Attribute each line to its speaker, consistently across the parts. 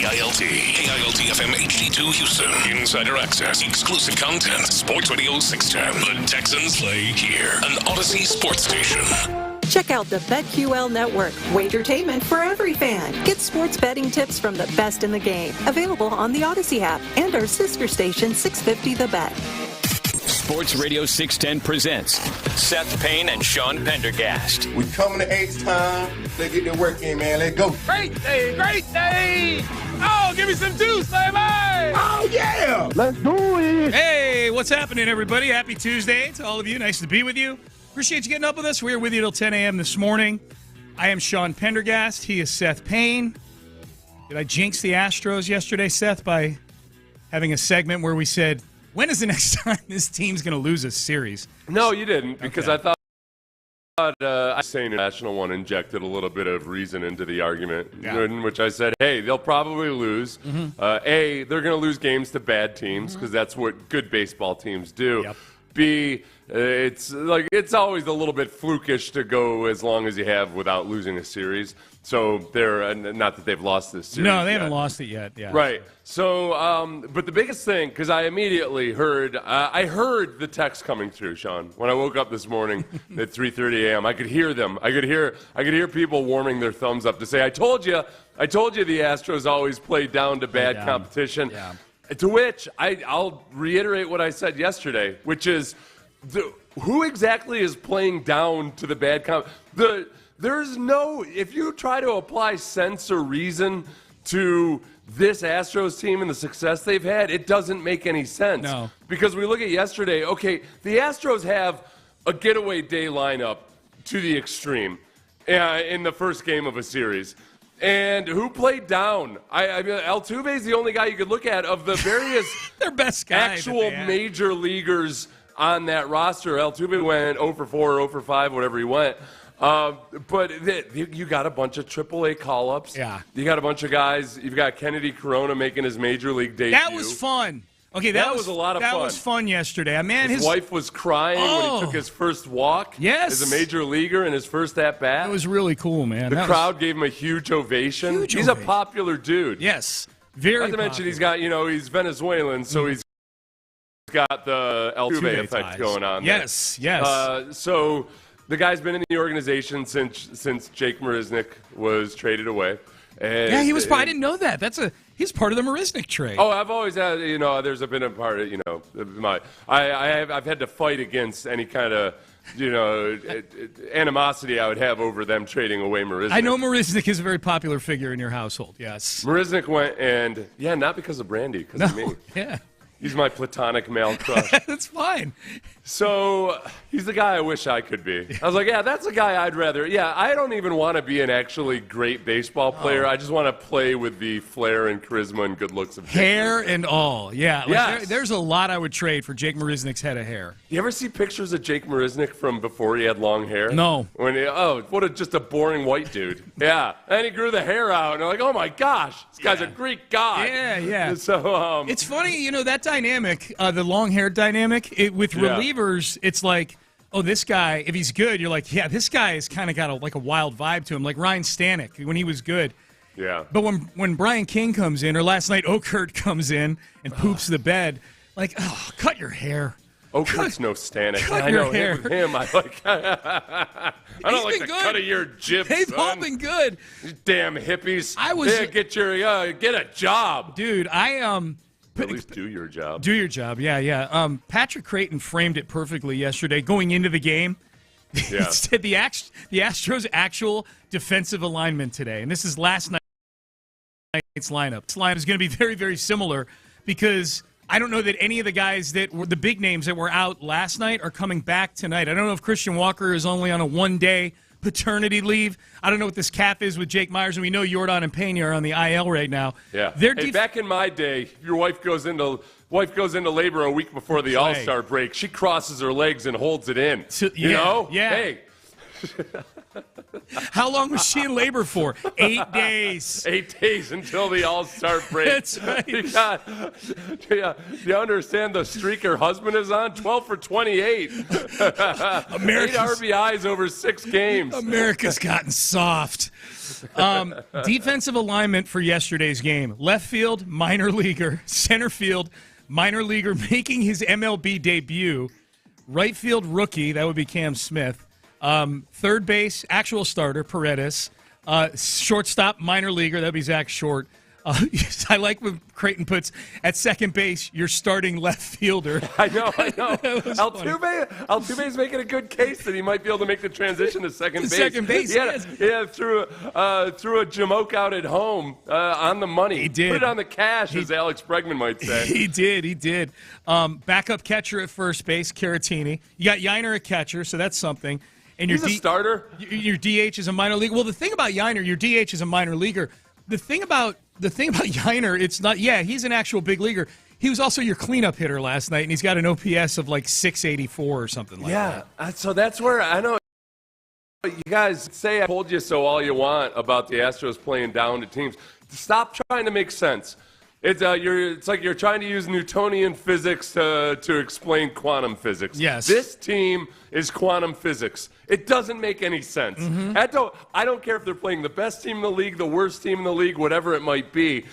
Speaker 1: KILT FM HD2 Houston. Insider access, exclusive content. Sports Radio 610. The Texans play here. An Odyssey sports station.
Speaker 2: Check out the BetQL Network, wagertainment for every fan. Get sports betting tips from the best in the game. Available on the Odyssey app and our sister station 650 The Bet.
Speaker 3: Sports Radio 610 presents Seth Payne and Sean Pendergast.
Speaker 4: We coming to H-Town. Let's get their work in, man. Let's go.
Speaker 5: Great day, great day. Oh, give me some juice, baby.
Speaker 4: Oh, yeah. Let's do it.
Speaker 5: Hey, what's happening, everybody? Happy Tuesday to all of you. Nice to be with you. Appreciate you getting up with us. We're with you till 10 a.m. this morning. I am Sean Pendergast. He is Seth Payne. Did I jinx the Astros yesterday, Seth, by having a segment where we said, when is the next time this team's going to lose a series?
Speaker 6: No, you didn't, because
Speaker 5: okay.
Speaker 6: I thought saying National One injected a little bit of reason into the argument,
Speaker 5: yeah.
Speaker 6: In which I said, hey, they'll probably lose.
Speaker 5: Mm-hmm.
Speaker 6: A, they're going to lose games to bad teams because that's what good baseball teams do.
Speaker 5: Yep.
Speaker 6: B, it's always a little bit flukish to go as long as you have without losing a series. So they're not that they've lost this series.
Speaker 5: No, they haven't lost it yet. Yeah.
Speaker 6: Right. So, but the biggest thing, because I immediately heard, I heard the text coming through, Sean, when I woke up this morning at 3:30 a.m. I could hear them. I could hear people warming their thumbs up to say, I told you the Astros always play down to bad competition. Yeah. To which I'll reiterate what I said yesterday, which is who exactly is playing down to the bad There's no, if you try to apply sense or reason to this Astros team and the success they've had, it doesn't make any sense.
Speaker 5: No.
Speaker 6: Because we look at yesterday, okay, the Astros have a getaway day lineup to the extreme in the first game of a series. And who played down? I mean, Altuve is the only guy you could look at of the various
Speaker 5: their best guy
Speaker 6: actual major leaguers on that roster. Altuve went 0 for 4, 0 for 5, whatever he went. But you got a bunch of AAA call-ups.
Speaker 5: Yeah.
Speaker 6: You got a bunch of guys. You've got Kennedy Corona making his major league debut.
Speaker 5: That was fun. Okay, that was
Speaker 6: a lot of fun.
Speaker 5: That was fun yesterday. Man,
Speaker 6: his wife was crying when he took his first walk as a major leaguer in his first at-bat.
Speaker 5: That was really cool, man.
Speaker 6: The crowd gave him a huge ovation. He's a popular dude.
Speaker 5: Yes, very
Speaker 6: Not to mention he's got, he's Venezuelan, so he's got the Altuve effect going on there.
Speaker 5: Yes.
Speaker 6: So the guy's been in the organization since Jake Marisnick was traded away.
Speaker 5: And he was. I didn't know that. He's part of the Marisnick trade.
Speaker 6: Oh, I've always had. There's been a part of. I've had to fight against any kind of. Animosity I would have over them trading away Marisnick.
Speaker 5: I know Marisnick is a very popular figure in your household. Yes.
Speaker 6: Marisnick went and not because of Brandy, because of me.
Speaker 5: Yeah.
Speaker 6: He's my platonic male crush.
Speaker 5: That's fine.
Speaker 6: So he's the guy I wish I could be. I was like, that's a guy I'd rather. Yeah, I don't even want to be an actually great baseball player. I just want to play with the flair and charisma and good looks of
Speaker 5: hair and all. Yeah.
Speaker 6: Yes.
Speaker 5: There's a lot I would trade for Jake Marisnick's head of hair.
Speaker 6: You ever see pictures of Jake Marisnick from before he had long hair?
Speaker 5: No.
Speaker 6: Just a boring white dude. Yeah. And he grew the hair out, and they're like, oh my gosh, this guy's a Greek god.
Speaker 5: Yeah.
Speaker 6: So
Speaker 5: it's funny, that dynamic, the long hair dynamic, with relievers, it's like, oh, this guy, if he's good, you're like, yeah, this guy has kind of got a wild vibe to him, like Ryan Stanek when he was good.
Speaker 6: Yeah.
Speaker 5: But when Brian King comes in, or last night Okert comes in and poops the bed, like, oh, cut your hair.
Speaker 6: Okert's no Stanek.
Speaker 5: Cut your hair.
Speaker 6: Him, I like. I don't like the cut of your jib.
Speaker 5: They've all been good.
Speaker 6: You damn hippies. Get a job,
Speaker 5: dude.
Speaker 6: At least do your job.
Speaker 5: Do your job, yeah. Patrick Creighton framed it perfectly yesterday going into the game.
Speaker 6: Yeah.
Speaker 5: It said the Astros' actual defensive alignment today, and this is last night's lineup. This lineup is going to be very, very similar because I don't know that any of the guys that were the big names that were out last night are coming back tonight. I don't know if Christian Walker is only on a one-day paternity leave. I don't know what this cap is with Jake Myers, and we know Jordan and Payne are on the IL right now.
Speaker 6: Yeah. Back in my day, your wife goes into labor a week before the All-Star break. She crosses her legs and holds it in.
Speaker 5: Yeah.
Speaker 6: Hey.
Speaker 5: How long was she in labor for? 8 days.
Speaker 6: 8 days until the All-Star break.
Speaker 5: That's right.
Speaker 6: Do you understand the streak her husband is on? 12 for 28. 8 RBIs over 6 games.
Speaker 5: America's gotten soft. Defensive alignment for yesterday's game. Left field, minor leaguer. Center field, minor leaguer making his MLB debut. Right field, rookie. That would be Cam Smith. Third base, actual starter, Paredes. Shortstop, minor leaguer. That would be Zach Short. I like when Creighton puts at second base, your starting left fielder.
Speaker 6: I know. Altuve's making a good case that he might be able to make the transition to second base.
Speaker 5: Second base,
Speaker 6: yeah, threw a jamoke out at home on the money.
Speaker 5: He did.
Speaker 6: Put it on the cash, as Alex Bregman might say.
Speaker 5: He did. Backup catcher at first base, Caratini. You got Yiner at catcher, so that's something. And
Speaker 6: He's a starter.
Speaker 5: Your DH is a minor leaguer. Well, the thing about Yiner, your DH is a minor leaguer. The thing about Yiner, it's not. Yeah, he's an actual big leaguer. He was also your cleanup hitter last night, and he's got an OPS of like 684 or something like that.
Speaker 6: Yeah, so that's where I know. You guys say I told you so all you want about the Astros playing down to teams. Stop trying to make sense. It's like you're trying to use Newtonian physics to explain quantum physics.
Speaker 5: Yes.
Speaker 6: This team is quantum physics. It doesn't make any sense. Mm-hmm. I don't care if they're playing the best team in the league, the worst team in the league, whatever it might be.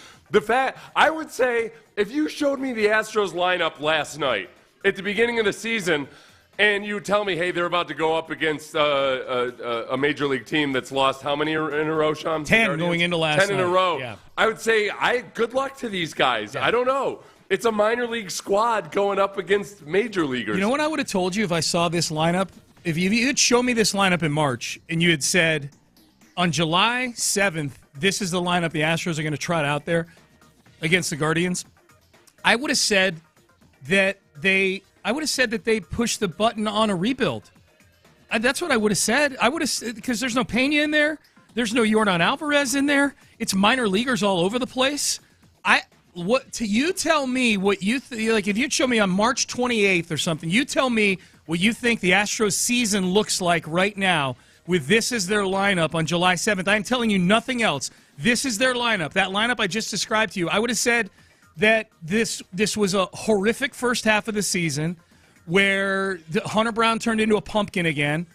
Speaker 6: I would say if you showed me the Astros lineup last night at the beginning of the season, and you tell me, hey, they're about to go up against a major league team that's lost how many in a row, Sean?
Speaker 5: 10 going into last night.
Speaker 6: 10 in a row.
Speaker 5: Yeah.
Speaker 6: I would say, good luck to these guys. Yeah. I don't know. It's a minor league squad going up against major leaguers.
Speaker 5: You know what I would have told you if I saw this lineup? If you had shown me this lineup in March and you had said, on July 7th, this is the lineup the Astros are going to trot out there against the Guardians, I would have said that they pushed the button on a rebuild. That's what I would have said. I would have, because there's no Pena in there. There's no Yordan Alvarez in there. It's minor leaguers all over the place. You tell me what you like. If you'd show me on March 28th or something, you tell me what you think the Astros season looks like right now with this as their lineup on July 7th. I'm telling you nothing else. This is their lineup. That lineup I just described to you. I would have said that this was a horrific first half of the season where Hunter Brown turned into a pumpkin again,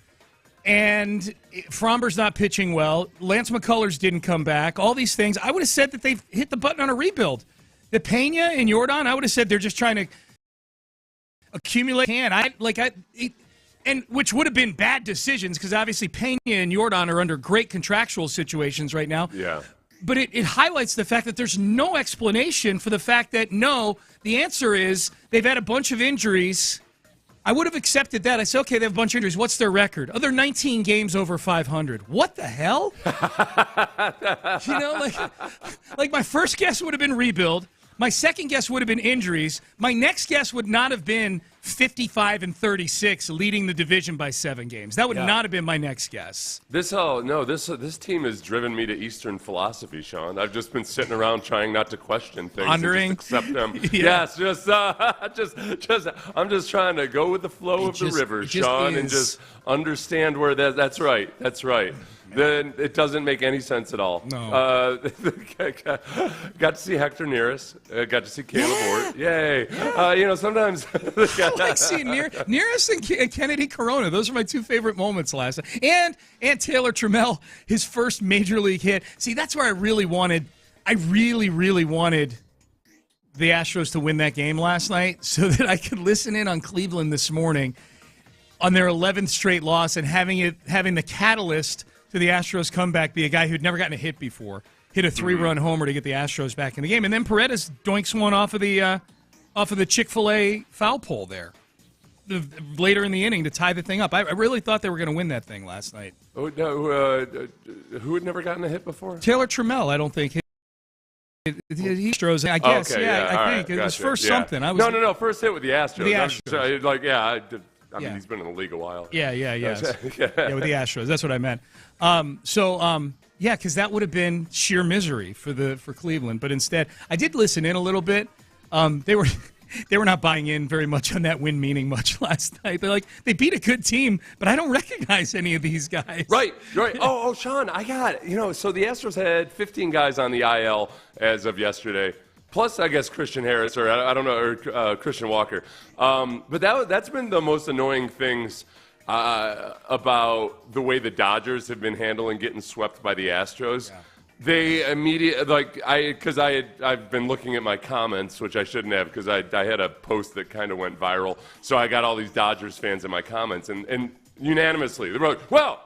Speaker 5: and Fromber's not pitching well. Lance McCullers didn't come back. All these things. I would have said that they've hit the button on a rebuild. The Pena and Yordan, I would have said they're just trying to accumulate. And which would have been bad decisions because obviously Pena and Yordan are under great contractual situations right now.
Speaker 6: Yeah.
Speaker 5: But it highlights the fact that there's no explanation for the fact that, no, the answer is they've had a bunch of injuries. I would have accepted that. I said, okay, they have a bunch of injuries. What's their record? Oh, they're 19 games over 500. What the hell? Like my first guess would have been rebuild. My second guess would have been injuries. My next guess would not have been 55-36, leading the division by 7 games. That would not have been my next guess.
Speaker 6: This team has driven me to Eastern philosophy, Sean. I've just been sitting around trying not to question things,
Speaker 5: pondering,
Speaker 6: and just accept them. Yes, I'm just trying to go with the flow of the river, Sean, and just understand where that's right. That's right. Then it doesn't make any sense at all.
Speaker 5: No.
Speaker 6: Got to see Hector Neris. Got to see Caleb Ward. Yay. Sometimes.
Speaker 5: I like seeing Neris and Kennedy Corona. Those are my 2 favorite moments last night. And Taylor Trammell, his first major league hit. See, that's where I really wanted the Astros to win that game last night so that I could listen in on Cleveland this morning on their 11th straight loss and having the catalyst to the Astros comeback be a guy who'd never gotten a hit before, hit a 3-run homer to get the Astros back in the game, and then Paredes doinks one off of the Chick-fil-A foul pole there later in the inning to tie the thing up. I really thought they were going to win that thing last night.
Speaker 6: Oh, no, who had never gotten a hit before?
Speaker 5: Taylor Trammell, I don't think. He Astros, I guess.
Speaker 6: Okay,
Speaker 5: I think it was first something.
Speaker 6: No, first hit with the Astros.
Speaker 5: The Astros.
Speaker 6: I mean, he's been in the league a while.
Speaker 5: Yeah, with the Astros. That's what I meant. Because that would have been sheer misery for Cleveland. But instead, I did listen in a little bit. They were they were not buying in very much on that win meaning much last night. They're like, they beat a good team, but I don't recognize any of these guys.
Speaker 6: Right. Oh, Sean, I got, so the Astros had 15 guys on the IL as of yesterday. Plus, I guess, Christian Harris, or I don't know, or Christian Walker. But that's been the most annoying things about the way the Dodgers have been handling getting swept by the Astros. Yeah. They immediately, I've been looking at my comments, which I shouldn't have, because I had a post that kind of went viral. So I got all these Dodgers fans in my comments, and unanimously, they were like, well,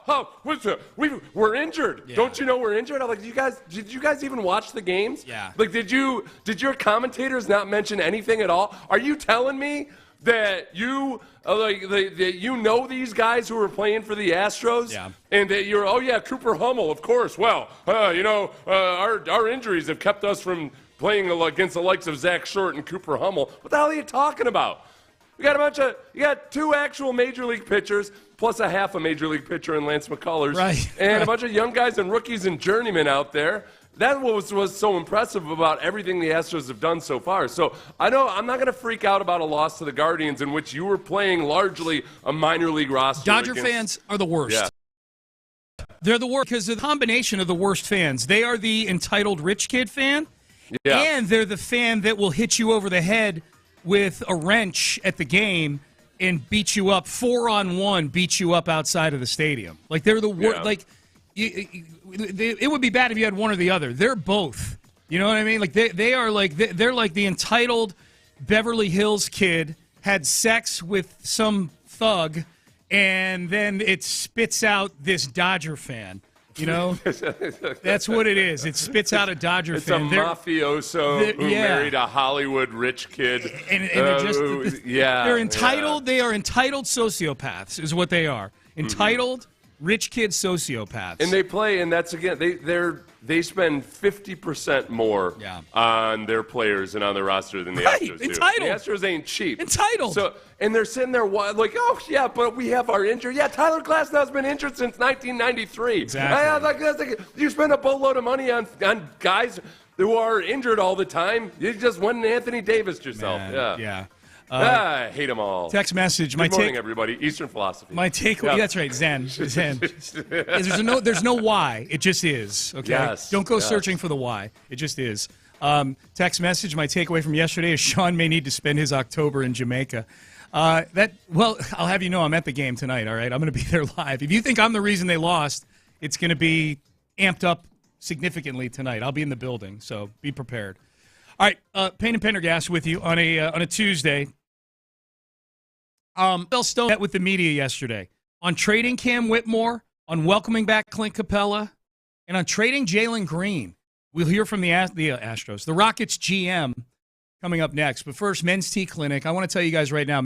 Speaker 6: we're injured. Yeah. Don't you know we're injured? I'm like, did you guys even watch the games?
Speaker 5: Yeah.
Speaker 6: Like, did your commentators not mention anything at all? Are you telling me that you that you know these guys who are playing for the Astros, and that you're Cooper Hummel, of course. Well, our injuries have kept us from playing against the likes of Zach Short and Cooper Hummel. What the hell are you talking about? You got two actual major league pitchers plus a half a major league pitcher in Lance McCullers, and a bunch of young guys and rookies and journeymen out there. That was so impressive about everything the Astros have done so far. So I know I'm not going to freak out about a loss to the Guardians in which you were playing largely a minor league roster.
Speaker 5: Dodger fans are the worst.
Speaker 6: Yeah.
Speaker 5: They're the worst because of the combination of the worst fans. They are the entitled rich kid fan, and they're the fan that will hit you over the head with a wrench at the game and beat you up 4-on-1, beat you up outside of the stadium. Like, they're the worst.
Speaker 6: Yeah.
Speaker 5: Like, it would be bad if you had one or the other. They're both. You know what I mean? Like, they're like the entitled Beverly Hills kid had sex with some thug, and then it spits out this Dodger fan. You know, that's what it is. It spits out a Dodger fan.
Speaker 6: It's a mafioso who married a Hollywood rich kid.
Speaker 5: And they're just, they're entitled. They are entitled sociopaths, is what they are. Entitled rich kid sociopaths.
Speaker 6: And they play, and that's again, they spend 50% more on their players and on their roster than the Astros do.
Speaker 5: Entitled.
Speaker 6: The Astros ain't cheap.
Speaker 5: Entitled.
Speaker 6: So, and they're sitting there like, oh yeah, but we have our injury. Yeah, Tyler Glasnow's been injured since 1993.
Speaker 5: Exactly.
Speaker 6: You spend a boatload of money on guys who are injured all the time. You just went and Anthony Davis yourself.
Speaker 5: Man, yeah.
Speaker 6: I hate them all.
Speaker 5: Text message.
Speaker 6: Good morning, everybody. Eastern philosophy.
Speaker 5: My takeaway. That's right. Zen. There's no why. It just is. Okay.
Speaker 6: Yes.
Speaker 5: Don't go searching for the why. It just is. Text message. My takeaway from yesterday is Sean may need to spend his October in Jamaica. I'll have you know I'm at the game tonight. All right. I'm going to be there live. If you think I'm the reason they lost, it's going to be amped up significantly tonight. I'll be in the building, so be prepared. All right, Payne and Pendergast with you on a Tuesday. Bill Stoerner met with the media yesterday on trading Cam Whitmore, on welcoming back Clint Capella, and on trading Jalen Green. We'll hear from the Astros, the Rockets GM, coming up next. But first, Men's Tea Clinic. I want to tell you guys right now.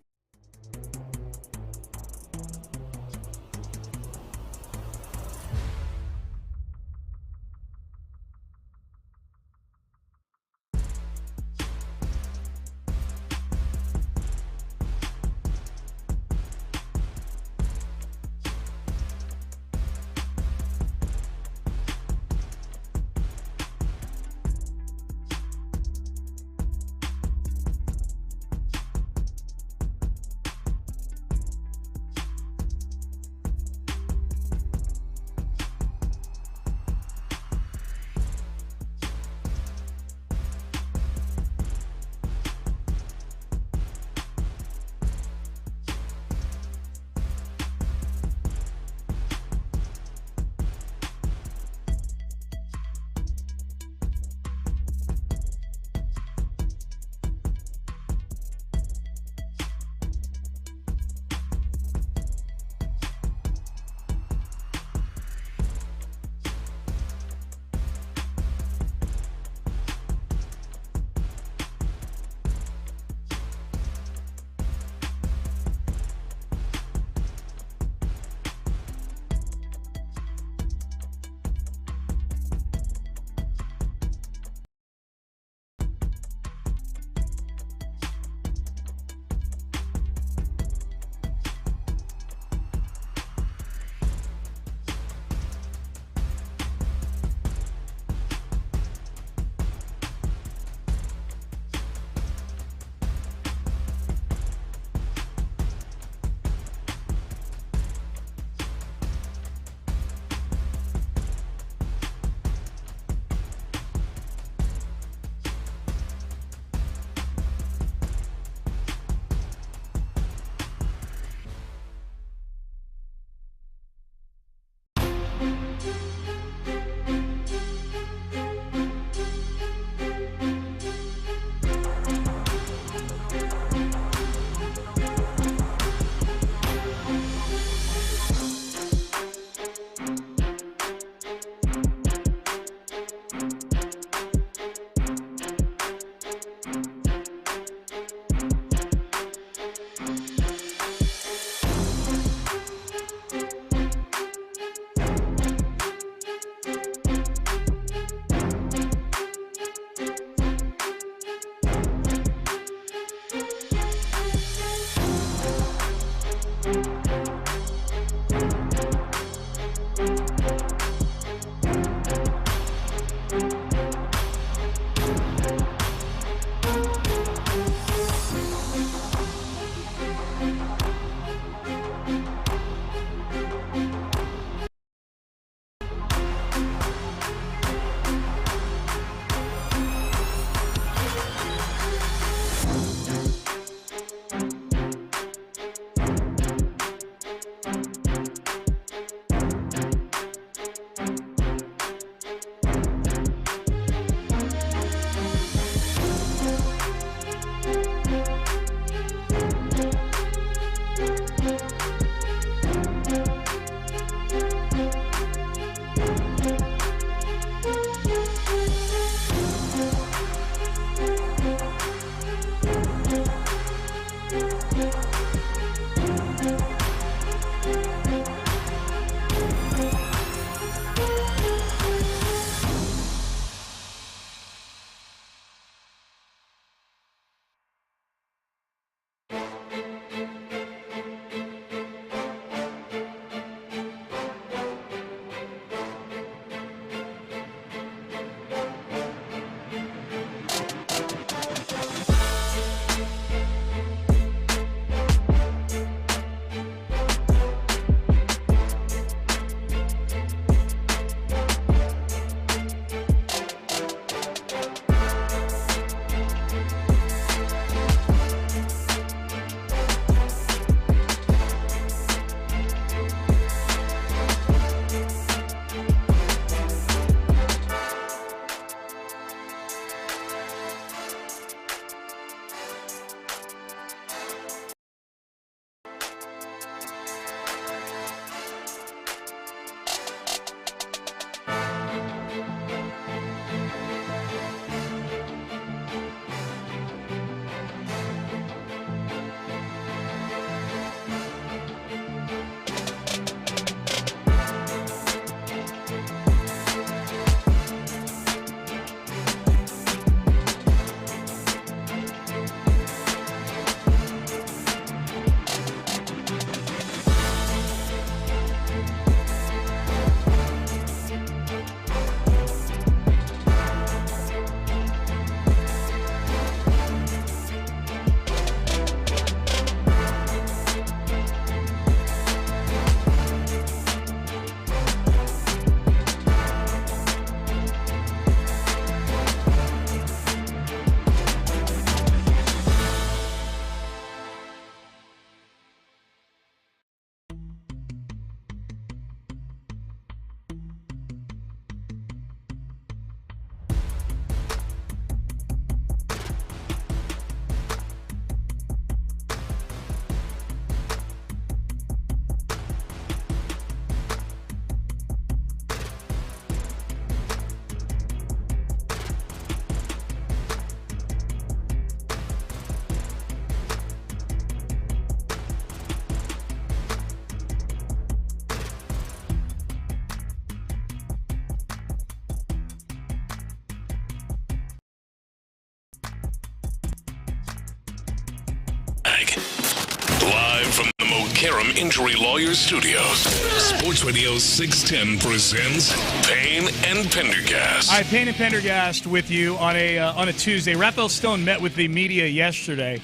Speaker 1: Karam Injury Lawyers Studios. Sports Radio 610 presents Payne and Pendergast.
Speaker 5: All right, Payne and Pendergast with you on a Tuesday. Rafael Stone met with the media yesterday.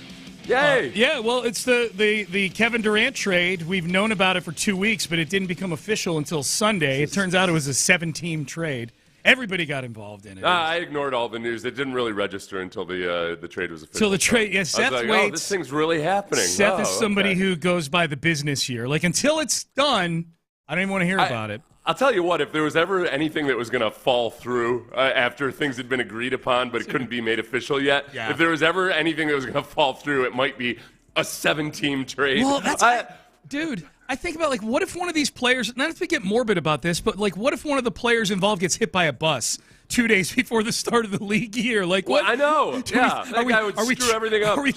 Speaker 6: Yay!
Speaker 5: Yeah, well, it's the Kevin Durant trade. We've known about it for 2 weeks, but it didn't become official until Sunday. It turns out it was a 7-team trade. Everybody got involved in it.
Speaker 6: I ignored all the news. It didn't really register until the trade was official.
Speaker 5: Until the trade, yeah. Seth
Speaker 6: waits.
Speaker 5: waits.
Speaker 6: This thing's really happening.
Speaker 5: Seth is somebody who goes by the business year. Like, until it's done, I don't even want to hear about it.
Speaker 6: I'll tell you what, if there was ever anything that was going to fall through after things had been agreed upon but it couldn't be made official yet, if there was ever anything that was going to fall through, it might be a 7-team trade.
Speaker 5: Well, dude, I think about, like, what if one of these players, not to get morbid about this, but, like, what if one of the players involved gets hit by a bus 2 days before the start of the league year? Like, what?
Speaker 6: Well, I know. That guy would screw everything up.
Speaker 5: Are we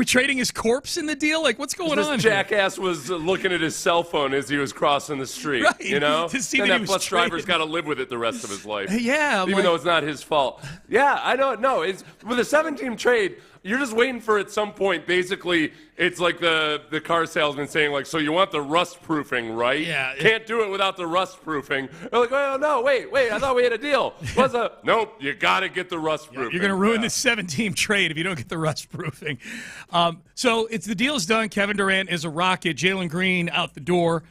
Speaker 5: trading his corpse in the deal? Like, what's going on?
Speaker 6: This jackass was looking at his cell phone as he was crossing the street,
Speaker 5: right,
Speaker 6: you know?
Speaker 5: To see
Speaker 6: and
Speaker 5: that
Speaker 6: that bus driver's got to live with it the rest of his life.
Speaker 5: Yeah.
Speaker 6: Even though it's not his fault. Yeah, I don't know. It's with a 7-team trade, you're just waiting for at some point, basically, it's like the car salesman saying, like, so you want the rust proofing, right?
Speaker 5: Yeah.
Speaker 6: Can't do it without the rust proofing. They're like, oh, no, wait, I thought we had a deal. Nope, you got to get the rust proofing.
Speaker 5: You're going to ruin this 7-team trade if you don't get the rust proofing. So the deal's done. Kevin Durant is a Rocket. Jalen Green out the door.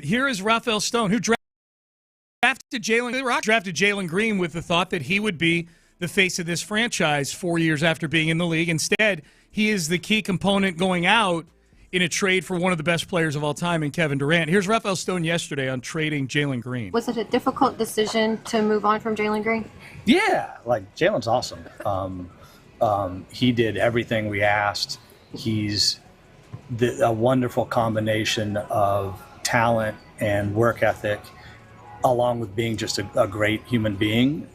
Speaker 5: Here is Rafael Stone, who drafted Jalen Green with the thought that he would be the face of this franchise 4 years after being in the league. Instead, he is the key component going out in a trade for one of the best players of all time in Kevin Durant. Here's Rafael Stone yesterday on trading Jalen Green.
Speaker 7: Was it a difficult decision to move on from Jalen Green?
Speaker 8: Yeah, like, Jalen's awesome. He did everything we asked. He's a wonderful combination of talent and work ethic, along with being just a great human being.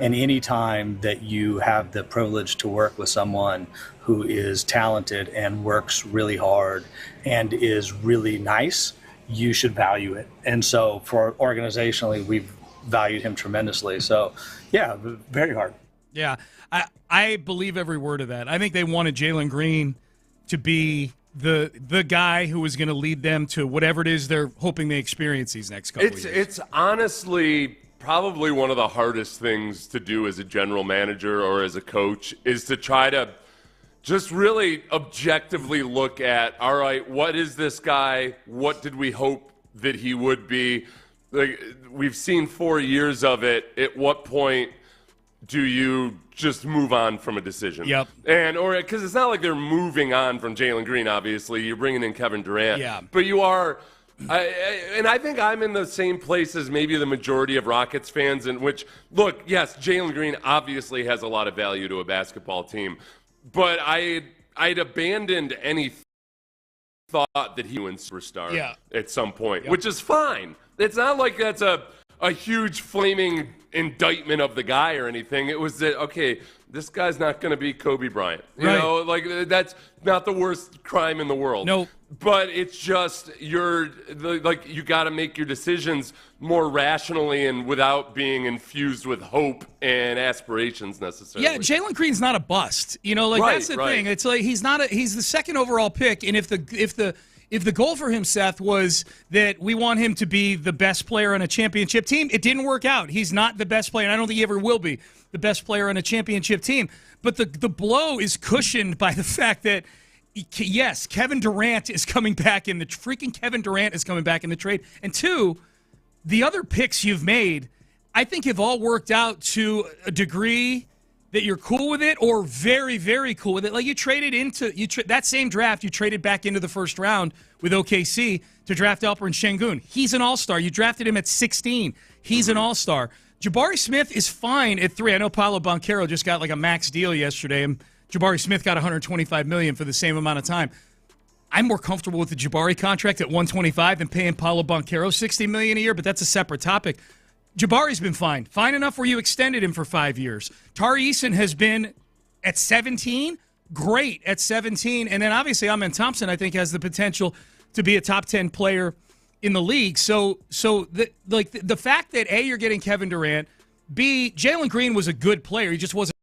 Speaker 8: And any time that you have the privilege to work with someone who is talented and works really hard and is really nice, you should value it. And so organizationally, we've valued him tremendously. So, yeah, very hard.
Speaker 5: Yeah, I believe every word of that. I think they wanted Jalen Green to be the guy who was going to lead them to whatever it is they're hoping they experience these next couple of years.
Speaker 6: It's honestly probably one of the hardest things to do as a general manager or as a coach is to try to just really objectively look at, all right, what is this guy? What did we hope that he would be? Like, we've seen 4 years of it. At what point do you just move on from a decision?
Speaker 5: Yep.
Speaker 6: Because it's not like they're moving on from Jalen Green, obviously. You're bringing in Kevin Durant.
Speaker 5: Yeah.
Speaker 6: But you are... and I think I'm in the same place as maybe the majority of Rockets fans, in which, look, yes, Jalen Green obviously has a lot of value to a basketball team, but I'd abandoned any thought that he was a superstar at some point, which is fine. It's not like that's a huge flaming indictment of the guy or anything. It was that, okay, this guy's not going to be Kobe Bryant. You know, like, that's not the worst crime in the world.
Speaker 5: No.
Speaker 6: But it's just you got to make your decisions more rationally and without being infused with hope and aspirations necessarily.
Speaker 5: Yeah, Jalen Green's not a bust. You know, like, that's the thing. It's like he's the second overall pick, and if the goal for him, Seth, was that we want him to be the best player on a championship team, it didn't work out. He's not the best player, and I don't think he ever will be the best player on a championship team. But the blow is cushioned by the fact that, yes, Kevin Durant is coming back in the trade. And two, the other picks you've made, I think, have all worked out to a degree that you're cool with it or very, very cool with it. Like, you traded that same draft, you traded back into the first round with OKC to draft Alperen Şengün. He's an all-star. You drafted him at 16. He's an all-star. Jabari Smith is fine at 3. I know Paolo Banchero just got like a max deal yesterday, and Jabari Smith got $125 million for the same amount of time. I'm more comfortable with the Jabari contract at $125 than paying Paolo Banchero $60 million a year, but that's a separate topic. Jabari's been fine. Fine enough where you extended him for 5 years. Tari Eason has been at 17, great at 17. And then obviously Amen Thompson, I think, has the potential to be a top 10 player in the league. So the fact that, A, you're getting Kevin Durant, B, Jalen Green was a good player. He just wasn't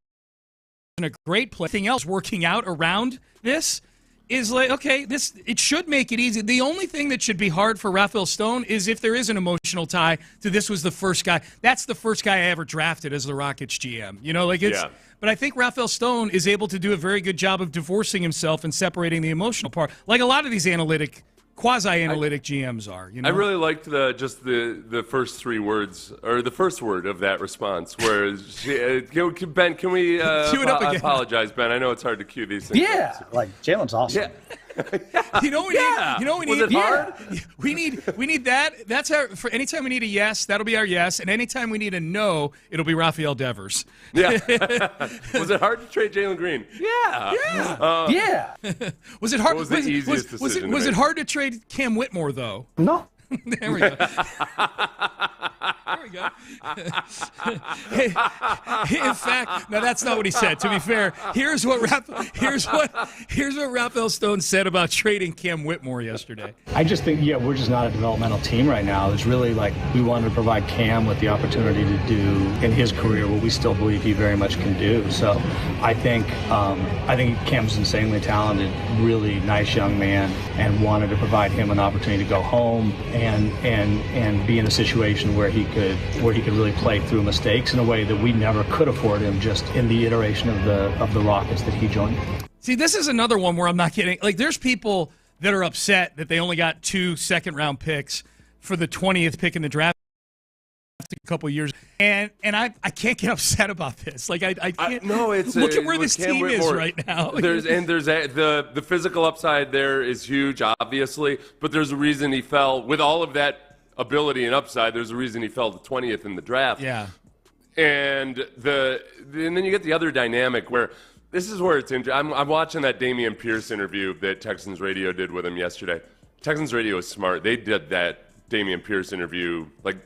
Speaker 5: a great player. Everything else working out around this is like, okay, it should make it easy. The only thing that should be hard for Rafael Stone is if there is an emotional tie to this was the first guy. That's the first guy I ever drafted as the Rockets GM. But I think Rafael Stone is able to do a very good job of divorcing himself and separating the emotional part, like a lot of these quasi-analytic GMs are.
Speaker 6: I really liked the first three words, or the first word of that response, where Ben, can we
Speaker 5: cue it up again?
Speaker 6: I apologize, Ben. I know it's hard to cue these things.
Speaker 8: Yeah, like Jalen's awesome.
Speaker 6: Yeah.
Speaker 5: You know what we need?
Speaker 6: Was it hard?
Speaker 5: We need that. That's for anytime we need a yes, that'll be our yes, and anytime we need a no, it'll be Rafael Devers.
Speaker 6: Yeah. Was it hard to trade Jalen Green? Yeah.
Speaker 8: Yeah.
Speaker 5: Was it hard?
Speaker 6: What was the easiest decision?
Speaker 5: Was it hard to trade Cam Whitmore though?
Speaker 8: No.
Speaker 5: There we go. There we go. In fact, no, that's not what he said. To be fair, here's what Rafael Stone said about trading Cam Whitmore yesterday.
Speaker 8: I just think, we're just not a developmental team right now. It's really like we wanted to provide Cam with the opportunity to do in his career what we still believe he very much can do. So I think Cam's insanely talented, really nice young man, and wanted to provide him an opportunity to go home and be in a situation where he could really play through mistakes in a way that we never could afford him just in the iteration of the Rockets that he joined.
Speaker 5: See, this is another one where I'm not kidding. Like, there's people that are upset that they only got 2 second-round picks for the 20th pick in the draft a couple years, and I can't get upset about this. Like, I can't.
Speaker 6: No, it's
Speaker 5: look at where this
Speaker 6: Cam
Speaker 5: team
Speaker 6: Whitmore,
Speaker 5: is right now.
Speaker 6: There's the physical upside there is huge, obviously, but there's a reason he fell with all of that ability and upside. There's a reason he fell to 20th in the draft.
Speaker 5: Yeah,
Speaker 6: and then you get the other dynamic where. This is where it's interesting. I'm watching that Damian Pierce interview that Texans Radio did with him yesterday. Texans Radio is smart. They did that Damian Pierce interview like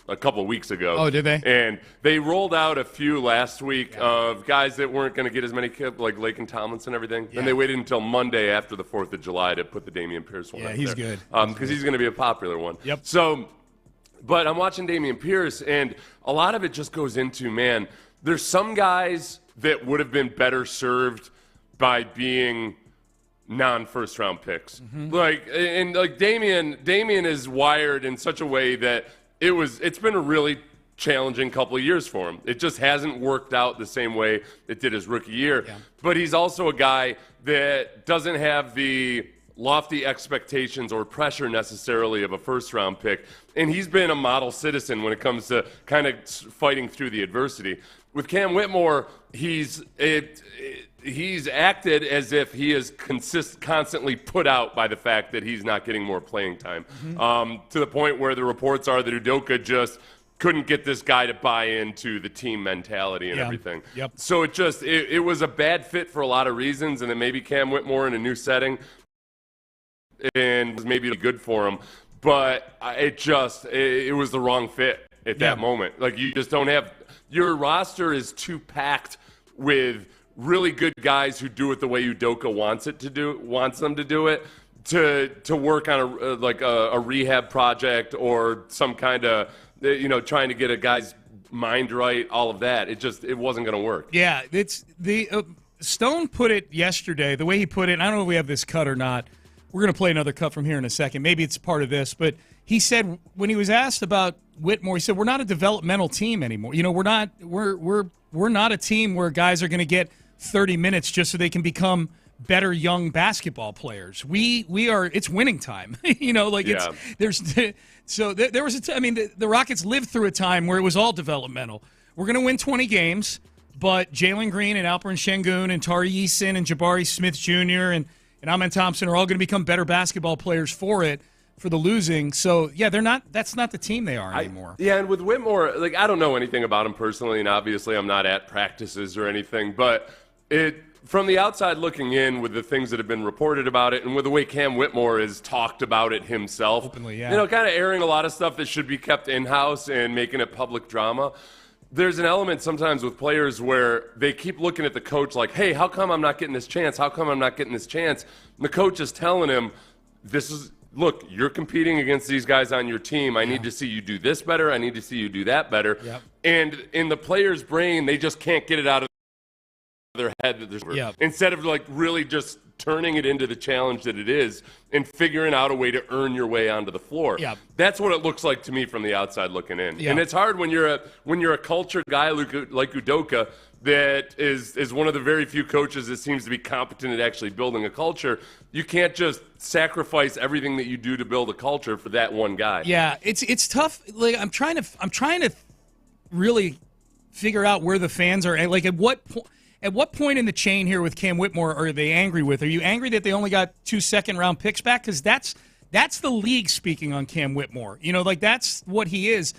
Speaker 6: a couple of weeks ago.
Speaker 5: Oh, did they?
Speaker 6: And they rolled out a few last week of guys that weren't going to get as many like Laken Tomlinson and everything. Yeah. And they waited until Monday after the 4th of July to put the Damian Pierce one up there.
Speaker 5: Yeah, he's good.
Speaker 6: Because he's going to be a popular one.
Speaker 5: Yep.
Speaker 6: So, but I'm watching Damian Pierce, and a lot of it just goes into, man, there's some guys that would have been better served by being non-first round picks. Mm-hmm. Damian is wired in such a way that it's been a really challenging couple of years for him. It just hasn't worked out the same way it did his rookie year. Yeah. But he's also a guy that doesn't have the lofty expectations or pressure necessarily of a first round pick. And he's been a model citizen when it comes to kind of fighting through the adversity. With Cam Whitmore, he's acted as if he is constantly put out by the fact that he's not getting more playing time, to the point where the reports are that Udoka just couldn't get this guy to buy into the team mentality and everything.
Speaker 5: Yep.
Speaker 6: So it was a bad fit for a lot of reasons, and then maybe Cam Whitmore in a new setting and was maybe good for him, but it was the wrong fit at that moment. Like, you just don't have – your roster is too packed with really good guys who do it the way Udoka wants them to do it, to work on a rehab project or some kind of, trying to get a guy's mind right, all of that. It wasn't going to work.
Speaker 5: Yeah, it's the Stone put it yesterday, the way he put it, and I don't know if we have this cut or not. We're going to play another cut from here in a second. Maybe it's part of this, but he said when he was asked about Whitmore, he said, we're not a developmental team anymore. We're not a team where guys are going to get 30 minutes just so they can become better young basketball players. We are, it's winning time. There was the Rockets lived through a time where it was all developmental. We're going to win 20 games, but Jalen Green and Alperen Şengün and Tari Eason and Jabari Smith Jr. and Amen Thompson are all going to become better basketball players for the losing. So, yeah, that's not the team they are anymore.
Speaker 6: And with Whitmore, I don't know anything about him personally, and obviously I'm not at practices or anything, but from the outside looking in with the things that have been reported about it and with the way Cam Whitmore has talked about it himself,
Speaker 5: openly, yeah.
Speaker 6: Kind of airing a lot of stuff that should be kept in-house and making it public drama. There's an element sometimes with players where they keep looking at the coach like, hey, how come I'm not getting this chance? How come I'm not getting this chance? And the coach is telling him, look, you're competing against these guys on your team. I need to see you do this better. I need to see you do that better.
Speaker 5: Yep.
Speaker 6: And in the player's brain, they just can't get it out of their head that there's
Speaker 5: Yeah.
Speaker 6: instead of like really just turning it into the challenge that it is and figuring out a way to earn your way onto the floor.
Speaker 5: Yeah.
Speaker 6: That's what it looks like to me from the outside looking in.
Speaker 5: Yeah.
Speaker 6: And it's hard when you're a culture guy like Udoka that is one of the very few coaches that seems to be competent at actually building a culture. You can't just sacrifice everything that you do to build a culture for that one guy.
Speaker 5: Yeah, it's tough. Like I'm trying to really figure out where the fans are. Like at what point in the chain here with Cam Whitmore are they angry with? Are you angry that they only got 2 second-round picks back? Because that's the league speaking on Cam Whitmore. You know, like that's what he is.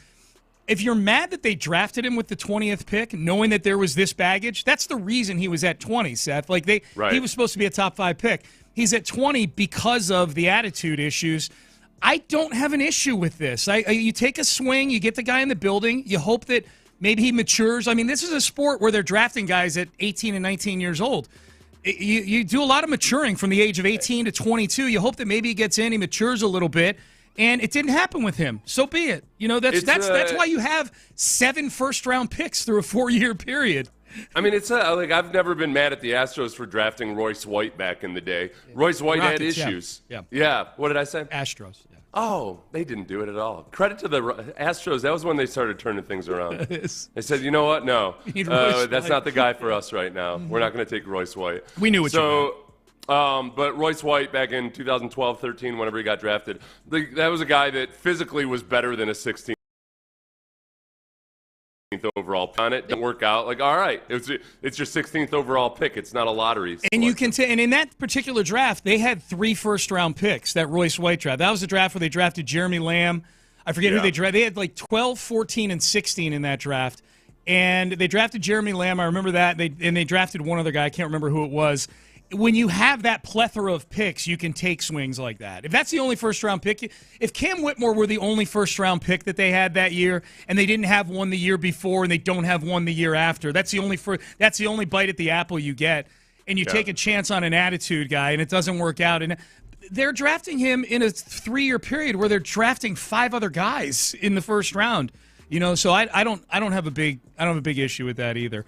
Speaker 5: If you're mad that they drafted him with the 20th pick, knowing that there was this baggage, that's the reason he was at 20, Seth. Like he was supposed to be a top 5 pick. He's at 20 because of the attitude issues. I don't have an issue with this. You take a swing, you get the guy in the building, you hope that maybe he matures. I mean, this is a sport where they're drafting guys at 18 and 19 years old. You do a lot of maturing from the age of 18 to 22. You hope that maybe he gets in, he matures a little bit. And it didn't happen with him. So be it. You know, that's why you have 7 first-round picks through a 4-year period.
Speaker 6: I mean, it's like I've never been mad at the Astros for drafting Royce White back in the day. Royce White had issues. Yeah. What did I say?
Speaker 5: Astros. Yeah.
Speaker 6: Oh, they didn't do it at all. Credit to the Astros. That was when they started turning things around. They said, you know what? No, that's not the guy for us right now. We're not going to take Royce White.
Speaker 5: We knew what you meant.
Speaker 6: But Royce White back in 2012-13, whenever he got drafted, that was a guy that physically was better than a 16th overall pick. It didn't work out. Like, all right, it's your 16th overall pick. It's not a lottery.
Speaker 5: And you can and in that particular draft, they had 3 first-round picks, that Royce White draft. That was the draft where they drafted Jeremy Lamb. I forget who they drafted. They had like 12, 14, and 16 in that draft. And they drafted Jeremy Lamb. I remember that. They drafted one other guy. I can't remember who it was. When you have that plethora of picks, you can take swings like that. If that's the only first-round pick, if Cam Whitmore were the only first-round pick that they had that year, and they didn't have one the year before, and they don't have one the year after, that's the only bite at the apple you get. And you take a chance on an attitude guy, and it doesn't work out. And they're drafting him in a 3-year period where they're drafting 5 other guys in the first round. You know, so I don't have a big issue with that either.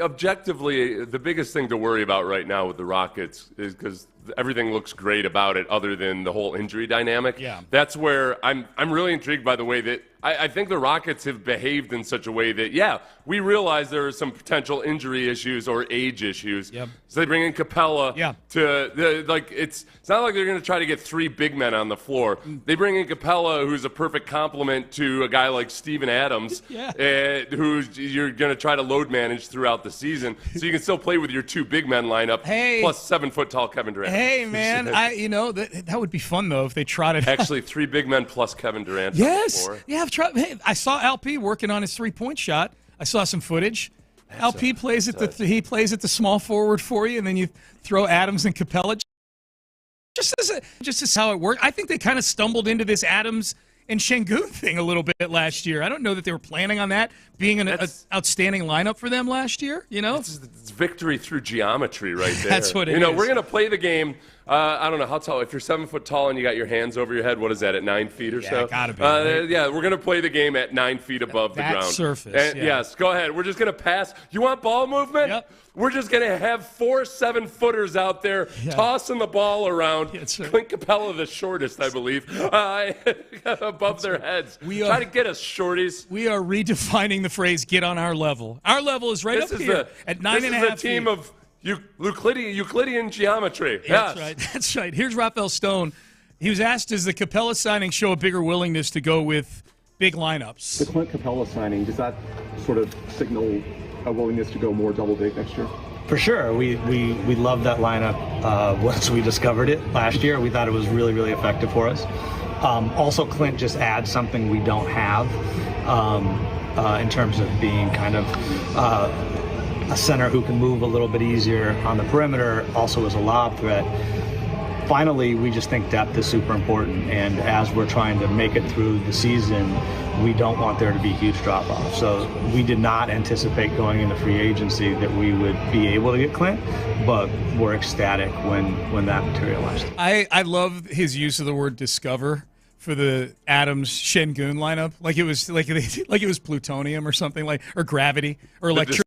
Speaker 6: Objectively, the biggest thing to worry about right now with the Rockets is because everything looks great about it other than the whole injury dynamic.
Speaker 5: Yeah.
Speaker 6: That's where I'm really intrigued by the way that I think the Rockets have behaved in such a way that, we realize there are some potential injury issues or age issues.
Speaker 5: Yep.
Speaker 6: So they bring in Capella it's not like they're going to try to get 3 big men on the floor. They bring in Capella, who's a perfect complement to a guy like Steven Adams, who you're going to try to load manage throughout the season. So you can still play with your 2 big men lineup plus 7-foot-tall Kevin Durant.
Speaker 5: Hey, man, that would be fun, though, if they trotted
Speaker 6: Actually, 3 big men plus Kevin Durant on the floor.
Speaker 5: Yeah, I saw LP working on his 3-point shot. I saw some footage. LP plays at the small forward for you, and then you throw Adams and Capella. Just as how it worked. I think they kind of stumbled into this Adams and Şengün thing a little bit last year. I don't know that they were planning on that being an outstanding lineup for them last year. You know,
Speaker 6: it's victory through geometry right there.
Speaker 5: That's what it is.
Speaker 6: We're going to play the game. I don't know how tall. If you're 7 foot tall and you got your hands over your head, what is that, at 9 feet or so?
Speaker 5: Gotta be.
Speaker 6: We're going to play the game at 9 feet above the ground.
Speaker 5: Surface.
Speaker 6: And, yes, go ahead. We're just going to pass. You want ball movement?
Speaker 5: Yep.
Speaker 6: We're just going to have 4 7-footers out there tossing the ball around. Clint Capella, the shortest, I believe, above their heads. Try to get us, shorties.
Speaker 5: We are redefining the phrase "get on our level." Our level is right up here at 9.5 feet.
Speaker 6: This is a team of Euclidean geometry.
Speaker 5: That's right. Here's Rafael Stone. He was asked, does the Capella signing show a bigger willingness to go with big lineups?
Speaker 9: The Clint Capella signing, does that sort of signal a willingness to go more double big next year?
Speaker 8: For sure. We loved that lineup once we discovered it last year. We thought it was really, really effective for us. Also, Clint just adds something we don't have in terms of being kind of a center who can move a little bit easier on the perimeter, also as a lob threat. Finally, we just think depth is super important, and as we're trying to make it through the season, we don't want there to be huge drop-off. So we did not anticipate going into free agency that we would be able to get Clint, but we're ecstatic when that materialized.
Speaker 5: I love his use of the word discover for the Adams Şengün lineup, like it was plutonium or something, or gravity or electricity.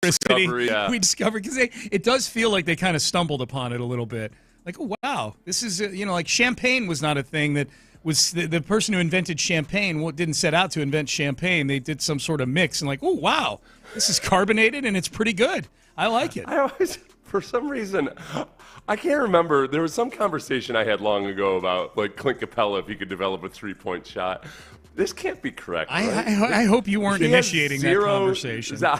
Speaker 5: electricity.
Speaker 6: Yeah.
Speaker 5: We discovered because it does feel like they kind of stumbled upon it a little bit. Like, oh, wow, this is like champagne was not a thing that was the person who invented champagne didn't set out to invent champagne. They did some sort of mix and like, oh, wow, this is carbonated and it's pretty good. I like it.
Speaker 6: I always, for some reason, I can't remember. There was some conversation I had long ago about like Clint Capella if he could develop a 3-point shot. This can't be correct. Right?
Speaker 5: I hope you weren't initiating that conversation.
Speaker 6: No.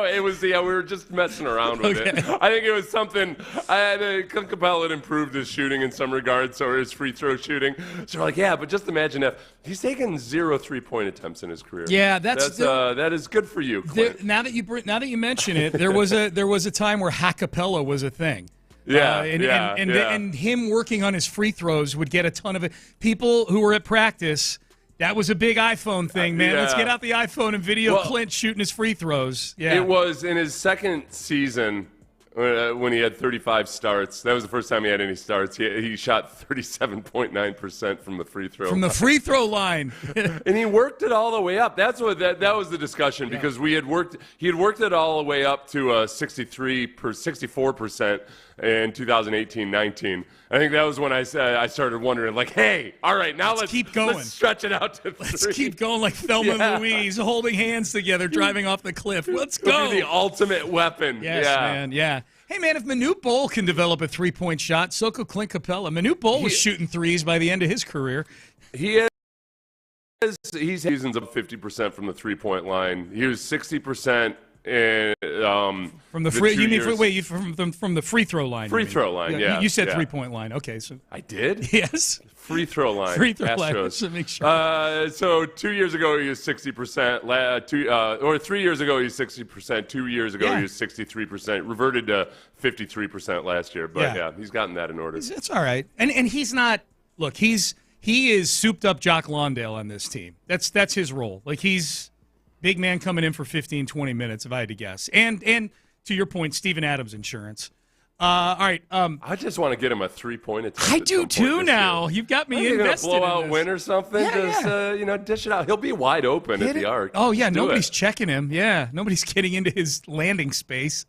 Speaker 6: It was we were just messing around with it. I think it was something. Clint Capella had improved his shooting in some regards, or his free throw shooting. So we're like, yeah, but just imagine if he's taken 0 3-point attempts in his career.
Speaker 5: Yeah,
Speaker 6: that is good for you, Clint.
Speaker 5: Now that you mention it, there was a time where hackapella was a thing.
Speaker 6: Yeah,
Speaker 5: and him working on his free throws would get a ton of it. People who were at practice. That was a big iPhone thing, man. Let's get out the iPhone and video Clint shooting his free throws. Yeah.
Speaker 6: It was in his second season when he had 35 starts. That was the first time he had any starts. He shot 37.9% from the free throw line.
Speaker 5: From the free throw line.
Speaker 6: And he worked it all the way up. That's what that was the discussion because he had worked it all the way up to 64% in 2018-19. I think that was when I started wondering, like, hey, all right, now let's
Speaker 5: keep going.
Speaker 6: Let's stretch it out to 3.
Speaker 5: Let's keep going like Thelma and Louise, holding hands together, driving off the cliff. Let's go.
Speaker 6: It'll be the ultimate weapon.
Speaker 5: Yes, man, yeah. Hey, man, if Manute Bol can develop a 3-point shot, so could Clint Capella. Manute Bol was shooting threes by the end of his career.
Speaker 6: He's seasons of 50% from the 3-point line. He was 60%.
Speaker 5: From the free, you mean from the free throw line?
Speaker 6: Free throw line, yeah.
Speaker 5: You said 3-point line. Okay, so
Speaker 6: I did.
Speaker 5: Yes.
Speaker 6: Free throw line.
Speaker 5: Free throw
Speaker 6: Astros.
Speaker 5: line. To make sure.
Speaker 6: So 2 years ago he was 60%. Or 3 years ago he was 60%. 2 years ago he was 63%. Reverted to 53% last year. But yeah, he's gotten that in order.
Speaker 5: It's all right. And he's not. Look, he is souped up Jock Lawndale on this team. That's his role. Like he's. Big man coming in for 15, 20 minutes, if I had to guess. And to your point, Steven Adams insurance. All right.
Speaker 6: I just want to get him a 3-point attempt.
Speaker 5: I do too now. You've got me invested in
Speaker 6: blowout
Speaker 5: this.
Speaker 6: Win or something. Just dish it out. He'll be wide open at the arc.
Speaker 5: Oh yeah, nobody's checking him. Yeah, nobody's getting into his landing space.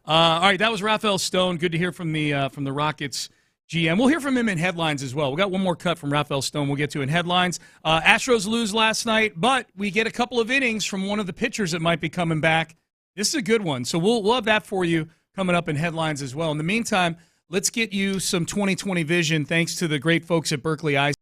Speaker 5: All right, that was Rafael Stone. Good to hear from the Rockets GM. We'll hear from him in headlines as well. We got one more cut from Rafael Stone we'll get to in headlines. Astros lose last night, but we get a couple of innings from one of the pitchers that might be coming back. This is a good one. So we'll have that for you coming up in headlines as well. In the meantime, let's get you some 2020 vision thanks to the great folks at Berkeley Eye.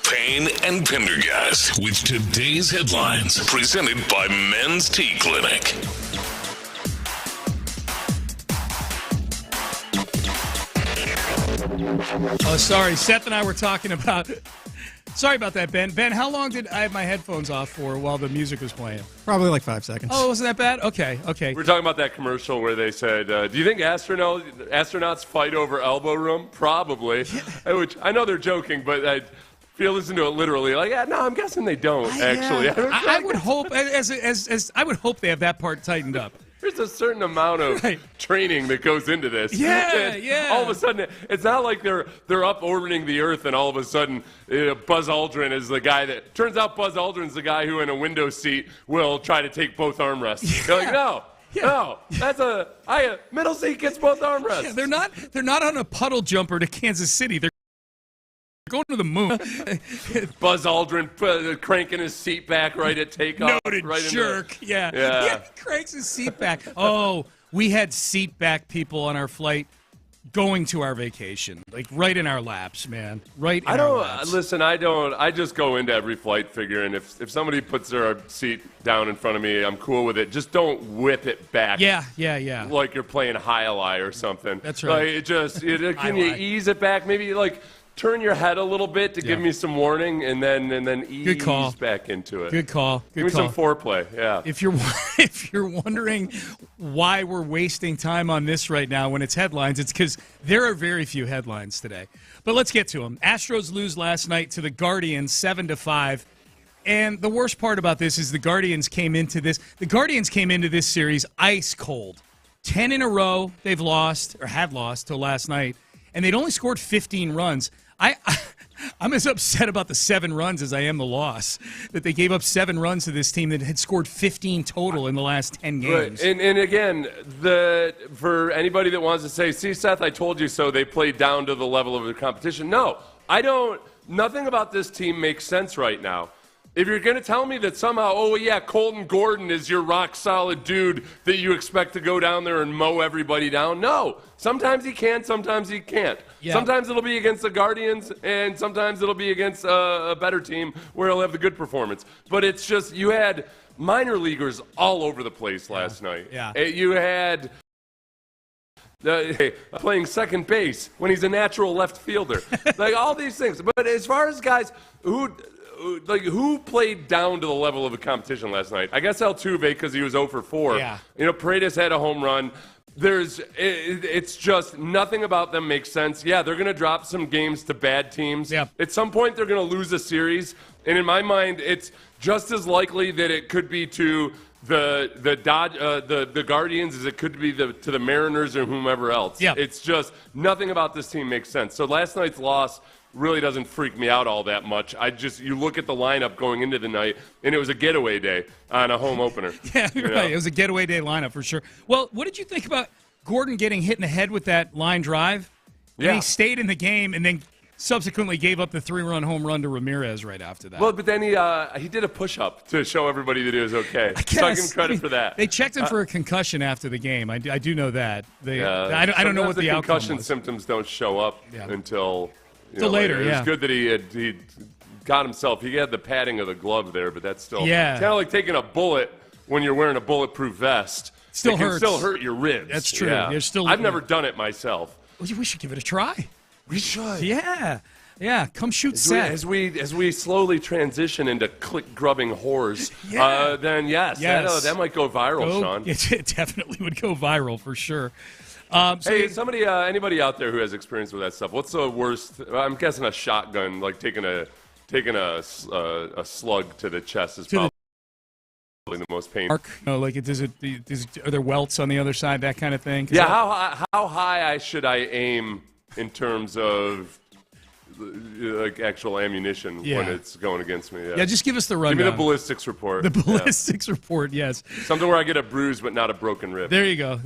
Speaker 1: Payne and Pendergast with today's headlines, presented by Men's Tea Clinic.
Speaker 5: Oh, sorry. Seth and I were talking about... Sorry about that, Ben. Ben, how long did I have my headphones off for while the music was playing?
Speaker 10: Probably like 5 seconds.
Speaker 5: Oh, wasn't that bad? Okay.
Speaker 6: We're talking about that commercial where they said, do you think astronauts fight over elbow room? Probably. Which I know they're joking, but if you listen to it literally, like, no, I'm guessing they don't, actually.
Speaker 5: I would hope, I would hope they have that part tightened up.
Speaker 6: There's a certain amount of training that goes into this.
Speaker 5: Yeah.
Speaker 6: All of a sudden, it's not like they're up orbiting the Earth and all of a sudden Buzz Aldrin is the guy that... Turns out Buzz Aldrin's the guy who in a window seat will try to take both armrests. They're like, no, that's middle seat gets both armrests.
Speaker 5: Yeah, they're not on a puddle jumper to Kansas City. They're going to the moon.
Speaker 6: Buzz Aldrin cranking his seat back right at takeoff.
Speaker 5: Noted
Speaker 6: right
Speaker 5: jerk. Yeah, he cranks his seat back. Oh, we had seat back people on our flight going to our vacation, like right in our laps, man. Right in our laps.
Speaker 6: Listen, I just go into every flight figuring if somebody puts their seat down in front of me, I'm cool with it. Just don't whip it back.
Speaker 5: Yeah.
Speaker 6: Like you're playing high-a-lie or something.
Speaker 5: That's right.
Speaker 6: Like can you ease it back? Maybe like turn your head a little bit to give me some warning, and then ease back into it.
Speaker 5: Good call.
Speaker 6: Give me some foreplay. Yeah.
Speaker 5: If you're wondering why we're wasting time on this right now when it's headlines, it's because there are very few headlines today. But let's get to them. Astros lose last night to the Guardians 7-5. And the worst part about this is the Guardians came into this series ice cold. 10 in a row they've lost or had lost till last night, and they'd only scored 15 runs. I'm as upset about the 7 runs as I am the loss, that they gave up 7 runs to this team that had scored 15 total in the last 10 games.
Speaker 6: Right. And again, for anybody that wants to say, see, Seth, I told you so, they played down to the level of the competition. No, nothing about this team makes sense right now. If you're going to tell me that somehow, Colton Gordon is your rock-solid dude that you expect to go down there and mow everybody down, no. Sometimes he can, sometimes he can't. Yeah. Sometimes it'll be against the Guardians, and sometimes it'll be against a better team where he'll have the good performance. But it's just, you had minor leaguers all over the place last night.
Speaker 5: Yeah.
Speaker 6: You had... playing second base when he's a natural left fielder. Like, all these things. But as far as guys who played down to the level of the competition last night? I guess Altuve, because he was 0 for 4.
Speaker 5: Yeah.
Speaker 6: Paredes had a home run. It's just nothing about them makes sense. Yeah, they're going to drop some games to bad teams.
Speaker 5: Yeah.
Speaker 6: At some point, they're going to lose a series. And in my mind, it's just as likely that it could be to the Guardians as it could be to the Mariners or whomever else.
Speaker 5: Yeah.
Speaker 6: It's just nothing about this team makes sense. So last night's loss really doesn't freak me out all that much. You look at the lineup going into the night, and it was a getaway day on a home opener.
Speaker 5: Yeah, you're right. It was a getaway day lineup for sure. Well, what did you think about Gordon getting hit in the head with that line drive?
Speaker 6: Yeah.
Speaker 5: And he stayed in the game and then subsequently gave up the 3-run home run to Ramirez right after that.
Speaker 6: Well, but then he did a push-up to show everybody that he was okay. So I give him credit for that.
Speaker 5: They checked him for a concussion after the game. I do know that. I don't know what the outcome was.
Speaker 6: Concussion symptoms don't show up until
Speaker 5: later.
Speaker 6: It was good that he got himself. He had the padding of the glove there, but that's still
Speaker 5: it's
Speaker 6: kind of like taking a bullet when you're wearing a bulletproof vest.
Speaker 5: Still
Speaker 6: it
Speaker 5: hurts.
Speaker 6: Can still hurt your ribs.
Speaker 5: That's true.
Speaker 6: Yeah. I've never done it myself.
Speaker 5: Well, we should give it a try.
Speaker 6: We should.
Speaker 5: Yeah. Come shoot Seth.
Speaker 6: As we slowly transition into click-grubbing whores, then yes. That might go viral, Sean.
Speaker 5: It definitely would go viral for sure.
Speaker 6: Anybody out there who has experience with that stuff? What's the worst? I'm guessing a shotgun, like taking a slug to the chest is probably the most painful.
Speaker 5: Are there welts on the other side? That kind of thing.
Speaker 6: Yeah. How high should I aim in terms of like actual ammunition when it's going against me?
Speaker 5: Yeah, just give us the rundown.
Speaker 6: Give me the ballistics report.
Speaker 5: The ballistics report, yes.
Speaker 6: Something where I get a bruise but not a broken rib.
Speaker 5: There you go.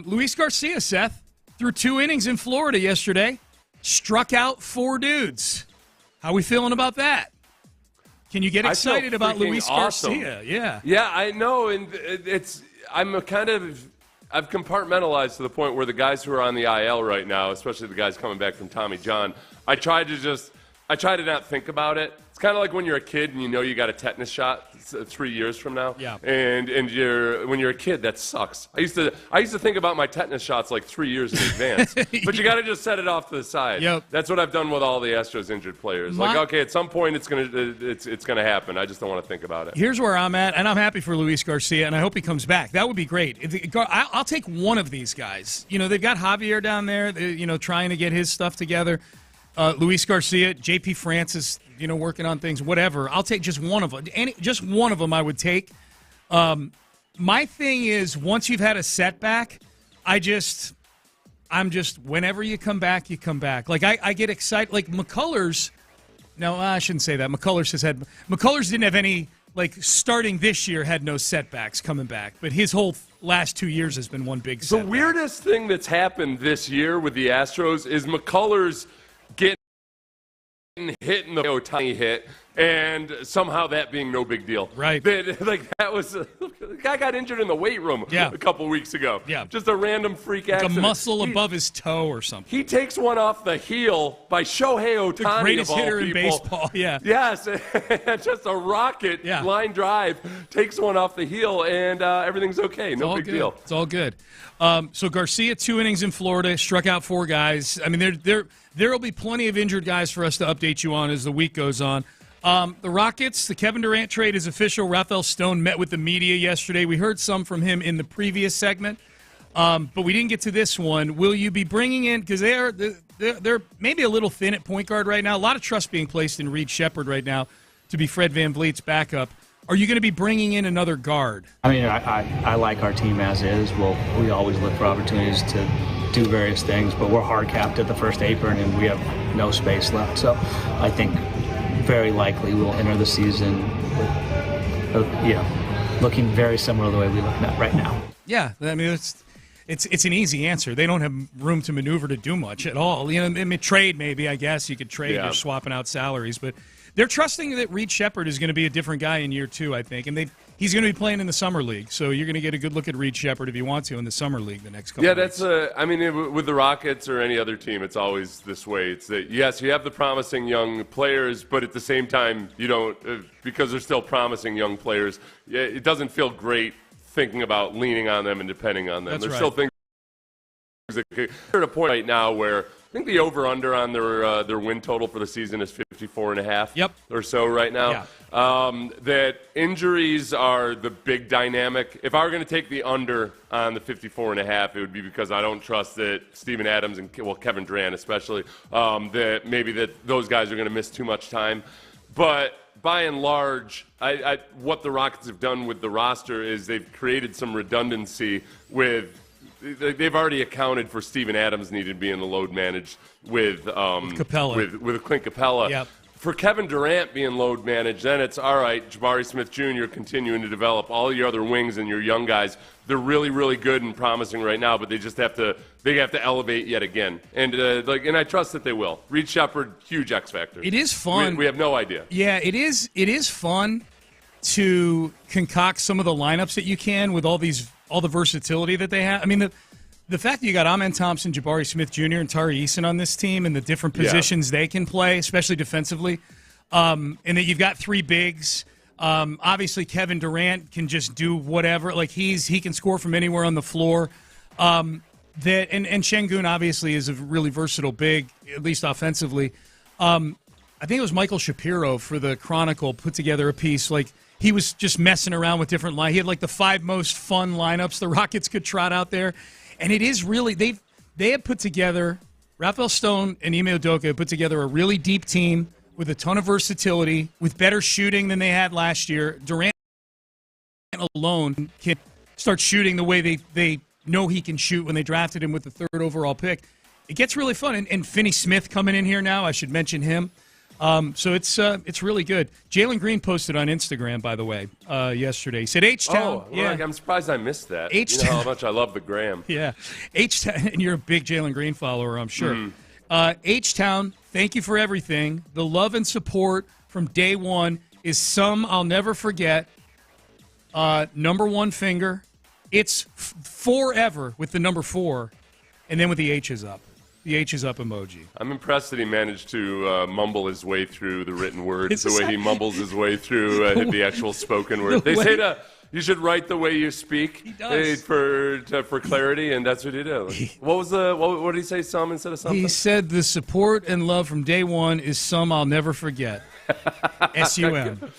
Speaker 5: Luis Garcia, Seth, threw 2 innings in Florida yesterday, struck out 4 dudes. How we feeling about that? Can you get excited about Luis Garcia?
Speaker 6: Yeah, I know, and I've compartmentalized to the point where the guys who are on the IL right now, especially the guys coming back from Tommy John, I I try to not think about it. It's kind of like when you're a kid and you know you got a tetanus shot 3 years from now.
Speaker 5: Yeah.
Speaker 6: And when you're a kid, that sucks. I used to think about my tetanus shots like 3 years in advance. But you got to just set it off to the side.
Speaker 5: Yep.
Speaker 6: That's what I've done with all the Astros injured players. Like, okay, at some point it's gonna happen. I just don't want to think about it.
Speaker 5: Here's where I'm at, and I'm happy for Luis Garcia, and I hope he comes back. That would be great. I'll take one of these guys. You know, they've got Javier down there, trying to get his stuff together. Luis Garcia, JP Francis, working on things, whatever. I'll take just one of them. Just one of them I would take. My thing is, once you've had a setback, I'm just, whenever you come back, you come back. Like, I get excited. Like, McCullers, no, I shouldn't say that. McCullers didn't have any, like, starting this year, had no setbacks coming back. But his whole last 2 years has been one big setback.
Speaker 6: The weirdest thing that's happened this year with the Astros is McCullers getting hit in the Ohtani hit, and somehow that being no big deal.
Speaker 5: Right.
Speaker 6: That was the guy got injured in the weight room a couple weeks ago.
Speaker 5: Yeah.
Speaker 6: Just a random freak accident.
Speaker 5: A muscle above his toe or something.
Speaker 6: He takes one off the heel by Shohei Ohtani,
Speaker 5: the greatest
Speaker 6: of all
Speaker 5: hitter
Speaker 6: people.
Speaker 5: in baseball. Yeah.
Speaker 6: Yes, just a rocket line drive, takes one off the heel, and everything's okay. No big deal.
Speaker 5: It's all good. So Garcia, 2 innings in Florida, struck out 4 guys. I mean, there will be plenty of injured guys for us to update you on as the week goes on. The Rockets, the Kevin Durant trade is official. Rafael Stone met with the media yesterday. We heard some from him in the previous segment, but we didn't get to this one. Will you be bringing in, because they're maybe a little thin at point guard right now. A lot of trust being placed in Reed Sheppard right now to be Fred VanVleet's backup. Are you going to be bringing in another guard?
Speaker 8: I mean, I like our team as is. We always look for opportunities to do various things, but we're hard capped at the first apron and we have no space left. So I think very likely we'll enter the season with, looking very similar to the way we look at right now.
Speaker 5: Yeah, I mean, it's an easy answer. They don't have room to maneuver to do much at all. Trade maybe, I guess. You could trade or swapping out salaries, but they're trusting that Reed Sheppard is going to be a different guy in year 2, I think, and he's going to be playing in the summer league. So you're going to get a good look at Reed Sheppard if you want to in the summer league the next couple. Yeah,
Speaker 6: that's. With the Rockets or any other team, it's always this way. It's that yes, you have the promising young players, but at the same time, you don't because they're still promising young players. It doesn't feel great thinking about leaning on them and depending on them. There's still things that they're at a point right now where I think the over/under on their win total for the season is 54.5 or so right now. Yeah. That injuries are the big dynamic. If I were going to take the under on the 54.5, it would be because I don't trust that Steven Adams and Kevin Durant especially, that maybe that those guys are going to miss too much time. But by and large, what the Rockets have done with the roster is they've created some redundancy with. They've already accounted for Steven Adams needed to be in the load managed with
Speaker 5: Capella.
Speaker 6: with Clint Capella.
Speaker 5: Yep.
Speaker 6: For Kevin Durant being load managed, then it's all right. Jabari Smith Jr. continuing to develop all your other wings and your young guys. They're really, really good and promising right now, but they just have to elevate yet again. And and I trust that they will. Reed Sheppard, huge X factor.
Speaker 5: It is fun.
Speaker 6: We have no idea.
Speaker 5: Yeah, it is. It is fun to concoct some of the lineups that you can with all the versatility that they have. I mean, the fact that you got Amen Thompson, Jabari Smith Jr., and Tari Eason on this team and the different positions they can play, especially defensively, and that you've got 3 bigs. Obviously, Kevin Durant can just do whatever. Like, he can score from anywhere on the floor. And Şengün, obviously, is a really versatile big, at least offensively. I think it was Michael Shapiro for the Chronicle put together a piece like, he was just messing around with different lines. He had like the 5 most fun lineups the Rockets could trot out there. And it is really, they have put together, Rafael Stone and Ime Udoka have put together a really deep team with a ton of versatility, with better shooting than they had last year. Durant alone can start shooting the way they know he can shoot when they drafted him with the 3rd overall pick. It gets really fun. And Finney Smith coming in here now, I should mention him. So it's really good. Jalen Green posted on Instagram, by the way, yesterday. He said H-Town.
Speaker 6: I'm surprised I missed that.
Speaker 5: H-Town.
Speaker 6: You know how much I love the gram.
Speaker 5: Yeah. H-Town, and you're a big Jalen Green follower, I'm sure. H-Town, thank you for everything. The love and support from day one is some I'll never forget. Number 1 finger. It's forever with the number 4, and then with the H's up. The H is up emoji.
Speaker 6: I'm impressed that he managed to mumble his way through the written words the way he mumbles his way through the actual spoken word. They say you should write the way you speak.
Speaker 5: He does.
Speaker 6: For clarity, and that's what he did. What did he say, some instead of something?
Speaker 5: He said the support and love from day one is some I'll never forget. SUM.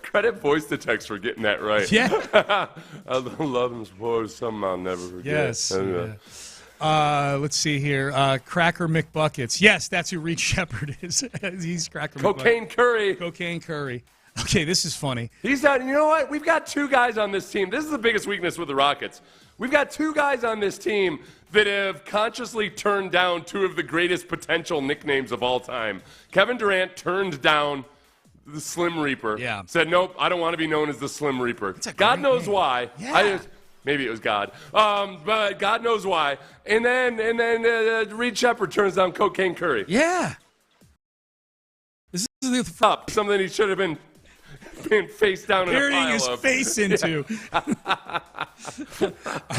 Speaker 6: Credit voice to text for getting that right.
Speaker 5: Yeah.
Speaker 6: I love and support is something I'll never forget.
Speaker 5: Yes. Let's see here. Cracker McBuckets. Yes, that's who Reed Shepard is. He's Cracker
Speaker 6: Cocaine
Speaker 5: McBuckets.
Speaker 6: Curry.
Speaker 5: Cocaine Curry. Okay, this is funny.
Speaker 6: He's not. You know what? We've got two guys on this team. This is the biggest weakness with the Rockets. We've got two guys on this team that have consciously turned down two of the greatest potential nicknames of all time. Kevin Durant turned down the Slim Reaper.
Speaker 5: Yeah.
Speaker 6: Said, nope, I don't want to be known as the Slim Reaper. God knows why.
Speaker 5: Yeah.
Speaker 6: Maybe it was God. But God knows why. And then Reed Shepard turns down Cocaine Curry.
Speaker 5: Yeah. This is
Speaker 6: something he should have been face down in a pile
Speaker 5: his
Speaker 6: of.
Speaker 5: face into.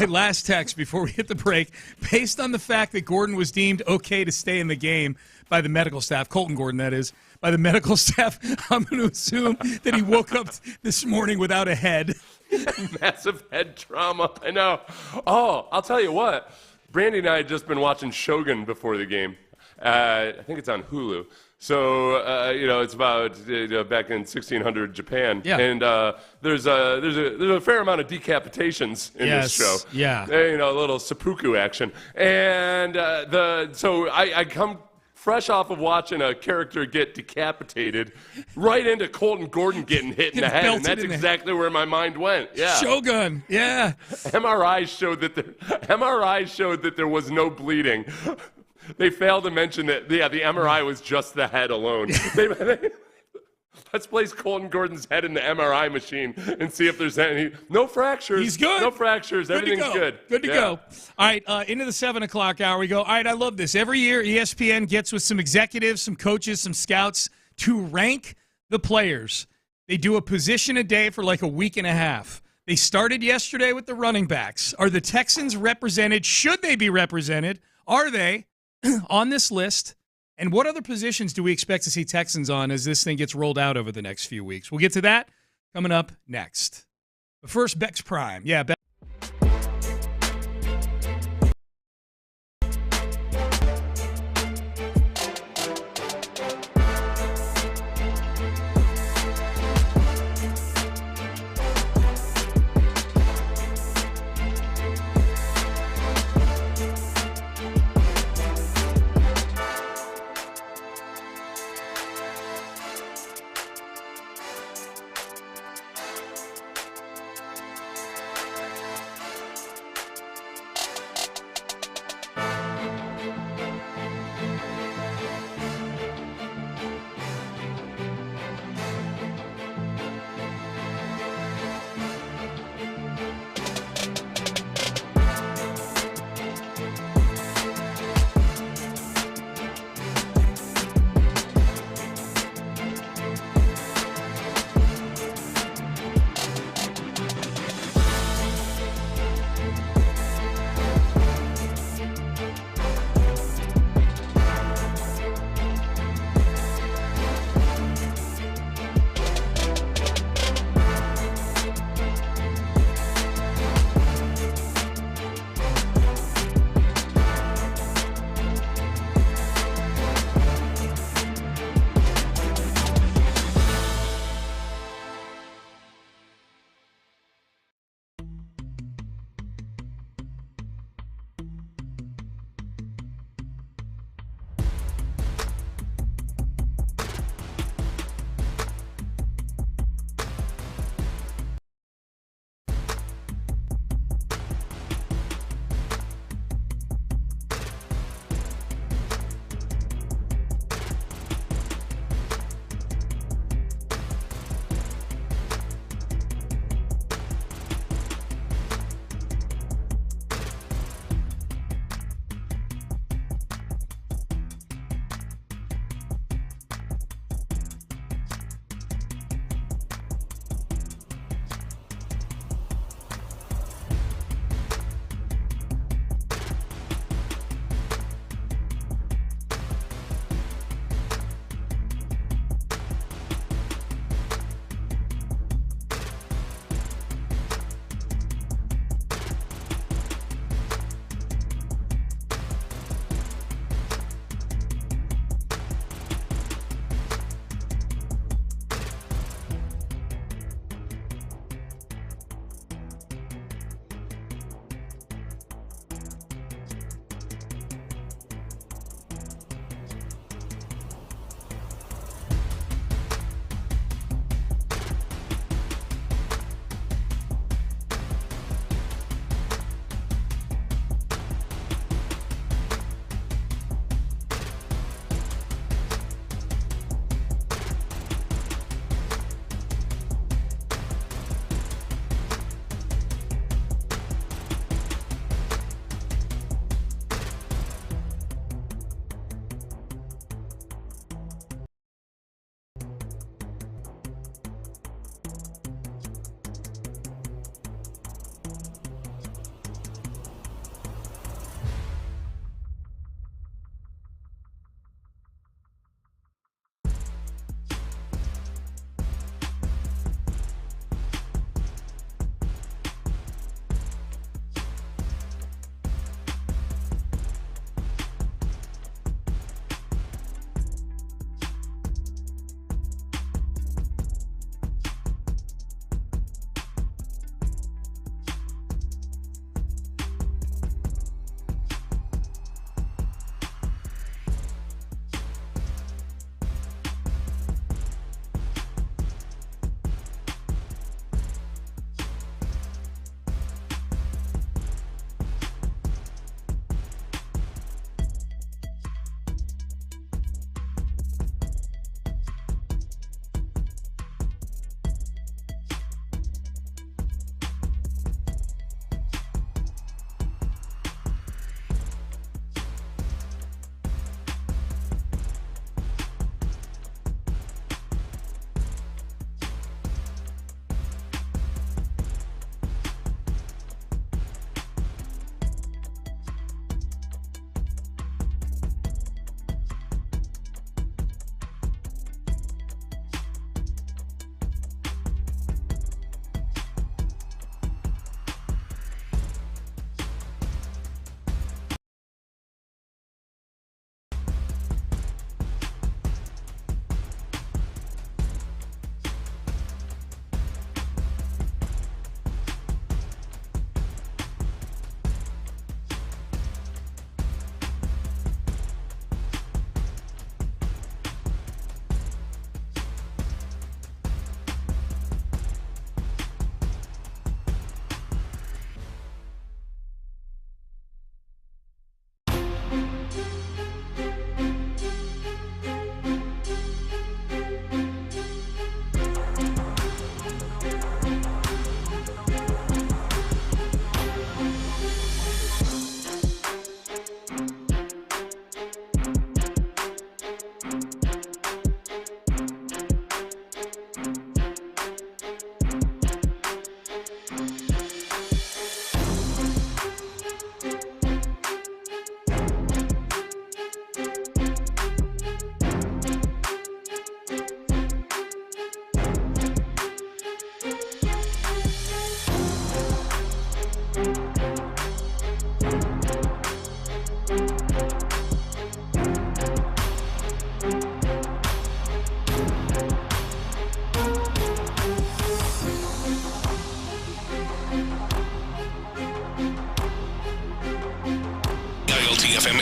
Speaker 5: Last text before we hit the break. Based on the fact that Gordon was deemed okay to stay in the game by the medical staff, Colton Gordon, that is, by the medical staff, I'm going to assume that he woke up this morning without a head.
Speaker 6: Massive head trauma. I know. Oh, I'll tell you what. Brandy and I had just been watching Shogun before the game. I think it's on Hulu. So, it's about back in 1600 Japan.
Speaker 5: Yeah.
Speaker 6: And there's a fair amount of decapitations in this show.
Speaker 5: Yeah.
Speaker 6: A little seppuku action. And so I come fresh off of watching a character get decapitated right into Colton Gordon getting hit in the head. And that's exactly where my mind went. Yeah.
Speaker 5: Shogun. Yeah.
Speaker 6: MRI showed that there was no bleeding. They failed to mention that, the MRI was just the head alone. Let's place Colton Gordon's head in the MRI machine and see if there's any. No fractures.
Speaker 5: He's good.
Speaker 6: No fractures. Everything's good.
Speaker 5: Good to go. All right, into the 7 o'clock hour we go. All right, I love this. Every year, ESPN gets with some executives, some coaches, some scouts to rank the players. They do a position a day for like a week and a half. They started yesterday with the running backs. Are the Texans represented? Should they be represented? Are they on this list? And what other positions do we expect to see Texans on as this thing gets rolled out over the next few weeks? We'll get to that coming up next. But first, Beck's Prime. Yeah, Beck.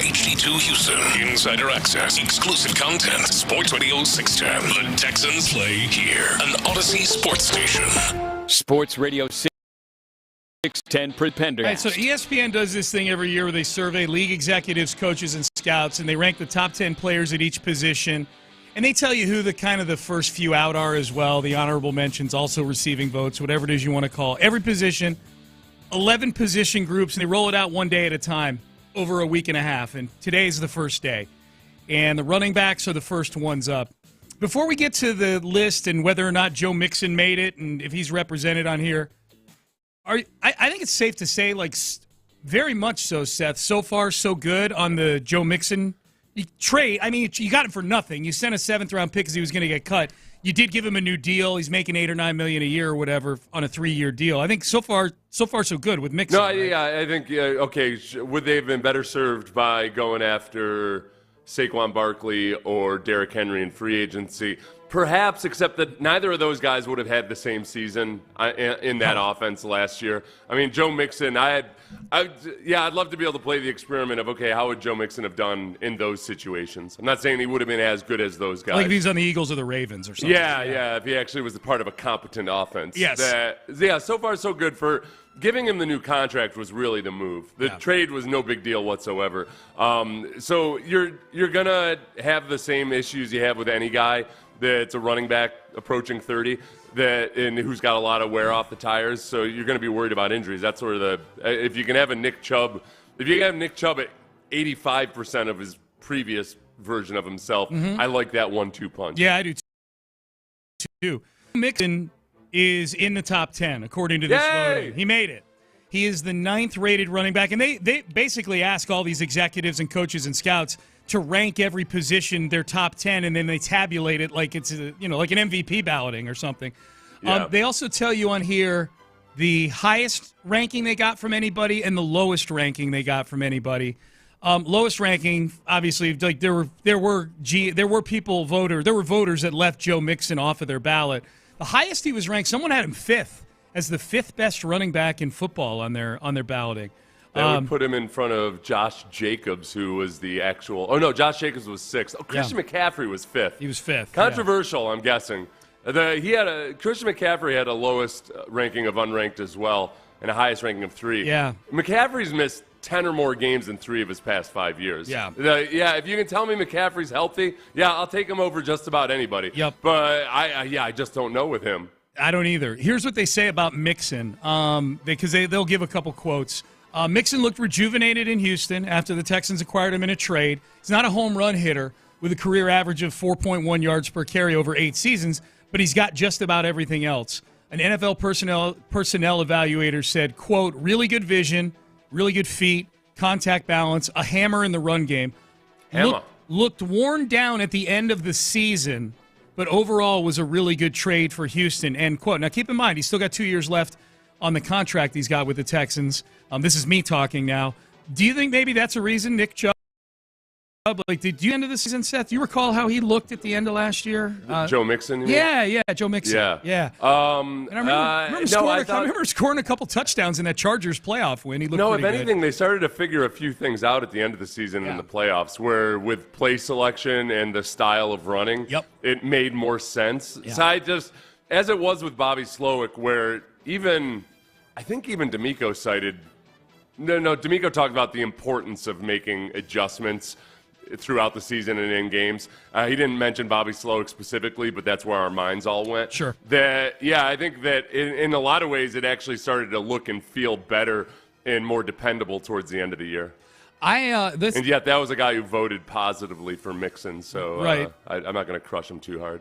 Speaker 1: HD2 Houston. Insider access. Exclusive content. Sports Radio 610. The Texans play here. An Odyssey sports station.
Speaker 3: Sports Radio 610 Pendergast.
Speaker 5: Right, so ESPN does this thing every year where they survey league executives, coaches, and scouts, and they rank the top 10 players at each position. And they tell you who the first few out are as well, the honorable mentions, also receiving votes, whatever it is you want to call. Every position, 11 position groups, and they roll it out one day at a time over a week and a half. And today is the first day. And the running backs are the first ones up. Before we get to the list and whether or not Joe Mixon made it and if he's represented on here, I think it's safe to say, very much so, Seth, so far so good on the Joe Mixon trade. I mean, you got him for nothing. You sent a 7th-round pick because he was going to get cut. You did give him a new deal. He's making $8 or $9 million a year or whatever on a 3-year deal. I think so far so good with Mixon.
Speaker 6: No,
Speaker 5: right?
Speaker 6: yeah, I think okay. Would they have been better served by going after Saquon Barkley or Derrick Henry in free agency? Perhaps, except that neither of those guys would have had the same season in that offense last year. I mean, Joe Mixon, I'd love to be able to play the experiment of, okay, how would Joe Mixon have done in those situations? I'm not saying he would have been as good as those guys.
Speaker 5: Like if he's on the Eagles or the Ravens or something.
Speaker 6: Yeah, if he actually was a part of a competent offense.
Speaker 5: Yes.
Speaker 6: So far so good. For giving him the new contract was really the move. The trade was no big deal whatsoever. So you're going to have the same issues you have with any guy that's a running back approaching 30 and who's got a lot of wear off the tires. So you're going to be worried about injuries. That's sort of if you can have a Nick Chubb, if you have Nick Chubb at 85% of his previous version of himself, I like that 1-2 punch.
Speaker 5: Yeah, I do too. Mixon is in the top 10 according to this voting. He made it. He is the 9th-rated running back, and they basically ask all these executives and coaches and scouts to rank every position their top 10, and then they tabulate it like it's like an MVP balloting or something. Yeah. They also tell you on here the highest ranking they got from anybody and the lowest ranking they got from anybody. Lowest ranking, obviously, like there were voters that left Joe Mixon off of their ballot. The highest he was ranked, someone had him 5th as the 5th best running back in football on their balloting.
Speaker 6: That would put him in front of Josh Jacobs, who was the actual. Oh no, Josh Jacobs was 6th. Oh, Christian McCaffrey was 5th.
Speaker 5: He was 5th.
Speaker 6: Controversial, I'm guessing. Christian McCaffrey had a lowest ranking of unranked as well, and a highest ranking of 3. Yeah. McCaffrey's missed 10 or more games in 3 of his past 5 years. Yeah. If you can tell me McCaffrey's healthy, I'll take him over just about anybody. Yep. But I just don't know with him.
Speaker 5: I don't either. Here's what they say about Mixon, because they'll give a couple quotes. Mixon looked rejuvenated in Houston after the Texans acquired him in a trade. He's not a home run hitter with a career average of 4.1 yards per carry over 8 seasons, but he's got just about everything else. An NFL personnel evaluator said, quote, really good vision, really good feet, contact balance, a hammer in the run game. Looked worn down at the end of the season, but overall was a really good trade for Houston, end quote. Now, keep in mind, he's still got 2 years left on the contract he's got with the Texans. This is me talking now. Do you think maybe that's a reason Nick Chubb, did you end of the season, Seth? Do you recall how he looked at the end of last year?
Speaker 6: Joe Mixon?
Speaker 5: Yeah, Joe Mixon. Yeah. And I remember scoring a couple touchdowns in that Chargers playoff win. He looked pretty good.
Speaker 6: If anything, they started to figure a few things out at the end of the season in the playoffs, where with play selection and the style of running, it made more sense. Yeah. So as it was with Bobby Slowick, where I think even D'Amico cited, D'Amico talked about the importance of making adjustments throughout the season and in games. He didn't mention Bobby Slowick specifically, but that's where our minds all went.
Speaker 5: Sure.
Speaker 6: I think that in a lot of ways it actually started to look and feel better and more dependable towards the end of the year. And yet that was a guy who voted positively for Mixon, so I'm not going to crush him too hard.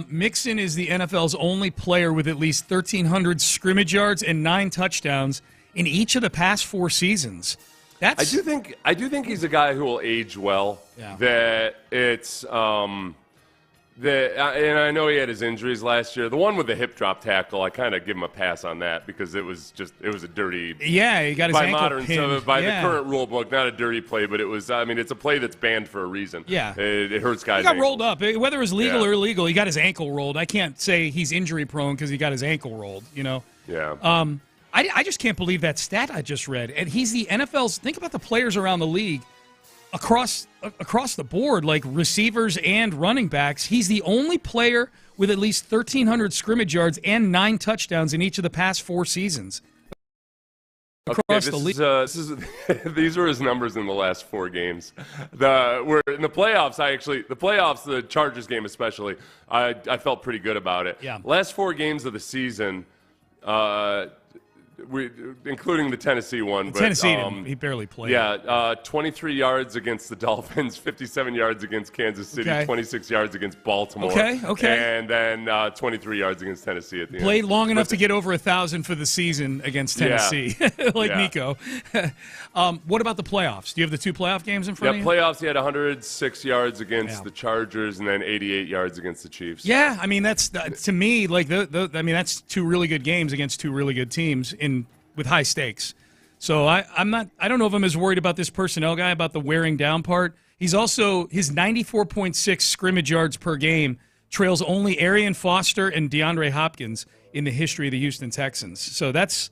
Speaker 5: Mixon is the NFL's only player with at least 1,300 scrimmage yards and 9 touchdowns in each of the past 4 seasons. I
Speaker 6: do think he's a guy who will age well. Yeah. That it's and I know he had his injuries last year. The one with the hip drop tackle, I kind of give him a pass on that because it was a dirty.
Speaker 5: Yeah, he got his ankle pinned.
Speaker 6: By the current rule book, not a dirty play, but it was. I mean, it's a play that's banned for a reason.
Speaker 5: Yeah,
Speaker 6: it hurts guys.
Speaker 5: He got rolled up, whether it was legal or illegal. He got his ankle rolled. I can't say he's injury prone because he got his ankle rolled.
Speaker 6: Yeah.
Speaker 5: I just can't believe that stat I just read. And he's the NFL's. Think about the players around the league. across the board, like receivers and running backs, he's the only player with at least 1,300 scrimmage yards and 9 touchdowns in each of the past 4 seasons. Across the league.
Speaker 6: These were his numbers in the last 4 games. We're in the playoffs. The Chargers game especially, I felt pretty good about it.
Speaker 5: Yeah.
Speaker 6: Last 4 games of the season, including the Tennessee one.
Speaker 5: Tennessee, he barely played.
Speaker 6: Yeah, 23 yards against the Dolphins, 57 yards against Kansas City, 26 yards against Baltimore.
Speaker 5: Okay.
Speaker 6: And then 23 yards against Tennessee at the end.
Speaker 5: Played long enough to get over 1,000 for the season against Tennessee, Nico. What about the playoffs? Do you have the 2 playoff games in front of you?
Speaker 6: Playoffs, he had 106 yards against the Chargers and then 88 yards against the Chiefs.
Speaker 5: Yeah, I mean, that's, to me, like, that's 2 really good games against 2 really good teams with high stakes. So I don't know if I'm as worried about this personnel guy, about the wearing down part. He's also, his 94.6 scrimmage yards per game trails only Arian Foster and DeAndre Hopkins in the history of the Houston Texans. So that's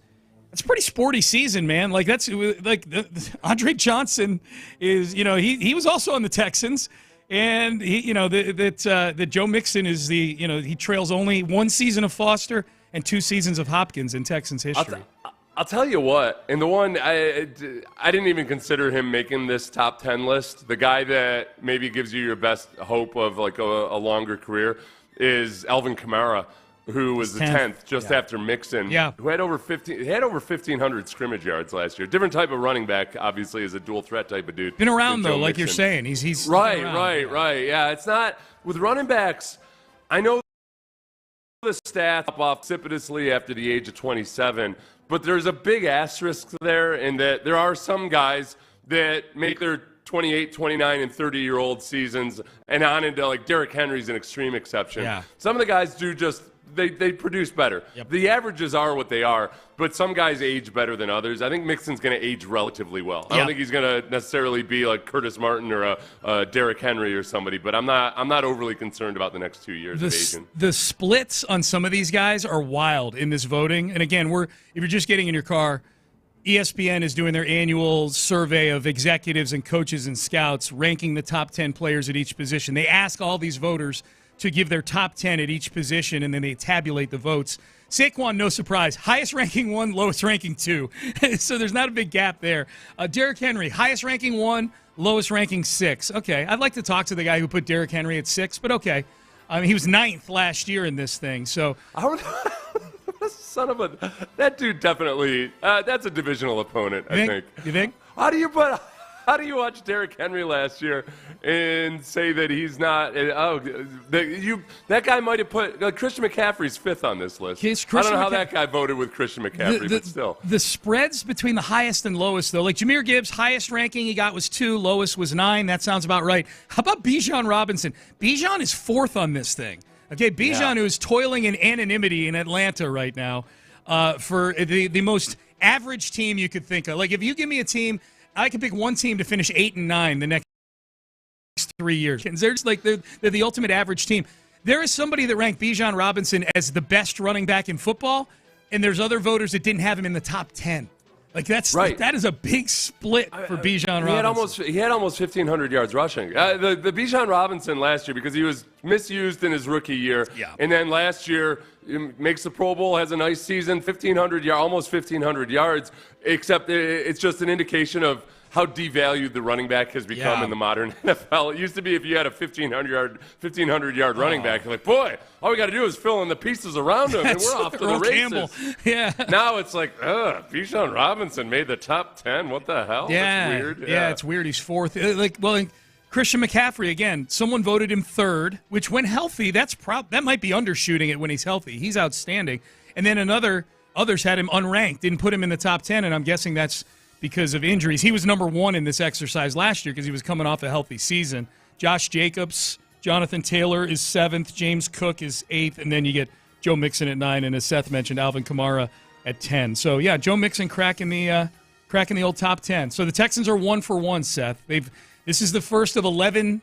Speaker 5: a pretty sporty season, man. Like, that's like Andre Johnson is, he was also on the Texans. And that Joe Mixon is he trails only 1 season of Foster and 2 seasons of Hopkins in Texans history.
Speaker 6: I'll tell you what, and the one I didn't even consider him making this top 10 list. The guy that maybe gives you your best hope of like a longer career is Alvin Kamara, who was the 10th just after Mixon.
Speaker 5: Yeah.
Speaker 6: Who had over 1,500 scrimmage yards last year. Different type of running back, obviously, is a dual threat type of dude.
Speaker 5: Been around though, like
Speaker 6: Mixon.
Speaker 5: You're saying. He's
Speaker 6: right. Yeah, it's not with running backs. I know the stats up off precipitously after the age of 27, but there's a big asterisk there in that there are some guys that make their 28, 29, and 30-year-old seasons and on into, like, Derrick Henry's an extreme exception.
Speaker 5: Yeah.
Speaker 6: Some of the guys do just they produce better.
Speaker 5: Yep.
Speaker 6: The averages are what they are, but some guys age better than others. I think Mixon's going to age relatively well. I don't think he's going to necessarily be like Curtis Martin or a Derrick Henry or somebody, but I'm not overly concerned about the next 2 years of aging.
Speaker 5: The splits on some of these guys are wild in this voting. And again, if you're just getting in your car, ESPN is doing their annual survey of executives and coaches and scouts, ranking the top 10 players at each position. They ask all these voters to give their top 10 at each position, and then they tabulate the votes. Saquon, no surprise, highest ranking 1, lowest ranking 2. So there's not a big gap there. Derrick Henry, highest ranking 1, lowest ranking 6. Okay, I'd like to talk to the guy who put Derrick Henry at 6, but okay. I mean, he was 9th last year in this thing. So
Speaker 6: son of a, that dude definitely, that's a divisional opponent, I think.
Speaker 5: You think?
Speaker 6: How do you watch Derrick Henry last year and say that he's not? That guy might have put Christian McCaffrey's 5th on this list. I don't know how that guy voted with Christian McCaffrey, but still.
Speaker 5: The spreads between the highest and lowest, though, like Jahmyr Gibbs, highest ranking he got was 2, lowest was 9. That sounds about right. How about Bijan Robinson? Bijan is 4th on this thing. Okay, Bijan, who is toiling in anonymity in Atlanta right now for the most average team you could think of. Like, if you give me a team, I can pick one team to finish 8 and 9 the next 3 years. They're just like they're the ultimate average team. There is somebody that ranked Bijan Robinson as the best running back in football, and there's other voters that didn't have him in the top 10. Like that's right. That is a big split for Bijan Robinson.
Speaker 6: He had almost 1,500 yards rushing. The Bijan Robinson last year, because he was misused in his rookie year, and then last year makes the Pro Bowl, has a nice season, 1,500 yards, almost 1,500 yards. Except it's just an indication of how devalued the running back has become in the modern NFL. It used to be if you had a 1,500-yard running back, you're like, boy, all we got to do is fill in the pieces around him, and we're off to the races.
Speaker 5: Campbell. Yeah.
Speaker 6: Now it's like, Bijan Robinson made the top 10. What the hell?
Speaker 5: Yeah.
Speaker 6: That's weird.
Speaker 5: Yeah, it's weird. He's 4th. Christian McCaffrey, again, someone voted him 3rd, which when healthy, that might be undershooting it when he's healthy. He's outstanding. And then others had him unranked, didn't put him in the top 10, and I'm guessing that's because of injuries. He was number 1 in this exercise last year because he was coming off a healthy season. Josh Jacobs, Jonathan Taylor is 7th, James Cook is 8th, and then you get Joe Mixon at 9, and as Seth mentioned, Alvin Kamara at 10. So, yeah, Joe Mixon cracking the old top 10. So the Texans are 1 for 1, Seth. This is the first of 11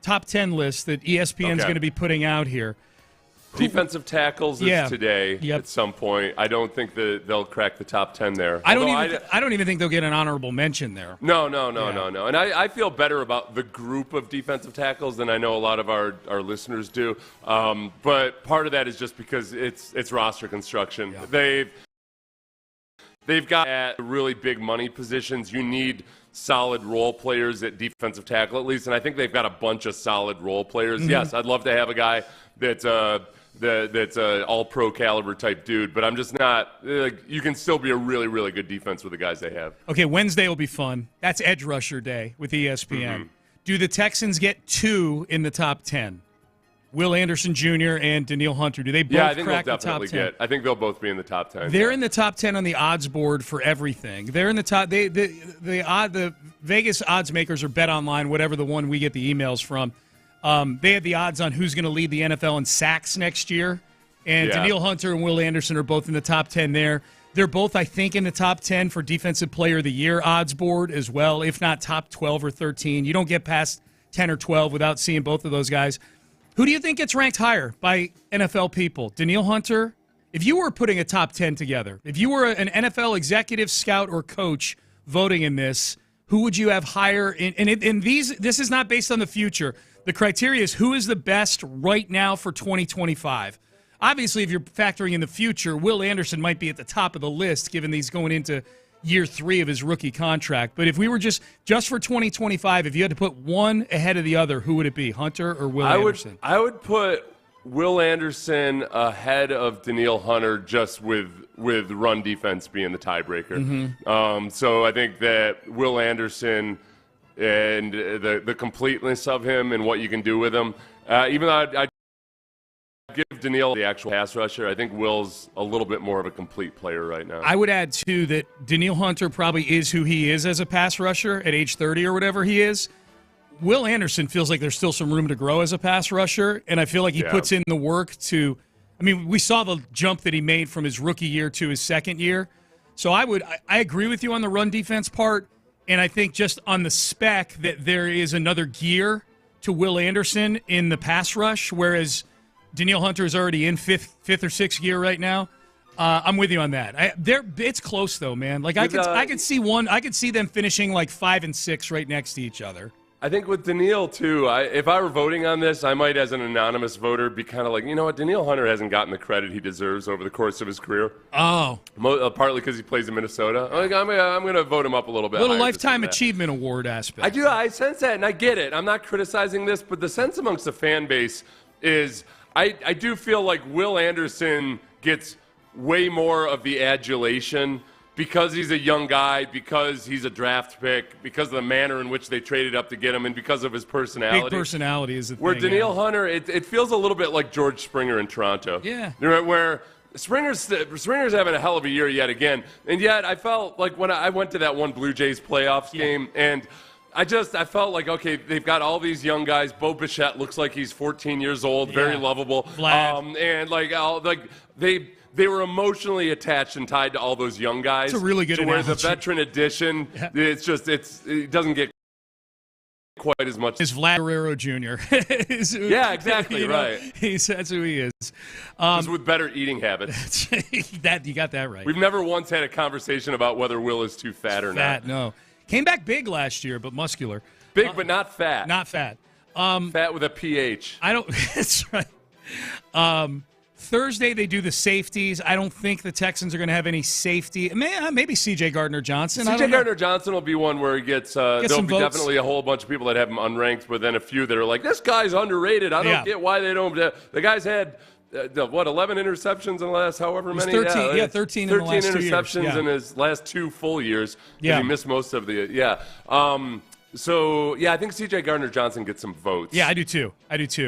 Speaker 5: top 10 lists that ESPN's going to be putting out here.
Speaker 6: Defensive tackles is today at some point. I don't think that they'll crack the top 10 there.
Speaker 5: I don't even think they'll get an honorable mention there.
Speaker 6: No. And I feel better about the group of defensive tackles than I know a lot of our listeners do. But part of that is just because it's roster construction. Yeah. They've got at really big money positions. You need solid role players at defensive tackle at least, and I think they've got a bunch of solid role players. Mm-hmm. Yes, I'd love to have a guy that's a all-pro caliber type dude, but I'm just not. You can still be a really, really good defense with the guys they have.
Speaker 5: Okay, Wednesday will be fun. That's Edge Rusher Day with ESPN. Mm-hmm. Do the Texans get 2 in the top 10? Will Anderson Jr. and Danielle Hunter. Do they both crack the top 10?
Speaker 6: I think they'll both be in the top 10.
Speaker 5: They're in the top 10 on the odds board for everything. They're in the top. The Vegas odds makers or Bet Online, whatever the one we get the emails from. They had the odds on who's going to lead the NFL in sacks next year. And Danielle Hunter and Will Anderson are both in the top 10 there. They're both, I think, in the top 10 for Defensive Player of the Year odds board as well, if not top 12 or 13. You don't get past 10 or 12 without seeing both of those guys. Who do you think gets ranked higher by NFL people? Danielle Hunter? If you were putting a top 10 together, if you were an NFL executive, scout, or coach voting in this, who would you have higher? This is not based on the future. The criteria is who is the best right now for 2025. Obviously, if you're factoring in the future, Will Anderson might be at the top of the list, given he's going into year 3 of his rookie contract. But if we were just for 2025, if you had to put one ahead of the other, who would it be, Hunter or Will Anderson?
Speaker 6: I would put Will Anderson ahead of Danielle Hunter just with run defense being the tiebreaker. Mm-hmm. So I think that Will Anderson and the completeness of him and what you can do with him, even though I'd give Danielle the actual pass rusher, I think Will's a little bit more of a complete player right now.
Speaker 5: I would add, too, that Danielle Hunter probably is who he is as a pass rusher at age 30 or whatever he is. Will Anderson feels like there's still some room to grow as a pass rusher, and I feel like he puts in the work to – I mean, we saw the jump that he made from his rookie year to his second year. So I agree with you on the run defense part, and I think just on the spec that there is another gear to Will Anderson in the pass rush, whereas – Danielle Hunter is already in fifth or sixth gear right now. I'm with you on that. It's close though, man. Like I could see them finishing like 5 and 6 right next to each other.
Speaker 6: I think with Danielle too. If I were voting on this, I might, as an anonymous voter, be kind of like, you know what, Danielle Hunter hasn't gotten the credit he deserves over the course of his career.
Speaker 5: Oh,
Speaker 6: partly because he plays in Minnesota. I'm going to vote him up a little bit.
Speaker 5: A little lifetime achievement award aspect.
Speaker 6: I do. I sense that, and I get it. I'm not criticizing this, but the sense amongst the fan base is. I do feel like Will Anderson gets way more of the adulation because he's a young guy, because he's a draft pick, because of the manner in which they traded up to get him, and because of his personality.
Speaker 5: Big personality is the
Speaker 6: where
Speaker 5: thing.
Speaker 6: Where Danielle Hunter, it feels a little bit like George Springer in Toronto.
Speaker 5: Yeah.
Speaker 6: Where Springer's having a hell of a year yet again. And yet I felt like when I went to that one Blue Jays playoffs game, and I felt like, okay, they've got all these young guys. Bo Bichette looks like he's 14 years old, very lovable. And they were emotionally attached and tied to all those young guys.
Speaker 5: It's a really good
Speaker 6: analogy.
Speaker 5: Where the
Speaker 6: veteran addition, it doesn't get quite as much.
Speaker 5: Is Vlad Guerrero Jr.
Speaker 6: Yeah, exactly, right.
Speaker 5: That's who he is.
Speaker 6: Just with better eating habits.
Speaker 5: You got that right.
Speaker 6: We've never once had a conversation about whether Will is too fat or not.
Speaker 5: Fat, no. Came back big last year, but muscular.
Speaker 6: Big, but not fat.
Speaker 5: Not fat.
Speaker 6: Fat with a PH.
Speaker 5: That's right. Thursday, they do the safeties. I don't think the Texans are going to have any safety. Maybe C.J. Gardner-Johnson.
Speaker 6: C.J. Gardner-Johnson will be one where he gets there'll be
Speaker 5: votes.
Speaker 6: Definitely a whole bunch of people that have him unranked, but then a few that are like, this guy's underrated. I don't get why they don't. The guy's had, 11 interceptions in the last however many?
Speaker 5: 13, 13 in the last 2 years.
Speaker 6: 13 interceptions in his last 2 full years. Yeah. He missed most of the, I think C.J. Gardner-Johnson gets some votes.
Speaker 5: Yeah, I do too.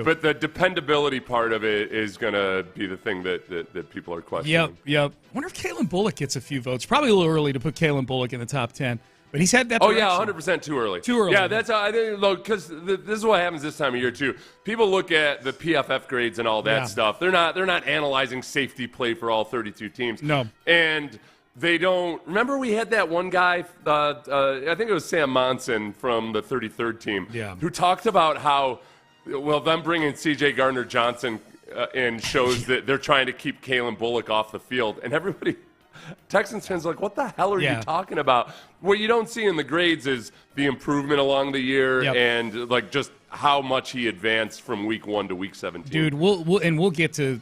Speaker 6: But the dependability part of it is going to be the thing that people are questioning.
Speaker 5: Yep. I wonder if Kalen Bullock gets a few votes. Probably a little early to put Kalen Bullock in the top 10. But he's had that direction.
Speaker 6: 100% too early. Yeah, that's how I think, because this is what happens this time of year, too. People look at the PFF grades and all that stuff. They're not analyzing safety play for all 32 teams.
Speaker 5: No.
Speaker 6: And they don't. Remember, we had that one guy, I think it was Sam Monson from the 33rd team, who talked about how, them bringing C.J. Gardner-Johnson and shows that they're trying to keep Kalen Bullock off the field. And everybody, Texans fans are like, what the hell are you talking about? What you don't see in the grades is the improvement along the year and like just how much he advanced from week 1 to week 17.
Speaker 5: Dude, we'll get to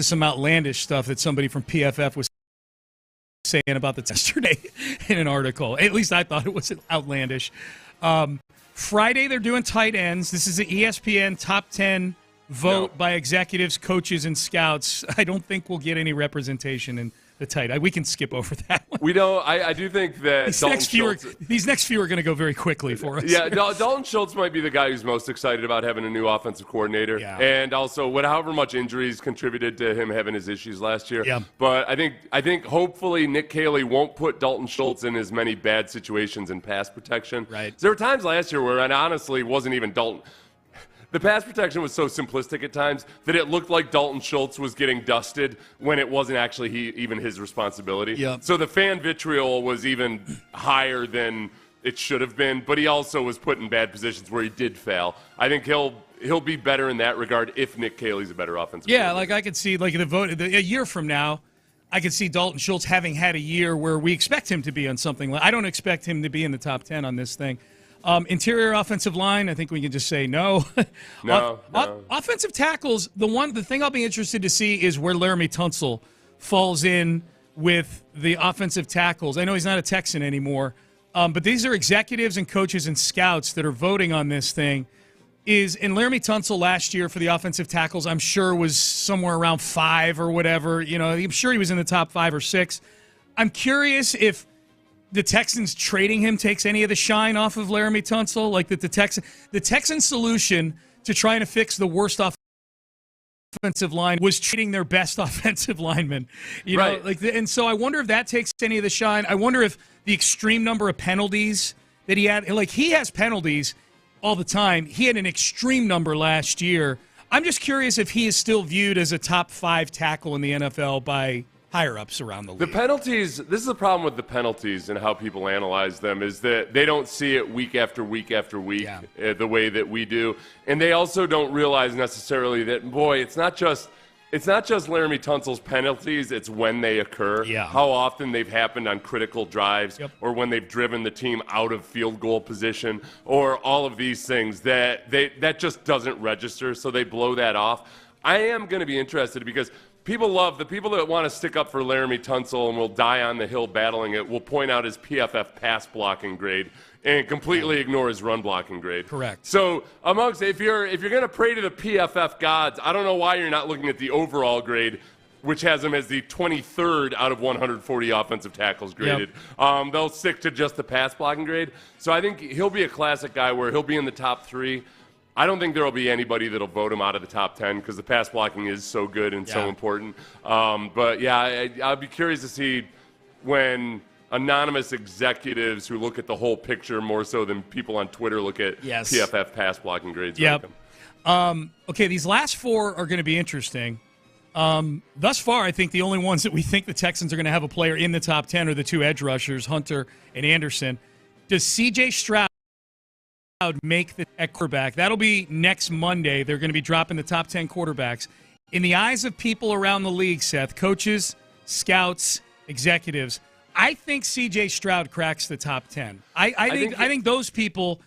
Speaker 5: some outlandish stuff that somebody from PFF was saying about the yesterday in an article. At least I thought it was outlandish. Friday they're doing tight ends. This is the ESPN top 10 vote by executives, coaches, and scouts. I don't think we'll get any representation in the tight end. We can skip over that one.
Speaker 6: We don't. I do think that
Speaker 5: these next few are going to go very quickly for us.
Speaker 6: Yeah, Dalton Schultz might be the guy who's most excited about having a new offensive coordinator. Yeah. And also, however much injuries contributed to him having his issues last year. Yeah. But I think hopefully Nick Caley won't put Dalton Schultz in as many bad situations in pass protection.
Speaker 5: Right.
Speaker 6: There were times last year where it honestly wasn't even Dalton. The pass protection was so simplistic at times that it looked like Dalton Schultz was getting dusted when it wasn't actually even his responsibility.
Speaker 5: Yep.
Speaker 6: So the fan vitriol was even higher than it should have been, but he also was put in bad positions where he did fail. I think he'll be better in that regard if Nick Caley's a better offensive player.
Speaker 5: Like I could see a year from now, I could see Dalton Schultz having had a year where we expect him to be on something. I don't expect him to be in the top 10 on this thing. Interior offensive line, I think we can just say no.
Speaker 6: No.
Speaker 5: Offensive tackles, the thing I'll be interested to see is where Laramie Tunsil falls in with the offensive tackles. I know he's not a Texan anymore, but these are executives and coaches and scouts that are voting on this thing. And Laramie Tunsil last year for the offensive tackles, I'm sure was somewhere around 5 or whatever. I'm sure he was in the top 5 or 6. I'm curious if the Texans trading him takes any of the shine off of Laramie Tunsil, like that the Texan solution to trying to fix the worst offensive line was trading their best offensive lineman. And so I wonder if that takes any of the shine. I wonder if the extreme number of penalties that he had, like he has penalties all the time. He had an extreme number last year. I'm just curious if he is still viewed as a top 5 tackle in the NFL by higher-ups around the league.
Speaker 6: The penalties, this is the problem with the penalties and how people analyze them, is that they don't see it week after week after week the way that we do. And they also don't realize necessarily that, boy, it's not just Laramie Tunsil's penalties, it's when they occur, how often they've happened on critical drives, or when they've driven the team out of field goal position, or all of these things that just doesn't register, so they blow that off. I am going to be interested because people that want to stick up for Laramie Tunsil and will die on the hill battling it will point out his PFF pass blocking grade and completely ignore his run blocking grade.
Speaker 5: Correct.
Speaker 6: So if you're going to pray to the PFF gods, I don't know why you're not looking at the overall grade, which has him as the 23rd out of 140 offensive tackles graded. They'll stick to just the pass blocking grade. So I think he'll be a classic guy where he'll be in the top 3. I don't think there will be anybody that'll vote him out of the top 10 because the pass blocking is so good and so important. But I'll be curious to see when anonymous executives who look at the whole picture more so than people on Twitter look at PFF pass blocking grades.
Speaker 5: Okay, these last 4 are going to be interesting. Thus far, I think the only ones that we think the Texans are going to have a player in the top 10 are the 2 edge rushers, Hunter and Anderson. Does C.J. Stroud make the at quarterback? That'll be next Monday. They're going to be dropping the top 10 quarterbacks. In the eyes of people around the league, Seth, coaches, scouts, executives, I think C.J. Stroud cracks the top 10. I think those people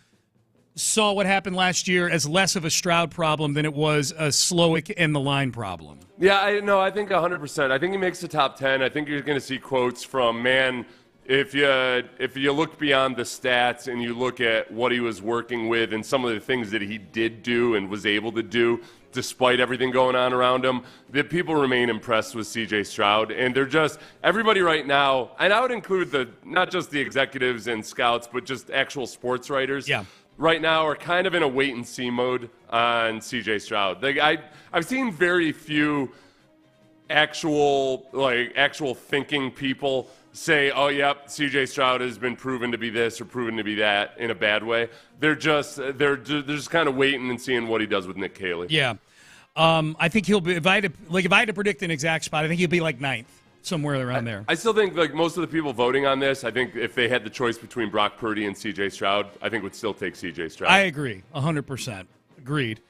Speaker 5: saw what happened last year as less of a Stroud problem than it was a Slowick and the line problem.
Speaker 6: Yeah, I think 100%. I think he makes the top 10. I think you're going to see quotes from, if you look beyond the stats and you look at what he was working with and some of the things that he did do and was able to do despite everything going on around him, that people remain impressed with C.J. Stroud. And they're just, everybody right now, and I would include not just the executives and scouts, but just actual sports writers. Right now are kind of in a wait-and-see mode on C.J. Stroud. I've seen very few actual thinking people say, oh, yep, C.J. Stroud has been proven to be this or proven to be that in a bad way. They're just kind of waiting and seeing what he does with Nick Caley.
Speaker 5: Yeah. I think he'll be, if I had to predict an exact spot, I think he'll be like 9th, somewhere around there.
Speaker 6: I still think most of the people voting on this, I think if they had the choice between Brock Purdy and C.J. Stroud, I think would still take C.J. Stroud.
Speaker 5: I agree, 100%. Agreed.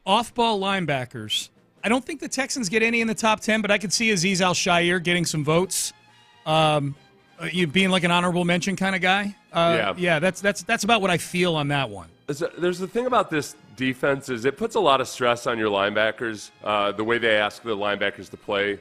Speaker 5: off-ball linebackers, I don't think the Texans get any in the top 10, but I could see Azeez Al-Shaair getting some votes. You being like an honorable mention kind of guy. Yeah, that's about what I feel on that one.
Speaker 6: There's the thing about this defense is it puts a lot of stress on your linebackers. The way they ask the linebackers to play,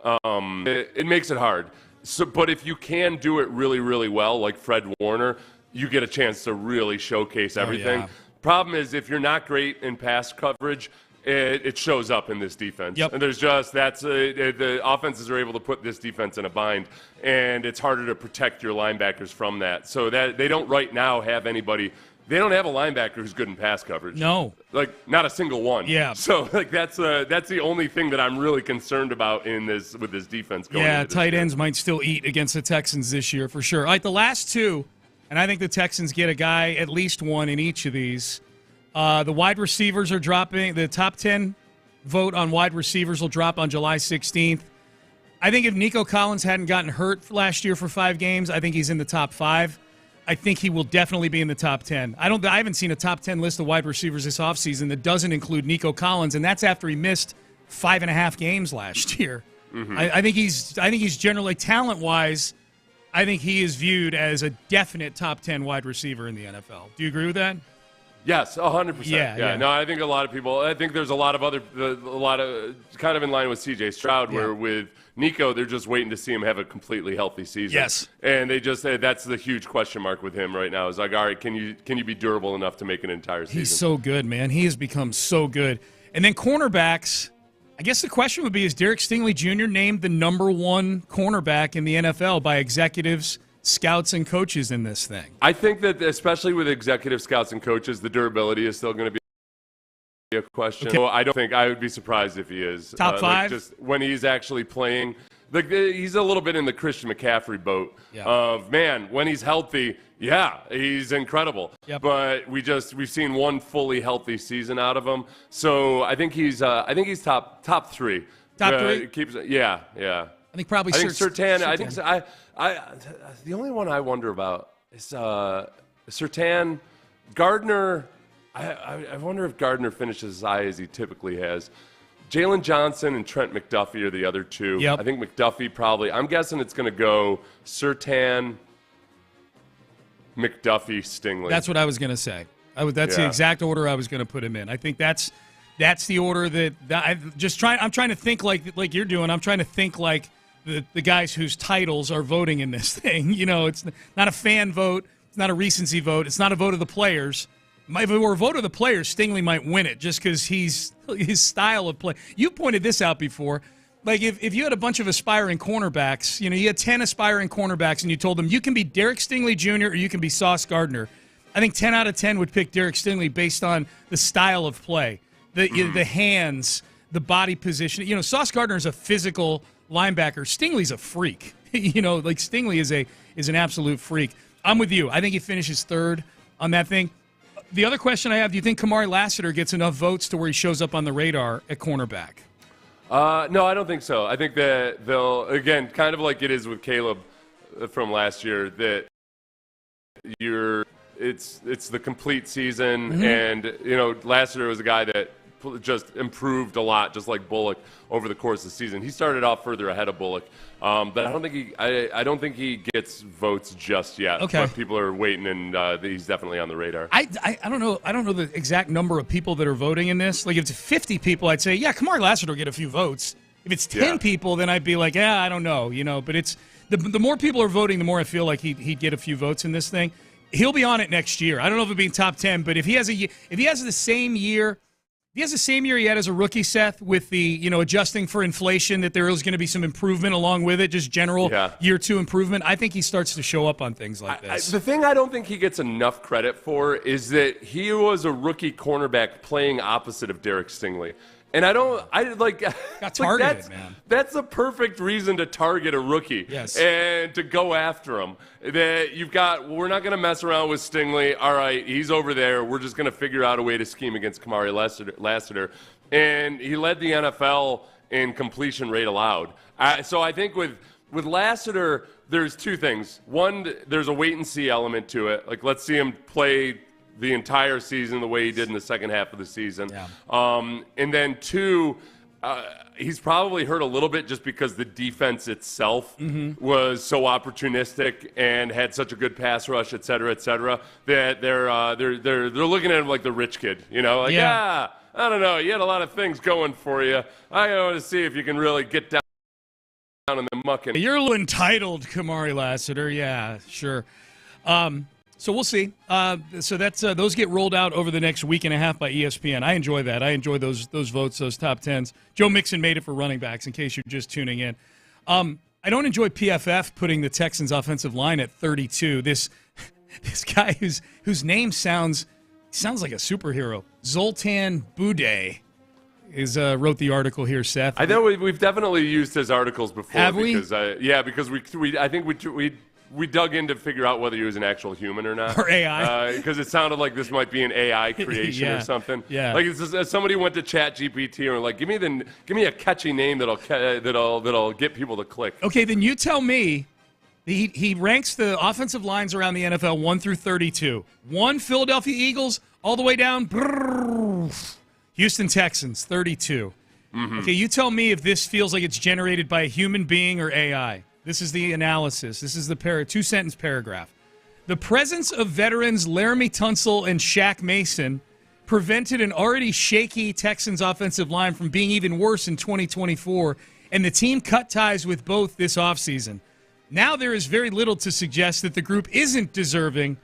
Speaker 6: it makes it hard. So, but if you can do it really, really well, like Fred Warner, you get a chance to really showcase everything.
Speaker 5: Oh, yeah.
Speaker 6: Problem is, if you're not great in pass coverage, it shows up in this defense.
Speaker 5: Yep.
Speaker 6: And there's just the offenses are able to put this defense in a bind, and it's harder to protect your linebackers from that. So that they don't right now have anybody. They don't have a linebacker who's good in pass coverage.
Speaker 5: No,
Speaker 6: like not a single one.
Speaker 5: Yeah.
Speaker 6: So like that's the only thing that I'm really concerned about with this defense going.
Speaker 5: Yeah,
Speaker 6: into this
Speaker 5: tight
Speaker 6: year.
Speaker 5: ends might still eat against the Texans this year for sure. All right, the last two, and I think the Texans get a guy, at least one in each of these. The wide receivers are dropping. The top 10 vote on wide receivers will drop on July 16th. I think if Nico Collins hadn't gotten hurt last year for 5 games, I think he's in the top 5. I think he will definitely be in the top 10. I haven't seen a top 10 list of wide receivers this offseason that doesn't include Nico Collins, and that's after he missed 5.5 games last year. Mm-hmm. I think he's generally talent-wise, I think he is viewed as a definite top 10 wide receiver in the NFL. Do you agree with that?
Speaker 6: Yes, 100%.
Speaker 5: Yeah.
Speaker 6: No, I think a lot of people. I think there's a lot of kind of in line with C.J. Stroud, where with Nico, they're just waiting to see him have a completely healthy season.
Speaker 5: Yes,
Speaker 6: and they just that's the huge question mark with him right now. Is like, all right, can you be durable enough to make an entire season?
Speaker 5: He's so good, man. He has become so good. And then cornerbacks. I guess the question would be: is Derek Stingley Jr. named the number 1 cornerback in the NFL by executives, scouts, and coaches in this thing?
Speaker 6: I think that especially with executive scouts and coaches, the durability is still going to be a question. Okay. So I don't think I would be surprised if he is
Speaker 5: top 5.
Speaker 6: Like just when he's actually playing, like he's a little bit in the Christian McCaffrey boat of man when he's healthy. Yeah, he's incredible. Yep. But we've seen one fully healthy season out of him. So I think he's top 3.
Speaker 5: Top 3.
Speaker 6: Yeah.
Speaker 5: I think probably.
Speaker 6: I think Surtain. I think the only one I wonder about is Surtain. Gardner. I wonder if Gardner finishes as high as he typically has. Jalen Johnson and Trent McDuffie are the other 2.
Speaker 5: Yep.
Speaker 6: I think McDuffie probably. I'm guessing it's going to go Surtain, McDuffie, Stingley.
Speaker 5: That's what I was going to say. That's the exact order I was going to put him in. I think that's the order that I'm trying to think like you're doing. I'm trying to think like the guys whose titles are voting in this thing. You know, it's not a fan vote. It's not a recency vote. It's not a vote of the players. If it were a vote of the players, Stingley might win it just because his style of play. You pointed this out before. Like if you had a bunch of aspiring cornerbacks, you had 10 aspiring cornerbacks and you told them you can be Derek Stingley Jr. or you can be Sauce Gardner. I think 10 out of 10 would pick Derek Stingley based on the style of play, the hands, the body position. Sauce Gardner is a physical linebacker. Stingley's a freak. Like Stingley is an absolute freak. I'm with you. I think he finishes 3rd on that thing. The other question I have, do you think Kamari Lassiter gets enough votes to where he shows up on the radar at cornerback?
Speaker 6: No, I don't think so. I think that they'll, again, kind of like it is with Caleb from last year, that it's the complete season, and Lassiter was a guy that just improved a lot, just like Bullock over the course of the season. He started off further ahead of Bullock, but I don't think he gets votes just yet.
Speaker 5: Okay.
Speaker 6: But people are waiting, and he's definitely on the radar.
Speaker 5: I don't know. I don't know the exact number of people that are voting in this. Like if it's 50 people, I'd say Kamari Lassiter will get a few votes. If it's 10 people, then I'd be like, I don't know. But it's the more people are voting, the more I feel like he'd get a few votes in this thing. He'll be on it next year. I don't know if it'll be in top 10, but if he has the same year. He has the same year he had as a rookie, Seth, with the, adjusting for inflation, that there is going to be some improvement along with it, just general year 2 improvement. I think he starts to show up on things like this.
Speaker 6: The thing I don't think he gets enough credit for is that he was a rookie cornerback playing opposite of Derek Stingley. And
Speaker 5: got targeted, man.
Speaker 6: That's the perfect reason to target a rookie.
Speaker 5: Yes.
Speaker 6: And to go after him. That we're not going to mess around with Stingley. All right, he's over there. We're just going to figure out a way to scheme against Kamari Lassiter. And he led the NFL in completion rate allowed. So I think with Lassiter, there's 2 things. One, there's a wait and see element to it. Like, let's see him play the entire season the way he did in the second half of the season.
Speaker 5: Yeah.
Speaker 6: And then 2, he's probably hurt a little bit just because the defense itself was so opportunistic and had such a good pass rush, et cetera, that they're looking at him like the rich kid, like, I don't know, you had a lot of things going for you. I want to see if you can really get down in the muck.
Speaker 5: You're a little entitled, Kamari Lassiter. Yeah, sure. So we'll see. So that's those get rolled out over the next week and a half by ESPN. I enjoy that. I enjoy those votes, those top 10s. Joe Mixon made it for running backs, in case you're just tuning in. I don't enjoy PFF putting the Texans' offensive line at 32. This guy whose name sounds like a superhero, Zoltan Budaj, wrote the article here, Seth.
Speaker 6: I know we've definitely used his articles before.
Speaker 5: Have we?
Speaker 6: Because I think we dug in to figure out whether he was an actual human or not.
Speaker 5: Or AI.
Speaker 6: Because it sounded like this might be an AI creation or something.
Speaker 5: Yeah.
Speaker 6: Like somebody went to ChatGPT and were like, give me a catchy name that'll get people to click.
Speaker 5: Okay, then you tell me. He ranks the offensive lines around the NFL 1 through 32. 1, Philadelphia Eagles, all the way down. Houston Texans, 32. Okay, you tell me if this feels like it's generated by a human being or AI. This is the analysis. This is the 2-sentence paragraph. The presence of veterans Laramie Tunsil and Shaq Mason prevented an already shaky Texans offensive line from being even worse in 2024, and the team cut ties with both this offseason. Now there is very little to suggest that the group isn't deserving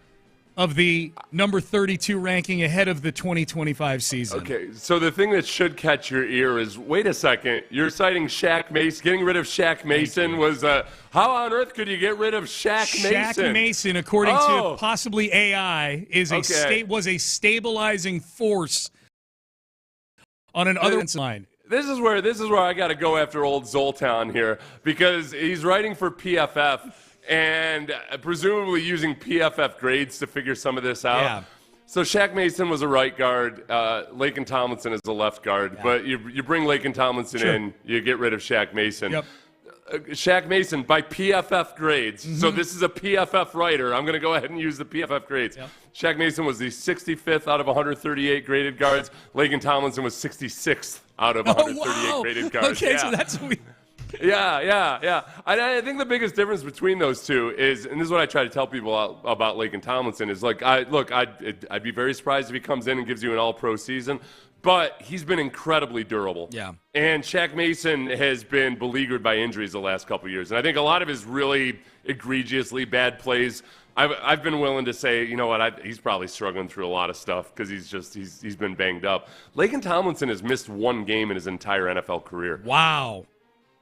Speaker 5: of the number 32 ranking ahead of the 2025 season.
Speaker 6: Okay, so the thing that should catch your ear is, wait a second, you're citing Shaq Mason. Getting rid of Shaq Mason was, how on earth could you get rid of Shaq Mason?
Speaker 5: Shaq Mason, according to possibly AI, was a stabilizing force on an other line.
Speaker 6: This is where I got to go after old Zoltan here, because he's writing for PFF and presumably using PFF grades to figure some of this out.
Speaker 5: Yeah.
Speaker 6: So Shaq Mason was a right guard. Laken Tomlinson is a left guard. Yeah. But you bring Laken Tomlinson in, you get rid of Shaq Mason.
Speaker 5: Yep.
Speaker 6: Shaq Mason by PFF grades. So this is a PFF writer. I'm going to go ahead and use the PFF grades. Yep. Shaq Mason was the 65th out of 138 graded guards. Laken Tomlinson was 66th out of 138 graded guards.
Speaker 5: Okay, so that's weird.
Speaker 6: Yeah. I think the biggest difference between those two is, and this is what I try to tell people about Laken Tomlinson, is like, I'd be very surprised if he comes in and gives you an all-pro season, but he's been incredibly durable.
Speaker 5: Yeah.
Speaker 6: And Shaq Mason has been beleaguered by injuries the last couple of years, and I think a lot of his really egregiously bad plays, I've been willing to say, you know what, he's probably struggling through a lot of stuff because he's been banged up. Laken Tomlinson has missed one game in his entire NFL career.
Speaker 5: Wow.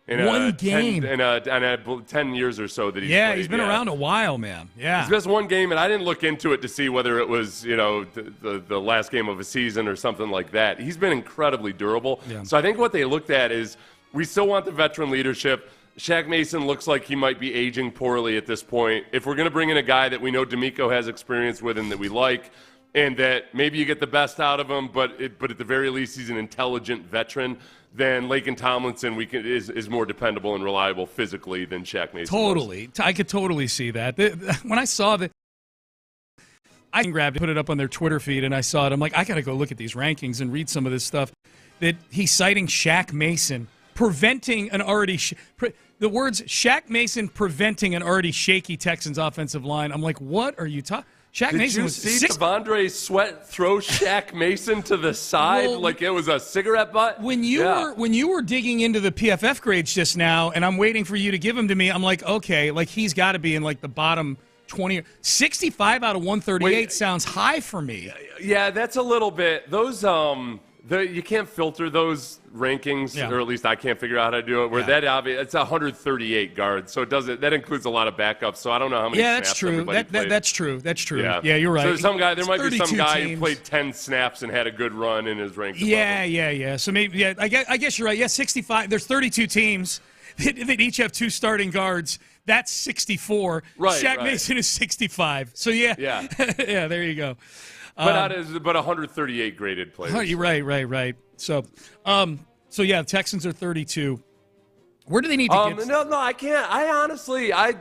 Speaker 5: One game.
Speaker 6: In 10 years or so that he's
Speaker 5: played.
Speaker 6: Played.
Speaker 5: He's been around a while, man. Yeah.
Speaker 6: He's missed one game, and I didn't look into it to see whether it was, the last game of a season or something like that. He's been incredibly durable. Yeah. So I think what they looked at is, we still want the veteran leadership. Shaq Mason looks like he might be aging poorly at this point. If we're going to bring in a guy that we know D'Amico has experience with and that we like, and that maybe you get the best out of him, but at the very least he's an intelligent veteran, then Laken Tomlinson is more dependable and reliable physically than Shaq Mason.
Speaker 5: Totally. I could totally see that. When I saw that, I grabbed it, put it up on their Twitter feed, and I saw it. I'm like, I got to go look at these rankings and read some of this stuff. That he's citing Shaq Mason preventing an already the words Shaq Mason preventing an already shaky Texans offensive line. I'm like, what are you talking? Shaq Mason was
Speaker 6: Did you see Devondre Sweat throw Shaq Mason to the side like it was a cigarette butt?
Speaker 5: When you were digging into the PFF grades just now, and I'm waiting for you to give them to me, I'm like, okay, like he's got to be in like the bottom 20. 65 out of 138 sounds high for me.
Speaker 6: Yeah, that's a little bit. Those you can't filter those rankings, or at least I can't figure out how to do it. Where that obvious, it's 138 guards, so that includes a lot of backups. So I don't know how many.
Speaker 5: Yeah, that's true. That's true. That's true. Yeah, you're right.
Speaker 6: So there might be some guy who played 10 snaps and had a good run in his ranking.
Speaker 5: Yeah. So maybe, I guess you're right. Yeah, 65. There's 32 teams that each have 2 starting guards. That's 64.
Speaker 6: Right.
Speaker 5: Shaq Mason is 65. So yeah. Yeah. There you go.
Speaker 6: But 138 graded players.
Speaker 5: Oh, you're right. So yeah, Texans are 32. Where do they need to get?
Speaker 6: No, I can't. I honestly, I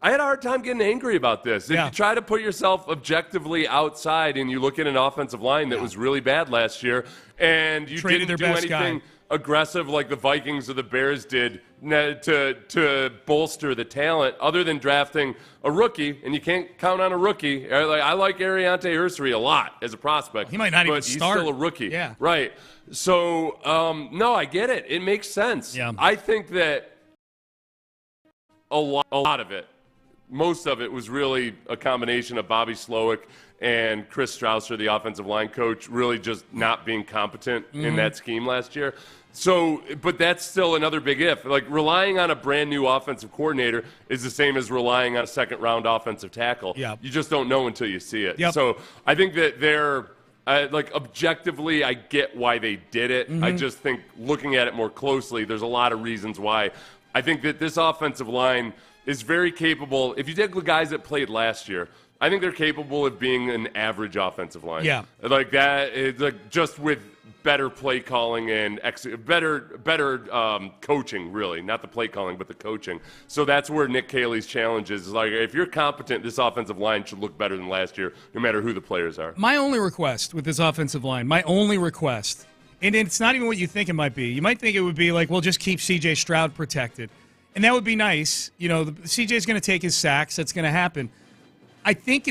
Speaker 6: I had a hard time getting angry about this. If you try to put yourself objectively outside and you look at an offensive line that was really bad last year and you didn't do anything aggressive like the Vikings or the Bears did to bolster the talent other than drafting a rookie, and you can't count on a rookie. I like Ariante Ursary a lot as a prospect.
Speaker 5: He might not even
Speaker 6: start.
Speaker 5: But
Speaker 6: he's still a rookie.
Speaker 5: Yeah.
Speaker 6: Right. So, no, I get it. It makes sense.
Speaker 5: Yeah.
Speaker 6: I think that a lot of it, most of it was really a combination of Bobby Slowick and Chris Strausser, the offensive line coach, really just not being competent in that scheme last year. So, but that's still another big if. Like, relying on a brand new offensive coordinator is the same as relying on a second-round offensive tackle.
Speaker 5: Yep.
Speaker 6: You just don't know until you see it.
Speaker 5: Yep.
Speaker 6: So I think that they're objectively, I get why they did it. I just think looking at it more closely, there's a lot of reasons why. I think that this offensive line is very capable. If you take the guys that played last year, I think they're capable of being an average offensive line.
Speaker 5: Yeah.
Speaker 6: Like that, it's like just with better play calling and better coaching, really. Not the play calling, but the coaching. So that's where Nick Caley's challenge is. Like, if you're competent, this offensive line should look better than last year, no matter who the players are.
Speaker 5: My only request with this offensive line, and it's not even what you think it might be. You might think it would be like, well, just keep C.J. Stroud protected. And that would be nice. You know, C.J.'s going to take his sacks. That's going to happen. I think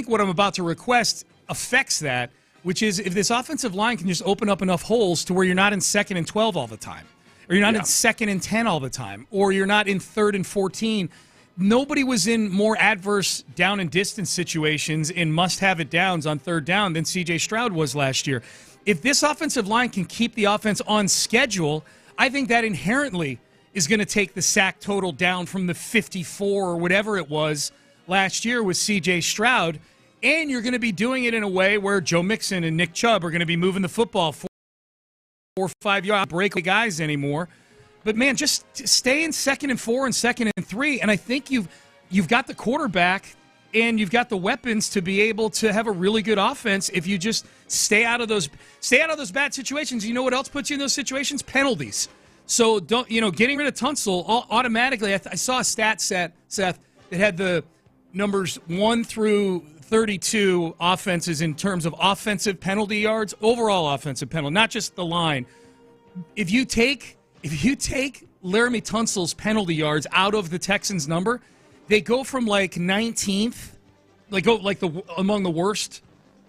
Speaker 5: what I'm about to request affects that, which is if this offensive line can just open up enough holes to where you're not in 2nd and 12 all the time, or you're not in 2nd and 10 all the time, or you're not in 3rd and 14. Nobody was in more adverse down and distance situations in must-have-it downs on 3rd down than C.J. Stroud was last year. If this offensive line can keep the offense on schedule, I think that inherently is going to take the sack total down from the 54 or whatever it was last year with C.J. Stroud, and you're going to be doing it in a way where Joe Mixon and Nick Chubb are going to be moving the football 4 or 5 yards, break guys anymore. But, man, just stay in 2nd and 4 and 2nd and 3, and I think you've got the quarterback and you've got the weapons to be able to have a really good offense if you just stay out of those bad situations. You know what else puts you in those situations? Penalties. So, getting rid of Tunsil automatically, I saw a stat set, Seth, that had the numbers 1 through 32 offenses in terms of offensive penalty yards, overall offensive penalty, not just the line. If you take Laramie Tunsil's penalty yards out of the Texans' number, they go from like 19th, among the worst,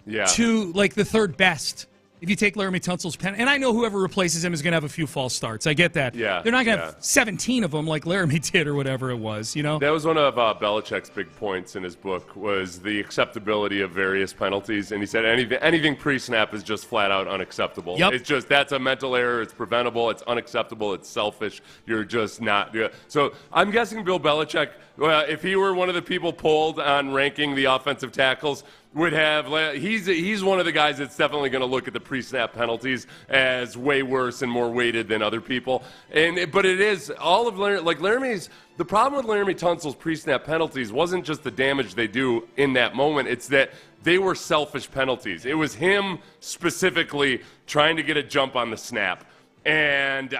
Speaker 5: to like the 3rd best. If you take Laramie Tunsil's pen, and I know whoever replaces him is going to have a few false starts. I get that.
Speaker 6: Yeah,
Speaker 5: they're not going to have 17 of them like Laramie did or whatever it was. You know,
Speaker 6: that was one of Belichick's big points in his book was the acceptability of various penalties, and he said anything pre-snap is just flat out unacceptable.
Speaker 5: Yep.
Speaker 6: It's just that's a mental error. It's preventable. It's unacceptable. It's selfish. You're just not. So I'm guessing Bill Belichick, if he were one of the people polled on ranking the offensive tackles, would have he's one of the guys that's definitely going to look at the pre-snap penalties as way worse and more weighted than other people. But it is all of Laramie's. The problem with Laramie Tunsil's pre-snap penalties wasn't just the damage they do in that moment. It's that they were selfish penalties. It was him specifically trying to get a jump on the snap and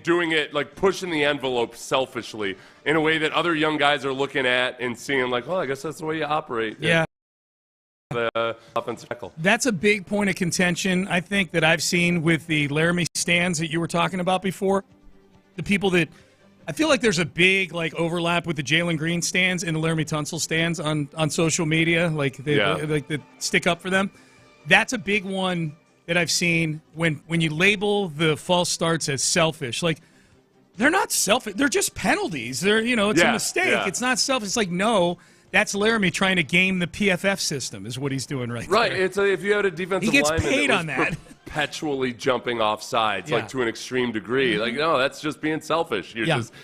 Speaker 6: doing it, like pushing the envelope selfishly in a way that other young guys are looking at and seeing like, well, I guess that's the way you operate.
Speaker 5: Yeah.
Speaker 6: The offensive tackle.
Speaker 5: That's a big point of contention, I think, that I've seen with the Laramie stands that you were talking about before. The people that I feel like there's a big overlap with the Jalen Green stands and the Laramie Tunsil stands on social media, they stick up for them. That's a big one that I've seen when you label the false starts as selfish. Like, they're not selfish. They're just penalties. It's a mistake. Yeah. It's not selfish. It's like, no. That's Laramie trying to game the PFF system is what he's doing right there.
Speaker 6: Right. If you had a defensive lineman
Speaker 5: paid
Speaker 6: that
Speaker 5: on that.
Speaker 6: Perpetually jumping off sides, to an extreme degree. Mm-hmm. Like, no, that's just being selfish.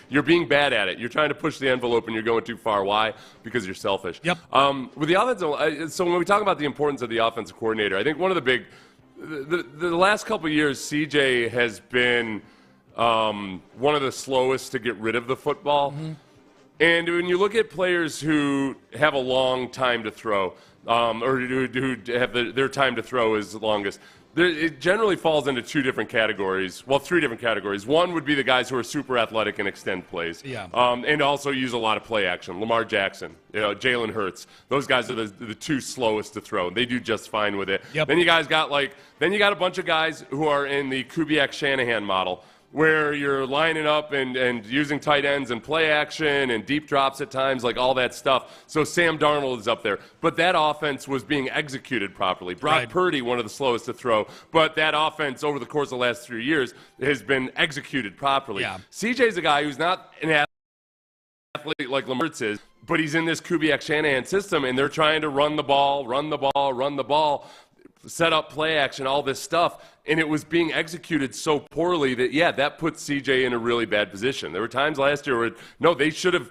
Speaker 6: You're being bad at it. You're trying to push the envelope and you're going too far. Why? Because you're selfish.
Speaker 5: Yep.
Speaker 6: With the offensive, so when we talk about the importance of the offensive coordinator, I think one of the big, the last couple of years, CJ has been one of the slowest to get rid of the football. Mm-hmm. And when you look at players who have a long time to throw, or who have their time to throw is the longest, It generally falls into two different categories. Well, three different categories. One would be the guys who are super athletic and extend plays.
Speaker 5: Yeah.
Speaker 6: And also use a lot of play action. Lamar Jackson, Jalen Hurts. Those guys are the two slowest to throw. They do just fine with it.
Speaker 5: Yep.
Speaker 6: Then you got a bunch of guys who are in the Kubiak-Shanahan model, where you're lining up and using tight ends and play action and deep drops at times, like all that stuff. So Sam Darnold is up there. But that offense was being executed properly. Brock Purdy, one of the slowest to throw. But that offense over the course of the last 3 years has been executed properly.
Speaker 5: Yeah.
Speaker 6: CJ's a guy who's not an athlete like Lamar is, but he's in this Kubiak-Shanahan system, and they're trying to run the ball, set up play action, all this stuff, and it was being executed so poorly that puts CJ in a really bad position. There were times last year where they should have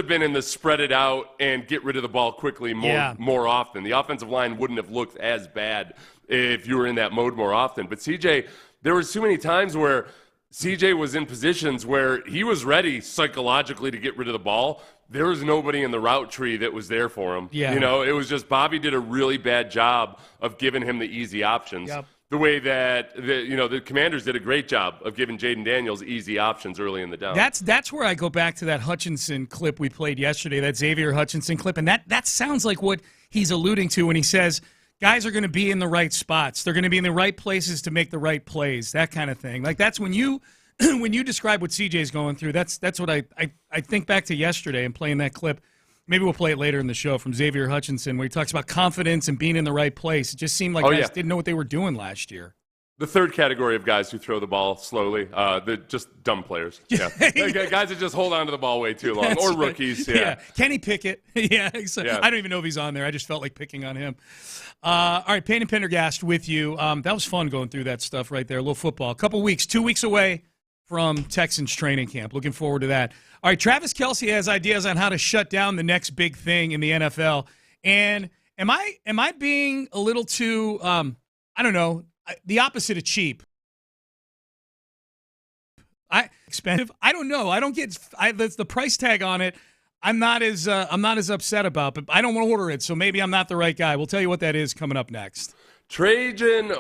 Speaker 6: been in the spread it out and get rid of the ball quickly more often. The offensive line wouldn't have looked as bad if you were in that mode more often. But CJ, there was too many times where CJ was in positions where he was ready psychologically to get rid of the ball. There was nobody in the route tree that was there for him.
Speaker 5: Yeah.
Speaker 6: It was just Bobby did a really bad job of giving him the easy options.
Speaker 5: Yep.
Speaker 6: The way that the Commanders did a great job of giving Jaden Daniels easy options early in the down.
Speaker 5: That's where I go back to that Hutchinson clip we played yesterday, that Xavier Hutchinson clip, and that sounds like what he's alluding to when he says guys are going to be in the right spots. They're going to be in the right places to make the right plays, that kind of thing. Like that's when you when you describe what CJ's going through, that's what I think back to yesterday and playing that clip. Maybe we'll play it later in the show from Xavier Hutchinson where he talks about confidence and being in the right place. It just seemed like guys didn't know what they were doing last year.
Speaker 6: The third category of guys who throw the ball slowly, they're just dumb players. Yeah. Guys that just hold on to the ball way too long, or rookies. Yeah.
Speaker 5: Kenny Pickett. I don't even know if he's on there. I just felt like picking on him. All right, Payne and Pendergast with you. That was fun going through that stuff right there. A little football. A couple weeks, 2 weeks away from Texans training camp. Looking forward to that. All right, Travis Kelce has ideas on how to shut down the next big thing in the NFL. And am I being a little too, I don't know, the opposite of cheap? Expensive? I don't know. I don't get the price tag on it. I'm not as upset about, but I don't want to order it, so maybe I'm not the right guy. We'll tell you what that is coming up next.
Speaker 6: Trajan.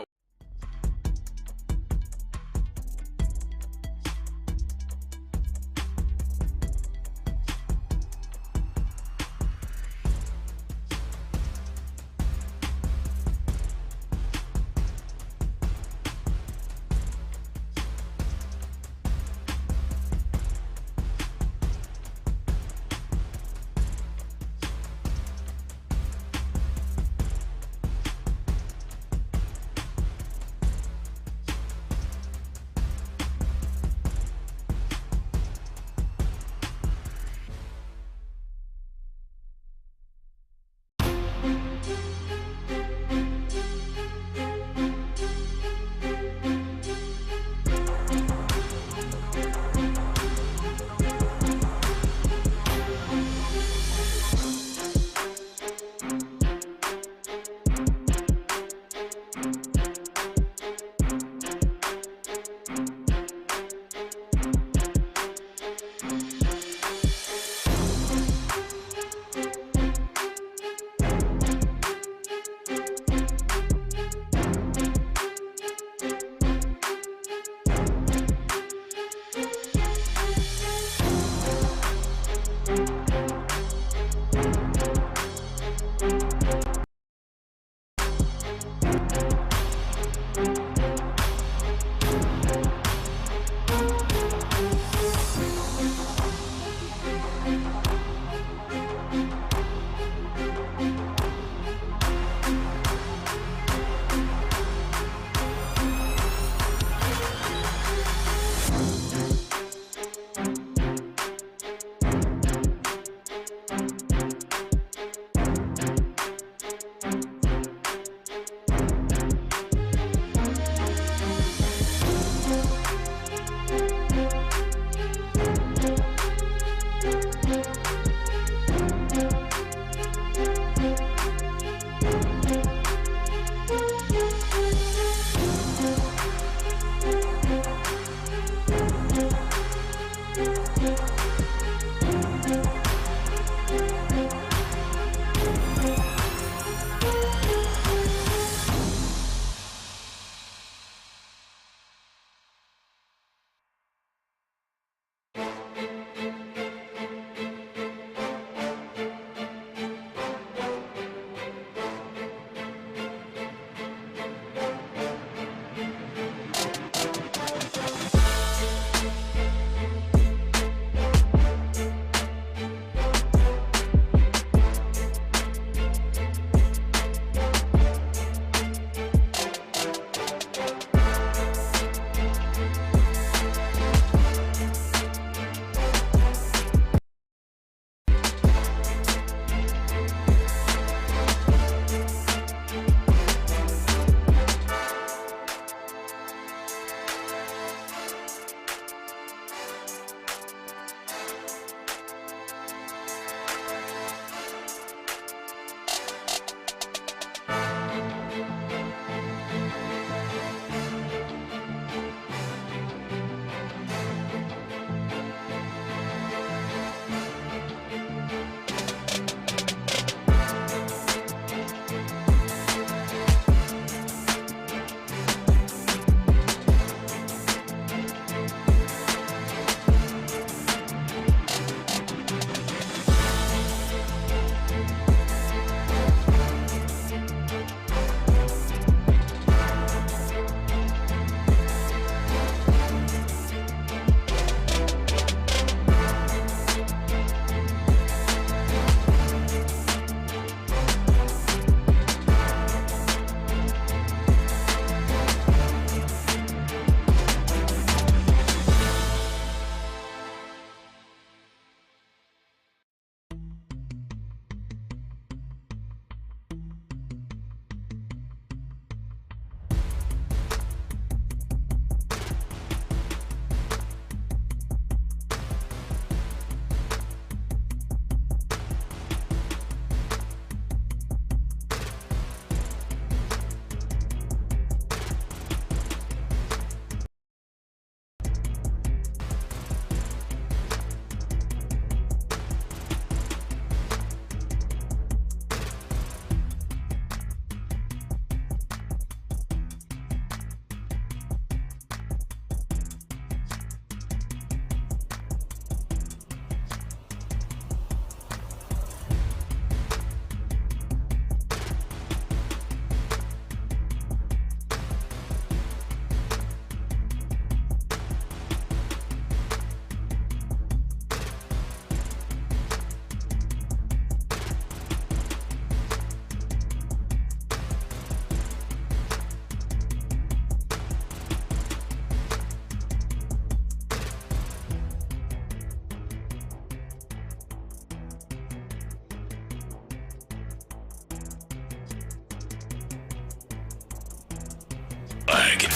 Speaker 1: Greg.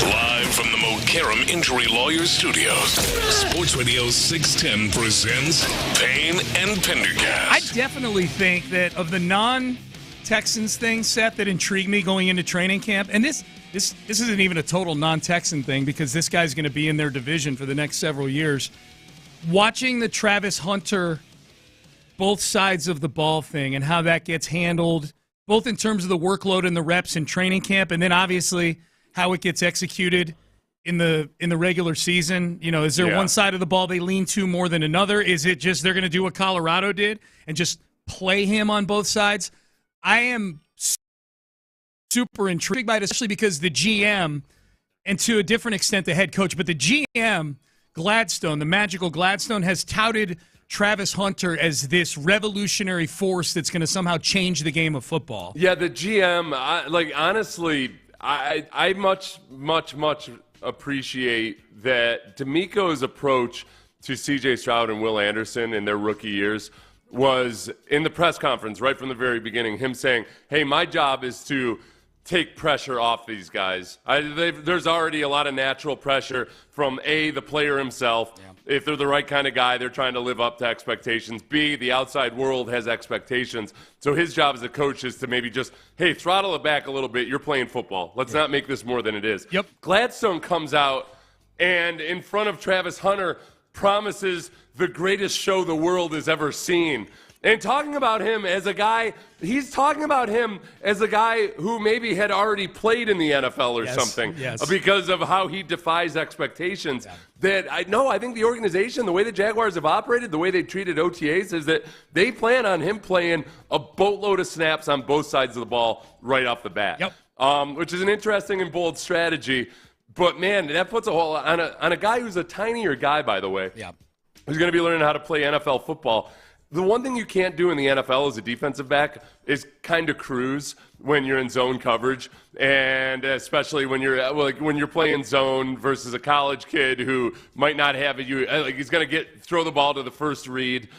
Speaker 1: Live from the Mokaram Injury Lawyers Studios, Sports Radio 610 presents Payne and Pendergast.
Speaker 5: I definitely think that of the non-Texans things, Seth, that intrigued me going into training camp, and this isn't even a total non-Texan thing because this guy's going to be in their division for the next several years. Watching the Travis Hunter both sides of the ball thing and how that gets handled, both in terms of the workload and the reps in training camp, and then obviously how it gets executed in the regular season. You know, is there one side of the ball they lean to more than another? Is it just they're going to do what Colorado did and just play him on both sides? I am super intrigued by it, especially because the GM, and to a different extent the head coach, but the GM, Gladstone, the magical Gladstone, has touted Travis Hunter as this revolutionary force that's going to somehow change the game of football. Yeah,
Speaker 6: the GM, honestly, I much appreciate that DeMeco's approach to C.J. Stroud and Will Anderson in their rookie years was in the press conference right from the very beginning, him saying, hey, my job is to take pressure off these guys. There's already a lot of natural pressure from A, the player himself. Yeah. If they're the right kind of guy, they're trying to live up to expectations. B, the outside world has expectations. So his job as a coach is to maybe just, hey, throttle it back a little bit. You're playing football. Let's not make this more than it is.
Speaker 5: Yep.
Speaker 6: Gladstone comes out and in front of Travis Hunter promises the greatest show the world has ever seen. And talking about him as a guy, he's talking about him as a guy who maybe had already played in the NFL or something because of how he defies expectations. Yeah. I think the organization, the way the Jaguars have operated, the way they treated OTAs, is that they plan on him playing a boatload of snaps on both sides of the ball right off the bat, which is an interesting and bold strategy. But, man, that puts a whole on a guy who's a tinier guy, by the way, who's going to be learning how to play NFL football. The one thing you can't do in the NFL as a defensive back is kind of cruise when you're in zone coverage, and especially when you're playing zone versus a college kid who might not have he's going to throw the ball to the first read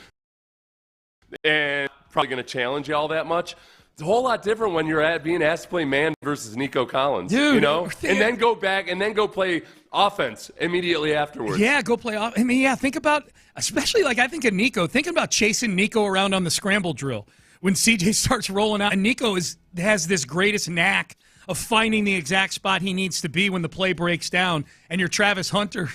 Speaker 6: and probably going to challenge you all that much. It's a whole lot different when you're being asked to play man versus Nico Collins,
Speaker 5: dude,
Speaker 6: and then go back and then go play offense immediately afterwards.
Speaker 5: Yeah, go play off. I mean, think about, especially I think of Nico, thinking about chasing Nico around on the scramble drill when CJ starts rolling out. And Nico has this greatest knack of finding the exact spot he needs to be when the play breaks down, and you're Travis Hunter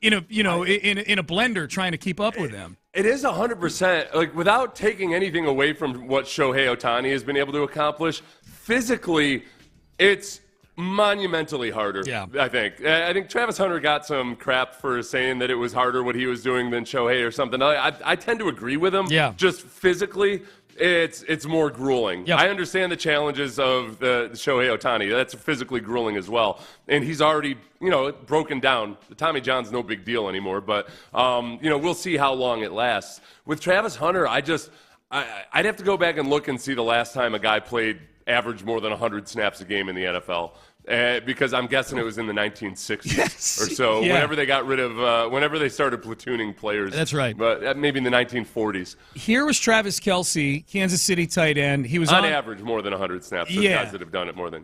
Speaker 5: in a blender trying to keep up with them.
Speaker 6: It is 100%. Without taking anything away from what Shohei Ohtani has been able to accomplish, physically, it's monumentally harder. Yeah. I think Travis Hunter got some crap for saying that it was harder what he was doing than Shohei or something. I tend to agree with him. Yeah. Just physically, it's more grueling. Yep. I understand the challenges of the Shohei Ohtani. That's physically grueling as well. And he's already, broken down. The Tommy John's no big deal anymore, but, we'll see how long it lasts. With Travis Hunter, I'd have to go back and look and see the last time a guy averaged more than 100 snaps a game in the NFL. Because I'm guessing it was in the 1960s or so, whenever they got rid of, whenever they started platooning players.
Speaker 5: That's right.
Speaker 6: But maybe in the 1940s.
Speaker 5: Here was Travis Kelce, Kansas City tight end. He was
Speaker 6: on average more than 100 snaps. There's guys that have done it more than,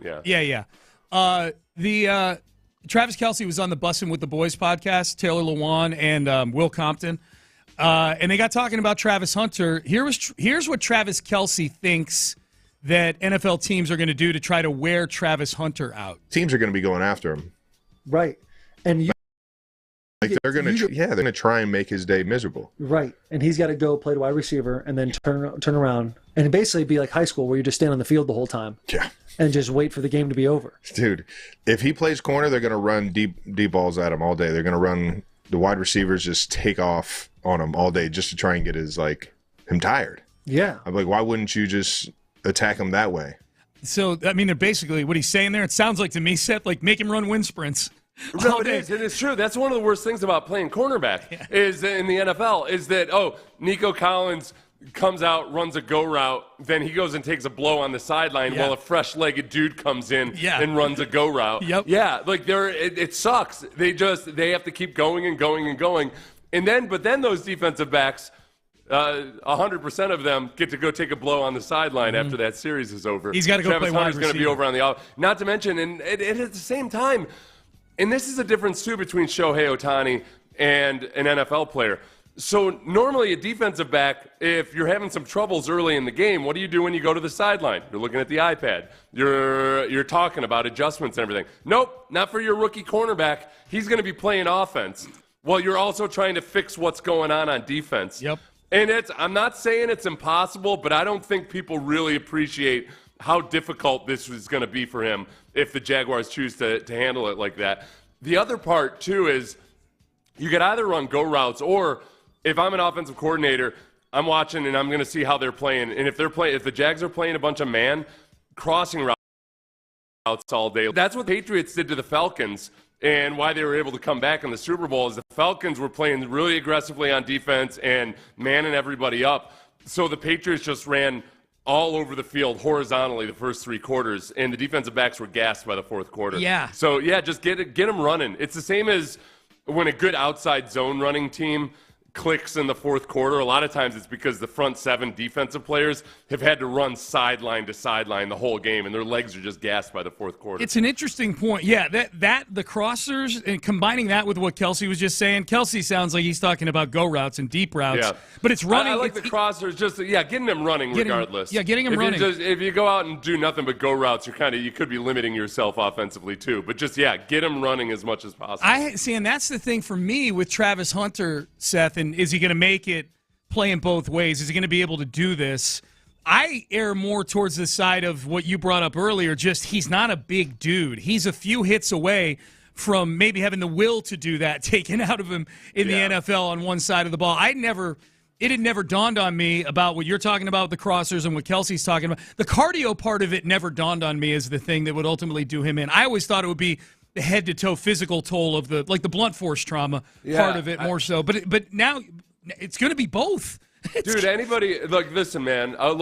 Speaker 5: Travis Kelce was on the Bussin' with the Boys podcast, Taylor Lewan and Will Compton. And they got talking about Travis Hunter. Here's what Travis Kelce thinks that NFL teams are going to do to try to wear Travis Hunter out.
Speaker 10: Teams are going to be going after him.
Speaker 11: Right. And
Speaker 10: they're going to try and make his day miserable.
Speaker 11: Right. And he's got to go play the wide receiver and then turn around and basically be like high school where you just stand on the field the whole time.
Speaker 10: Yeah.
Speaker 11: And just wait for the game to be over.
Speaker 10: Dude, if he plays corner, they're going to run deep balls at him all day. They're going to run the wide receivers, just take off on him all day just to try and get him tired.
Speaker 11: Yeah.
Speaker 10: I'm like, why wouldn't you just attack him that way?
Speaker 5: So, I mean, they're basically, what he's saying there, it sounds like to me, Seth, make him run wind sprints.
Speaker 6: No, it is. It's true. That's one of the worst things about playing cornerback is in the NFL is that, Nico Collins comes out, runs a go route, then he goes and takes a blow on the sideline while a fresh-legged dude comes in and runs a go route.
Speaker 5: Yep.
Speaker 6: Yeah, it sucks. They have to keep going and going and going. But then those defensive backs, 100% of them get to go take a blow on the sideline after that series is over.
Speaker 5: He's got to go
Speaker 6: Travis
Speaker 5: play wide
Speaker 6: Hunter's going to be
Speaker 5: receiver.
Speaker 6: over on the not to mention, and at the same time, and this is a difference too between Shohei Ohtani and an NFL player. So normally a defensive back, if you're having some troubles early in the game, what do you do when you go to the sideline? You're looking at the iPad. You're talking about adjustments and everything. Nope, not for your rookie cornerback. He's going to be playing offense while you're also trying to fix what's going on defense.
Speaker 5: Yep.
Speaker 6: And I'm not saying it's impossible, but I don't think people really appreciate how difficult this is going to be for him if the Jaguars choose to handle it like that. The other part, too, is you could either run go routes, or if I'm an offensive coordinator, I'm watching and I'm going to see how they're playing. And if the Jags are playing a bunch of man crossing routes all day, that's what the Patriots did to the Falcons. And why they were able to come back in the Super Bowl is the Falcons were playing really aggressively on defense and manning everybody up. So the Patriots just ran all over the field horizontally the first 3 quarters, and the defensive backs were gassed by the fourth quarter.
Speaker 5: Yeah.
Speaker 6: So, just get them running. It's the same as when a good outside zone running team clicks in the fourth quarter. A lot of times it's because the front 7 defensive players have had to run sideline to sideline the whole game, and their legs are just gassed by the fourth quarter.
Speaker 5: It's an interesting point. Yeah, that the crossers, and combining that with what Kelsey was just saying. Kelsey sounds like he's talking about go routes and deep routes.
Speaker 6: Yeah.
Speaker 5: But it's running.
Speaker 6: I like the crossers, getting them running regardless.
Speaker 5: Getting them running.
Speaker 6: If you go out and do nothing but go routes, you could be limiting yourself offensively too. But get them running as much as possible.
Speaker 5: And that's the thing for me with Travis Hunter, Seth, and is he going to make it playing both ways? Is he going to be able to do this? I err more towards the side of what you brought up earlier, just he's not a big dude. He's a few hits away from maybe having the will to do that taken out of him in the NFL on one side of the ball. It had never dawned on me about what you're talking about with the crossers and what Kelsey's talking about. The cardio part of it never dawned on me as the thing that would ultimately do him in. I always thought it would be the head-to-toe physical toll of the blunt force trauma part of it more so. But now it's going to be both.
Speaker 6: Dude, anybody, listen, man, I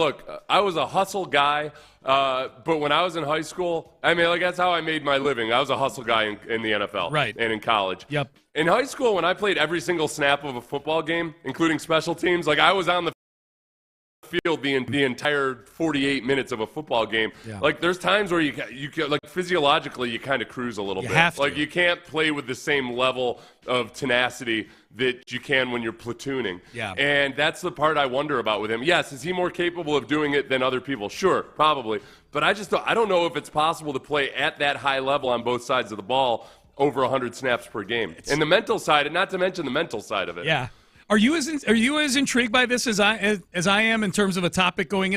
Speaker 6: was a hustle guy, but when I was in high school, that's how I made my living. I was a hustle guy in the NFL.
Speaker 5: Right.
Speaker 6: And in college.
Speaker 5: Yep.
Speaker 6: In high school, when I played every single snap of a football game, including special teams, I was on the field the entire 48 minutes of a football game. Yeah. There's times where you physiologically you kind of cruise a little bit.
Speaker 5: Have to.
Speaker 6: You can't play with the same level of tenacity that you can when you're platooning.
Speaker 5: Yeah.
Speaker 6: And that's the part I wonder about with him. Yes, is he more capable of doing it than other people? Sure, probably. But I don't know if it's possible to play at that high level on both sides of the ball over 100 snaps per game. And the mental side, and not to mention the mental side of it.
Speaker 5: Yeah. Are you as intrigued by this as I am in terms of a topic going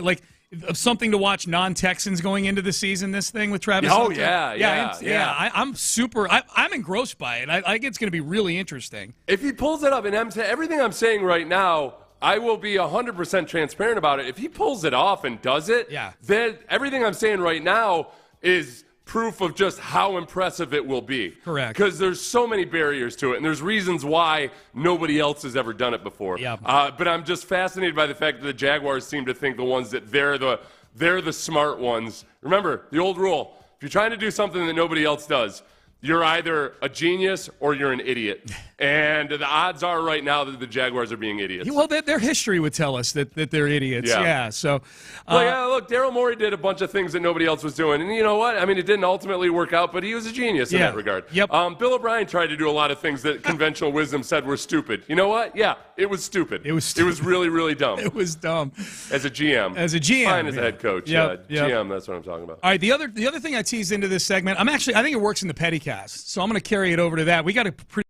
Speaker 5: of something to watch non-Texans going into the season? This thing with Travis.
Speaker 6: Oh
Speaker 5: Hunter?
Speaker 6: yeah.
Speaker 5: I'm super. I'm engrossed by it. I think it's going to be really interesting.
Speaker 6: If he pulls it up, and everything I'm saying right now, I will be 100% transparent about it. If he pulls it off and does it, then everything I'm saying right now is proof of just how impressive it will be.
Speaker 5: Correct.
Speaker 6: Because there's so many barriers to it, and there's reasons why nobody else has ever done it before.
Speaker 5: Yeah.
Speaker 6: But I'm just fascinated by the fact that the Jaguars seem to think the ones that they're the smart ones. Remember, the old rule, if you're trying to do something that nobody else does, you're either a genius or you're an idiot. And the odds are right now that the Jaguars are being idiots.
Speaker 5: Well, their history would tell us that they're idiots. Yeah. So,
Speaker 6: look, Daryl Morey did a bunch of things that nobody else was doing. And you know what? It didn't ultimately work out, but he was a genius in that regard.
Speaker 5: Yep.
Speaker 6: Bill O'Brien tried to do a lot of things that conventional wisdom said were stupid. You know what? Yeah, it was stupid. It was really, really dumb.
Speaker 5: It was dumb.
Speaker 6: As a GM.
Speaker 5: Fine
Speaker 6: as a head coach.
Speaker 5: Yep.
Speaker 6: GM, that's what I'm talking about.
Speaker 5: All right, the other thing I teased into this segment, I think it works in the Pettycast, so I'm going to carry it over to that. We got a pretty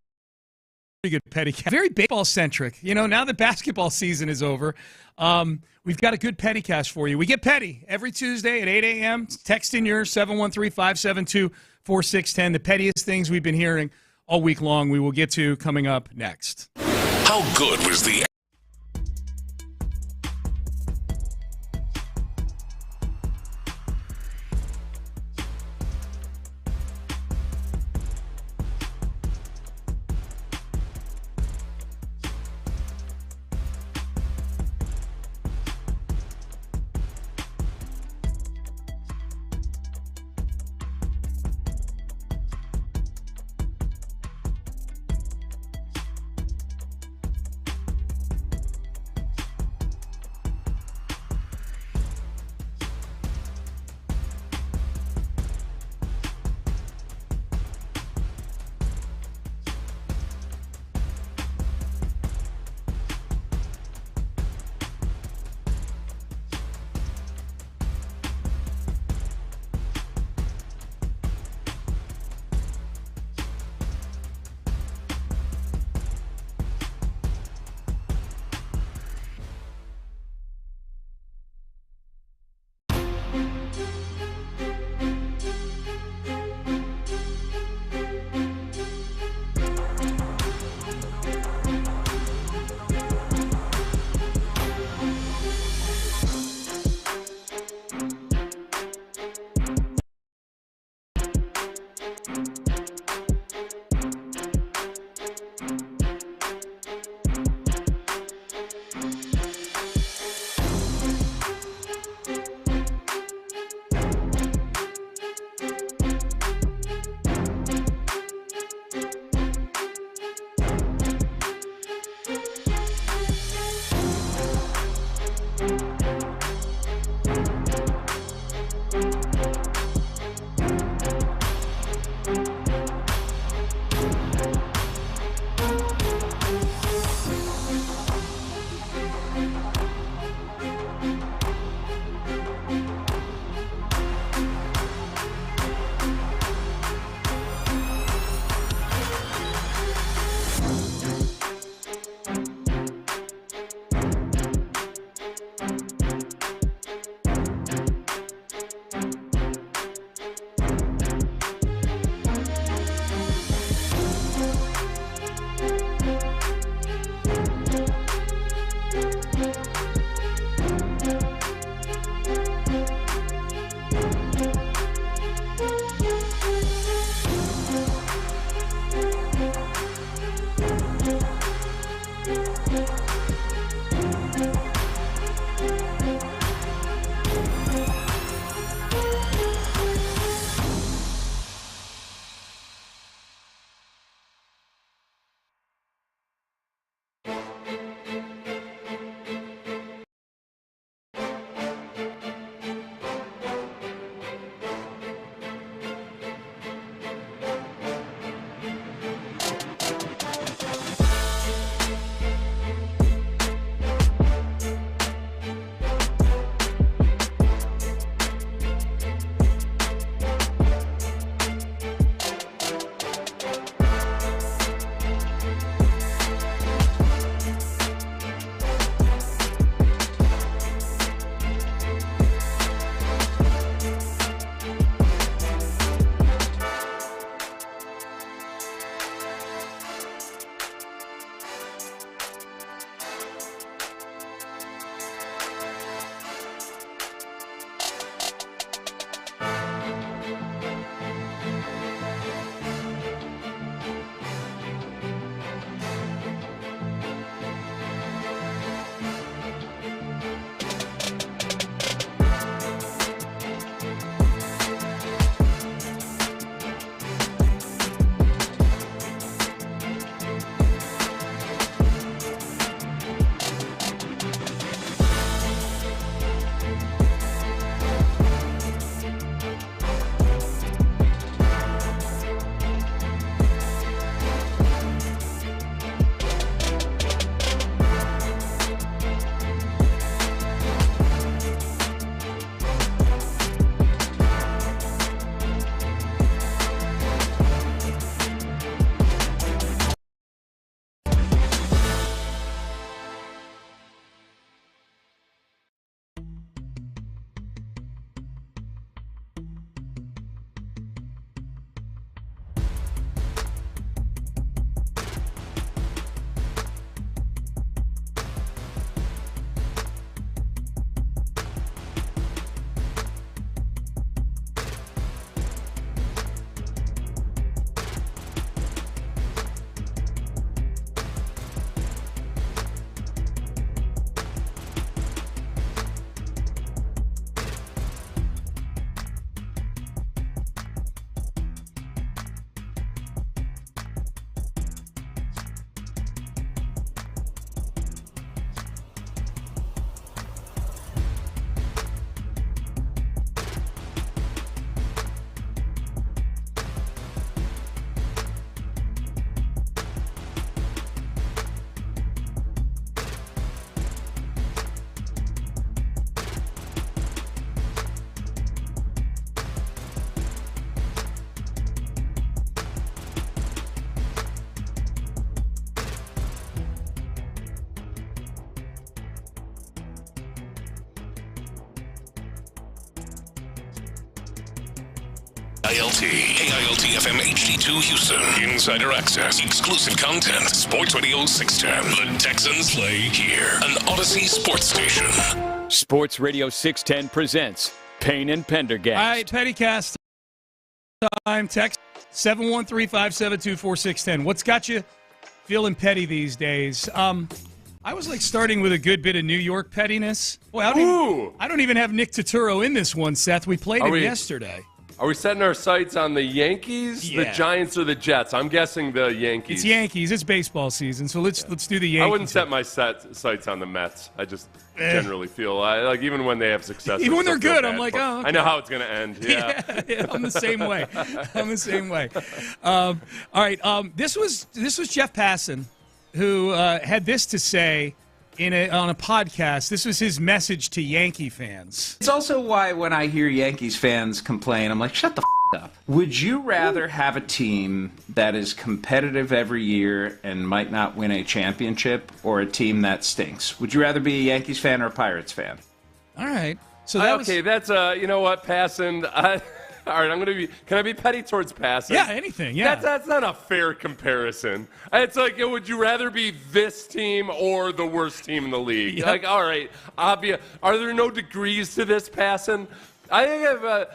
Speaker 5: good Pettycast. Very baseball-centric. Now that basketball season is over, we've got a good Pettycast for you. We get petty every Tuesday at 8 a.m. Text in yours, 713-572-4610. The pettiest things we've been hearing all week long we will get to coming up next.
Speaker 1: How good was the AILT FM HD2 Houston. Insider access, exclusive content. Sports Radio 610. The Texans play here. An Odyssey sports station.
Speaker 3: Sports Radio 610 presents Payne and Pendergast.
Speaker 5: All right, Pettycast time. Text 713-572-4610. What's got you feeling petty these days? I was starting with a good bit of New York pettiness. Boy, I don't even have Nick Turturro in this one, Seth. We played him yesterday.
Speaker 6: Are we setting our sights on the Yankees, the Giants, or the Jets? I'm guessing the Yankees.
Speaker 5: It's Yankees. It's baseball season, so let's do the Yankees.
Speaker 6: I wouldn't set my sights on the Mets. I just generally feel even when they have success.
Speaker 5: Even when they're good,
Speaker 6: bad,
Speaker 5: I'm like, oh, okay.
Speaker 6: I know how it's going to end. Yeah.
Speaker 5: I'm the same way. All right. This was Jeff Passan, who had this to say on a podcast. This was his message to Yankee fans.
Speaker 12: It's also why when I hear Yankees fans complain, I'm like, shut the up. Would you rather have a team that is competitive every year and might not win a championship, or a team that stinks? Would you rather be a Yankees fan or a Pirates fan?
Speaker 5: All right. So
Speaker 6: that's you know what, Passan. All right, can I be petty towards Passan?
Speaker 5: Yeah, anything, yeah.
Speaker 6: That's not a fair comparison. It's like, would you rather be this team or the worst team in the league?
Speaker 5: Yep.
Speaker 6: Like, all right, obvious. Are there no degrees to this, Passan? I think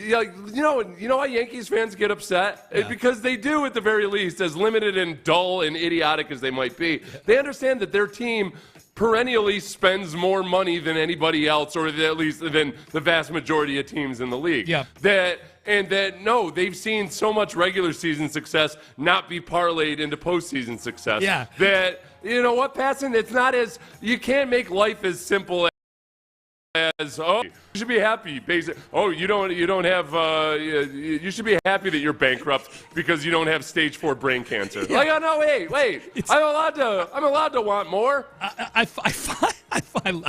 Speaker 6: you know why Yankees fans get upset?
Speaker 5: Yeah.
Speaker 6: Because they do, at the very least, as limited and dull and idiotic as they might be, they understand that their team perennially spends more money than anybody else, or at least than the vast majority of teams in the league.
Speaker 5: Yeah.
Speaker 6: They've seen so much regular season success not be parlayed into postseason success.
Speaker 5: Yeah.
Speaker 6: That, you know what, Passan, you can't make life as simple as, you should be happy. You should be happy that you're bankrupt because you don't have stage 4 brain cancer.
Speaker 5: Yeah.
Speaker 6: Like, oh no, wait, I'm allowed to want more.
Speaker 5: I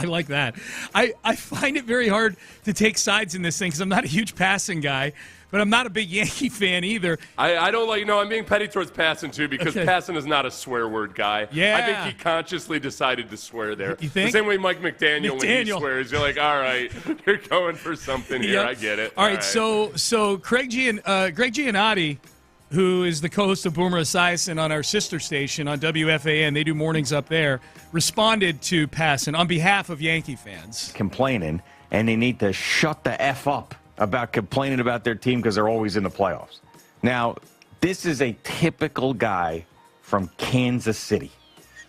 Speaker 5: like that. I find it very hard to take sides in this thing because I'm not a huge Passan guy, but I'm not a big Yankee fan either.
Speaker 6: I don't I'm being petty towards Passan too, because Passan is not a swear word guy.
Speaker 5: Yeah.
Speaker 6: I think he consciously decided to swear there.
Speaker 5: You think?
Speaker 6: The same way Mike McDaniel, when he swears, you're like, all right, you're going for something here.
Speaker 5: Yep.
Speaker 6: I get it.
Speaker 5: All right. So Greg Giannotti, who is the co-host of Boomer Esiason on our sister station on WFAN, they do mornings up there, responded to Passan on behalf of Yankee fans.
Speaker 13: Complaining, and they need to shut the F up about complaining about their team because they're always in the playoffs. Now, this is a typical guy from Kansas City.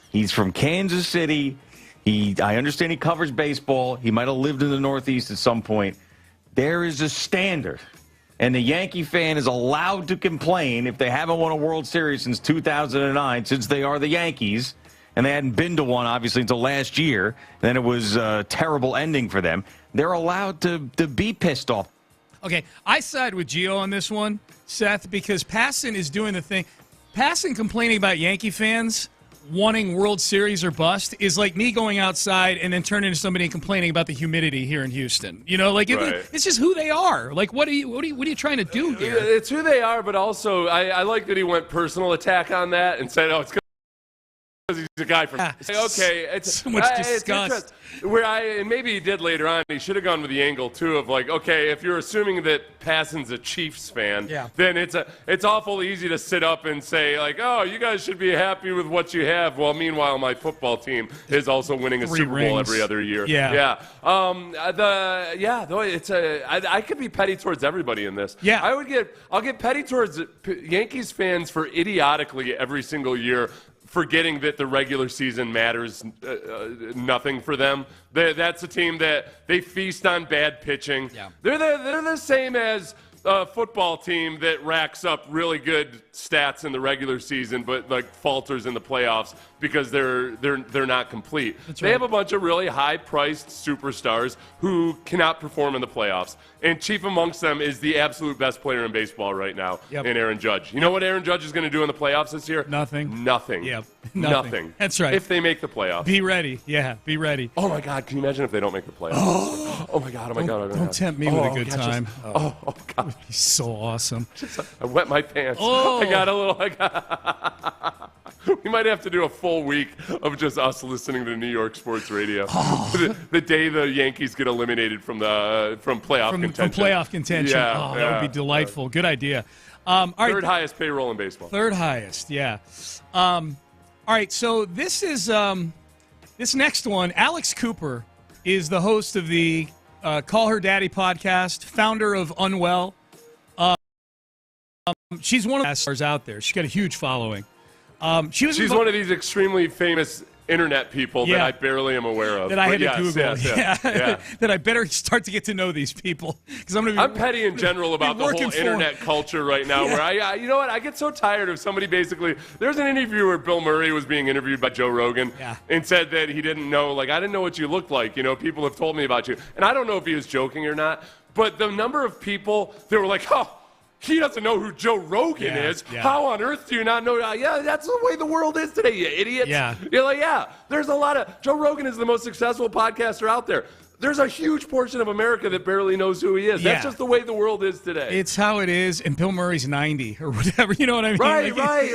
Speaker 13: He's from Kansas City. I understand he covers baseball. He might have lived in the Northeast at some point. There is a standard, and the Yankee fan is allowed to complain if they haven't won a World Series since 2009, since they are the Yankees, and they hadn't been to one, obviously, until last year. Then it was a terrible ending for them. They're allowed to be pissed off.
Speaker 5: Okay, I side with Gio on this one, Seth, because Passan is doing the thing. Passan complaining about Yankee fans wanting World Series or bust is like me going outside and then turning to somebody and complaining about the humidity here in Houston. It's just who they are. Like, what are you trying to do here?
Speaker 6: It's who they are, but also I like that he went personal attack on that and said, it's because he's a guy from. Okay, it's
Speaker 5: so much disgust.
Speaker 6: And maybe he did later on. He should have gone with the angle too of like, okay, if you're assuming that Passan's a Chiefs fan, then it's awful easy to sit up and say like, oh, you guys should be happy with what you have. Well, meanwhile, my football team is also winning a Super Bowl every other year.
Speaker 5: Yeah.
Speaker 6: I could be petty towards everybody in this.
Speaker 5: Yeah.
Speaker 6: I'll get petty towards Yankees fans for idiotically every single year forgetting that the regular season matters nothing for them. That's a team that they feast on bad pitching.
Speaker 5: Yeah.
Speaker 6: They're the same as a football team that racks up really good stats in the regular season but like falters in the playoffs because they're not complete. They have a bunch of really high-priced superstars who cannot perform in the playoffs. And chief amongst them is the absolute best player in baseball right now, in Aaron Judge. You know what Aaron Judge is going to do in the playoffs this year?
Speaker 5: Nothing.
Speaker 6: Yep.
Speaker 5: Nothing. That's right.
Speaker 6: If they make the playoffs.
Speaker 5: Be ready. Yeah, be ready.
Speaker 6: Oh, my God. Can you imagine if they don't make the playoffs? Oh, my God.
Speaker 5: Don't tempt me with a good time.
Speaker 6: Oh, God.
Speaker 5: He's so awesome.
Speaker 6: I wet my pants.
Speaker 5: Oh.
Speaker 6: I got a little. We might have to do a full week of just us listening to New York sports radio. The day the Yankees get eliminated from playoff contention.
Speaker 5: From playoff contention.
Speaker 6: Yeah,
Speaker 5: that would be delightful. Good idea. All right.
Speaker 6: Third highest payroll in baseball.
Speaker 5: Third highest, yeah. All right, so this is this next one. Alex Cooper is the host of the Call Her Daddy podcast, founder of Unwell. She's one of the stars out there. She's got a huge following. She's
Speaker 6: one of these extremely famous internet people that I barely am aware of.
Speaker 5: That I had to Google.
Speaker 6: Yeah.
Speaker 5: That I better start to get to know these people.
Speaker 6: I'm petty in general about the whole internet culture right now. Where you know what? I get so tired of somebody basically. There's an interview where Bill Murray was being interviewed by Joe Rogan and said that he didn't know. Like, I didn't know what you looked like. You know, people have told me about you, and I don't know if he was joking or not. But the number of people that were like, oh, he doesn't know who Joe Rogan is. Yeah. How on earth do you not know? Yeah, that's the way the world is today, you idiots.
Speaker 5: Yeah.
Speaker 6: You're like, there's a lot of... Joe Rogan is the most successful podcaster out there. There's a huge portion of America that barely knows who he is.
Speaker 5: Yeah.
Speaker 6: That's just the way the world is today.
Speaker 5: It's how it is, and Bill Murray's 90 or whatever. You know what I mean?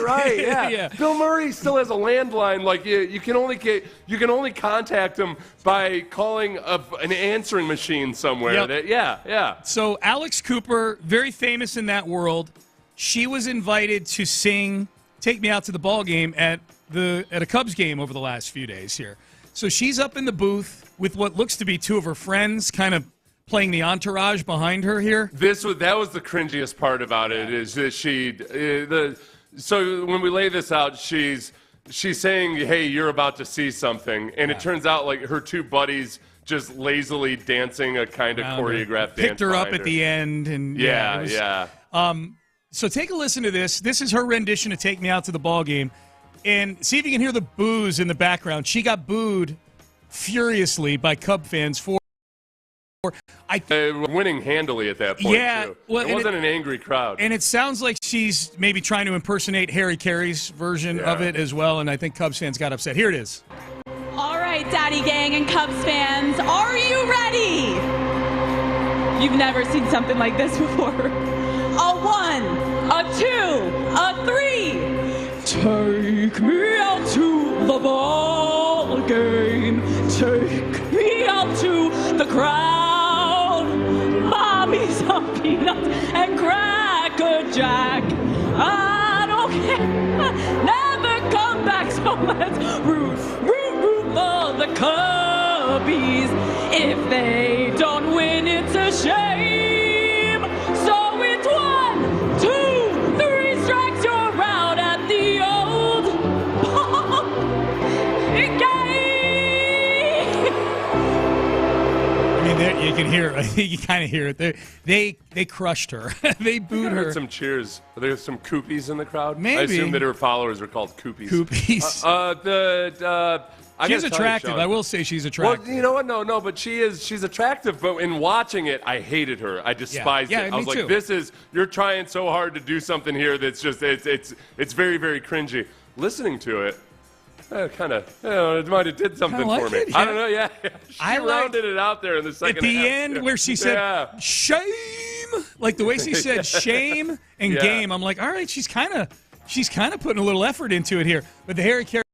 Speaker 6: Right. Yeah. Bill Murray still has a landline. Like you can only contact him by calling an answering machine somewhere.
Speaker 5: Yep. So Alex Cooper, very famous in that world. She was invited to sing "Take Me Out to the Ball Game" at a Cubs game over the last few days here. So she's up in the booth with what looks to be two of her friends, kind of playing the entourage behind her here.
Speaker 6: That was the cringiest part about it, is that so when we lay this out, she's saying, hey, you're about to see something, and it turns out like her two buddies just lazily dancing a kind of choreographed dance.
Speaker 5: Picked her up at the end, and so take a listen to this. This is her rendition of "Take Me Out to the Ball Game." And see if you can hear the boos in the background. She got booed furiously by Cub fans for
Speaker 6: winning handily at that point, too. Well, it wasn't an angry crowd.
Speaker 5: And it sounds like she's maybe trying to impersonate Harry Caray's version of it as well, and I think Cubs fans got upset. Here it is.
Speaker 14: All right, Daddy Gang and Cubs fans, are you ready? You've never seen something like this before. A 1, a 2, a 3. Take me out to the ball game. Take me out to the crowd. Mommy's a peanut and Cracker Jack. I don't care. Never come back. So let's root for the Cubbies. If they don't win, it's a shame. So it's 1, 2, 3 strikes. You're out at the old ball game.
Speaker 5: I mean, there, you can hear. I think you kind of hear it. They crushed her. They booed her.
Speaker 6: Some cheers. There's some Koopies in the crowd.
Speaker 5: Maybe.
Speaker 6: I assume that her followers are called Koopies.
Speaker 5: She's attractive.
Speaker 6: You,
Speaker 5: I will say she's attractive.
Speaker 6: Well, you know what? No, but she's attractive. But in watching it, I hated her. I despised it. I was like, you're trying so hard to do something here that's just, it's very, very cringy. Listening to it, it might have did something for me. I don't know, She rounded it out there in the second half.
Speaker 5: At the end where she said, shame, like the way she said shame and game, I'm like, all right, she's kind of putting a little effort into it here. But the Harry Carey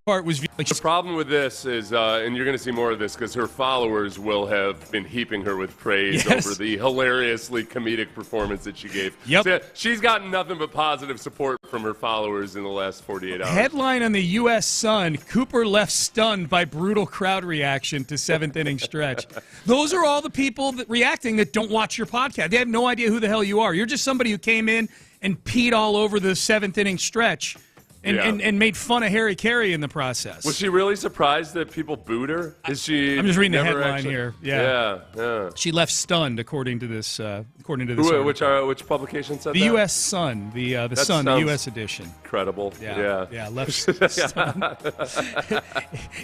Speaker 5: part was like,
Speaker 6: the problem with this is, and you're going to see more of this because her followers will have been heaping her with praise over the hilariously comedic performance that she gave.
Speaker 5: Yep.
Speaker 6: So she's gotten nothing but positive support from her followers in the last 48 hours.
Speaker 5: Headline on the U.S. Sun, Cooper left stunned by brutal crowd reaction to seventh inning stretch. Those are all the people reacting that don't watch your podcast. They have no idea who the hell you are. You're just somebody who came in and peed all over the seventh inning stretch. And made fun of Harry Carey in the process.
Speaker 6: Was she really surprised that people booed her? Is she?
Speaker 5: I'm just reading the headline here.
Speaker 6: Yeah.
Speaker 5: She left stunned, according to this.
Speaker 6: Which publication said
Speaker 5: the
Speaker 6: that?
Speaker 5: U.S. Sun, the Sun, the U.S. edition.
Speaker 6: Incredible. Yeah.
Speaker 5: Left stunned.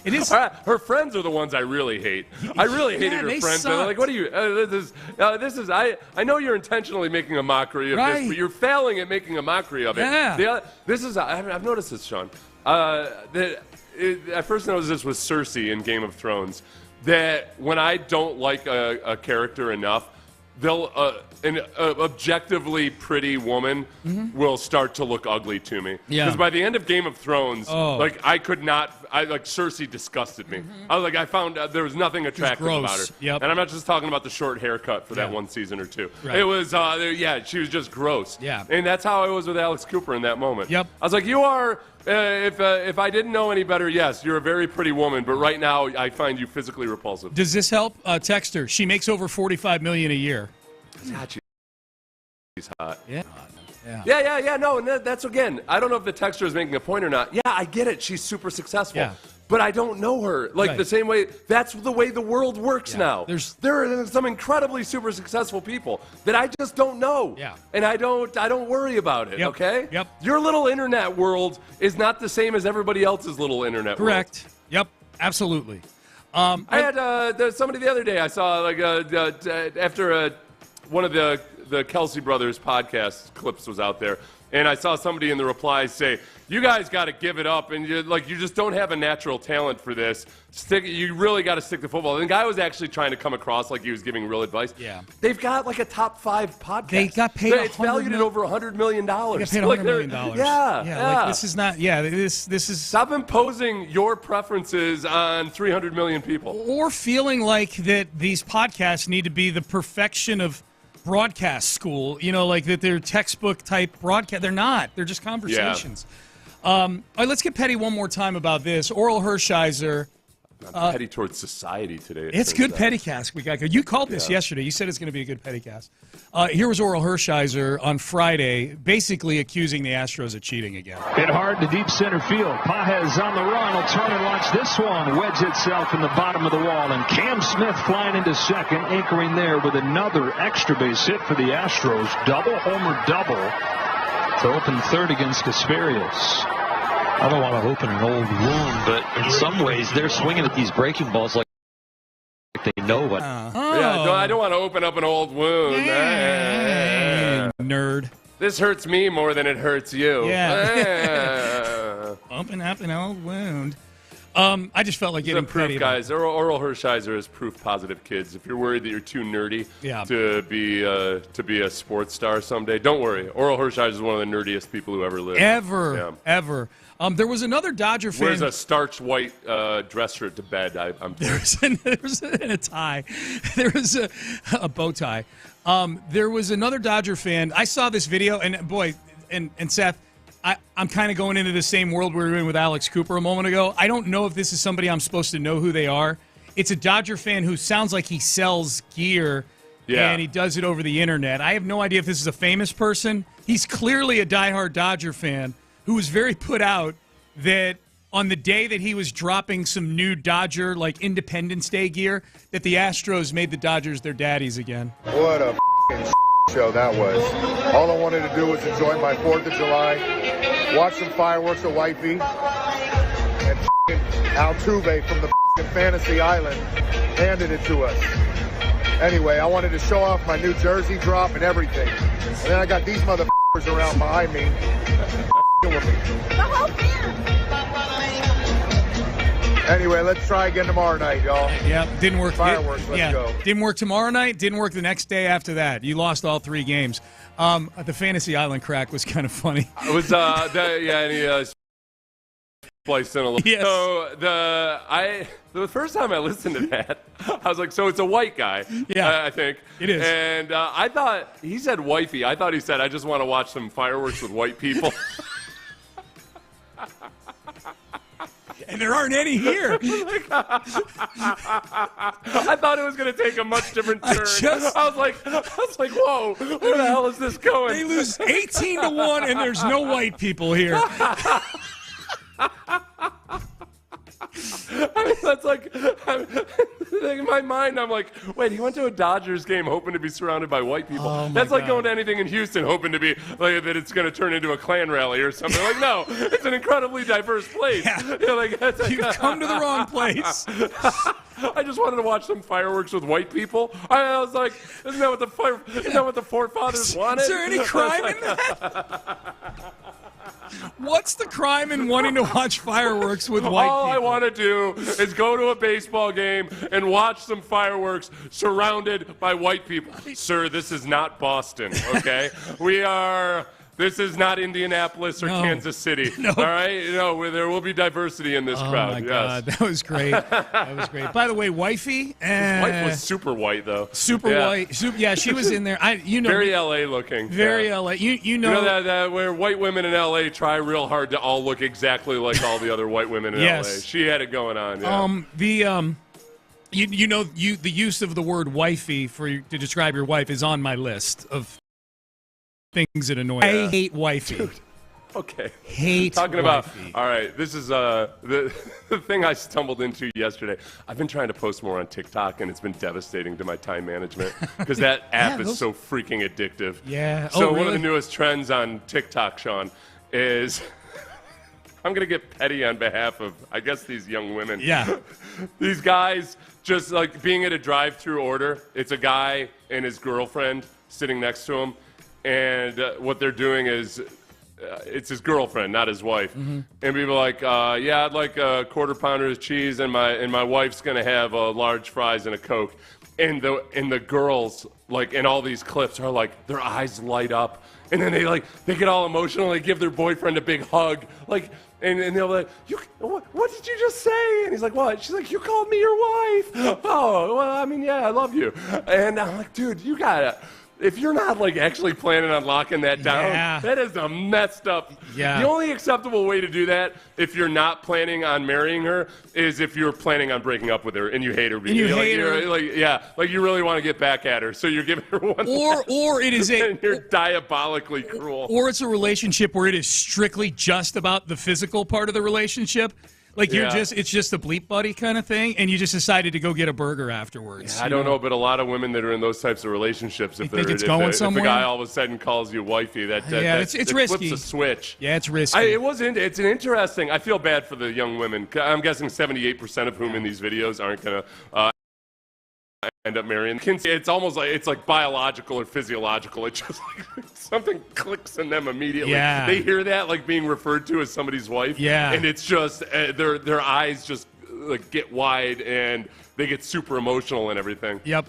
Speaker 5: It is.
Speaker 6: All right, her friends are the ones I really hate. I really hated her friends. They're like, what are you? This is. I know you're intentionally making a mockery of this, but you're failing at making a mockery of it.
Speaker 5: Yeah.
Speaker 6: This is. I've noticed this, Sean. I first noticed this with Cersei in Game of Thrones. That when I don't like a character enough, an objectively pretty woman will start to look ugly to me.
Speaker 5: Yeah.
Speaker 6: Because by the end of Game of Thrones, I could not. Cersei disgusted me. I was like, I found there was nothing attractive about her.
Speaker 5: Yep.
Speaker 6: And I'm not just talking about the short haircut for that one season or two.
Speaker 5: Right.
Speaker 6: It was, she was just gross.
Speaker 5: Yeah.
Speaker 6: And that's how I was with Alex Cooper in that moment.
Speaker 5: Yep.
Speaker 6: I was like, you are. If I didn't know any better, yes, you're a very pretty woman, but right now I find you physically repulsive.
Speaker 5: Does this help? Text her. She makes over $45 million a year.
Speaker 6: God, she's hot.
Speaker 5: Yeah.
Speaker 6: Yeah. No, and that's again. I don't know if the texter is making a point or not. Yeah, I get it. She's super successful.
Speaker 5: Yeah.
Speaker 6: But I don't know her the same way. That's the way the world works now. There are some incredibly super successful people that I just don't know.
Speaker 5: Yeah.
Speaker 6: And I don't worry about it.
Speaker 5: Yep.
Speaker 6: Okay.
Speaker 5: Yep.
Speaker 6: Your little internet world is not the same as everybody else's little internet world.
Speaker 5: Correct. Yep. Absolutely.
Speaker 6: I had somebody the other day. I saw after one of the Kelsey Brothers podcast clips was out there, and I saw somebody in the replies say, "You guys got to give it up, and you just don't have a natural talent for this. You really got to stick to football." And the guy was actually trying to come across like he was giving real advice.
Speaker 5: Yeah,
Speaker 6: they've got like a top 5 podcast.
Speaker 5: They got paid.
Speaker 6: It's valued at over $100 million.
Speaker 5: They got paid $100 million.
Speaker 6: Yeah.
Speaker 5: Like, this is not. Yeah, this is.
Speaker 6: Stop imposing your preferences on 300 million people,
Speaker 5: or feeling like that these podcasts need to be the perfection of broadcast school. Like that they're textbook type broadcast. They're not. They're just conversations. Yeah. All right, let's get petty one more time about this. Oral Hershiser.
Speaker 6: I'm petty towards society today.
Speaker 5: It's good pettycast we got. You called this yesterday. You said it's going to be a good pettycast. Here was Oral Hershiser on Friday, basically accusing the Astros of cheating again.
Speaker 15: Hit hard to deep center field. Pages on the run. Will turn and watch this one wedge itself in the bottom of the wall. And Cam Smith flying into second, anchoring there with another extra base hit for the Astros. Double homer double to open third against Asperius.
Speaker 16: I don't want to open an old wound, but in some ways they're swinging at these breaking balls like they know what.
Speaker 6: I don't want to open up an old wound.
Speaker 5: Nerd.
Speaker 6: This hurts me more than it hurts you.
Speaker 5: Yeah. Open up an old wound. I just felt like getting
Speaker 6: proof, guys. Oral Hershiser is proof positive kids. If you're worried that you're too nerdy to be a sports star someday, don't worry. Oral Hershiser is one of the nerdiest people who ever lived.
Speaker 5: Ever. There was another Dodger fan.
Speaker 6: Wears a starched white dress shirt to bed.
Speaker 5: There was a tie. There was a bow tie. There was another Dodger fan. I saw this video, and boy, and Seth, I'm kind of going into the same world we were in with Alex Cooper a moment ago. I don't know if this is somebody I'm supposed to know who they are. It's a Dodger fan who sounds like he sells gear, and he does it over the internet. I have no idea if this is a famous person. He's clearly a diehard Dodger fan who was very put out that on the day that he was dropping some new Dodger, like Independence Day gear, that the Astros made the Dodgers their daddies again.
Speaker 17: What a show that was. All I wanted to do was enjoy my 4th of July, watch some fireworks at Wifey, and Altuve from the Fantasy Island handed it to us. Anyway, I wanted to show off my new jersey drop and everything. And then I got these motherfuckers around behind me. Anyway, let's try again tomorrow night, y'all.
Speaker 5: Yeah, didn't work.
Speaker 17: Fireworks, let's go.
Speaker 5: Didn't work tomorrow night, didn't work the next day after that. You lost all 3 games. The Fantasy Island crack was kind of funny.
Speaker 6: It was, and he spliced in a little.
Speaker 5: Yes.
Speaker 6: So the first time I listened to that, I was like, so it's a white guy.
Speaker 5: Yeah.
Speaker 6: I think.
Speaker 5: It is.
Speaker 6: And I thought, he said wifey. I thought he said, I just want to watch some fireworks with white people.
Speaker 5: And there aren't any here.
Speaker 6: I thought it was going to take a much different turn. I was like, whoa, where the hell is this going?
Speaker 5: They lose 18-1, and there's no white people here.
Speaker 6: I mean, that's like, in my mind, I'm like, wait, he went to a Dodgers game hoping to be surrounded by white people. That's like going to anything in Houston hoping to be, like, that it's going to turn into a Klan rally or something. Like, no, it's an incredibly diverse place.
Speaker 5: Yeah.
Speaker 6: You've
Speaker 5: come to the wrong place.
Speaker 6: I just wanted to watch some fireworks with white people. I was like, isn't that what the forefathers wanted?
Speaker 5: Is there any crime in that? What's the crime in wanting to watch fireworks with white
Speaker 6: All
Speaker 5: people?
Speaker 6: I want to do is go to a baseball game and watch some fireworks surrounded by white people. Sir, this is not Boston, okay? This is not Indianapolis or Kansas City.
Speaker 5: No.
Speaker 6: All right? There will be diversity in this crowd.
Speaker 5: Oh, my
Speaker 6: yes.
Speaker 5: God. That was great. That was great. By the way, wifey.
Speaker 6: His wife was super white, though.
Speaker 5: Super white. Yeah, she was in there.
Speaker 6: Very L.A. looking.
Speaker 5: Very L.A. You know
Speaker 6: that where white women in L.A. try real hard to all look exactly like all the other white women in
Speaker 5: Yes.
Speaker 6: L.A. She had it going on. Yeah.
Speaker 5: The use of the word wifey to describe your wife is on my list of things that annoy me. I hate wifey.
Speaker 6: Dude. Okay.
Speaker 5: Hate
Speaker 6: Talking
Speaker 5: wifey.
Speaker 6: about, all right, this is the thing I stumbled into yesterday. I've been trying to post more on TikTok, and it's been devastating to my time management because that app is so freaking addictive.
Speaker 5: Yeah.
Speaker 6: So one of the newest trends on TikTok, Sean, is I'm going to get petty on behalf of, I guess, these young women.
Speaker 5: Yeah.
Speaker 6: These guys just like being at a drive-through order. It's a guy and his girlfriend sitting next to him. And what they're doing is it's his girlfriend, not his wife. Mm-hmm. And people are like, yeah, I'd like a quarter pounder of cheese, and my wife's going to have large fries and a Coke. And the girls, like in all these clips, are like, their eyes light up. And then they get all emotional. They give their boyfriend a big hug. And they'll be like, what did you just say? And he's like, what? She's like, you called me your wife. Oh, well, I mean, yeah, I love you. And I'm like, dude, you got to... If you're not actually planning on locking that down, that is a messed up.
Speaker 5: Yeah.
Speaker 6: The only acceptable way to do that, if you're not planning on marrying her, is if you're planning on breaking up with her and you hate her.
Speaker 5: And you hate her.
Speaker 6: Like you really want to get back at her, so you're giving her one.
Speaker 5: Or it is
Speaker 6: and you're diabolically cruel.
Speaker 5: Or it's a relationship where it is strictly just about the physical part of the relationship. It's just a bleep buddy kind of thing, and you just decided to go get a burger afterwards.
Speaker 6: Yeah, I don't know, but a lot of women that are in those types of relationships, if
Speaker 5: it's
Speaker 6: going
Speaker 5: somewhere?
Speaker 6: If a guy all of a sudden calls you wifey,
Speaker 5: it's risky.
Speaker 6: Flips a switch.
Speaker 5: Yeah, it's risky.
Speaker 6: It's an interesting. I feel bad for the young women. I'm guessing 78% of whom in these videos aren't going to end up marrying. It's almost like it's like biological or physiological. It's just like something clicks in them immediately.
Speaker 5: Yeah.
Speaker 6: They hear that being referred to as somebody's wife.
Speaker 5: Yeah.
Speaker 6: And it's just their eyes just get wide and they get super emotional and everything.
Speaker 5: Yep.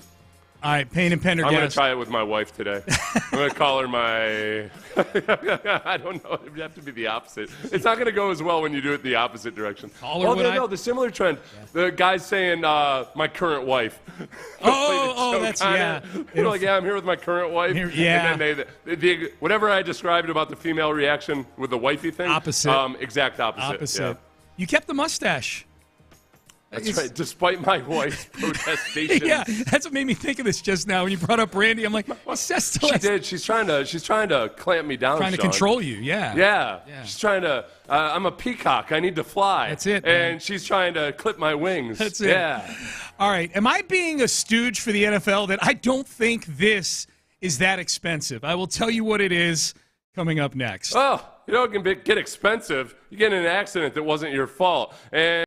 Speaker 5: All right, Payne and Pendergast.
Speaker 6: I'm going to try it with my wife today. I'm going to call her my... I don't know. It would have to be the opposite. It's not going to go as well when you do it the opposite direction.
Speaker 5: Call her
Speaker 6: the similar trend. Yeah. The guy's saying, my current wife.
Speaker 5: That's, yeah.
Speaker 6: They're like, yeah, I'm here with my current wife.
Speaker 5: Yeah.
Speaker 6: And then they whatever I described about the female reaction with the wifey thing.
Speaker 5: Opposite.
Speaker 6: Exact opposite. Yeah.
Speaker 5: You kept the mustache.
Speaker 6: That's right, despite my wife's protestation.
Speaker 5: Yeah, that's what made me think of this just now. When you brought up Randy, I'm like,
Speaker 6: she did. She's trying to clamp me down,
Speaker 5: trying to control you,
Speaker 6: Yeah. She's trying to, I'm a peacock. I need to fly.
Speaker 5: That's it,
Speaker 6: And
Speaker 5: man.
Speaker 6: she's trying to clip my wings.
Speaker 5: That's it.
Speaker 6: Yeah.
Speaker 5: All right, am I being a stooge for the NFL that I don't think this is that expensive? I will tell you what it is coming up next.
Speaker 6: Oh, it can get expensive. You get in an accident that wasn't your fault. And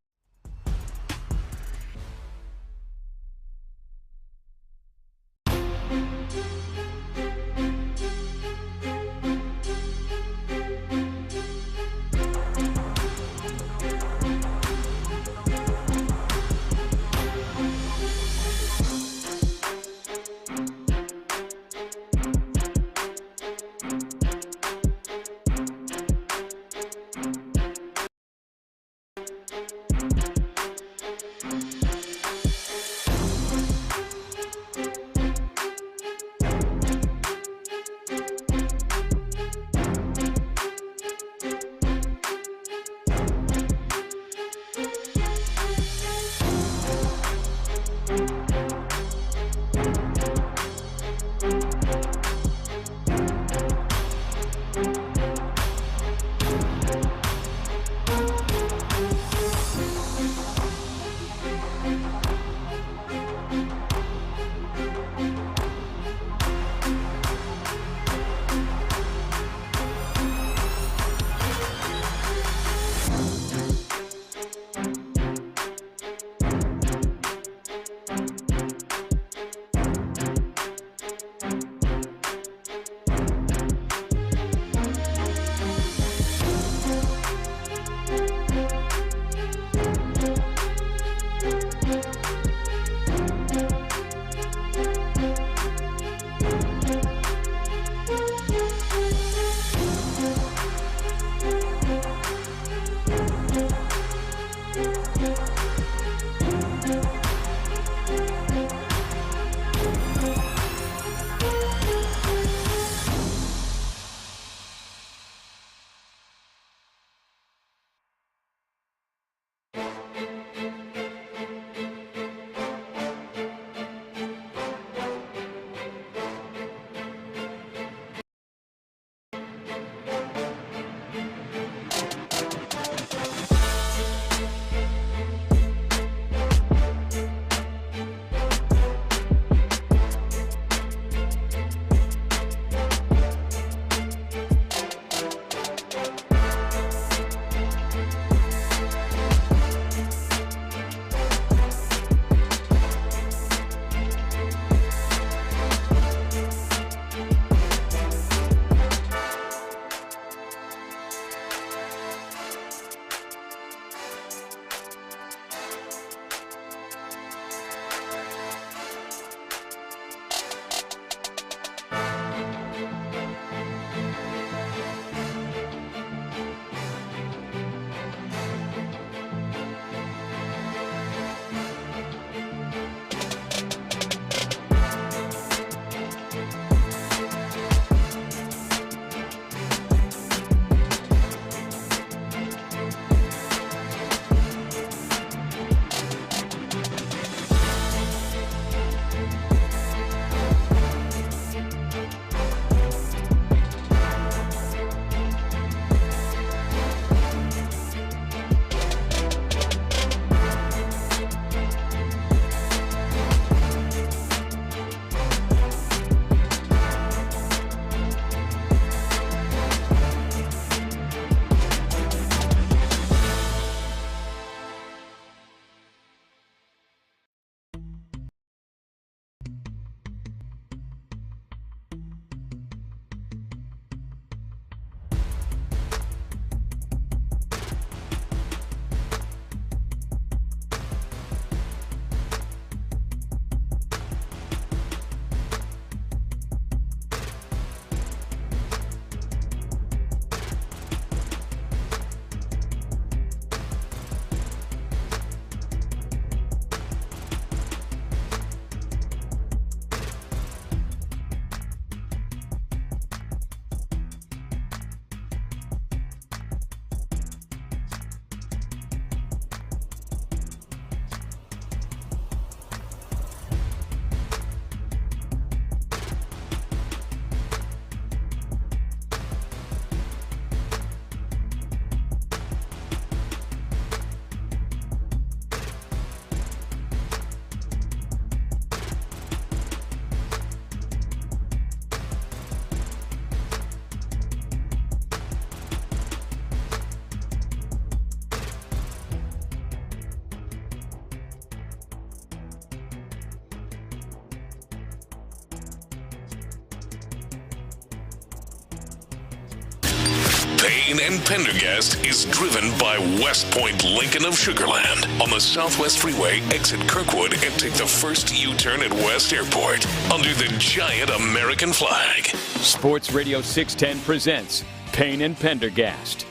Speaker 1: Payne and Pendergast is driven by West Point Lincoln of Sugarland on the Southwest Freeway. Exit Kirkwood and take the first U-turn at West Airport under the giant American flag.
Speaker 3: Sports Radio 610 presents Payne and Pendergast.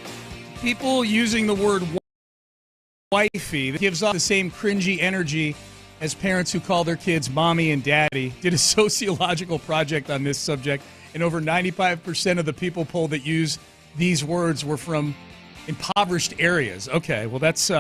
Speaker 5: People using the word wifey that gives off the same cringy energy as parents who call their kids mommy and daddy. Did a sociological project on this subject, and over 95% of the people polled that use these words were from impoverished areas. Okay, well that's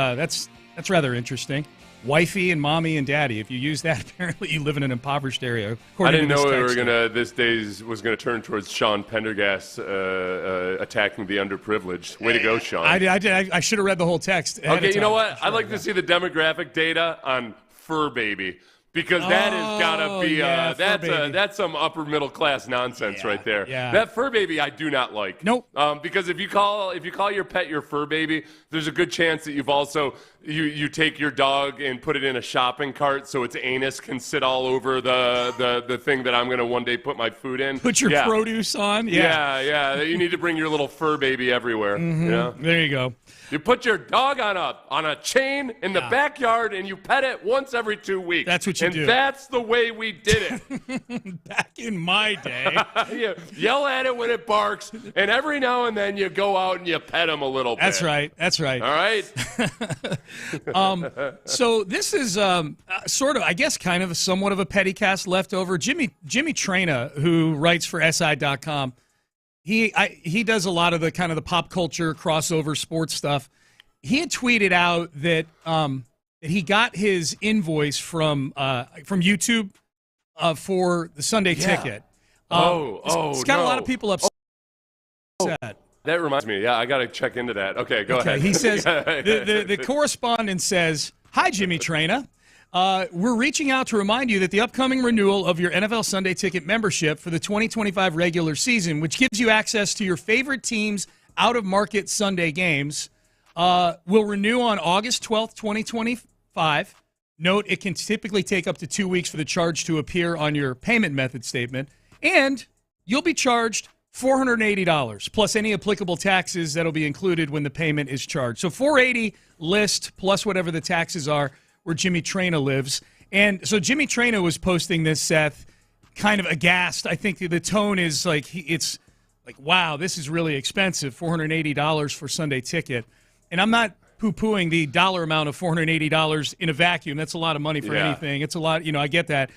Speaker 5: rather interesting. Wifey and mommy and daddy. If you use that, apparently you live in an impoverished area.
Speaker 6: I didn't know this day was gonna turn towards Sean Pendergast attacking the underprivileged. Way to go, Sean.
Speaker 5: I should have read the whole text.
Speaker 6: Okay, you know what? I'd like to see the demographic data on Fur Baby. Because that has got to be that's some upper middle class nonsense right there.
Speaker 5: Yeah.
Speaker 6: That Fur Baby I do not like.
Speaker 5: Nope.
Speaker 6: Because if you call your pet your Fur Baby, there's a good chance that you've also you take your dog and put it in a shopping cart so its anus can sit all over the thing that I'm going to one day put my food in.
Speaker 5: Put your produce on.
Speaker 6: Yeah. You need to bring your little Fur Baby everywhere.
Speaker 5: Mm-hmm.
Speaker 6: You know?
Speaker 5: There you go.
Speaker 6: You put your dog on a chain in the backyard and you pet it once every 2 weeks.
Speaker 5: That's what you do.
Speaker 6: And that's the way we did
Speaker 5: it. Back in my day.
Speaker 6: You yell at it when it barks, and every now and then you go out and you pet him a little bit.
Speaker 5: That's right.
Speaker 6: All right?
Speaker 5: So this is sort of, I guess, kind of somewhat of a petty cast leftover. Jimmy Traina, who writes for SI.com, he does a lot of the kind of the pop culture crossover sports stuff. He had tweeted out that that he got his invoice from YouTube for the Sunday ticket. It's got a lot of people upset.
Speaker 6: That reminds me. Yeah, I got to check into that. Okay, go ahead.
Speaker 5: He says the correspondent says, "Hi, Jimmy Traina. We're reaching out to remind you that the upcoming renewal of your NFL Sunday Ticket membership for the 2025 regular season, which gives you access to your favorite team's out-of-market Sunday games, will renew on August 12th, 2025. Note, it can typically take up to 2 weeks for the charge to appear on your payment method statement, and you'll be charged $480 plus any applicable taxes that'll be included when the payment is charged. So $480 list plus whatever the taxes are where Jimmy Traina lives. And so Jimmy Traina was posting this, Seth, kind of aghast. I think the tone is like, it's like, wow, this is really expensive, $480 for Sunday ticket. And I'm not poo-pooing the dollar amount of $480 in a vacuum. That's a lot of money for anything. It's a lot, I get that.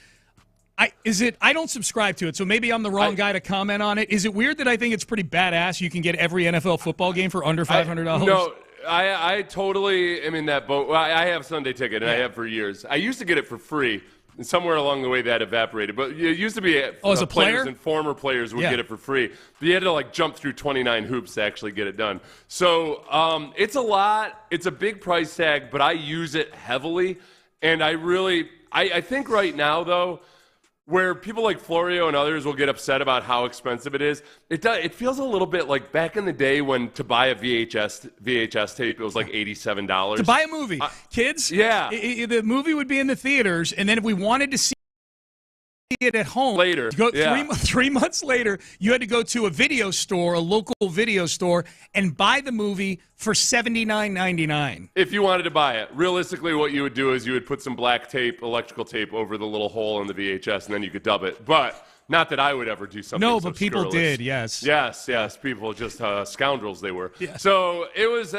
Speaker 5: I don't subscribe to it, so maybe I'm the wrong guy to comment on it. Is it weird that I think it's pretty badass you can get every NFL football game for under $500?
Speaker 6: No, I totally am in that boat. Well, I have Sunday ticket, and I have for years. I used to get it for free, and somewhere along the way that evaporated. But it used to be
Speaker 5: as a player?
Speaker 6: And former players would get it for free. But you had to jump through 29 hoops to actually get it done. So it's a lot. It's a big price tag, but I use it heavily. And I think right now, though, where people like Florio and others will get upset about how expensive it is, it feels a little bit like back in the day when to buy a VHS tape, it was like $87.
Speaker 5: To buy a movie. Kids, the movie would be in the theaters, and then if we wanted to see it at home
Speaker 6: later,
Speaker 5: to go 3 months later, you had to go to a video store, a local video store, and buy the movie for $79.99.
Speaker 6: If you wanted to buy it. Realistically, what you would do is you would put some black tape, electrical tape over the little hole in the VHS, and then you could dub it. But not that I would ever do something
Speaker 5: No,
Speaker 6: so
Speaker 5: but people
Speaker 6: scurrilous.
Speaker 5: did, yes.
Speaker 6: Yes, people just scoundrels they were.
Speaker 5: Yeah.
Speaker 6: So it was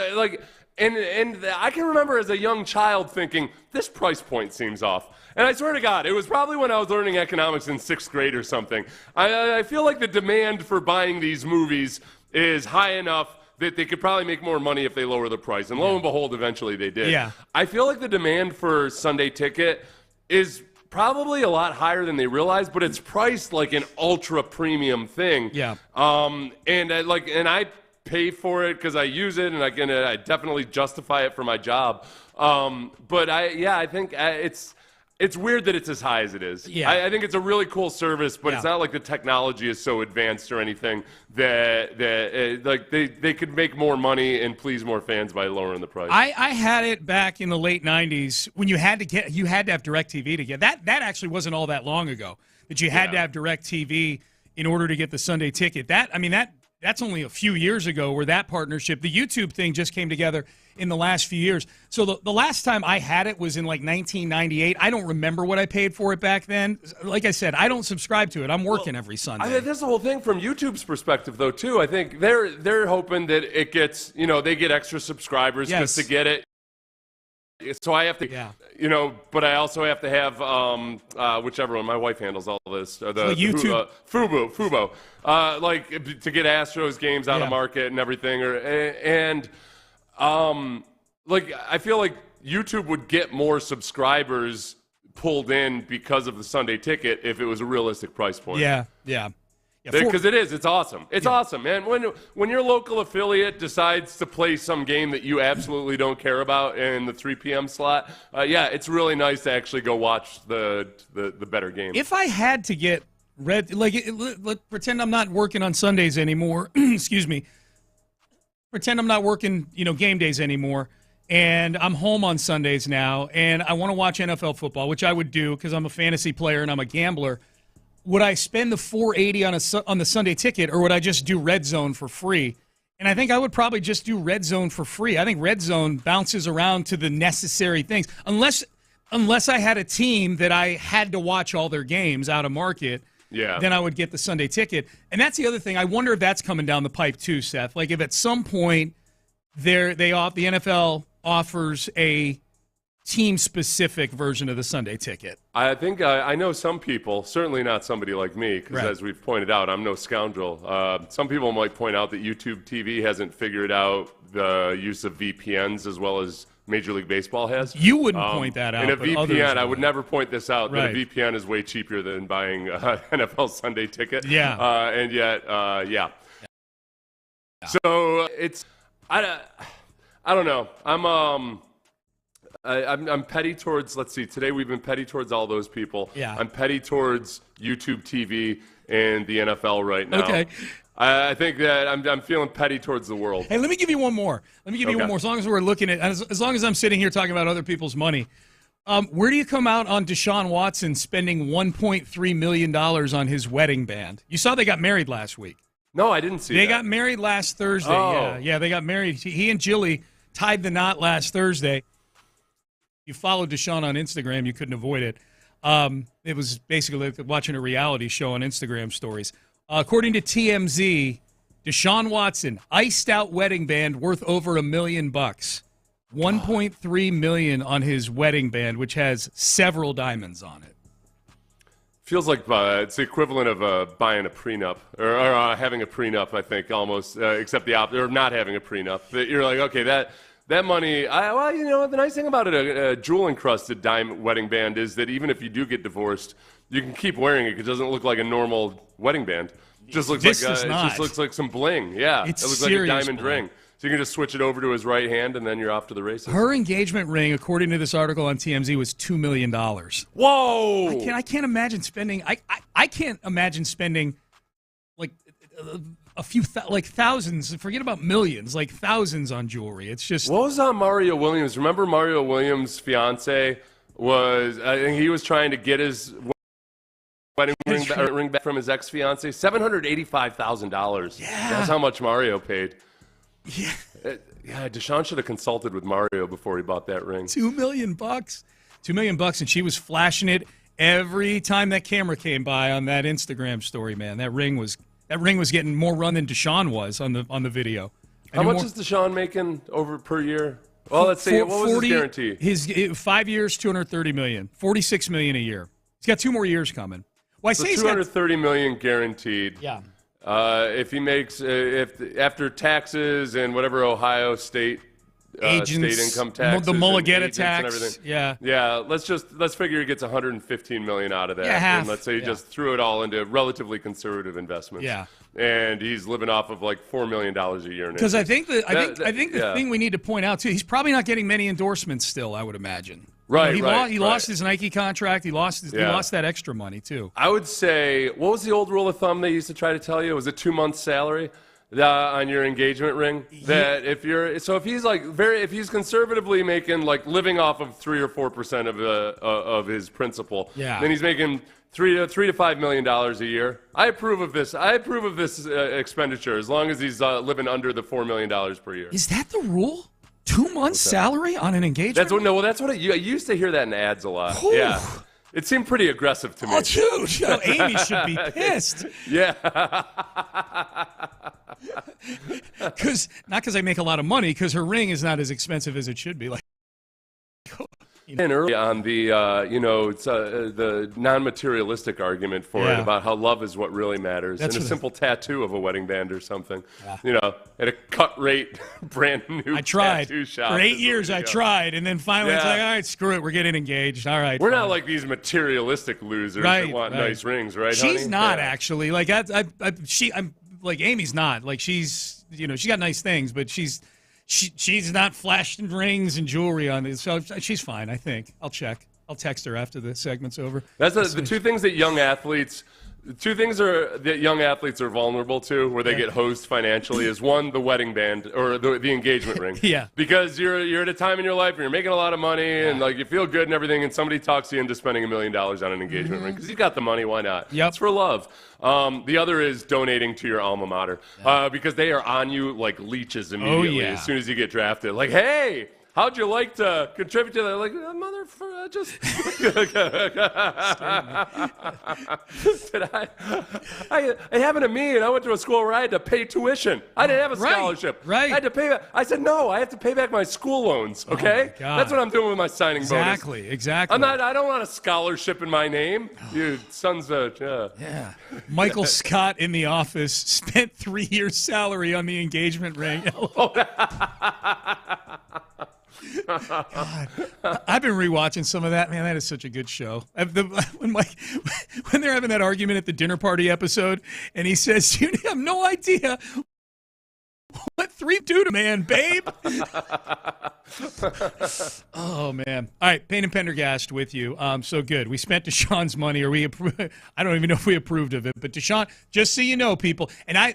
Speaker 6: and I can remember as a young child thinking, this price point seems off. And I swear to God, it was probably when I was learning economics in 6th grade or something. I feel like the demand for buying these movies is high enough that they could probably make more money if they lower the price. And lo and behold, eventually they did.
Speaker 5: Yeah.
Speaker 6: I feel like the demand for Sunday ticket is probably a lot higher than they realize, but it's priced like an ultra premium thing.
Speaker 5: Yeah.
Speaker 6: And I pay for it because I use it, and I definitely justify it for my job. But I think it's weird that it's as high as it is.
Speaker 5: Yeah.
Speaker 6: I think it's a really cool service, but it's not like the technology is so advanced or anything that they could make more money and please more fans by lowering the price.
Speaker 5: I had it back in the late 90s when you had to have DirecTV to get that. That actually wasn't all that long ago that you had to have DirecTV in order to get the Sunday ticket. That that's only a few years ago where that partnership, the YouTube thing just came together in the last few years. So the last time I had it was in like 1998. I don't remember what I paid for it back then. Like I said, I don't subscribe to it. I'm working every Sunday.
Speaker 6: I think that's the whole thing from YouTube's perspective, though, too. I think they're hoping that it gets, they get extra subscribers just to get it. So I have to, but I also have to have whichever one. My wife handles all this. The
Speaker 5: YouTube.
Speaker 6: Fubo. To get Astros games on the market and everything. I feel like YouTube would get more subscribers pulled in because of the Sunday ticket if it was a realistic price point.
Speaker 5: Yeah.
Speaker 6: Because it's awesome. It's awesome, man. When your local affiliate decides to play some game that you absolutely don't care about in the 3 p.m. slot, it's really nice to actually go watch the better game.
Speaker 5: If I had to get pretend I'm not working on Sundays anymore. Excuse me. Pretend I'm not working, game days anymore, and I'm home on Sundays now, and I want to watch NFL football, which I would do because I'm a fantasy player and I'm a gambler. Would I spend the $4.80 on the Sunday ticket, or would I just do Red Zone for free? And I think I would probably just do Red Zone for free. I think Red Zone bounces around to the necessary things. Unless I had a team that I had to watch all their games out of market, then I would get the Sunday ticket. And that's the other thing. I wonder if that's coming down the pipe too, Seth. Like if at some point the NFL offers a team-specific version of the Sunday ticket.
Speaker 6: I think I know some people, certainly not somebody like me, because as we've pointed out, I'm no scoundrel. Some people might point out that YouTube TV hasn't figured out the use of VPNs as well as Major League Baseball has.
Speaker 5: You wouldn't point that out.
Speaker 6: And a
Speaker 5: but
Speaker 6: VPN, I would never point this out,
Speaker 5: Right.
Speaker 6: that a VPN is way cheaper than buying NFL Sunday ticket.
Speaker 5: Yeah.
Speaker 6: And yet. So it's, I don't know. I'm petty towards, let's see, today we've been petty towards all those people.
Speaker 5: Yeah.
Speaker 6: I'm petty towards YouTube TV and the NFL right now.
Speaker 5: Okay.
Speaker 6: I think that I'm feeling petty towards the world.
Speaker 5: Hey, let me give you one more. You one more. As long as we're looking at, as long as I'm sitting here talking about other people's money, where do you come out on Deshaun Watson spending $1.3 million on his wedding band? You saw they got married last week.
Speaker 6: No, I didn't see that.
Speaker 5: They got married last Thursday.
Speaker 6: Oh.
Speaker 5: Yeah, they got married. He and Jilly tied the knot last Thursday. You followed Deshaun on Instagram, you couldn't avoid it. It was basically like watching a reality show on Instagram stories. According to TMZ, Deshaun Watson, iced out wedding band worth over $1 million. $1.3 million on his wedding band, which has several diamonds on it.
Speaker 6: Feels like it's the equivalent of buying a prenup or having a prenup, I think, almost, except the opposite, or not having a prenup. That you're like, okay, that money, the nice thing about a jewel-encrusted diamond wedding band is that even if you do get divorced, you can keep wearing it because it doesn't look like a normal wedding band. It just looks like some bling. Yeah,
Speaker 5: It's
Speaker 6: it looks like a diamond
Speaker 5: bling.
Speaker 6: ring. So you can just switch it over to his right hand, and then you're off to the races.
Speaker 5: Her engagement ring, according to this article on TMZ, was $2 million.
Speaker 6: Whoa!
Speaker 5: I can't imagine spending. I can't imagine spending like a few thousands. Forget about millions, like thousands on jewelry. It's just.
Speaker 6: What was on Mario Williams? Remember Mario Williams' fiance was? I think he was trying to get his wedding ring back from his ex-fiance. $785,000.
Speaker 5: Yeah,
Speaker 6: that's how much Mario paid.
Speaker 5: Yeah.
Speaker 6: Deshaun should have consulted with Mario before he bought that ring.
Speaker 5: $2 million. $2 million, and she was flashing it every time that camera came by on that Instagram story. Man, that ring was getting more run than Deshaun was on the video.
Speaker 6: How much is Deshaun making per year? Well, let's see. What was his guarantee?
Speaker 5: His 5 years, $230 million, $46 million a year. He's got 2 more years coming. Well, I say he's
Speaker 6: $230 million guaranteed.
Speaker 5: Yeah.
Speaker 6: If he makes, after taxes and whatever Ohio State
Speaker 5: agents,
Speaker 6: state income taxes,
Speaker 5: the Mulligetta
Speaker 6: tax, and
Speaker 5: tax,
Speaker 6: yeah. Let's figure he gets $115 million out of that,
Speaker 5: half.
Speaker 6: And let's say he just threw it all into relatively conservative investments.
Speaker 5: Yeah,
Speaker 6: and he's living off of like $4 million a year.
Speaker 5: Because I think the thing we need to point out too, he's probably not getting many endorsements still. I would imagine.
Speaker 6: Right,
Speaker 5: he lost his Nike contract. He lost that extra money too.
Speaker 6: I would say, what was the old rule of thumb they used to try to tell you? Was it 2 months' salary on your engagement ring? That if he's conservatively making, like, living off of 3 or 4% of his principal, then he's making $3 to $5 million a year. I approve of this. Expenditure as long as he's living under the $4 million per year.
Speaker 5: Is that the rule? 2 months salary on an engagement?
Speaker 6: That's what I used to hear that in ads a lot.
Speaker 5: Ooh.
Speaker 6: Yeah. It seemed pretty aggressive to me.
Speaker 5: Oh, dude. Amy should be pissed.
Speaker 6: Yeah.
Speaker 5: Not because I make a lot of money, because her ring is not as expensive as it should be. Like,
Speaker 6: And early on it's the non-materialistic argument for it about how love is what really matters, and a simple tattoo of a wedding band or something, at a cut rate, brand new.
Speaker 5: I tried
Speaker 6: tattoo shop.
Speaker 5: For 8 years. I tried, and then finally it's like, all right, screw it, we're getting engaged. All right,
Speaker 6: we're not like these materialistic losers that want nice rings, right?
Speaker 5: She's
Speaker 6: honey?
Speaker 5: not actually like I'm like Amy's not like she's she got nice things, but she's not flashing rings and jewelry on it, so she's fine. I think I'll check. I'll text her after the segment's over.
Speaker 6: That's the two things that young athletes. Two things that young athletes are vulnerable to, where they get hosed financially, is one, the wedding band or the engagement ring.
Speaker 5: Yeah.
Speaker 6: Because you're at a time in your life where you're making a lot of money and like you feel good and everything, and somebody talks you into spending $1 million on an engagement ring because you got the money. Why not?
Speaker 5: Yep.
Speaker 6: It's for love. The other is donating to your alma mater because they are on you like leeches immediately as soon as you get drafted. Like, hey. How'd you like to contribute to that? Like, it happened to me, and I went to a school where I had to pay tuition. I didn't have a scholarship.
Speaker 5: Right.
Speaker 6: I had to pay back. I said, no, I have to pay back my school loans, okay?
Speaker 5: Oh my God.
Speaker 6: That's what I'm doing with my signing bonus.
Speaker 5: Exactly.
Speaker 6: I don't want a scholarship in my name. You sons of...
Speaker 5: Yeah. Michael Scott in The Office spent 3 years' salary on the engagement ring. God. I've been rewatching some of that. Man, that is such a good show. When they're having that argument at the dinner party episode, and he says, "You have no idea what 3 do to man, babe." Oh man! All right, Payne and Pendergast with you. So good. We spent Deshaun's money, or I don't even know if we approved of it, but Deshaun. Just so you know, people, and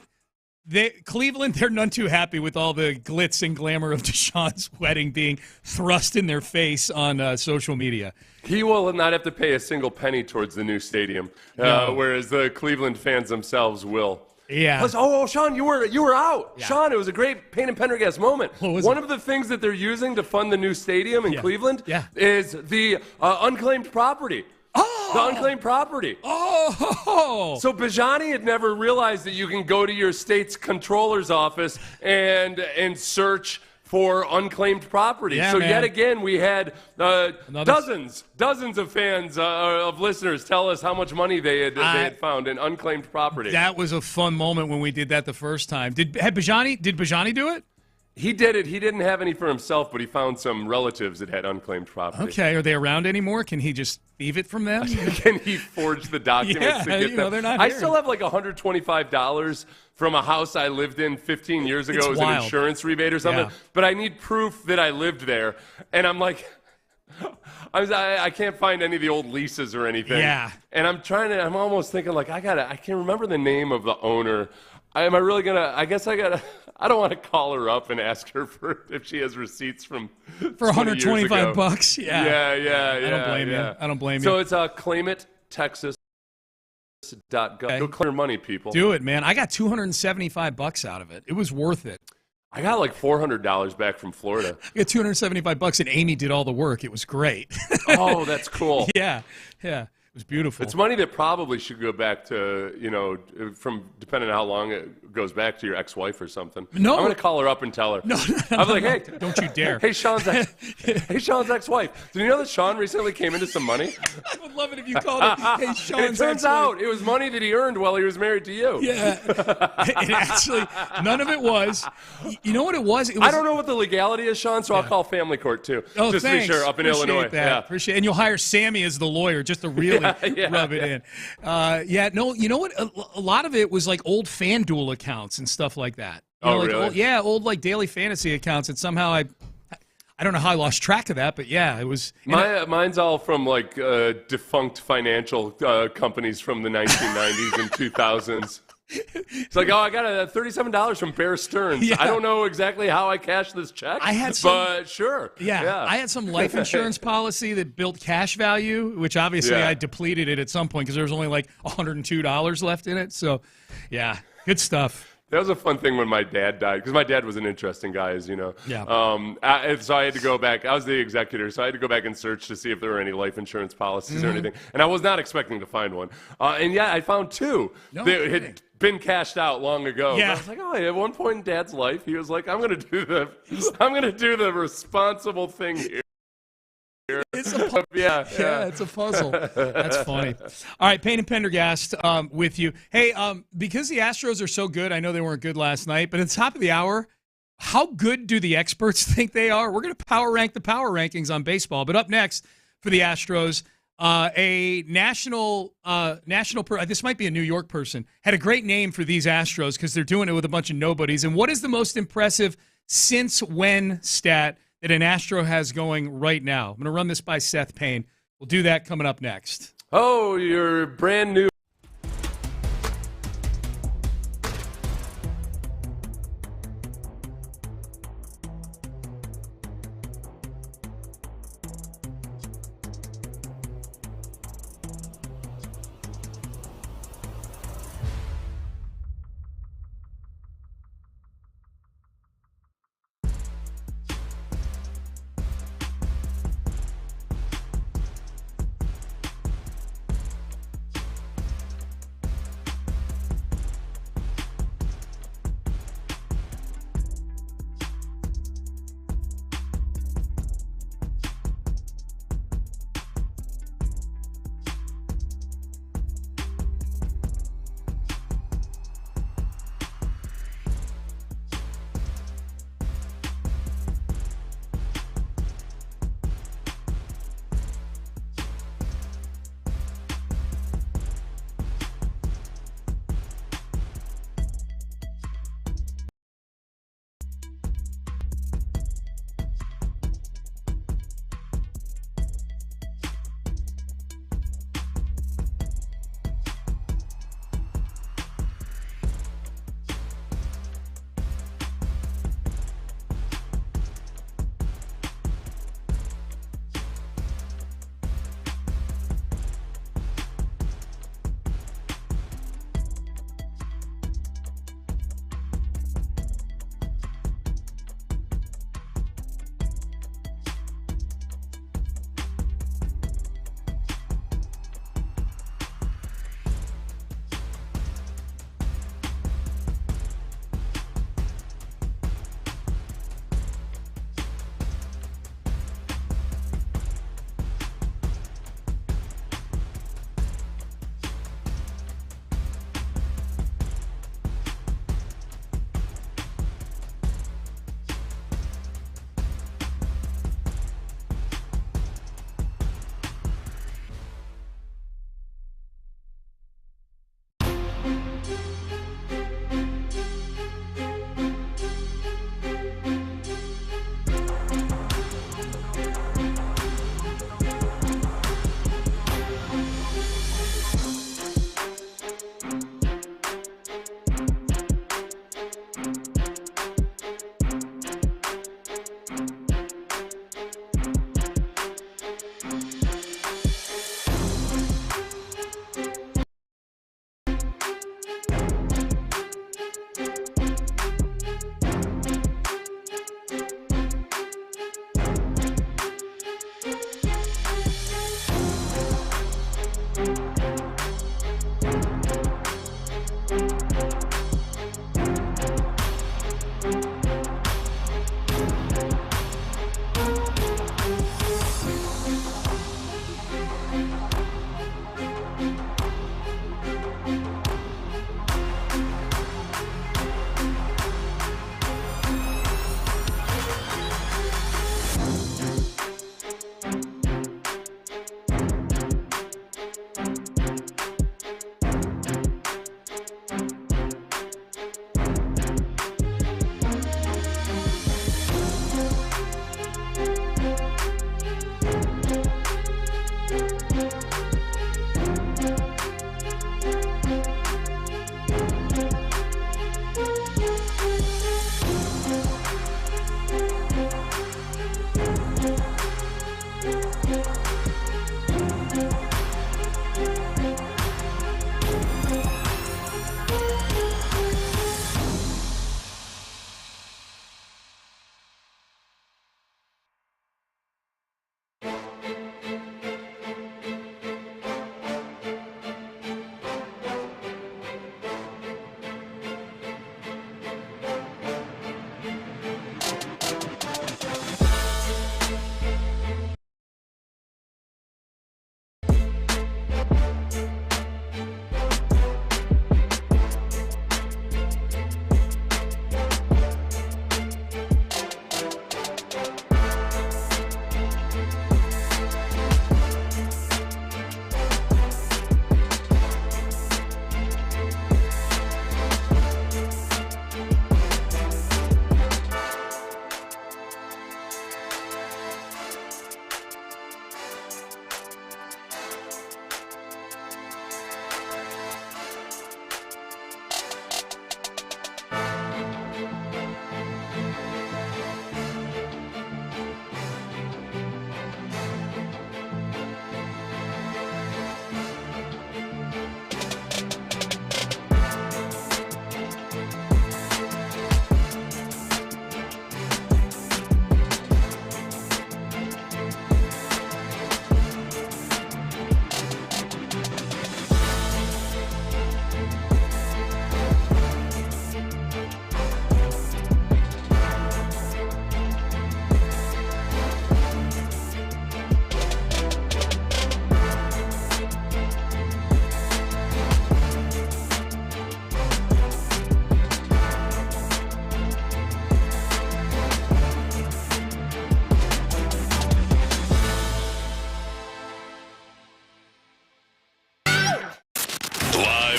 Speaker 5: Cleveland, they're none too happy with all the glitz and glamour of Deshaun's wedding being thrust in their face on social media.
Speaker 6: He will not have to pay a single penny towards the new stadium, whereas the Cleveland fans themselves will.
Speaker 5: Yeah.
Speaker 6: Plus, Sean, you were out. Yeah. Sean, it was a great Payne and Pendergast moment. One of the things that they're using to fund the new stadium in Cleveland is the unclaimed property.
Speaker 5: Oh!
Speaker 6: The unclaimed property.
Speaker 5: Oh!
Speaker 6: So Bijani had never realized that you can go to your state's controller's office and search for unclaimed property.
Speaker 5: Yeah,
Speaker 6: so
Speaker 5: man.
Speaker 6: yet again, we had dozens of fans, of listeners tell us how much money they had found in unclaimed property.
Speaker 5: That was a fun moment when we did that the first time. Did Bijani do it?
Speaker 6: He did it. He didn't have any for himself, but he found some relatives that had unclaimed property.
Speaker 5: Okay, are they around anymore? Can he just thieve it from them?
Speaker 6: Can he forge the documents to get them?
Speaker 5: They're not
Speaker 6: I
Speaker 5: here.
Speaker 6: still have like $125 from a house I lived in 15 years ago.
Speaker 5: It's
Speaker 6: It was
Speaker 5: wild.
Speaker 6: an insurance rebate or something.
Speaker 5: Yeah.
Speaker 6: But I need proof that I lived there. And I'm like... I can't find any of the old leases or anything.
Speaker 5: Yeah.
Speaker 6: And I'm almost thinking like I can't remember the name of the owner. Am I really gonna? I guess I gotta. I don't want to call her up and ask her if she has receipts from
Speaker 5: For $125.
Speaker 6: Yeah.
Speaker 5: I don't blame you. I don't blame you.
Speaker 6: So it's claimittexas.gov.
Speaker 5: Okay.
Speaker 6: Go clear money, people.
Speaker 5: Do it, man. I got $275 out of it. It was worth it.
Speaker 6: I got like $400 back from Florida.
Speaker 5: I got $275, and Amy did all the work. It was great.
Speaker 6: Oh, that's cool.
Speaker 5: Yeah. It was beautiful.
Speaker 6: It's money that probably should go back to, from depending on how long it goes back to your ex-wife or something.
Speaker 5: No.
Speaker 6: I'm going to call her up and tell her.
Speaker 5: No,
Speaker 6: I'm like, hey.
Speaker 5: Don't you dare.
Speaker 6: Hey, Sean's ex-wife. Did you know that Sean recently came into some money?
Speaker 5: I would love it if you called it, hey, Sean's
Speaker 6: It turns out it was money that he earned while he was married to you.
Speaker 5: Yeah. It actually, none of it was. You know what it was?
Speaker 6: I don't know what the legality is, Sean, so I'll call family court, too.
Speaker 5: Oh,
Speaker 6: just
Speaker 5: thanks.
Speaker 6: to be sure, up in
Speaker 5: Appreciate
Speaker 6: Illinois.
Speaker 5: That.
Speaker 6: Yeah.
Speaker 5: Appreciate it. And you'll hire Sammy as the lawyer just to really rub it in. No, you know what? A lot of it was like old FanDuel accounts and stuff like that.
Speaker 6: Really?
Speaker 5: Old like daily fantasy accounts, and somehow I don't know how I lost track of that, but yeah, it was.
Speaker 6: Mine's all from like defunct financial companies from the 1990s and 2000s. It's like, oh, I got $37 from Bear Stearns.
Speaker 5: Yeah.
Speaker 6: I don't know exactly how I cashed this check, but sure.
Speaker 5: Yeah, I had some life insurance policy that built cash value, which obviously I depleted it at some point because there was only like $102 left in it. So, yeah, good stuff.
Speaker 6: That was a fun thing when my dad died, because my dad was an interesting guy, as you know.
Speaker 5: Yeah.
Speaker 6: So I had to go back. I was the executor, so I had to go back and search to see if there were any life insurance policies or anything. And I was not expecting to find one. And I found two that had been cashed out long ago.
Speaker 5: Yeah.
Speaker 6: But I was like, oh, at one point in Dad's life, he was like, I'm gonna do the responsible thing here.
Speaker 5: It's a it's a puzzle. That's funny. All right, Payne and Pendergast with you. Hey, because the Astros are so good, I know they weren't good last night, but at the top of the hour, how good do the experts think they are? We're going to power rank the power rankings on baseball. But up next for the Astros, a national this might be a New York person, had a great name for these Astros because they're doing it with a bunch of nobodies. And what is the most impressive since when stat that an Astro has going right now? I'm going to run this by Seth Payne. We'll do that coming up next.
Speaker 6: Oh, you're brand new.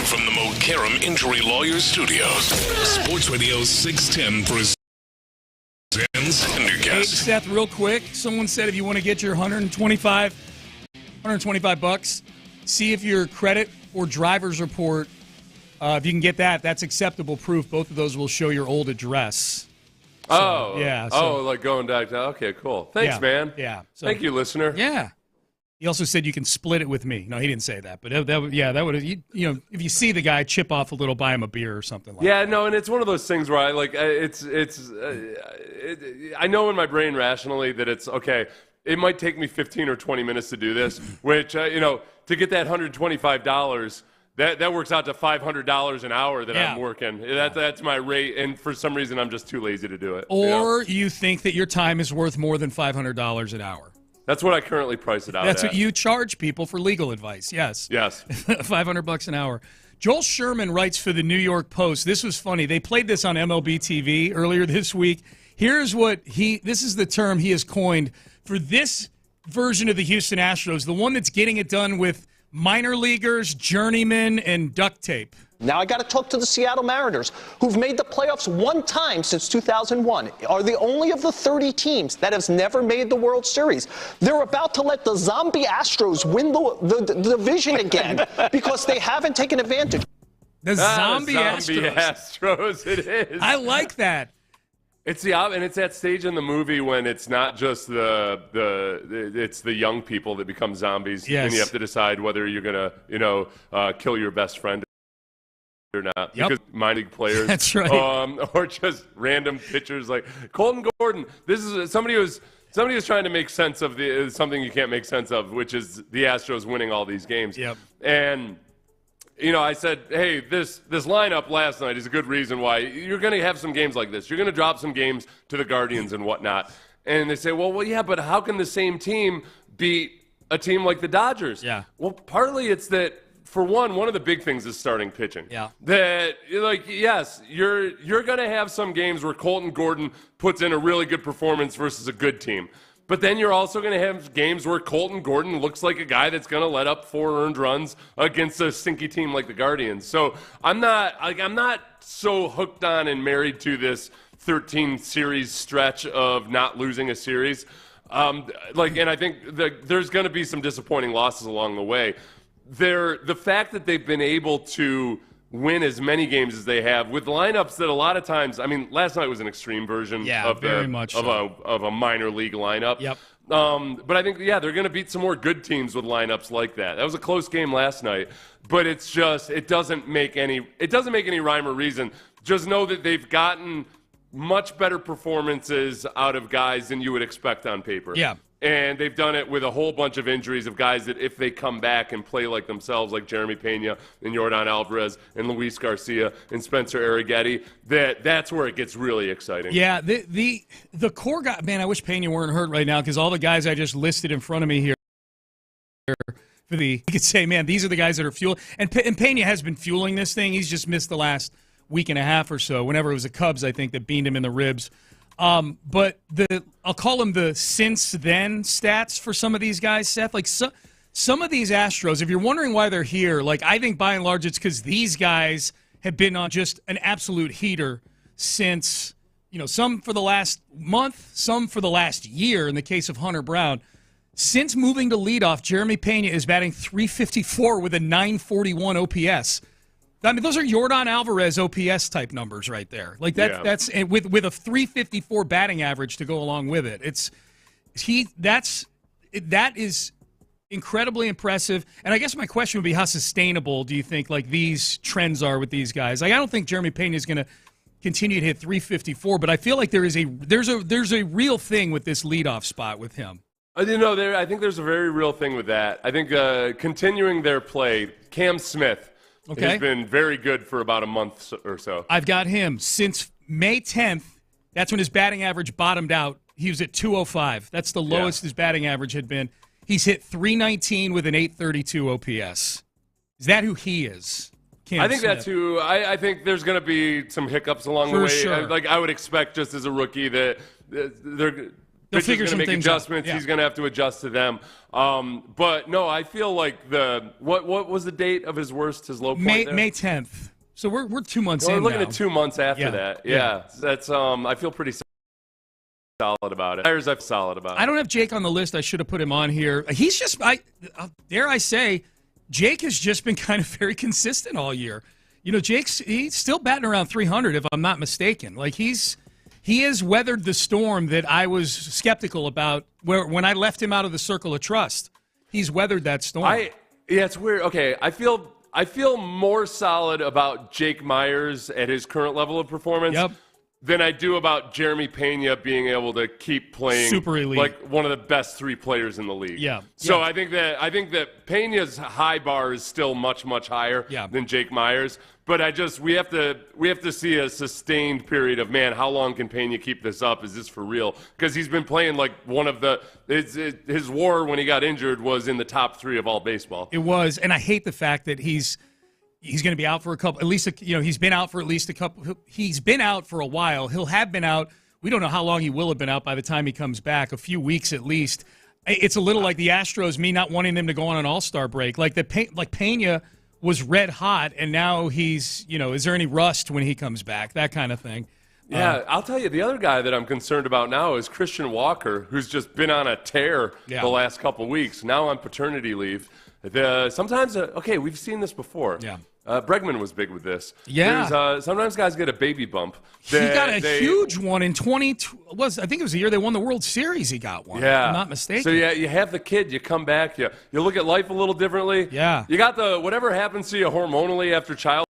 Speaker 1: from the Mokaram Injury Lawyers Studios, Sports Radio 610 presents Pendergast.
Speaker 5: Hey, Seth, real quick. Someone said if you want to get your $125 see if your credit or driver's report, if you can get that, that's acceptable proof. Both of those will show your old address. So, yeah. So,
Speaker 6: like going back to, okay, cool. Thanks,
Speaker 5: yeah,
Speaker 6: man.
Speaker 5: Yeah. So,
Speaker 6: thank you, listener.
Speaker 5: Yeah. He also said you can split it with me. No, he didn't say that, but that would if you see the guy, chip off a little, buy him a beer or something like that.
Speaker 6: Yeah, no, and it's one of those things where I I know in my brain rationally that it's okay. It might take me 15 or 20 minutes to do this, which to get that $125. That works out to $500 an hour that I'm working. That's my rate, and for some reason I'm just too lazy to do it.
Speaker 5: Or you think that your time is worth more than $500 an hour.
Speaker 6: That's what I currently price it out
Speaker 5: That's
Speaker 6: at.
Speaker 5: what you charge people for legal advice, yes.
Speaker 6: Yes.
Speaker 5: $500 an hour. Joel Sherman writes for the New York Post. This was funny. They played this on MLB TV earlier this week. Here's what this is the term he has coined for this version of the Houston Astros, the one that's getting it done with minor leaguers, journeymen, and duct tape.
Speaker 18: Now I got to talk to the Seattle Mariners, who've made the playoffs one time since 2001, are the only of the 30 teams that has never made the World Series. They're about to let the zombie Astros win the division again because they haven't taken advantage.
Speaker 5: The zombie Astros.
Speaker 6: It is.
Speaker 5: I like that.
Speaker 6: It's and it's that stage in the movie when it's not just it's the young people that become zombies,
Speaker 5: yes.
Speaker 6: and you have to decide whether you're gonna kill your best friend or not.
Speaker 5: Yep.
Speaker 6: Because minor league players,
Speaker 5: that's right,
Speaker 6: or just random pitchers like Colton Gordon. This is somebody who's trying to make sense of something you can't make sense of, which is the Astros winning all these games.
Speaker 5: Yep.
Speaker 6: And I said, hey, this lineup last night is a good reason why you're going to have some games like this. You're going to drop some games to the Guardians and whatnot. And they say, well, yeah, but how can the same team beat a team like the Dodgers?
Speaker 5: Yeah.
Speaker 6: Well, partly it's that, for one of the big things is starting pitching.
Speaker 5: Yeah.
Speaker 6: That, yes, you're going to have some games where Colton Gordon puts in a really good performance versus a good team. But then you're also going to have games where Colton Gordon looks like a guy that's going to let up 4 earned runs against a stinky team like the Guardians. So I'm not so hooked on and married to this 13 series stretch of not losing a series. And I think there's going to be some disappointing losses along the way. The fact that they've been able to win as many games as they have with lineups that a lot of times, last night was an extreme version of a minor league lineup.
Speaker 5: Yep.
Speaker 6: But I think, they're going to beat some more good teams with lineups like that. That was a close game last night, but it doesn't make any rhyme or reason. Just know that they've gotten much better performances out of guys than you would expect on paper.
Speaker 5: Yeah.
Speaker 6: And they've done it with a whole bunch of injuries of guys that if they come back and play like themselves, like Jeremy Pena and Yordan Alvarez and Luis Garcia and Spencer Arrighetti, that's where it gets really exciting.
Speaker 5: Yeah, the core guy, man, I wish Pena weren't hurt right now because all the guys I just listed in front of me here, you could say, man, these are the guys that are fueling. And Pena has been fueling this thing. He's just missed the last week and a half or so, whenever it was the Cubs, I think, that beamed him in the ribs. But I'll call them the since then stats for some of these guys, Seth. Like some of these Astros, if you're wondering why they're here, I think by and large it's because these guys have been on just an absolute heater since, some for the last month, some for the last year in the case of Hunter Brown. Since moving to leadoff, Jeremy Pena is batting .354 with a .941 OPS. Those are Yordan Alvarez OPS type numbers right there. That's with a .354 batting average to go along with it. That is incredibly impressive. And I guess my question would be, how sustainable do you think these trends are with these guys? I don't think Jeremy Pena is going to continue to hit .354, but I feel like there's a real thing with this leadoff spot with him.
Speaker 6: I think there's a very real thing with that. I think continuing their play, Cam Smith.
Speaker 5: Okay.
Speaker 6: He's been very good for about a month or so.
Speaker 5: I've got him since May 10th. That's when his batting average bottomed out. He was at .205. That's the lowest his batting average had been. He's hit .319 with an .832 OPS. Is that who he is?
Speaker 6: I think that's who. I think there's going to be some hiccups along the way.
Speaker 5: Sure.
Speaker 6: I would expect just as a rookie that
Speaker 5: They'll
Speaker 6: Pitcher's
Speaker 5: figure
Speaker 6: going to
Speaker 5: some
Speaker 6: make
Speaker 5: things out.
Speaker 6: adjustments.
Speaker 5: Yeah.
Speaker 6: He's going to have to adjust to them. But no, I feel like what was the date of his low point
Speaker 5: May
Speaker 6: there?
Speaker 5: May 10th. So we're 2 months in
Speaker 6: We're looking
Speaker 5: now.
Speaker 6: at 2 months after that. Yeah. That's I feel pretty solid about it. I feel solid about it.
Speaker 5: I don't have Jake on the list. I should have put him on here. He's just, dare I say, Jake has just been kind of very consistent all year. You know, he's still batting around 300, if I'm not mistaken. Like, he has weathered the storm that I was skeptical about when I left him out of the circle of trust. He's weathered that storm.
Speaker 6: Yeah, it's weird. Okay, I feel more solid about Jake Myers at his current level of performance than I do about Jeremy Pena being able to keep playing
Speaker 5: super elite,
Speaker 6: like one of the best 3 players in the league.
Speaker 5: Yeah.
Speaker 6: So I think that Pena's high bar is still much, much higher than Jake Myers. But we have to see a sustained period of, man, how long can Pena keep this up? Is this for real? Because he's been playing like one of his WAR when he got injured was in the top 3 of all baseball.
Speaker 5: It was, and I hate the fact that he's going to be out for a couple, he's been out for at least a couple. He's been out for a while. He'll have been out. We don't know how long he will have been out by the time he comes back, a few weeks at least. It's a little like the Astros, me not wanting them to go on an all-star break. Like Pena was red hot, and now he's, is there any rust when he comes back? That kind of thing.
Speaker 6: Yeah, I'll tell you, the other guy that I'm concerned about now is Christian Walker, who's just been on a tear the last couple weeks, now on paternity leave. Sometimes, we've seen this before.
Speaker 5: Yeah.
Speaker 6: Bregman was big with this.
Speaker 5: Yeah.
Speaker 6: Sometimes guys get a baby bump.
Speaker 5: He got a huge one in I think it was the year they won the World Series. He got one.
Speaker 6: Yeah.
Speaker 5: If I'm not mistaken.
Speaker 6: So you have the kid, you come back, you look at life a little differently.
Speaker 5: Yeah.
Speaker 6: You got whatever happens to you hormonally after childbirth,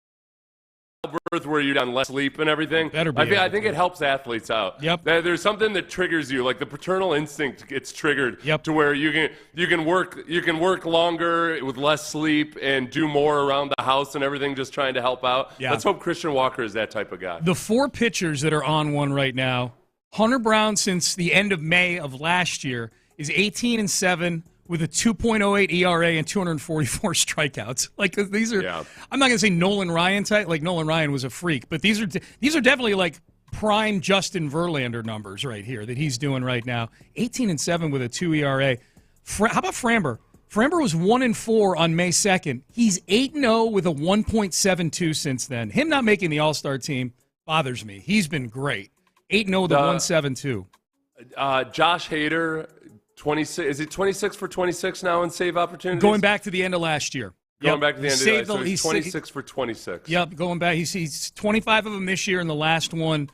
Speaker 6: where you're on less sleep and everything. I think it helps athletes out.
Speaker 5: Yep.
Speaker 6: There's something that triggers you, like the paternal instinct gets triggered to where you can work longer with less sleep and do more around the house and everything, just trying to help out.
Speaker 5: Yeah.
Speaker 6: Let's hope Christian Walker is that type of guy.
Speaker 5: The 4 pitchers that are on one right now, Hunter Brown since the end of May of last year is 18-7 with a 2.08 ERA and 244 strikeouts. Like, these are, I'm not going to say Nolan Ryan type. Like, Nolan Ryan was a freak, but these are definitely like prime Justin Verlander numbers right here that he's doing right now. 18-7 with a 2 ERA. How about Framber? Framber was 1-4 on May 2nd. He's 8-0 with a 1.72 since then. Him not making the All-Star team bothers me. He's been great. 8-0 with a 1.72.
Speaker 6: Josh Hader. 26. Is it 26 for 26 now in save opportunities?
Speaker 5: Going back to the end of last year.
Speaker 6: Going back to the end of the year. So he's 26 for 26.
Speaker 5: Yep, going back. He's 25 of them this year and the last one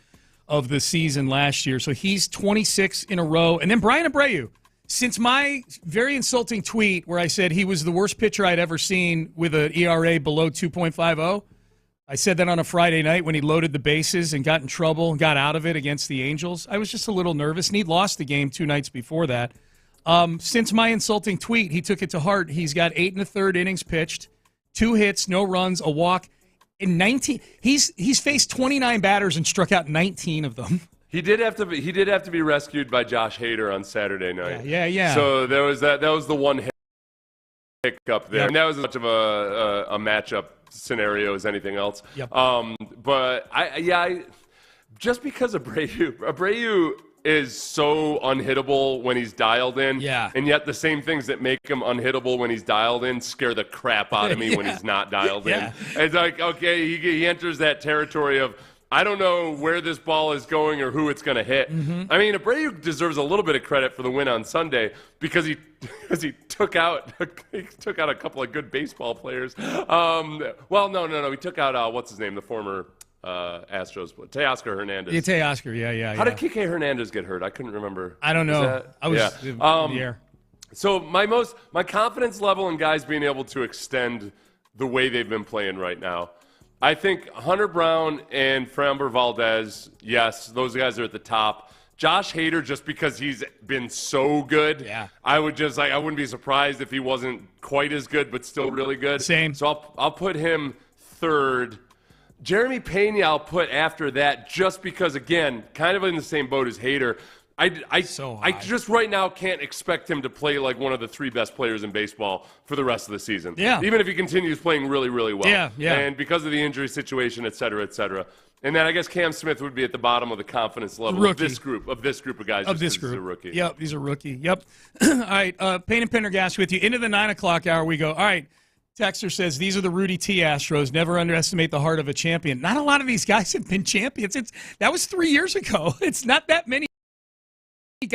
Speaker 5: of the season last year. So he's 26 in a row. And then Brian Abreu. Since my very insulting tweet where I said he was the worst pitcher I'd ever seen with an ERA below 2.50, I said that on a Friday night when he loaded the bases and got in trouble and got out of it against the Angels. I was just a little nervous, and he'd lost the game 2 nights before that. Since my insulting tweet, he took it to heart. He's got 8 1/3 innings pitched, 2 hits, no runs, a walk. In 19, he's faced 29 batters and struck out 19 of them.
Speaker 6: He did have to be rescued by Josh Hader on Saturday night.
Speaker 5: Yeah.
Speaker 6: So there was that was the one hiccup there.
Speaker 5: Yep.
Speaker 6: And that was as much of a matchup scenario as anything else.
Speaker 5: Yep.
Speaker 6: But I just because Abreu is so unhittable when he's dialed in.
Speaker 5: Yeah.
Speaker 6: And yet the same things that make him unhittable when he's dialed in scare the crap out of me when he's not dialed in. It's like, okay, he enters that territory of, I don't know where this ball is going or who it's going to hit.
Speaker 5: Mm-hmm.
Speaker 6: I mean, Abreu deserves a little bit of credit for the win on Sunday because he took out a couple of good baseball players. Well, no. He took out what's his name, the former Astros, Teoscar Hernandez.
Speaker 5: Yeah, Teoscar, yeah.
Speaker 6: How did Kike Hernandez get hurt? I couldn't remember.
Speaker 5: I don't know. I was in the air.
Speaker 6: So my confidence level in guys being able to extend the way they've been playing right now, I think Hunter Brown and Framber Valdez, yes, those guys are at the top. Josh Hader, just because he's been so good, I wouldn't be surprised if he wasn't quite as good, but still really good.
Speaker 5: Same.
Speaker 6: So I'll put him third. Jeremy Pena I'll put after that just because, again, kind of in the same boat as Hader. I just right now can't expect him to play like one of the 3 best players in baseball for the rest of the season.
Speaker 5: Yeah.
Speaker 6: Even if he continues playing really, really well.
Speaker 5: Yeah.
Speaker 6: And because of the injury situation, et cetera, et cetera. And then I guess Cam Smith would be at the bottom of the confidence level of this group of guys.
Speaker 5: Of this group.
Speaker 6: He's a rookie.
Speaker 5: Yep, he's a rookie. Yep. All right, Payne and Pendergast with you. Into the 9 o'clock hour we go. All right, Texter says, these are the Rudy T. Astros. Never underestimate the heart of a champion. Not a lot of these guys have been champions. That was 3 years ago. It's not that many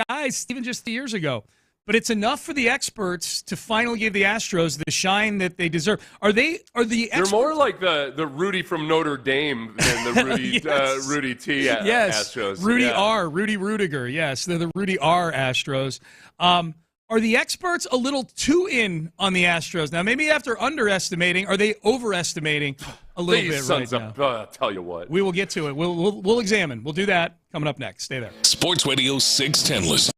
Speaker 5: guys, even just 3 years ago. But it's enough for the experts to finally give the Astros the shine that they deserve. Are the experts?
Speaker 6: They're more like the Rudy from Notre Dame than the Rudy
Speaker 5: Yes.
Speaker 6: Rudy T.
Speaker 5: Yes.
Speaker 6: Astros.
Speaker 5: Rudy Rudiger. Yes, they're the Rudy R. Astros. Are the experts a little too in on the Astros now? Maybe after underestimating, are they overestimating a little bit right now?
Speaker 6: I'll tell you what.
Speaker 5: We will get to it. We'll examine. We'll do that coming up next. Stay there.
Speaker 1: Sports Radio 610 listen.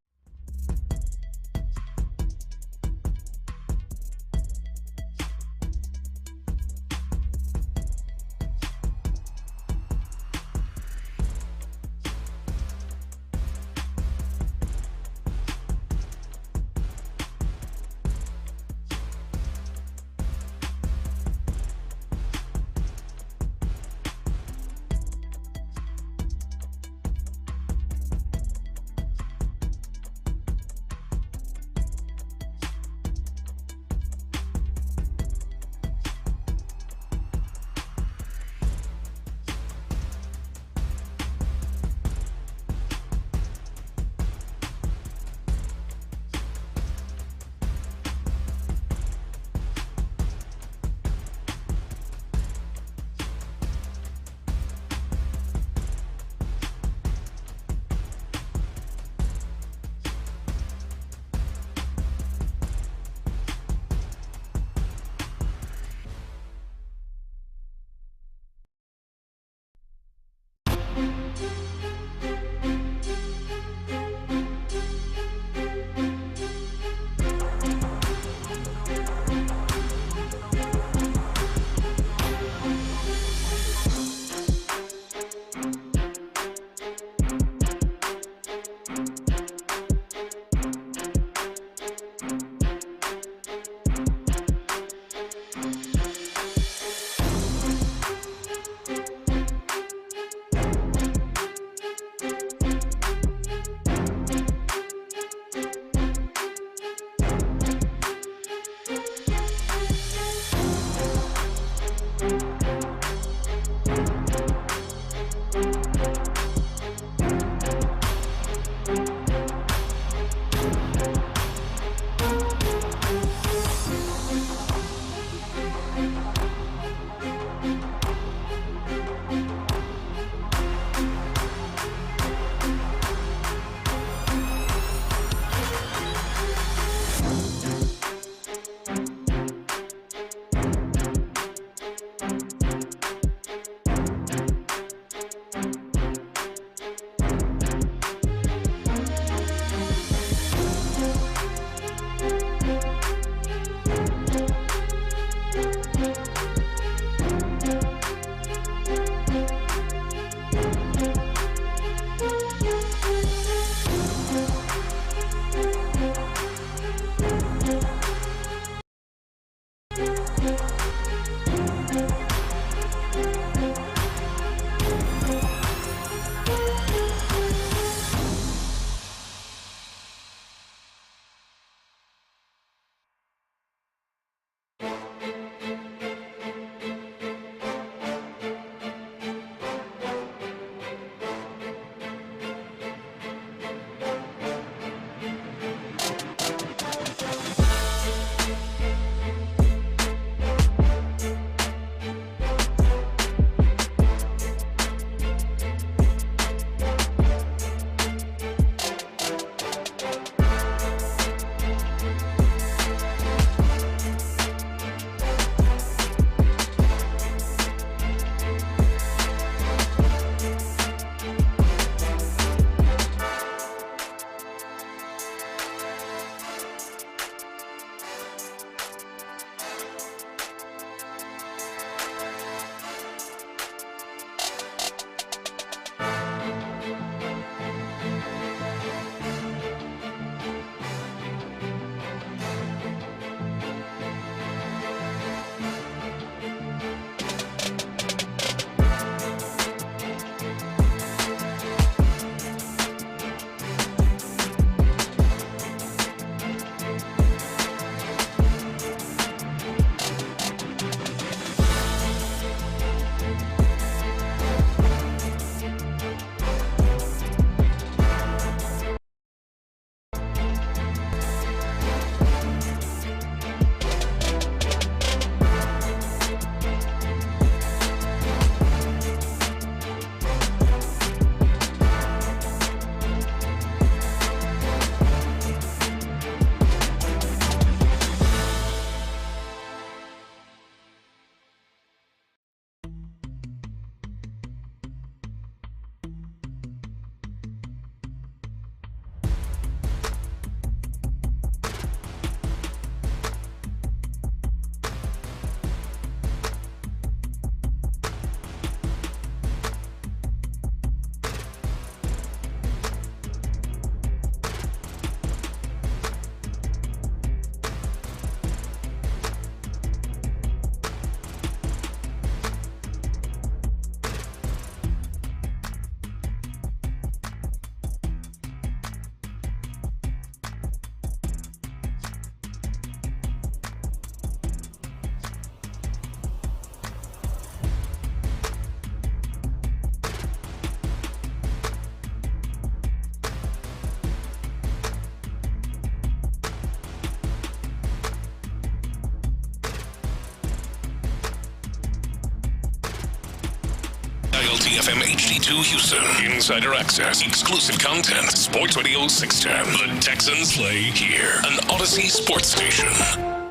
Speaker 1: WLTFM HD2 Houston. Insider access, exclusive content. Sports Radio 610. The Texans play here. An Odyssey sports station.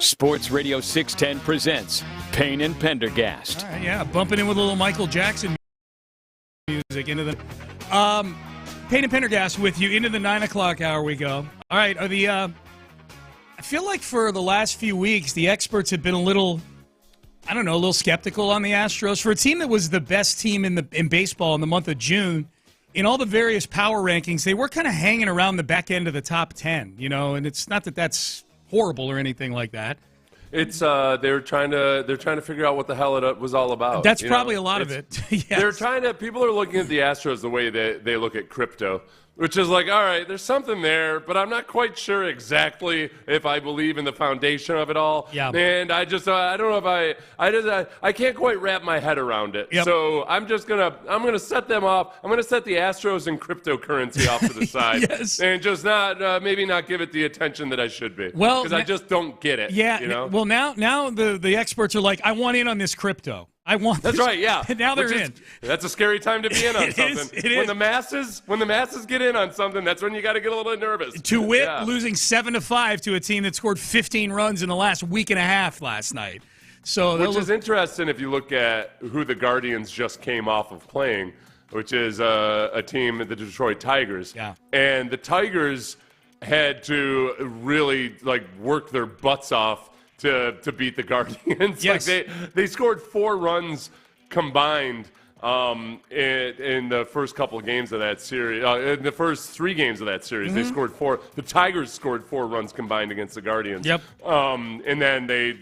Speaker 3: Sports Radio 610 presents Payne and Pendergast.
Speaker 5: All right, yeah, bumping in with a little Michael Jackson music into the Payne and Pendergast with you into the 9 o'clock hour. We go. All right, I feel like for the last few weeks the experts have been a little skeptical on the Astros for a team that was the best team in baseball in the month of June. In all the various power rankings, they were kind of hanging around the back end of the top 10, and it's not that that's horrible or anything like that.
Speaker 6: It's they're trying to figure out what the hell it was all about.
Speaker 5: That's probably a lot of it. Yes.
Speaker 6: People are looking at the Astros the way they look at crypto, which is like, all right, there's something there, but I'm not quite sure exactly if I believe in the foundation of it all.
Speaker 5: Yeah.
Speaker 6: And I don't know if I can't quite wrap my head around it.
Speaker 5: Yep.
Speaker 6: So I'm gonna set them off. I'm gonna set the Astros and cryptocurrency off to the side.
Speaker 5: Yes.
Speaker 6: And just maybe not give it the attention that I should be.
Speaker 5: Well,
Speaker 6: because I just don't get it.
Speaker 5: Yeah. Well, now the experts are like, I want in on this crypto.
Speaker 6: That's right, yeah.
Speaker 5: Now they're in.
Speaker 6: That's a scary time to be in on something.
Speaker 5: It is.
Speaker 6: When the masses get in on something, that's when you got to get a little nervous.
Speaker 5: To wit, losing 7-5 to a team that scored 15 runs in the last week and a half last night.
Speaker 6: Which is interesting if you look at who the Guardians just came off of playing, which is a team, the Detroit Tigers.
Speaker 5: Yeah.
Speaker 6: And the Tigers had to really work their butts off to beat the Guardians.
Speaker 5: Yes.
Speaker 6: They scored 4 runs combined in the first couple of games of that series. In the first 3 games of that series, they scored 4. The Tigers scored 4 runs combined against the Guardians.
Speaker 5: Yep.
Speaker 6: And then they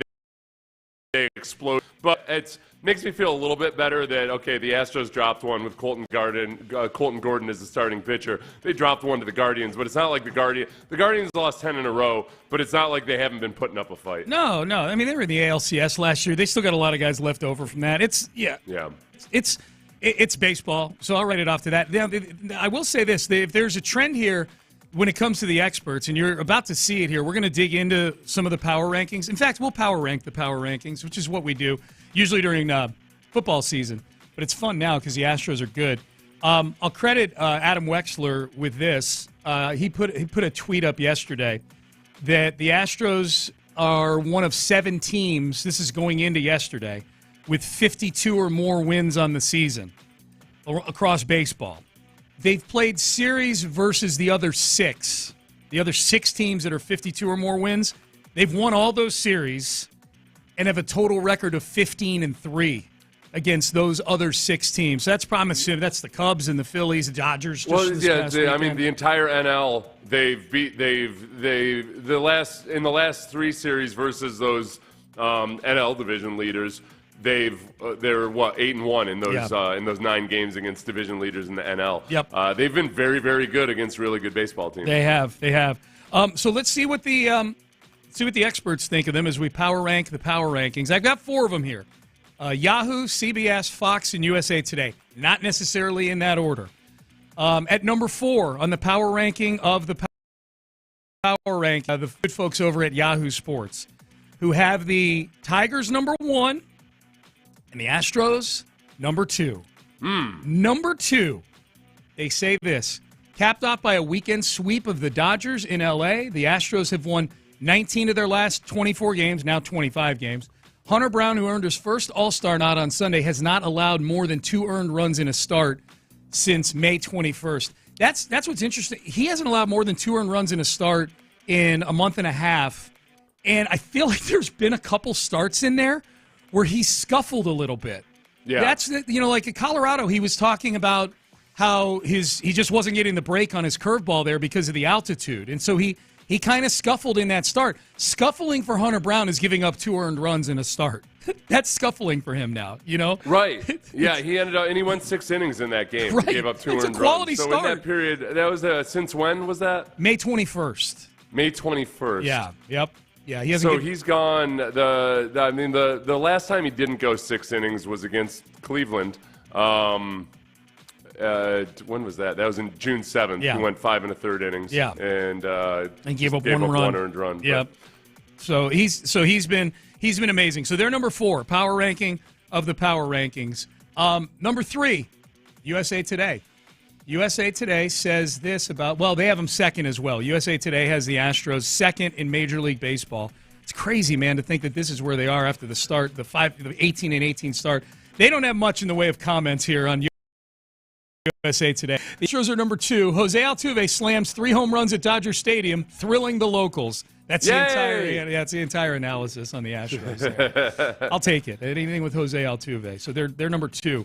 Speaker 6: explode. But it makes me feel a little bit better that, the Astros dropped one with Colton Gordon as the starting pitcher. They dropped one to the Guardians, but it's not like the Guardians lost 10 in a row, but it's not like they haven't been putting up a fight.
Speaker 5: No. I mean, they were in the ALCS last year. They still got a lot of guys left over from that. It's baseball, so I'll write it off to that. Now, I will say this. If there's a trend here when it comes to the experts, and you're about to see it here, we're going to dig into some of the power rankings. In fact, we'll power rank the power rankings, which is what we do usually during football season. But it's fun now because the Astros are good. I'll credit Adam Wexler with this. He put a tweet up yesterday that the Astros are one of 7 teams, this is going into yesterday, with 52 or more wins on the season across baseball. They've played series versus the other 6. The other 6 teams that are 52 or more wins, they've won all those series and have a total record of 15-3 against those other 6 teams. So that's promising. That's the Cubs and the Phillies, the Dodgers.
Speaker 6: The entire NL, in the last 3 series versus those NL division leaders, they're 8-1 in those 9 games against division leaders in the NL.
Speaker 5: Yep.
Speaker 6: They've been very, very good against really good baseball teams.
Speaker 5: They have. So let's see what the experts think of them as we power rank the power rankings. I've got 4 of them here: Yahoo, CBS, Fox, and USA Today. Not necessarily in that order. At number 4 on the power ranking of the power rank, the good folks over at Yahoo Sports, who have the Tigers number 1. And the Astros, number 2. Number 2, they say this. Capped off by a weekend sweep of the Dodgers in L.A., the Astros have won 19 of their last 24 games, now 25 games. Hunter Brown, who earned his first All-Star nod on Sunday, has not allowed more than 2 earned runs in a start since May 21st. That's what's interesting. He hasn't allowed more than 2 earned runs in a start in a month and a half. And I feel like there's been a couple starts in there where he scuffled a little bit.
Speaker 6: Yeah.
Speaker 5: That's, like in Colorado, he was talking about how he just wasn't getting the break on his curveball there because of the altitude. And so he kind of scuffled in that start. Scuffling for Hunter Brown is giving up 2 earned runs in a start. That's scuffling for him now,
Speaker 6: Right. Yeah, he went 6 innings in that game.
Speaker 5: Right.
Speaker 6: He gave up 2
Speaker 5: It's a
Speaker 6: earned
Speaker 5: quality
Speaker 6: runs. So
Speaker 5: start.
Speaker 6: in that period, that was since when was that?
Speaker 5: May 21st.
Speaker 6: May 21st.
Speaker 5: Yeah. Yep. Yeah, he hasn't.
Speaker 6: He's gone. The last time he didn't go 6 innings was against Cleveland. When was that? That was in June 7th.
Speaker 5: Yeah.
Speaker 6: He went 5 1/3 innings.
Speaker 5: Yeah,
Speaker 6: and
Speaker 5: gave up
Speaker 6: 1
Speaker 5: run.
Speaker 6: earned run.
Speaker 5: Yep. So he's been amazing. So they're number 4 power ranking of the power rankings. Number 3, USA Today. USA Today says this about, well, they have them second as well. USA Today has the Astros second in Major League Baseball. It's crazy, man, to think that this is where they are after the start, the 18-18 start. They don't have much in the way of comments here on USA Today. The Astros are number 2. Jose Altuve slams 3 home runs at Dodger Stadium, thrilling the locals. That's the entire analysis on the Astros there. I'll take it. Anything with Jose Altuve. So they're number 2.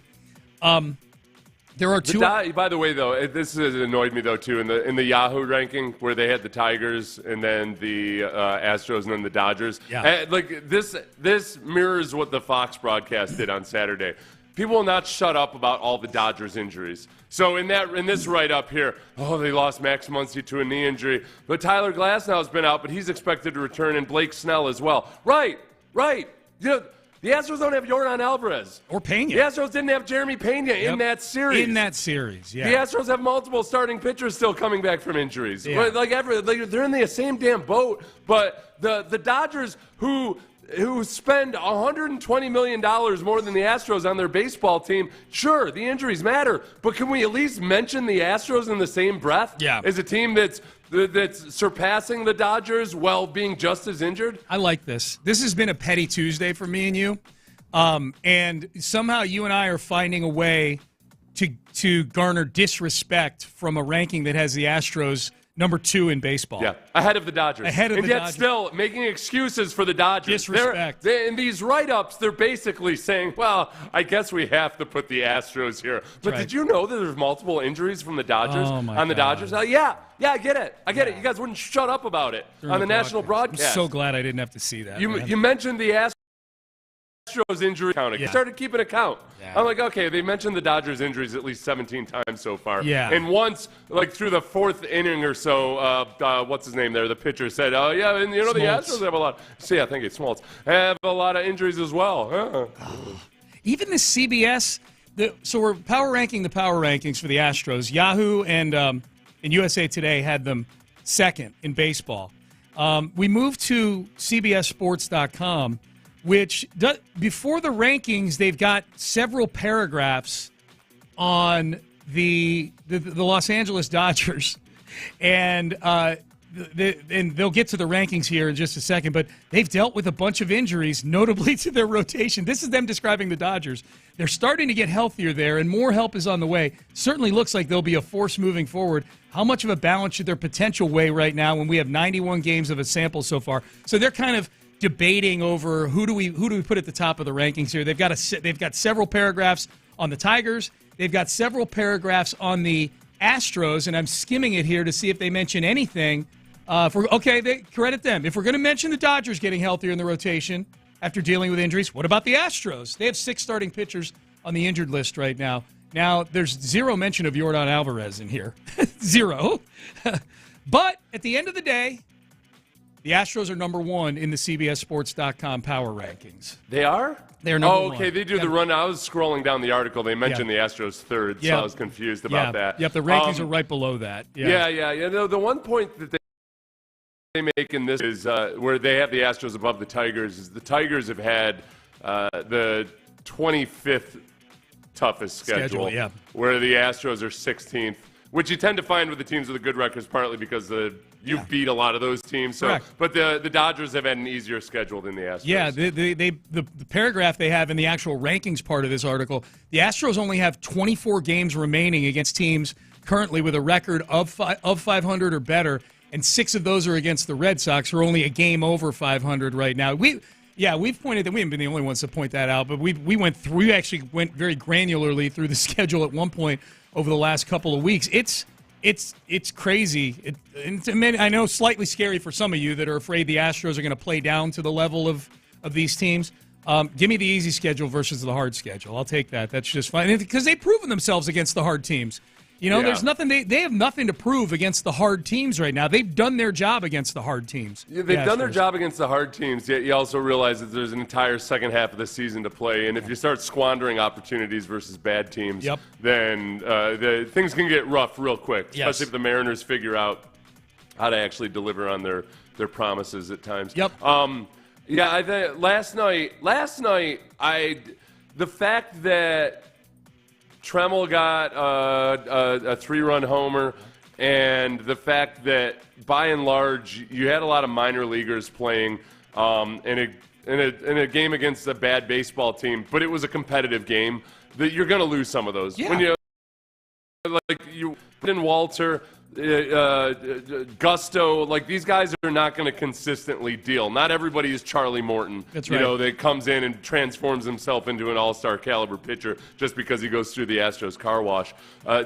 Speaker 5: There are 2.
Speaker 6: By the way, though, this has annoyed me though too in the Yahoo ranking where they had the Tigers and then the Astros and then the Dodgers.
Speaker 5: Yeah.
Speaker 6: Like this mirrors what the Fox broadcast did on Saturday. People will not shut up about all the Dodgers injuries. So in this write-up here, they lost Max Muncy to a knee injury, but Tyler Glasnow's been out, but he's expected to return, and Blake Snell as well. Right. You know, the Astros don't have Yordan Alvarez.
Speaker 5: Or Pena.
Speaker 6: The Astros didn't have Jeremy Pena in that series.
Speaker 5: Yeah.
Speaker 6: The Astros have multiple starting pitchers still coming back from injuries.
Speaker 5: Yeah.
Speaker 6: They're in the same damn boat, but the Dodgers who spend $120 million more than the Astros on their baseball team, sure, the injuries matter, but can we at least mention the Astros in the same breath as a team that's surpassing the Dodgers while being just as injured?
Speaker 5: I like this. This has been a petty Tuesday for me and you, and somehow you and I are finding a way to garner disrespect from a ranking that has the Astros number 2 in baseball.
Speaker 6: Yeah, ahead of the Dodgers. And yet still making excuses for the Dodgers.
Speaker 5: Disrespect.
Speaker 6: In these write-ups, they're basically saying, well, I guess we have to put the Astros here. But did you know that there's multiple injuries from the Dodgers the Dodgers? Yeah, I get it. You guys wouldn't shut up about it on the national broadcast.
Speaker 5: I'm so glad I didn't have to see that.
Speaker 6: You mentioned the Astros injury count. I started keeping a count. I'm like, okay, they mentioned the Dodgers injuries at least 17 times so far.
Speaker 5: Yeah.
Speaker 6: And once, like through the 4th inning or so, what's his name there? The pitcher said, oh, yeah, and the Astros have a lot. See, I think it's Smoltz. Have a lot of injuries as well.
Speaker 5: Even the CBS, so we're power ranking the power rankings for the Astros. Yahoo and USA Today had them second in baseball. We moved to CBSSports.com, which before the rankings, they've got several paragraphs on the Los Angeles Dodgers, and they'll get to the rankings here in just a second, but they've dealt with a bunch of injuries, notably to their rotation. This is them describing the Dodgers. They're starting to get healthier there, and more help is on the way. Certainly looks like they'll be a force moving forward. How much of a balance should their potential weigh right now when we have 91 games of a sample so far? So they're kind of debating over who do we put at the top of the rankings here. They've got several paragraphs on the Tigers. They've got several paragraphs on the Astros, and I'm skimming it here to see if they mention anything. They credit them. If we're going to mention the Dodgers getting healthier in the rotation after dealing with injuries, what about the Astros? They have 6 starting pitchers on the injured list right now. Now, there's zero mention of Yordan Alvarez in here. Zero. But at the end of the day, the Astros are number 1 in the CBSSports.com power rankings.
Speaker 6: They are?
Speaker 5: They're number 1.
Speaker 6: Oh, okay. They do the run. I was scrolling down the article. They mentioned the Astros 3rd, so I was confused about that.
Speaker 5: Yep, the rankings are right below that.
Speaker 6: Yeah. The one point that they make in this is where they have the Astros above the Tigers is the Tigers have had the 25th toughest schedule where the Astros are 16th, which you tend to find with the teams with the good records, partly because you've beat a lot of those teams. So, but the Dodgers have had an easier schedule than the Astros.
Speaker 5: Yeah, the paragraph they have in the actual rankings part of this article, the Astros only have 24 games remaining against teams currently with a record of 500 or better, and 6 of those are against the Red Sox, who are only a game over 500 right now. We've pointed that we haven't been the only ones to point that out, but we actually went very granularly through the schedule at one point over the last couple of weeks. It's crazy. I know slightly scary for some of you that are afraid the Astros are going to play down to the level of these teams. Give me the easy schedule versus the hard schedule. I'll take that. That's just fine because they've proven themselves against the hard teams. There's nothing. They have nothing to prove against the hard teams right now. They've done their job against the hard teams.
Speaker 6: Yeah, they've done their job against the hard teams, yet you also realize that there's an entire second half of the season to play. And if you start squandering opportunities versus bad teams, then things can get rough real quick, especially if the Mariners figure out how to actually deliver on their promises at times. I think last night, the fact that Tremmel got a 3-run homer, and the fact that by and large you had a lot of minor leaguers playing in a game against a bad baseball team, but it was a competitive game. That you're going to lose some of those.
Speaker 5: Yeah.
Speaker 6: When you put in Walter, Gusto, like these guys are not going to consistently deal. Not everybody is Charlie Morton.
Speaker 5: That's right.
Speaker 6: That comes in and transforms himself into an all-star caliber pitcher just because he goes through the Astros car wash.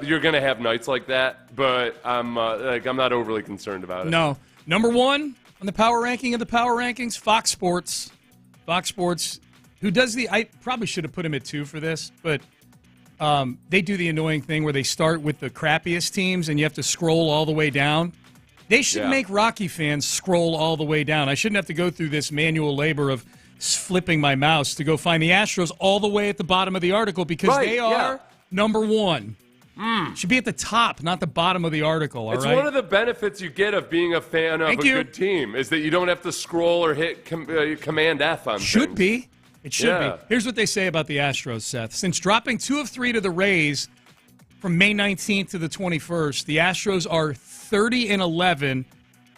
Speaker 6: You're going to have nights like that, but I'm not overly concerned about it.
Speaker 5: No. Number one on the power ranking of the power rankings, Fox Sports. Fox Sports, who does I probably should have put him at 2 for this, but they do the annoying thing where they start with the crappiest teams and you have to scroll all the way down. They should make Rocky fans scroll all the way down. I shouldn't have to go through this manual labor of flipping my mouse to go find the Astros all the way at the bottom of the article because they are number one. Should be at the top, not the bottom of the article, all right?
Speaker 6: It's one of the benefits you get of being a fan of good team is that you don't have to scroll or hit Command F on
Speaker 5: Should
Speaker 6: things.
Speaker 5: be. It should be. Here's what they say about the Astros, Seth. Since dropping 2 of 3 to the Rays from May 19th to the 21st, the Astros are 30-11.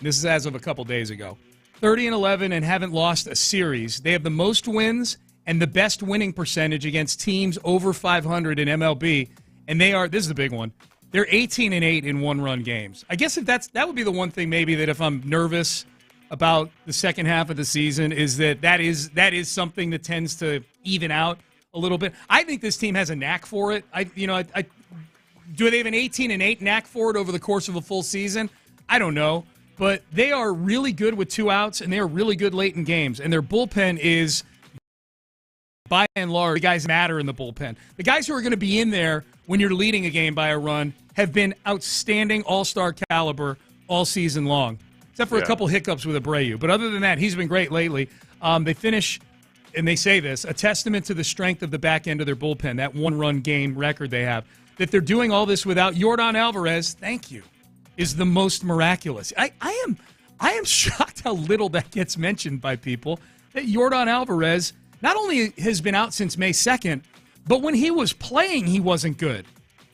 Speaker 5: This is as of a couple days ago. 30-11 and haven't lost a series. They have the most wins and the best winning percentage against teams over 500 in MLB. And they are, this is the big one, they're 18-8 in one-run games. I guess that would be the one thing maybe that if I'm nervous about the second half of the season is that is something that tends to even out a little bit. I think this team has a knack for it. Do they have an 18-8 knack for it over the course of a full season? I don't know, but they are really good with 2 outs and they are really good late in games. And their bullpen is, by and large, the guys matter in the bullpen. The guys who are going to be in there when you're leading a game by a run have been outstanding all-star caliber all season long. Except for a couple hiccups with Abreu. But other than that, he's been great lately. They finish, and they say this, a testament to the strength of the back end of their bullpen, that one-run game record they have. That they're doing all this without Yordan Alvarez, thank you, is the most miraculous. I am shocked how little that gets mentioned by people, that Yordan Alvarez not only has been out since May 2nd, but when he was playing, he wasn't good.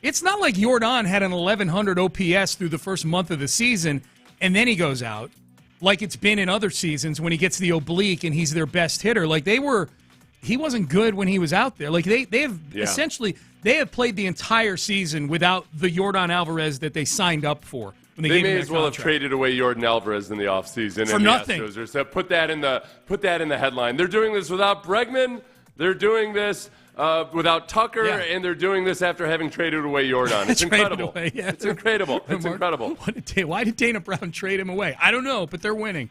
Speaker 5: It's not like Yordan had an 1,100 OPS through the first month of the season, and then he goes out, like it's been in other seasons when he gets the oblique and he's their best hitter. Like he wasn't good when he was out there. Like they have essentially played the entire season without the Yordan Alvarez that they signed up for. When they
Speaker 6: may as well have traded away Yordan Alvarez in the offseason.
Speaker 5: For nothing.
Speaker 6: Put that in the headline. They're doing this without Bregman. They're doing this without Tucker, and they're doing this after having traded away Yordan. It's incredible. It's incredible. It's incredible.
Speaker 5: Why did Dana Brown trade him away? I don't know, but they're winning.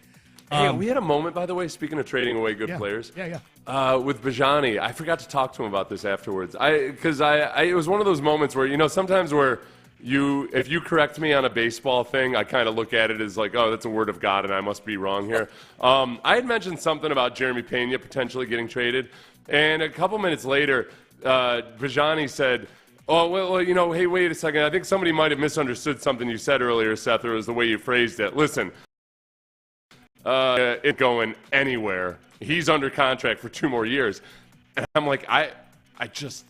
Speaker 6: We had a moment, by the way, speaking of trading away good players. With Bijani. I forgot to talk to him about this afterwards. Because it was one of those moments where, sometimes where if you correct me on a baseball thing, I kind of look at it as like, oh, that's a word of God and I must be wrong here. I had mentioned something about Jeremy Pena potentially getting traded. And a couple minutes later, Bijani said, oh, well, hey, wait a second. I think somebody might have misunderstood something you said earlier, Seth, or it was the way you phrased it. Listen, it's going anywhere. He's under contract for 2 more years. And I'm like, I just,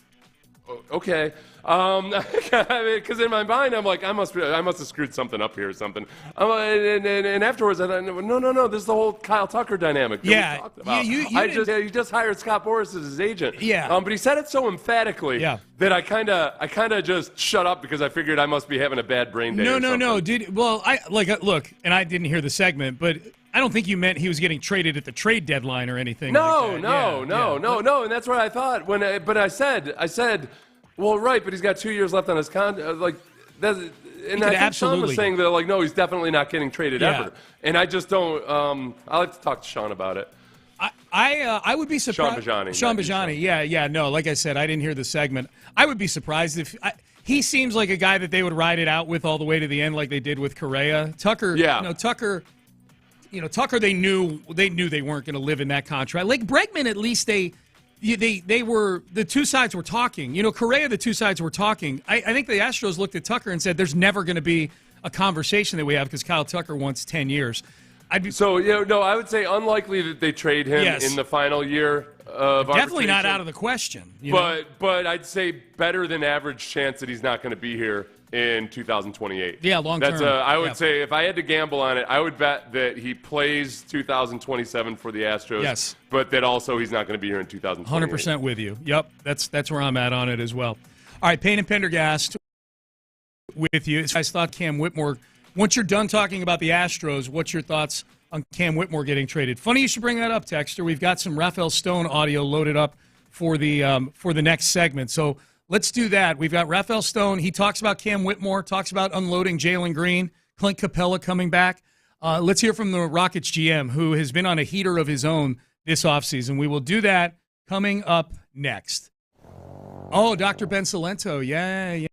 Speaker 6: okay. Because in my mind, I'm like, I must have screwed something up here or something. And afterwards, I thought, no, this is the whole Kyle Tucker dynamic that we talked about. You just hired Scott Boras as his agent.
Speaker 5: Yeah.
Speaker 6: But he said it so emphatically that I kind of just shut up because I figured I must be having a bad brain day.
Speaker 5: No, dude. Well, look, and I didn't hear the segment, but I don't think you meant he was getting traded at the trade deadline or anything.
Speaker 6: No, and that's what I thought but I said. Well, right, but he's got 2 years left on his contract. And I think Sean was saying that, no, he's definitely not getting traded ever. And I just don't. I like to talk to Sean about it.
Speaker 5: I would be surprised.
Speaker 6: Sean
Speaker 5: Bijani. No, like I said, I didn't hear the segment. I would be surprised if he seems like a guy that they would ride it out with all the way to the end, like they did with Correa. Tucker. Tucker. They knew they weren't going to live in that contract. Like Bregman, at least they were, the two sides were talking. Correa, the two sides were talking. I think the Astros looked at Tucker and said, there's never going to be a conversation that we have because Kyle Tucker wants 10 years.
Speaker 6: I would say unlikely that they trade him in the final year of
Speaker 5: definitely not
Speaker 6: arbitration.
Speaker 5: out of the question.
Speaker 6: But I'd say better than average chance that he's not going to be here in 2028.
Speaker 5: Yeah, long term.
Speaker 6: I would say if I had to gamble on it, I would bet that he plays 2027 for the Astros.
Speaker 5: Yes.
Speaker 6: But that also he's not going to be here in 2028.
Speaker 5: 100% with you. Yep, that's where I'm at on it as well. All right, Payne and Pendergast with you. I thought Cam Whitmore, once you're done talking about the Astros, what's your thoughts on Cam Whitmore getting traded? Funny you should bring that up, Texter. We've got some Rafael Stone audio loaded up for the next segment. So let's do that. We've got Rafael Stone. He talks about Cam Whitmore, talks about unloading Jalen Green, Clint Capella coming back. Let's hear from the Rockets GM, who has been on a heater of his own this offseason. We will do that coming up next. Oh, Dr. Ben Salento. Yeah.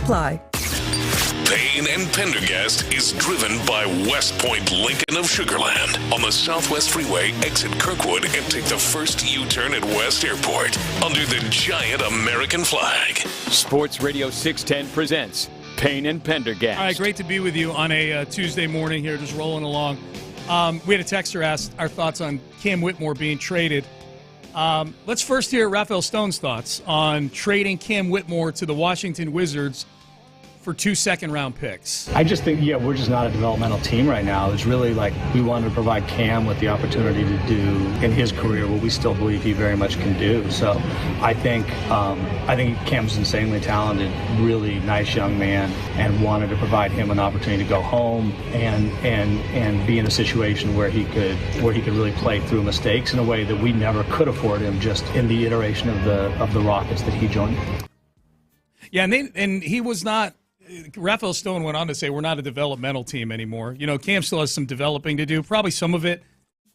Speaker 2: apply.
Speaker 1: Payne and Pendergast is driven by West Point Lincoln of Sugar Land on the Southwest Freeway. Exit Kirkwood and take the first U-turn at West Airport under the giant American flag.
Speaker 3: Sports Radio 610 presents Payne and Pendergast.
Speaker 5: All right, great to be with you on a Tuesday morning here, just rolling along. We had a texter ask our thoughts on Cam Whitmore being traded. Let's first hear Raphael Stone's thoughts on trading Cam Whitmore to the Washington Wizards for 2 second-round picks.
Speaker 8: I just think, we're just not a developmental team right now. It's really like we wanted to provide Cam with the opportunity to do in his career what we still believe he very much can do. So I think Cam's insanely talented, really nice young man, and wanted to provide him an opportunity to go home and be in a situation where he could really play through mistakes in a way that we never could afford him just in the iteration of the Rockets that he joined.
Speaker 5: Yeah, and he was not. Raphael Stone went on to say we're not a developmental team anymore. Cam still has some developing to do, probably some of it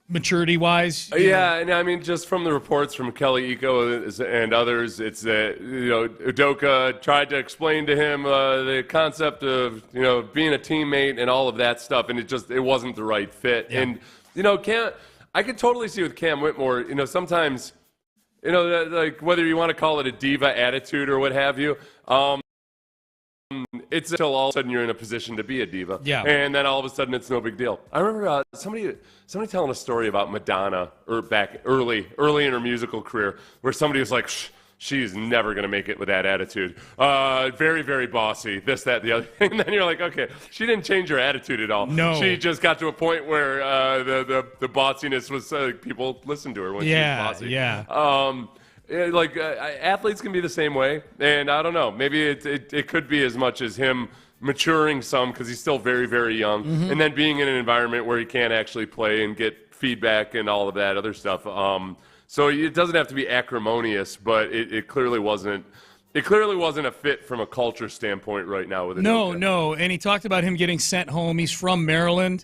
Speaker 5: maturity-wise.
Speaker 6: Yeah, and I mean, just from the reports from Kelly Iko and others, it's that, Udoka tried to explain to him the concept of, being a teammate and all of that stuff, and it wasn't the right fit. Yeah. And, Cam, I could totally see with Cam Whitmore, sometimes, like whether you want to call it a diva attitude or what have you, it's until all of a sudden you're in a position to be a diva.
Speaker 5: Yeah.
Speaker 6: And then all of a sudden it's no big deal. I remember somebody telling a story about Madonna back early in her musical career where somebody was like, she's never going to make it with that attitude. Very, very bossy, this, that, the other thing. And then you're like, okay, she didn't change her attitude at all.
Speaker 5: No.
Speaker 6: She just got to a point where the bossiness was, people listened to her when she was bossy.
Speaker 5: Yeah.
Speaker 6: Athletes can be the same way, and I don't know. Maybe it could be as much as him maturing some because he's still very, very young, and then being in an environment where he can't actually play and get feedback and all of that other stuff. So it doesn't have to be acrimonious, but it clearly wasn't. It clearly wasn't a fit from a culture standpoint right now with Udoka.
Speaker 5: No, and he talked about him getting sent home. He's from Maryland.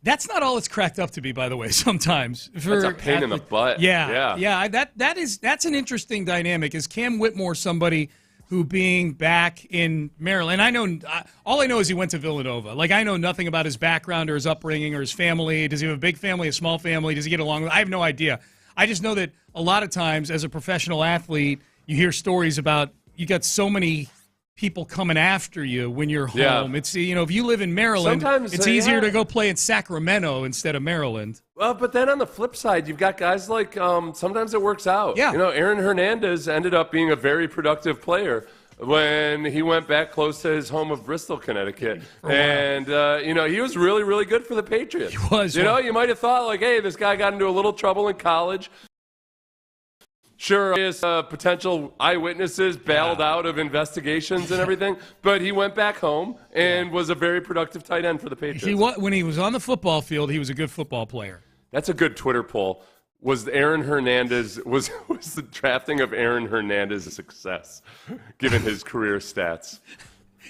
Speaker 5: That's not all it's cracked up to be, by the way, sometimes.
Speaker 6: That's a pain in the butt.
Speaker 5: Yeah. That's an interesting dynamic. Is Cam Whitmore somebody who, being back in Maryland, all I know is he went to Villanova. Like, I know nothing about his background or his upbringing or his family. Does he have a big family, a small family? Does he get along? I have no idea. I just know that a lot of times as a professional athlete, you hear stories about you got so many people coming after you when you're home.
Speaker 6: Yeah.
Speaker 5: It's, if you live in Maryland,
Speaker 6: sometimes,
Speaker 5: it's easier to go play in Sacramento instead of Maryland.
Speaker 6: Well, but then on the flip side, you've got guys like sometimes it works out.
Speaker 5: Yeah.
Speaker 6: Aaron Hernandez ended up being a very productive player when he went back close to his home of Bristol, Connecticut. And, he was really, really good for the Patriots.
Speaker 5: He was.
Speaker 6: You might have thought, like, hey, this guy got into a little trouble in college. Sure, his potential eyewitnesses bailed out of investigations and everything, but he went back home and was a very productive tight end for the Patriots.
Speaker 5: When he was on the football field, he was a good football player.
Speaker 6: That's a good Twitter poll. Was the drafting of Aaron Hernandez a success, given his career stats?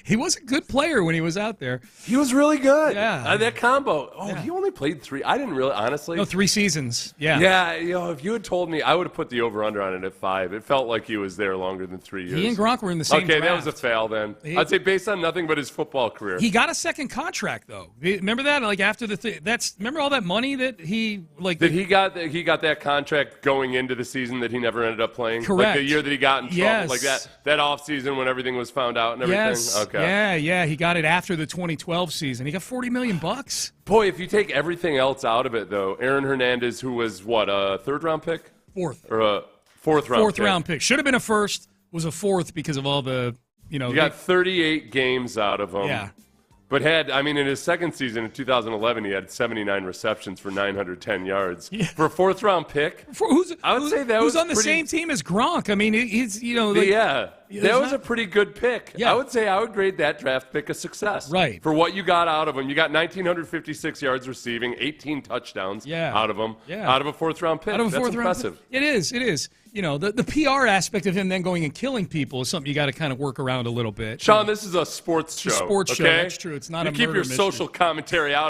Speaker 5: He was a good player when he was out there.
Speaker 6: He was really good.
Speaker 5: Yeah.
Speaker 6: That combo. He only played 3. I didn't really, honestly.
Speaker 5: No, 3 seasons. Yeah.
Speaker 6: Yeah, if you had told me, I would have put the over-under on it at 5. It felt like he was there longer than 3 years.
Speaker 5: He and Gronk were in the same draft.
Speaker 6: That was a fail then. I'd say based on nothing but his football career.
Speaker 5: He got a second contract, though. Remember that? Like, after remember all that money that he, like...
Speaker 6: He got that contract going into the season that he never ended up playing?
Speaker 5: Correct.
Speaker 6: Like the year that he got in trouble?
Speaker 5: Yes.
Speaker 6: Like that offseason when everything was found out and everything?
Speaker 5: Yes.
Speaker 6: Okay.
Speaker 5: Yeah. He got it after the 2012 season. He got $40 million.
Speaker 6: Boy, if you take everything else out of it, though, Aaron Hernandez, who was, a third-round pick?
Speaker 5: Fourth.
Speaker 6: Or a fourth-round pick.
Speaker 5: Should have been a first, was a fourth because of all the,
Speaker 6: You got 38 games out of him.
Speaker 5: Yeah.
Speaker 6: But in his second season in 2011, he had 79 receptions for 910 yards. Yeah. For a fourth-round pick, I would say that was
Speaker 5: on the same team as Gronk. He's,
Speaker 6: that was a pretty good pick. Yeah. I would say I would grade that draft pick a success.
Speaker 5: Right.
Speaker 6: For what you got out of him. You got 1,956 yards receiving, 18 touchdowns out of him. Yeah. Out of a fourth-round pick. That's impressive.
Speaker 5: It is. The PR aspect of him then going and killing people is something you got to kind of work around a little bit.
Speaker 6: Sean, this is a sports show.
Speaker 5: It's a sports show. That's true. It's not a murder
Speaker 6: keep your
Speaker 5: mission.
Speaker 6: social commentary out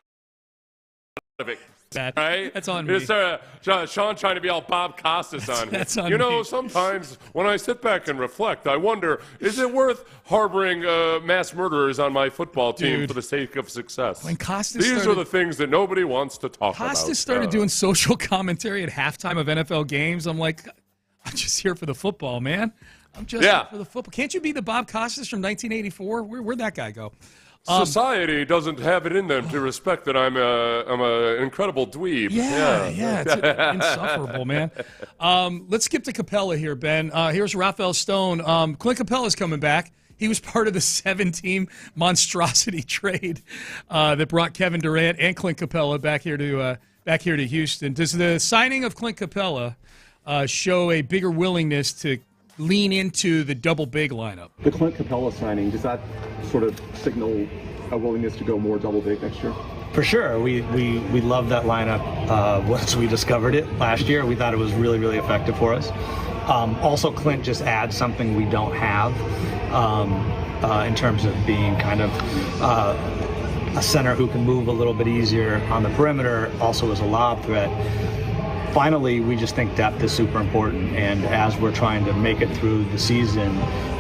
Speaker 6: of it. Right?
Speaker 5: That's on me.
Speaker 6: Sean trying to be all Bob Costas on
Speaker 5: That's
Speaker 6: him.
Speaker 5: on
Speaker 6: You know,
Speaker 5: me.
Speaker 6: sometimes when I sit back and reflect, I wonder, is it worth harboring mass murderers on my football team for the sake of success?
Speaker 5: When Costas
Speaker 6: These are the things that nobody wants to talk about.
Speaker 5: Costas started doing social commentary at halftime of NFL games. I'm like, I'm just here for the football, man. I'm just here for the football. Can't you be the Bob Costas from 1984? Where'd that guy go?
Speaker 6: Society doesn't have it in them to respect that I'm an incredible dweeb.
Speaker 5: Yeah, it's insufferable, man. Let's skip to Capella here, Ben. Here's Rafael Stone. Clint Capella's coming back. He was part of the 7-team monstrosity trade that brought Kevin Durant and Clint Capella back here to Houston. Does the signing of Clint Capella show a bigger willingness to lean into the double big lineup?
Speaker 9: The Clint Capella signing, does that sort of signal a willingness to go more double big next year?
Speaker 8: For sure. We loved that lineup once we discovered it last year. We thought it was really, really effective for us. Also, Clint just adds something we don't have in terms of being kind of a center who can move a little bit easier on the perimeter, also as a lob threat. Finally, we just think depth is super important, and as we're trying to make it through the season,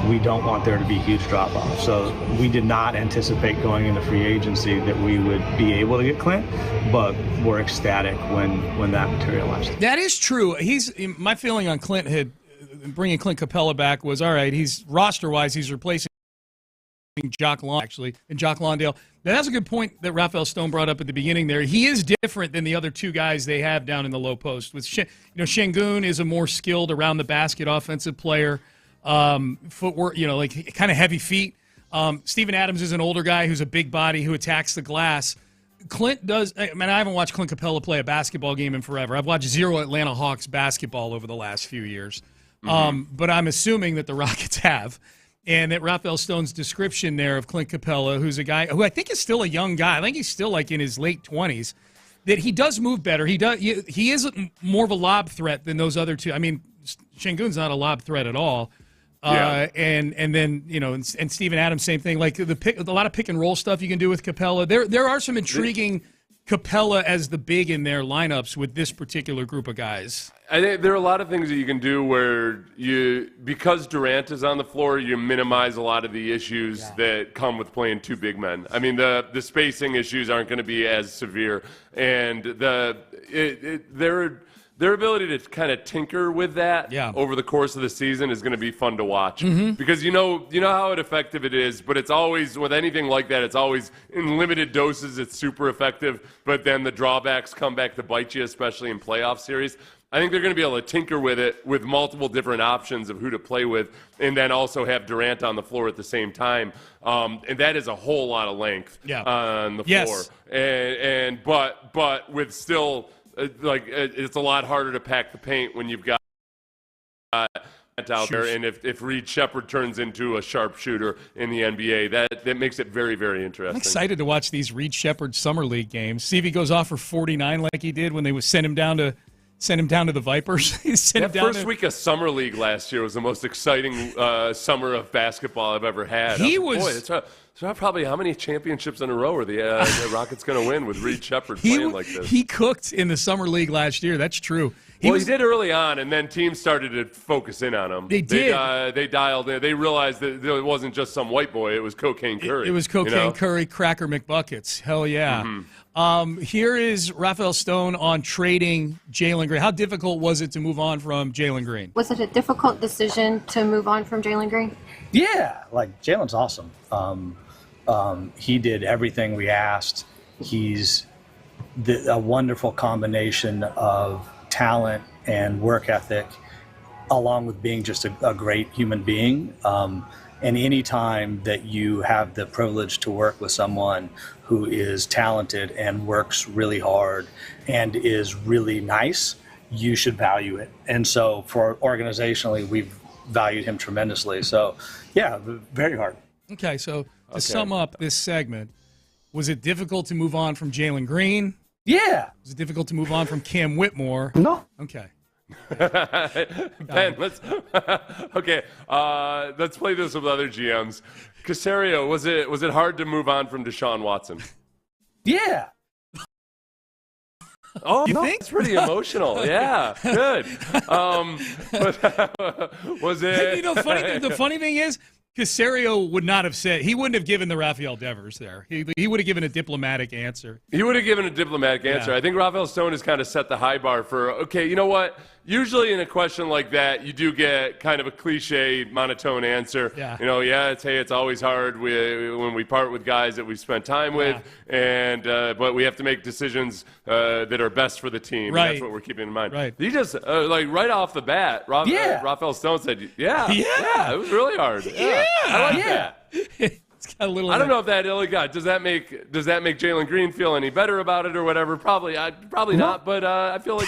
Speaker 8: we don't want there to be huge drop-off. So we did not anticipate going into free agency that we would be able to get Clint, but we're ecstatic when that materialized.
Speaker 5: That is true. My feeling on Clint had bringing Clint Capella back was, all right, he's roster-wise, he's replacing Jock Lawndale, actually, and Jock Lawndale. Now, that's a good point that Rafael Stone brought up at the beginning there. He is different than the other two guys they have down in the low post. With Şengün is a more skilled around the basket offensive player, footwork, like kind of heavy feet. Steven Adams is an older guy who's a big body who attacks the glass. Clint does. I haven't watched Clint Capella play a basketball game in forever. I've watched zero Atlanta Hawks basketball over the last few years, but I'm assuming that the Rockets have. And that Rafael Stone's description there of Clint Capella, who's a guy who I think is still a young guy. I think he's still like in his late 20s. That he does move better. He is more of a lob threat than those other two. I mean, Şengün's not a lob threat at all. And then and Steven Adams, same thing. Like a lot of pick and roll stuff you can do with Capella. There are some intriguing Capella as the big in their lineups with this particular group of guys.
Speaker 6: I think there are a lot of things that you can do where because Durant is on the floor, you minimize a lot of the issues that come with playing two big men. I mean, the spacing issues aren't going to be as severe, and their ability to kind of tinker with that over the course of the season is going to be fun to watch. Because you know how effective it is, but it's always, with anything like that, it's always in limited doses, it's super effective, but then the drawbacks come back to bite you, especially in playoff series. I think they're going to be able to tinker with it with multiple different options of who to play with, and then also have Durant on the floor at the same time. And that is a whole lot of length on the floor. And but with still... it's a lot harder to pack the paint when you've got out there, and if Reed Sheppard turns into a sharpshooter in the NBA, that makes it very, very interesting.
Speaker 5: I'm excited to watch these Reed Sheppard Summer League games. See if he goes off for 49 like he did when they sent him down to the Vipers.
Speaker 6: That first week of Summer League last year was the most exciting summer of basketball I've ever had. So probably how many championships in a row are the Rockets going to win with Reed Sheppard playing like this?
Speaker 5: He cooked in the Summer League last year. That's true.
Speaker 6: He did early on, and then teams started to focus in on him.
Speaker 5: They did.
Speaker 6: They dialed in. They realized that it wasn't just some white boy. It was Cocaine Curry.
Speaker 5: It was Cocaine Curry, Cracker McBuckets. Hell yeah. Here is Rafael Stone on trading Jalen Green. How difficult was it to move on from Jalen Green?
Speaker 7: Was it a difficult decision to move on from Jalen Green?
Speaker 8: Yeah, Jalen's awesome. He did everything we asked. He's a wonderful combination of talent and work ethic, along with being just a great human being. And any time that you have the privilege to work with someone who is talented and works really hard and is really nice, you should value it. And so organizationally, we've valued him tremendously. So, yeah, very hard.
Speaker 5: Okay, so to sum up this segment, was it difficult to move on from Jalen Green?
Speaker 8: Yeah.
Speaker 5: Was it difficult to move on from Cam Whitmore?
Speaker 8: No.
Speaker 5: Okay.
Speaker 6: Ben, let's play this with other GMs. Casario, was it hard to move on from Deshaun Watson?
Speaker 8: Yeah.
Speaker 6: Oh,
Speaker 5: You
Speaker 6: no,
Speaker 5: think?
Speaker 6: it's pretty emotional. Yeah, good. But, was it?
Speaker 5: The funny thing is, Casario would not have said, he wouldn't have given the Rafael Devers there. He would have given a diplomatic answer.
Speaker 6: He would have given a diplomatic answer.
Speaker 5: Yeah.
Speaker 6: I think Rafael Stone has kind of set the high bar for, okay, you know what? Usually in a question like that, you do get kind of a cliche, monotone answer.
Speaker 5: Yeah.
Speaker 6: It's always hard when we part with guys that we've spent time with, and but we have to make decisions that are best for the team.
Speaker 5: Right.
Speaker 6: And that's what we're keeping in mind.
Speaker 5: Right.
Speaker 6: He just, right off the bat, Rafael Stone said, yeah, it was really hard. Yeah. I like that.
Speaker 5: It's got a little.
Speaker 6: I don't know if that does that make Jalen Green feel any better about it or whatever? Probably not. But I feel like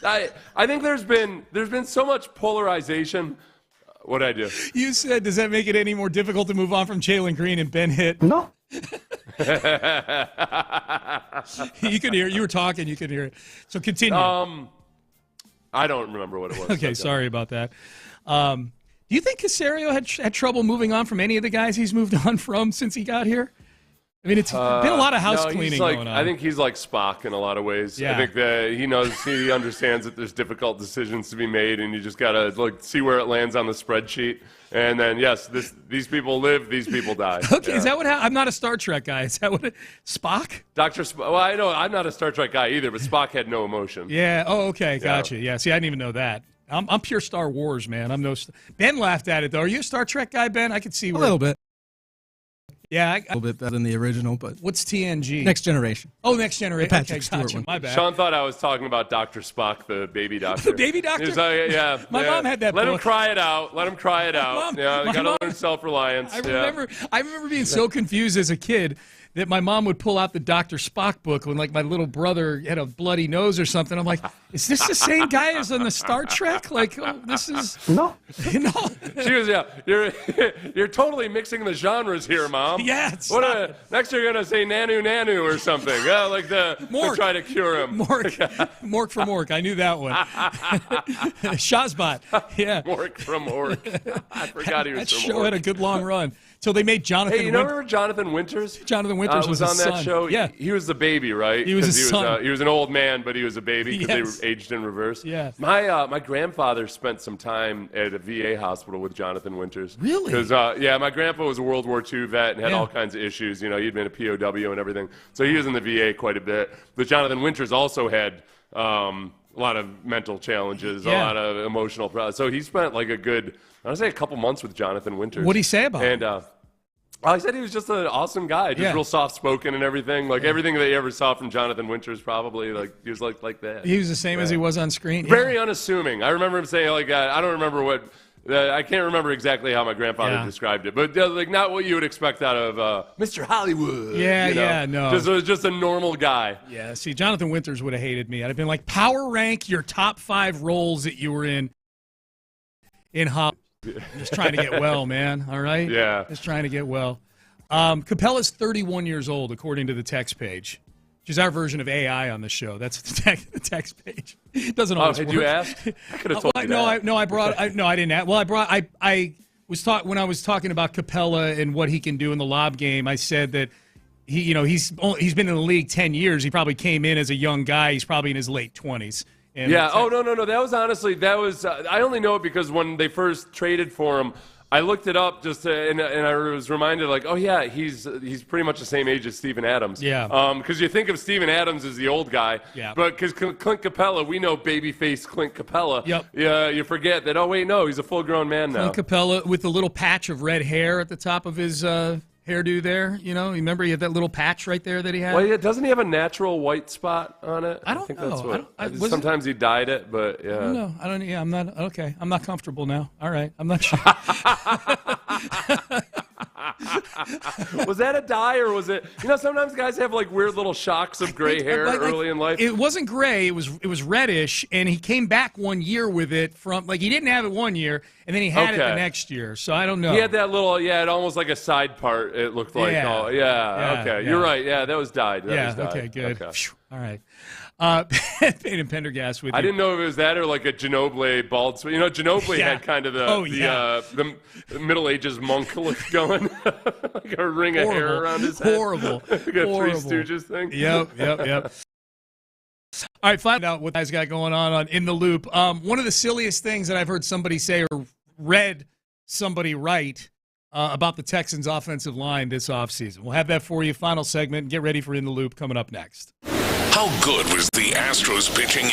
Speaker 6: I think there's been so much polarization. What'd I do?
Speaker 5: You said, does that make it any more difficult to move on from Jalen Green and Ben Hitt?
Speaker 8: No.
Speaker 5: You could hear it. You were talking. You could hear it. So continue.
Speaker 6: I don't remember what it was.
Speaker 5: Okay, sorry about that. Do you think Casario had trouble moving on from any of the guys he's moved on from since he got here? I mean, it's been a lot of house cleaning going on.
Speaker 6: I think he's like Spock in a lot of ways.
Speaker 5: Yeah.
Speaker 6: I think that he understands that there's difficult decisions to be made, and you just got to see where it lands on the spreadsheet. And then, yes, these people live, these people die.
Speaker 5: Okay,
Speaker 6: yeah.
Speaker 5: Is that what I'm not a Star Trek guy. Is that what Spock?
Speaker 6: Dr. Spock. Well, I know I'm not a Star Trek guy either, but Spock had no emotion.
Speaker 5: Yeah. Oh, okay. Gotcha. Yeah. See, I didn't even know that. I'm pure Star Wars, man. Ben laughed at it, though. Are you a Star Trek guy, Ben? I could see
Speaker 19: a little bit.
Speaker 5: Yeah,
Speaker 19: a little bit better than the original, but
Speaker 5: what's TNG?
Speaker 19: Next Generation.
Speaker 5: Oh, Next Generation.
Speaker 19: The Patrick Stewart
Speaker 5: Gotcha.
Speaker 19: one.
Speaker 5: My bad.
Speaker 6: Sean thought I was talking about Dr. Spock, the baby doctor.
Speaker 5: The baby doctor?
Speaker 6: He's like, yeah.
Speaker 5: My mom had that
Speaker 6: Let
Speaker 5: book.
Speaker 6: Him cry it out. Let him cry it out. Yeah,
Speaker 5: my
Speaker 6: got to
Speaker 5: mom-
Speaker 6: learn self-reliance.
Speaker 5: I remember being so confused as a kid that my mom would pull out the Dr. Spock book when, like, my little brother had a bloody nose or something. I'm like, is this the same guy as on the Star Trek? Like, this is...
Speaker 8: No.
Speaker 5: No.
Speaker 6: She was, you're totally mixing the genres here, Mom.
Speaker 5: Yeah.
Speaker 6: Next you're going to say Nanu Nanu or something. Like to try to cure him.
Speaker 5: Mork from Mork. I knew that one. Shazbot. Yeah.
Speaker 6: Mork from Mork. I forgot he was
Speaker 5: that
Speaker 6: from
Speaker 5: show
Speaker 6: Mork.
Speaker 5: had a good long run. Till they made Jonathan
Speaker 6: Hey, remember Jonathan Winters?
Speaker 5: Jonathan Winters
Speaker 6: was
Speaker 5: was
Speaker 6: on
Speaker 5: his
Speaker 6: that
Speaker 5: son.
Speaker 6: show.
Speaker 5: Yeah.
Speaker 6: He was the baby, right?
Speaker 5: He was his son.
Speaker 6: He was an old man, but he was a baby because
Speaker 5: Yes.
Speaker 6: they were aged in reverse.
Speaker 5: Yeah.
Speaker 6: My grandfather spent some time at a VA hospital with Jonathan Winters.
Speaker 5: Really?
Speaker 6: Because my grandpa was a World War II vet and had
Speaker 5: Yeah.
Speaker 6: all kinds of issues. He'd been a POW and everything, so he was in the VA quite a bit. But Jonathan Winters also had a lot of mental challenges, a lot of emotional problems. So he spent like a couple months with Jonathan Winters.
Speaker 5: What'd he say about
Speaker 6: And I said he was just an awesome guy, just real soft-spoken and everything. Like everything that you ever saw from Jonathan Winters, probably he was like that.
Speaker 5: He was the same as he was on screen.
Speaker 6: Very unassuming. I remember him saying I don't remember what. I can't remember exactly how my grandfather described it, but not what you would expect out of Mr. Hollywood.
Speaker 5: No.
Speaker 6: Just a normal guy.
Speaker 5: Yeah, see, Jonathan Winters would have hated me. I'd have been like, power rank your top 5 roles that you were in Hollywood. Just trying to get well, man. All right?
Speaker 6: Yeah.
Speaker 5: Just trying to get well. Capella's 31 years old, according to the text page, which is our version of AI on the show. That's the text page. It doesn't always work.
Speaker 6: Did you ask? I could have told you that.
Speaker 5: I didn't ask. Well, I when I was talking about Capella and what he can do in the lob game, I said that he's been in the league 10 years. He probably came in as a young guy. He's probably in his late 20s.
Speaker 6: Oh, no. That was I only know it because when they first traded for him, I looked it up and I was reminded, he's pretty much the same age as Steven Adams.
Speaker 5: Yeah.
Speaker 6: Because you think of Steven Adams as the old guy.
Speaker 5: Yeah.
Speaker 6: But because Clint Capella, we know babyface Clint Capella.
Speaker 5: Yep.
Speaker 6: Yeah. You forget that. Oh wait, no, he's a full-grown man now.
Speaker 5: Clint Capella with the little patch of red hair at the top of his hairdo there. Remember he had that little patch right there that he had?
Speaker 6: Well, yeah, doesn't he have a natural white spot on it?
Speaker 5: I don't
Speaker 6: think
Speaker 5: know.
Speaker 6: That's what. Sometimes he dyed it, but yeah.
Speaker 5: I don't know. I'm not okay. I'm not comfortable now. All right. I'm not sure.
Speaker 6: Was that a dye or was it? Sometimes guys have weird little shocks of gray hair early in life.
Speaker 5: It wasn't gray. It was reddish, and he came back 1 year with it from he didn't have it 1 year, and then he had it the next year. So I don't know.
Speaker 6: He had that little it almost like a side part. It looked like.
Speaker 5: Yeah.
Speaker 6: Oh yeah. Okay, you're right. Yeah, that was dyed. That was dyed.
Speaker 5: Okay. Good.
Speaker 6: Okay.
Speaker 5: All right. Payne and Pendergast with you.
Speaker 6: I didn't know if it was that or like a Ginobili bald. Ginobili had kind of the Middle Ages monk look going, like a ring of hair around his head.
Speaker 5: Horrible.
Speaker 6: Like a Three Stooges thing.
Speaker 5: Yep. All right, find out what guys got going on In the Loop. One of the silliest things that I've heard somebody say or read somebody write about the Texans' offensive line this offseason. We'll have that for you. Final segment. Get ready for In the Loop coming up next.
Speaker 1: How good was the Astros pitching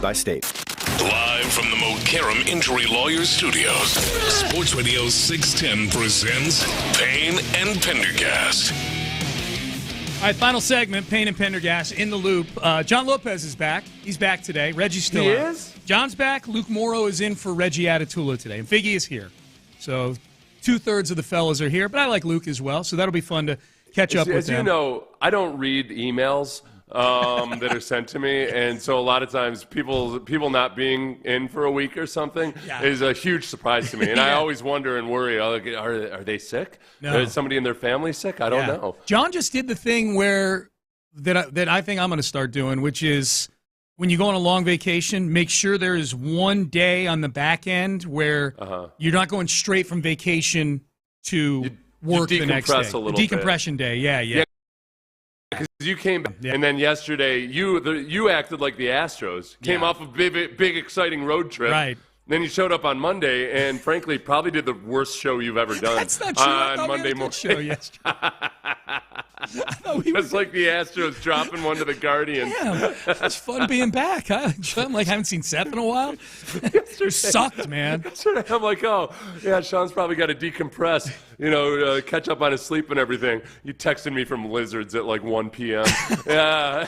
Speaker 20: By state.
Speaker 1: Live from the Mokaram Injury Lawyers Studios, Sports Radio 610 presents Payne and Pendergast.
Speaker 5: All right, final segment, Payne and Pendergast in the loop. John Lopez is back. He's back today. Reggie's still
Speaker 6: He
Speaker 5: out.
Speaker 6: is?
Speaker 5: John's back. Luke Morrow is in for Reggie Atatula today. And Figgy is here. So 2/3 of the fellas are here, but I like Luke as well, so that'll be fun to catch up with
Speaker 6: As
Speaker 5: them.
Speaker 6: you know, I don't read emails that are sent to me, and so a lot of times people not being in for a week or something is a huge surprise to me, and I always wonder and worry, are they sick?
Speaker 5: No.
Speaker 6: Is somebody in their family sick? I don't know.
Speaker 5: John just did the thing that I think I'm going to start doing, which is when you go on a long vacation, make sure there is one day on the back end where you're not going straight from vacation to work the next day.
Speaker 6: Decompress a little
Speaker 5: decompression day, yeah.
Speaker 6: Because you came back, and then yesterday you acted like the Astros. Came off a big exciting road trip.
Speaker 5: Right.
Speaker 6: Then you showed up on Monday, and frankly, probably did the worst show you've ever done.
Speaker 5: That's not true.
Speaker 6: On Monday morning.
Speaker 5: Show yesterday.
Speaker 6: It's like the Astros dropping one to the Guardians.
Speaker 5: Yeah, it's fun being back. Huh? I'm like, I haven't seen Seth in a while. You sucked, man.
Speaker 6: I'm like, oh, yeah, Sean's probably got to decompress, catch up on his sleep and everything. You texted me from Lizards at like 1 p.m. Yeah.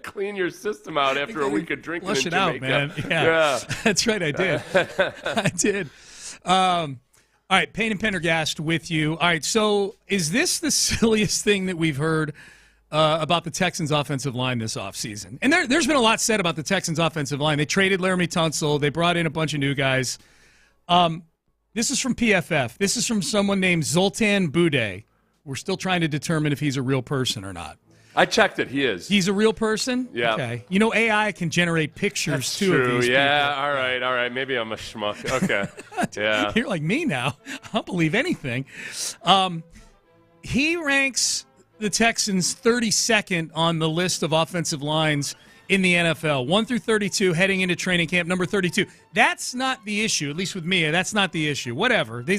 Speaker 6: Clean your system out after a week of drinking
Speaker 5: Flush
Speaker 6: in
Speaker 5: it
Speaker 6: Jamaica.
Speaker 5: out, man. Yeah. That's right, I did. I did. All right, Payne and Pendergast with you. All right, so is this the silliest thing that we've heard about the Texans' offensive line this offseason? And there's been a lot said about the Texans' offensive line. They traded Laramie Tunsil. They brought in a bunch of new guys. This is from PFF. This is from someone named Zoltan Bude. We're still trying to determine if he's a real person or not.
Speaker 6: I checked it. He is.
Speaker 5: He's a real person?
Speaker 6: Yeah.
Speaker 5: Okay. AI can generate pictures,
Speaker 6: That's
Speaker 5: too,
Speaker 6: true.
Speaker 5: of these
Speaker 6: Yeah,
Speaker 5: people.
Speaker 6: all right. Maybe I'm a schmuck. Okay. Yeah.
Speaker 5: You're like me now. I'll believe anything. He ranks the Texans 32nd on the list of offensive lines in the NFL, 1 through 32, heading into training camp, number 32. That's not the issue, at least with me. That's not the issue. Whatever. They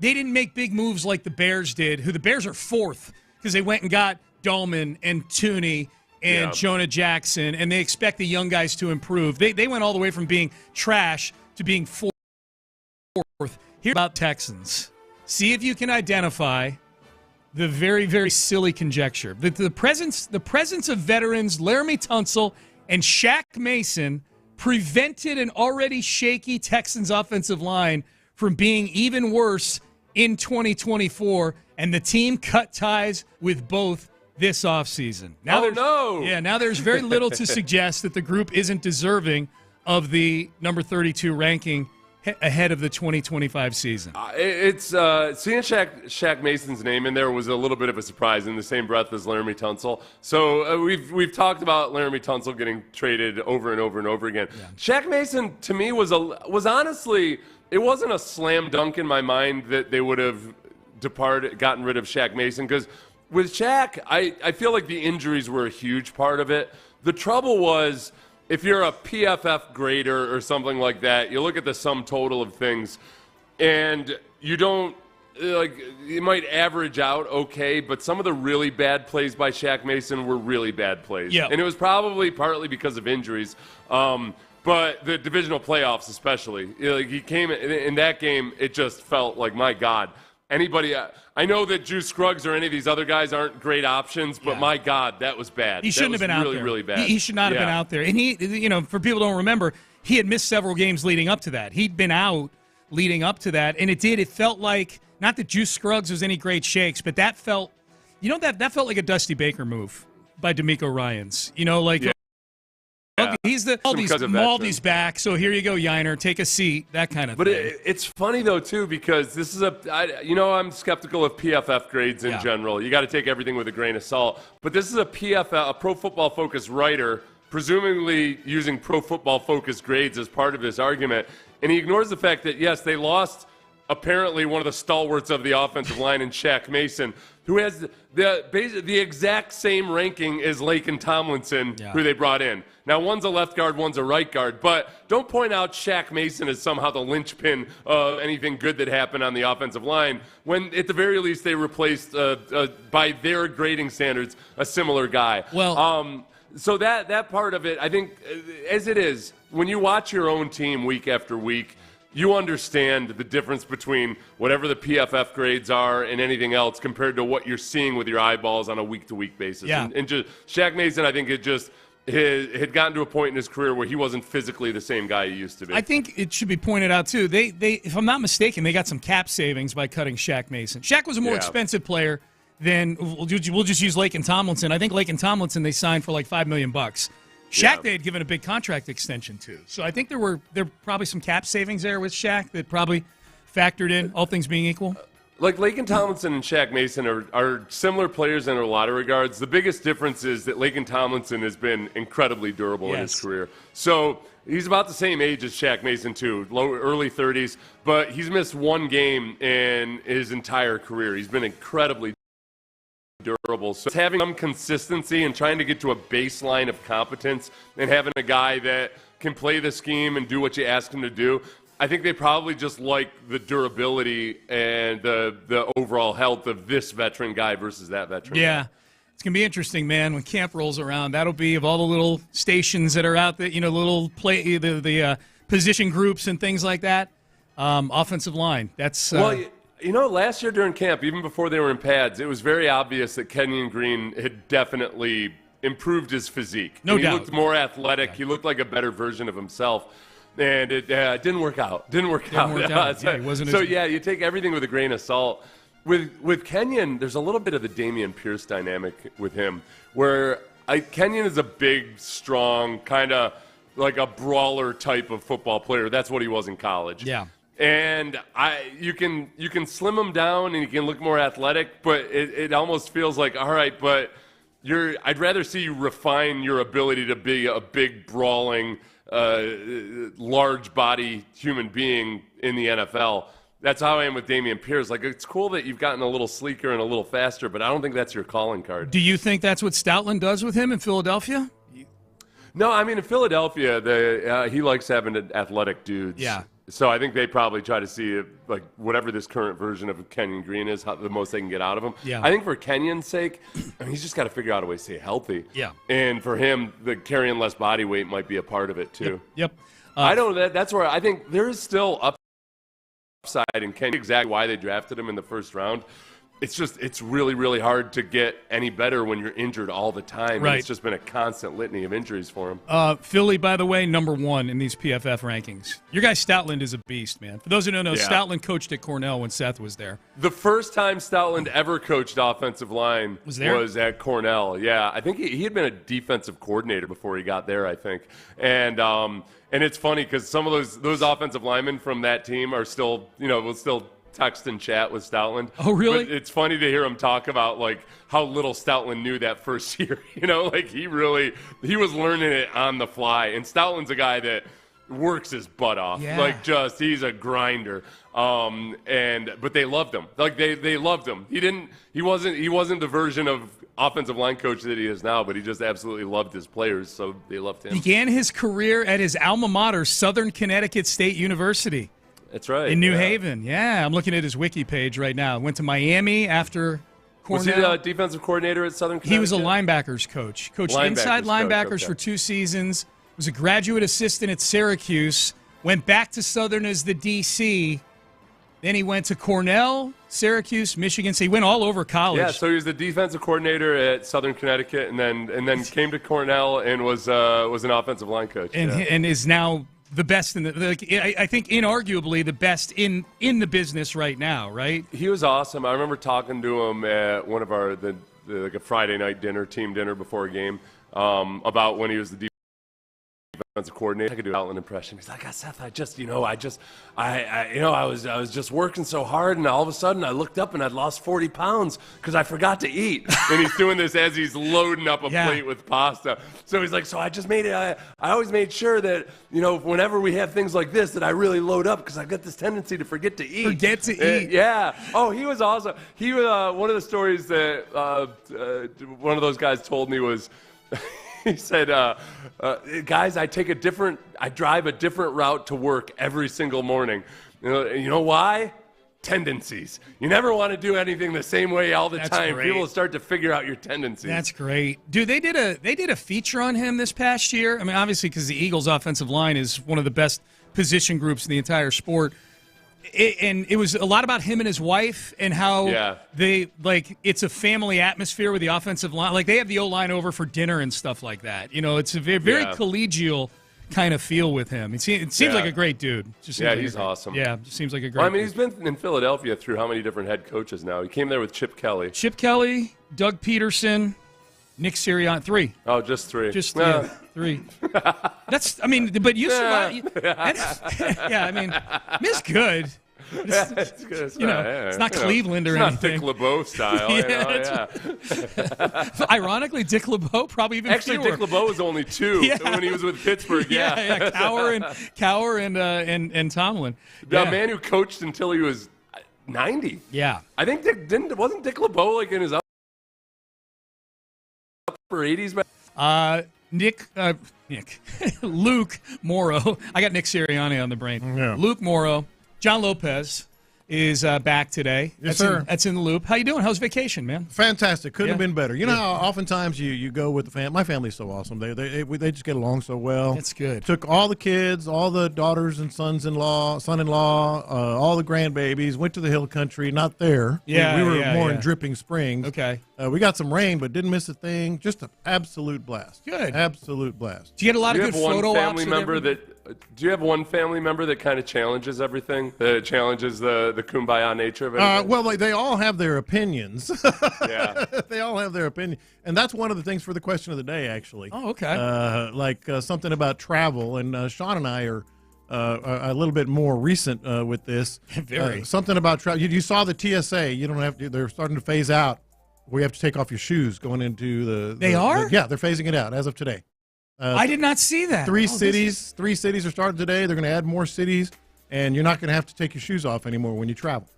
Speaker 5: didn't make big moves like the Bears did, who the Bears are 4th because they went and got Dahlman and Tooney and Jonah Jackson, and they expect the young guys to improve. They went all the way from being trash to being 4th. Here about Texans. See if you can identify the very, very silly conjecture. The presence of veterans Laramie Tunsil and Shaq Mason prevented an already shaky Texans offensive line from being even worse in 2024, and the team cut ties with both this offseason. Now there's very little to suggest that the group isn't deserving of the number 32 ranking ahead of the 2025 season.
Speaker 6: It's seeing Shaq Mason's name in there was a little bit of a surprise in the same breath as Laramie Tunsil. So we've talked about Laramie Tunsil getting traded over and over and over again. Yeah. Shaq Mason to me was honestly, it wasn't a slam dunk in my mind that they would have gotten rid of Shaq Mason, because with Shaq, I feel like the injuries were a huge part of it. The trouble was, if you're a PFF grader or something like that, you look at the sum total of things, and you don't, it might average out okay, but some of the really bad plays by Shaq Mason were really bad plays.
Speaker 5: Yeah.
Speaker 6: And it was probably partly because of injuries. But the divisional playoffs especially, he came in that game, it just felt like, my God. Anybody, I know that Drew Scruggs or any of these other guys aren't great options, but my God, that was bad.
Speaker 5: He shouldn't have been out there.
Speaker 6: Really bad.
Speaker 5: He should not have been out there. And he, for people who don't remember, he had missed several games leading up to that. He'd been out leading up to that, and it felt like, not that Drew Scruggs was any great shakes, but that felt, that felt like a Dusty Baker move by DeMeco Ryans. He's Maldy's back, so here you go, Yiner. Take a seat, that kind of thing.
Speaker 6: But it's funny, though, too, because this is I'm skeptical of PFF grades in general. You got to take everything with a grain of salt. But this is a Pro Football Focus writer, presumably using Pro Football Focus grades as part of his argument. And he ignores the fact that, yes, they lost apparently one of the stalwarts of the offensive line in Shaq Mason, who has the exact same ranking as Laken Tomlinson, who they brought in. Now, one's a left guard, one's a right guard, but don't point out Shaq Mason as somehow the linchpin of anything good that happened on the offensive line, when at the very least they replaced, by their grading standards, a similar guy.
Speaker 5: Well,
Speaker 6: so that part of it, I think, as it is, when you watch your own team week after week, you understand the difference between whatever the PFF grades are and anything else compared to what you're seeing with your eyeballs on a week-to-week basis.
Speaker 5: Yeah.
Speaker 6: And just Shaq Mason, I think it just had gotten to a point in his career where he wasn't physically the same guy he used to be.
Speaker 5: I think it should be pointed out, too. They if I'm not mistaken, they got some cap savings by cutting Shaq Mason. Shaq was a more expensive player than, we'll just use Laken Tomlinson. I think Laken Tomlinson they signed for like $5 million. Shaq, they had given a big contract extension to. So I think there were probably some cap savings there with Shaq that probably factored in, all things being equal.
Speaker 6: Like Laken Tomlinson and Shaq Mason are similar players in a lot of regards. The biggest difference is that Laken Tomlinson has been incredibly durable in his career. So he's about the same age as Shaq Mason, too, early 30s, but he's missed one game in his entire career. He's been incredibly durable. So having some consistency and trying to get to a baseline of competence and having a guy that can play the scheme and do what you ask him to do, I think they probably just like the durability and the overall health of this veteran guy versus that veteran guy.
Speaker 5: It's going to be interesting, man, when camp rolls around. That'll be, of all the little stations that are out there, little play, the position groups and things like that, offensive line. That's
Speaker 6: last year during camp, even before they were in pads, it was very obvious that Kenyon Green had definitely improved his physique.
Speaker 5: No doubt.
Speaker 6: He looked more athletic. He looked like a better version of himself. And it didn't work out. He wasn't you take everything with a grain of salt. With Kenyon, there's a little bit of the Dameon Pierce dynamic with him, where Kenyon is a big, strong, kind of like a brawler type of football player. That's what he was in college.
Speaker 5: Yeah.
Speaker 6: And you can slim him down and you can look more athletic, but it almost feels like, all right, but I'd rather see you refine your ability to be a big, brawling, large body human being in the NFL. That's how I am with Dameon Pierce. Like, it's cool that you've gotten a little sleeker and a little faster, but I don't think that's your calling card.
Speaker 5: Do you think that's what Stoutland does with him in Philadelphia?
Speaker 6: No, I mean, in Philadelphia, he likes having athletic dudes.
Speaker 5: Yeah.
Speaker 6: So I think they probably try to see, like, whatever this current version of Kenyon Green is, the most they can get out of him.
Speaker 5: Yeah.
Speaker 6: I think for Kenyon's sake, he's just got to figure out a way to stay healthy.
Speaker 5: Yeah.
Speaker 6: And for him, the carrying less body weight might be a part of it, too.
Speaker 5: Yep.
Speaker 6: I don't know. That's where I think there is still upside in Kenyon. Exactly why they drafted him in the first round. It's really, really hard to get any better when you're injured all the time.
Speaker 5: Right.
Speaker 6: And it's just been a constant litany of injuries for him.
Speaker 5: Philly, by the way, number 1 in these PFF rankings. Your guy Stoutland is a beast, man. For those who don't know, Stoutland coached at Cornell when Seth was there.
Speaker 6: The first time Stoutland ever coached offensive line
Speaker 5: was
Speaker 6: at Cornell. Yeah, I think he had been a defensive coordinator before he got there, I think. And it's funny because some of those offensive linemen from that team are still, will still text and chat with Stoutland.
Speaker 5: Oh, really?
Speaker 6: But it's funny to hear him talk about, like, how little Stoutland knew that first year. Like, he was learning it on the fly. And Stoutland's a guy that works his butt off.
Speaker 5: Yeah.
Speaker 6: Like, he's a grinder. But they loved him. Like, they loved him. He wasn't the version of offensive line coach that he is now, but he just absolutely loved his players, so they loved him.
Speaker 5: Began his career at his alma mater, Southern Connecticut State University.
Speaker 6: That's right.
Speaker 5: In New Haven, yeah. I'm looking at his wiki page right now. Went to Miami after Cornell.
Speaker 6: Was he the defensive coordinator at Southern Connecticut?
Speaker 5: He was a linebackers coach. Coached inside linebackers for 2 seasons. Was a graduate assistant at Syracuse. Went back to Southern as the DC. Then he went to Cornell, Syracuse, Michigan. So he went all over college.
Speaker 6: Yeah, so he was the defensive coordinator at Southern Connecticut, and then came to Cornell and was an offensive line coach.
Speaker 5: And is now the best I think inarguably the best in the business right now, right?
Speaker 6: He was awesome. I remember talking to him at one of our like a Friday night team dinner before a game, about when he was the defensive coordinator. I could do an Outland impression. He's like, Seth, I was just working so hard, and all of a sudden I looked up and I'd lost 40 pounds because I forgot to eat. And he's doing this as he's loading up a plate with pasta. So he's like, so I just made it. I always made sure that, whenever we have things like this, that I really load up because I've got this tendency to forget to eat.
Speaker 5: Forget to eat.
Speaker 6: Yeah. Oh, he was awesome. He was one of the stories that one of those guys told me was. He said, guys, I drive a different route to work every single morning. You know why? Tendencies. You never want to do anything the same way all the time.
Speaker 5: Great.
Speaker 6: People start to figure out your tendencies.
Speaker 5: That's great. Dude, they did a feature on him this past year. I mean, obviously because the Eagles' offensive line is one of the best position groups in the entire sport. And it was a lot about him and his wife and how they it's a family atmosphere with the offensive line. Like they have the O-line over for dinner and stuff like that. It's a very collegial kind of feel with him. It seems like a great dude.
Speaker 6: He's awesome.
Speaker 5: Yeah, just seems like a great
Speaker 6: dude. He's been in Philadelphia through how many different head coaches now? He came there with Chip Kelly.
Speaker 5: Chip Kelly, Doug Peterson, Nick Sirianni, 3.
Speaker 6: Oh, just 3.
Speaker 5: Just 3. But you survived. Miss good.
Speaker 6: It's good.
Speaker 5: It's not Cleveland or anything.
Speaker 6: It's not Dick LeBeau style.
Speaker 5: Ironically, Dick LeBeau probably even
Speaker 6: Actually,
Speaker 5: fewer.
Speaker 6: Dick LeBeau was only 2 when he was with Pittsburgh.
Speaker 5: Cowher and Tomlin.
Speaker 6: The man who coached until he was 90.
Speaker 5: Yeah,
Speaker 6: I think wasn't Dick LeBeau in his upper 80s?
Speaker 5: Luke Morrow. I got Nick Sirianni on the brain.
Speaker 20: Yeah.
Speaker 5: Luke Morrow. John Lopez is back today.
Speaker 20: Yes, sir.
Speaker 5: That's in the loop. How you doing? How's vacation, man?
Speaker 20: Fantastic. Couldn't have been better. You know how oftentimes you go with the family. My family's so awesome. They just get along so well.
Speaker 5: That's good.
Speaker 20: Took all the kids, all the daughters and son-in-law, all the grandbabies, went to the hill country. Not there. We were more in Dripping Springs.
Speaker 5: Okay.
Speaker 20: We got some rain, but didn't miss a thing. Just an absolute blast.
Speaker 5: Good.
Speaker 20: Absolute blast.
Speaker 5: Do you get a lot of good photo ops?
Speaker 6: Do you have one family member that kind of challenges everything? That challenges the kumbaya nature of it?
Speaker 20: Well, they all have their opinions.
Speaker 6: Yeah.
Speaker 20: They all have their opinion. And that's one of the things for the question of the day, actually.
Speaker 5: Oh, okay.
Speaker 20: Something about travel. And Sean and I are a little bit more recent with this.
Speaker 5: Very.
Speaker 20: Something about travel. You saw the TSA. You don't have to. They're starting to phase out where you have to take off your shoes going into the.
Speaker 5: They are?
Speaker 20: Yeah, they're phasing it out as of today.
Speaker 5: I did not see that.
Speaker 20: 3 cities are starting today. They're going to add more cities, and you're not going to have to take your shoes off anymore when you travel.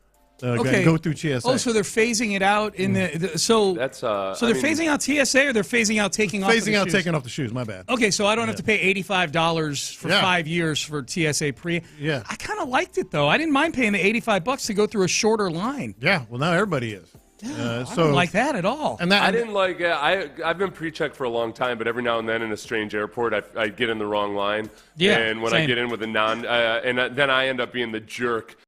Speaker 20: Go through TSA.
Speaker 5: Oh, so they're phasing it out in so
Speaker 6: that's
Speaker 5: they're phasing out TSA, or they're phasing out taking off the shoes?
Speaker 20: Phasing out taking off the shoes. My bad.
Speaker 5: Okay, so I don't have to pay $85 for 5 years for TSA pre.
Speaker 20: Yeah,
Speaker 5: I kind of liked it though. I didn't mind paying the $85 to go through a shorter line.
Speaker 20: Yeah, well now everybody is.
Speaker 5: I don't like that at all.
Speaker 20: And
Speaker 6: I didn't like. I've been pre-checked for a long time, but every now and then in a strange airport, I get in the wrong line.
Speaker 5: Yeah,
Speaker 6: and when I get in with a then I end up being the jerk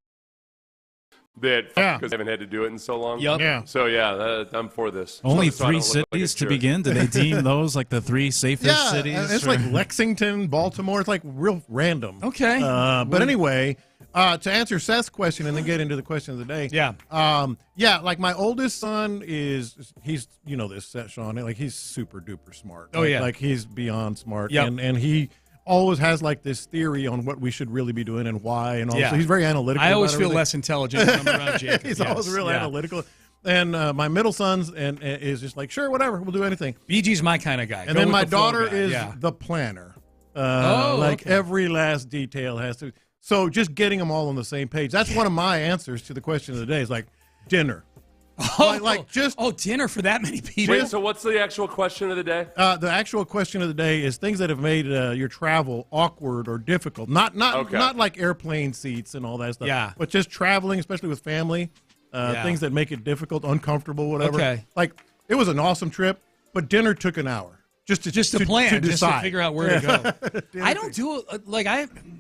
Speaker 6: that because I haven't had to do it in so long.
Speaker 5: Yep.
Speaker 20: Yeah.
Speaker 6: So I'm for this.
Speaker 21: Only
Speaker 6: So I
Speaker 21: 3
Speaker 6: don't look like a
Speaker 21: cities to
Speaker 6: jerk.
Speaker 21: begin. Do they deem those like the 3 safest cities?
Speaker 20: It's like Lexington, Baltimore. It's like real random.
Speaker 5: Okay.
Speaker 20: But anyway. To answer Seth's question and then get into the question of the day.
Speaker 5: Yeah.
Speaker 20: Like my oldest son he's this, Sean, like he's super duper smart.
Speaker 5: Oh, yeah.
Speaker 20: Like he's beyond smart.
Speaker 5: Yep.
Speaker 20: And he always has like this theory on what we should really be doing and why and all.
Speaker 5: Yeah.
Speaker 20: So he's very analytical.
Speaker 5: I always
Speaker 20: about
Speaker 5: feel
Speaker 20: everything.
Speaker 5: less intelligent when I'm around Jacob.
Speaker 20: He's always real analytical. And my middle son's is just like, sure, whatever, we'll do anything.
Speaker 5: BG's my kind of guy.
Speaker 20: And then my daughter is the planner. Every last detail has to. So just getting them all on the same page. That's one of my answers to the question of the day is like dinner.
Speaker 5: Dinner for that many people.
Speaker 6: Wait, so what's the actual question of the day?
Speaker 20: The actual question of the day is things that have made your travel awkward or difficult. Not like airplane seats and all that stuff.
Speaker 5: Yeah.
Speaker 20: But just traveling, especially with family. Things that make it difficult, uncomfortable, whatever.
Speaker 5: Okay.
Speaker 20: Like it was an awesome trip, but dinner took an hour. Just to
Speaker 5: plan,
Speaker 20: to
Speaker 5: just
Speaker 20: decide.
Speaker 5: to figure out where to go. I don't do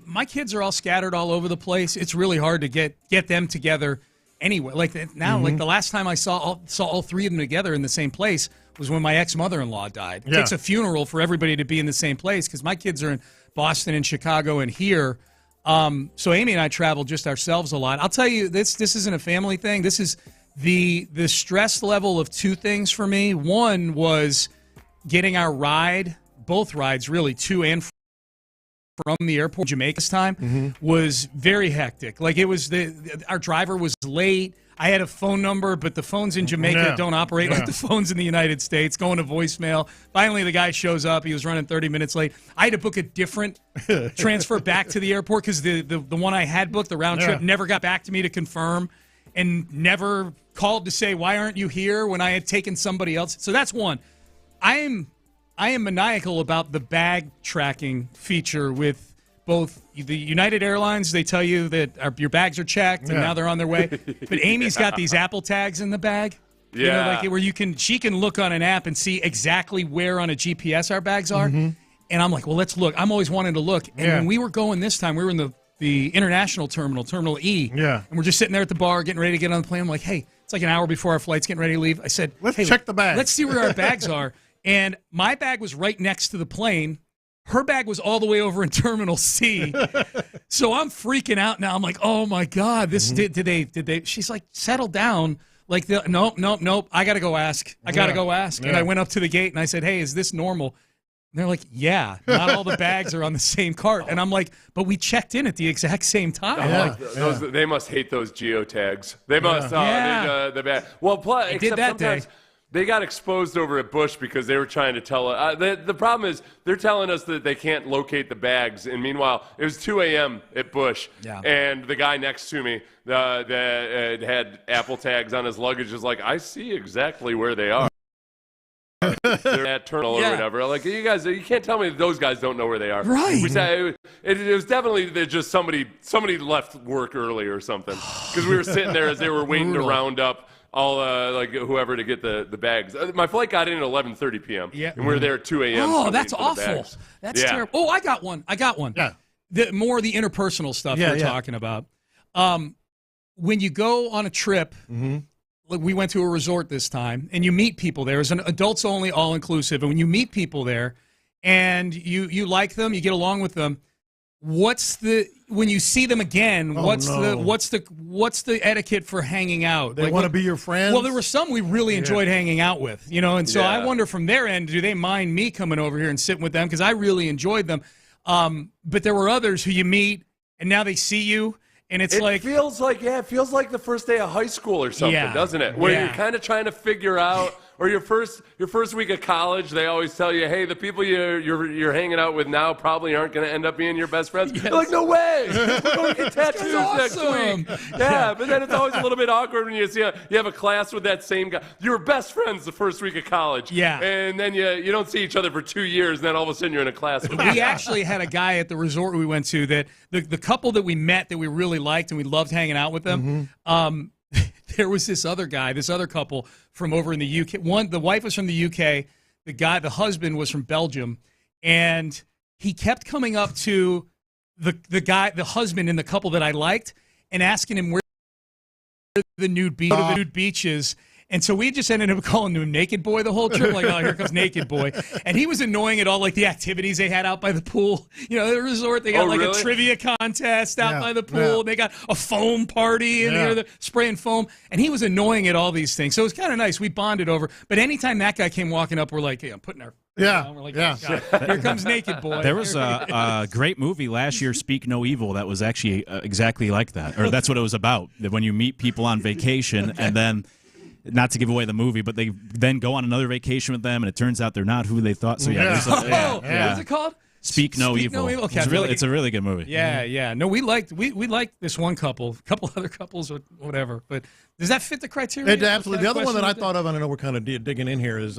Speaker 5: my kids are all scattered all over the place. It's really hard to get them together anywhere. Like now, like the last time I saw all 3 of them together in the same place was when my ex-mother-in-law died. It takes a funeral for everybody to be in the same place because my kids are in Boston and Chicago and here. So Amy and I travel just ourselves a lot. I'll tell you, this isn't a family thing. This is the stress level of 2 things for me. One was getting our both rides really, to and from the airport, Jamaica this time, was very hectic. Like it was our driver was late. I had a phone number, but the phones in Jamaica don't operate like the phones in the United States, going to voicemail. Finally, the guy shows up. He was running 30 minutes late. I had to book a different transfer back to the airport because the one I had booked, the round trip, never got back to me to confirm and never called to say, why aren't you here when I had taken somebody else? So that's one. I am maniacal about the bag tracking feature with both the United Airlines. They tell you that your bags are checked and now they're on their way. But Amy's got these Apple tags in the bag.
Speaker 6: Yeah.
Speaker 5: You know, like where she can look on an app and see exactly where on a GPS our bags are. And I'm like, well, let's look. I'm always wanting to look. And when we were going this time, we were in the international terminal, Terminal E. Yeah. And we're just sitting there at the bar getting ready to get on the plane. I'm like, hey, it's like an hour before our flight's getting ready to leave. I said,
Speaker 20: let's check the bag.
Speaker 5: Let's see where our bags are. And my bag was right next to the plane. Her bag was all the way over in Terminal C. So I'm freaking out now. I'm like, oh, my God. This did they? She's like, settle down. Like, nope. I got to go ask. And I went up to the gate, and I said, hey, is this normal? And they're like, yeah, not all the bags are on the same cart. And I'm like, but we checked in at the exact same time.
Speaker 6: They must hate those geotags. They must. The bag. Well, plus,
Speaker 5: I did that
Speaker 6: sometimes
Speaker 5: day.
Speaker 6: They got exposed over at Bush because they were trying to tell us. The problem is they're telling us that they can't locate the bags. And meanwhile, it was 2 a.m. at Bush. Yeah. And the guy next to me that had Apple tags on his luggage is like, I see exactly where they are. They're at terminal or whatever. Like, you guys, you can't tell me that those guys don't know where they are.
Speaker 5: Right.
Speaker 6: We said it was definitely that just somebody left work early or something. Because we were sitting there as they were waiting to round up all like whoever to get the bags. My flight got in at 11:30 p.m. Yeah. And we were there at 2 a.m.
Speaker 5: Oh, that's awful. That's terrible. Oh, I got one. Yeah. More of the interpersonal stuff we're talking about. When you go on a trip, like we went to a resort this time, and you meet people there. It's an adults only, all inclusive. And when you meet people there, and you like them, you get along with them. When you see them again, what's the etiquette for hanging out?
Speaker 20: They want to be your friends?
Speaker 5: Well, there were some we really enjoyed hanging out with, and so I wonder from their end, do they mind me coming over here and sitting with them? Because I really enjoyed them. But there were others who you meet, and now they see you, and it
Speaker 6: feels like the first day of high school or something, doesn't it? Where you're kind of trying to figure out. Or your first week of college, they always tell you, hey, the people you're hanging out with now probably aren't going to end up being your best friends. Yes. You're like, no way. We're going to get tattoos next week. Yeah, but then it's always a little bit awkward when you have a class with that same guy. You were best friends the first week of college.
Speaker 5: Yeah.
Speaker 6: And then you don't see each other for 2 years, and then all of a sudden you're in a class with
Speaker 5: We actually had a guy at the resort we went to that the couple that we met that we really liked and we loved hanging out with them. There was this other couple from over in the UK. The wife was from the UK. The husband was from Belgium, and he kept coming up to the husband and the couple that I liked, and asking him where the nude beach is. And so we just ended up calling him Naked Boy the whole trip. Like, oh, here comes Naked Boy. And he was annoying at all, like the activities they had out by the pool. The resort, they got a trivia contest out by the pool. Yeah. They got a foam party and they're spraying foam. And he was annoying at all these things. So it was kind of nice. We bonded over. But anytime that guy came walking up, we're like, hey, I'm putting our... We're like, oh, here comes Naked Boy.
Speaker 21: There was a great movie last year, Speak No Evil, that was actually exactly like that. Or that's what it was about. That when you meet people on vacation and then... Not to give away the movie, but they then go on another vacation with them, and it turns out they're not who they thought. So
Speaker 5: what's it called?
Speaker 21: Speak No Evil. Okay, it's a really good movie.
Speaker 5: Yeah. No, we liked this one couple, a couple other couples, or whatever. But does that fit the criteria?
Speaker 20: It absolutely. The other one that I thought of, and I know we're kind of digging in here, is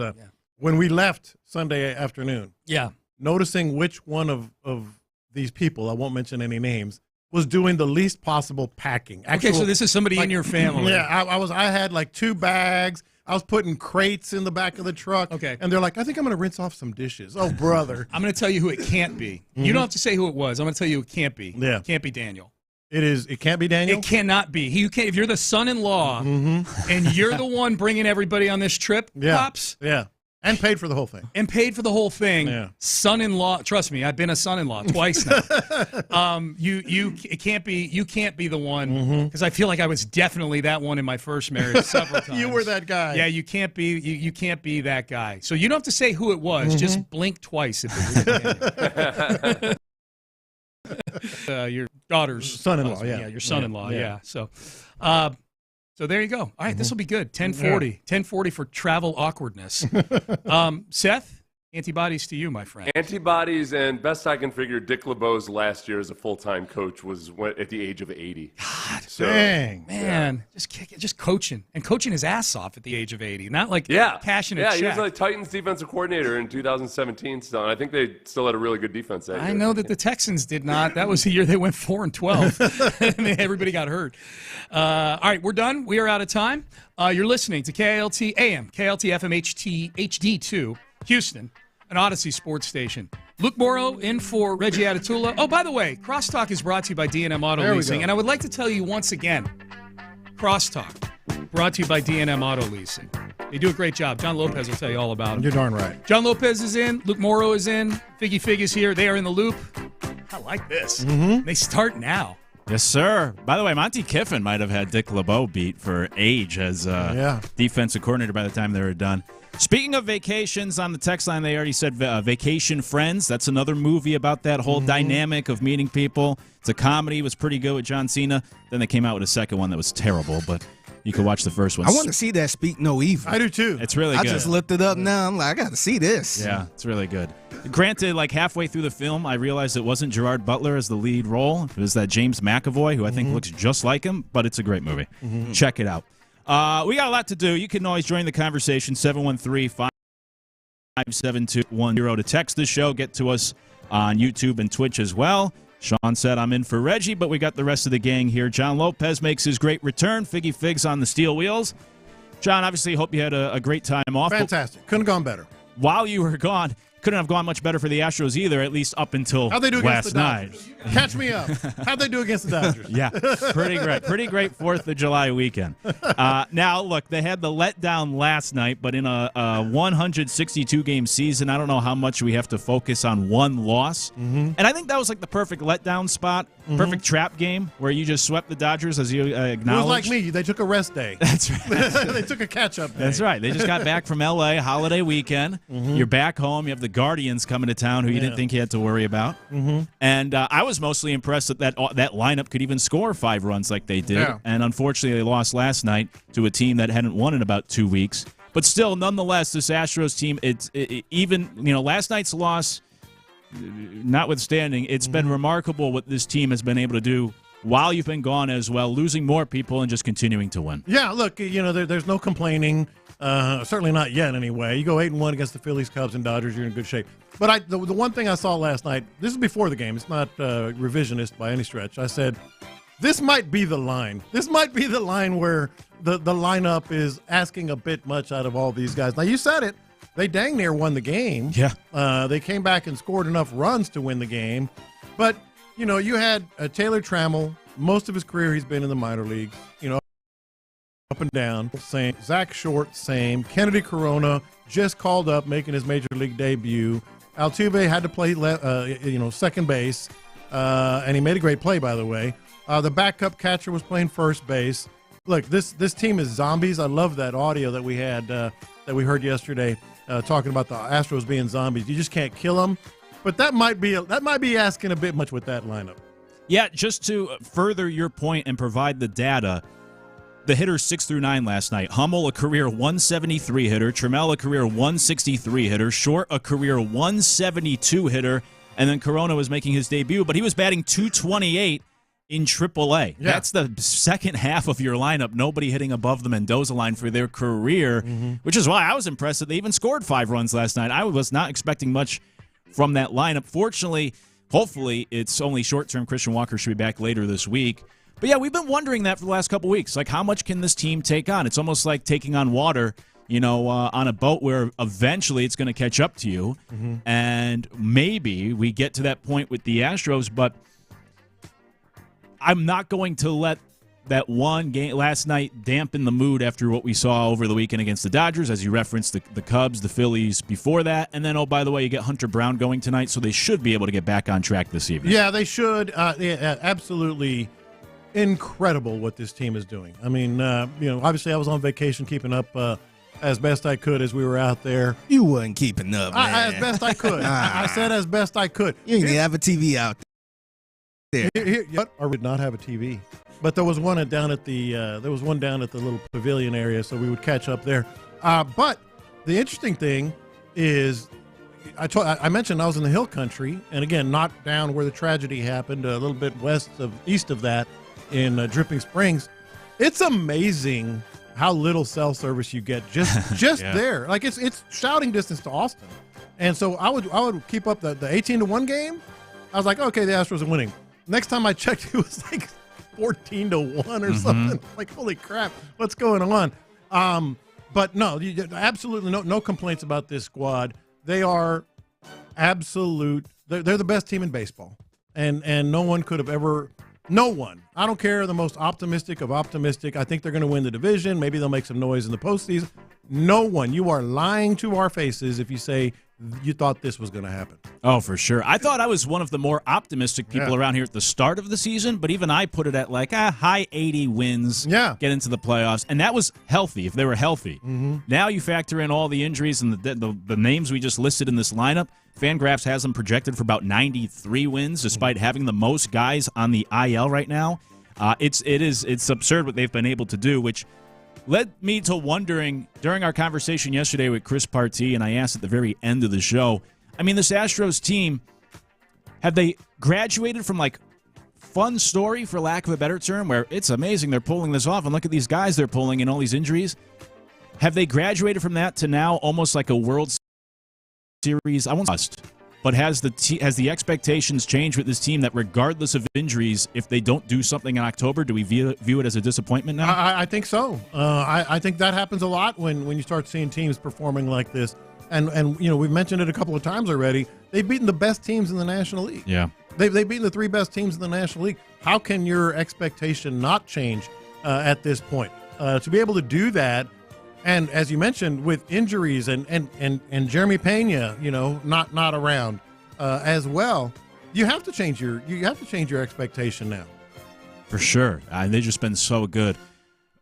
Speaker 20: when we left Sunday afternoon.
Speaker 5: Yeah.
Speaker 20: Noticing which one of these people, I won't mention any names, was doing the least possible packing.
Speaker 5: So this is somebody in your family.
Speaker 20: Yeah, I had like 2 bags. I was putting crates in the back of the truck. Okay. And they're like, I think I'm going to rinse off some dishes. Oh, brother.
Speaker 5: I'm going to tell you who it can't be. You don't have to say who it was. I'm going to tell you who it can't be.
Speaker 20: Yeah.
Speaker 5: It can't be Daniel.
Speaker 20: It can't be Daniel?
Speaker 5: It cannot be. If you're the son-in-law and you're the one bringing everybody on this trip, Pops.
Speaker 20: Yeah. And paid for the whole thing.
Speaker 5: Yeah. Son-in-law. Trust me, I've been a son-in-law twice now. It can't be. You can't be the one, because I feel like I was definitely that one in my first marriage several times.
Speaker 20: You were that guy.
Speaker 5: Yeah, you can't be. You can't be that guy. So you don't have to say who it was. Just blink twice if it was. Your daughter's
Speaker 20: son-in-law,
Speaker 5: husband.
Speaker 20: yeah.
Speaker 5: Your son-in-law,
Speaker 20: Yeah.
Speaker 5: yeah. So there you go. All right, this will be good. 1040. 1040 for travel awkwardness. Seth, antibodies to you, my friend.
Speaker 6: Antibodies, and best I can figure, Dick LeBeau's last year as a full-time coach was at the age of 80.
Speaker 5: God,
Speaker 6: so,
Speaker 20: dang.
Speaker 5: Man, just coaching. And coaching his ass off at the age of 80. Not like cashing a check.
Speaker 6: Yeah, he was like Titans defensive coordinator in 2017 still, and I think they still had a really good defense that year.
Speaker 5: I know that the Texans did not. That was the year they went 4-12. And everybody got hurt. All right, we're done. We are out of time. You're listening to KLT AM, KLT FM HD2, Houston, an Odyssey sports station. Luke Morrow in for Reggie Atatula. Oh, by the way, Crosstalk is brought to you by D&M Auto Leasing. And I would like to tell you once again, Crosstalk, brought to you by D&M Auto Leasing. They do a great job. John Lopez will tell you all about it.
Speaker 20: You're darn right.
Speaker 5: John Lopez is in. Luke Morrow is in. Figgy Fig is here. They are in the loop. I like this.
Speaker 20: Mm-hmm.
Speaker 5: They start now.
Speaker 21: Yes, sir. By the way, Monty Kiffin might have had Dick LeBeau beat for age as defensive coordinator by the time they were done. Speaking of vacations, on the text line, they already said Vacation Friends. That's another movie about that whole dynamic of meeting people. It's a comedy. It was pretty good with John Cena. Then they came out with a second one that was terrible, but you could watch the first one.
Speaker 4: I want to see that Speak No Evil.
Speaker 20: I do, too.
Speaker 21: It's really good.
Speaker 4: I just looked it up now. I'm like, I got to see this.
Speaker 21: Yeah, it's really good. Granted, like halfway through the film, I realized it wasn't Gerard Butler as the lead role. It was that James McAvoy, who I think looks just like him, but it's a great movie. Check it out. We got a lot to do. You can always join the conversation, 713-572-10 to text the show. Get to us on YouTube and Twitch as well. Sean said I'm in for Reggie, but we got the rest of the gang here. John Lopez makes his great return. Figgy Figs on the steel wheels. John, obviously, hope you had a great time off.
Speaker 20: Fantastic. Couldn't have gone better.
Speaker 21: While you were gone, couldn't have gone much better for the Astros either, at least up until
Speaker 20: How'd they do against
Speaker 21: last
Speaker 20: the Dodgers?
Speaker 21: night.
Speaker 20: Catch me up. How'd they do against the Dodgers?
Speaker 21: Yeah, pretty great. Pretty great 4th of July weekend. Now, look, they had the letdown last night, but in a 162-game season, I don't know how much we have to focus on one loss. And I think that was like the perfect letdown spot, perfect trap game where you just swept the Dodgers, as you acknowledged.
Speaker 20: It was like me. They took a rest day.
Speaker 21: That's right.
Speaker 20: They took a catch-up day.
Speaker 21: That's right. They just got back from L.A., holiday weekend. You're back home. You have the Guardians coming to town, who you didn't think you had to worry about. And I was mostly impressed that lineup could even score 5 runs like they did.
Speaker 20: Yeah.
Speaker 21: And unfortunately, they lost last night to a team that hadn't won in about 2 weeks. But still, nonetheless, this Astros team, even last night's loss notwithstanding, it's been remarkable what this team has been able to do while you've been gone as well, losing more people and just continuing to win.
Speaker 20: Yeah, look, there's no complaining. Certainly not yet, anyway. You go 8-1 against the Phillies, Cubs, and Dodgers, you're in good shape. But the one thing I saw last night, this is before the game. It's not revisionist by any stretch. I said, this might be the line. This might be the line where the lineup is asking a bit much out of all these guys. Now, you said it. They dang near won the game.
Speaker 21: Yeah.
Speaker 20: They came back and scored enough runs to win the game. But, you had Taylor Trammell. Most of his career, he's been in the minor leagues. Up and down, same. Zach Short, same. Kennedy Corona just called up, making his major league debut. Altuve had to play, second base, and he made a great play, by the way. The backup catcher was playing first base. Look, this team is zombies. I love that audio that we had that we heard yesterday, talking about the Astros being zombies. You just can't kill them, but that might be asking a bit much with that lineup.
Speaker 21: Yeah, just to further your point and provide the data. The hitters 6 through 9 last night. Hummel, a career 173 hitter. Trammell, a career 163 hitter. Short, a career 172 hitter. And then Corona was making his debut, but he was batting 228 in AAA.
Speaker 20: Yeah.
Speaker 21: That's the second half of your lineup. Nobody hitting above the Mendoza line for their career, which is why I was impressed that they even scored 5 runs last night. I was not expecting much from that lineup. Fortunately, hopefully, it's only short-term. Christian Walker should be back later this week. But yeah, we've been wondering that for the last couple weeks. Like, how much can this team take on? It's almost like taking on water, on a boat where eventually it's going to catch up to you. And maybe we get to that point with the Astros, but I'm not going to let that one game last night dampen the mood after what we saw over the weekend against the Dodgers, as you referenced the Cubs, the Phillies before that. And then, oh, by the way, you get Hunter Brown going tonight, so they should be able to get back on track this evening.
Speaker 20: Yeah, they should. Absolutely incredible what this team is doing. I mean, obviously I was on vacation keeping up as best I could as we were out there.
Speaker 4: You wasn't keeping up, man.
Speaker 20: As best I could. I said as best I could.
Speaker 4: You didn't even have a TV out there. there.
Speaker 20: Or would not have a TV, but there was one down at the little pavilion area, so we would catch up there. But the interesting thing is, I mentioned I was in the Hill Country, and again, not down where the tragedy happened, a little bit east of that, in Dripping Springs. It's amazing how little cell service you get just
Speaker 21: Yeah.
Speaker 20: there. Like it's shouting distance to Austin, and so I would keep up the 18-1 game. I was like, okay, the Astros are winning. Next time I checked, it was like 14-1 or something. Like, holy crap, what's going on? But no, absolutely no complaints about this squad. They are absolute. They're the best team in baseball, and no one could have ever. No one. I don't care, the most optimistic of optimistic. I think they're going to win the division. Maybe they'll make some noise in the postseason. No one. You are lying to our faces if you say you thought this was going to happen.
Speaker 21: Oh, for sure. I thought I was one of the more optimistic people around here at the start of the season, but even I put it at like high 80 wins, get into the playoffs, and that was healthy, if they were healthy. Now you factor in all the injuries and the names we just listed in this lineup. Fangraphs has them projected for about 93 wins, despite having the most guys on the IL right now. It's absurd what they've been able to do, which led me to wondering during our conversation yesterday with Chris Partee, and I asked at the very end of the show, I mean, this Astros team, have they graduated from like fun story, for lack of a better term, where it's amazing they're pulling this off, and look at these guys they're pulling and all these injuries? Have they graduated from that to now almost like a World Series? I won't bust, but has the expectations changed with this team that regardless of injuries, if they don't do something in October, do we view it as a disappointment now?
Speaker 20: I think so. I think that happens a lot when you start seeing teams performing like this. And you know, we've mentioned it a couple of times already. They've beaten the best teams in the National League.
Speaker 21: Yeah.
Speaker 20: They've beaten the three best teams in the National League. How can your expectation not change at this point? To be able to do that, and as you mentioned, with injuries and Jeremy Pena, you know, not around as well, you have to change your expectation now.
Speaker 21: For sure. They've just been so good.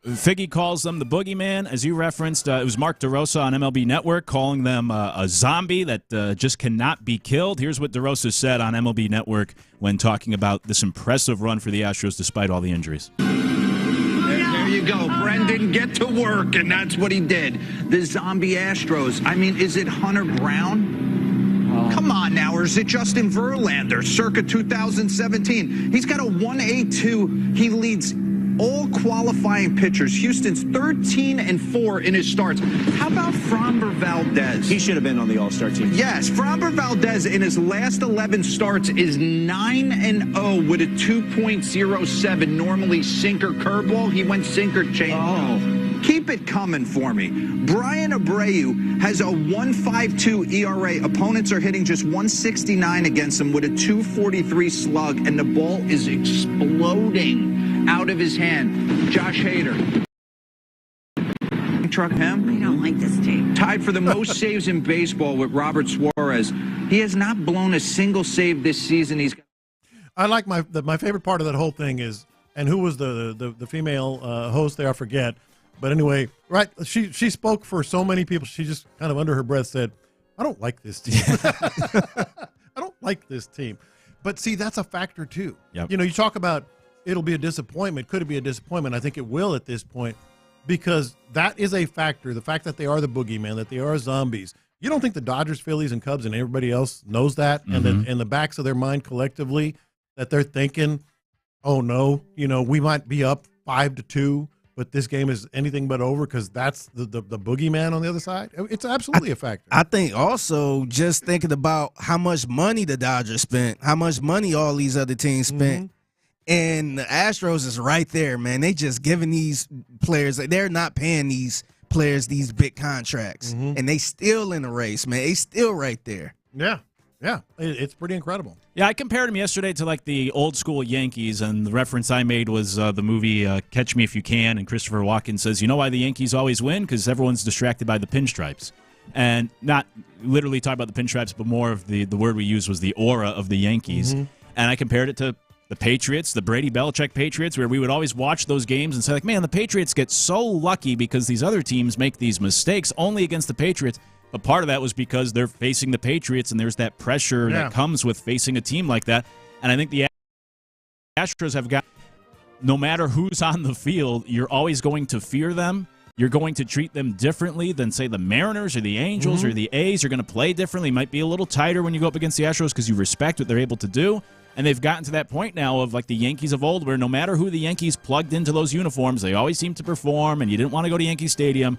Speaker 21: Figgy calls them the boogeyman. As you referenced, it was Mark DeRosa on MLB Network calling them a zombie that just cannot be killed. Here's what DeRosa said on MLB Network when talking about this impressive run for the Astros despite all the injuries.
Speaker 11: There you go. Brendan, get to work, and that's what he did. The zombie Astros. I mean, is it Hunter Brown? Come on now, or is it Justin Verlander, circa 2017? He's got a 1.82. He leads all qualifying pitchers. Houston's 13-4 in his starts. How about Framber Valdez?
Speaker 22: He should have been on the All-Star team.
Speaker 11: Yes, Framber Valdez in his last 11 starts is 9-0 with a 2.07. Normally sinker curveball. He went sinker changeup. Keep it coming for me. Brian Abreu has a 1.52 ERA. Opponents are hitting just 169 against him with a 2.43 slug, and the ball is exploding out of his hand. Josh Hader. Truck him.
Speaker 23: I don't like this team.
Speaker 11: Tied for the most saves in baseball with Robert Suarez. He has not blown a single save this season.
Speaker 20: I like my favorite part of that whole thing is, and who was the female host there? I forget. But anyway, right? She spoke for so many people. She just kind of under her breath said, "I don't like this team. I don't like this team." But see, that's a factor too.
Speaker 21: Yep.
Speaker 20: You know, you talk about it'll be a disappointment. Could it be a disappointment? I think it will at this point, because that is a factor. The fact that they are the boogeyman, that they are zombies. You don't think the Dodgers, Phillies, and Cubs and everybody else knows that, and that in the backs of their mind collectively that they're thinking, "Oh no, you know, we might be up 5-2." But this game is anything but over because that's the boogeyman on the other side. It's absolutely a factor.
Speaker 4: I think also just thinking about how much money the Dodgers spent, how much money all these other teams spent, and the Astros is right there, man. They just giving these players, they're not paying these players these big contracts, and they still in the race, man. They still right there.
Speaker 20: Yeah, it's pretty incredible.
Speaker 21: Yeah, I compared him yesterday to like the old school Yankees, and the reference I made was the movie Catch Me If You Can, and Christopher Walken says, you know why the Yankees always win? Because everyone's distracted by the pinstripes. And not literally talk about the pinstripes, but more of the word we used was the aura of the Yankees. And I compared it to the Patriots, the Brady Belichick Patriots, where we would always watch those games and say, like, man, the Patriots get so lucky because these other teams make these mistakes only against the Patriots. But part of that was because they're facing the Patriots, and there's that pressure that comes with facing a team like that. And I think the Astros have got, no matter who's on the field, you're always going to fear them. You're going to treat them differently than, say, the Mariners or the Angels or the A's. You're going to play differently. Might be a little tighter when you go up against the Astros because you respect what they're able to do. And they've gotten to that point now of like the Yankees of old where no matter who the Yankees plugged into those uniforms, they always seem to perform, and you didn't want to go to Yankee Stadium.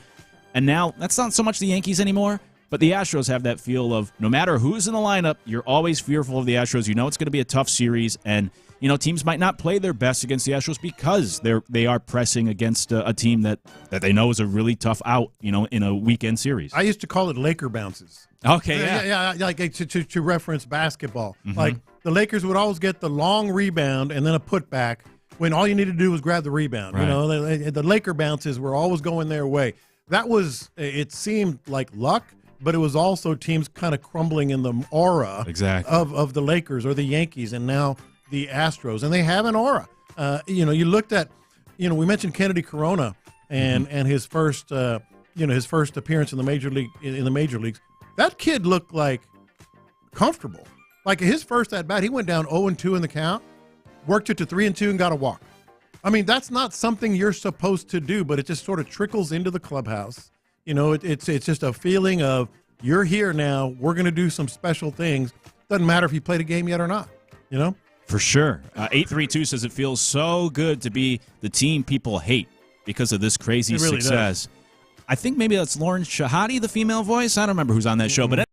Speaker 21: And now that's not so much the Yankees anymore, but the Astros have that feel of no matter who's in the lineup, you're always fearful of the Astros. You know it's going to be a tough series, and teams might not play their best against the Astros because they are pressing against a team that they know is a really tough out, in a weekend series.
Speaker 20: I used to call it Laker bounces.
Speaker 21: Okay,
Speaker 20: yeah, like to reference basketball. Like the Lakers would always get the long rebound and then a putback when all you needed to do was grab the rebound.
Speaker 21: Right.
Speaker 20: The Laker bounces were always going their way. It seemed like luck, but it was also teams kind of crumbling in the aura of the Lakers or the Yankees, and now the Astros, and they have an aura. You looked at, we mentioned Kennedy Corona and his first appearance in the major leagues. That kid looked like comfortable. Like his first at bat, he went down 0-2 in the count, worked it to 3-2, and got a walk. I mean, that's not something you're supposed to do, but it just sort of trickles into the clubhouse. It's just a feeling of you're here now. We're going to do some special things. Doesn't matter if you played a game yet or not.
Speaker 21: For sure. 832 says it feels so good to be the team people hate because of this crazy success. Does. I think maybe that's Lauren Shahadi, the female voice. I don't remember who's on that show, but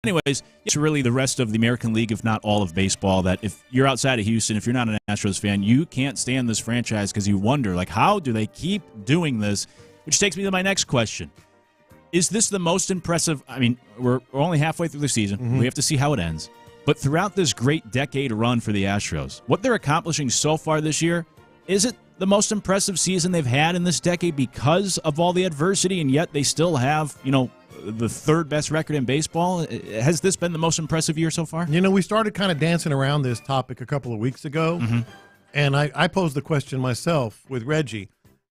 Speaker 21: anyways, it's really the rest of the American League, if not all of baseball, that if you're outside of Houston, if you're not an Astros fan, you can't stand this franchise because you wonder, how do they keep doing this? Which takes me to my next question. Is this the most impressive? I mean, we're only halfway through the season. We have to see how it ends. But throughout this great decade run for the Astros, what they're accomplishing so far this year, is it the most impressive season they've had in this decade because of all the adversity, and yet they still have, the third best record in baseball? Has this been the most impressive year so far?
Speaker 20: We started kind of dancing around this topic a couple of weeks ago, and I posed the question myself with Reggie,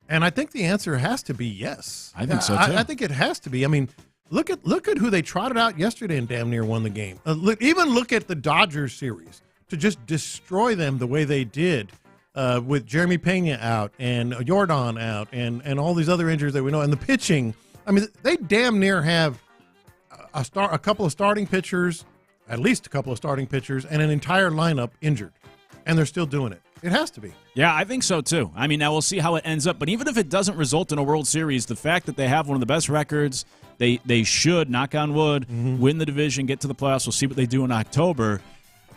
Speaker 20: and I think the answer has to be yes.
Speaker 21: I think so, too.
Speaker 20: I think it has to be. I mean, look at who they trotted out yesterday and damn near won the game. Look at the Dodgers series, to just destroy them the way they did with Jeremy Pena out and Jordan out and all these other injuries that we know, and the pitching. I mean, they damn near have a couple of starting pitchers, at least a couple of starting pitchers, and an entire lineup injured, and they're still doing it. It has to be.
Speaker 21: Yeah, I think so, too. I mean, now we'll see how it ends up, but even if it doesn't result in a World Series, the fact that they have one of the best records, they should, knock on wood, win the division, get to the playoffs. We'll see what they do in October.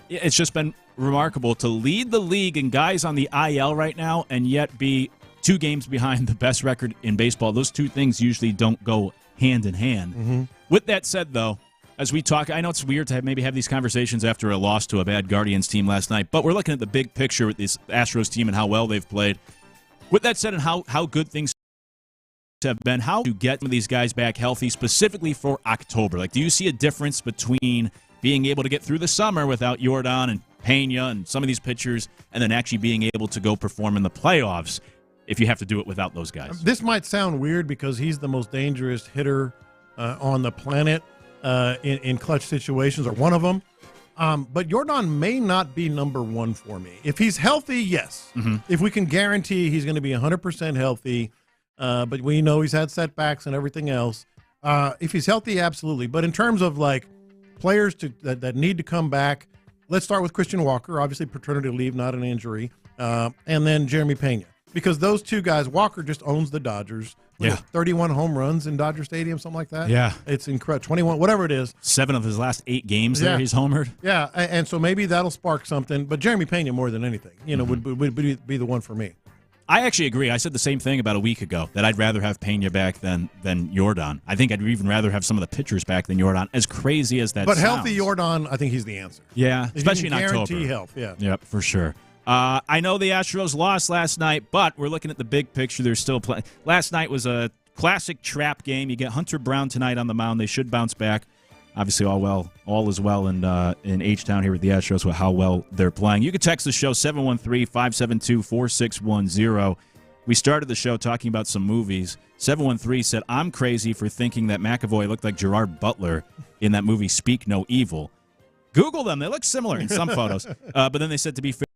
Speaker 21: It's just been remarkable to lead the league in guys on the IL right now and yet be 2 games behind the best record in baseball. Those two things usually don't go hand in hand. With that said, though, as we talk, I know it's weird to maybe have these conversations after a loss to a bad Guardians team last night, but we're looking at the big picture with this Astros team and how well they've played. With that said, and how good things have been, how to get some of these guys back healthy, specifically for October? Do you see a difference between being able to get through the summer without Jordan and Pena and some of these pitchers, and then actually being able to go perform in the playoffs if you have to do it without those guys?
Speaker 20: This might sound weird because he's the most dangerous hitter on the planet in clutch situations, or one of them. But Jordan may not be number one for me. If he's healthy, yes. If we can guarantee he's going to be 100% healthy, but we know he's had setbacks and everything else. If he's healthy, absolutely. But in terms of players that need to come back, let's start with Christian Walker, obviously paternity leave, not an injury, and then Jeremy Pena. Because those two guys, Walker just owns the Dodgers.
Speaker 21: Yeah.
Speaker 20: 31 home runs in Dodger Stadium, something like that.
Speaker 21: Yeah.
Speaker 20: It's incredible. 21, whatever it is.
Speaker 21: 7 of his last 8 games there, he's homered.
Speaker 20: Yeah, and so maybe that'll spark something. But Jeremy Pena, more than anything, would be the one for me.
Speaker 21: I actually agree. I said the same thing about a week ago, that I'd rather have Pena back than Jordan. I think I'd even rather have some of the pitchers back than Jordan, as crazy as that sounds.
Speaker 20: But healthy Jordan, I think he's the answer.
Speaker 21: Yeah, especially in October.
Speaker 20: Guarantee health, yeah.
Speaker 21: Yep, for sure. I know the Astros lost last night, but we're looking at the big picture. They're still playing. Last night was a classic trap game. You get Hunter Brown tonight on the mound. They should bounce back. Obviously, all is well in H-Town here with the Astros with how well they're playing. You can text the show 713-572-4610. We started the show talking about some movies. 713 said, I'm crazy for thinking that McAvoy looked like Gerard Butler in that movie Speak No Evil. Google them. They look similar in some photos. But then they said, to be fair,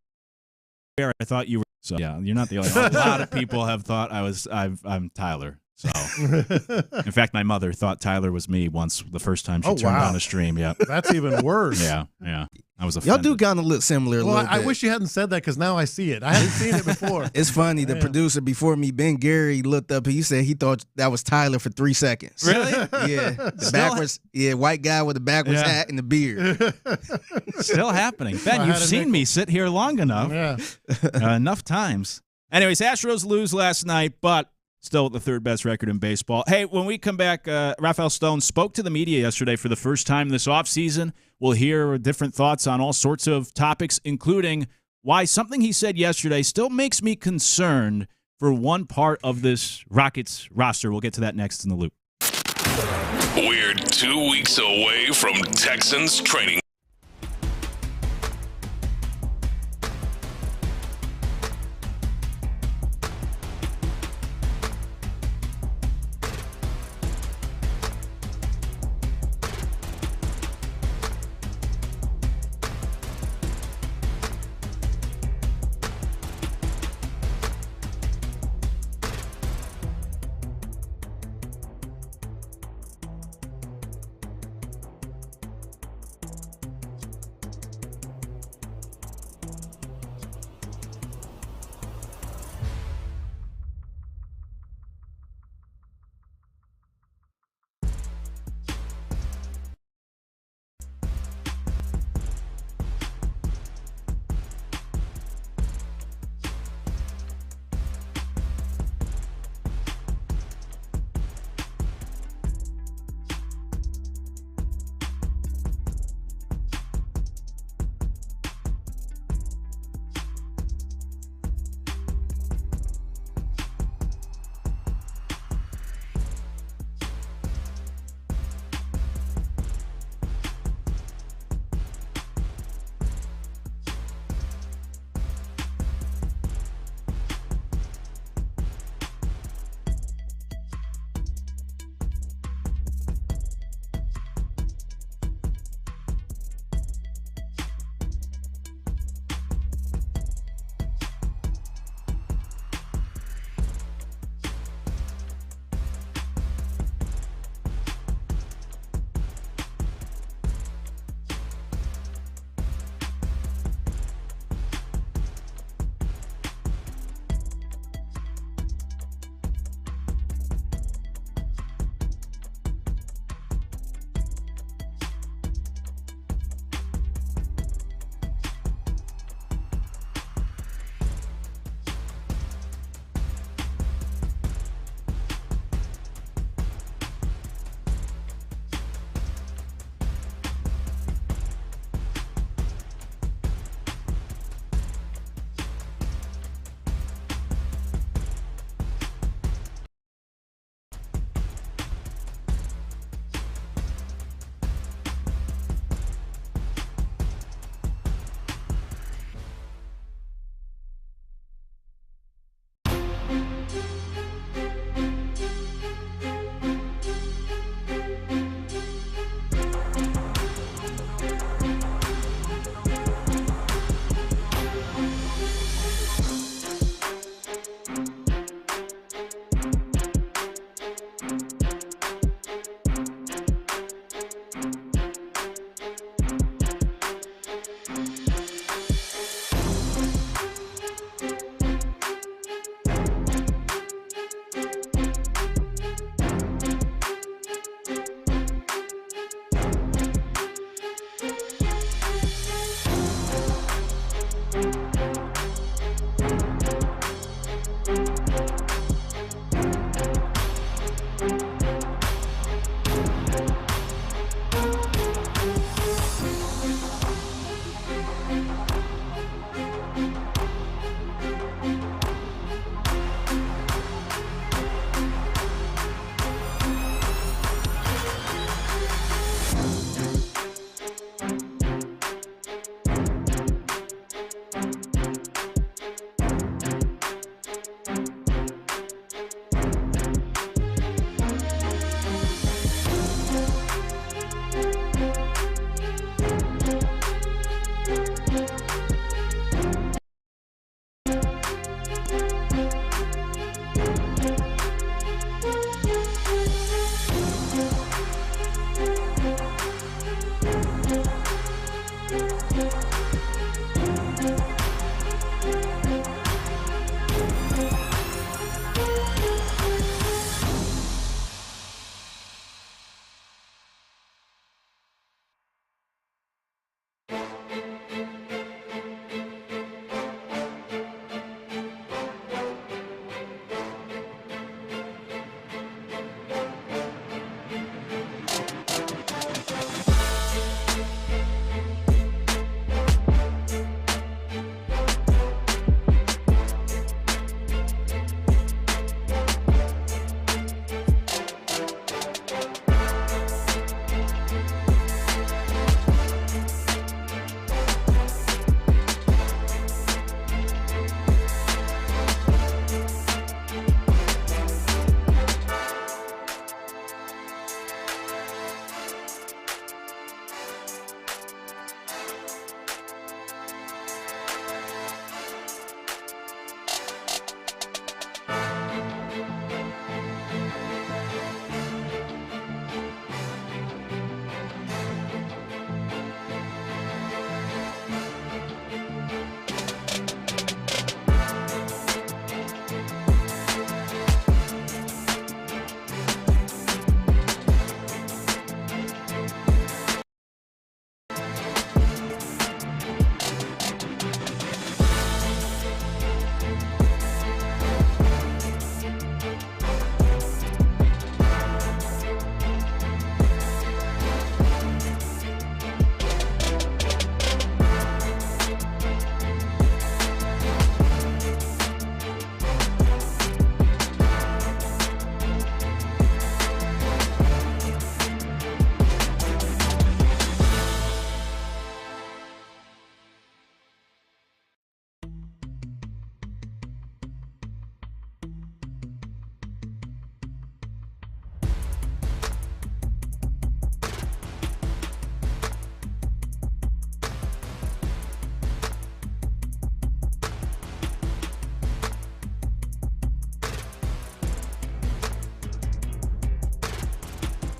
Speaker 21: I thought you were. So yeah, you're not the only one. A lot of people have thought I'm Tyler. So, in fact, my mother thought Tyler was me once the first time she turned on a stream. Yeah,
Speaker 20: that's even worse.
Speaker 21: Yeah. I was offended.
Speaker 4: Y'all do kind of look similar.
Speaker 20: Well,
Speaker 4: a little
Speaker 20: I
Speaker 4: bit.
Speaker 20: wish you hadn't said that because now I see it. I hadn't seen it before.
Speaker 4: It's funny. The producer before me, Ben Gary, looked up. He said he thought that was Tyler for 3 seconds.
Speaker 21: Really?
Speaker 4: Yeah. The backwards. Yeah, white guy with a backwards hat and the beard.
Speaker 21: Still happening. Ben, you've seen me sit here long enough.
Speaker 20: Yeah.
Speaker 21: Enough times. Anyways, Astros lose last night, but still the third best record in baseball. Hey, when we come back, Rafael Stone spoke to the media yesterday for the first time this offseason. We'll hear different thoughts on all sorts of topics, including why something he said yesterday still makes me concerned for one part of this Rockets roster. We'll get to that next in the loop.
Speaker 1: We're 2 weeks away from Texans training.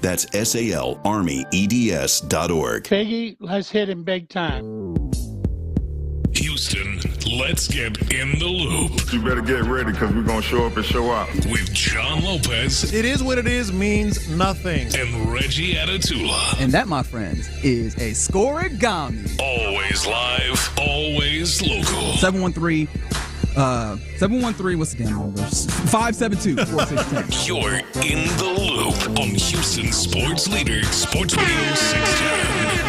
Speaker 10: That's SALArmyEDS.org.
Speaker 22: Biggie, let's hit him big time.
Speaker 1: Houston, let's get in the loop.
Speaker 23: You better get ready because we're going to show up and show out.
Speaker 1: With John Lopez.
Speaker 20: It is what it is means nothing.
Speaker 1: And Reggie Atatula.
Speaker 24: And that, my friends, is a scoregami.
Speaker 1: Always live, always local.
Speaker 24: 713, what's the damn number? 572-4610.
Speaker 1: You're in the loop on Houston Sports Leader, Sports Radio 610.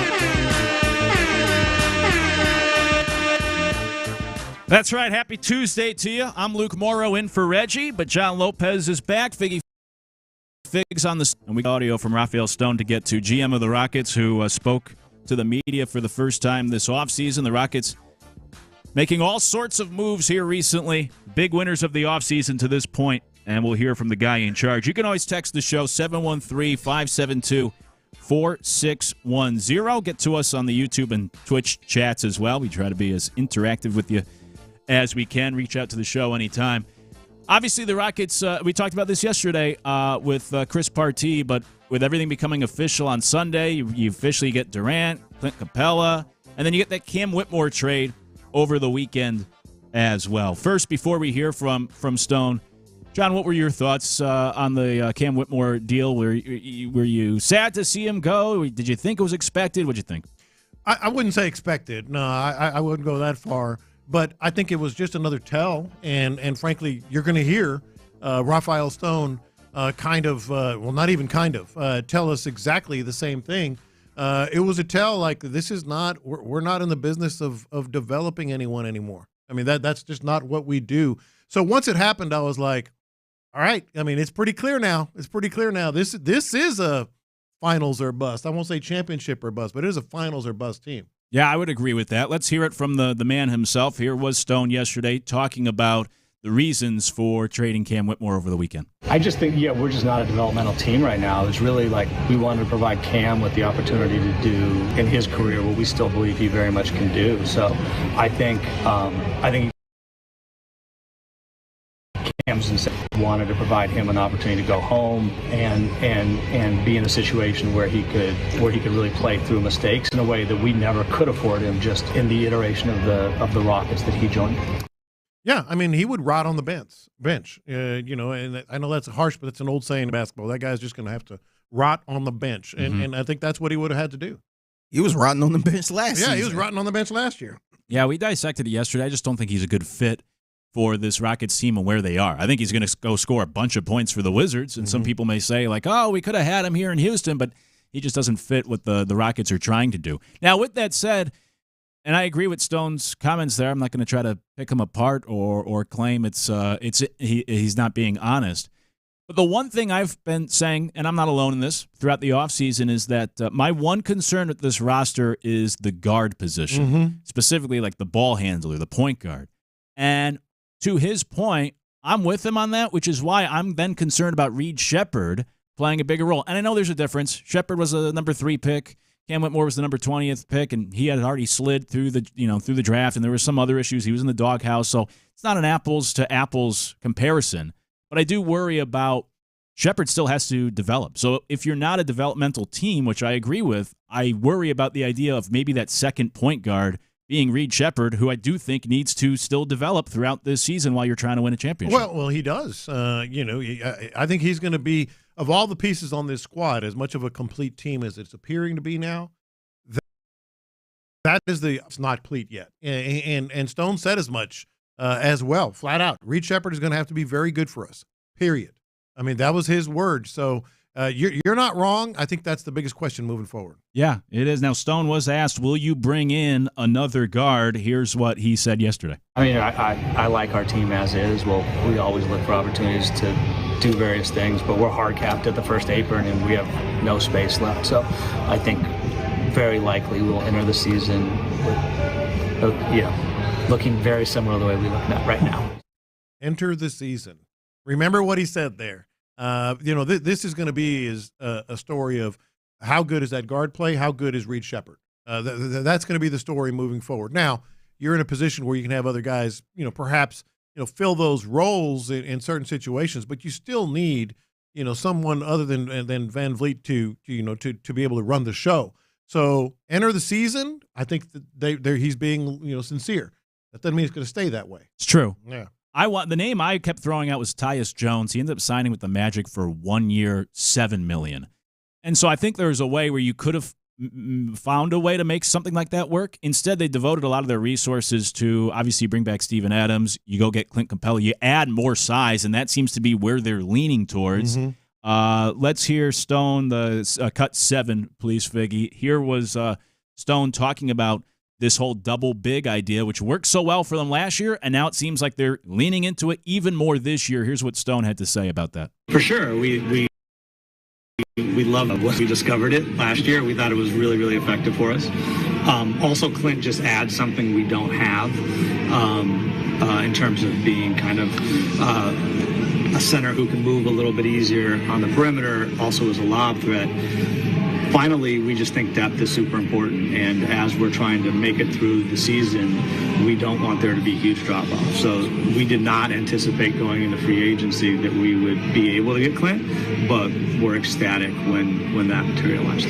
Speaker 21: That's right. Happy Tuesday to you. I'm Luke Morrow in for Reggie, but John Lopez is back. Figs on the... And we got audio from Rafael Stone to get to, GM of the Rockets, who spoke to the media for the first time this offseason. The Rockets making all sorts of moves here recently. Big winners of the offseason to this point, and we'll hear from the guy in charge. You can always text the show, 713-572-4610. Get to us on the YouTube and Twitch chats as well. We try to be as interactive with you as we can. Reach out to the show anytime. Obviously, the Rockets, we talked about this yesterday with Chris Partee, but with everything becoming official on Sunday, you officially get Durant, Clint Capella, and then you get that Cam Whitmore trade over the weekend as well. First, before we hear from Stone, John, what were your thoughts on the Cam Whitmore deal? Were you sad to see him go? Did you think it was expected? What'd you think?
Speaker 20: I wouldn't say expected. No, I wouldn't go that far. But I think it was just another tell. And frankly, you're going to hear Rafael Stone not even tell us exactly the same thing. It was a tell, like, this is not, we're not in the business of developing anyone anymore. I mean, that's just not what we do. So once it happened, I was like, all right, I mean, it's pretty clear now. This is a finals or bust. I won't say championship or bust, but it is a finals or bust team.
Speaker 21: Yeah, I would agree with that. Let's hear it from the man himself. Here was Stone yesterday talking about the reasons for trading Cam Whitmore over the weekend.
Speaker 8: I just think, we're just not a developmental team right now. It's really like we wanted to provide Cam with the opportunity to do in his career what we still believe he very much can do. So I think Cam's wanted to provide him an opportunity to go home and be in a situation where he could really play through mistakes in a way that we never could afford him just in the iteration of the Rockets that he joined.
Speaker 20: Yeah, I mean, he would rot on the bench. And I know that's harsh, but it's an old saying in basketball. That guy's just going to have to rot on the bench, and I think that's what he would have had to do.
Speaker 4: He was rotting on the bench last season.
Speaker 20: Yeah, he was rotting on the bench last year.
Speaker 21: Yeah, we dissected it yesterday. I just don't think he's a good fit for this Rockets team and where they are. I think he's going to go score a bunch of points for the Wizards, and some people may say, like, oh, we could have had him here in Houston, but he just doesn't fit what the Rockets are trying to do. Now, with that said, and I agree with Stone's comments there. I'm not going to try to pick him apart or claim he's not being honest. But the one thing I've been saying, and I'm not alone in this, throughout the offseason is that my one concern with this roster is the guard position, specifically like the ball handler, the point guard. And to his point, I'm with him on that, which is why I'm then concerned about Reed Sheppard playing a bigger role. And I know there's a difference. Sheppard was a number 3 pick. Cam Whitmore was the number 20th pick, and he had already slid through the draft, and there were some other issues. He was in the doghouse, so it's not an apples to apples comparison. But I do worry about Sheppard still has to develop. So if you're not a developmental team, which I agree with, I worry about the idea of maybe that second point guard being Reed Sheppard, who I do think needs to still develop throughout this season while you're trying to win a championship.
Speaker 20: Well, he does. I think he's going to be, of all the pieces on this squad, as much of a complete team as it's appearing to be now, it's not complete yet. And Stone said as much as well, flat out. Reed Sheppard is going to have to be very good for us, period. I mean, that was his word. So you're not wrong. I think that's the biggest question moving forward.
Speaker 21: Yeah, it is. Now, Stone was asked, will you bring in another guard? Here's what he said yesterday.
Speaker 8: I mean, I like our team as is. Well, we always look for opportunities to do various things, but we're hard capped at the first apron, and we have no space left. So I think very likely we'll enter the season with, looking very similar to the way we look at right now.
Speaker 20: Enter the season. Remember what he said there. This is going to be a story of how good is that guard play, how good is Reed Sheppard. That's going to be the story moving forward. Now, you're in a position where you can have other guys, perhaps fill those roles in certain situations, but you still need someone other than Van Vliet to be able to run the show. So enter the season. I think that he's being sincere. That doesn't mean it's going to stay that way.
Speaker 21: It's true.
Speaker 20: Yeah.
Speaker 21: The name I kept throwing out was Tyus Jones. He ended up signing with the Magic for 1 year, $7 million. And so I think there's a way where you could have found a way to make something like that work. Instead, they devoted a lot of their resources to obviously bring back Steven Adams. You go get Clint Capella. You add more size, and that seems to be where they're leaning towards. Let's hear Stone, the cut 7, please, Figgy. Here was Stone talking about this whole double big idea, which worked so well for them last year, and now it seems like they're leaning into it even more this year. Here's what Stone had to say about that.
Speaker 10: For sure, we love what we discovered it last year. We thought it was really, really effective for us. Also, Clint just adds something we don't have in terms of being kind of a center who can move a little bit easier on the perimeter, also as a lob threat. Finally, we just think depth is super important, and as we're trying to make it through the season, we don't want there to be huge drop-off. So we did not anticipate going into free agency that we would be able to get Clint, but we're ecstatic when that materialized.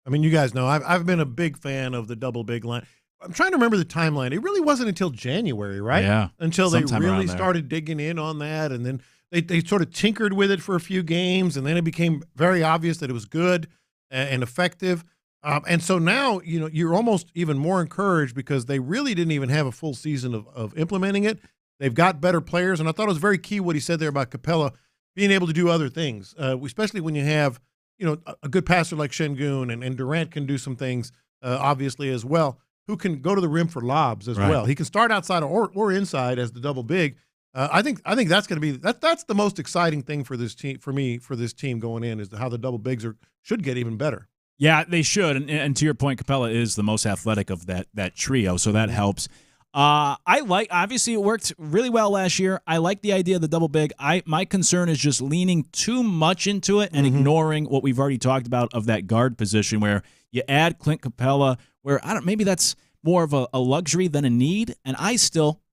Speaker 20: I mean, you guys know I've been a big fan of the double big line. I'm trying to remember the timeline. It really wasn't until January, right?
Speaker 21: Yeah.
Speaker 20: Until they really started digging in on that, and then they sort of tinkered with it for a few games, and then it became very obvious that it was good and effective. And so now, you're almost even more encouraged because they really didn't even have a full season of implementing it. They've got better players, and I thought it was very key what he said there about Capella being able to do other things, especially when you have, a good passer like Şengün, and Durant can do some things, obviously, as well, who can go to the rim for lobs as well. He can start outside or inside as the double big. I think that's going to be that's the most exciting thing for this team, for this team going in, is how the double bigs should get even better.
Speaker 21: Yeah, they should. And to your point, Capella is the most athletic of that trio, so that helps. Obviously it worked really well last year. I like the idea of the double big. My concern is just leaning too much into it and ignoring what we've already talked about of that guard position, where you add Clint Capella, where maybe that's more of a luxury than a need. And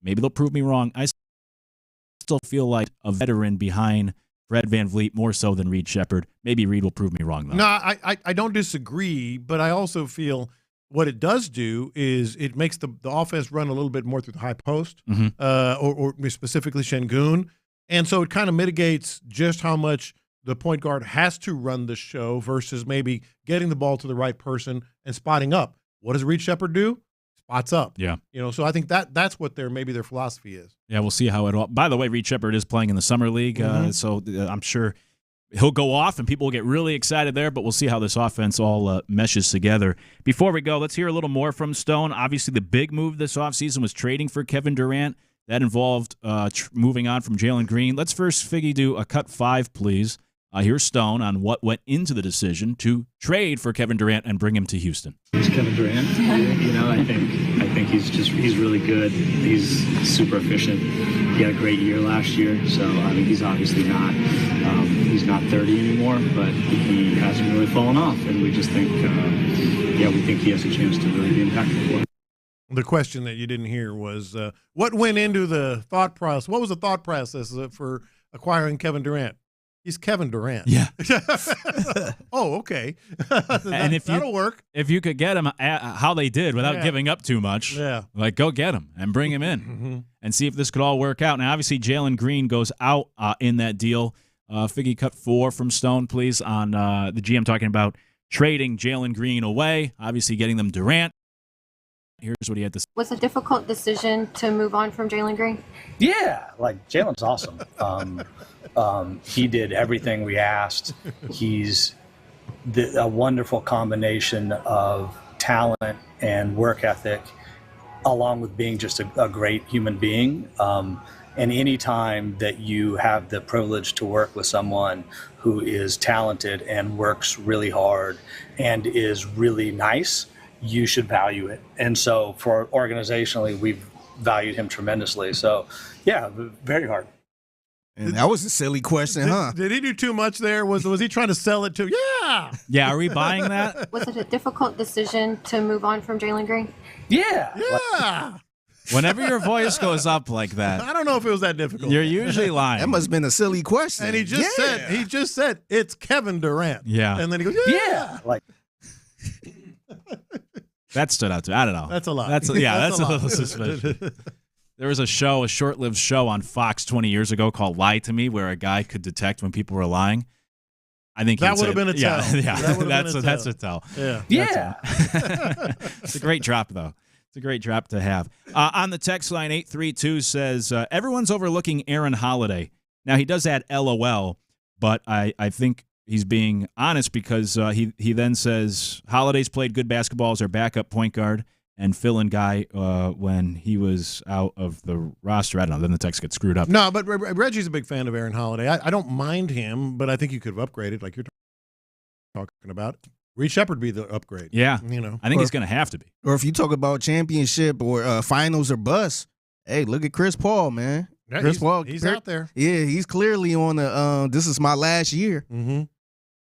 Speaker 21: maybe they'll prove me wrong, I still feel like a veteran behind Fred VanVleet more so than Reed Sheppard. Maybe Reed will prove me wrong, though.
Speaker 20: No, I don't disagree, but I also feel what it does do is it makes the offense run a little bit more through the high post, or specifically Şengün. And so it kind of mitigates just how much the point guard has to run the show versus maybe getting the ball to the right person and spotting up. What does Reed Sheppard do? Spots up.
Speaker 21: Yeah.
Speaker 20: So I think that's what their philosophy is.
Speaker 21: Yeah, we'll see how it all. By the way, Reed Sheppard is playing in the summer league, so I'm sure he'll go off and people will get really excited there, but we'll see how this offense all meshes together. Before we go, let's hear a little more from Stone. Obviously, the big move this offseason was trading for Kevin Durant. That involved moving on from Jalen Green. Let's first, Figgy, do a cut 5, please. Here's Stone on what went into the decision to trade for Kevin Durant and bring him to Houston.
Speaker 10: He's Kevin Durant. I think he's really good. He's super efficient. He had a great year last year, so he's obviously not he's not 30 anymore, but he hasn't really fallen off, and we just think we think he has a chance to really be impactful for us.
Speaker 20: The question that you didn't hear was what went into the thought process. What was the thought process for acquiring Kevin Durant? He's Kevin Durant.
Speaker 21: Yeah.
Speaker 20: Oh, okay.
Speaker 21: And
Speaker 20: that'll work.
Speaker 21: If you could get him how they did without giving up too much, go get him and bring him in and see if this could all work out. Now, obviously, Jalen Green goes out in that deal. Figgy, cut 4 from Stone, please, on the GM talking about trading Jalen Green away, obviously getting them Durant. Here's what he had to say.
Speaker 7: Was it a difficult decision to move on from Jalen Green?
Speaker 8: Yeah, Jalen's awesome. He did everything we asked. He's a wonderful combination of talent and work ethic, along with being just a great human being. And any time that you have the privilege to work with someone who is talented and works really hard and is really nice, you should value it. And so organizationally, we've valued him tremendously. So, yeah, very hard.
Speaker 4: And that was a silly question, huh?
Speaker 20: Did he do too much there? Was he trying to sell it to? Yeah.
Speaker 21: Yeah, are we buying that?
Speaker 7: Was it a difficult decision to move on from Jalen Green?
Speaker 8: Yeah.
Speaker 20: Yeah.
Speaker 21: Whenever your voice goes up like that,
Speaker 20: I don't know if it was that difficult.
Speaker 21: You're usually lying.
Speaker 4: That must have been a silly question.
Speaker 20: And he just said it's Kevin Durant.
Speaker 21: Yeah.
Speaker 20: And then he goes, yeah.
Speaker 8: Like
Speaker 21: that stood out to me. I don't know.
Speaker 20: That's a lot.
Speaker 21: That's a little suspicious. There was a short-lived show on Fox 20 years ago called Lie to Me, where a guy could detect when people were lying. I think
Speaker 20: that would have been a tell.
Speaker 21: That's a tell.
Speaker 20: Yeah.
Speaker 21: It's a great drop, though. It's a great drop to have. On the text line, 832 says, everyone's overlooking Aaron Holiday. Now, he does add LOL, but I think he's being honest because he then says Holiday's played good basketball as our backup point guard and fill-in guy when he was out of the roster. I don't know. Then the text gets screwed up.
Speaker 20: No, but Reggie's a big fan of Aaron Holiday. I don't mind him, but I think you could have upgraded like you're talking about. Reed Shepherd be the upgrade.
Speaker 21: Yeah. I think he's going to have to be.
Speaker 4: Or if you talk about championship or finals or bust, hey, look at Chris Paul, man.
Speaker 20: Yeah,
Speaker 4: Chris Paul.
Speaker 20: He's out there.
Speaker 4: Yeah, he's clearly on the this is my last year.
Speaker 20: Mm-hmm.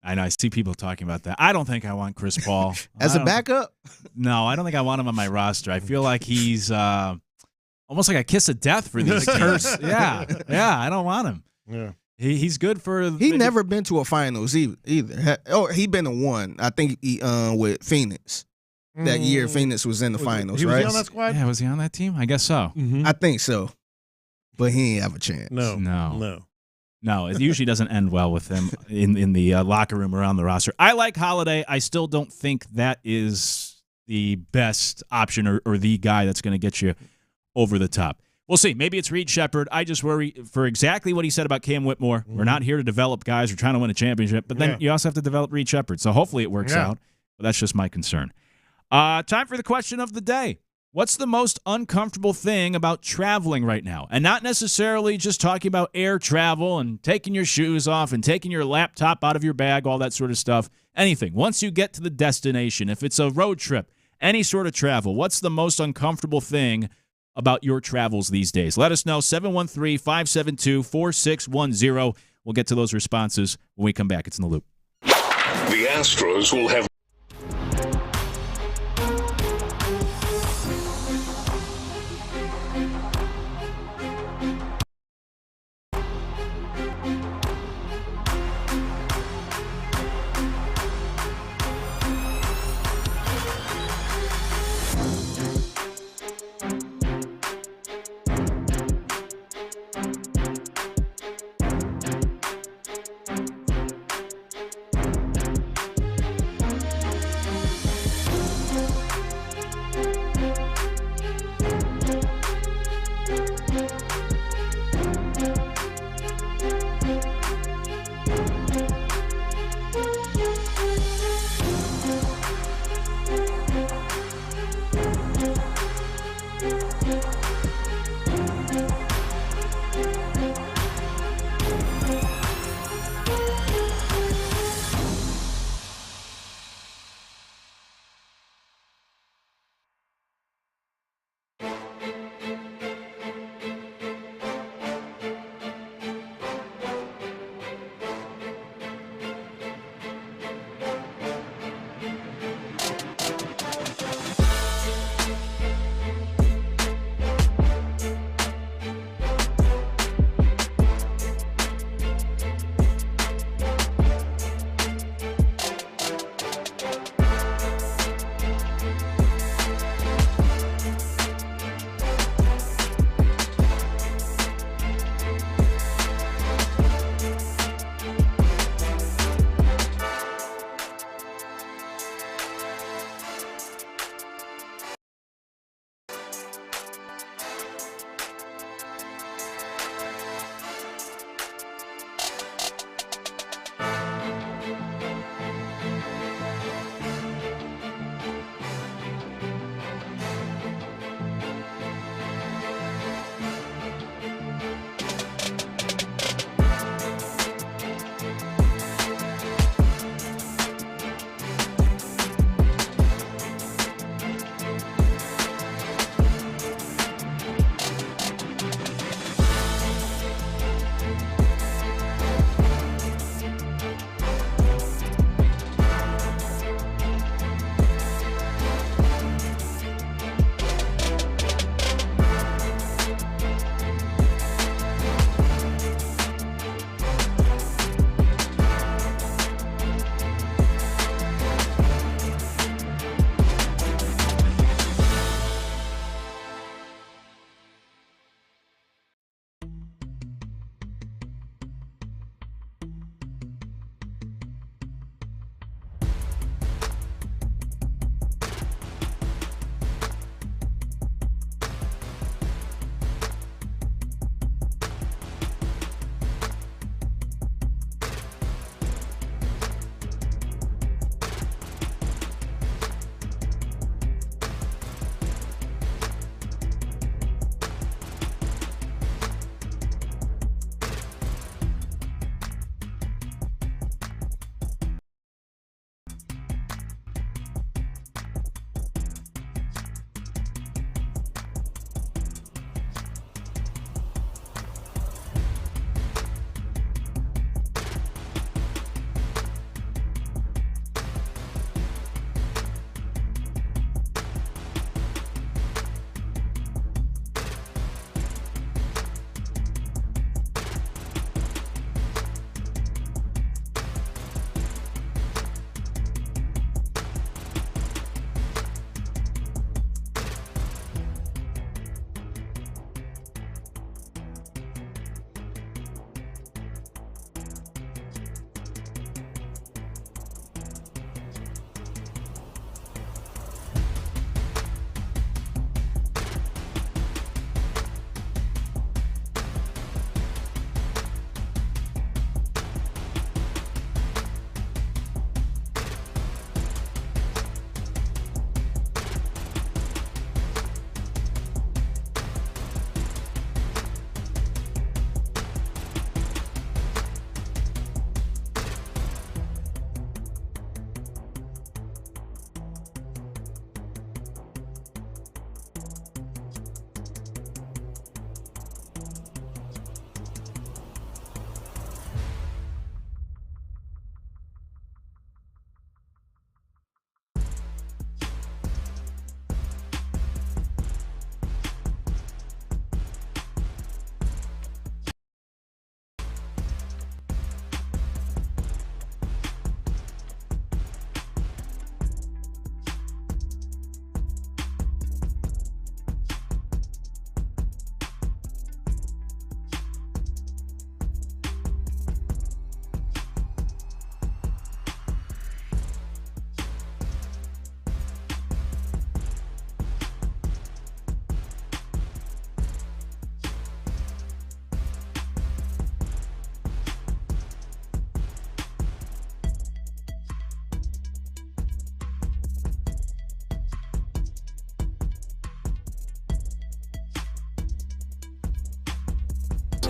Speaker 21: I know. I see people talking about that. I don't think I want Chris Paul.
Speaker 4: As a backup?
Speaker 21: No, I don't think I want him on my roster. I feel like he's almost like a kiss of death for these teams. Yeah, I don't want him.
Speaker 20: Yeah.
Speaker 21: He's good for...
Speaker 4: He never been to a finals either. Oh, he been to one. I think he with Phoenix. That year Phoenix was in the finals, right?
Speaker 20: Was he on that squad?
Speaker 21: Yeah, was he on that team? I guess so.
Speaker 20: Mm-hmm.
Speaker 4: I think so. But he ain't have a chance.
Speaker 21: No, it usually doesn't end well with him in the locker room or on the roster. I like Holiday. I still don't think that is the best option or the guy that's going to get you over the top. We'll see. Maybe it's Reed Shepherd. I just worry for exactly what he said about Cam Whitmore. We're not here to develop guys. We're trying to win a championship. But then you also have to develop Reed Shepherd. So hopefully it works out. But that's just my concern. Time for the question of the day. What's the most uncomfortable thing about traveling right now? And not necessarily just talking about air travel and taking your shoes off and taking your laptop out of your bag, all that sort of stuff. Anything. Once you get to the destination, if it's a road trip, any sort of travel, what's the most uncomfortable thing about your travels these days? Let us know, 713-572-4610. We'll get to those responses when we come back. It's In the Loop.
Speaker 1: The Astros will have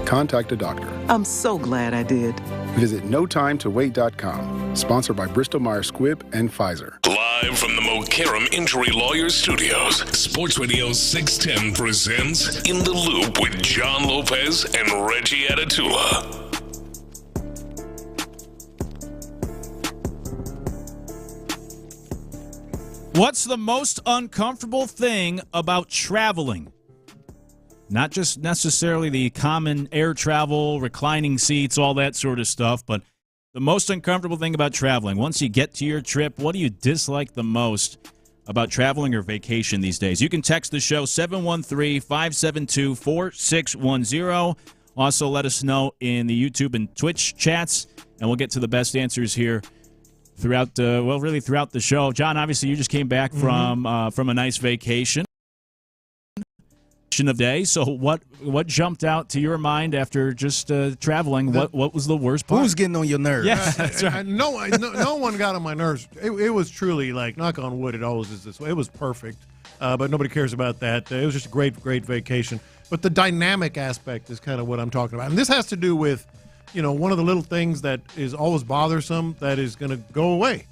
Speaker 12: contact a doctor.
Speaker 13: I'm so glad I did.
Speaker 12: Visit notimetowait.com. Sponsored by Bristol-Myers Squibb and Pfizer.
Speaker 1: Live from the Mokaram Injury Lawyers Studios, Sports Radio 610 presents In the Loop with John Lopez and Reggie Atatula.
Speaker 21: What's the most uncomfortable thing about traveling? Not just necessarily the common air travel, reclining seats, all that sort of stuff, but the most uncomfortable thing about traveling. Once you get to your trip, what do you dislike the most about traveling or vacation these days? You can text the show 713-572-4610. Also, let us know in the YouTube and Twitch chats, and we'll get to the best answers here throughout the show. John, obviously, you just came back from a nice vacation of day. So what jumped out to your mind after just traveling? What was the worst part?
Speaker 4: Who's getting on your nerves?
Speaker 21: Yeah, that's right.
Speaker 20: No one got on my nerves. It was truly, like, knock on wood, it always is this way. It was perfect, but nobody cares about that. It was just a great vacation. But the dynamic aspect is kind of what I'm talking about. And this has to do with, one of the little things that is always bothersome that is going to go away.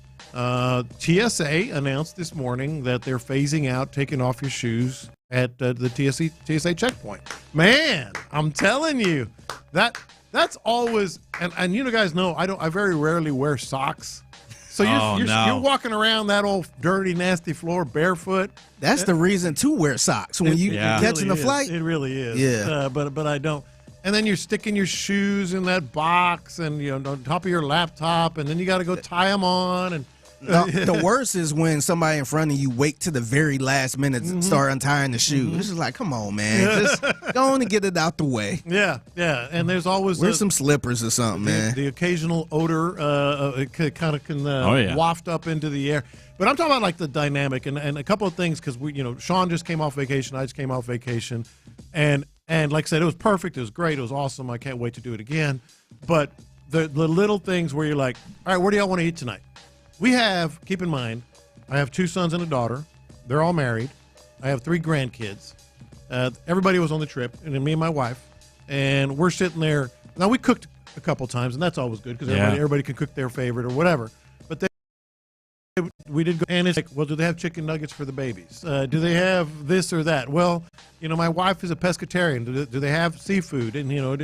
Speaker 20: TSA announced this morning that they're phasing out taking off your shoes at the TSA checkpoint. Man, I'm telling you, that's always, and you guys know I very rarely wear socks. So you're walking around that old dirty, nasty floor barefoot.
Speaker 4: That's the reason to wear socks when you catching the flight.
Speaker 20: It really is.
Speaker 4: Yeah.
Speaker 20: But I don't. And then you're sticking your shoes in that box and on top of your laptop, and then you got to go tie them on. And
Speaker 4: the worst is when somebody in front of you wait to the very last minute to start untying the shoe. It's just like, come on, man, just go on and get it out the way.
Speaker 20: Yeah. And there's always
Speaker 4: wear some slippers or something, man.
Speaker 20: The occasional odor it kind of can waft up into the air. But I'm talking about like the dynamic and a couple of things because Sean just came off vacation, I just came off vacation, and like I said, it was perfect, it was great, it was awesome. I can't wait to do it again. But the little things where you're like, all right, where do y'all want to eat tonight? We have, keep in mind, I have 2 sons and a daughter. They're all married. I have 3 grandkids. Everybody was on the trip, and then me and my wife. And we're sitting there. Now, we cooked a couple times, and that's always good because everybody can cook their favorite or whatever. But we did go, and it's like, well, do they have chicken nuggets for the babies? Do they have this or that? Well, my wife is a pescatarian. Do they have seafood? And, well,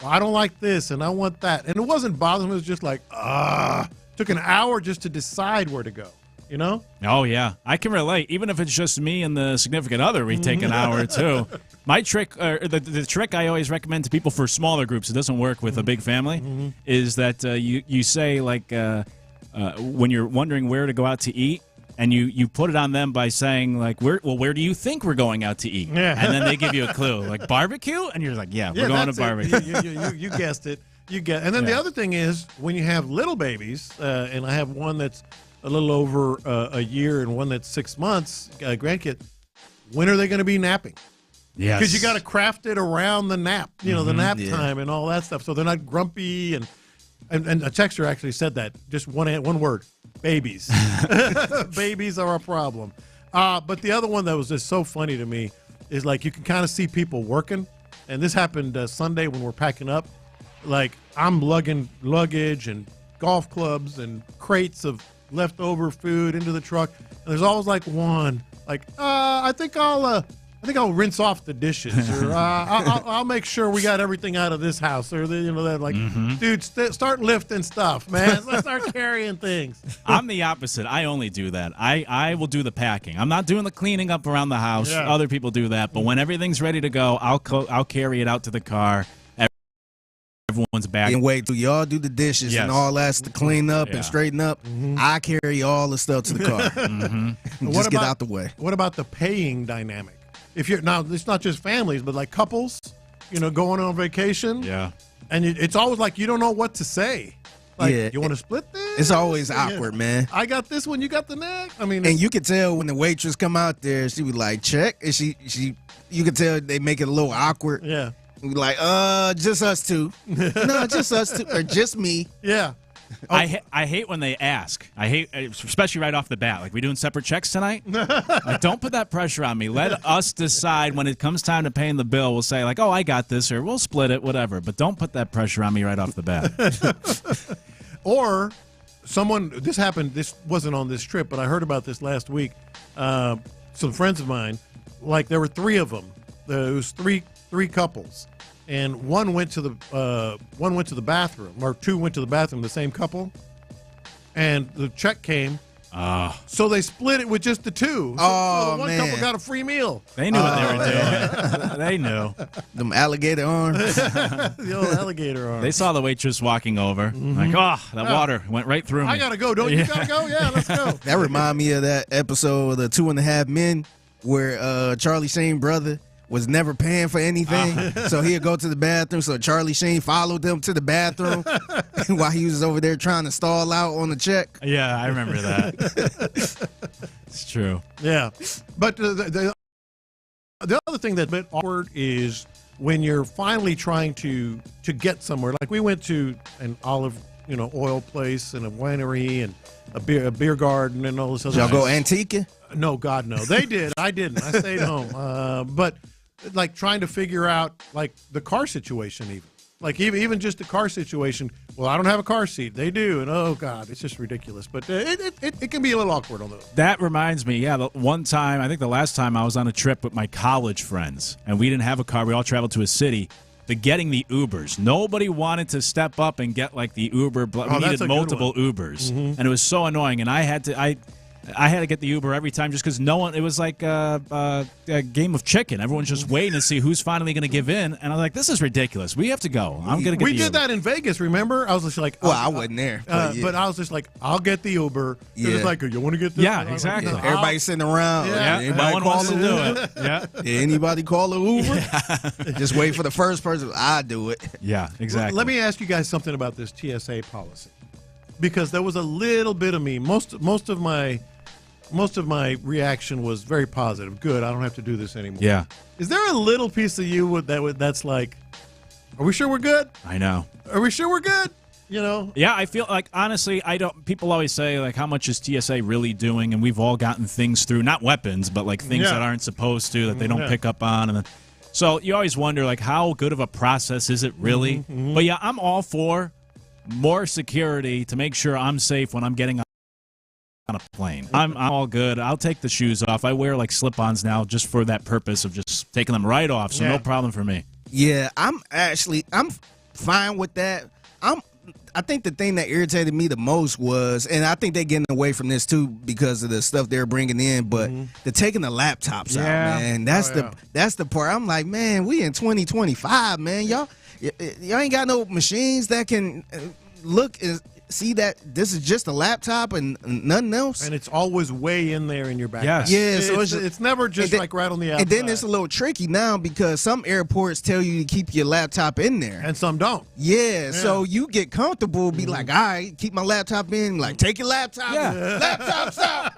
Speaker 20: I don't like this, and I want that. And it wasn't bothering me. It was just like, took an hour just to decide where to go, Oh,
Speaker 21: yeah. I can relate. Even if it's just me and the significant other, we take an hour or two. My trick, the trick I always recommend to people for smaller groups, it doesn't work with a big family, is that you say, like, when you're wondering where to go out to eat, and you put it on them by saying, like, where do you think we're going out to eat? Yeah. And then they give you a clue, like, barbecue? And you're like, we're going to barbecue.
Speaker 20: You guessed it. And then the other thing is when you have little babies, and I have one that's a little over a year and one that's 6 months, grandkid, when are they going to be napping?
Speaker 21: Yes.
Speaker 20: Because you got to craft it around the nap, the nap time and all that stuff. So they're not grumpy. And a texter actually said that. Just one word, babies. Babies are a problem. But the other one that was just so funny to me is, like, you can kind of see people working. And this happened Sunday when we're packing up. Like, I'm lugging luggage and golf clubs and crates of leftover food into the truck. And there's always like one, like, I think I'll rinse off the dishes, or I'll make sure we got everything out of this house, or that, like, dude, start lifting stuff, man. Let's start carrying things.
Speaker 21: I'm the opposite. I only do that. I will do the packing. I'm not doing the cleaning up around the house. Yeah. Other people do that. But when everything's ready to go, I'll carry it out to the car. Everyone's back.
Speaker 4: And wait till y'all do the dishes and all that's to clean up and straighten up. I carry all the stuff to the car. Just get out the way.
Speaker 20: What about the paying dynamic? If you're now, it's not just families, but like couples, going on vacation.
Speaker 21: Yeah.
Speaker 20: And it's always like you don't know what to say. Like, you want to split this?
Speaker 4: It's always awkward, man.
Speaker 20: I got this one, you got the next. I mean,
Speaker 4: and you could tell when the waitress come out there, she was like, check, and you could tell they make it a little awkward.
Speaker 20: Yeah.
Speaker 4: We like, just us two. No, just us two, or just me.
Speaker 20: Yeah.
Speaker 21: I hate when they ask. I hate, especially right off the bat. Like, we doing separate checks tonight? Like, don't put that pressure on me. Let us decide when it comes time to paying the bill. We'll say, like, oh, I got this, or we'll split it, whatever. But don't put that pressure on me right off the bat.
Speaker 20: Or this happened, this wasn't on this trip, but I heard about this last week. Some friends of mine, like, there were three of them. There was three couples. And one went to the bathroom, or two went to the bathroom, the same couple, and the check came. So they split it with just the two. So the one couple got a free meal.
Speaker 21: They knew what they were doing. They knew.
Speaker 4: Them alligator arms.
Speaker 20: The old alligator arms.
Speaker 21: They saw the waitress walking over. Like, that water went right through me.
Speaker 20: I gotta go. Don't you gotta go? Yeah, let's go.
Speaker 4: That remind me of that episode of the 2.5 Men where Charlie Sheen's brother was never paying for anything, so he'd go to the bathroom. So Charlie Sheen followed them to the bathroom while he was over there trying to stall out on the check.
Speaker 21: Yeah, I remember that. It's true.
Speaker 20: Yeah, but the other thing that's a bit awkward is when you're finally trying to get somewhere. Like, we went to an olive oil place and a winery and a beer garden and all this other.
Speaker 4: Y'all go Antigua?
Speaker 20: No, God, no. They did. I didn't. I stayed home. But like, trying to figure out, like, the car situation, even just the car situation. Well, I don't have a car seat. They do, and oh God, it's just ridiculous. But it can be a little awkward on those.
Speaker 21: That reminds me, the one time, I think the last time I was on a trip with my college friends, and we didn't have a car. We all traveled to a city. Getting the Ubers. Nobody wanted to step up and get, like, the Uber. We needed multiple Ubers, and it was so annoying. And I had to get the Uber every time just because no one. It was like a game of chicken. Everyone's just waiting to see who's finally going to give in. And I was like, "This is ridiculous. We have to go. I'm going to get."
Speaker 20: We did that in Vegas. Remember? I was just like,
Speaker 4: "Well, I wasn't there,"
Speaker 20: but I was just like, "I'll get the Uber." Yeah. It was like, "You want to get this?"
Speaker 21: Yeah, exactly.
Speaker 4: Like, everybody sitting around.
Speaker 21: Yeah,
Speaker 4: anybody
Speaker 21: no one wants to do it. Yeah.
Speaker 4: Anybody call an Uber? Just wait for the first person. I do it.
Speaker 21: Yeah, exactly.
Speaker 20: Let me ask you guys something about this TSA policy, because there was a little bit of me. Most of my reaction was very positive. Good, I don't have to do this anymore.
Speaker 21: Yeah.
Speaker 20: Is there a little piece of you that's like, are we sure we're good?
Speaker 21: I know.
Speaker 20: Are we sure we're good?
Speaker 21: Yeah, I feel like, honestly, people always say, like, how much is TSA really doing? And we've all gotten things through, not weapons, but, like, things that aren't supposed to, that they don't pick up on. And so you always wonder, like, how good of a process is it really? Mm-hmm. But yeah, I'm all for more security to make sure I'm safe when I'm getting on a plane. I'm all good. I'll take the shoes off. I wear, like, slip-ons now just for that purpose of just taking them right off, so no problem for me.
Speaker 4: Yeah, I'm fine with that. I think the thing that irritated me the most was, and I think they're getting away from this too because of the stuff they're bringing in, but they're taking the laptops out, man. That's the part. I'm like, man, we in 2025, man. Y'all ain't got no machines that can look see that this is just a laptop and nothing else.
Speaker 20: And it's always way in there in your back.
Speaker 21: Yes.
Speaker 4: Yeah, so
Speaker 20: it's never just like right on the outside.
Speaker 4: And then it's a little tricky now because some airports tell you to keep your laptop in there.
Speaker 20: And some don't.
Speaker 4: Yeah, so you get comfortable, be like, all right, keep my laptop in. Like, take your laptop.
Speaker 21: Yeah.
Speaker 4: Laptops out.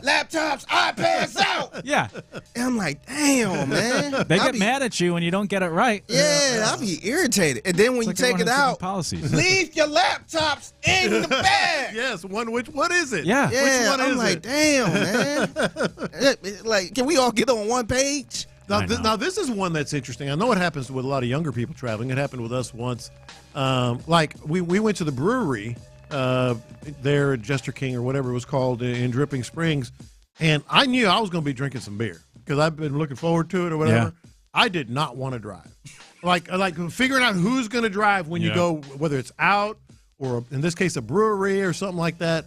Speaker 4: Laptops, iPads out.
Speaker 21: Yeah.
Speaker 4: And I'm like, damn, man.
Speaker 21: They get mad at you when you don't get it right.
Speaker 4: Yeah, I'll be irritated. And then when you take it out,
Speaker 21: policies.
Speaker 4: leave your laptops in the bag.
Speaker 20: Yes, what is it?
Speaker 21: Yeah.
Speaker 4: Yeah,
Speaker 20: which one
Speaker 4: I'm
Speaker 20: is
Speaker 4: like,
Speaker 20: it?
Speaker 4: damn, man. Like, can we all get on one page?
Speaker 20: Now, this is one that's interesting. I know it happens with a lot of younger people traveling. It happened with us once. Like, we went to the brewery there at Jester King or whatever it was called in Dripping Springs, and I knew I was going to be drinking some beer because I've been looking forward to it or whatever.
Speaker 21: Yeah.
Speaker 20: I did not want to drive. Like figuring out who's going to drive when you go, whether it's out or in this case a brewery or something like that.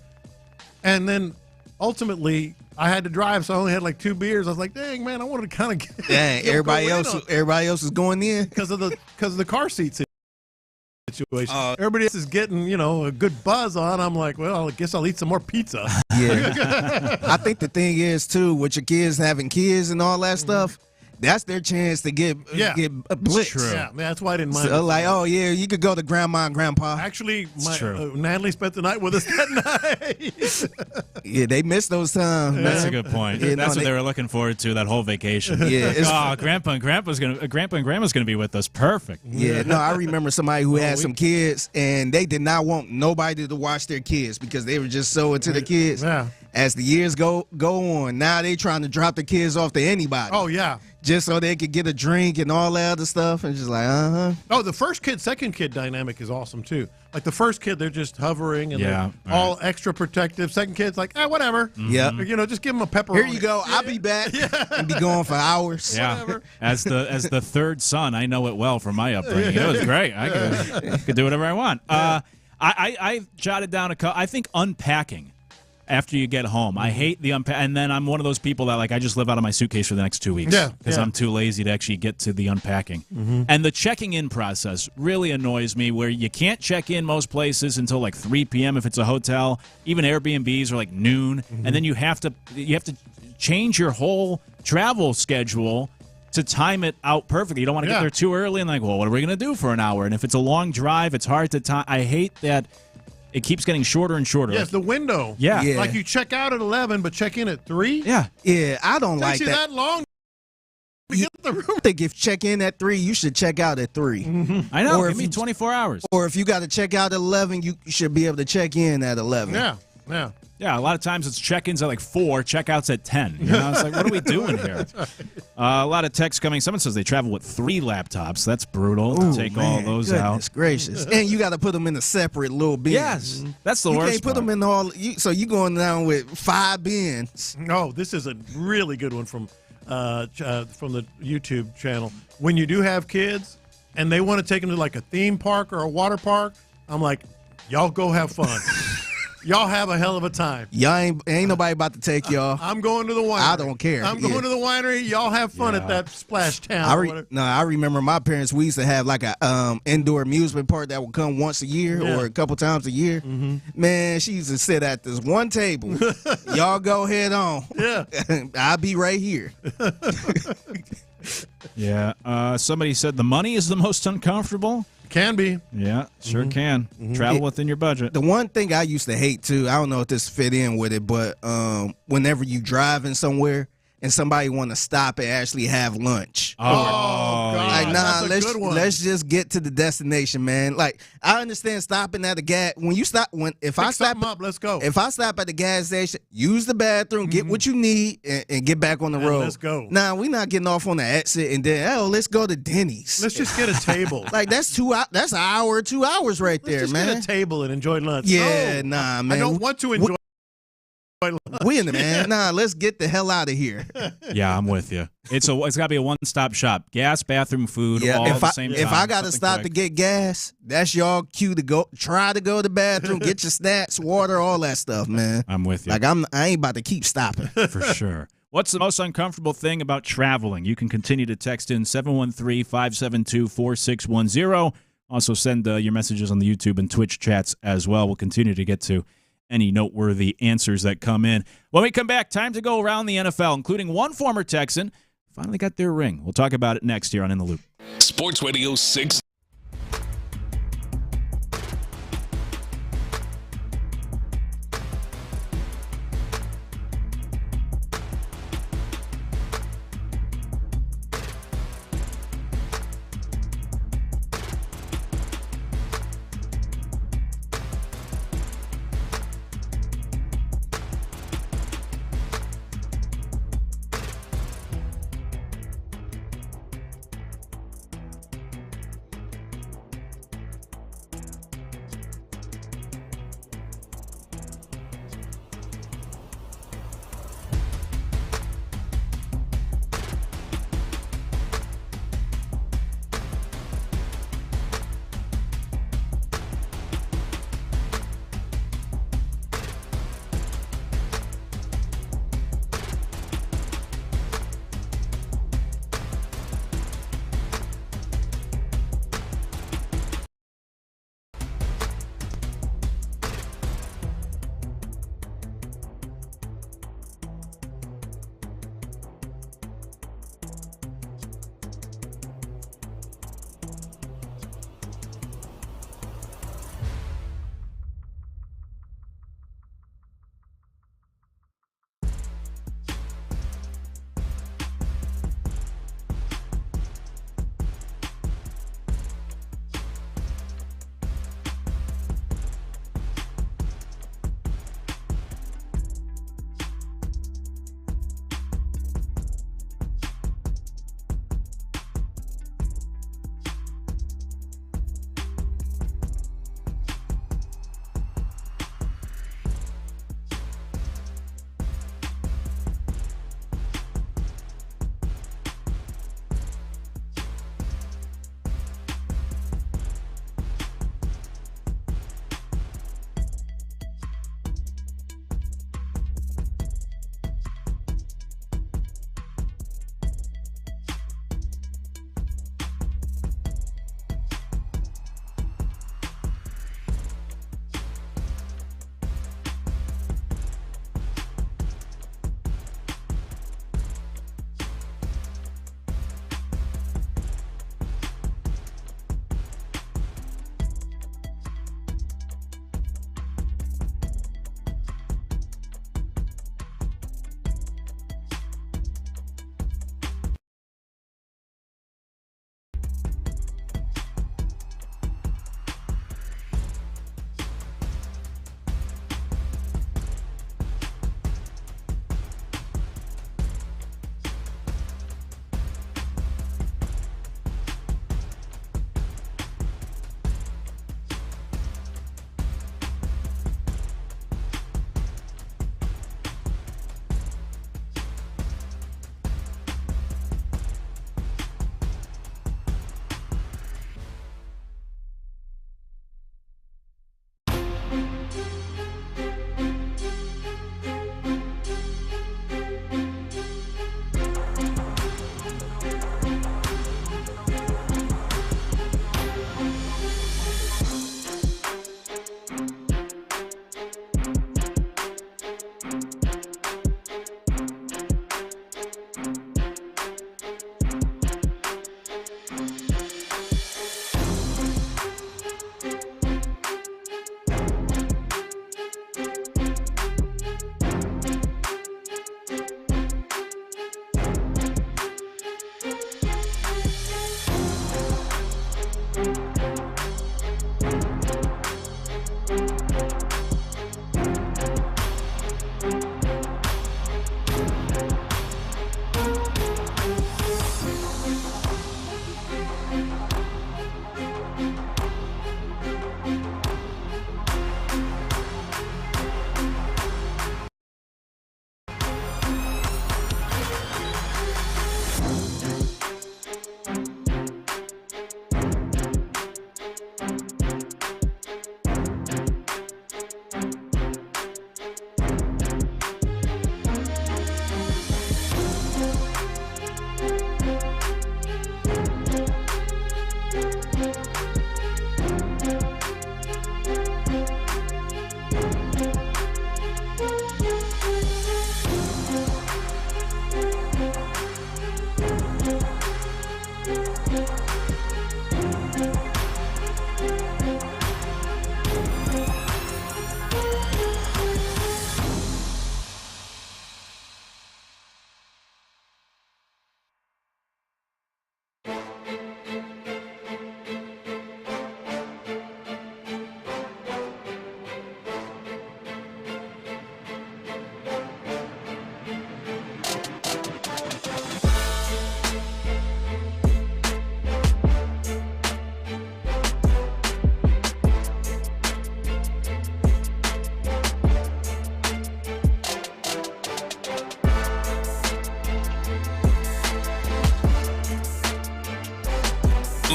Speaker 20: And then ultimately I had to drive, so I only had like 2 beers. I was like, dang, man, I wanted to kind of get
Speaker 4: everybody else is going in
Speaker 20: because of the car seat situation. Everybody else is getting, a good buzz on. I'm like, well, I guess I'll eat some more pizza.
Speaker 4: Yeah. I think the thing is too, with your kids having kids and all that stuff, that's their chance to get a blitz.
Speaker 20: True. Yeah, that's why I didn't mind.
Speaker 4: So like, oh yeah, you could go to grandma and grandpa.
Speaker 20: Actually, Natalie spent the night with us that night.
Speaker 4: Yeah, they missed those times.
Speaker 21: That's
Speaker 4: man.
Speaker 21: a good point.
Speaker 4: Yeah,
Speaker 21: That's what they were looking forward to that whole vacation.
Speaker 4: Yeah,
Speaker 21: Grandpa and Grandma's gonna be with us. Perfect.
Speaker 4: Yeah, no, I remember somebody who had some kids, and they did not want nobody to watch their kids because they were just so into the kids.
Speaker 20: Yeah.
Speaker 4: As the years go on, now they trying to drop the kids off to anybody.
Speaker 20: Oh yeah.
Speaker 4: Just so they could get a drink and all that other stuff, and just like,
Speaker 20: Oh, the first kid, second kid dynamic is awesome too. Like the first kid, they're just hovering and they're all extra protective. Second kid's like, whatever.
Speaker 4: Yeah.
Speaker 20: You know, just give them a pepperoni.
Speaker 4: Here you go. I'll be back and be gone for hours.
Speaker 21: Yeah.
Speaker 20: Whatever.
Speaker 21: As the third son, I know it well from my upbringing. It was great. I could do whatever I want. I jotted down I think unpacking after you get home. I hate the unpack, and then I'm one of those people that I just live out of my suitcase for the next 2 weeks because I'm too lazy to actually get to the unpacking. And the checking in process really annoys me, where you can't check in most places until like 3 p.m. if it's a hotel. Even Airbnbs are like noon, and then you have to change your whole travel schedule to time it out perfectly. You don't want to get there too early and what are we going to do for an hour? And if it's a long drive, it's hard to time. I hate that. It keeps getting shorter and shorter.
Speaker 20: Yes, the window.
Speaker 21: Yeah.
Speaker 20: Like you check out at 11, but check in at 3?
Speaker 21: Yeah.
Speaker 4: Yeah, I don't
Speaker 20: Takes
Speaker 4: like
Speaker 20: you that long to get the room.
Speaker 4: I think if check in at 3, you should check out at 3.
Speaker 21: I know.
Speaker 4: Or
Speaker 21: Give
Speaker 4: if
Speaker 21: me
Speaker 4: you
Speaker 21: 24 hours.
Speaker 4: Or if you got to check out at 11, you should be able to check in at 11.
Speaker 20: Yeah.
Speaker 21: Yeah, a lot of times it's check-ins at 4, check-outs at 10. You know, it's like, what are we doing here? A lot of texts coming. Someone says they travel with 3 laptops. That's brutal to take all those out.
Speaker 4: Goodness gracious. And you got to put them in a separate little bin.
Speaker 21: Yes, that's the worst
Speaker 4: You can't put them in all. So you going down with 5 bins.
Speaker 20: No, this is a really good one from the YouTube channel. When you do have kids and they want to take them to like a theme park or a water park, I'm like, y'all go have fun. Y'all have a hell of a time.
Speaker 4: Y'all ain't nobody about to take y'all.
Speaker 20: I'm going to the winery.
Speaker 4: I don't care.
Speaker 20: I'm going to the winery. Y'all have fun at that splash town.
Speaker 4: I remember my parents. We used to have like a indoor amusement park that would come once a year or a couple times a year. Man, she used to sit at this one table. Y'all go head on.
Speaker 20: Yeah,
Speaker 4: I'll be right here.
Speaker 21: Yeah. Somebody said the money is the most uncomfortable.
Speaker 20: Can be.
Speaker 21: Yeah, sure can. Travel within your budget.
Speaker 4: The one thing I used to hate, too, I don't know if this fit in with it, but whenever you driving somewhere and somebody want to stop and actually have lunch.
Speaker 20: Oh, God.
Speaker 4: Like, nah, let's just get to the destination, man. Like, I understand stopping at the gas. When you stop, if I stop
Speaker 20: up, let's go.
Speaker 4: If I stop at the gas station, use the bathroom, get what you need, and get back on the road.
Speaker 20: Let's go.
Speaker 4: Nah, we're not getting off on the exit and then, let's go to Denny's.
Speaker 20: Let's just get a table.
Speaker 4: Like, that's an hour, 2 hours right there,
Speaker 20: let's
Speaker 4: man.
Speaker 20: Just get a table and enjoy lunch.
Speaker 4: Yeah, nah, man.
Speaker 20: I don't want to enjoy lunch.
Speaker 4: We in the man. Nah, let's get the hell out of here.
Speaker 21: Yeah, I'm with you. It's got to be a one-stop shop. Gas, bathroom, food, all
Speaker 4: at
Speaker 21: the same time.
Speaker 4: If I got to stop to get gas, that's y'all cue to go. Try to go to the bathroom, get your snacks, water, all that stuff, man.
Speaker 21: I'm with you.
Speaker 4: Like, I ain't about to keep stopping.
Speaker 21: For sure. What's the most uncomfortable thing about traveling? You can continue to text in 713-572-4610. Also send your messages on the YouTube and Twitch chats as well. We'll continue to get to any noteworthy answers that come in. When we come back, time to go around the NFL, including one former Texan finally got their ring. We'll talk about it next year on In the Loop.
Speaker 1: Sports Radio 6.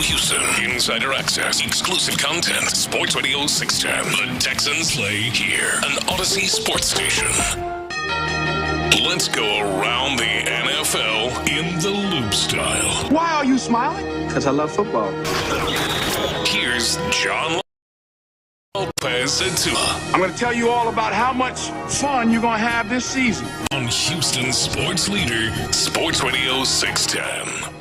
Speaker 1: Houston, insider access, exclusive content. Sports Radio 610. The Texans play here. An Odyssey sports station. Let's go around the NFL in the loop style.
Speaker 11: Why are you smiling? Because I love football.
Speaker 1: Here's John Lopez Atula.
Speaker 11: I'm going to tell you all about how much fun you're going to have this season.
Speaker 1: On Houston sports leader, Sports Radio 610.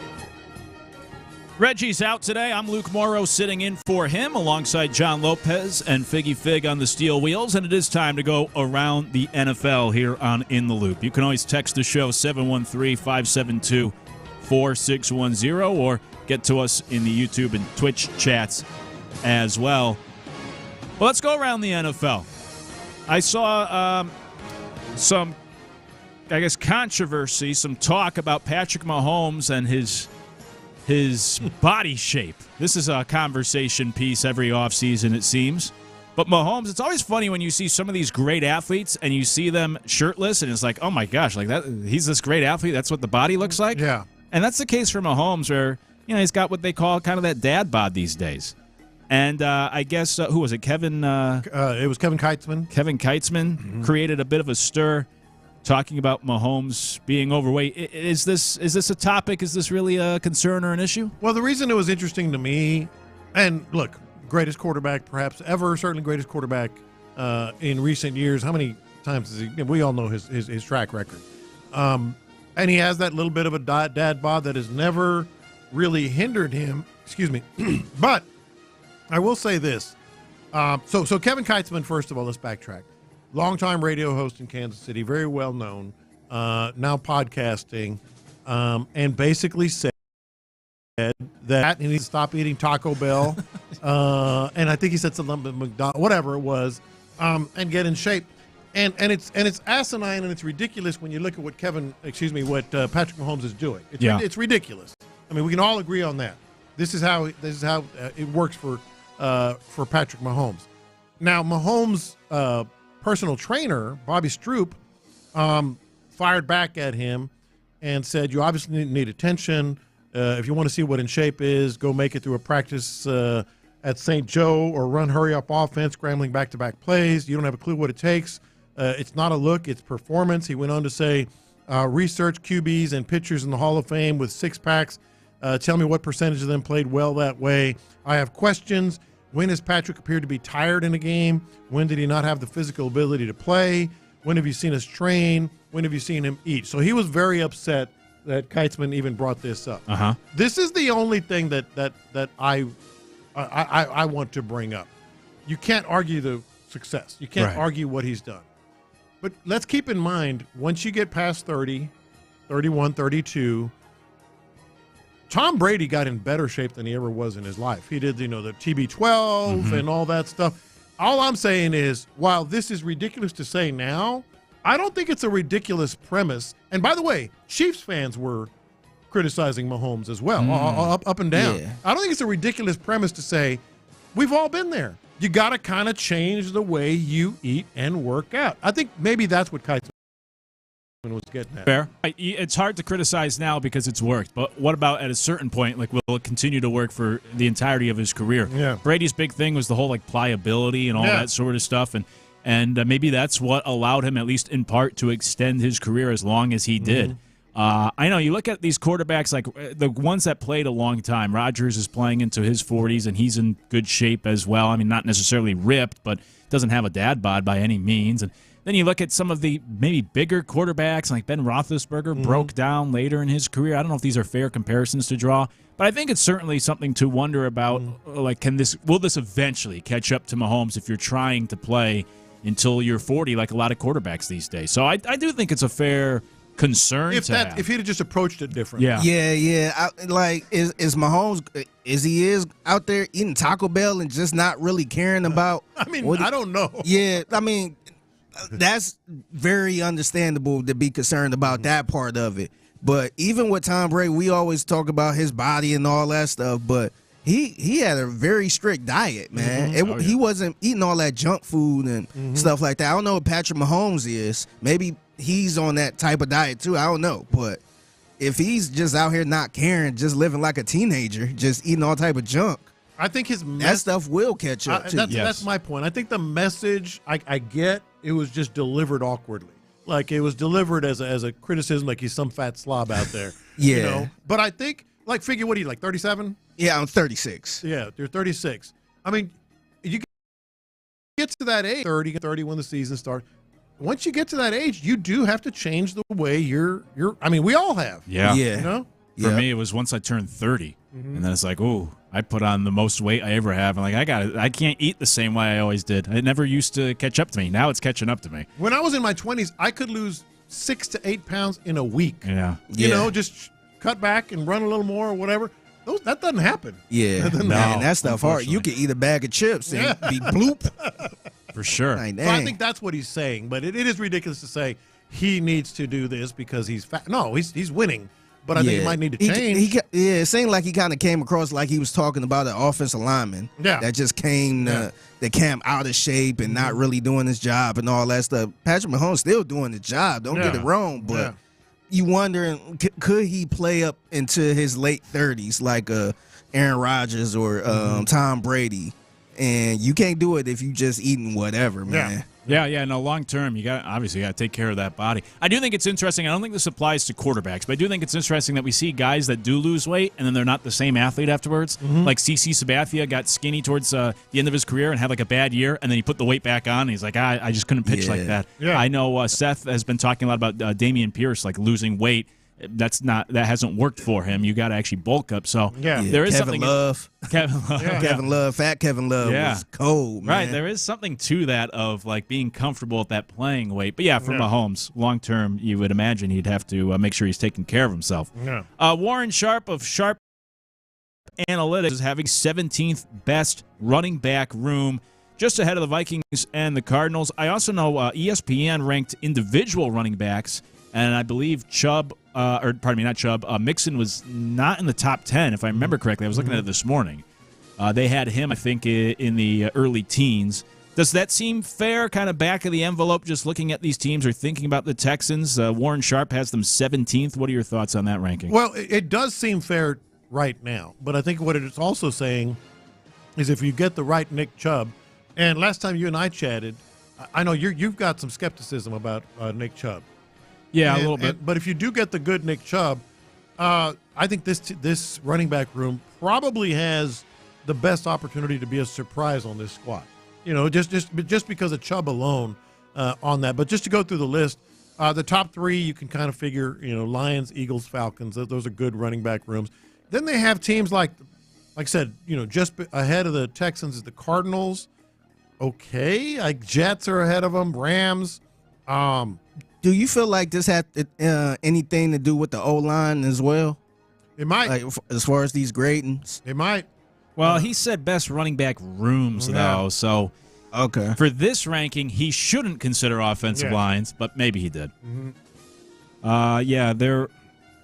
Speaker 21: Reggie's out today. I'm Luke Morrow sitting in for him alongside John Lopez and Figgy Fig on the steel wheels. And it is time to go around the NFL here on In the Loop. You can always text the show 713-572-4610 or get to us in the YouTube and Twitch chats as well. Well, let's go around the NFL. I saw some, I guess, controversy, some talk about Patrick Mahomes and his body shape. This is a conversation piece every offseason, it seems. But Mahomes, it's always funny when you see some of these great athletes and you see them shirtless, and it's like, oh my gosh, like that, he's this great athlete. That's what the body looks like.
Speaker 20: Yeah.
Speaker 21: And that's the case for Mahomes, where he's got what they call kind of that dad bod these days. And I guess who was it? Kevin.
Speaker 20: It was Kevin Keitzman.
Speaker 21: Kevin Keitzman created a bit of a stir, talking about Mahomes being overweight. Is this a topic? Is this really a concern or an issue?
Speaker 20: Well, the reason it was interesting to me, and look, greatest quarterback perhaps ever, certainly greatest quarterback in recent years. How many times has he? We all know his track record, and he has that little bit of a dad bod that has never really hindered him. Excuse me, but I will say this. So Kevin Keitzman, first of all, let's backtrack. Longtime radio host in Kansas City, very well known, now podcasting, and basically said that he needs to stop eating Taco Bell, and I think he said something about McDonald's, whatever it was, and get in shape. And it's asinine and it's ridiculous when you look at what Patrick Mahomes is doing. It's ridiculous. I mean, we can all agree on that. This is how it works for Patrick Mahomes. Now, Mahomes' personal trainer, Bobby Stroop, fired back at him and said, you obviously need attention. If you want to see what in shape is, go make it through a practice at St. Joe or run hurry-up offense, scrambling back-to-back plays. You don't have a clue what it takes. It's not a look, it's performance. He went on to say, research QBs and pitchers in the Hall of Fame with six-packs. Tell me what percentage of them played well that way. I have questions. When has Patrick appeared to be tired in a game? When did he not have the physical ability to play? When have you seen us train? When have you seen him eat? So he was very upset that Keitzman even brought this up.
Speaker 21: Uh-huh.
Speaker 20: This is the only thing that I want to bring up. You can't argue the success. You can't argue what he's done. But let's keep in mind, once you get past 30, 31, 32, Tom Brady got in better shape than he ever was in his life. He did, the TB12 and all that stuff. All I'm saying is, while this is ridiculous to say now, I don't think it's a ridiculous premise. And by the way, Chiefs fans were criticizing Mahomes as well, up and down.
Speaker 4: Yeah.
Speaker 20: I don't think it's a ridiculous premise to say we've all been there. You got to kind of change the way you eat and work out. I think maybe that's what Kite's was getting at.
Speaker 21: Fair. It's hard to criticize now because it's worked, but what about at a certain point? Like, will it continue to work for the entirety of his career?
Speaker 20: Yeah.
Speaker 21: Brady's big thing was the whole pliability and all that sort of stuff, and maybe that's what allowed him, at least in part, to extend his career as long as he did. I know you look at these quarterbacks, like the ones that played a long time. Rodgers is playing into his 40s, and he's in good shape as well. I mean, not necessarily ripped, but doesn't have a dad bod by any means. And then you look at some of the maybe bigger quarterbacks, like Ben Roethlisberger broke down later in his career. I don't know if these are fair comparisons to draw, but I think it's certainly something to wonder about. Like, will this eventually catch up to Mahomes if you're trying to play until you're 40, like a lot of quarterbacks these days? So I do think it's a fair concern
Speaker 20: If he'd have just approached it differently.
Speaker 4: Yeah. Is Mahomes is out there eating Taco Bell and just not really caring about?
Speaker 20: I mean, I don't know.
Speaker 4: Yeah, I mean, that's very understandable to be concerned about that part of it. But even with Tom Brady, we always talk about his body and all that stuff, but he had a very strict diet, man. He wasn't eating all that junk food and stuff like that. I don't know what Patrick Mahomes is. Maybe he's on that type of diet too. I don't know. But if he's just out here not caring, just living like a teenager, just eating all type of junk,
Speaker 20: I think
Speaker 4: that stuff will catch up to you.
Speaker 20: That's my point. I think the message, I get, it was just delivered awkwardly. Like, it was delivered as a criticism, like he's some fat slob out there. But I think, like, figure, what are you, like 37?
Speaker 4: Yeah, I'm 36.
Speaker 20: Yeah, you're 36. I mean, you get to that age, 30 when the season starts. Once you get to that age, you do have to change the way you're. I mean, we all have.
Speaker 21: Yeah.
Speaker 20: You know?
Speaker 21: For me, it was once I turned 30, and then it's like, oh, I put on the most weight I ever have. I'm like, I can't eat the same way I always did. It never used to catch up to me. Now it's catching up to me.
Speaker 20: When I was in my 20s, I could lose 6 to 8 pounds in a week.
Speaker 21: Yeah.
Speaker 20: You know, just cut back and run a little more or whatever. That doesn't happen.
Speaker 4: Yeah, man, that stuff hard. You could eat a bag of chips and be bloop.
Speaker 21: For sure.
Speaker 20: So I think that's what he's saying, but it is ridiculous to say he needs to do this because he's fat. No, he's winning, but I think he might need to change.
Speaker 4: It seemed like he kind of came across like he was talking about an offensive lineman that just came the camp out of shape and not really doing his job and all that stuff. Patrick Mahomes still doing the job. Don't get it wrong, but you wondering, could he play up into his late 30s like Aaron Rodgers or Tom Brady? And you can't do it if you just eating whatever, man.
Speaker 21: Yeah. No, long term, you got to take care of that body. I do think it's interesting. I don't think this applies to quarterbacks, but I do think it's interesting that we see guys that do lose weight and then they're not the same athlete afterwards. Like CC Sabathia got skinny towards the end of his career and had like a bad year, and then he put the weight back on. And he's like, I just couldn't pitch like that. I know Seth has been talking a lot about Dameon Pierce, like losing weight. That hasn't worked for him. You got to actually bulk up. So there is
Speaker 4: Kevin Love. Fat Kevin Love was cold, man.
Speaker 21: Right, there is something to that of like being comfortable at that playing weight. But yeah, for Mahomes, long term, you would imagine he'd have to make sure he's taking care of himself. Warren Sharp of Sharp Analytics is having 17th best running back room, just ahead of the Vikings and the Cardinals. I also know ESPN ranked individual running backs, and I believe Mixon was not in the top 10, if I remember correctly. I was looking at it this morning. They had him, I think, in the early teens. Does that seem fair, kind of back of the envelope, just looking at these teams or thinking about the Texans? Warren Sharp has them 17th. What are your thoughts on that ranking?
Speaker 20: Well, it does seem fair right now, but I think what it's also saying is if you get the right Nick Chubb, and last time you and I chatted, I know you've got some skepticism about Nick Chubb.
Speaker 21: Yeah, a little bit.
Speaker 20: But if you do get the good Nick Chubb, I think this running back room probably has the best opportunity to be a surprise on this squad. You know, just because of Chubb alone on that. But just to go through the list, the top three you can kind of figure, Lions, Eagles, Falcons. Those are good running back rooms. Then they have teams like I said, just ahead of the Texans is the Cardinals. Okay, Jets are ahead of them. Rams.
Speaker 4: Do you feel like this had anything to do with the O-line as well?
Speaker 20: It might.
Speaker 4: Like, as far as these gradings.
Speaker 20: It might.
Speaker 21: Well, he said best running back rooms, though, so
Speaker 4: okay.
Speaker 21: For this ranking, he shouldn't consider offensive lines, but maybe he did. They're,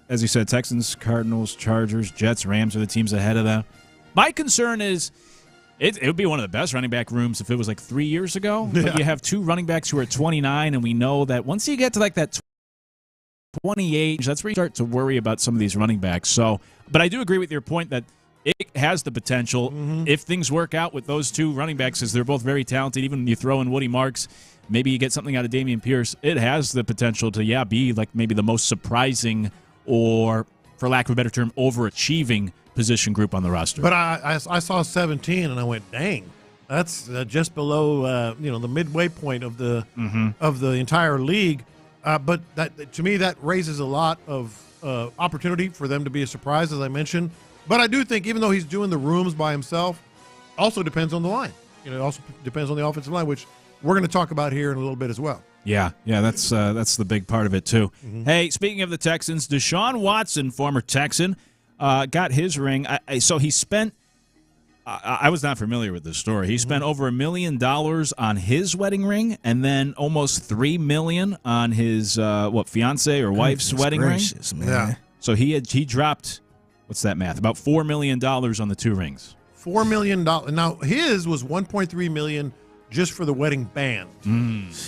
Speaker 21: as you said, Texans, Cardinals, Chargers, Jets, Rams are the teams ahead of them. My concern is it would be one of the best running back rooms if it was like 3 years ago.
Speaker 20: Yeah.
Speaker 21: But you have two running backs who are 29, and we know that once you get to like that 28, that's where you start to worry about some of these running backs. So, but I do agree with your point that it has the potential, if things work out with those two running backs, as they're both very talented. Even when you throw in Woody Marks, maybe you get something out of Dameon Pierce. It has the potential to, be like maybe the most surprising or, for lack of a better term, overachieving position group on the roster.
Speaker 20: But I saw 17 and I went, dang, that's just below the midway point of the entire league. But that, to me, that raises a lot of opportunity for them to be a surprise, as I mentioned. But I do think, even though he's doing the rooms by himself, also depends on the line. It also depends on the offensive line, which we're going to talk about here in a little bit as well.
Speaker 21: Yeah, that's the big part of it too. Hey, speaking of the Texans, Deshaun Watson, former Texan, got his ring. So he spent. I was not familiar with this story. He spent over $1 million on his wedding ring, and then almost $3 million on his fiance or wife's wedding ring.
Speaker 4: Man.
Speaker 20: Yeah.
Speaker 21: So he dropped. What's that math? About $4 million on the two rings.
Speaker 20: $4 million. Now his was $1.3 million just for the wedding band.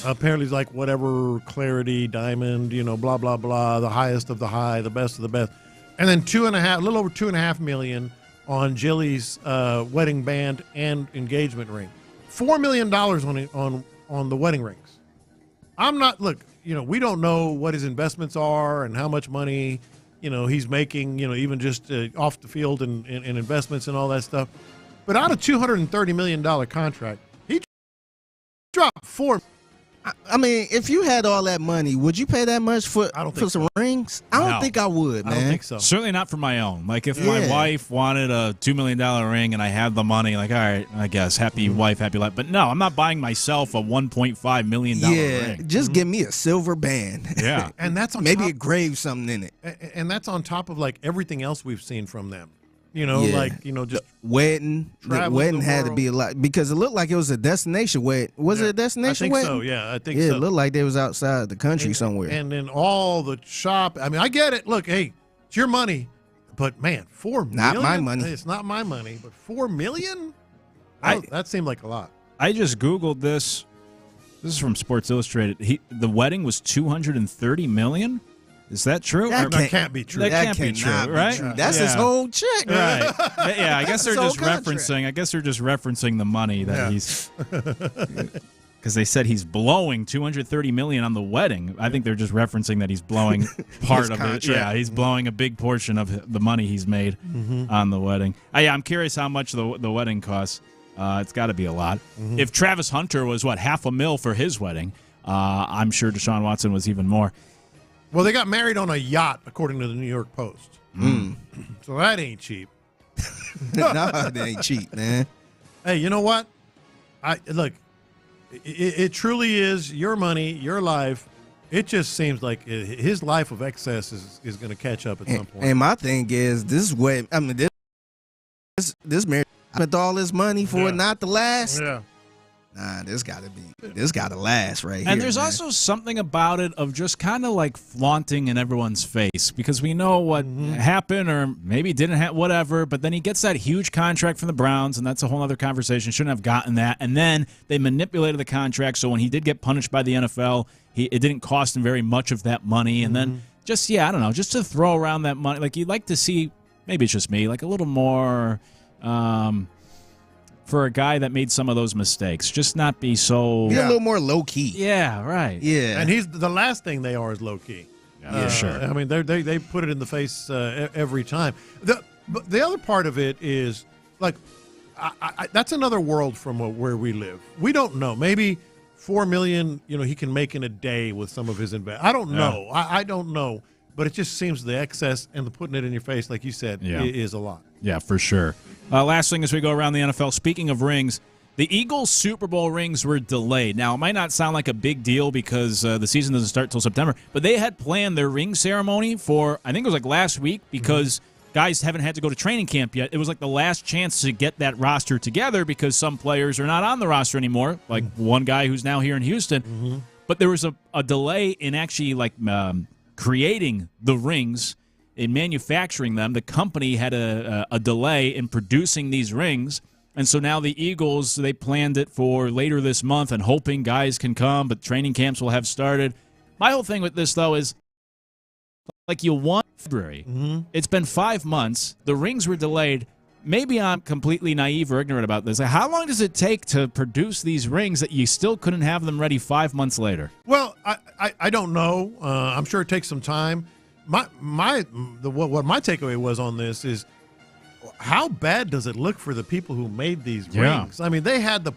Speaker 20: Apparently, it's like whatever Clarity Diamond, blah blah blah, the highest of the high, the best of the best, and then a little over $2.5 million on Jilly's wedding band and engagement ring. $4 million on the wedding rings. I'm not. Look, we don't know what his investments are and how much money he's making, even just off the field and investments and all that stuff. But out of $230 million contract, he dropped $4
Speaker 4: I mean, if you had all that money, would you pay that much for some rings? I don't think I would, man.
Speaker 20: I don't think so.
Speaker 21: Certainly not for my own. Like, if my wife wanted a $2 million ring and I had the money, like, all right, I guess, happy wife, happy life. But no, I'm not buying myself a $1.5 million ring.
Speaker 4: Just give me a silver band.
Speaker 21: Yeah.
Speaker 20: And that's on
Speaker 4: maybe
Speaker 20: top,
Speaker 4: engrave something in it.
Speaker 20: And that's on top of, like, everything else we've seen from them. Just
Speaker 4: wedding. The wedding had to be a lot because it looked like it was a destination wedding. Was it a destination wedding?
Speaker 20: I think so. Yeah, I think so.
Speaker 4: Yeah, it looked like they was outside the country somewhere.
Speaker 20: And then all the shop. I mean, I get it. Look, hey, it's your money, but man, $4 million.
Speaker 4: Not my money.
Speaker 20: It's not my money, but $4 million. That seemed like a lot.
Speaker 21: I just Googled this. This is from Sports Illustrated. The wedding was $230 million. Is that true?
Speaker 20: That can't be true.
Speaker 21: That can't be true, right?
Speaker 4: True. That's his whole check,
Speaker 21: right? Yeah, I guess they're just referencing the money that he's. Because they said he's blowing $230 million on the wedding. I think they're just referencing that he's blowing part of it. Yeah, he's blowing a big portion of the money he's made on the wedding. I'm curious how much the wedding costs. It's got to be a lot. If Travis Hunter was $500,000 for his wedding, I'm sure Deshaun Watson was even more.
Speaker 20: Well, they got married on a yacht, according to the New York Post. So that ain't cheap.
Speaker 4: No, that ain't cheap, man.
Speaker 20: Hey, you know what? Look, it truly is your money, your life. It just seems like his life of excess is going to catch up at some point.
Speaker 4: And my thing is, this marriage spent all this money for it not to last.
Speaker 20: Yeah.
Speaker 4: Nah, this gotta last right here.
Speaker 21: And there's also something about it of just kind of like flaunting in everyone's face because we know what happened or maybe didn't happen, whatever. But then he gets that huge contract from the Browns, and that's a whole other conversation. Shouldn't have gotten that. And then they manipulated the contract, so when he did get punished by the NFL, it didn't cost him very much of that money. And then just I don't know, just to throw around that money, like you'd like to see, maybe it's just me, like a little more. For a guy that made some of those mistakes, just not be so...
Speaker 4: Be a little more low-key.
Speaker 21: Yeah, right.
Speaker 4: Yeah.
Speaker 20: And he's the last thing they are is low-key.
Speaker 21: Yeah, sure.
Speaker 20: I mean, they put it in the face every time. The other part of it is, like, that's another world from where we live. We don't know. Maybe $4 million, he can make in a day with some of his investment. I don't know. I don't know. But it just seems the excess and the putting it in your face, like you said, is a lot.
Speaker 21: Yeah, for sure. Last thing as we go around the NFL, speaking of rings, the Eagles' Super Bowl rings were delayed. Now, it might not sound like a big deal because the season doesn't start till September, but they had planned their ring ceremony for, I think it was like last week, because guys haven't had to go to training camp yet. It was like the last chance to get that roster together because some players are not on the roster anymore, like one guy who's now here in Houston. But there was a delay in actually creating the rings, in manufacturing them. The company had a delay in producing these rings. And so now the Eagles, they planned it for later this month and hoping guys can come, but training camps will have started. My whole thing with this, though, is like you won February. It's been 5 months. The rings were delayed. Maybe I'm completely naive or ignorant about this. How long does it take to produce these rings that you still couldn't have them ready 5 months later?
Speaker 20: Well, I don't know. I'm sure it takes some time. What my takeaway was on this is, how bad does it look for the people who made these rings? I mean, they had the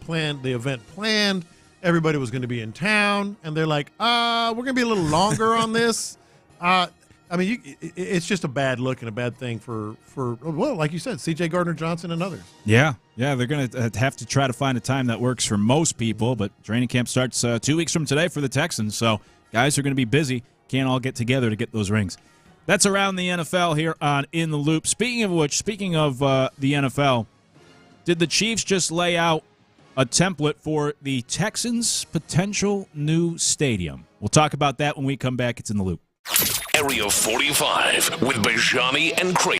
Speaker 20: event planned. Everybody was going to be in town, and they're like, we're going to be a little longer on this. I mean, it's just a bad look and a bad thing for well, like you said, C.J. Gardner-Johnson and others.
Speaker 21: Yeah, they're going to have to try to find a time that works for most people, but training camp starts 2 weeks from today for the Texans, so guys are going to be busy. Can't all get together to get those rings. That's around the NFL here on In the Loop. Speaking of the NFL, did the Chiefs just lay out a template for the Texans' potential new stadium? We'll talk about that when we come back. It's In the Loop.
Speaker 1: Area 45 with Bijani and Creighton.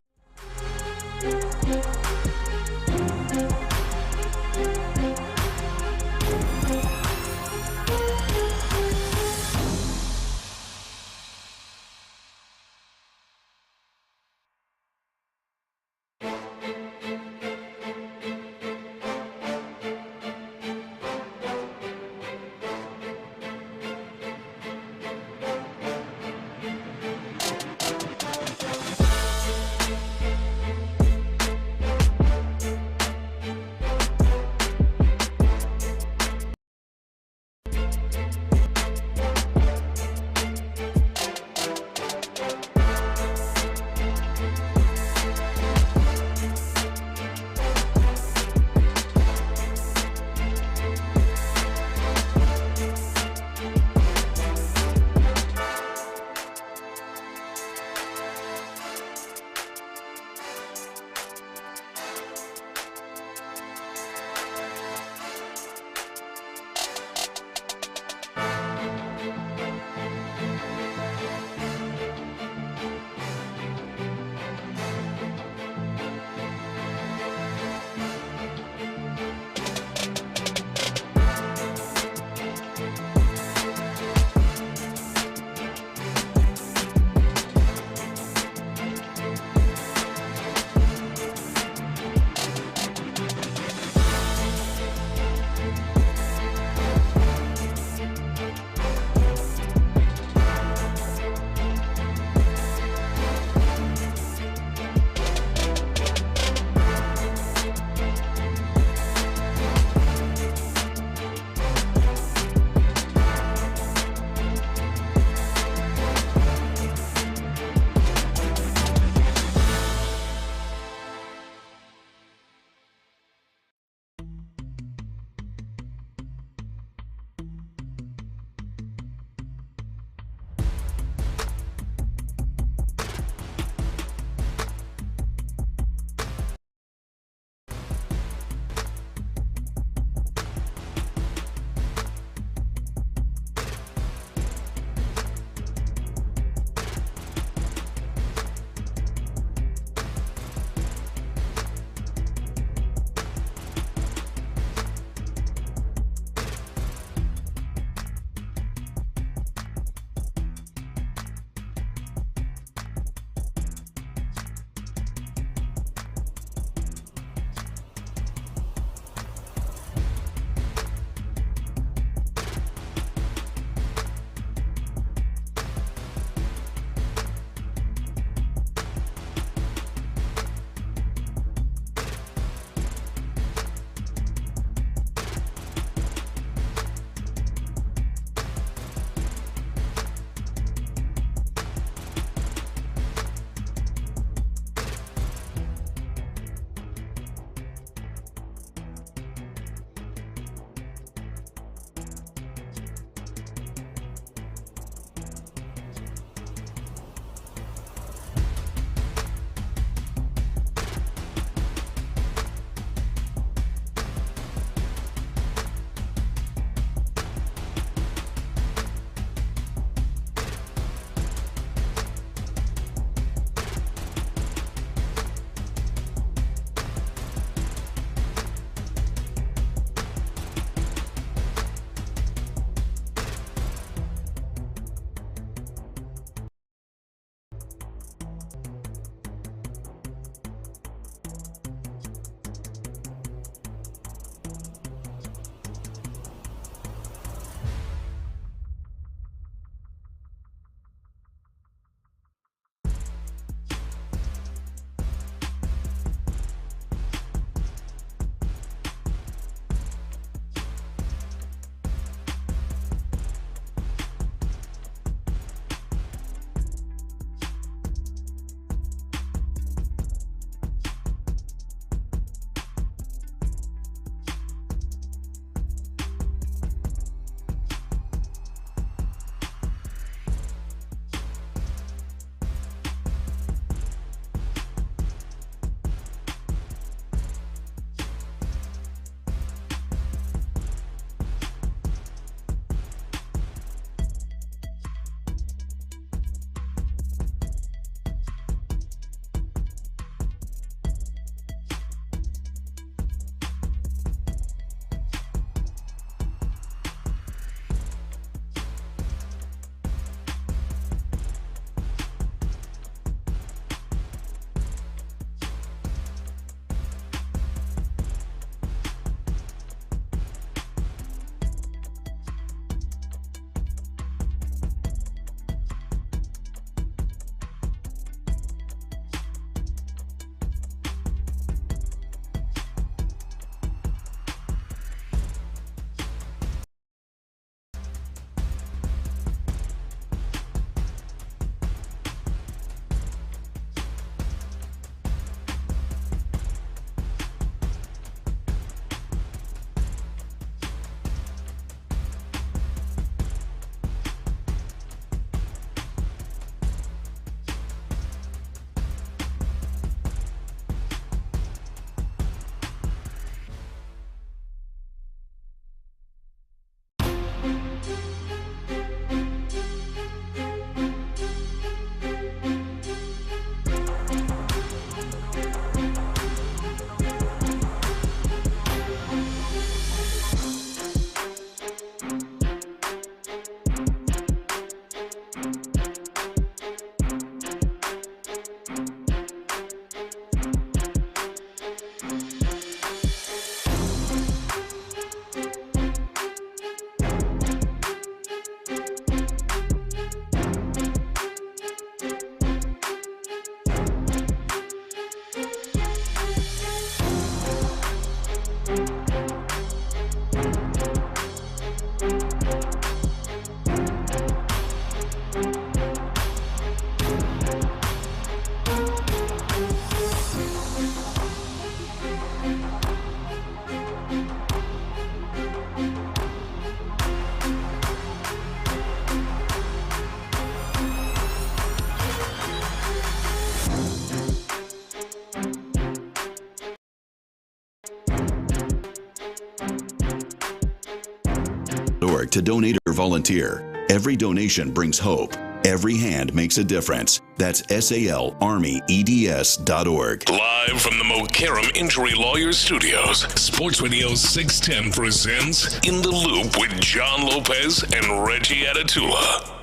Speaker 14: SportsRadio.org to donate or volunteer. Every donation brings hope. Every hand makes a difference. That's SALArmyEDS.org.
Speaker 1: Live from the Mokaram Injury Lawyers Studios, Sports Radio 610 presents In the Loop with John Lopez and Reggie Atatula.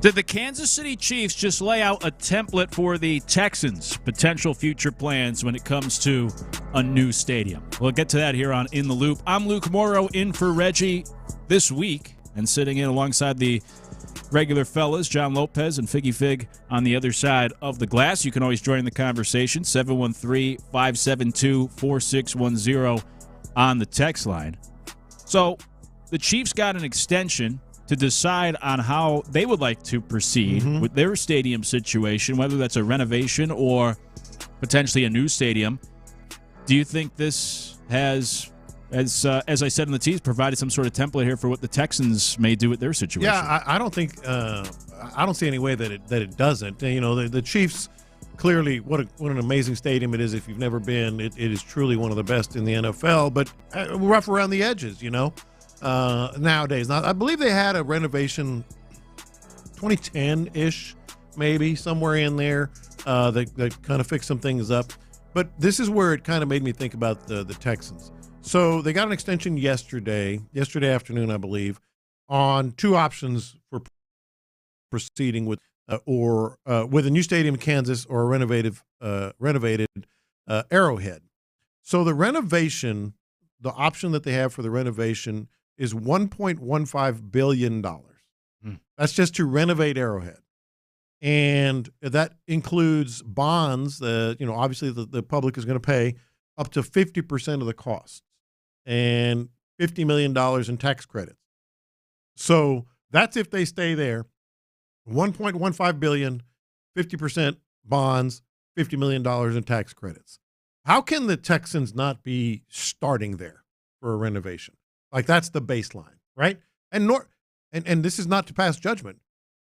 Speaker 21: Did the Kansas City Chiefs just lay out a template for the Texans' potential future plans when it comes to a new stadium? We'll get to that here on In the Loop. I'm Luke Morrow, in for Reggie this week, and sitting in alongside the regular fellas, John Lopez and Figgy Fig on the other side of the glass. You can always join the conversation, 713-572-4610 on the text line. So the Chiefs got an extension to decide on how they would like to proceed with their stadium situation, whether that's a renovation or potentially a new stadium. Do you think this has, as I said in the tease, provided some sort of template here for what the Texans may do with their situation?
Speaker 20: Yeah, I don't think I don't see any way that it doesn't. You know, the Chiefs clearly what an amazing stadium it is. If you've never been, it is truly one of the best in the NFL. But rough around the edges, you know. Nowadays. Now, I believe they had a renovation 2010-ish, maybe, somewhere in there that kind of fixed some things up. But this is where it kind of made me think about the Texans. So they got an extension yesterday afternoon, I believe, on two options for proceeding with with a new stadium in Kansas or a renovated Arrowhead. So the renovation, the option that they have for the renovation is $1.15 billion. That's just to renovate Arrowhead. And that includes bonds that, you know, obviously the public is going to pay up to 50% of the cost and $50 million in tax credits. So that's if they stay there. $1.15 billion, 50% bonds, $50 million in tax credits. How can the Texans not be starting there for a renovation? Like, that's the baseline, right? And this is not to pass judgment.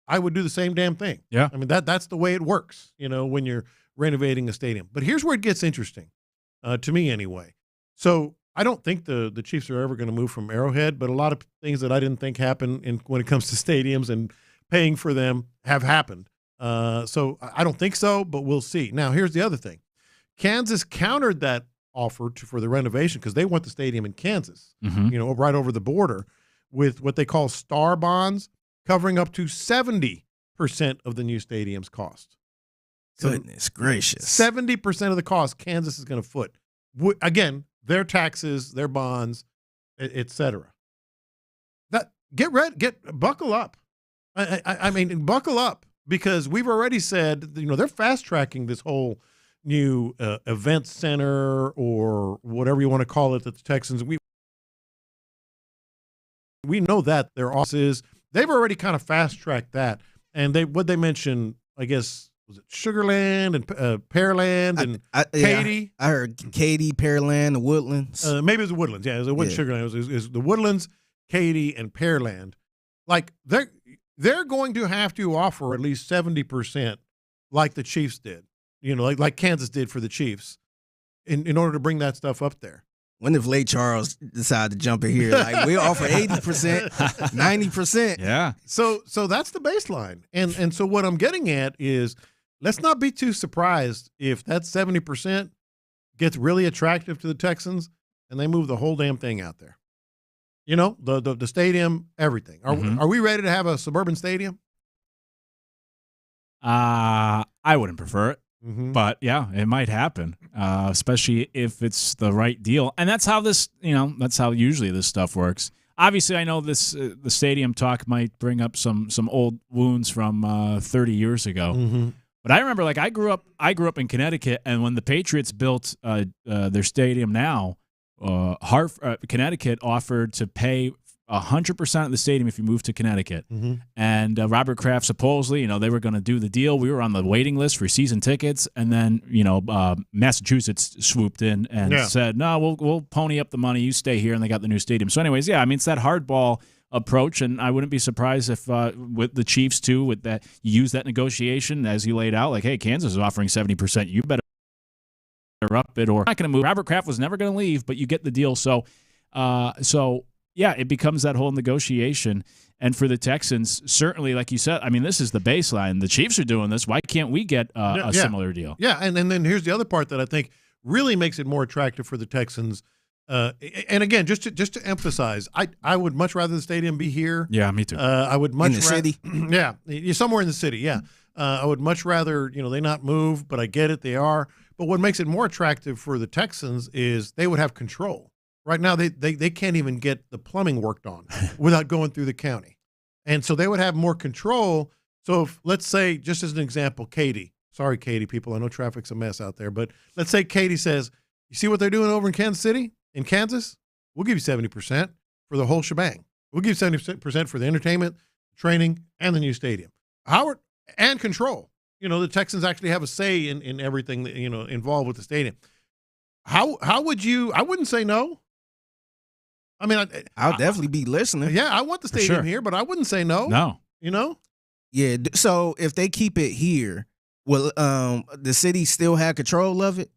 Speaker 20: I would do the same damn thing.
Speaker 21: Yeah.
Speaker 20: I mean, that's the way it works, you know, when you're renovating a stadium. But here's where it gets interesting, to me anyway. So I don't think the Chiefs are ever going to move from Arrowhead, but a lot of things that I didn't think happen when it comes to stadiums and paying for them have happened. So I don't think so, but we'll see. Now, here's the other thing. Kansas countered that offer for the renovation because they want the stadium in Kansas, you know, right over the border, with what they call star bonds covering up to 70% of the new stadium's cost.
Speaker 4: Goodness gracious.
Speaker 20: 70% of the cost Kansas is going to foot. Again, their taxes, their bonds, et cetera. Buckle up. I mean, buckle up, because we've already said, you know, they're fast tracking this whole new event center or whatever you want to call it that the Texans, we know that their offices, they've already kind of fast tracked that. And they mentioned, I guess, was it Sugarland and Pearland and Katy?
Speaker 4: I heard Katy, Pearland, the Woodlands.
Speaker 20: Maybe it was the Woodlands. Yeah, it wasn't Sugarland. It was the Woodlands, Katy, and Pearland. Like, they're going to have to offer at least 70%, like the Chiefs did. You know, like Kansas did for the Chiefs, in order to bring that stuff up there.
Speaker 4: When if Lake Charles decide to jump in here, like, we'll offer 80%, 90%.
Speaker 21: Yeah.
Speaker 20: So that's the baseline. And so what I'm getting at is, let's not be too surprised if that 70% gets really attractive to the Texans and they move the whole damn thing out there. You know, the stadium, everything. Are we ready to have a suburban stadium?
Speaker 21: I wouldn't prefer it. But yeah, it might happen, especially if it's the right deal. And that's how that's how usually this stuff works. Obviously, I know the stadium talk might bring up some old wounds from 30 years ago. But I remember, like, I grew up in Connecticut, and when the Patriots built their stadium now, Connecticut offered to pay 100% of the stadium if you moved to Connecticut. And Robert Kraft, supposedly, they were going to do the deal. We were on the waiting list for season tickets, and then Massachusetts swooped in and said, "No, we'll pony up the money. You stay here," and they got the new stadium. So, anyways, yeah, I mean, it's that hardball approach, and I wouldn't be surprised if with the Chiefs too, with that, you use that negotiation as you laid out, like, hey, Kansas is offering 70%. You better up it, or not going to move. Robert Kraft was never going to leave, but you get the deal. So So yeah, it becomes that whole negotiation. And for the Texans, certainly, like you said, I mean, this is the baseline. The Chiefs are doing this. Why can't we get a similar deal?
Speaker 20: Yeah, and then here's the other part that I think really makes it more attractive for the Texans. And again, just to emphasize, I would much rather the stadium be here.
Speaker 21: Yeah, me too.
Speaker 20: I would much
Speaker 4: in the city.
Speaker 20: Yeah, somewhere in the city. Yeah, I would much rather they not move, but I get it, they are. But what makes it more attractive for the Texans is they would have control. Right now, they can't even get the plumbing worked on without going through the county, and so they would have more control. So if, let's say, just as an example, Katie. Sorry, Katie, people. I know traffic's a mess out there, but let's say Katie says, "You see what they're doing over in Kansas City? In Kansas, we'll give you 70% for the whole shebang. We'll give you 70% for the entertainment, training, and the new stadium. And control. The Texans actually have a say in everything that, involved with the stadium. How would you? I wouldn't say no. I mean,
Speaker 4: I'll definitely be listening.
Speaker 20: Yeah, I want the stadium here, but I wouldn't say no.
Speaker 21: No.
Speaker 4: Yeah. So if they keep it here, will the city still have control of it?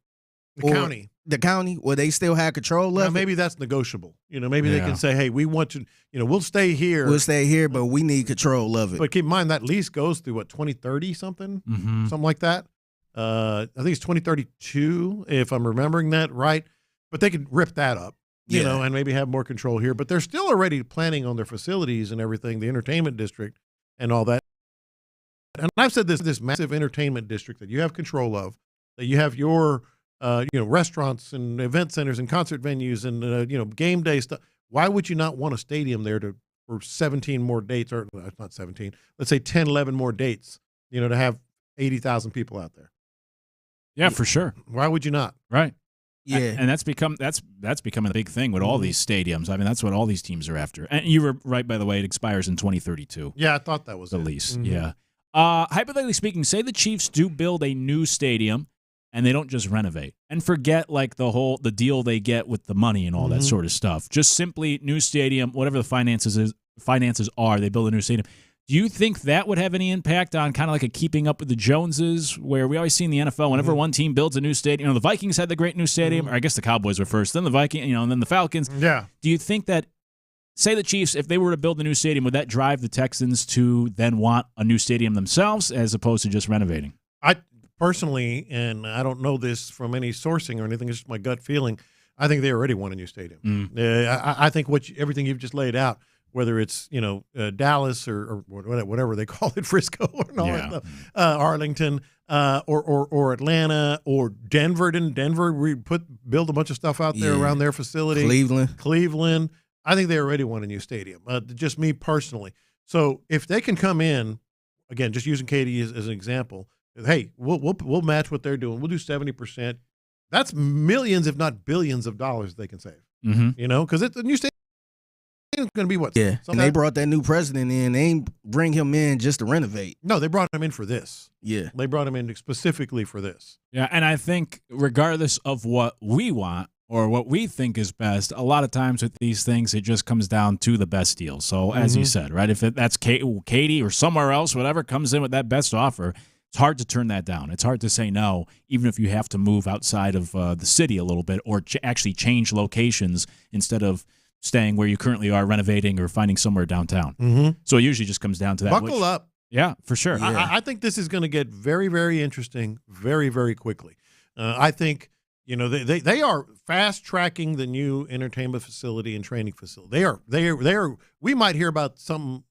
Speaker 4: The county, will they still have control of it?
Speaker 20: Maybe that's negotiable. Maybe they can say, hey, we want to, we'll stay here.
Speaker 4: We'll stay here, but we need control of it.
Speaker 20: But keep in mind that lease goes through, 2030 something? Mm-hmm. Something like that. I think it's 2032, if I'm remembering that right. But they could rip that up, and maybe have more control here. But they're still already planning on their facilities and everything, the entertainment district and all that. And I've said this massive entertainment district that you have control of, that you have your restaurants and event centers and concert venues and game day stuff. Why would you not want a stadium there for 17 more dates, or not 17? Let's say 10, 11 more dates. To have 80,000 people out there.
Speaker 21: Yeah, for sure.
Speaker 20: Why would you not?
Speaker 21: Right.
Speaker 4: Yeah,
Speaker 21: and that's becoming a big thing with all these stadiums. I mean, that's what all these teams are after. And you were right, by the way. It expires in 2032.
Speaker 20: Yeah, I thought that was
Speaker 21: the lease.
Speaker 20: Mm-hmm.
Speaker 21: Yeah. Hypothetically speaking, say the Chiefs do build a new stadium. And they don't just renovate and forget the deal they get with the money and all that sort of stuff. Just simply new stadium, whatever the finances are, they build a new stadium. Do you think that would have any impact on kind of like a keeping up with the Joneses, where we always see in the NFL whenever one team builds a new stadium, the Vikings had the great new stadium, or I guess the Cowboys were first, then the Vikings, and then the Falcons.
Speaker 20: Yeah.
Speaker 21: Do you think that, say the Chiefs, if they were to build a new stadium, would that drive the Texans to then want a new stadium themselves as opposed to just renovating?
Speaker 20: Personally, and I don't know this from any sourcing or anything, it's just my gut feeling, I think they already want a new stadium. I think everything you've just laid out, whether it's Dallas or whatever they call it, Frisco or Arlington or Atlanta or Denver. Didn't Denver build a bunch of stuff out there around their facility? Cleveland. I think they already want a new stadium. Just me personally. So if they can come in, again, just using Katie as an example. Hey, we'll match what they're doing. We'll do 70%. That's millions, if not billions, of dollars they can save.
Speaker 21: Mm-hmm.
Speaker 20: Because the new stadium is going to be what?
Speaker 4: Yeah, and they brought that new president in. They ain't bring him in just to renovate.
Speaker 20: No, they brought him in for this.
Speaker 4: Yeah,
Speaker 20: they brought him in specifically for this.
Speaker 21: Yeah, and I think regardless of what we want or what we think is best, a lot of times with these things, it just comes down to the best deal. So as you said, right, if that's Katie or somewhere else, whatever comes in with that best offer, it's hard to turn that down. It's hard to say no, even if you have to move outside of the city a little bit or actually change locations instead of staying where you currently are, renovating or finding somewhere downtown. So it usually just comes down to that.
Speaker 20: Buckle up.
Speaker 21: Yeah, for sure.
Speaker 20: Yeah. I think this is going to get very, very interesting very, very quickly. I think, they are fast tracking the new entertainment facility and training facility. They are. We might hear about something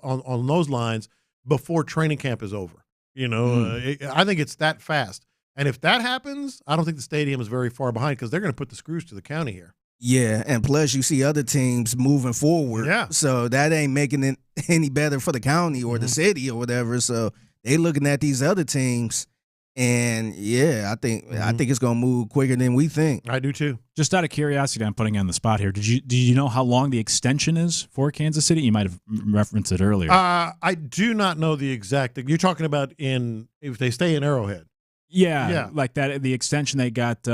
Speaker 20: on those lines before training camp is over. I think it's that fast. And if that happens, I don't think the stadium is very far behind because they're going to put the screws to the county here.
Speaker 4: Yeah, and plus you see other teams moving forward.
Speaker 20: Yeah.
Speaker 4: So that ain't making it any better for the county or the city or whatever. So they looking at these other teams, and I think it's gonna move quicker than we think.
Speaker 20: I do too.
Speaker 21: Just out of curiosity, I'm putting you on the spot here. Did you know how long the extension is for Kansas City? You might have referenced it earlier.
Speaker 20: I do not know the exact. You're talking about if they stay in Arrowhead.
Speaker 21: Yeah, like that. The extension they got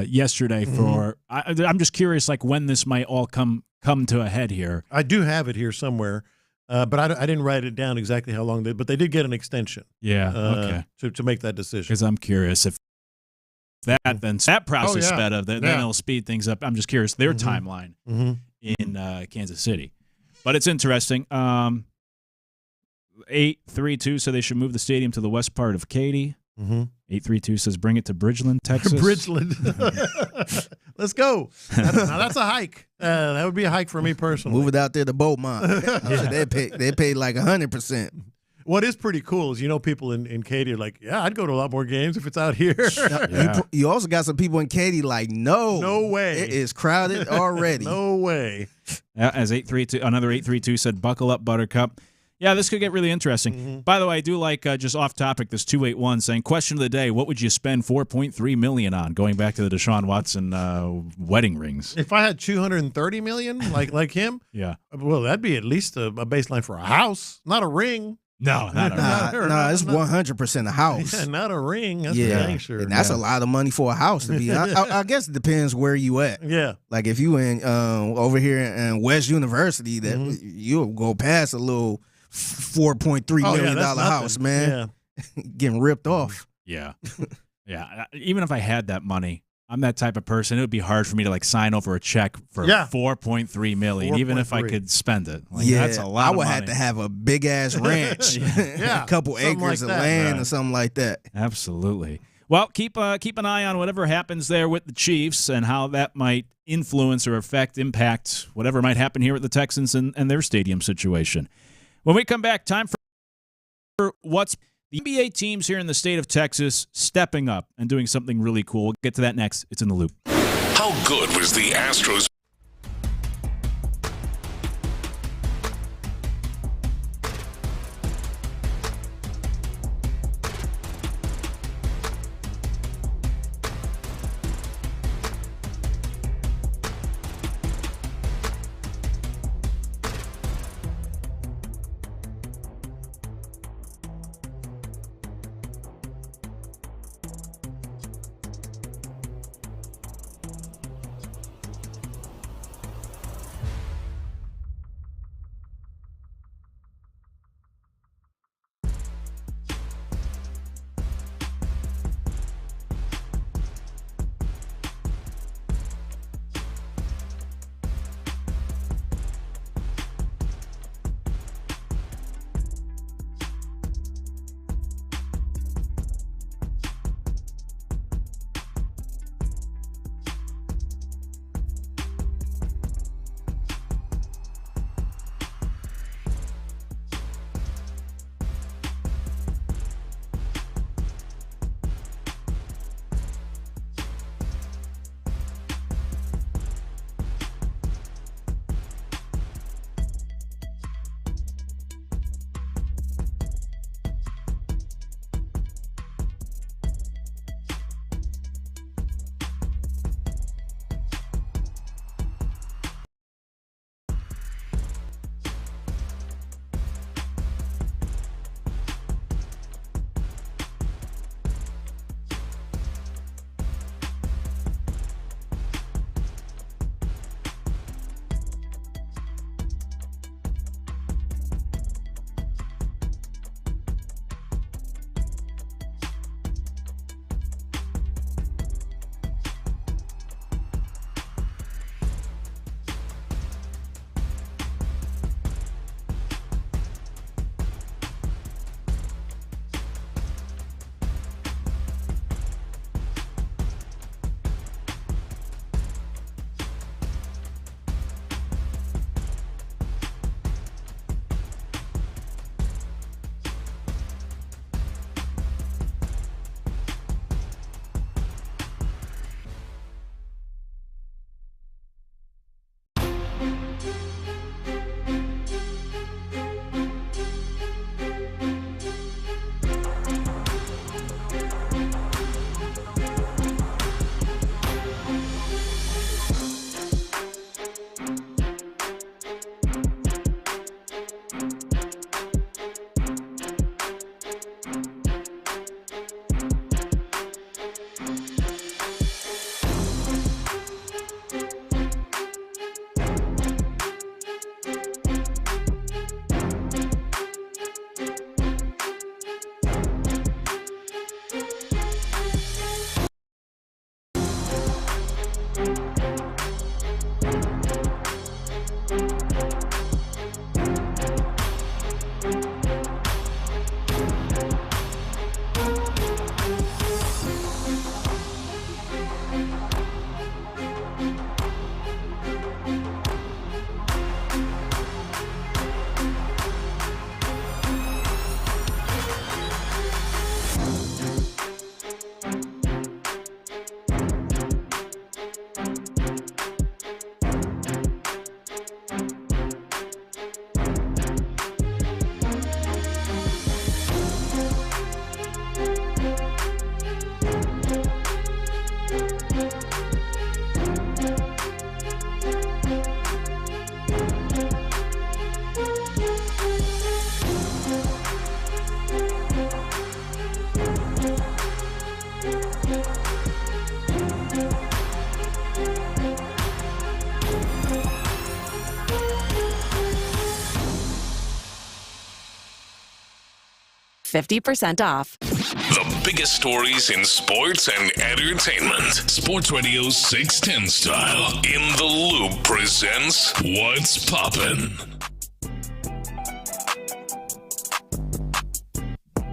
Speaker 21: yesterday for. I'm just curious, like when this might all come to a head here.
Speaker 20: I do have it here somewhere, but I didn't write it down exactly how long but they did get an extension.
Speaker 21: Yeah, okay.
Speaker 20: To make that decision.
Speaker 21: Because I'm curious if that, then that process sped up. Then it'll speed things up. I'm just curious their timeline in Kansas City. But it's interesting. 832 so they should move the stadium to the west part of Katy. 832 says bring it to Bridgeland, Texas.
Speaker 20: Bridgeland. Let's go. Now that's a hike. That would be a hike for me personally.
Speaker 4: Move it out there to Beaumont. They pay like 100%.
Speaker 20: What is pretty cool is, people in Katy are like, yeah, I'd go to a lot more games if it's out here.
Speaker 4: You also got some people in Katy like, no
Speaker 20: way.
Speaker 4: It is crowded already.
Speaker 20: No way.
Speaker 21: As another 832 said, buckle up, Buttercup. Yeah, this could get really interesting. By the way, I do like, just off topic, this 281 saying, question of the day, what would you spend $4.3 million on? Going back to the Deshaun Watson wedding rings.
Speaker 20: If I had $230 million, like him,
Speaker 21: yeah,
Speaker 20: well, that'd be at least a baseline for a house, not a ring.
Speaker 21: No, not a ring.
Speaker 4: No, it's 100% a house.
Speaker 20: Yeah, not a ring. That's for dang sure.
Speaker 4: And that's a lot of money for a house to be. I guess it depends where you at.
Speaker 20: Yeah.
Speaker 4: Like if you in over here in West University, that you'll go past a little $4.3 million house, man. Yeah. Getting ripped off.
Speaker 21: Yeah. Yeah. Even if I had that money, I'm that type of person. It would be hard for me to sign over a check for $4.3 million, even if I could spend it. That's a lot.
Speaker 4: I would have to have a big ass ranch, a couple acres of land or something like that.
Speaker 21: Absolutely. Well, keep an eye on whatever happens there with the Chiefs and how that might influence or impact whatever might happen here at the Texans and their stadium situation. When we come back, time for what's the NBA teams here in the state of Texas stepping up and doing something really cool. We'll get to that next. It's in the Loop.
Speaker 1: How good was the Astros?
Speaker 15: 50% off.
Speaker 1: The biggest stories in sports and entertainment. Sports Radio 610 style. In the Loop presents What's Poppin'.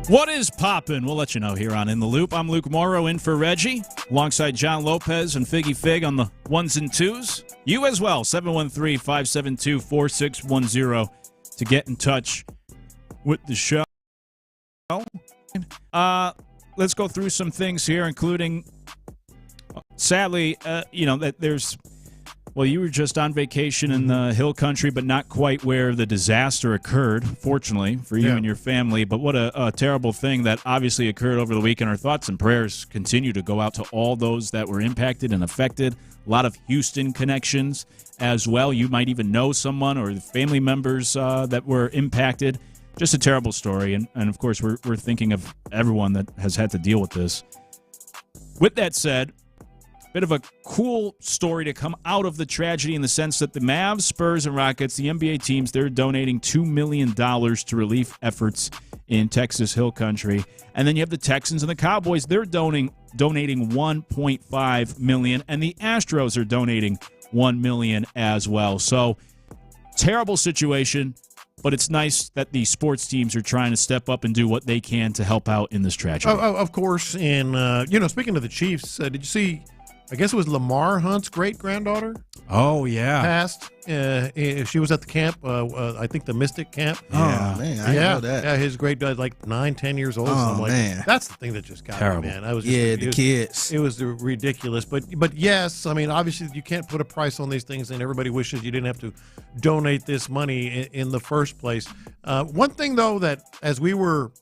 Speaker 21: What is poppin'? We'll let you know here on In the Loop. I'm Luke Morrow in for Reggie, alongside John Lopez and Figgy Fig on the ones and twos. You as well, 713-572-4610 to get in touch with the show. Let's go through some things here, including, sadly, that there's... Well, you were just on vacation in the hill country, but not quite where the disaster occurred, fortunately, for you and your family. But what a terrible thing that obviously occurred over the weekend. Our thoughts and prayers continue to go out to all those that were impacted and affected. A lot of Houston connections as well. You might even know someone or family members that were impacted. Just a terrible story. And of course, we're thinking of everyone that has had to deal with this. With that said, bit of a cool story to come out of the tragedy in the sense that the Mavs, Spurs, and Rockets, the NBA teams, they're donating $2 million to relief efforts in Texas Hill Country. And then you have the Texans and the Cowboys. They're donating $1.5 million, and the Astros are donating $1 million as well. So, terrible situation, but it's nice that the sports teams are trying to step up and do what they can to help out in this tragedy.
Speaker 20: Of course. And, speaking of the Chiefs, did you see... I guess it was Lamar Hunt's great-granddaughter.
Speaker 21: Oh, yeah.
Speaker 20: Passed. She was at the camp, I think the Mystic camp.
Speaker 4: Yeah. Oh, man, I didn't know that.
Speaker 20: Yeah, his great dad, like 9, 10 years old.
Speaker 4: Oh, man.
Speaker 20: That's the thing that just got
Speaker 21: terrible.
Speaker 20: me, man. I was
Speaker 4: just, kids.
Speaker 20: It was ridiculous. But yes, I mean, obviously you can't put a price on these things, and everybody wishes you didn't have to donate this money in the first place. One thing, though, that as we were,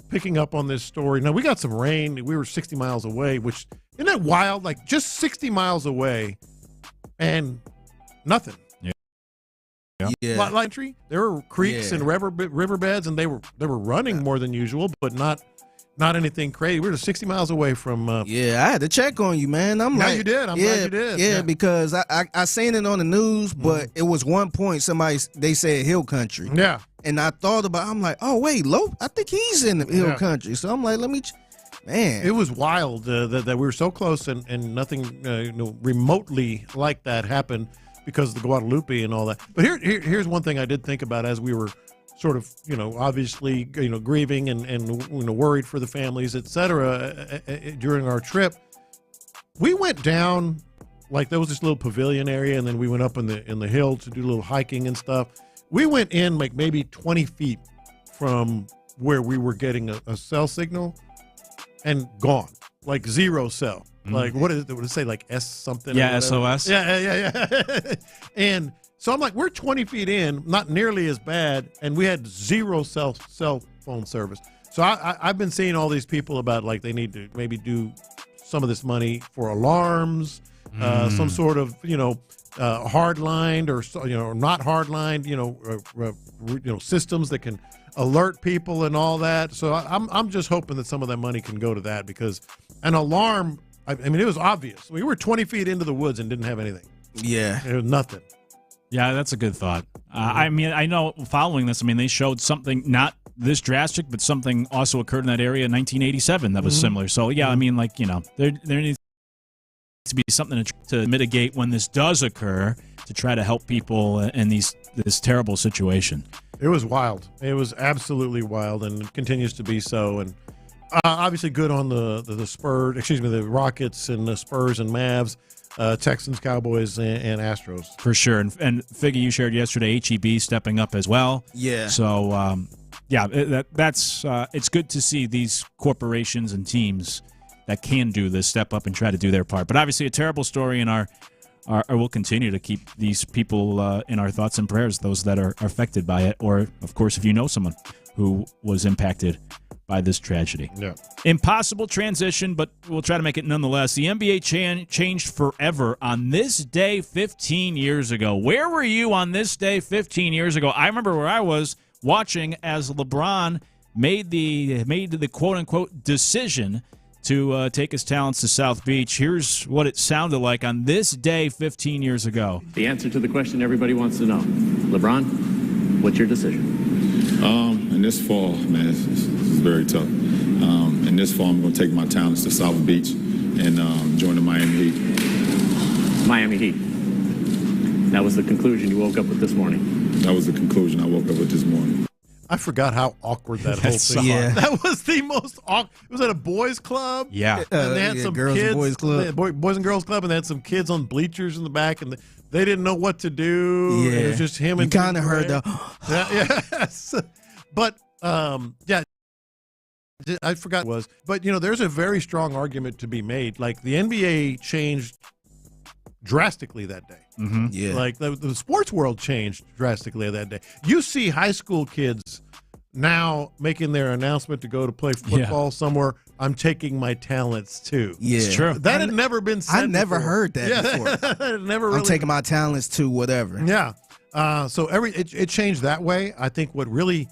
Speaker 20: picking up on this story, now we got some rain. We were 60 miles away, which... Isn't that wild? Like just 60 miles away and nothing.
Speaker 21: Yeah.
Speaker 20: Light tree. There were creeks and riverbeds, and they were running more than usual, but not anything crazy. We were 60 miles away from.
Speaker 4: I had to check on you, man. I'm
Speaker 20: you did. I'm glad you did.
Speaker 4: Yeah, because I seen it on the news, but it was one point they said Hill Country.
Speaker 20: Yeah.
Speaker 4: And I thought about. I'm like, oh wait, I think he's in the Hill Country. So I'm like, let me. Man,
Speaker 20: it was wild that we were so close and nothing remotely like that happened because of the Guadalupe and all that. But here's one thing I did think about as we were sort of obviously grieving and worried for the families, etc. During our trip. We went down, like there was this little pavilion area, and then we went up in the hill to do a little hiking and stuff. We went in like maybe 20 feet from where we were getting a cell signal. And gone, like zero cell. Like what is it? Would it say like S something?
Speaker 21: Yeah, SOS.
Speaker 20: Yeah. And so I'm like, we're 20 feet in, not nearly as bad, and we had zero cell phone service. So I've been seeing all these people about like they need to maybe do some of this money for alarms, some sort of hard-lined or not hard-lined systems that can alert people and all that. So I'm just hoping that some of that money can go to that, because an alarm, I mean, it was obvious. We were 20 feet into the woods and didn't have anything.
Speaker 4: Yeah.
Speaker 20: There was nothing.
Speaker 21: Yeah, that's a good thought. I mean, I know following this, I mean, they showed something not this drastic, but something also occurred in that area in 1987 that was similar. So, yeah, I mean, like, there needs to be something to mitigate when this does occur to try to help people in this terrible situation.
Speaker 20: It was wild. It was absolutely wild, and it continues to be so. And obviously good on the Rockets and the Spurs and Mavs, Texans, Cowboys, and Astros.
Speaker 21: For sure. And Figgy, you shared yesterday HEB stepping up as well.
Speaker 4: Yeah.
Speaker 21: So, that's it's good to see these corporations and teams that can do this step up and try to do their part. But obviously a terrible story in we'll continue to keep these people in our thoughts and prayers, those that are affected by it, or, of course, if you know someone who was impacted by this tragedy.
Speaker 20: Yeah.
Speaker 21: Impossible transition, but we'll try to make it nonetheless. The NBA changed forever on this day 15 years ago. Where were you on this day 15 years ago? I remember where I was watching as LeBron made the quote-unquote decision to take his talents to South Beach. Here's what it sounded like on this day 15 years ago.
Speaker 16: The answer to the question everybody wants to know. LeBron, what's your decision?
Speaker 23: And this fall, man, this is very tough. And this fall, I'm going to take my talents to South Beach and join the Miami Heat.
Speaker 15: Miami Heat. That was the conclusion you woke up with this morning.
Speaker 23: That was the conclusion I woke up with this morning.
Speaker 20: I forgot how awkward that whole thing was. That was the most awkward. It was at a boys' club.
Speaker 21: Yeah.
Speaker 20: And they had some
Speaker 4: girls
Speaker 20: kids.
Speaker 4: and boys club.
Speaker 20: Boys and girls club, and they had some kids on bleachers in the back, and they didn't know what to do.
Speaker 4: Yeah.
Speaker 20: It was just him and
Speaker 4: you kind of heard the.
Speaker 20: yes. But, yeah. I forgot what it was. But, there's a very strong argument to be made. Like, the NBA changed drastically that day.
Speaker 21: Mm-hmm.
Speaker 4: Yeah.
Speaker 20: Like, the sports world changed drastically that day. You see high school kids now making their announcement to go to play football somewhere. I'm taking my talents, too.
Speaker 4: Yeah.
Speaker 21: It's true.
Speaker 20: That had never been said
Speaker 4: I never
Speaker 20: before.
Speaker 4: heard that before.
Speaker 20: That had never really
Speaker 4: I'm taking my talents to whatever.
Speaker 20: Yeah. So it changed that way. I think what really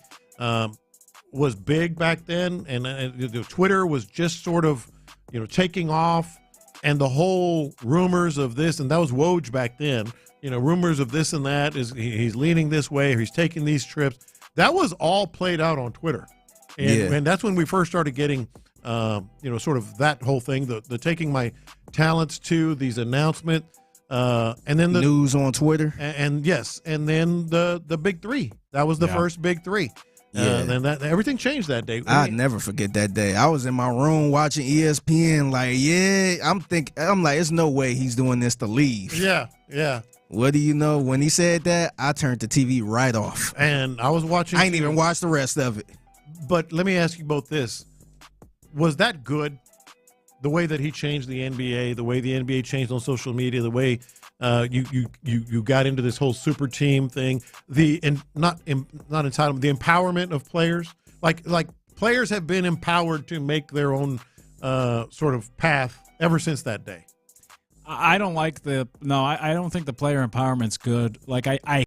Speaker 20: was big back then, and Twitter was just sort of, taking off, and the whole rumors of this, and that was Woj back then. Rumors of this and that is he's leaning this way, or he's taking these trips. That was all played out on Twitter, and that's when we first started getting, sort of that whole thing, the taking my talents to these announcements. And then the
Speaker 4: news on Twitter,
Speaker 20: and then the big three. That was the first big three. Then everything changed that day.
Speaker 4: I'll never forget that day. I was in my room watching ESPN. I'm like, there's no way he's doing this to leave.
Speaker 20: Yeah.
Speaker 4: What do you know? When he said that, I turned the TV right off.
Speaker 20: And I was watching.
Speaker 4: I ain't even watched the rest of it.
Speaker 20: But let me ask you both this: was that good? The way that he changed the NBA, the way the NBA changed on social media, the way you got into this whole super team thing, not entitlement, the empowerment of players. Like players have been empowered to make their own sort of path ever since that day.
Speaker 21: I don't like I don't think the player empowerment's good. Like I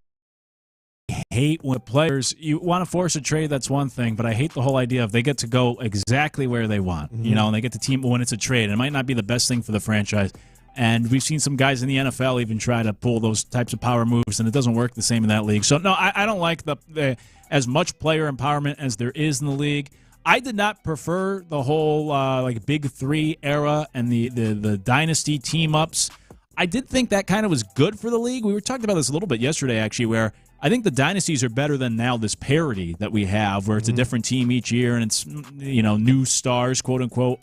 Speaker 21: hate when players, you want to force a trade, that's one thing, but I hate the whole idea of they get to go exactly where they want, and they get the team when it's a trade. It might not be the best thing for the franchise. And we've seen some guys in the NFL even try to pull those types of power moves, and it doesn't work the same in that league. So, no, I don't like the as much player empowerment as there is in the league. I did not prefer the whole Big Three era and the dynasty team-ups. I did think that kind of was good for the league. We were talking about this a little bit yesterday, actually, where I think the dynasties are better than now this parity that we have, where it's a different team each year and it's new stars, quote unquote.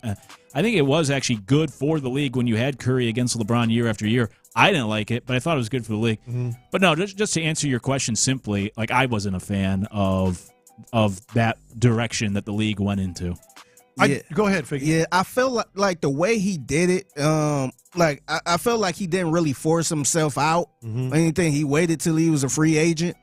Speaker 21: I think it was actually good for the league when you had Curry against LeBron year after year. I didn't like it, but I thought it was good for the league. But no, just to answer your question simply, like I wasn't a fan of that direction that the league went into.
Speaker 20: Go ahead, Figgy.
Speaker 4: Yeah, I feel like the way he did it, I felt like he didn't really force himself out or anything. He waited till he was a free agent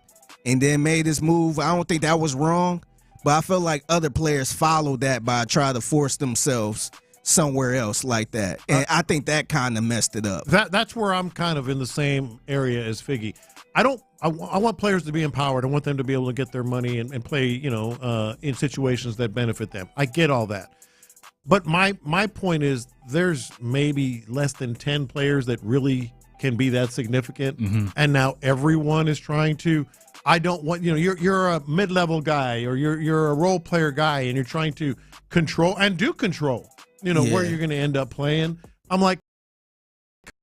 Speaker 4: and then made his move. I don't think that was wrong, but I feel like other players followed that by trying to force themselves somewhere else like that. And I think that kind of messed it up.
Speaker 20: That's where I'm kind of in the same area as Figgy. I want players to be empowered. I want them to be able to get their money and play, in situations that benefit them. I get all that. But my point is there's maybe less than 10 players that really can be that significant. And now everyone is trying to, I don't want, you're a mid-level guy or you're a role player guy and you're trying to control where you're going to end up playing. I'm like,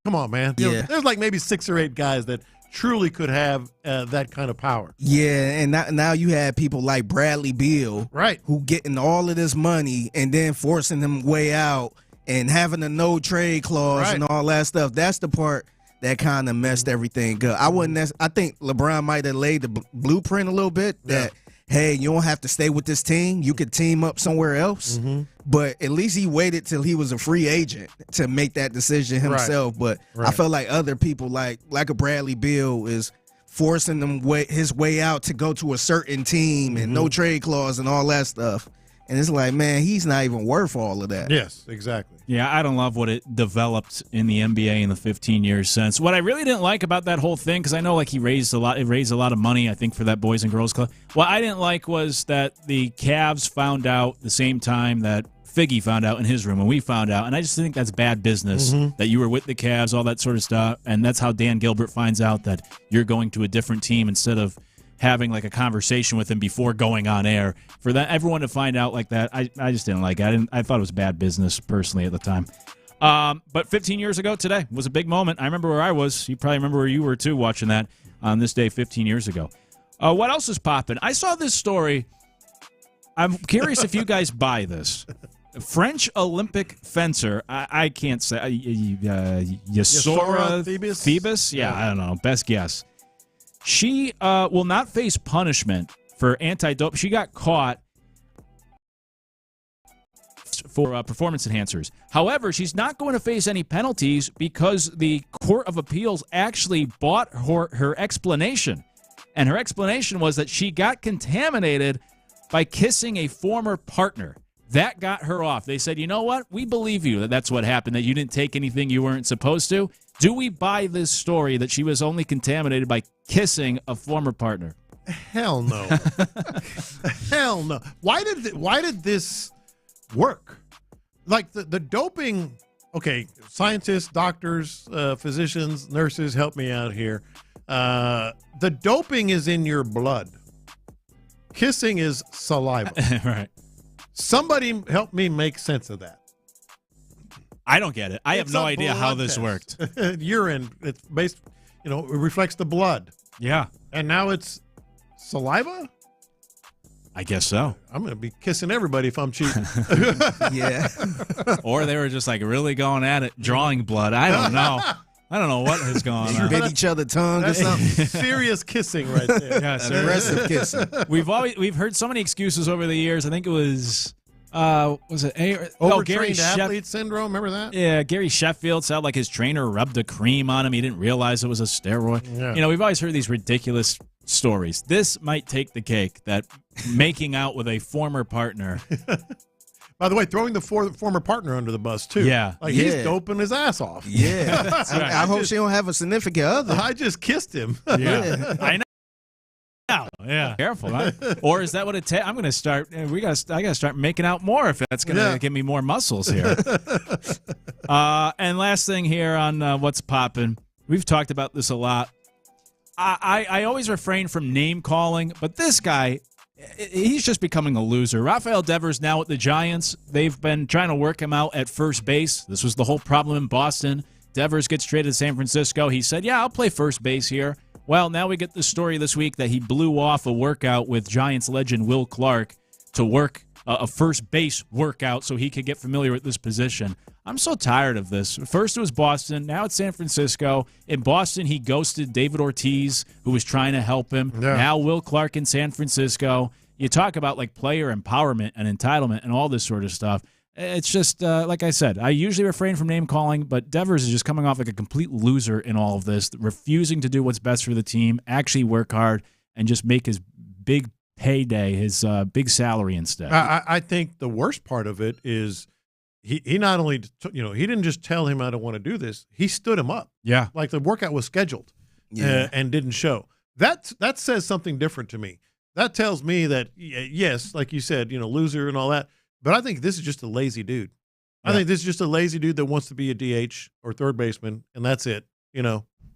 Speaker 20: come on, man. There's like maybe 6 or 8 guys that truly could have that kind of power.
Speaker 4: Yeah, and now you have people like Bradley Beal,
Speaker 20: right,
Speaker 4: who getting all of this money and then forcing them way out and having a no trade clause and all that stuff. That's the part that kind of messed everything up. I think LeBron might have laid the blueprint a little bit that, hey, you don't have to stay with this team. You could team up somewhere else. But at least he waited till he was a free agent to make that decision himself. But I felt like other people, like a Bradley Beal, is forcing his way out to go to a certain team and no trade clause and all that stuff. And it's like, man, he's not even worth all of that.
Speaker 20: Yes, exactly.
Speaker 21: Yeah, I don't love what it developed in the NBA in the 15 years since. What I really didn't like about that whole thing, because I know he raised a lot of money, I think, for that Boys and Girls Club. What I didn't like was that the Cavs found out the same time that Figgy found out in his room and we found out. And I just think that's bad business, that you were with the Cavs, all that sort of stuff. And that's how Dan Gilbert finds out that you're going to a different team instead of having like a conversation with him before going on air. For that, everyone to find out like that, I just didn't like it. I thought it was bad business personally at the time. But 15 years ago today was a big moment. I remember where I was. You probably remember where you were too, watching that on this day 15 years ago. What else is popping? I saw this story. I'm curious if you guys buy this. French Olympic fencer, I can't say, Yasora Thebes? Yeah, I don't know. Best guess. She will not face punishment for anti-dope. She got caught for performance enhancers. However, she's not going to face any penalties because the Court of Appeals actually bought her explanation. And her explanation was that she got contaminated by kissing a former partner. That got her off. They said, you know what? We believe you that that's what happened, that you didn't take anything you weren't supposed to. Do we buy this story that she was only contaminated by kissing a former partner?
Speaker 20: Hell no. Hell no. Why did this work? Like the doping, okay, scientists, doctors, physicians, nurses, help me out here. The doping is in your blood. Kissing is saliva.
Speaker 21: Right.
Speaker 20: Somebody help me make sense of that.
Speaker 21: I don't get it. I have no idea how this worked.
Speaker 20: Urine, it's based, it reflects the blood.
Speaker 21: Yeah.
Speaker 20: And now it's saliva?
Speaker 21: I guess so.
Speaker 20: I'm going to be kissing everybody if I'm cheating.
Speaker 4: Yeah.
Speaker 21: Or they were just like really going at it, drawing blood. I don't know. I don't know what is going on.
Speaker 4: Bit each other tongue or something.
Speaker 20: Serious kissing right there.
Speaker 21: Yeah,
Speaker 4: aggressive kissing.
Speaker 21: We've heard so many excuses over the years. I think it was
Speaker 20: overtrained athlete syndrome. Remember that?
Speaker 21: Yeah, Gary Sheffield sounded like his trainer rubbed a cream on him. He didn't realize it was a steroid.
Speaker 20: Yeah.
Speaker 21: We've always heard these ridiculous stories. This might take the cake, that making out with a former partner.
Speaker 20: By the way, throwing the former partner under the bus, too.
Speaker 21: Yeah.
Speaker 20: Like, he's doping his ass off.
Speaker 4: Yeah.
Speaker 21: Right.
Speaker 4: I hope she don't have a significant other.
Speaker 20: I just kissed him.
Speaker 21: Yeah. I know. Yeah. Careful. Or is that what it takes? I'm going to start. I got to start making out more if that's going to give me more muscles here. And last thing here on What's Poppin'. We've talked about this a lot. I always refrain from name calling, but this guy, he's just becoming a loser. Rafael Devers now at the Giants. They've been trying to work him out at first base. This was the whole problem in Boston. Devers gets traded to San Francisco. He said, yeah, I'll play first base here. Well, now we get the story this week that he blew off a workout with Giants legend Will Clark to work a first base workout so he could get familiar with this position. I'm so tired of this. First it was Boston, now it's San Francisco. In Boston, he ghosted David Ortiz, who was trying to help him. Yeah. Now Will Clark in San Francisco. You talk about like player empowerment and entitlement and all this sort of stuff. It's just, like I said, I usually refrain from name calling, but Devers is just coming off like a complete loser in all of this, refusing to do what's best for the team, actually work hard, and just make his big payday, his big salary instead.
Speaker 20: I think the worst part of it is he not only, he didn't just tell him I don't want to do this, he stood him up.
Speaker 21: Yeah.
Speaker 20: Like the workout was scheduled and didn't show. That says something different to me. That tells me that, yes, like you said, loser and all that, but I think this is just a lazy dude. Yeah. I think this is just a lazy dude that wants to be a DH or third baseman, and that's it.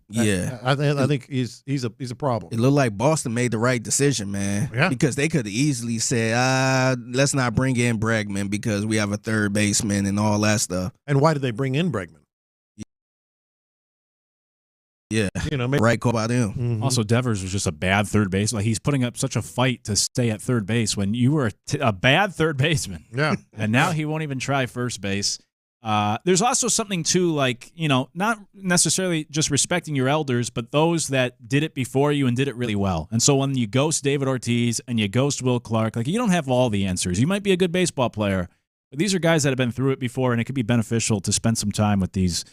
Speaker 4: Yeah,
Speaker 20: I think he's a problem.
Speaker 4: It looked like Boston made the right decision, man.
Speaker 20: Yeah.
Speaker 4: Because they could have easily said, let's not bring in Bregman because we have a third baseman and all that stuff.
Speaker 20: And why did they bring in Bregman?
Speaker 4: Yeah, right call by them.
Speaker 20: Mm-hmm.
Speaker 21: Also, Devers was just a bad third base. Like, he's putting up such a fight to stay at third base when you were a bad third baseman.
Speaker 20: Yeah.
Speaker 21: And now he won't even try first base. There's also something, too, like, not necessarily just respecting your elders, but those that did it before you and did it really well. And so when you ghost David Ortiz and you ghost Will Clark, like, you don't have all the answers. You might be a good baseball player, but these are guys that have been through it before, and it could be beneficial to spend some time with these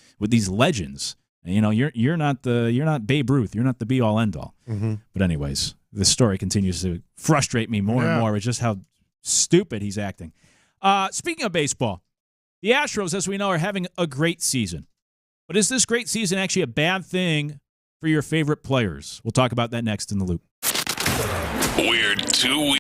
Speaker 21: legends. You're not Babe Ruth. You're not the be-all, end-all.
Speaker 20: Mm-hmm.
Speaker 21: But anyways, this story continues to frustrate me more and more with just how stupid he's acting. Speaking of baseball, the Astros, as we know, are having a great season. But is this great season actually a bad thing for your favorite players? We'll talk about that next in The Loop.
Speaker 1: We're 2 weeks.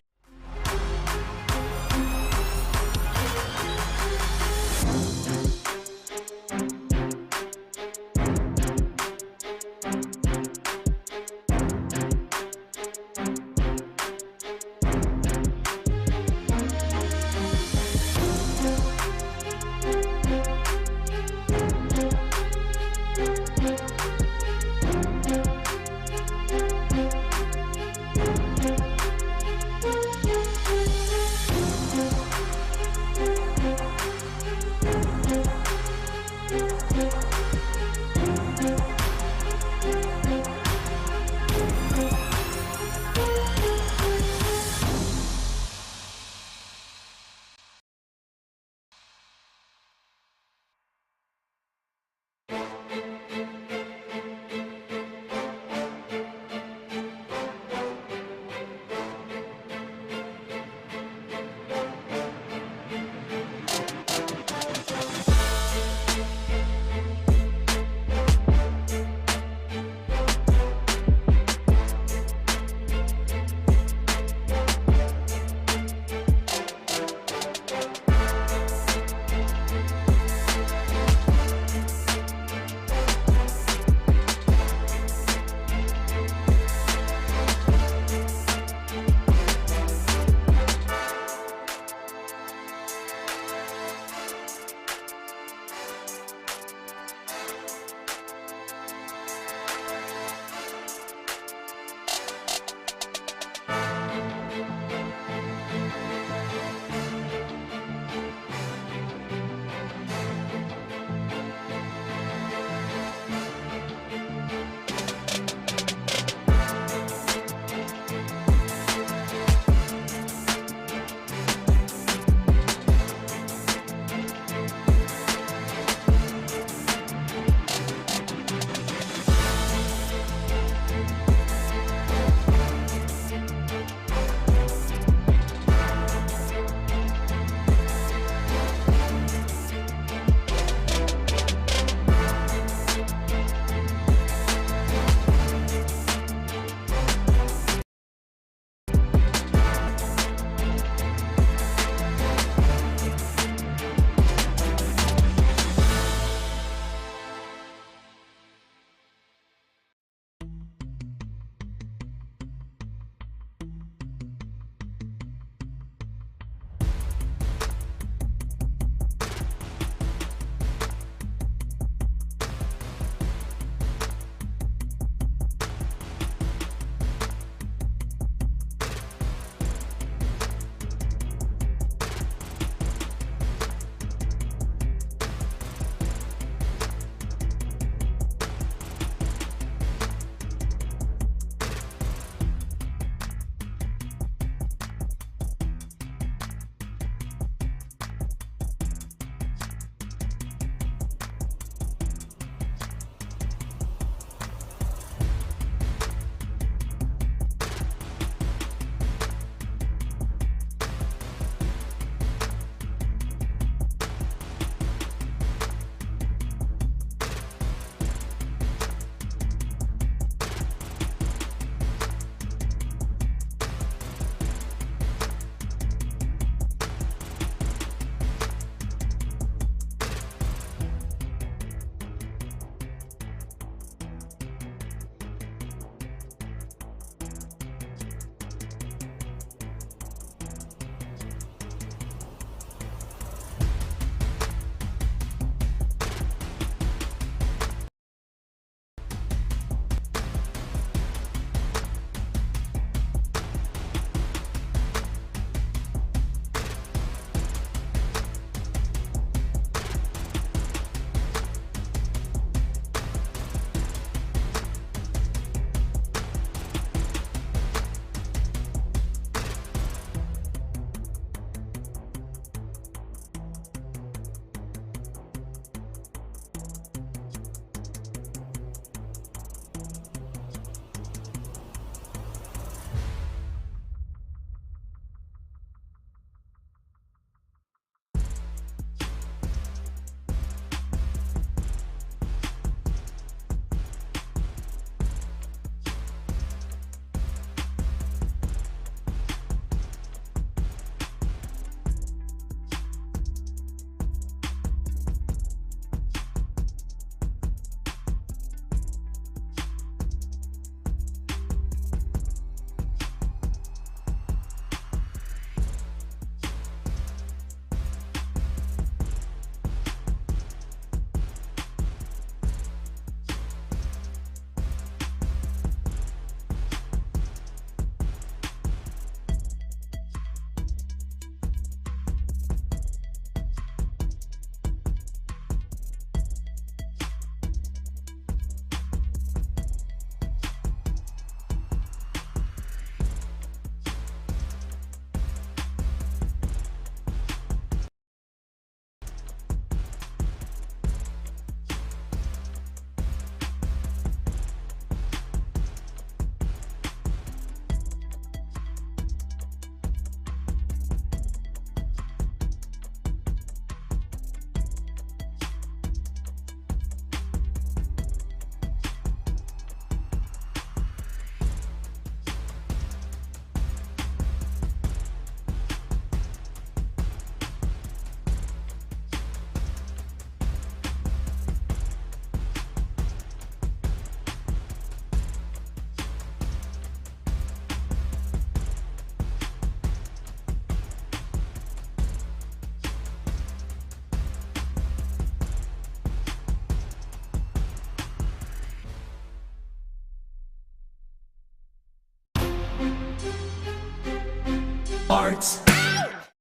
Speaker 1: Sports.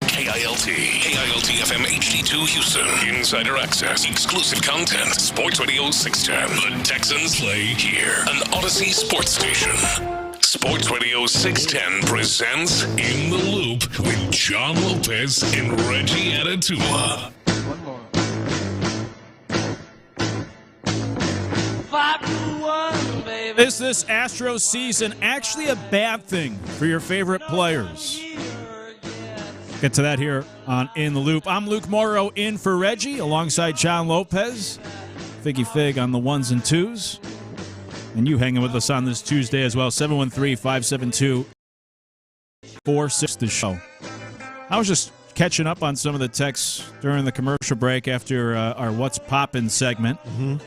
Speaker 1: KILT FM HD2 Houston. Insider access, exclusive content. Sports Radio 610. The Texans play here. An Odyssey sports station. Sports Radio 610 presents In the Loop with John Lopez and Reggie Atatula.
Speaker 21: Is this Astros season actually a bad thing for your favorite players? Get to that here on In the Loop. I'm Luke Morrow in for Reggie alongside John Lopez. Figgy Fig on the ones and twos. And you hanging with us on this Tuesday as well. 713-572-46, the show. I was just catching up on some of the texts during the commercial break after our What's Poppin' segment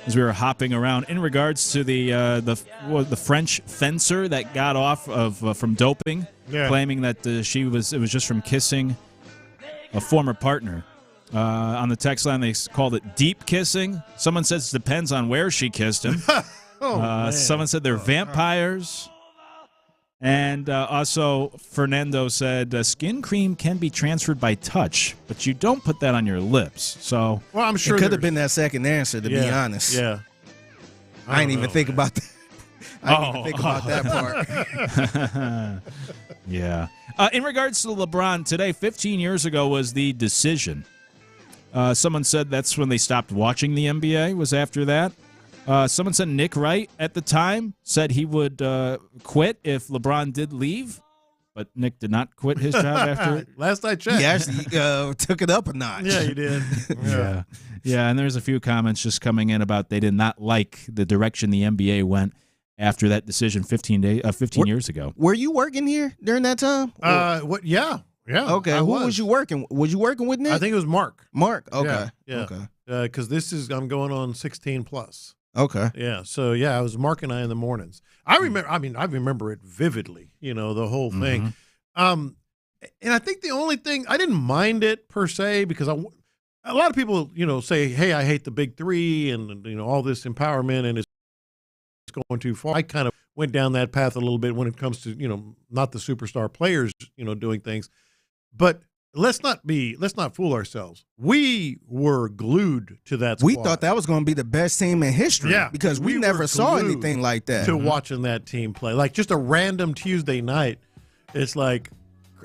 Speaker 21: as we were hopping around in regards to the French fencer that got off of from doping, claiming that it was just from kissing a former partner. On the text line, they called it deep kissing. Someone says it depends on where she kissed him. Someone said they're vampires. And also, Fernando said skin cream can be transferred by touch, but you don't put that on your lips. So,
Speaker 20: well, I'm sure
Speaker 4: it could have been that second answer, to be honest.
Speaker 20: Yeah,
Speaker 4: I didn't even think about that. I didn't even think about that part.
Speaker 21: Yeah. In regards to LeBron, today, 15 years ago, was the decision. Someone said that's when they stopped watching the NBA, was after that. Someone said Nick Wright at the time said he would quit if LeBron did leave, but Nick did not quit his job after it.
Speaker 20: Last I checked.
Speaker 4: He actually took it up a notch.
Speaker 20: Yeah, he did.
Speaker 21: Yeah, and there's a few comments just coming in about they did not like the direction the NBA went after that decision 15 years ago.
Speaker 4: Were you working here during that time?
Speaker 20: What? Yeah.
Speaker 4: Okay. Who was you working? Was you working with Nick?
Speaker 20: I think it was Mark.
Speaker 4: Mark. Okay.
Speaker 20: Yeah.
Speaker 4: Okay.
Speaker 20: Because I'm going on 16 plus.
Speaker 4: Okay.
Speaker 20: Yeah. So I was Mark and I in the mornings. I remember it vividly. The whole thing. And I think the only thing I didn't mind it per se because a lot of people say, hey, I hate the big three and all this empowerment and it's going too far. I kind of went down that path a little bit when it comes to not the superstar players doing things, but. Let's not fool ourselves. We were glued to that squad.
Speaker 4: We thought that was going to be the best team in history because we never saw anything like that.
Speaker 20: To watching that team play. Like just a random Tuesday night. It's like,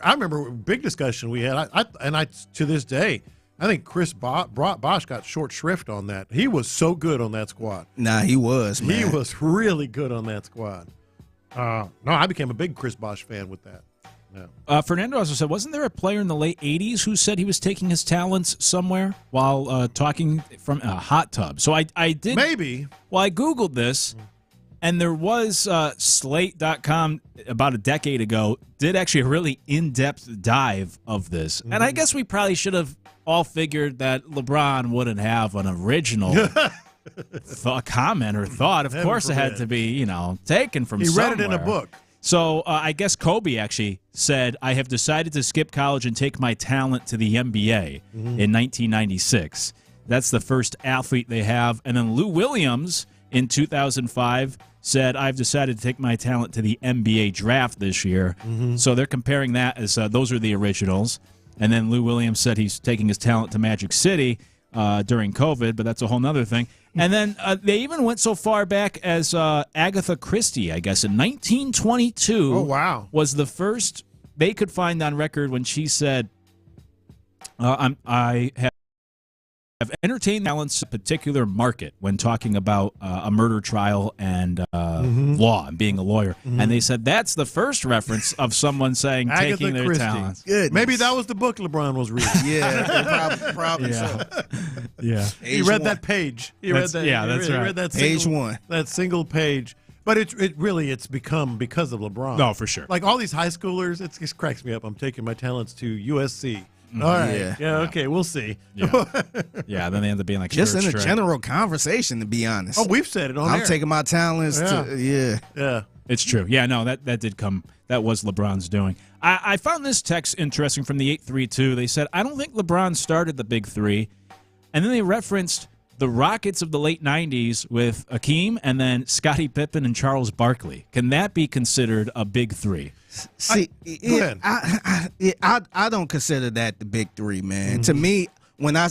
Speaker 20: I remember a big discussion we had. I to this day, I think Chris Bosh got short shrift on that. He was so good on that squad.
Speaker 4: Nah, he was, man.
Speaker 20: He was really good on that squad. No, I became a big Chris Bosh fan with that.
Speaker 21: Yeah. Fernando also said, wasn't there a player in the late 80s who said he was taking his talents somewhere while talking from a hot tub? So I did.
Speaker 20: Maybe.
Speaker 21: Well, I Googled this, and there was Slate.com about a decade ago did actually a really in-depth dive of this. And I guess we probably should have all figured that LeBron wouldn't have an original comment or thought. Of course it had to be, taken from somewhere.
Speaker 20: He read it in a book.
Speaker 21: So I guess Kobe actually said, I have decided to skip college and take my talent to the NBA in 1996. That's the first athlete they have. And then Lou Williams in 2005 said, I've decided to take my talent to the NBA draft this year. So they're comparing that as those are the originals. And then Lou Williams said he's taking his talent to Magic City during COVID, but that's a whole other thing. And then they even went so far back as Agatha Christie, I guess, in 1922.
Speaker 20: Oh, wow.
Speaker 21: Was the first they could find on record when she said, I have entertained talents a particular market when talking about a murder trial and law and being a lawyer. And they said that's the first reference of someone saying taking their talents.
Speaker 4: Good.
Speaker 20: Maybe that was the book LeBron was reading.
Speaker 4: Probably so.
Speaker 21: Yeah.
Speaker 20: He read that page. He read that.
Speaker 21: Yeah, that's right.
Speaker 20: He read that
Speaker 4: Page one.
Speaker 20: That single page. But it's become because of LeBron.
Speaker 21: No, for sure.
Speaker 20: Like all these high schoolers, it just cracks me up. I'm taking my talents to USC. All right. Yeah. Okay. We'll see.
Speaker 21: Yeah. Then they end up being like
Speaker 4: just in a general conversation, to be honest.
Speaker 20: Oh, we've said it on
Speaker 4: I'm taking my talents to
Speaker 20: Yeah.
Speaker 21: It's true. Yeah. No, that did come. That was LeBron's doing. I found this text interesting from the 832. They said, I don't think LeBron started the big three, and then they referenced the Rockets of the late 90s with Akeem and then Scottie Pippen and Charles Barkley. Can that be considered a big three?
Speaker 4: See, I don't consider that the big three, man.
Speaker 20: Mm-hmm.
Speaker 4: To me, when I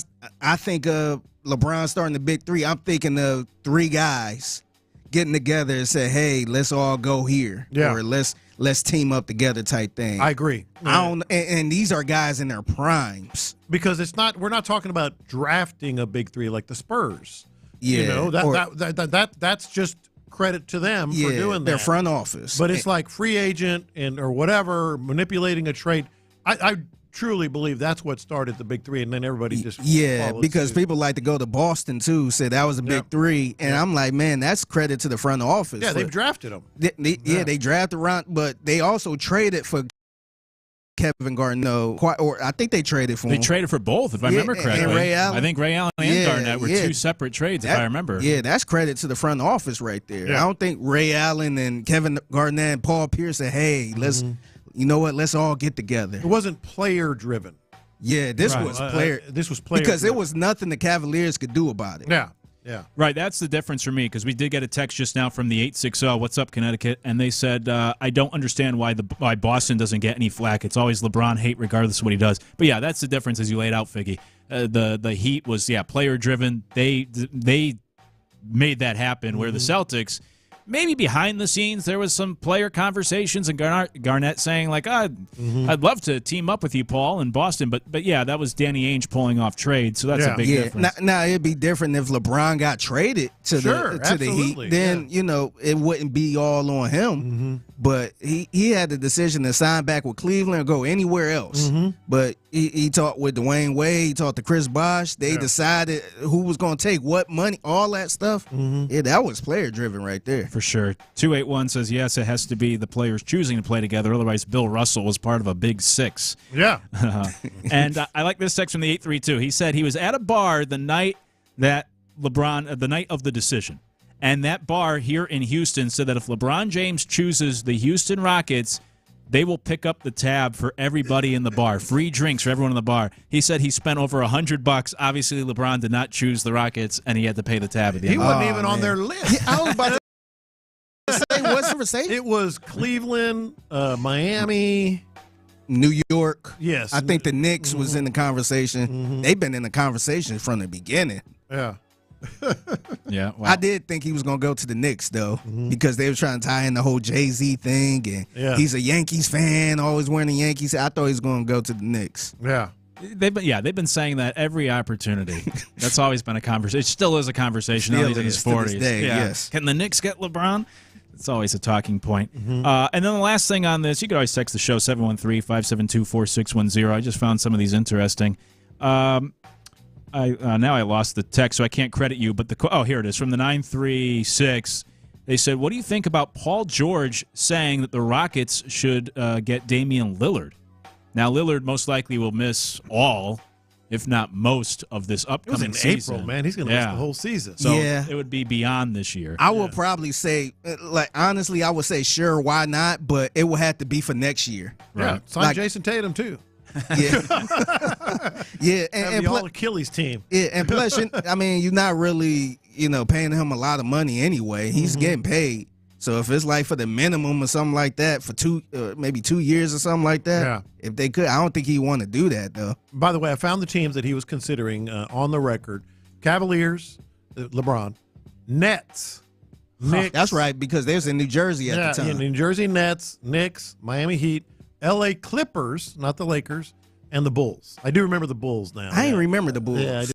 Speaker 4: think of LeBron starting the big three, I'm thinking of three guys getting together and say, "Hey, let's all go here," or let's team up together type thing.
Speaker 20: I agree.
Speaker 4: I don't, and these are guys in their primes
Speaker 20: because we're not talking about drafting a big three like the Spurs.
Speaker 4: Yeah,
Speaker 20: you know, that's just credit to them for doing that.
Speaker 4: Their front office.
Speaker 20: But it's like free agent or whatever, manipulating a trade. I truly believe that's what started the big three, and then everybody just followed
Speaker 4: because
Speaker 20: suit.
Speaker 4: people like to go to Boston too, say that was a big three, and I'm like, man, that's credit to the front office.
Speaker 20: Yeah, they've drafted them.
Speaker 4: They drafted Ron, but they also traded for Kevin Garnett, or I think they traded for him.
Speaker 21: They traded for both, if I remember correctly.
Speaker 4: And Ray Allen.
Speaker 21: I think Ray Allen and Garnett were two separate trades, if I remember.
Speaker 4: Yeah, that's credit to the front office right there.
Speaker 20: Yeah.
Speaker 4: I don't think Ray Allen and Kevin Garnett and Paul Pierce said, hey, let's, you know what, let's all get together.
Speaker 20: It wasn't player driven.
Speaker 4: Yeah, this was player.
Speaker 20: This was player
Speaker 4: because
Speaker 20: driven.
Speaker 4: there was nothing the Cavaliers could do about it.
Speaker 20: Yeah.
Speaker 21: Right, that's the difference for me, because we did get a text just now from the 860, what's up, Connecticut? And they said, I don't understand why Boston doesn't get any flack. It's always LeBron hate regardless of what he does. But yeah, that's the difference as you laid out, Figgy. The Heat was, player-driven. They made that happen, where the Celtics, maybe behind the scenes, there was some player conversations and Garnett saying, like, I'd love to team up with you, Paul, in Boston. But yeah, that was Danny Ainge pulling off trade, so that's a big difference.
Speaker 4: Now, it'd be different if LeBron got traded to the Heat. Then, it wouldn't be all on him. But he had the decision to sign back with Cleveland or go anywhere else. But he talked with Dwayne Wade, he talked to Chris Bosh. They decided who was going to take what money, all that stuff. Yeah, that was player-driven right there.
Speaker 21: For sure. 281 says, yes, it has to be the players choosing to play together. Otherwise, Bill Russell was part of a big six.
Speaker 20: Yeah.
Speaker 21: And I like this text from the 832. He said he was at a bar the night that the night of the decision. And that bar here in Houston said that if LeBron James chooses the Houston Rockets, they will pick up the tab for everybody in the bar. Free drinks for everyone in the bar. He said he spent over $100. Obviously, LeBron did not choose the Rockets, and he had to pay the tab at the end.
Speaker 20: He wasn't even on their list.
Speaker 4: I was about to say, what's the conversation?
Speaker 20: It was Cleveland, Miami,
Speaker 4: New York.
Speaker 20: Yes.
Speaker 4: I think the Knicks was in the conversation. They've been in the conversation from the beginning.
Speaker 20: Yeah.
Speaker 21: Yeah, wow.
Speaker 4: I did think he was going to go to the Knicks, though, because they were trying to tie in the whole Jay-Z thing, and he's a Yankees fan, always wearing the Yankees. I thought he was going to go to the Knicks.
Speaker 20: Yeah.
Speaker 21: They've been saying that every opportunity. That's always been a conversation. It still is a conversation. Now he's in his 40s.
Speaker 4: Yes.
Speaker 21: Can the Knicks get LeBron? It's always a talking point. And then the last thing on this, you could always text the show, 713-572-4610. I just found some of these interesting. Now I lost the text, so I can't credit you. But here it is from the 936. They said, "What do you think about Paul George saying that the Rockets should get Damian Lillard?" Now Lillard most likely will miss all, if not most, of this upcoming season.
Speaker 20: April, man. He's going to miss the whole season.
Speaker 21: So it would be beyond this year.
Speaker 4: I would probably say, honestly, I would say sure, why not? But it would have to be for next year.
Speaker 20: Right. Sign Jason Tatum too.
Speaker 4: Yeah,
Speaker 20: and the all Achilles team.
Speaker 4: Yeah, and plus, you're not really, paying him a lot of money anyway. He's getting paid. So if it's like for the minimum or something like that for maybe 2 years or something like that, if they could, I don't think he'd want to do that though.
Speaker 20: By the way, I found the teams that he was considering on the record: Cavaliers, LeBron, Nets. Knicks.
Speaker 4: That's right, because they was in New Jersey at the time.
Speaker 20: New Jersey Nets, Knicks, Miami Heat, L.A. Clippers, not the Lakers, and the Bulls. I do remember the Bulls now.
Speaker 4: I ain't remember the Bulls.
Speaker 20: Yeah, I do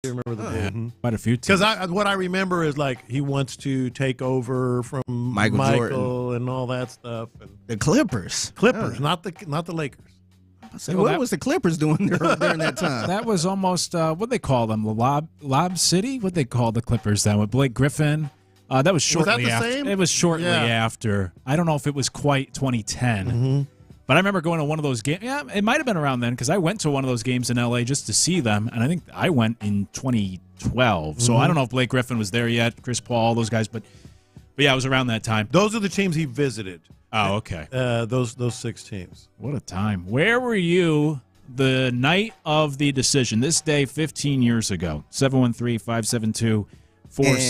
Speaker 20: remember the Bulls.
Speaker 21: Quite a few teams.
Speaker 20: Because what I remember is he wants to take over from
Speaker 4: Michael Jordan
Speaker 20: and all that stuff. And
Speaker 4: the Clippers,
Speaker 20: not the Lakers.
Speaker 4: What was the Clippers doing during that time?
Speaker 21: That was almost what they call them, Lob City. What they call the Clippers then with Blake Griffin. That was shortly after.
Speaker 20: Same?
Speaker 21: It was shortly after. I don't know if it was quite 2010, but I remember going to one of those games. Yeah, it might have been around then because I went to one of those games in LA just to see them, and I think I went in 2012. So I don't know if Blake Griffin was there yet, Chris Paul, all those guys, but yeah, it was around that time.
Speaker 20: Those are the teams he visited.
Speaker 21: Oh, okay.
Speaker 20: Those 6 teams.
Speaker 21: What a time. Where were you the night of the decision, this day 15 years ago, 713-572-4610.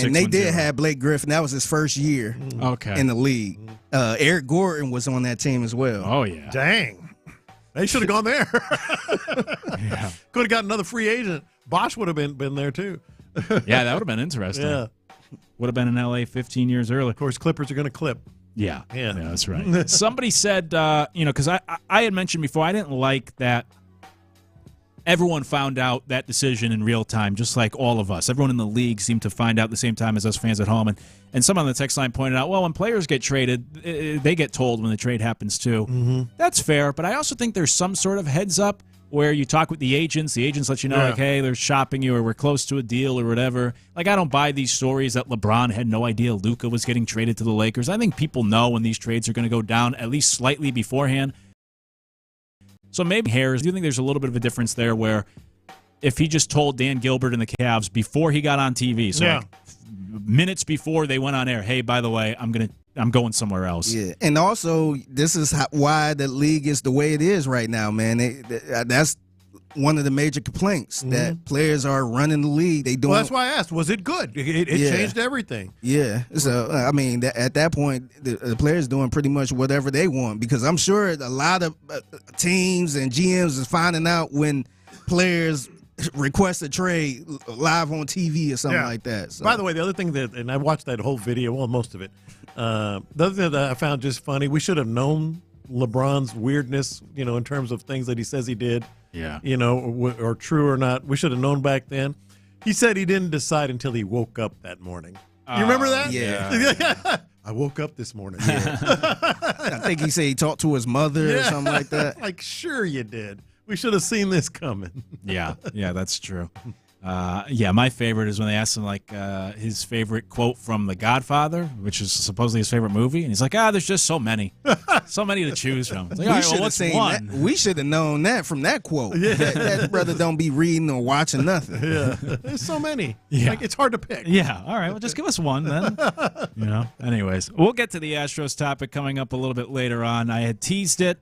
Speaker 4: And they did have Blake Griffin. That was his first year in the league. Eric Gordon was on that team as well.
Speaker 21: Oh, yeah.
Speaker 20: Dang. They should have gone there.
Speaker 21: Yeah.
Speaker 20: Could have got another free agent. Bosch would have been there, too.
Speaker 21: Yeah, that would have been interesting.
Speaker 20: Yeah.
Speaker 21: Would have been in L.A. 15 years earlier.
Speaker 20: Of course, Clippers are going to clip.
Speaker 21: Yeah, that's right. Somebody said, because I had mentioned before, I didn't like that everyone found out that decision in real time, just like all of us. Everyone in the league seemed to find out at the same time as us fans at home. And someone on the text line pointed out, well, when players get traded, they get told when the trade happens too.
Speaker 20: Mm-hmm.
Speaker 21: That's fair, but I also think there's some sort of heads up where you talk with the agents let you know, like, hey, they're shopping you or we're close to a deal or whatever. Like, I don't buy these stories that LeBron had no idea Luka was getting traded to the Lakers. I think people know when these trades are going to go down at least slightly beforehand. So maybe Harris, do you think there's a little bit of a difference there where if he just told Dan Gilbert and the Cavs before he got on TV, so like minutes before they went on air, hey, by the way, I'm going somewhere else.
Speaker 4: Yeah, and also this is why the league is the way it is right now, man. That's one of the major complaints that players are running the league. They doing.
Speaker 20: Well, that's why I asked. Was it good? It changed everything.
Speaker 4: Yeah. So I mean, at that point, the players doing pretty much whatever they want because I'm sure a lot of teams and GMs is finding out when players request a trade live on TV or something like that. So.
Speaker 20: By the way, the other thing and I watched that whole video, well, most of it. The other thing that I found just funny, we should have known LeBron's weirdness, in terms of things that he says he did.
Speaker 21: Yeah.
Speaker 20: Or true or not. We should have known back then. He said he didn't decide until he woke up that morning. You remember that?
Speaker 4: Yeah.
Speaker 20: I woke up this morning.
Speaker 4: I think he said he talked to his mother or something like that.
Speaker 20: Like, sure you did. We should have seen this coming.
Speaker 21: Yeah, that's true. My favorite is when they asked him his favorite quote from The Godfather, which is supposedly his favorite movie, and he's like, there's just so many to choose from. It's like,
Speaker 4: we should have seen one? That. We should have known that from that quote. Yeah. That brother don't be reading or watching nothing.
Speaker 20: Yeah, there's so many.
Speaker 21: Yeah,
Speaker 20: it's hard to pick.
Speaker 21: Yeah, all right. Well, just give us one then. Anyways, we'll get to the Astros topic coming up a little bit later on. I had teased it.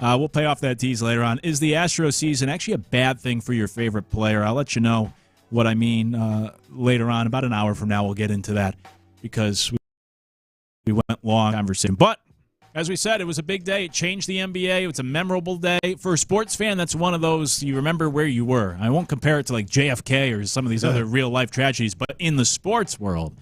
Speaker 21: We'll pay off that tease later on. Is the Astro season actually a bad thing for your favorite player? I'll let you know what I mean later on. About an hour from now, we'll get into that because we went long conversation. But as we said, it was a big day. It changed the NBA. It was a memorable day. For a sports fan, that's one of those you remember where you were. I won't compare it to like JFK or some of these other real-life tragedies, but in the sports world,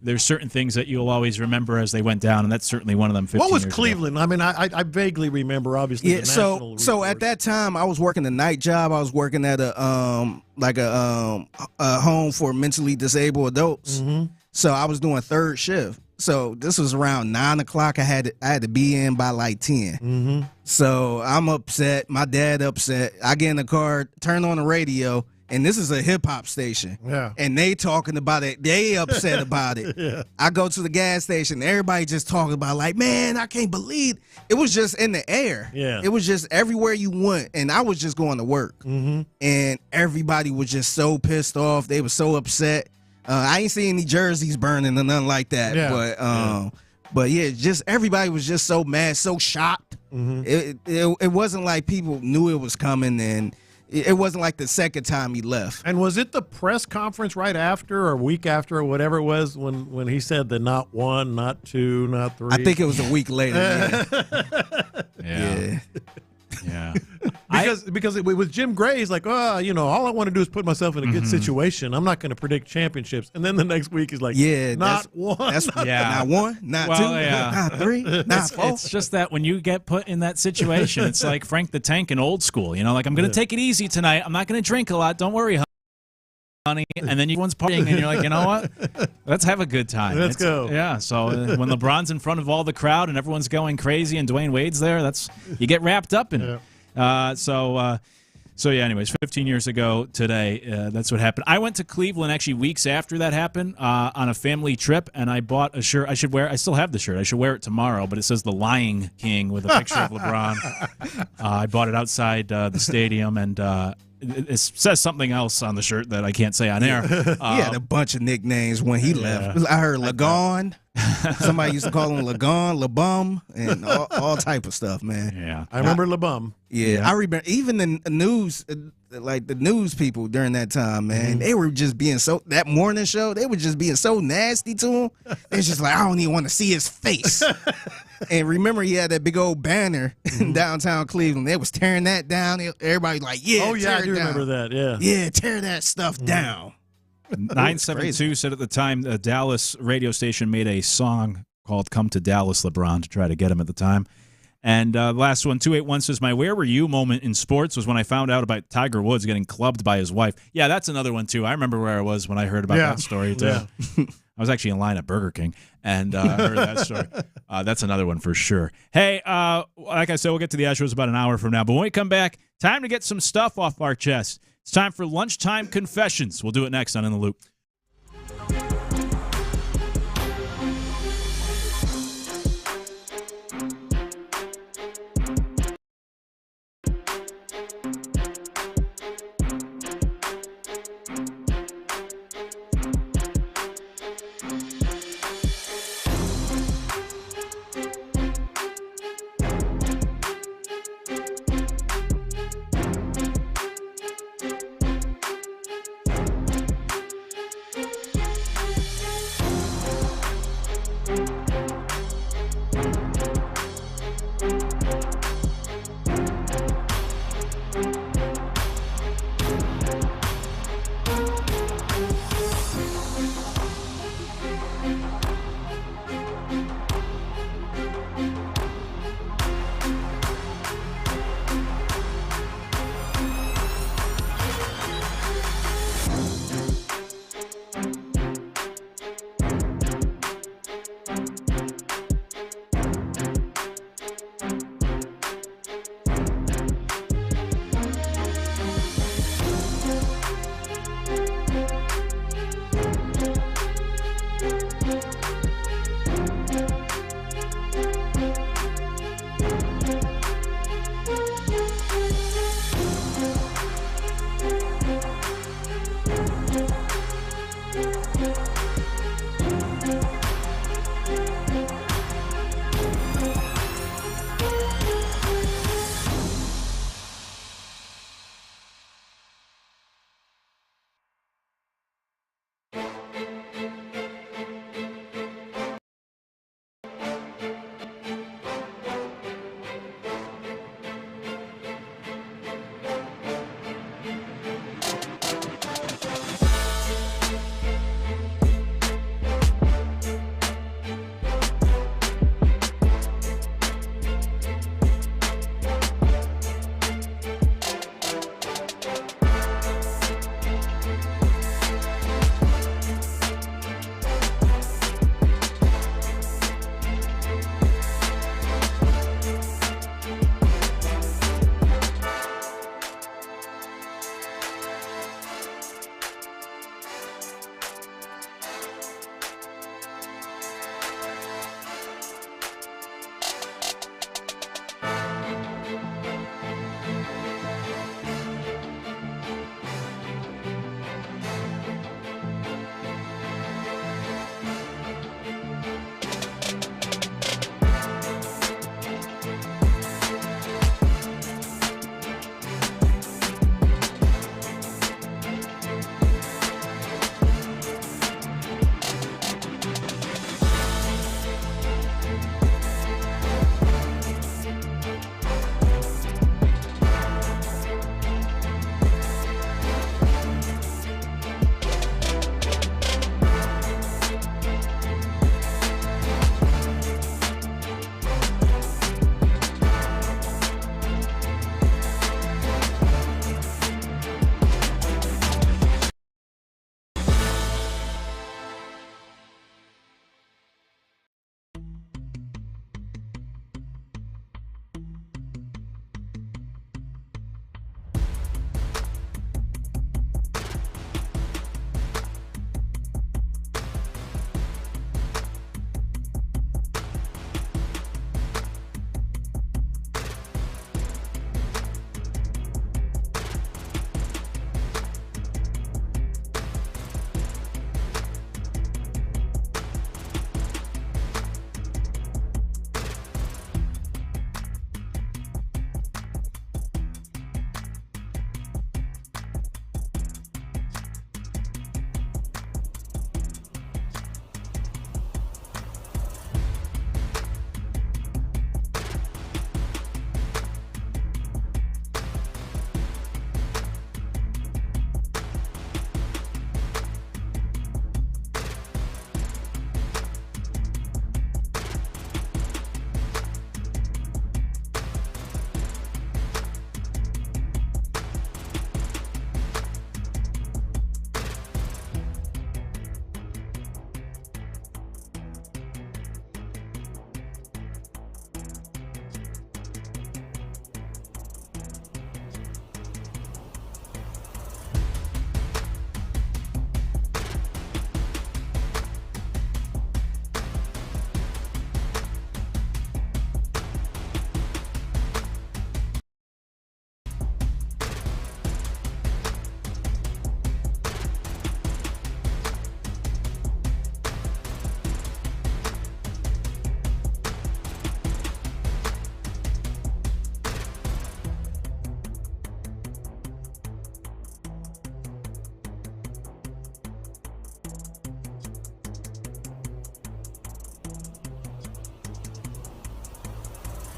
Speaker 21: there's certain things that you'll always remember as they went down, and that's certainly one of them. 15
Speaker 20: what was
Speaker 21: years
Speaker 20: Cleveland?
Speaker 21: Ago.
Speaker 20: I mean, I vaguely remember, obviously.
Speaker 4: Yeah. So at that time, I was working a night job. I was working at a home for mentally disabled adults.
Speaker 20: Mm-hmm.
Speaker 4: So I was doing third shift. So this was around 9 o'clock. I had to be in by like 10.
Speaker 20: Mm-hmm.
Speaker 4: So I'm upset. My dad upset. I get in the car, turn on the radio. And this is a hip-hop station.
Speaker 20: Yeah.
Speaker 4: And they talking about it. They upset about it.
Speaker 20: Yeah.
Speaker 4: I go to the gas station. Everybody just talking about like, man, I can't believe it. It was just in the air.
Speaker 20: Yeah.
Speaker 4: It was just everywhere you went. And I was just going to work.
Speaker 20: Mm-hmm.
Speaker 4: And everybody was just so pissed off. They were so upset. I ain't seen any jerseys burning or nothing like that.
Speaker 20: Yeah.
Speaker 4: But just everybody was just so mad, so shocked.
Speaker 20: Mm-hmm.
Speaker 4: It wasn't like people knew it was coming and it wasn't like the second time he left.
Speaker 20: And was it the press conference right after or a week after or whatever it was when he said the not one, not two, not three?
Speaker 4: I think it was a week later.
Speaker 21: Yeah.
Speaker 20: Because with Jim Gray, he's like, all I want to do is put myself in a good situation. I'm not going to predict championships. And then the next week he's like, not one.
Speaker 4: Not one, not two, not three, not four.
Speaker 21: It's just that when you get put in that situation, it's like Frank the Tank in Old School. Like, I'm going to take it easy tonight. I'm not going to drink a lot. Don't worry, honey. And then everyone's partying, and you're like, you know what? Let's have a good time.
Speaker 20: Let's go.
Speaker 21: Yeah. So when LeBron's in front of all the crowd and everyone's going crazy, and Dwayne Wade's there, you get wrapped up in it. Anyways, 15 years ago today, that's what happened. I went to Cleveland actually weeks after that happened on a family trip, and I bought a shirt. I still have the shirt. I should wear it tomorrow, but it says the Lying King with a picture of LeBron. I bought it outside the stadium, and it says something else on the shirt that I can't say on air.
Speaker 4: He had a bunch of nicknames when he left. I heard Lagon. Somebody used to call him Lagon, LeBum, and all type of stuff, man.
Speaker 21: Yeah.
Speaker 20: I remember LeBum.
Speaker 4: Yeah, I remember even the news, like the news people during that time, man, they were just being that morning show, they were just being so nasty to him. They was just like, I don't even want to see his face. And remember, he had that big old banner in downtown Cleveland. They was tearing that down. Everybody like, yeah,
Speaker 20: Oh, yeah, I do remember that, yeah.
Speaker 4: Yeah, tear that stuff down.
Speaker 21: 972 said at the time the Dallas radio station made a song called Come to Dallas, LeBron, to try to get him at the time. And last one, 281 says, my where were you moment in sports was when I found out about Tiger Woods getting clubbed by his wife. Yeah, that's another one, too. I remember where I was when I heard about that story, too. Yeah. I was actually in line at Burger King and heard that story. That's another one for sure. Hey, like I said, we'll get to the Astros about an hour from now. But when we come back, time to get some stuff off our chest. It's time for Lunchtime Confessions. We'll do it next on In the Loop.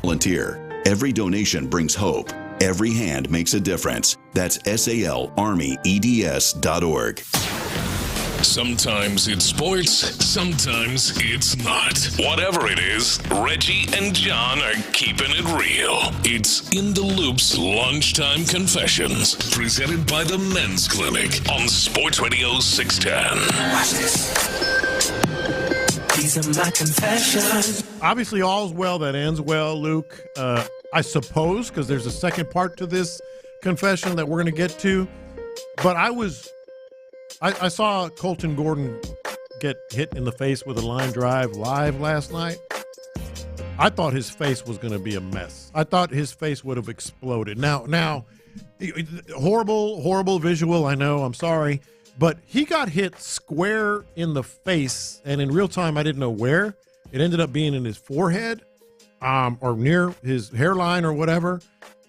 Speaker 14: Volunteer. Every donation brings hope. Every hand makes a difference. That's SALArmyEDS.org.
Speaker 1: Sometimes it's sports, sometimes it's not. Whatever it is, Reggie and John are keeping it real. It's In the Loop's Lunchtime Confessions, presented by the Men's Clinic on Sports Radio 610.
Speaker 2: Watch this. These are my confessions.
Speaker 20: Obviously, all's well that ends well, Luke. I suppose, because there's a second part to this confession that we're going to get to. But I saw Colton Gordon get hit in the face with a line drive live last night. I thought his face was going to be a mess. I thought his face would have exploded. Now, horrible visual, I know, I'm sorry. But he got hit square in the face, and in real time, I didn't know where. It ended up being in his forehead or near his hairline or whatever.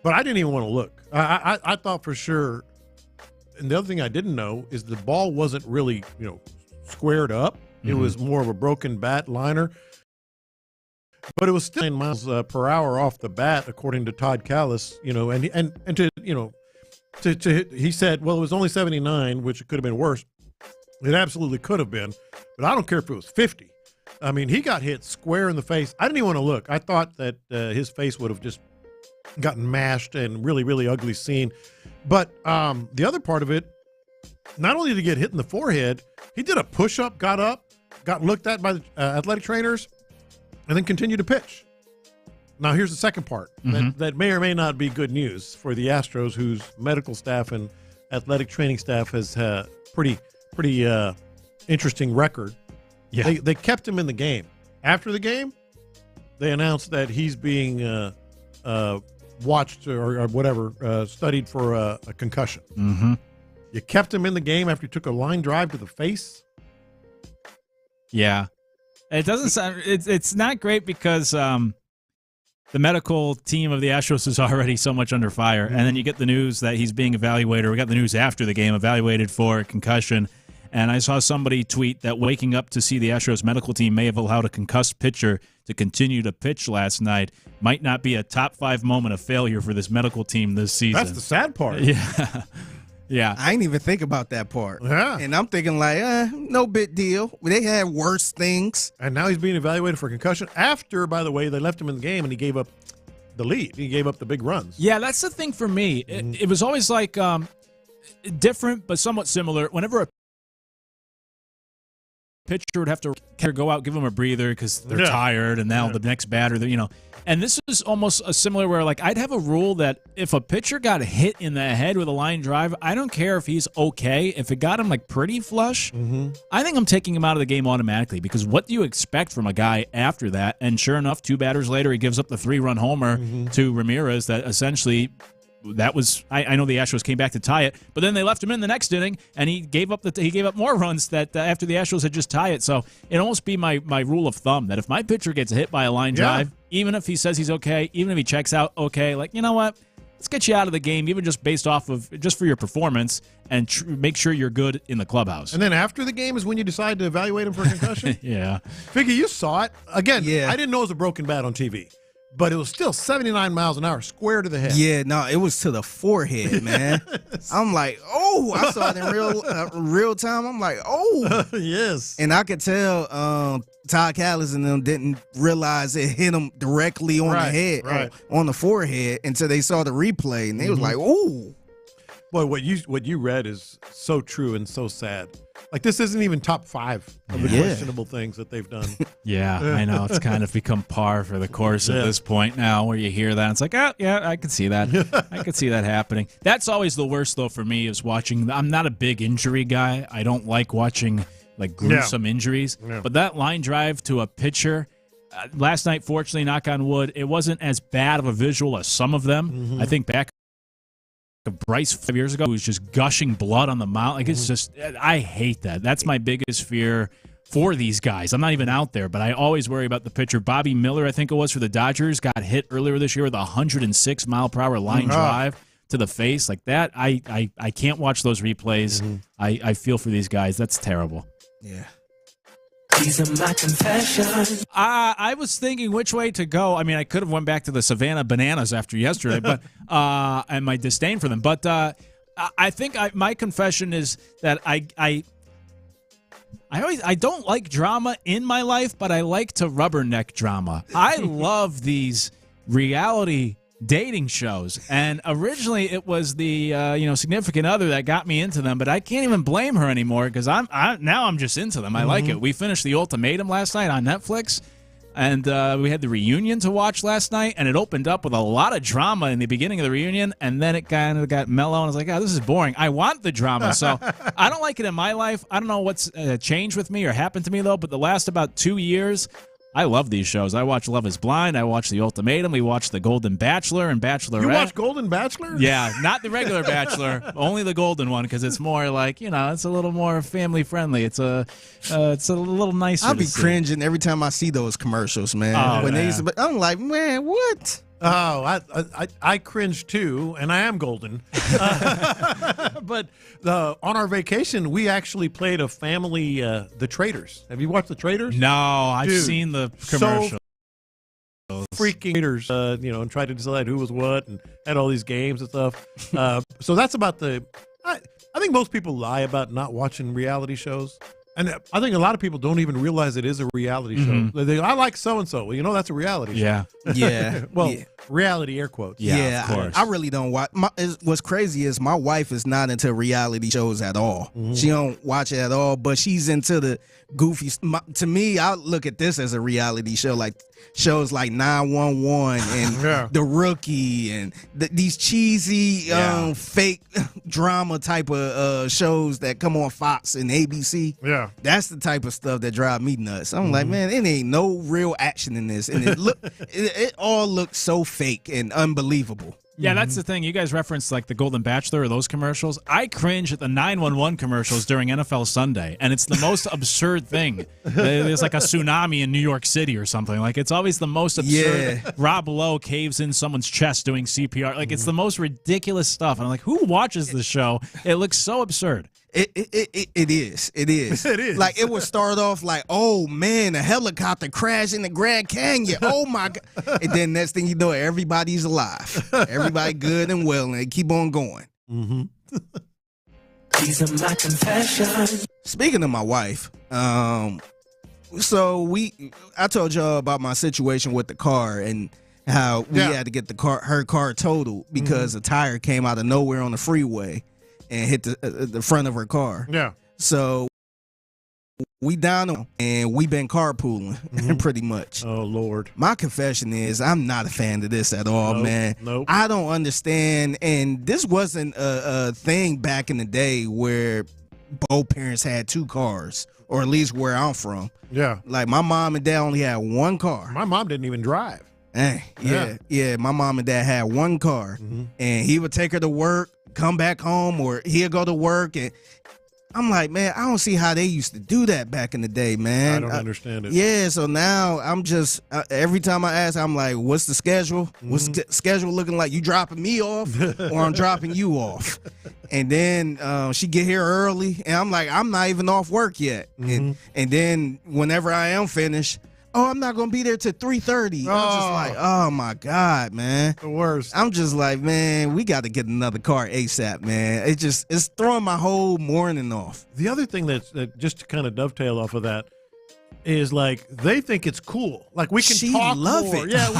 Speaker 20: But I didn't even want to look. I thought for sure. And the other thing I didn't know is the ball wasn't really, squared up. Mm-hmm. It was more of a broken bat liner. But it was still 9 miles per hour off the bat, according to Todd Callis, he said, well, it was only 79, which could have been worse. It absolutely could have been. But I don't care if it was 50. I mean, he got hit square in the face. I didn't even want to look. I thought that his face would have just gotten mashed and really, really ugly scene. But the other part of it, not only did he get hit in the forehead, he did a push-up, got up, got looked at by the athletic trainers, and then continued to pitch. Now, here's the second part that may or may not be good news for the Astros, whose medical staff and athletic training staff has pretty interesting record. Yeah. They kept him in the game. After the game, they announced that he's being watched or whatever, studied for a concussion.
Speaker 21: Mm-hmm.
Speaker 20: You kept him in the game after he took a line drive to the face?
Speaker 21: Yeah. It doesn't sound – it's not great because the medical team of the Astros is already so much under fire. Mm-hmm. And then you get the news that he's being evaluated, or we got the news after the game, evaluated for a concussion. And I saw somebody tweet that waking up to see the Astros medical team may have allowed a concussed pitcher to continue to pitch last night might not be a top 5 moment of failure for this medical team this season.
Speaker 20: That's the sad part.
Speaker 21: Yeah. Yeah.
Speaker 4: I didn't even think about that part.
Speaker 20: Yeah.
Speaker 4: And I'm thinking no big deal. They had worse things.
Speaker 20: And now he's being evaluated for concussion after, by the way, they left him in the game and he gave up the lead. He gave up the big runs.
Speaker 21: Yeah, that's the thing for me. It was always like different but somewhat similar. Whenever a pitcher would have to go out, give them a breather because they're tired, and now the next batter, And this is almost a similar where, I'd have a rule that if a pitcher got hit in the head with a line drive, I don't care if he's okay. If it got him, pretty flush, I think I'm taking him out of the game automatically because what do you expect from a guy after that? And sure enough, 2 batters later, he gives up the 3-run homer to Ramirez that essentially – that was I know the Astros came back to tie it, but then they left him in the next inning, and he gave up more runs that after the Astros had just tied it. So it almost be my rule of thumb that if my pitcher gets hit by a line drive, even if he says he's okay, even if he checks out okay, you know what, let's get you out of the game, even just based off of just for your performance, and make sure you're good in the clubhouse.
Speaker 20: And then after the game is when you decide to evaluate him for concussion.
Speaker 21: Yeah,
Speaker 20: Figgy, you saw it again. Yeah, I didn't know it was a broken bat on TV. But it was still 79 miles an hour, square to the head.
Speaker 4: Yeah, no, it was to the forehead, man. I'm like, I saw it in real time. I'm like,
Speaker 20: yes.
Speaker 4: And I could tell Todd Callis and them didn't realize it hit him directly on the head, on the forehead, until they saw the replay, and they was like, "Oh,
Speaker 20: boy, what you read is so true and so sad." This isn't even top 5 of the questionable things that they've done.
Speaker 21: Yeah, I know. It's kind of become par for the course at this point now where you hear that. It's like, I can see that. I could see that happening. That's always the worst, though, for me is watching. I'm not a big injury guy. I don't like watching, gruesome injuries. Yeah. But that line drive to a pitcher, last night, fortunately, knock on wood, it wasn't as bad of a visual as some of them. Mm-hmm. I think back Bryce 5 years ago, who was just gushing blood on the mound. It's just, I hate that. That's my biggest fear for these guys. I'm not even out there, but I always worry about the pitcher. Bobby Miller, I think it was for the Dodgers, got hit earlier this year with a 106-mile-per-hour line drive to the face like that. I can't watch those replays. I feel for these guys. That's terrible.
Speaker 4: Yeah.
Speaker 2: These are my confessions.
Speaker 21: I was thinking which way to go. I mean, I could have went back to the Savannah Bananas after yesterday, but and my disdain for them. But I think my confession is that I don't like drama in my life, but I like to rubberneck drama. I love these reality dating shows, and originally it was the significant other that got me into them, but I can't even blame her anymore because I'm just into them. I like it. We finished The Ultimatum last night on Netflix, and we had the reunion to watch last night, and it opened up with a lot of drama in the beginning of the reunion, and then it kind of got mellow, and I was like, this is boring. I want the drama, so I don't like it in my life. I don't know what's changed with me or happened to me, though, but the last about 2 years, I love these shows. I watch Love is Blind. I watch The Ultimatum. We watch The Golden Bachelor and Bachelorette.
Speaker 20: You watch Golden Bachelor?
Speaker 21: Yeah, not the regular Bachelor, only the Golden one, because it's more like, it's a little more family friendly. It's a little nicer.
Speaker 4: I'll be cringing every time I see those commercials, man. I'm like, man, what?
Speaker 20: Oh, I cringe too, and I am golden. But on our vacation, we actually played a family, The Traitors. Have you watched The Traitors?
Speaker 21: No, I've seen the commercials.
Speaker 20: So freaking traitors, and tried to decide who was what, and had all these games and stuff. So that's about I think most people lie about not watching reality shows. And I think a lot of people don't even realize it is a reality show. I like so-and-so. Well, that's a reality show.
Speaker 4: Yeah.
Speaker 20: Well, reality air quotes.
Speaker 21: Yeah, of course.
Speaker 4: I really don't watch. What's crazy is my wife is not into reality shows at all. She don't watch it at all, but she's into the goofy. To me, I look at this as a reality show, like shows like 911 and The Rookie and these cheesy fake drama type of shows that come on Fox and ABC.
Speaker 20: Yeah,
Speaker 4: that's the type of stuff that drive me nuts. I'm like, man, it ain't no real action in this, and it all looks so fake and unbelievable.
Speaker 21: Yeah, that's the thing. You guys referenced like the Golden Bachelor or those commercials. I cringe at the 911 commercials during NFL Sunday, and it's the most absurd thing. There's like a tsunami in New York City or something. Like it's always the most absurd.
Speaker 4: Yeah.
Speaker 21: Rob Lowe caves in someone's chest doing CPR. Like it's the most ridiculous stuff. And I'm like, who watches this show? It looks so absurd.
Speaker 4: It is. It is. Like it would start off like, oh man, a helicopter crashed in the Grand Canyon. Oh my God. And then next thing you know, everybody's alive. Everybody good and well, and they keep on going.
Speaker 2: These are my confessions.
Speaker 4: Speaking of my wife, so I told y'all about my situation with the car and how we had to get her car totaled because a tire came out of nowhere on the freeway and hit the front of her car.
Speaker 20: Yeah.
Speaker 4: So we down and we been carpooling pretty much.
Speaker 20: Oh Lord.
Speaker 4: My confession is I'm not a fan of this at all, man.
Speaker 20: Nope.
Speaker 4: I don't understand, and this wasn't a thing back in the day where both parents had two cars, or at least where I'm from.
Speaker 20: Yeah.
Speaker 4: Like my mom and dad only had one car.
Speaker 20: My mom didn't even drive.
Speaker 4: Yeah. My mom and dad had one car, and he would take her to work, come back home, or he'll go to work, and I'm like, man, I don't see how they used to do that back in the day, man.
Speaker 20: I don't understand it.
Speaker 4: Yeah, so now I'm just every time I ask, I'm like, what's the schedule? What's the schedule looking like? You dropping me off, or I'm dropping you off? And then she get here early, and I'm like, I'm not even off work yet. And then whenever I am finished, I'm not going to be there till 3:30. I'm just like, oh, my God, man.
Speaker 20: The worst.
Speaker 4: I'm just like, man, we got to get another car ASAP, man. It's throwing my whole morning off.
Speaker 20: The other thing that just to kind of dovetail off of that is like they think it's cool. Like we can talk more.
Speaker 4: It.
Speaker 20: Yeah,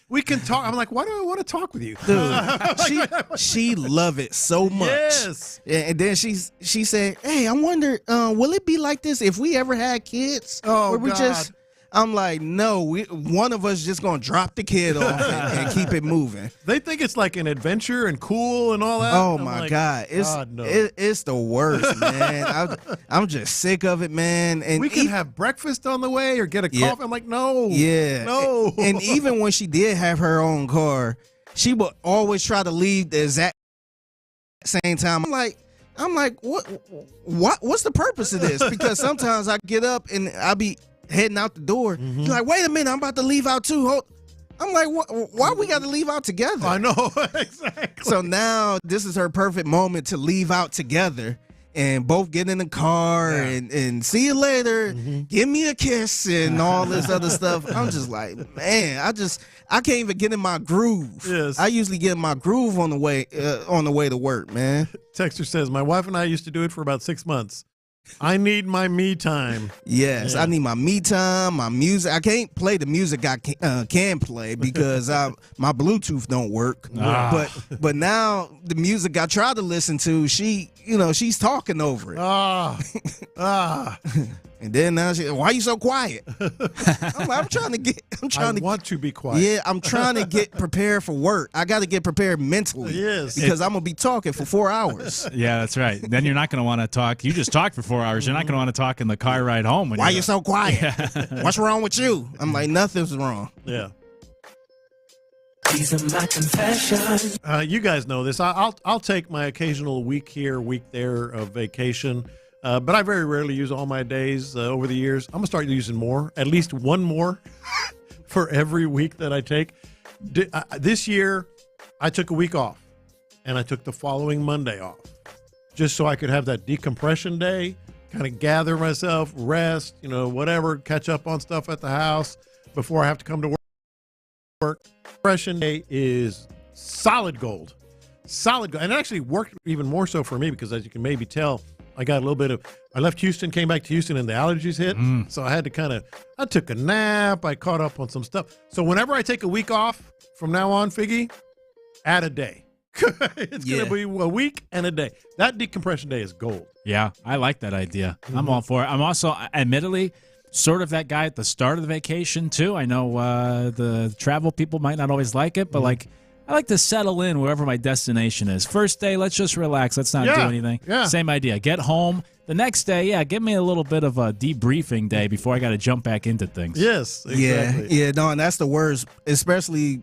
Speaker 20: we can talk. I'm like, why do I want to talk with you?
Speaker 4: Dude, she love it so much.
Speaker 20: Yes.
Speaker 4: And then she said, hey, I wonder, will it be like this if we ever had kids?
Speaker 20: Oh,
Speaker 4: where we
Speaker 20: God.
Speaker 4: I'm like, no, one of us just going to drop the kid off and keep it moving.
Speaker 20: They think it's like an adventure and cool and all that.
Speaker 4: Oh, my God. It's the worst, man. I'm just sick of it, man. And
Speaker 20: we can have breakfast on the way or get a coffee. I'm like, no.
Speaker 4: Yeah.
Speaker 20: No.
Speaker 4: And even when she did have her own car, she would always try to leave the exact same time. I'm like, what's the purpose of this? Because sometimes I get up and I be heading out the door. You're like, wait a minute, I'm about to leave out too. I'm like, why we got to leave out together?
Speaker 20: I know, exactly.
Speaker 4: So now this is her perfect moment to leave out together. and both get in the car and see you later, give me a kiss and all this other stuff. I'm just like, man, I can't even get in my groove.
Speaker 20: Yes.
Speaker 4: I usually get in my groove on the way to work, man.
Speaker 20: Texter says, my wife and I used to do it for about 6 months. I need my me time.
Speaker 4: Yes, I need my me time, my music. I can't play the music I can play because my Bluetooth don't work. But now the music I try to listen to, she's talking over it. And then now why are you so quiet? I'm trying to
Speaker 20: want to be quiet.
Speaker 4: Yeah, I'm trying to get prepared for work. I got to get prepared mentally.
Speaker 20: Yes.
Speaker 4: Because I'm going to be talking for 4 hours.
Speaker 21: Yeah, that's right. Then you're not going to want to talk. You just talked for 4 hours. You're not going to want to talk in the car ride home.
Speaker 4: Why are you so quiet? What's wrong with you? I'm like, nothing's wrong.
Speaker 20: Yeah.
Speaker 2: These are my confessions.
Speaker 20: You guys know this. I'll take my occasional week here, week there of vacation. But I very rarely use all my days over the years. I'm going to start using more, at least one more for every week that I take. This year, I took a week off, and I took the following Monday off, just so I could have that decompression day, kind of gather myself, rest, whatever, catch up on stuff at the house before I have to come to work. Decompression day is solid gold. Solid gold. And it actually worked even more so for me because, as you can maybe tell, I got a little bit I left Houston, came back to Houston, and the allergies hit. So I had to I took a nap. I caught up on some stuff. So whenever I take a week off from now on, Figgy, add a day. It's going to be a week and a day. That decompression day is gold.
Speaker 21: Yeah, I like that idea. I'm all for it. I'm also, admittedly, sort of that guy at the start of the vacation, too. I know the travel people might not always like it, but I like to settle in wherever my destination is. First day, let's just relax. Let's not do anything.
Speaker 20: Yeah.
Speaker 21: Same idea. Get home. The next day, give me a little bit of a debriefing day before I got to jump back into things.
Speaker 20: Yes, exactly.
Speaker 4: Yeah, no, and that's the worst, especially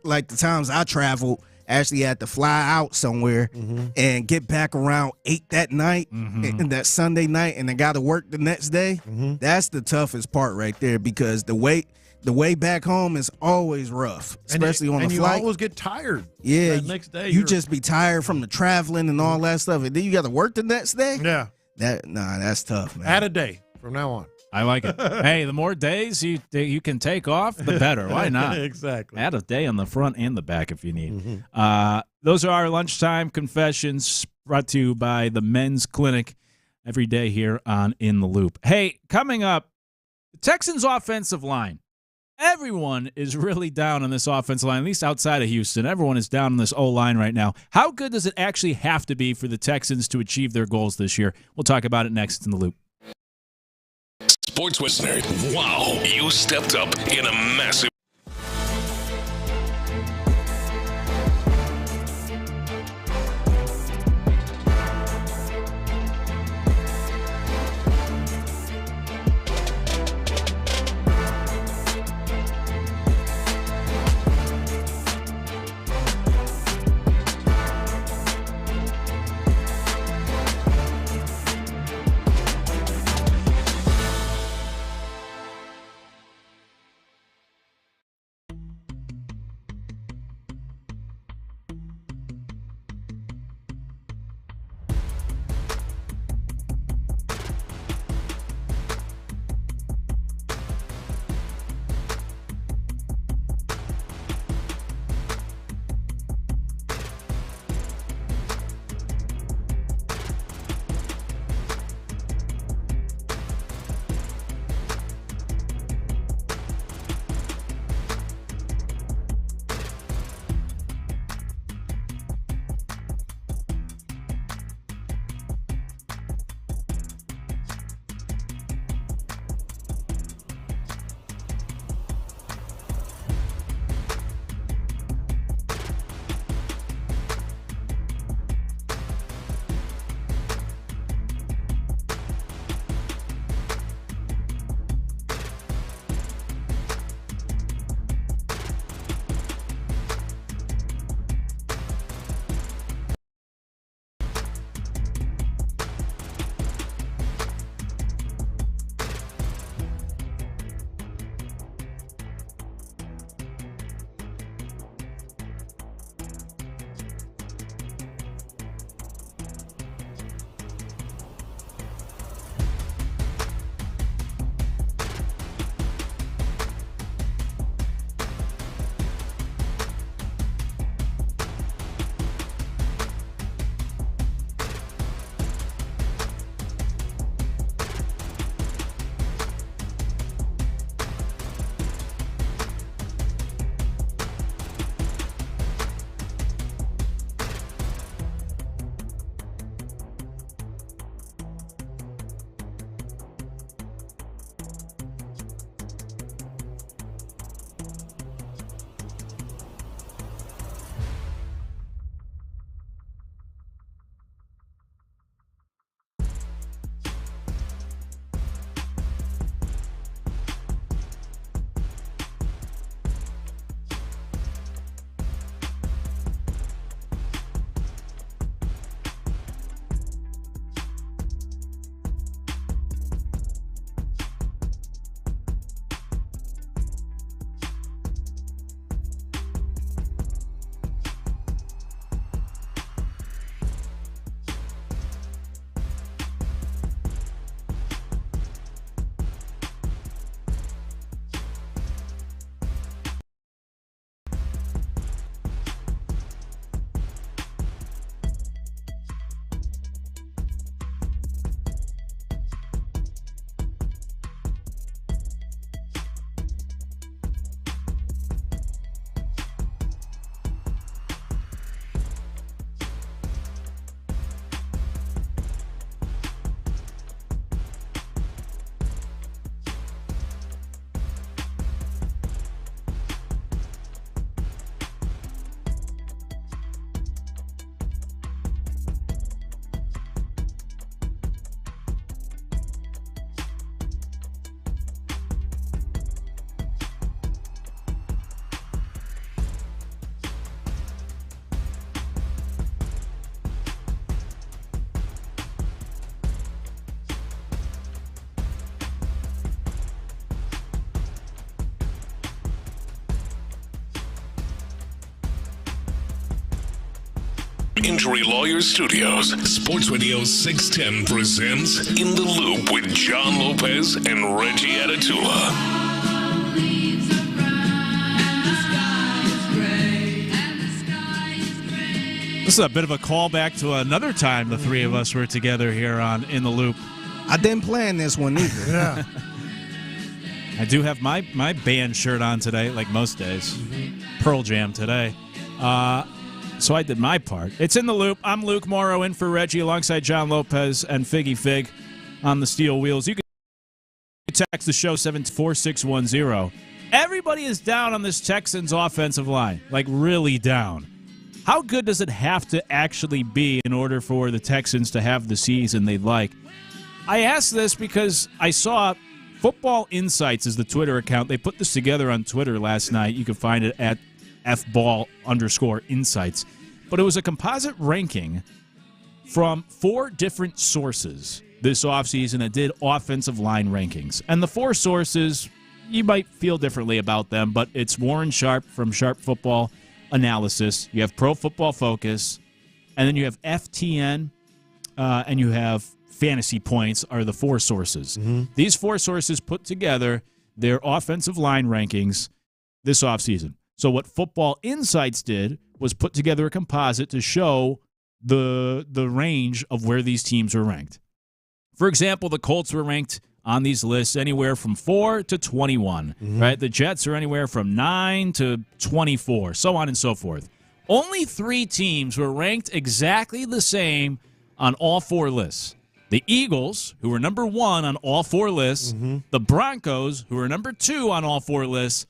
Speaker 4: like the times I travel, actually had to fly out somewhere and get back around 8 that night, and that Sunday night, and then got to work the next day. That's the toughest part right there because the way back home is always rough, especially on the flight.
Speaker 20: And you always get tired.
Speaker 4: Yeah,
Speaker 20: that next day
Speaker 4: you just be tired from the traveling and all that stuff, and then you got to work the next day.
Speaker 20: Yeah,
Speaker 4: that's tough, man.
Speaker 20: Add a day from now on.
Speaker 21: I like it. Hey, the more days you can take off, the better. Why not?
Speaker 20: Exactly.
Speaker 21: Add a day on the front and the back if you need. Those are our lunchtime confessions brought to you by the Men's Clinic every day here on In the Loop. Hey, coming up, the Texans' offensive line. Everyone is really down on this offensive line, at least outside of Houston. Everyone is down on this O-line right now. How good does it actually have to be for the Texans to achieve their goals this year? We'll talk about it next in the Loop.
Speaker 1: Sports listener, wow, you stepped up in a massive Injury Lawyers Studios, Sports Radio 610 presents In the Loop with John Lopez and Reggie Atatula.
Speaker 21: This is a bit of a callback to another time the three of us were together here on In the Loop.
Speaker 4: I didn't plan this one either.
Speaker 20: Yeah.
Speaker 21: I do have my band shirt on today, like most days. Pearl Jam today. So I did my part. It's In the Loop. I'm Luke Morrow in for Reggie alongside John Lopez and Figgy Fig on the steel wheels. You can text the show 74610. Everybody is down on this Texans offensive line, like really down. How good does it have to actually be in order for the Texans to have the season they'd like? I asked this because I saw Football Insights is the Twitter account. They put this together on Twitter last night. You can find it at FBall_insights. But it was a composite ranking from 4 different sources this offseason that did offensive line rankings. And the 4 sources, you might feel differently about them, but it's Warren Sharp from Sharp Football Analysis, you have Pro Football Focus, and then you have FTN, and you have Fantasy Points are the 4 sources. Mm-hmm. These 4 sources put together their offensive line rankings this offseason. So what Football Insights did was put together a composite to show the range of where these teams were ranked. For example, the Colts were ranked on these lists anywhere from 4 to 21, right? The Jets are anywhere from 9 to 24, so on and so forth. Only 3 teams were ranked exactly the same on all 4 lists. The Eagles, who were number 1 on all 4 lists, the Broncos, who were number 2 on all 4 lists,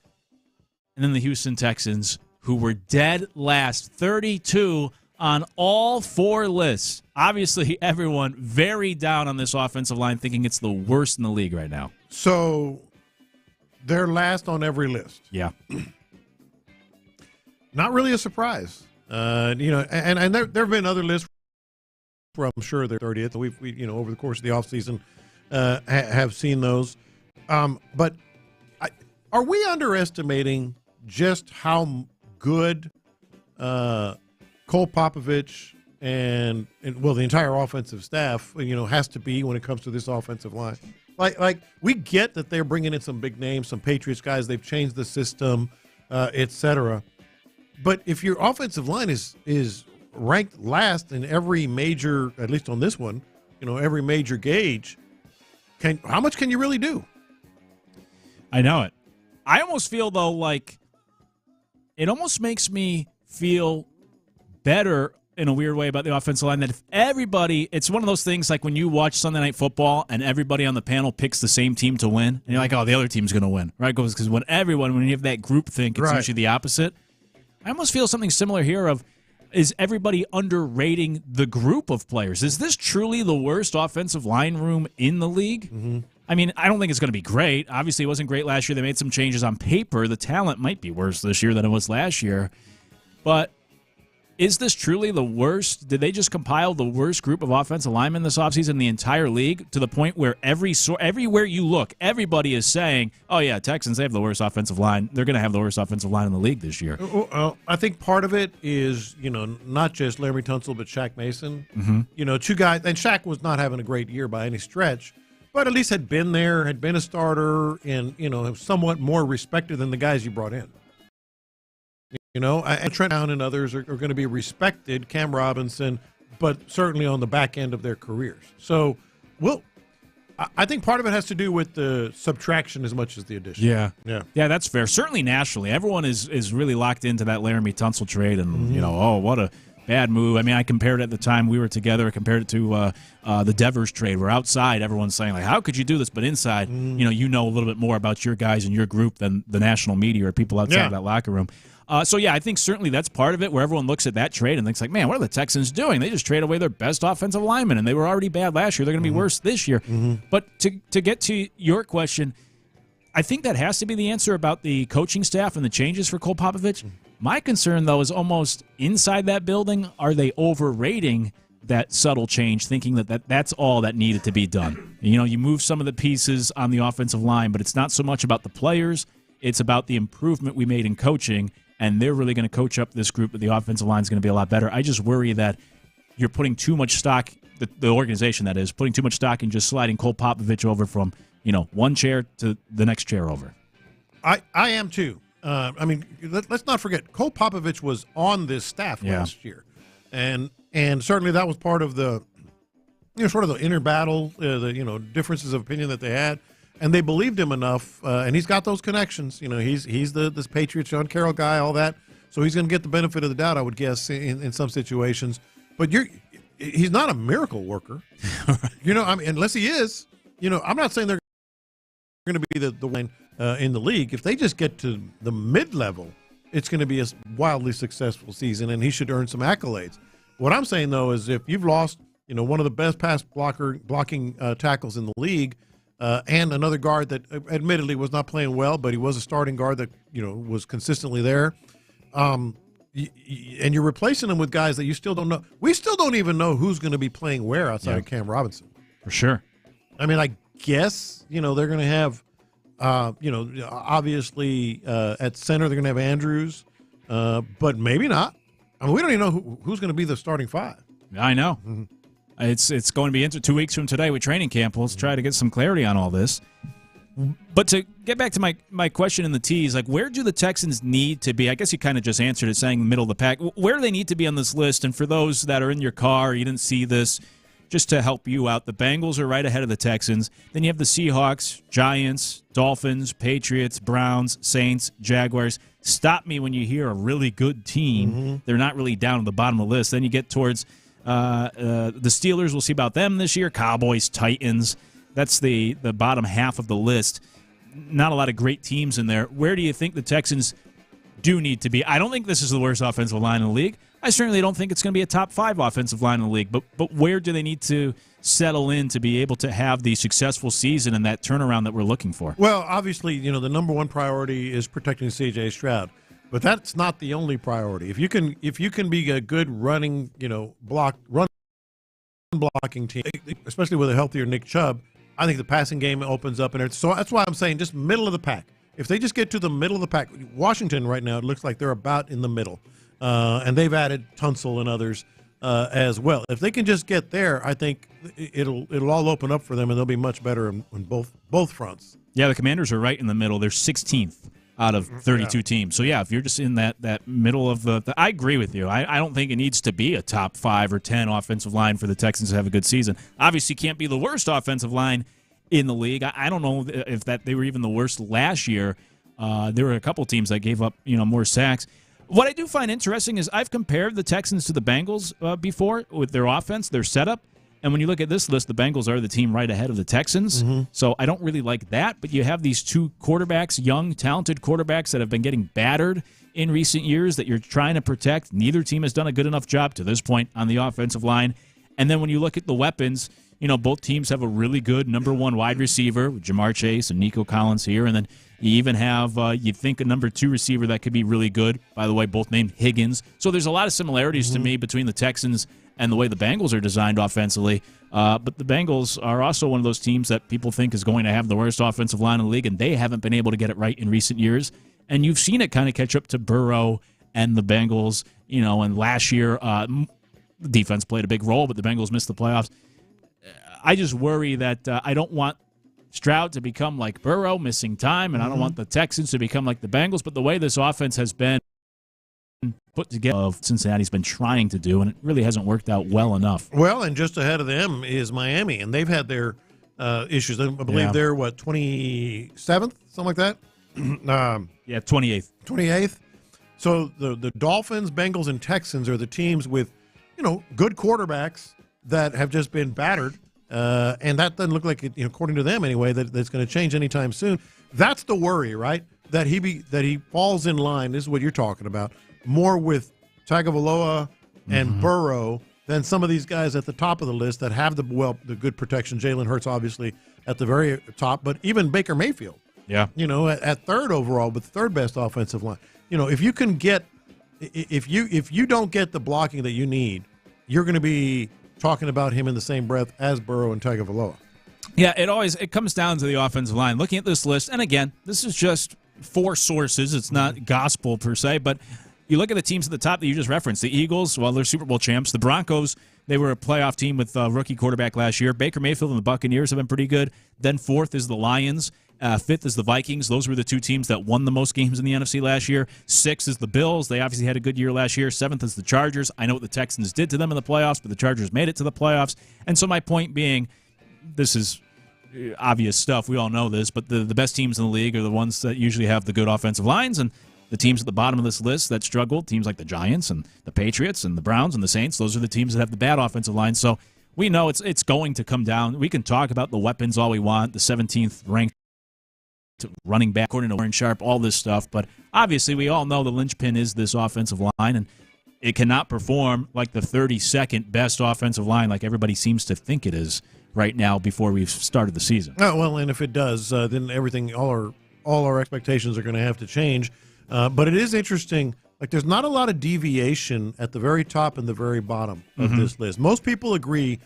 Speaker 21: and then the Houston Texans, who were dead last, 32 on all 4 lists. Obviously, everyone very down on this offensive line, thinking it's the worst in the league right now.
Speaker 20: So they're last on every list.
Speaker 21: Yeah.
Speaker 20: Not really a surprise. And there have been other lists where I'm sure they're 30th. We over the course of the offseason have seen those. But are we underestimating just how good Cole Popovich and the entire offensive staff, has to be when it comes to this offensive line? Like we get that they're bringing in some big names, some Patriots guys. They've changed the system, etc. But if your offensive line is ranked last in every major, at least on this one, every major gauge, how much can you really do?
Speaker 21: I know it. I almost feel, though, like it almost makes me feel better in a weird way about the offensive line, that if everybody, it's one of those things like when you watch Sunday Night Football and everybody on the panel picks the same team to win, and you're like, oh, the other team's going to win, right? Because when you have that group think, it's usually the opposite. I almost feel something similar here of, is everybody underrating the group of players? Is this truly the worst offensive line room in the league? Mm-hmm. I mean, I don't think it's going to be great. Obviously, it wasn't great last year. They made some changes on paper. The talent might be worse this year than it was last year. But is this truly the worst? Did they just compile the worst group of offensive linemen this offseason in the entire league, to the point where everywhere you look, everybody is saying, oh, yeah, Texans, they have the worst offensive line. They're going to have the worst offensive line in the league this year.
Speaker 20: I think part of it is, not just Laremy Tunsil, but Shaq Mason. Mm-hmm. 2 guys, and Shaq was not having a great year by any stretch, but at least had been there, had been a starter, and, somewhat more respected than the guys you brought in. And Trent Brown and others are going to be respected, Cam Robinson, but certainly on the back end of their careers. So, I think part of it has to do with the subtraction as much as the addition.
Speaker 21: Yeah, that's fair. Certainly nationally, everyone is really locked into that Laremy Tunsil trade, and what a bad move. I mean, I compared it at the time we were together. I compared it to the Devers trade. Where outside, everyone's saying, like, how could you do this? But inside, you know a little bit more about your guys and your group than the national media or people outside of that locker room. I think certainly that's part of it, where everyone looks at that trade and thinks, like, man, what are the Texans doing? They just trade away their best offensive linemen, and they were already bad last year. They're going to be worse this year. But to get to your question, I think that has to be the answer about the coaching staff and the changes for Cole Popovich. My concern, though, is almost inside that building, are they overrating that subtle change, thinking that's all that needed to be done? You move some of the pieces on the offensive line, but it's not so much about the players. It's about the improvement we made in coaching. and they're really going to coach up this group, but the offensive line is going to be a lot better. I just worry that you're putting too much stock, the organization that is, putting too much stock in just sliding Cole Popovich over from, one chair to the next chair over.
Speaker 20: I am too. Let's not forget, Cole Popovich was on this staff last year, and certainly that was part of the, sort of the inner battle, the differences of opinion that they had, and they believed him enough, and he's got those connections. He's this Patriots, John Carroll guy, all that, so he's going to get the benefit of the doubt, I would guess, in some situations. But he's not a miracle worker, unless he is. I'm not saying they're going to be the one in the league. If they just get to the mid-level, it's going to be a wildly successful season, and he should earn some accolades. What I'm saying, though, is if you've lost, one of the best pass blocking tackles in the league, and another guard that admittedly was not playing well, but he was a starting guard that, was consistently there, and you're replacing them with guys that you still don't know. We still don't even know who's going to be playing where outside of Cam Robinson.
Speaker 21: For sure.
Speaker 20: I guess, they're going to have, obviously at center they're going to have Andrews, but maybe not. We don't even know who's going to be the starting five.
Speaker 21: I know. Mm-hmm. It's going to be into 2 weeks from today with training camp. Let's try to get some clarity on all this. But to get back to my question in the tease, where do the Texans need to be? I guess you kind of just answered it saying middle of the pack. Where do they need to be on this list? And for those that are in your car, you didn't see this, just to help you out, the Bengals are right ahead of the Texans. Then you have the Seahawks, Giants, Dolphins, Patriots, Browns, Saints, Jaguars. Stop me when you hear a really good team. Mm-hmm. They're not really down at the bottom of the list. Then you get towards the Steelers. We'll see about them this year. Cowboys, Titans. That's the bottom half of the list. Not a lot of great teams in there. Where do you think the Texans do need to be? I don't think this is the worst offensive line in the league. I certainly don't think it's going to be a top 5 offensive line in the league. But where do they need to settle in to be able to have the successful season and that turnaround that we're looking for?
Speaker 20: Well, obviously, the number one priority is protecting C.J. Stroud. But that's not the only priority. If you can be a good running, run blocking team, especially with a healthier Nick Chubb, I think the passing game opens up. So that's why I'm saying just middle of the pack. If they just get to the middle of the pack, Washington right now, it looks like they're about in the middle. And they've added Tunsil and others as well. If they can just get there, I think it'll all open up for them, and they'll be much better in both fronts.
Speaker 21: Yeah, the Commanders are right in the middle. They're 16th out of 32 teams. So, yeah, if you're just in that middle of the I agree with you. I don't think it needs to be a top 5 or 10 offensive line for the Texans to have a good season. Obviously, can't be the worst offensive line in the league. I don't know if they were even the worst last year. There were a couple teams that gave up more sacks. What I do find interesting is I've compared the Texans to the Bengals before with their offense, their setup. And when you look at this list, the Bengals are the team right ahead of the Texans. Mm-hmm. So I don't really like that. But you have these two quarterbacks, young, talented quarterbacks that have been getting battered in recent years that you're trying to protect. Neither team has done a good enough job to this point on the offensive line. And then when you look at the weapons, both teams have a really good number 1 wide receiver with Jamar Chase and Nico Collins here. And then you even have, you'd think, a number 2 receiver that could be really good. By the way, both named Higgins. So there's a lot of similarities to me between the Texans and the way the Bengals are designed offensively. But the Bengals are also one of those teams that people think is going to have the worst offensive line in the league, and they haven't been able to get it right in recent years. And you've seen it kind of catch up to Burrow and the Bengals, and last year the defense played a big role, but the Bengals missed the playoffs. I just worry that I don't want Stroud to become like Burrow, missing time, and I don't want the Texans to become like the Bengals. But the way this offense has been put together, Cincinnati's been trying to do, and it really hasn't worked out well enough.
Speaker 20: Well, and just ahead of them is Miami, and they've had their issues. I believe they're, 27th, something like that?
Speaker 21: 28th.
Speaker 20: 28th. So the Dolphins, Bengals, and Texans are the teams with, good quarterbacks that have just been battered. And that doesn't look like it, according to them anyway, that's going to change anytime soon. That's the worry, right? That he falls in line. This is what you're talking about. More with Tagovailoa and Burrow than some of these guys at the top of the list that have the good protection. Jalen Hurts, obviously, at the very top, but even Baker Mayfield.
Speaker 21: Yeah.
Speaker 20: At third overall, but the third best offensive line. If you can get, if you don't get the blocking that you need, you're going to be talking about him in the same breath as Burrow and Tagovailoa.
Speaker 21: Yeah, it comes down to the offensive line. Looking at this list, and again, this is just 4 sources. It's not gospel per se, but you look at the teams at the top that you just referenced. The Eagles, well, they're Super Bowl champs. The Broncos, they were a playoff team with a rookie quarterback last year. Baker Mayfield and the Buccaneers have been pretty good. Then 4th is the Lions. 5th is the Vikings. Those were the 2 teams that won the most games in the NFC last year. 6th is the Bills. They obviously had a good year last year. 7th is the Chargers. I know what the Texans did to them in the playoffs, but the Chargers made it to the playoffs. And so my point being, this is obvious stuff. We all know this, but the best teams in the league are the ones that usually have the good offensive lines, and the teams at the bottom of this list that struggle, teams like the Giants and the Patriots and the Browns and the Saints, those are the teams that have the bad offensive lines. So we know it's going to come down. We can talk about the weapons all we want, the 17th ranked running back according to Warren Sharp, all this stuff, but obviously we all know the linchpin is this offensive line, and it cannot perform like the 32nd best offensive line like everybody seems to think it is right now before we've started the season.
Speaker 20: Oh, well, and if it does, then everything, all our expectations are going to have to change. But it is interesting. Like, there's not a lot of deviation at the very top and the very bottom of this list. Most people agree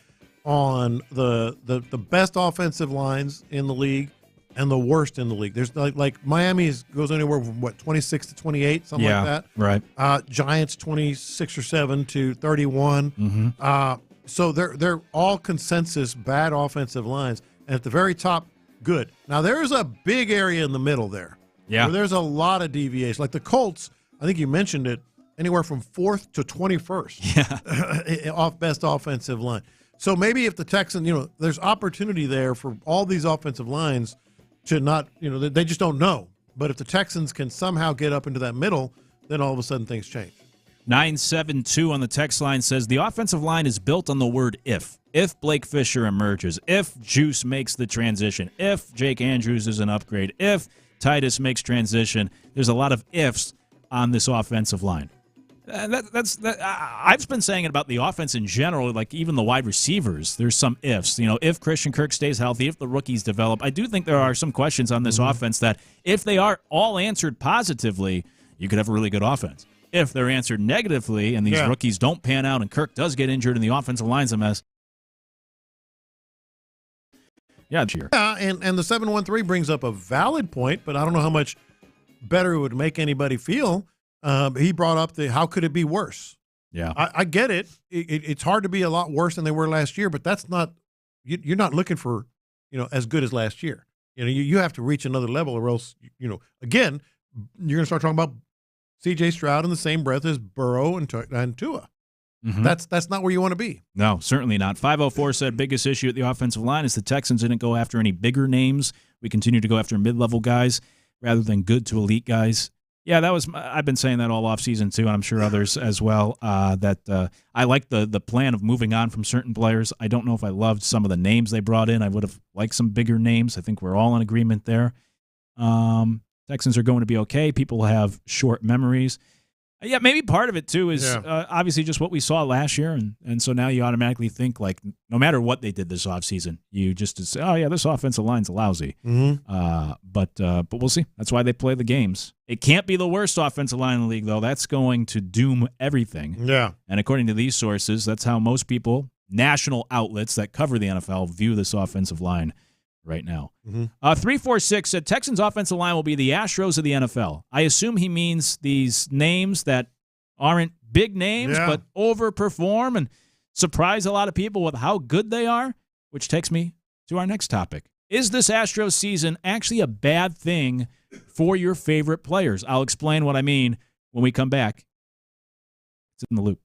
Speaker 20: on the best offensive lines in the league and the worst in the league. There's like Miami goes anywhere from 26 to 28, something like that.
Speaker 21: Right.
Speaker 20: Giants 26 or 7 to 31. So they're all consensus bad offensive lines, and at the very top, good. Now there's a big area in the middle there.
Speaker 21: Yeah.
Speaker 20: Where there's a lot of deviation. Like the Colts, I think you mentioned it, anywhere from 4th to 21st. Off best offensive line. So maybe if the Texans, there's opportunity there for all these offensive lines to not, they just don't know. But if the Texans can somehow get up into that middle, then all of a sudden things change.
Speaker 21: 972 on the text line says the offensive line is built on the word if. If Blake Fisher emerges, if Juice makes the transition, if Jake Andrews is an upgrade, if Titus makes transition, there's a lot of ifs on this offensive line. I've been saying it about the offense in general, like even the wide receivers, there's some ifs. If Christian Kirk stays healthy, if the rookies develop, I do think there are some questions on this offense that if they are all answered positively, you could have a really good offense. If they're answered negatively and these rookies don't pan out and Kirk does get injured and the offensive line's a mess. Yeah,
Speaker 20: and the 713 brings up a valid point, but I don't know how much better it would make anybody feel. He brought up how could it be worse?
Speaker 21: Yeah.
Speaker 20: I get it. It's hard to be a lot worse than they were last year, but that's not you're not looking for as good as last year. You have to reach another level, or else again you're going to start talking about C.J. Stroud in the same breath as Burrow and Tua. That's not where you want to be.
Speaker 21: No, certainly not. 504 said biggest issue at the offensive line is the Texans didn't go after any bigger names. We continue to go after mid-level guys rather than good to elite guys. Yeah, I've been saying that all offseason too, and I'm sure others as well, that I like the plan of moving on from certain players. I don't know if I loved some of the names they brought in. I would have liked some bigger names. I think we're all in agreement there. Texans are going to be okay. People have short memories. Yeah, maybe part of it, too, is obviously just what we saw last year. And so now you automatically think, like, no matter what they did this offseason, you just say, oh, yeah, this offensive line's lousy. But we'll see. That's why they play the games. It can't be the worst offensive line in the league, though. That's going to doom everything.
Speaker 20: Yeah.
Speaker 21: And according to these sources, that's how most people, national outlets that cover the NFL, view this offensive line right now. 346 said Texans offensive line will be the Astros of the NFL. I assume he means these names that aren't big names but overperform and surprise a lot of people with how good they are, which takes me to our next topic. Is this Astros season actually a bad thing for your favorite players? I'll explain what I mean when we come back. It's in the loop.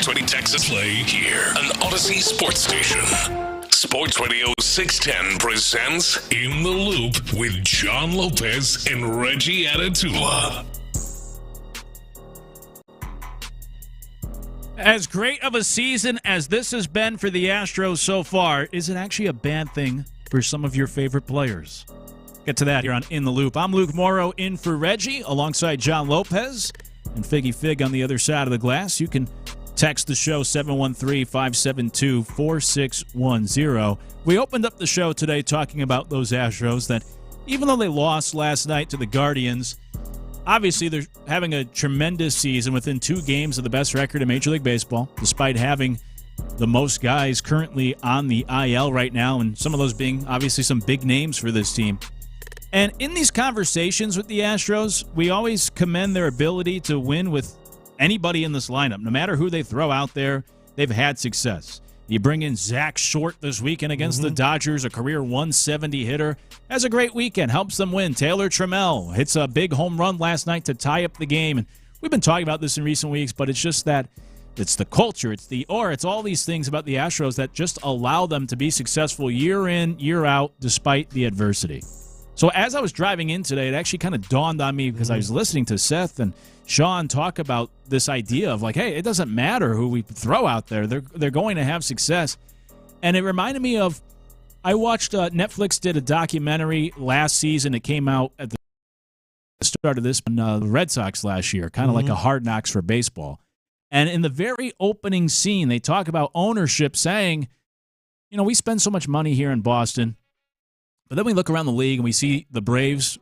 Speaker 1: Sports Radio Texas play here, an Odyssey sports station. Sports Radio 610 presents In the Loop with John Lopez and Reggie Atatula.
Speaker 21: As great of a season as this has been for the Astros so far, is it actually a bad thing for some of your favorite players? Get to that here on In the Loop. I'm Luke Morrow in for Reggie alongside John Lopez and Figgy Fig on the other side of the glass. You can Text the show 713-572-4610. We opened up the show today talking about those Astros that even though they lost last night to the Guardians, obviously they're having a tremendous season within 2 games of the best record in Major League Baseball, despite having the most guys currently on the IL right now, and some of those being obviously some big names for this team. And in these conversations with the Astros, we always commend their ability to win with anybody in this lineup. No matter who they throw out there, they've had success. You bring in Zach Short this weekend against the Dodgers, a career 170 hitter. Has a great weekend, helps them win. Taylor Trammell hits a big home run last night to tie up the game. And we've been talking about this in recent weeks, but it's just that it's the culture, it's all these things about the Astros that just allow them to be successful year in, year out, despite the adversity. So as I was driving in today, it actually kind of dawned on me because I was listening to Seth and Sean talk about this idea of like, hey, it doesn't matter who we throw out there. They're going to have success. And it reminded me of, I watched, Netflix did a documentary last season. It came out at the start of this on the Red Sox last year, kind of like a Hard Knocks for baseball. And in the very opening scene, they talk about ownership saying, you know, we spend so much money here in Boston. But then we look around the league and we see the Braves,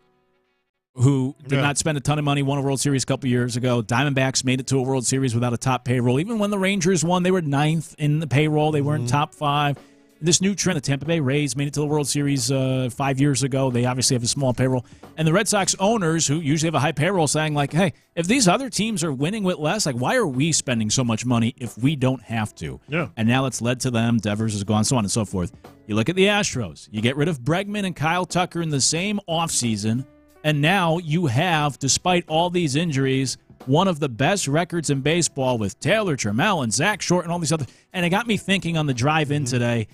Speaker 21: who did not spend a ton of money, won a World Series a couple years ago. Diamondbacks made it to a World Series without a top payroll. Even when the Rangers won, they were 9th in the payroll. They weren't top 5. This new trend, the Tampa Bay Rays made it to the World Series 5 years ago. They obviously have a small payroll. And the Red Sox owners, who usually have a high payroll, saying like, hey, if these other teams are winning with less, like, why are we spending so much money if we don't have to?
Speaker 20: Yeah.
Speaker 21: And now it's led to them. Devers has gone, so on and so forth. You look at the Astros. You get rid of Bregman and Kyle Tucker in the same offseason, and now you have, despite all these injuries, one of the best records in baseball with Taylor Trammell and Zach Short and all these other. And it got me thinking on the drive in today,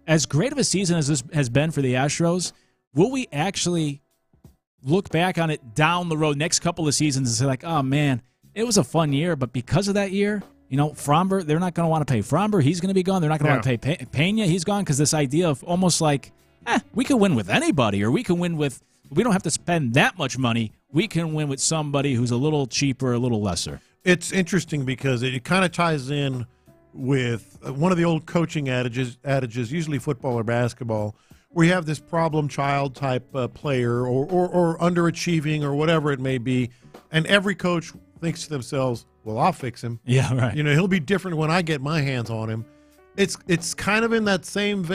Speaker 21: as great of a season as this has been for the Astros, will we actually look back on it down the road next couple of seasons and say like, oh man, it was a fun year, but because of that year, you know, Fromber, they're not going to want to pay Fromber. He's going to be gone. They're not going to want to pay Pena. He's gone, because this idea of almost like, we can win with anybody, or we can win with, we don't have to spend that much money. We can win with somebody who's a little cheaper, a little lesser.
Speaker 20: It's interesting because it kind of ties in with one of the old coaching adages, usually football or basketball, where you have this problem child type player or underachieving or whatever it may be, and every coach thinks to themselves, well, I'll fix him.
Speaker 21: Yeah, right.
Speaker 20: You know, he'll be different when I get my hands on him. It's kind of in that same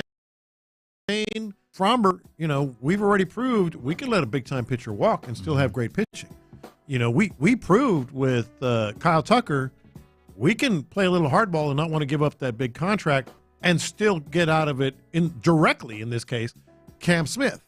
Speaker 20: vein. Fromber, you know, we've already proved we can let a big-time pitcher walk and still have great pitching. You know, we proved with Kyle Tucker we can play a little hardball and not want to give up that big contract and still get out of it directly, in this case, Cam Smith.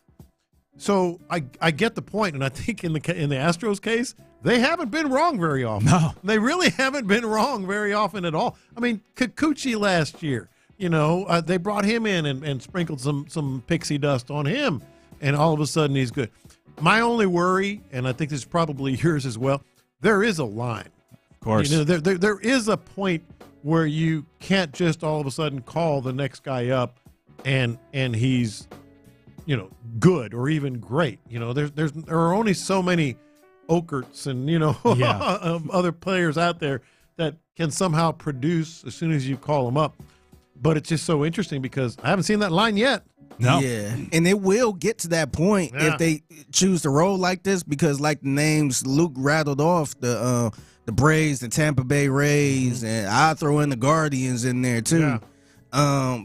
Speaker 20: So I get the point, and I think in the Astros case, they haven't been wrong very often.
Speaker 21: No.
Speaker 20: They really haven't been wrong very often at all. I mean, Kikuchi last year, you know, they brought him in and sprinkled some pixie dust on him, and all of a sudden he's good. My only worry, and I think this is probably yours as well, there is a line.
Speaker 21: Of course.
Speaker 20: You know, there is a point where you can't just all of a sudden call the next guy up and he's, you know, good or even great. You know, there are only so many Okerts and, you know, other players out there that can somehow produce as soon as you call them up. But it's just so interesting because I haven't seen that line yet.
Speaker 21: No.
Speaker 4: Yeah, and it will get to that point if they choose to roll like this, because like the names Luke rattled off, the Braves, the Tampa Bay Rays, and I throw in the Guardians in there too. Yeah.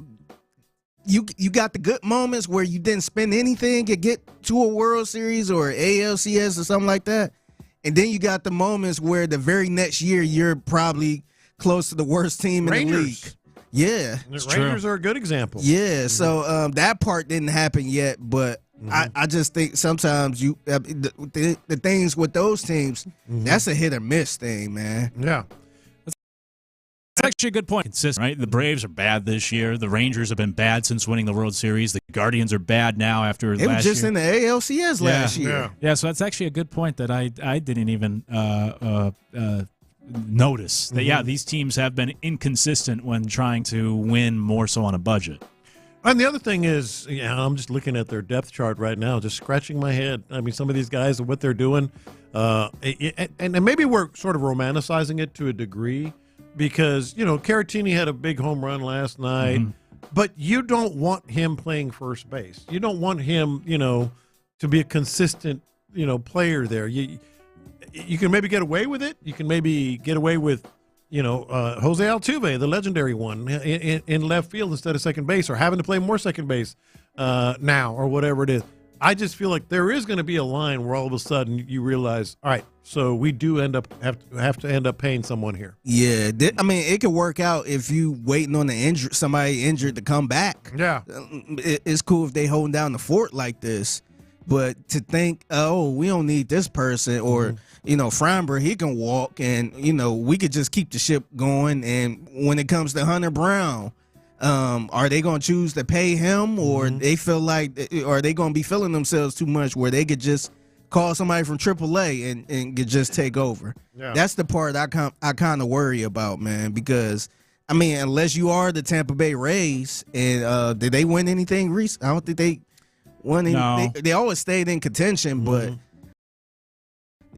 Speaker 4: You got the good moments where you didn't spend anything to get to a World Series or ALCS or something like that, and then you got the moments where the very next year you're probably close to the worst team in the league. Yeah,
Speaker 20: the Rangers are a good example.
Speaker 4: Yeah, so that part didn't happen yet, but I just think sometimes the things with those teams, that's a hit or miss thing, man.
Speaker 20: Yeah.
Speaker 21: That's actually a good point. Consistent, right? The Braves are bad this year. The Rangers have been bad since winning the World Series. The Guardians are bad now after last year.
Speaker 4: They were just in the ALCS last year.
Speaker 21: Yeah, so that's actually a good point that I didn't even notice. That, these teams have been inconsistent when trying to win more so on a budget.
Speaker 20: And the other thing is, I'm just looking at their depth chart right now, just scratching my head. I mean, some of these guys and what they're doing, and maybe we're sort of romanticizing it to a degree, because, Caratini had a big home run last night, but you don't want him playing first base. You don't want him, to be a consistent, player there. You can maybe get away with it. You can maybe get away with, Jose Altuve, the legendary one, in left field instead of second base, or having to play more second base now, or whatever it is. I just feel like there is going to be a line where all of a sudden you realize, all right, so we do have to end up paying someone here.
Speaker 4: Yeah, it could work out if you waiting on somebody injured to come back.
Speaker 20: Yeah,
Speaker 4: it's cool if they holding down the fort like this, but to think, we don't need this person, or Framber, he can walk, and we could just keep the ship going. And when it comes to Hunter Brown, are they going to choose to pay him, or they feel like, are they going to be feeling themselves too much where they could just call somebody from AAA and could just take over? Yeah. That's the part I kind of worry about, man, because, unless you are the Tampa Bay Rays, and did they win anything recently? I don't think they won anything. No. They always stayed in contention, but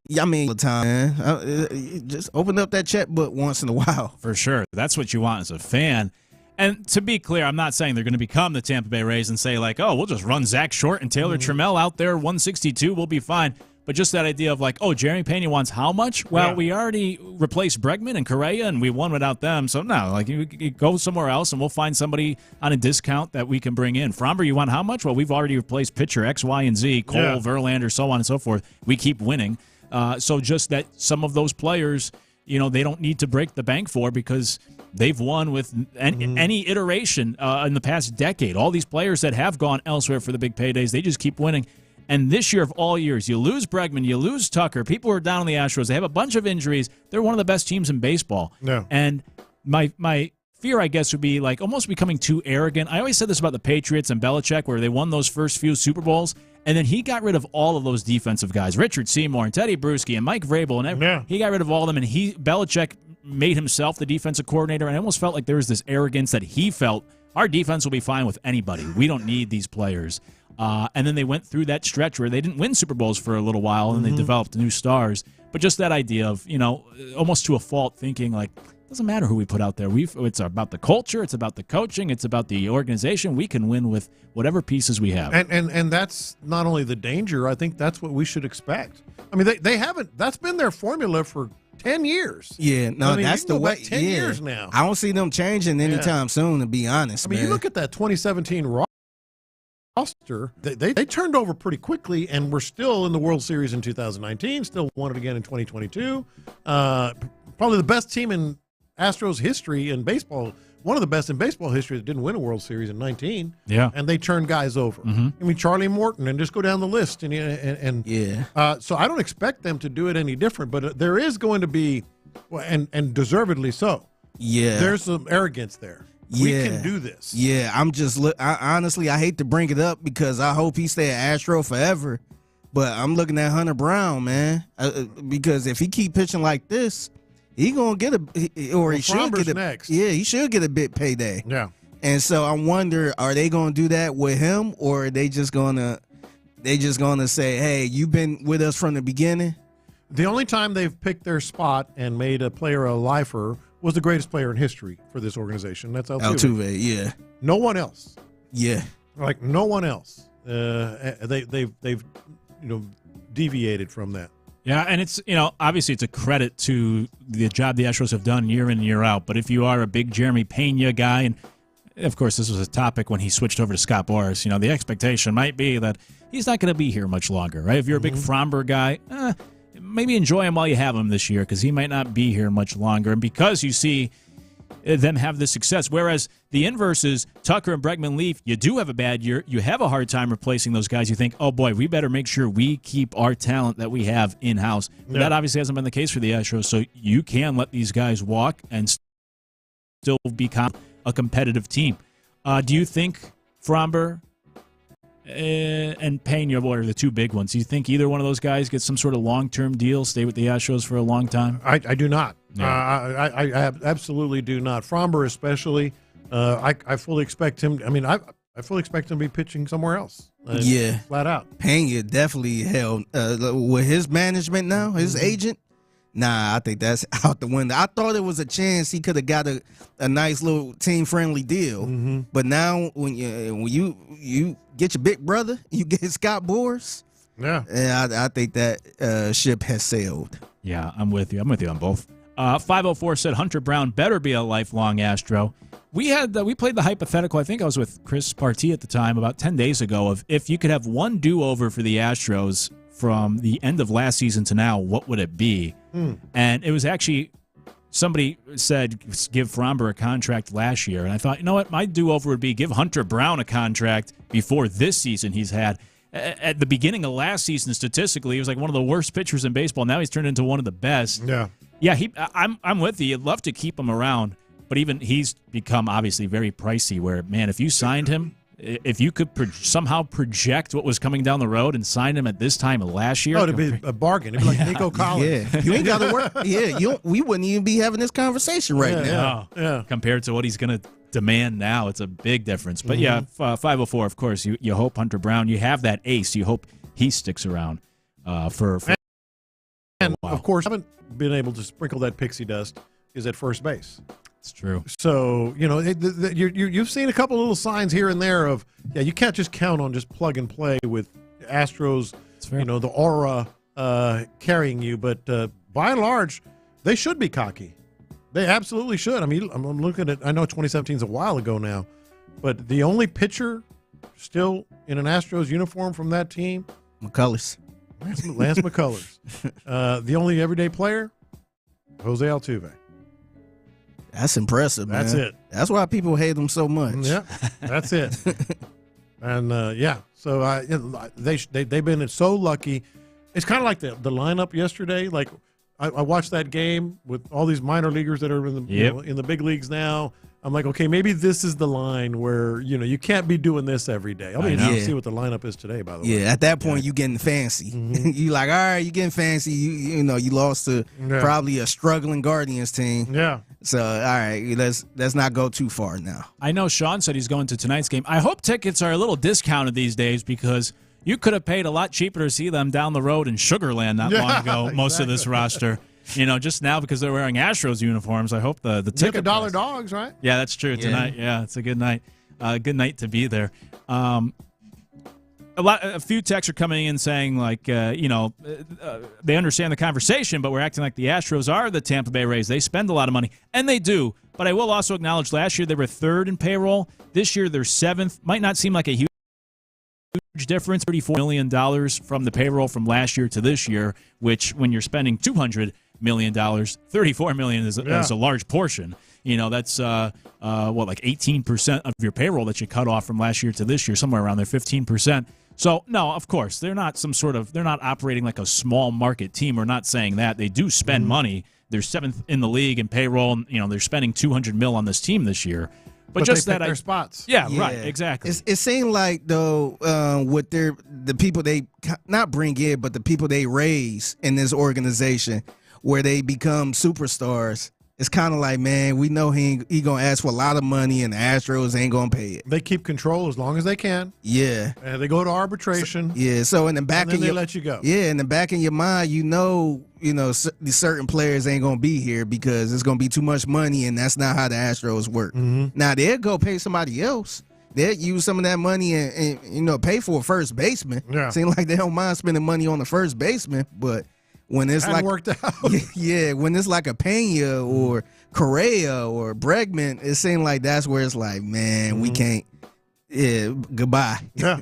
Speaker 4: the time, man. Just open up that checkbook once in a while.
Speaker 21: For sure. That's what you want as a fan. And to be clear, I'm not saying they're going to become the Tampa Bay Rays and say, like, we'll just run Zach Short and Taylor Trammell out there, 162, we'll be fine. But just that idea of like, Jeremy Pena wants how much? Well, we already replaced Bregman and Correa, and we won without them. So, no, like, you go somewhere else, and we'll find somebody on a discount that we can bring in. Framber, you want how much? Well, we've already replaced pitcher X, Y, and Z, Cole, Verlander, so on and so forth. We keep winning. So just that some of those players, they don't need to break the bank for, because they've won with any iteration in the past decade. All these players that have gone elsewhere for the big paydays, they just keep winning. And this year of all years, you lose Bregman, you lose Tucker. People are down on the Astros. They have a bunch of injuries. They're one of the best teams in baseball.
Speaker 20: Yeah.
Speaker 21: And my fear, I guess, would be like almost becoming too arrogant. I always said this about the Patriots and Belichick, where they won those first few Super Bowls, and then he got rid of all of those defensive guys, Richard Seymour and Teddy Bruschi and Mike Vrabel, and he got rid of all of them, and Belichick made himself the defensive coordinator, and I almost felt like there was this arrogance that he felt, our defense will be fine with anybody. We don't need these players. And then they went through that stretch where they didn't win Super Bowls for a little while, and they developed new stars. But just that idea of, almost to a fault, thinking like, it doesn't matter who we put out there. It's about the culture. It's about the coaching. It's about the organization. We can win with whatever pieces we have.
Speaker 20: And that's not only the danger. I think that's what we should expect. They haven't. That's been their formula for 10 years.
Speaker 4: Yeah, no, that's the way.
Speaker 20: 10 years now.
Speaker 4: I don't see them changing anytime soon, to be honest.
Speaker 20: You look at that 2017 roster, they turned over pretty quickly, and we're still in the World Series in 2019, still won it again in 2022. Probably the best team in Astros history in baseball, one of the best in baseball history that didn't win a World Series in 19.
Speaker 21: Yeah.
Speaker 20: And they turned guys over. Charlie Morton, and just go down the list. So I don't expect them to do it any different, but there is going to be, and deservedly so.
Speaker 4: Yeah.
Speaker 20: There's some arrogance there. We can do this.
Speaker 4: Yeah, honestly, I hate to bring it up because I hope he stay at Astro forever, but I'm looking at Hunter Brown, man, because if he keep pitching like this, he gonna get he should get a next. Yeah, he should get a big payday.
Speaker 20: Yeah,
Speaker 4: and so I wonder, are they gonna do that with him, or are they just gonna say, hey, you've been with us from the beginning?
Speaker 20: The only time they've picked their spot and made a player a lifer was the greatest player in history for this organization. That's Altuve.
Speaker 4: Yeah.
Speaker 20: No one else.
Speaker 4: Yeah.
Speaker 20: Like no one else. They've deviated from that.
Speaker 21: Yeah, and it's, obviously it's a credit to the job the Astros have done year in and year out. But if you are a big Jeremy Pena guy, and of course this was a topic when he switched over to Scott Boras, the expectation might be that he's not going to be here much longer, right? If you're a big Framber guy, maybe enjoy him while you have him this year, because he might not be here much longer. And because you see them have this success, whereas the inverse is Tucker and Bregman leave, you do have a bad year, you have a hard time replacing those guys. You think, oh boy, we better make sure we keep our talent that we have in-house. Yeah. That obviously hasn't been the case for the Astros, so you can let these guys walk and still become a competitive team. Do you think Framber and Pena, what are the two big ones? Do you think either one of those guys gets some sort of long-term deal, stay with the Astros for a long time?
Speaker 20: I do not.
Speaker 21: Yeah.
Speaker 20: I absolutely do not. Framber especially, I fully expect him. I fully expect him to be pitching somewhere else.
Speaker 4: Yeah.
Speaker 20: Flat out.
Speaker 4: Pena definitely held with his management now, his agent. Nah, I think that's out the window. I thought it was a chance he could have got a nice little team-friendly deal. But now when you get your big brother, you get Scott Boras.
Speaker 20: Yeah.
Speaker 4: And I think that ship has sailed.
Speaker 21: Yeah, I'm with you. I'm with you on both. 504 said Hunter Brown better be a lifelong Astro. We played the hypothetical, I think I was with Chris Partee at the time, about 10 days ago, of if you could have one do-over for the Astros from the end of last season to now, what would it be? And it was actually, somebody said, give Fromber a contract last year. And I thought, you know what, my do-over would be give Hunter Brown a contract before this season he's had. At the beginning of last season, statistically, he was like one of the worst pitchers in baseball. Now he's turned into one of the best. Yeah, I'm with you. You'd love to keep him around. But even he's become obviously very pricey where, man, if you signed him, if you could somehow project what was coming down the road and sign him at this time of last year.
Speaker 20: Oh, it'd be a bargain. It'd be like Nico Collins.
Speaker 4: Yeah, you ain't got to work. Yeah, we wouldn't even be having this conversation right now.
Speaker 20: Yeah.
Speaker 21: Compared to what he's going to demand now, it's a big difference. But yeah, 504, of course, you hope Hunter Brown, you have that ace. You hope he sticks around for
Speaker 20: and of course, haven't been able to sprinkle that pixie dust is at first base.
Speaker 21: It's true.
Speaker 20: So, you've seen a couple little signs here and there of, you can't just count on just plug and play with Astros, the aura carrying you. But by and large, they should be cocky. They absolutely should. I mean, I'm looking at, I know 2017 is a while ago now, but the only pitcher still in an Astros uniform from that team?
Speaker 4: McCullers.
Speaker 20: Lance McCullers. The only everyday player? Jose Altuve.
Speaker 4: That's impressive, man.
Speaker 20: That's it.
Speaker 4: That's why people hate them so much.
Speaker 20: Yeah, that's it. And so they've been so lucky. It's kind of like the lineup yesterday. Like I watched that game with all these minor leaguers that are in the in the big leagues now. I'm like, okay, maybe this is the line where you can't be doing this every day. I'll be interested to see what the lineup is today. By the way,
Speaker 4: at that point you getting fancy. You like, all right, you getting fancy. You lost to probably a struggling Guardians team.
Speaker 20: Yeah.
Speaker 4: So all right, let's not go too far now.
Speaker 21: I know Sean said he's going to tonight's game. I hope tickets are a little discounted these days because you could have paid a lot cheaper to see them down the road in Sugar Land not long ago. Exactly. Most of this roster. Just now because they're wearing Astros uniforms, I hope the ticket.
Speaker 20: You get the $1 dogs, right?
Speaker 21: Yeah, that's true. Tonight, it's a good night. Good night to be there. A few texts are coming in saying they understand the conversation, but we're acting like the Astros are the Tampa Bay Rays. They spend a lot of money, and they do. But I will also acknowledge last year they were third in payroll. This year they're seventh. Might not seem like a huge difference, $34 million from the payroll from last year to this year, which when you're spending $200 million, $34 million is a large portion. That's like 18% of your payroll that you cut off from last year to this year, somewhere around there, 15%. So no, of course they're not they're not operating like a small market team. We're not saying that. They do spend money. They're seventh in the league in payroll. They're spending $200 million on this team this year. But just
Speaker 20: they pick their spots.
Speaker 21: Yeah, right, exactly.
Speaker 4: It seemed like though with the people they not bring in, but the people they raise in this organization, where they become superstars. It's kind of like, man, we know he gonna ask for a lot of money, and the Astros ain't gonna pay it.
Speaker 20: They keep control as long as they can.
Speaker 4: Yeah,
Speaker 20: and they go to arbitration.
Speaker 4: So in the back
Speaker 20: of they let you go.
Speaker 4: Yeah, in the back of your mind, these certain players ain't gonna be here because it's gonna be too much money, and that's not how the Astros work. Now they'll go pay somebody else. They'll use some of that money and pay for a first baseman.
Speaker 20: Yeah.
Speaker 4: Seems like they don't mind spending money on the first baseman, but when it's
Speaker 20: hadn't
Speaker 4: like
Speaker 20: worked out.
Speaker 4: When it's like a Pena or Correa or Bregman, it seems like that's where it's like, man, we can't. Yeah, goodbye.
Speaker 20: Yeah.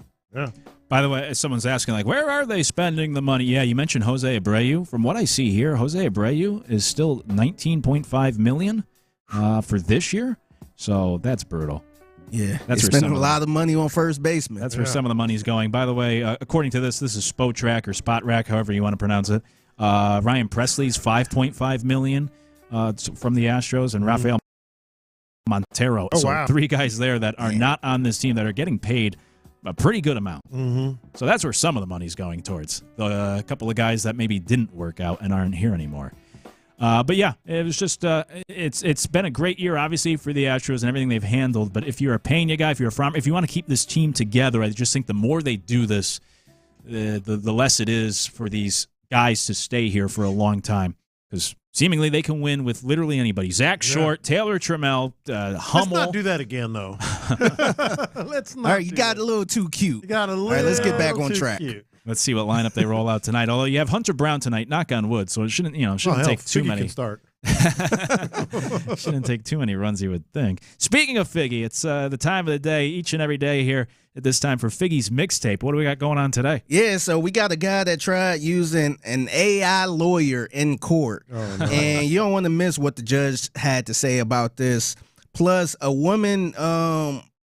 Speaker 21: By the way, someone's asking, like, where are they spending the money? Yeah, you mentioned Jose Abreu. From what I see here, Jose Abreu is still $19.5 million for this year. So that's brutal.
Speaker 4: Yeah, that's spending a lot of money on first baseman.
Speaker 21: That's where some of the money's going. By the way, according to this is Spotrac or Spotrac, however you want to pronounce it. Ryan Presley's $5.5 million from the Astros, and Rafael Montero.
Speaker 20: Wow.
Speaker 21: 3 guys there that are not on this team that are getting paid a pretty good amount. So that's where some of the money's going towards. A couple of guys that maybe didn't work out and aren't here anymore. But yeah, it was just it's been a great year, obviously, for the Astros and everything they've handled. But if you're a Pena guy, if you're a Fromber, if you want to keep this team together, I just think the more they do this, the less it is for these guys to stay here for a long time. because seemingly they can win with literally anybody. Zach Short, Taylor Trammell, Hummel.
Speaker 20: Let's not do that again, though. Let's not.
Speaker 4: All right, you got a little too cute.
Speaker 20: You got a little.
Speaker 4: All right, let's get back on track.
Speaker 20: Cute.
Speaker 21: Let's see what lineup they roll out tonight. Although you have Hunter Brown tonight, knock on wood, so it shouldn't take too many.
Speaker 20: Can start.
Speaker 21: Shouldn't take too many runs, you would think. Speaking of Figgy, it's the time of the day, each and every day here at this time for Figgy's mixtape. What do we got going on today?
Speaker 4: Yeah, so we got a guy that tried using an AI lawyer in court.
Speaker 20: Oh, no.
Speaker 4: And you don't want to miss what the judge had to say about this. Plus, a woman,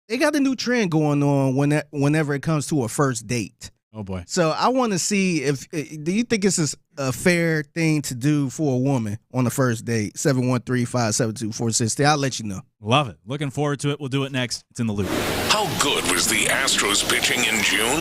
Speaker 4: they got a new trend going on whenever it comes to a first date.
Speaker 21: Oh, boy.
Speaker 4: So I want to see do you think this is a fair thing to do for a woman on the first date? 713-572-460. I'll let you know.
Speaker 21: Love it. Looking forward to it. We'll do it next. It's in the loop.
Speaker 1: How good was the Astros pitching in June?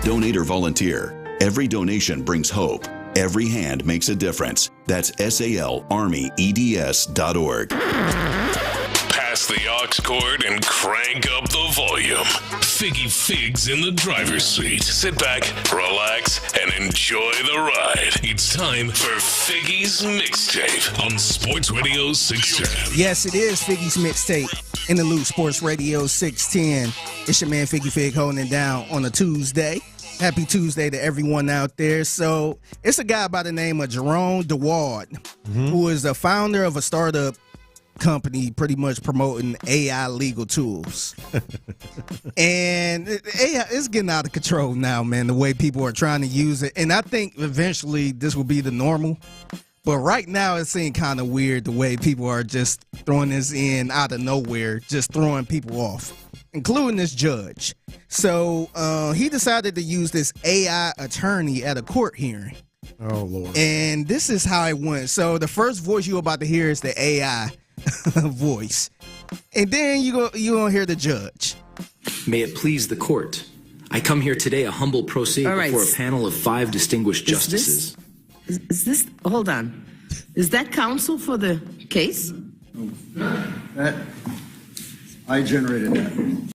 Speaker 14: Donate or volunteer. Every donation brings hope. Every hand makes a difference. That's SALArmyEDS.org.
Speaker 1: Pass the aux cord and crank up the volume. Figgy Figs in the driver's seat. Sit back, relax, and enjoy the ride. It's time for Figgy's Mixtape on Sports Radio 610.
Speaker 4: Yes, it is Figgy's Mixtape in the loop, Sports Radio 610. It's your man Figgy Fig holding it down on a Tuesday. Happy Tuesday to everyone out there. So it's a guy by the name of Jerome DeWard, who is the founder of a startup company pretty much promoting AI legal tools. And AI is getting out of control now, man, the way people are trying to use it. And I think eventually this will be the normal. But right now it seems kind of weird the way people are just throwing this in out of nowhere, just throwing people off, including this judge. So he decided to use this AI attorney at a court hearing.
Speaker 20: Oh, Lord.
Speaker 4: And this is how it went. So the first voice you're about to hear is the AI voice. And then you're going to hear the judge.
Speaker 3: May it please the court. I come here today a humble pro se before a panel of 5 distinguished justices.
Speaker 16: Is this, hold on. Is that counsel for the case?
Speaker 17: That, I generated that.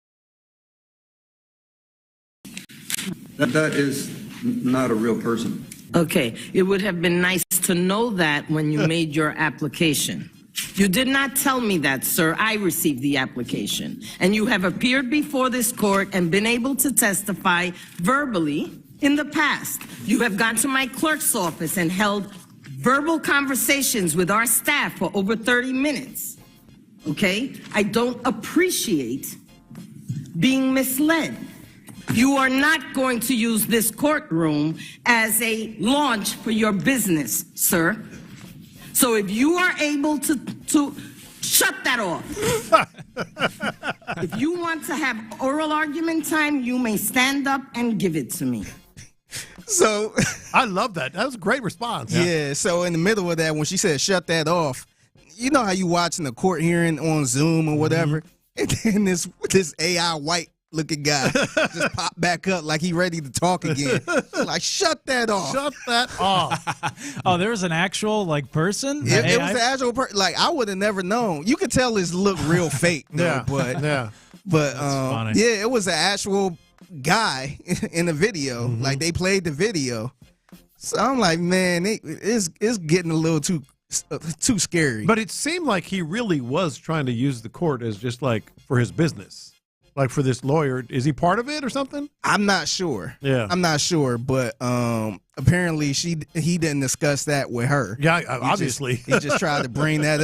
Speaker 17: That is not a real person.
Speaker 16: Okay, it would have been nice to know that when you made your application. You did not tell me that, sir. I received the application. And you have appeared before this court and been able to testify verbally in the past. You have gone to my clerk's office and held verbal conversations with our staff for over 30 minutes. Okay? I don't appreciate being misled. You are not going to use this courtroom as a launch for your business, sir. So if you are able to shut that off. If you want to have oral argument time, you may stand up and give it to me.
Speaker 4: So
Speaker 20: I love that. That was a great response.
Speaker 4: Yeah. So in the middle of that, when she said shut that off, you know how you watching a court hearing on Zoom or whatever, and then this AI white looking guy just popped back up like he ready to talk again. Like, shut that off.
Speaker 20: Shut that off.
Speaker 21: Oh, there was an actual person?
Speaker 4: It was the actual person. Like, I would have never known. You could tell this looked real fake, though.
Speaker 20: Yeah.
Speaker 4: But yeah, it was an actual guy in the video. Like, they played the video. So I'm like, man, it's getting a little too scary.
Speaker 20: But it seemed like he really was trying to use the court as just like for his business. Like for this lawyer, is he part of it or something?
Speaker 4: I'm not sure.
Speaker 20: Yeah,
Speaker 4: I'm not sure, but apparently he didn't discuss that with her.
Speaker 20: Yeah, obviously
Speaker 4: he just tried to bring that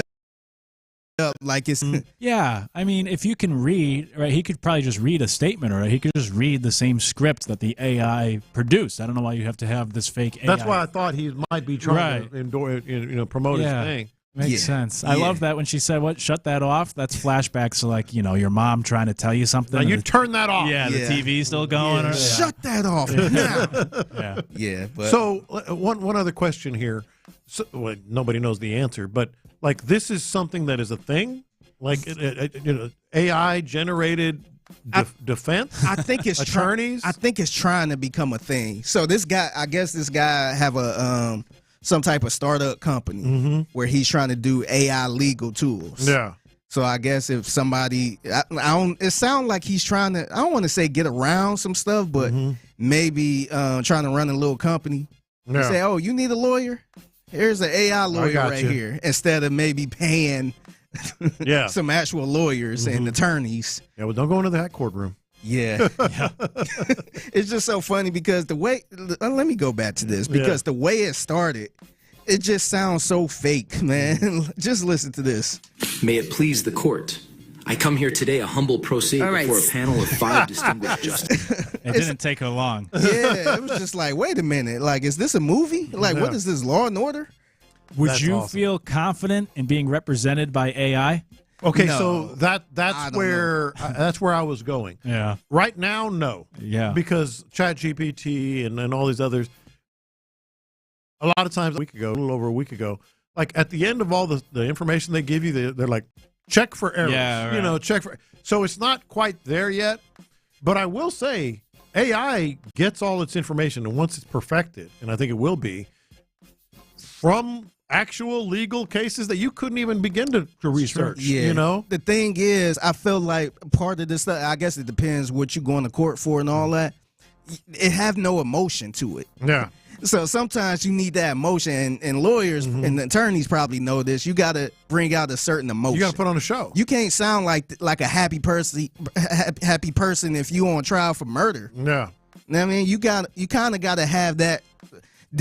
Speaker 4: up like it's.
Speaker 21: Yeah, I mean, if you can read, right, he could probably just read a statement, or he could just read the same script that the AI produced. I don't know why you have to have this fake AI.
Speaker 20: That's why I thought he might be trying to promote his thing.
Speaker 21: Makes sense. I love that when she said, "What? Shut that off." That's flashbacks to your mom trying to tell you something.
Speaker 20: Now you turn that off.
Speaker 21: Yeah, the TV's still going.
Speaker 4: Yeah. Shut that off now. Yeah. But.
Speaker 20: So one other question here. So, nobody knows the answer, but like this is something that is a thing. Like AI generated defense.
Speaker 4: I think it's
Speaker 20: attorneys.
Speaker 4: I think it's trying to become a thing. So this guy, I guess this guy have a some type of startup company where he's trying to do AI legal tools.
Speaker 20: Yeah.
Speaker 4: So I guess if somebody, it sounds like he's trying to, I don't want to say get around some stuff, but maybe trying to run a little company. Yeah. Say, oh, you need a lawyer? Here's an AI lawyer right here. Instead of maybe paying some actual lawyers and attorneys.
Speaker 20: Yeah, well, don't go into that courtroom.
Speaker 4: Yeah. It's just so funny because the way, let me go back to this, because the way it started, it just sounds so fake, man. Just listen to this.
Speaker 3: May it please the court. I come here today a humble pro se before a panel of 5 distinguished justices.
Speaker 21: It didn't take her long.
Speaker 4: Yeah, it was just like, wait a minute. Like, is this a movie? Like, what is this, Law and Order?
Speaker 21: Would you feel confident in being represented by AI?
Speaker 20: Okay, so that's where I was going.
Speaker 21: Yeah.
Speaker 20: Right now, no.
Speaker 21: Yeah.
Speaker 20: Because ChatGPT and all these others, a lot of times a little over a week ago, like at the end of all the information they give you, they're like, check for errors.
Speaker 21: Yeah, right.
Speaker 20: Check for. So it's not quite there yet. But I will say, AI gets all its information, and once it's perfected, and I think it will be, from actual legal cases that you couldn't even begin to research.
Speaker 4: Yeah.
Speaker 20: You know,
Speaker 4: the thing is, I feel like part of this stuff, I guess it depends what you're going to court for and all that. It have no emotion to it.
Speaker 20: Yeah.
Speaker 4: So sometimes you need that emotion, and lawyers and attorneys probably know this. You got to bring out a certain emotion.
Speaker 20: You got to put on a show.
Speaker 4: You can't sound like a happy person if you on trial for murder.
Speaker 20: Yeah.
Speaker 4: You know what I mean, you kind of got to have that.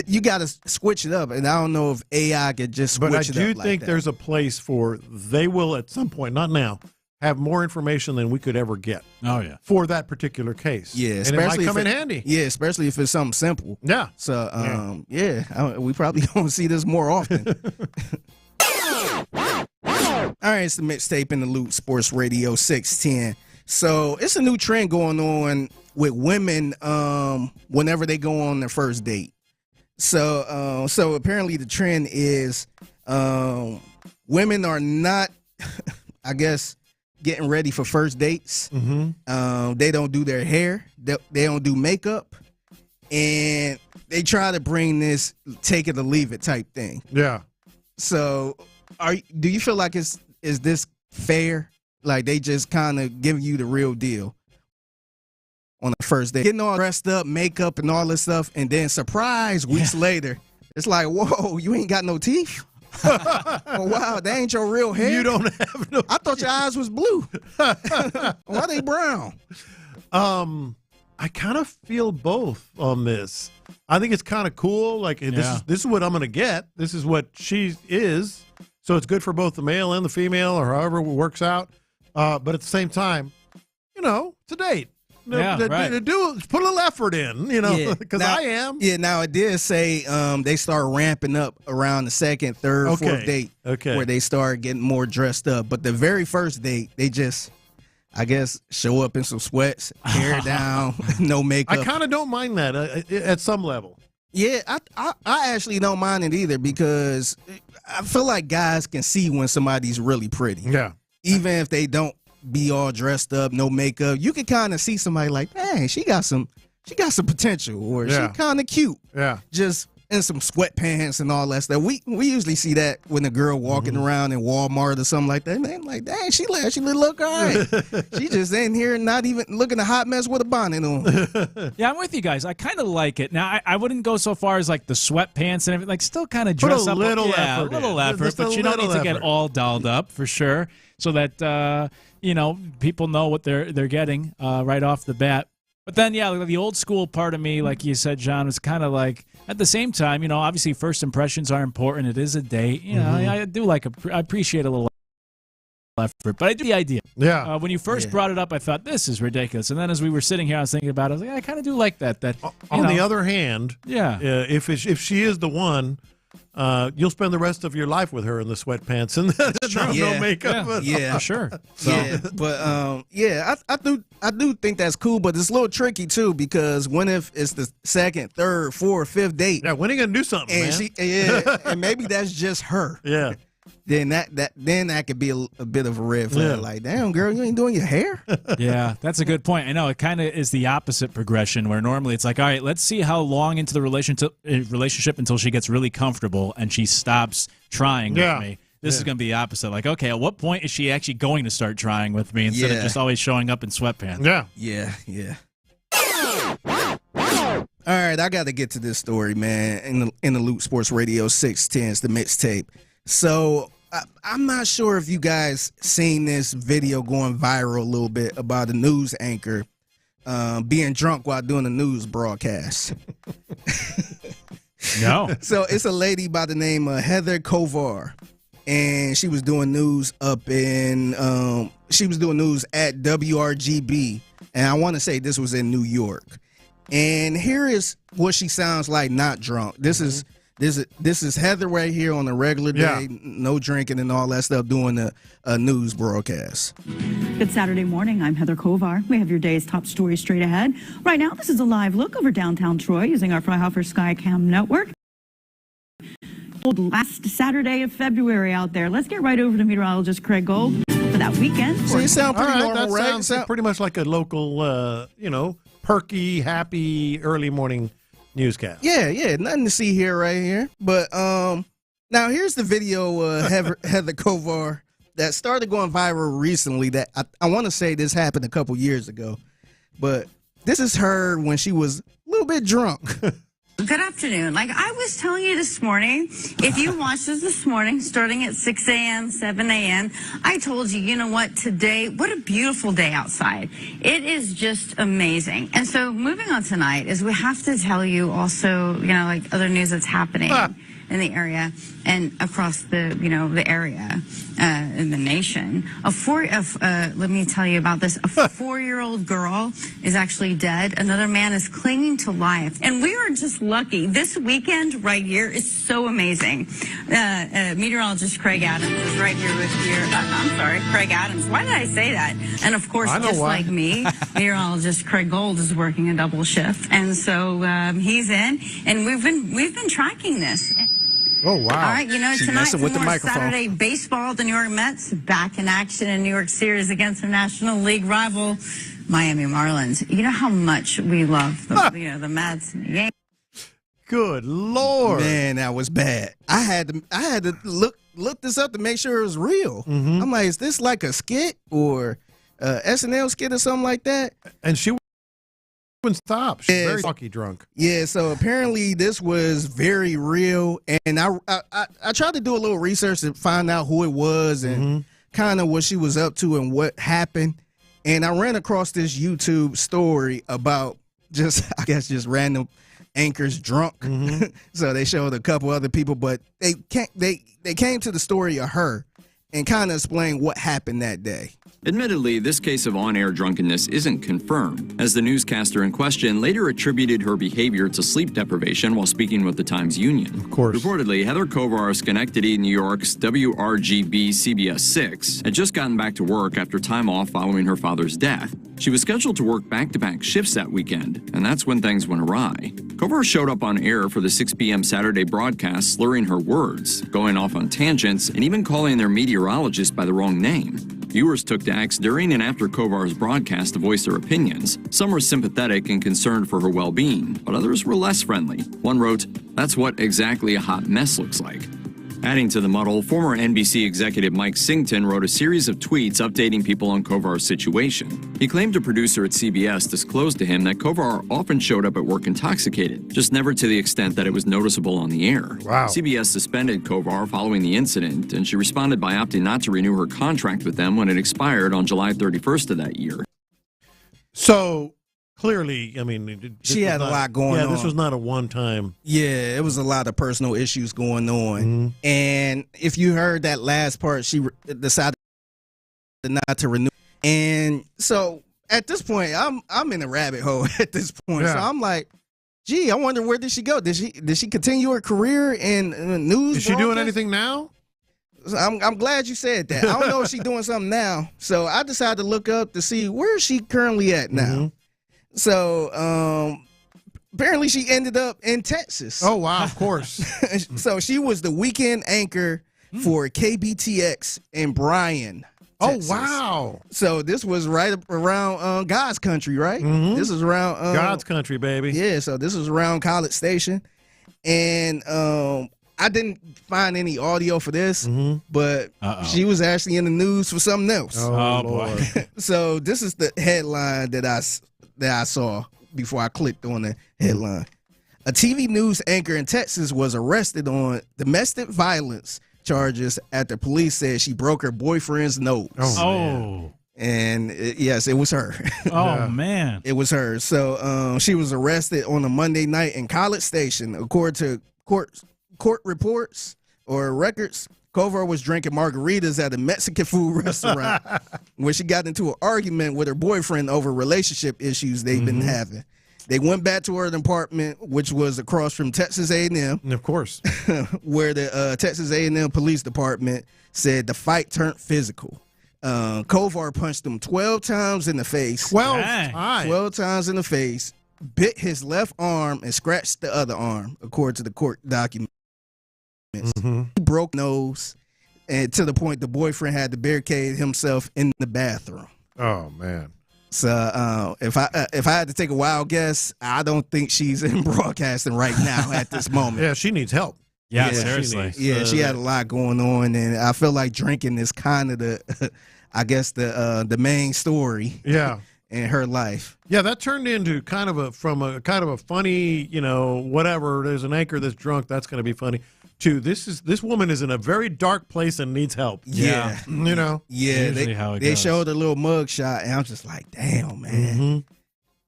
Speaker 4: You got to switch it up, and I don't know if AI could just switch it up like that.
Speaker 20: But I do think there's a place for, they will at some point, not now, have more information than we could ever get.
Speaker 21: Oh, yeah.
Speaker 20: For that particular case.
Speaker 4: Yeah,
Speaker 20: and it might come in handy.
Speaker 4: Yeah, especially if it's something simple.
Speaker 20: Yeah.
Speaker 4: So, we probably going to see this more often. All right, it's the mixtape in the loop, Sports Radio 610. So it's a new trend going on with women whenever they go on their first date. So apparently the trend is women are not, I guess, getting ready for first dates. They don't do their hair. They don't do makeup. And they try to bring this take it or leave it type thing.
Speaker 20: Yeah.
Speaker 4: So do you feel like is this fair? Like they just kind of give you the real deal on the first day, getting all dressed up, makeup and all this stuff, and then surprise weeks later, it's like, whoa, you ain't got no teeth. Oh, wow, that ain't your real hair.
Speaker 20: You don't have no.
Speaker 4: I thought your eyes was blue. Why they brown?
Speaker 20: I kind of feel both on this. I think it's kind of cool. Like this is what I'm going to get. This is what she is. So it's good for both the male and the female, or however it works out. But at the same time, it's a date.
Speaker 21: Right.
Speaker 20: Put a little effort in, because I am.
Speaker 4: Yeah, now it did say they start ramping up around the second, third, fourth date, where they start getting more dressed up. But the very first date, they just, I guess, show up in some sweats, hair down, no makeup.
Speaker 20: I kind of don't mind that at some level.
Speaker 4: Yeah, I actually don't mind it either, because I feel like guys can see when somebody's really pretty.
Speaker 20: Yeah.
Speaker 4: Even if they don't be all dressed up, no makeup, you can kind of see somebody like, hey, she got some potential, or she kind of cute.
Speaker 20: Yeah.
Speaker 4: Just in some sweatpants and all that stuff. We usually see that when a girl walking around in Walmart or something like that. Man, like, dang, she look all right. She just in here not even looking a hot mess with a bonnet on.
Speaker 21: Yeah, I'm with you guys. I kind of like it. Now, I wouldn't go so far as like the sweatpants and everything. Like, still kind of dress up.
Speaker 20: A little effort,
Speaker 21: but you don't need to get all dolled up for sure, so that people know what they're getting right off the bat. But then, the old school part of me, like you said, John, was kind of like, at the same time, obviously first impressions are important. It is a date. I do I appreciate a little effort, but I do the idea.
Speaker 20: Yeah.
Speaker 21: When you first brought it up, I thought, this is ridiculous. And then as we were sitting here, I was thinking about it. I was like, I kind of do like that.
Speaker 20: On the other hand, if she is the one, you'll spend the rest of your life with her in the sweatpants and no makeup.
Speaker 4: Yeah,
Speaker 21: sure.
Speaker 4: So. Yeah, but I do think that's cool, but it's a little tricky too, because when if it's the second, third, fourth, fifth date?
Speaker 20: Yeah, when are you gonna do something,
Speaker 4: and
Speaker 20: man?
Speaker 4: And maybe that's just her.
Speaker 20: Yeah.
Speaker 4: Then that could be a bit of a red flag.
Speaker 20: Yeah.
Speaker 4: Like, damn, girl, you ain't doing your hair.
Speaker 21: Yeah, that's a good point. I know it kind of is the opposite progression, where normally it's like, all right, let's see how long into the relationship until she gets really comfortable and she stops trying with me. This is going to be the opposite. Like, okay, at what point is she actually going to start trying with me instead of just always showing up in sweatpants?
Speaker 4: Yeah. All right, I got to get to this story, man. In the Loop Sports Radio 610, it's the mixtape. So I'm not sure if you guys seen this video going viral a little bit about a news anchor being drunk while doing a news broadcast.
Speaker 21: No.
Speaker 4: So it's a lady by the name of Heather Kovar, and she was doing news at WRGB, and I want to say this was in New York. And here is what she sounds like not drunk. This is Heather right here on a regular day, no drinking and all that stuff, doing a news broadcast.
Speaker 6: Good Saturday morning. I'm Heather Kovar. We have your day's top stories straight ahead. Right now, this is a live look over downtown Troy using our Freihofer Skycam network. Last Saturday of February out there. Let's get right over to meteorologist Craig Gold for that weekend.
Speaker 4: So you sound pretty normal,
Speaker 20: that
Speaker 4: right?
Speaker 20: sounds pretty much like a local, perky, happy early morning newscast.
Speaker 4: Yeah, nothing to see here right here. But now here's the video Heather Kovar that started going viral recently. That I want to say this happened a couple years ago, but this is her when she was a little bit drunk.
Speaker 5: Good afternoon. Like I was telling you this morning, if you watched us this morning, starting at 6 a.m., 7 a.m., I told you, you know what, today, what a beautiful day outside. It is just amazing. And so moving on tonight is we have to tell you also, you know, like other news that's happening in the area and across the, you know, the area in the nation. Let me tell you about this. A 4-year-old girl is actually dead. Another man is clinging to life. And we are just lucky. This weekend right here is so amazing. Meteorologist Craig Adams is right here with Craig Adams. Why did I say that? And of course, just like me, meteorologist Craig Gold is working a double shift. And so he's in, and we've been tracking this.
Speaker 20: Oh, wow.
Speaker 5: All right, you know, tonight for Saturday baseball, the New York Mets back in action in New York Series against their National League rival, Miami Marlins. You know how much we love the Mets and the Yankees.
Speaker 20: Good Lord.
Speaker 4: Man, that was bad. I had to look this up to make sure it was real.
Speaker 20: Mm-hmm.
Speaker 4: I'm like, is this like a skit or SNL skit or something like that?
Speaker 20: And she wouldn't stop. She's very fucky drunk.
Speaker 4: Yeah, so apparently this was very real, and I tried to do a little research to find out who it was and kind of what she was up to and what happened. And I ran across this YouTube story about just random anchors drunk. So they showed a couple other people, but they came to the story of her and kind of explained what happened that day.
Speaker 9: Admittedly, this case of on-air drunkenness isn't confirmed, as the newscaster in question later attributed her behavior to sleep deprivation while speaking with the Times-Union.
Speaker 20: Of course.
Speaker 9: Reportedly, Heather Kovar of Schenectady, New York's WRGB CBS 6 had just gotten back to work after time off following her father's death. She was scheduled to work back-to-back shifts that weekend, and that's when things went awry. Kovar showed up on air for the 6 p.m. Saturday broadcast slurring her words, going off on tangents, and even calling their meteorologist by the wrong name. Viewers took to X during and after Kovar's broadcast to voice their opinions. Some were sympathetic and concerned for her well-being, but others were less friendly. One wrote, "That's what exactly a hot mess looks like." Adding to the muddle, former NBC executive Mike Singleton wrote a series of tweets updating people on Kovar's situation. He claimed a producer at CBS disclosed to him that Kovar often showed up at work intoxicated, just never to the extent that it was noticeable on the air.
Speaker 20: Wow.
Speaker 9: CBS suspended Kovar following the incident, and she responded by opting not to renew her contract with them when it expired on July 31st of that year.
Speaker 20: So, clearly, I mean,
Speaker 4: She had a lot going on.
Speaker 20: Yeah, this was not a one-time.
Speaker 4: Yeah, it was a lot of personal issues going on. And if you heard that last part, she decided not to renew. And so at this point, I'm in a rabbit hole at this point.
Speaker 20: Yeah.
Speaker 4: So I'm like, gee, I wonder where did she go? Did she continue her career in news?
Speaker 20: Is she doing anything now?
Speaker 4: So I'm glad you said that. I don't know if she's doing something now. So I decided to look up to see where is she currently at now. So apparently she ended up in Texas.
Speaker 20: Oh, wow, of course.
Speaker 4: So she was the weekend anchor for KBTX in Bryan, Texas.
Speaker 20: Oh, wow.
Speaker 4: So this was right around God's country, right? This is around
Speaker 20: God's country, baby.
Speaker 4: Yeah, so this was around College Station. And I didn't find any audio for this, but she was actually in the news for something else.
Speaker 20: Oh boy.
Speaker 4: So this is the headline that I saw before I clicked on the headline. A TV news anchor in Texas was arrested on domestic violence charges after police said she broke her boyfriend's nose.
Speaker 21: Oh.
Speaker 4: And yes, it was her.
Speaker 21: Oh, man.
Speaker 4: It was her. So she was arrested on a Monday night in College Station. According to court reports or records, Kovar was drinking margaritas at a Mexican food restaurant where she got into an argument with her boyfriend over relationship issues they've been having. They went back to her apartment, which was across from Texas A&M.
Speaker 20: Of course.
Speaker 4: Where the Texas A&M Police Department said the fight turned physical. Kovar punched him 12 times in the face.
Speaker 20: 12 times?
Speaker 4: 12 times in the face, bit his left arm, and scratched the other arm, according to the court documents. He broke nose, and to the point the boyfriend had to barricade himself in the bathroom.
Speaker 20: Oh, man.
Speaker 4: So if I had to take a wild guess, I don't think she's in broadcasting right now at this moment.
Speaker 20: Yeah, she needs help.
Speaker 21: Yeah, seriously.
Speaker 4: She had a lot going on, and I feel like drinking is kind of the, I guess the main story.
Speaker 20: Yeah.
Speaker 4: In her life.
Speaker 20: Yeah, that turned into kind of a funny, whatever. There's an anchor that's drunk. That's going to be funny. To this woman is in a very dark place and needs help.
Speaker 4: Yeah.
Speaker 20: Yeah,
Speaker 4: they showed a little mug shot, and I'm just like, damn, man.
Speaker 20: Mm-hmm.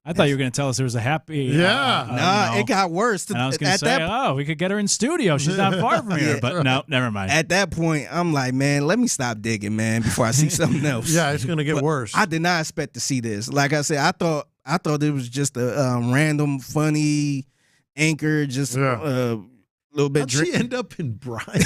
Speaker 21: I thought you were going to tell us there was a happy.
Speaker 4: It got worse.
Speaker 21: And I was going to say, we could get her in studio. She's not far from here. But no, never mind.
Speaker 4: At that point, I'm like, man, let me stop digging, man, before I see something else.
Speaker 20: Yeah, it's going to get worse.
Speaker 4: I did not expect to see this. Like I said, I thought it was just a random, funny anchor, just a little bit.
Speaker 20: How'd she end up in Bryan?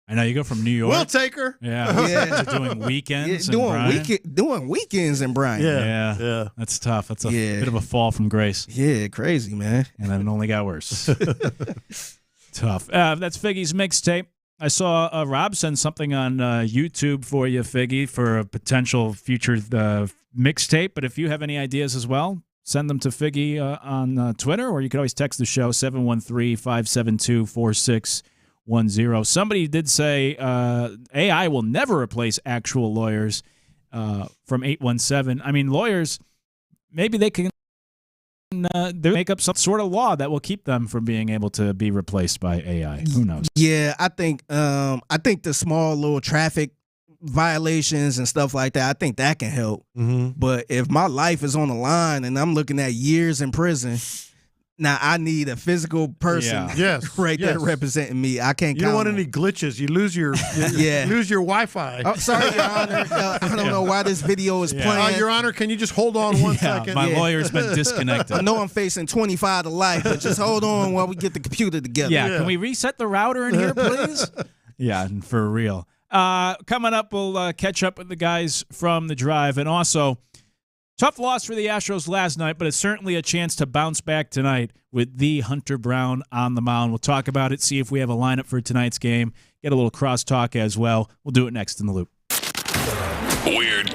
Speaker 21: I know you go from New York.
Speaker 20: We'll take her.
Speaker 21: Yeah. Doing weekends.
Speaker 4: Doing weekends in Bryan.
Speaker 21: Yeah. That's tough. That's a bit of a fall from grace.
Speaker 4: Yeah, crazy, man.
Speaker 21: And then it only got worse. Tough. That's Figgy's mixtape. I saw Rob send something on YouTube for you, Figgy, for a potential future mixtape. But if you have any ideas as well, send them to Figgy on Twitter, or you can always text the show, 713-572-4610. Somebody did say AI will never replace actual lawyers from 817. I mean, lawyers, maybe they can make up some sort of law that will keep them from being able to be replaced by AI. Who knows?
Speaker 4: Yeah, I think the small little traffic violations and stuff like that, I think that can help.
Speaker 20: Mm-hmm.
Speaker 4: But if my life is on the line and I'm looking at years in prison, now I need a physical person there representing me. I can't.
Speaker 20: You don't want any glitches. You lose your lose your Wi-Fi.
Speaker 4: Oh, sorry, Your Honor. I don't know why this video is playing.
Speaker 20: Your Honor, can you just hold on one second?
Speaker 21: My lawyer's been disconnected.
Speaker 4: I know I'm facing 25 to life, but just hold on while we get the computer together.
Speaker 21: Yeah, can we reset the router in here, please? Yeah, for real. Coming up, we'll catch up with the guys from the drive, and also tough loss for the Astros last night, but it's certainly a chance to bounce back tonight with the Hunter Brown on the mound. We'll talk about it, see if we have a lineup for tonight's game, get a little crosstalk as well. We'll do it next in the Loop.
Speaker 1: Weird.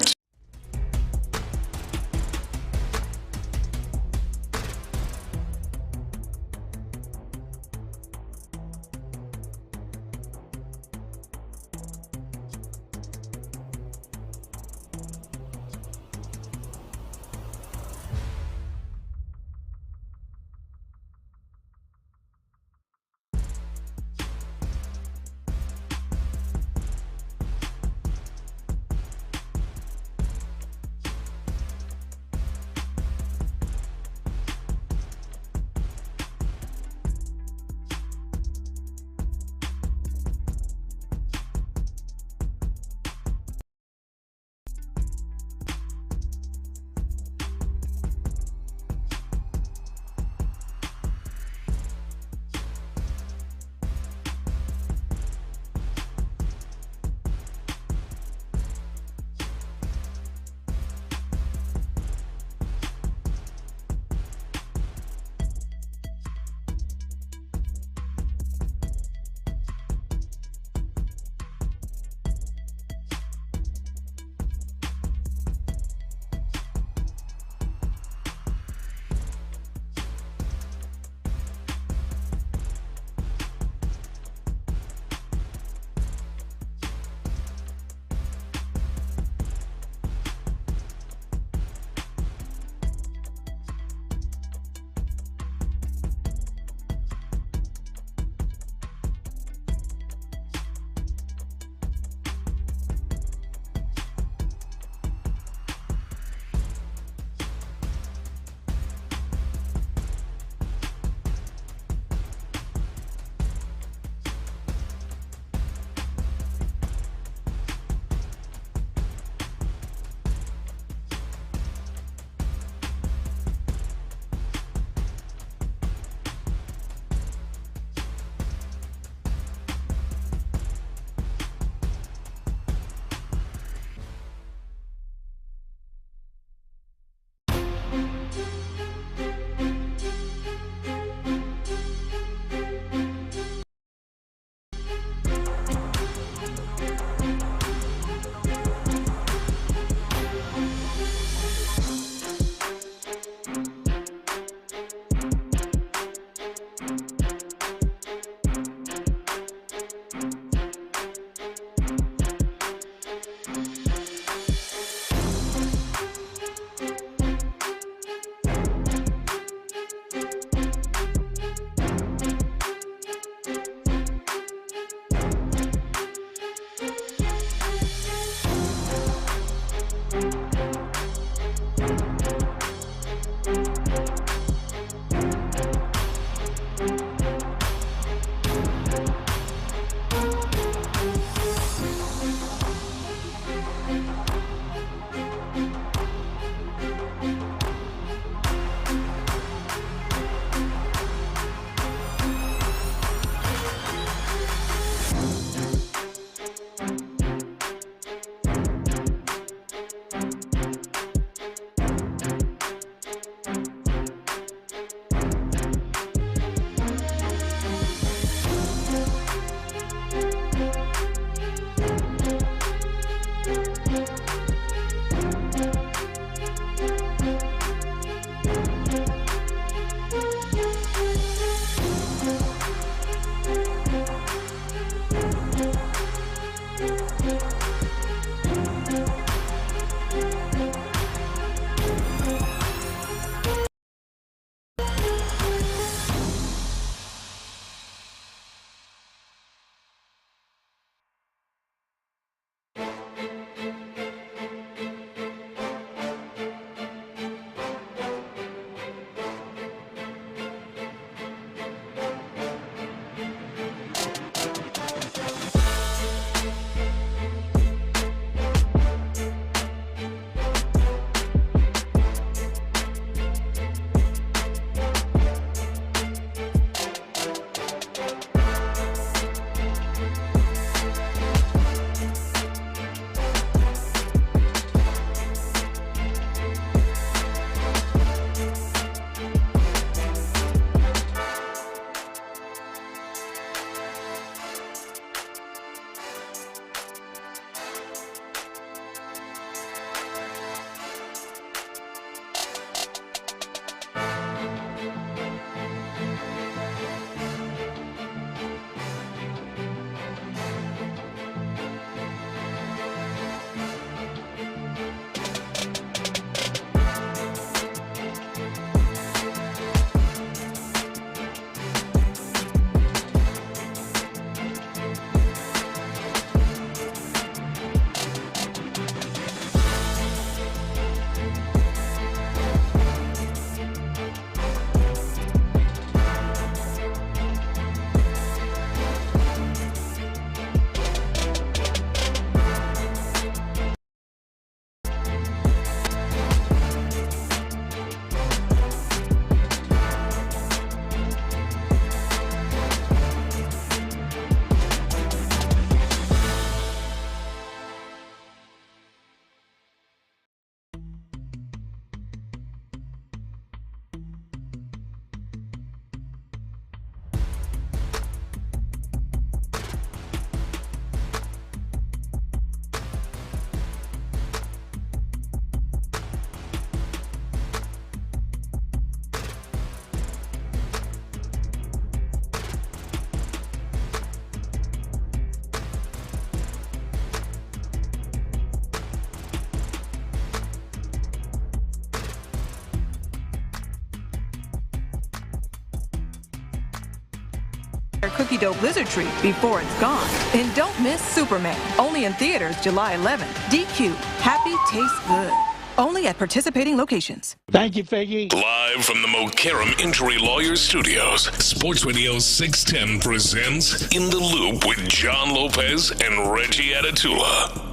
Speaker 13: cookie dough blizzard treat before it's gone. And don't miss Superman, only in theaters July 11th. DQ, happy tastes good. Only at participating locations.
Speaker 1: Thank you, Figgy. Live from the Mokaram Injury Lawyers Studios, Sports Radio 610 presents In the Loop with John Lopez and Reggie Atatula.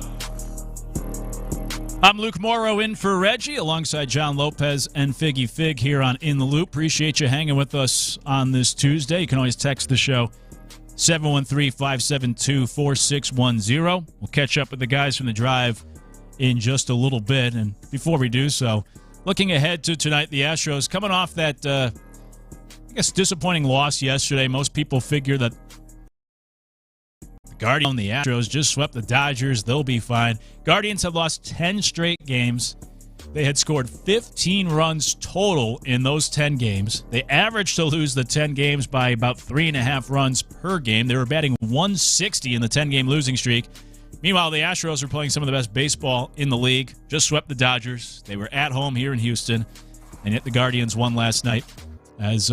Speaker 21: I'm Luke Morrow in for Reggie alongside John Lopez and Figgy Fig here on In the Loop. Appreciate you hanging with us on this Tuesday. You can always text the show 713-572-4610. We'll catch up with the guys from the drive in just a little bit. And before we do so, looking ahead to tonight, the Astros coming off that, I guess, disappointing loss yesterday. Most people figure that the Guardians and the Astros just swept the Dodgers. They'll be fine. Guardians have lost 10 straight games. They had scored 15 runs total in those 10 games. They averaged to lose the 10 games by about 3.5 runs per game. They were batting 160 in the 10-game losing streak. Meanwhile, the Astros are playing some of the best baseball in the league. Just swept the Dodgers. They were at home here in Houston, and yet the Guardians won last night. As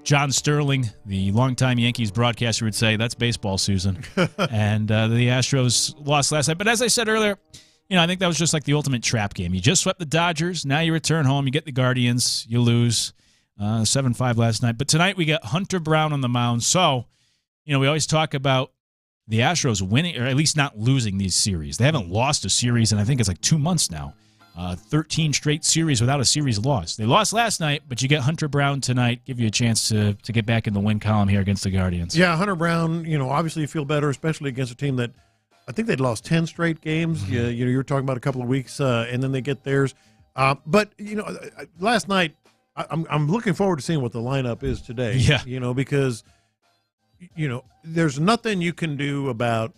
Speaker 21: John Sterling, the longtime Yankees broadcaster, would say, that's baseball, Susan. And the Astros lost last night. But as I said earlier, I think that was just like the ultimate trap game. You just swept the Dodgers. Now you return home. You get the Guardians. You lose 7-5 last night. But tonight we got Hunter Brown on the mound. So, we always talk about the Astros winning, or at least not losing these series. They haven't lost a series in, I think it's like 2 months now. 13 straight series without a series loss. They lost last night, but you get Hunter Brown tonight, give you a chance to get back in the win column here against the Guardians.
Speaker 20: Yeah, Hunter Brown, obviously you feel better, especially against a team that I think they'd lost 10 straight games. Mm-hmm. You were talking about a couple of weeks, and then they get theirs. But, last night, I'm looking forward to seeing what the lineup is today.
Speaker 21: Yeah.
Speaker 20: Because there's nothing you can do about,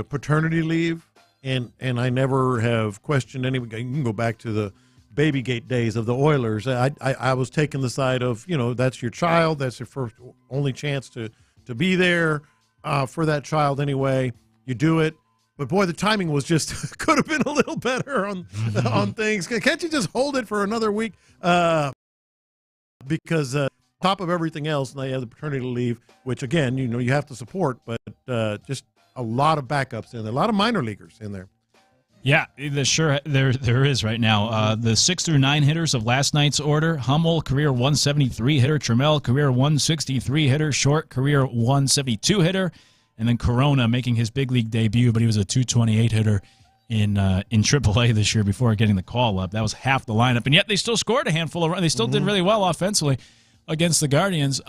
Speaker 20: paternity leave. And I never have questioned anyone. You can go back to the Babygate days of the Oilers. I was taking the side of, that's your child. That's your first, only chance to be there for that child anyway. You do it. But, boy, the timing was just could have been a little better on things. Can't you just hold it for another week? Because top of everything else, now you have the paternity leave, which, again, you have to support, but just a lot of backups in there, a lot of minor leaguers in there.
Speaker 21: Yeah, there is right now. The 6 through 9 hitters of last night's order: Hummel, career 173 hitter; Trammell, career 163 hitter; Short, career 172 hitter, and then Corona making his big league debut, but he was a 228 hitter in AAA this year before getting the call up. That was half the lineup, and yet they still scored a handful of runs. They still did really well offensively against the Guardians.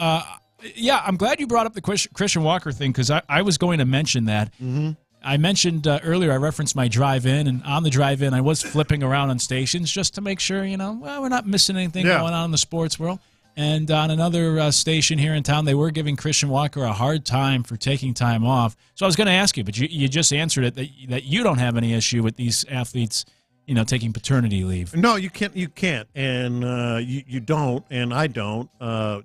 Speaker 21: Yeah, I'm glad you brought up the Christian Walker thing, because I was going to mention that. Mm-hmm. I mentioned earlier, I referenced my drive-in, and on the drive-in, I was flipping around on stations just to make sure, we're not missing anything going on in the sports world. And on another station here in town, they were giving Christian Walker a hard time for taking time off. So I was going to ask you, but you just answered it, that you don't have any issue with these athletes taking paternity leave.
Speaker 20: No, you can't, and you don't, and I don't. That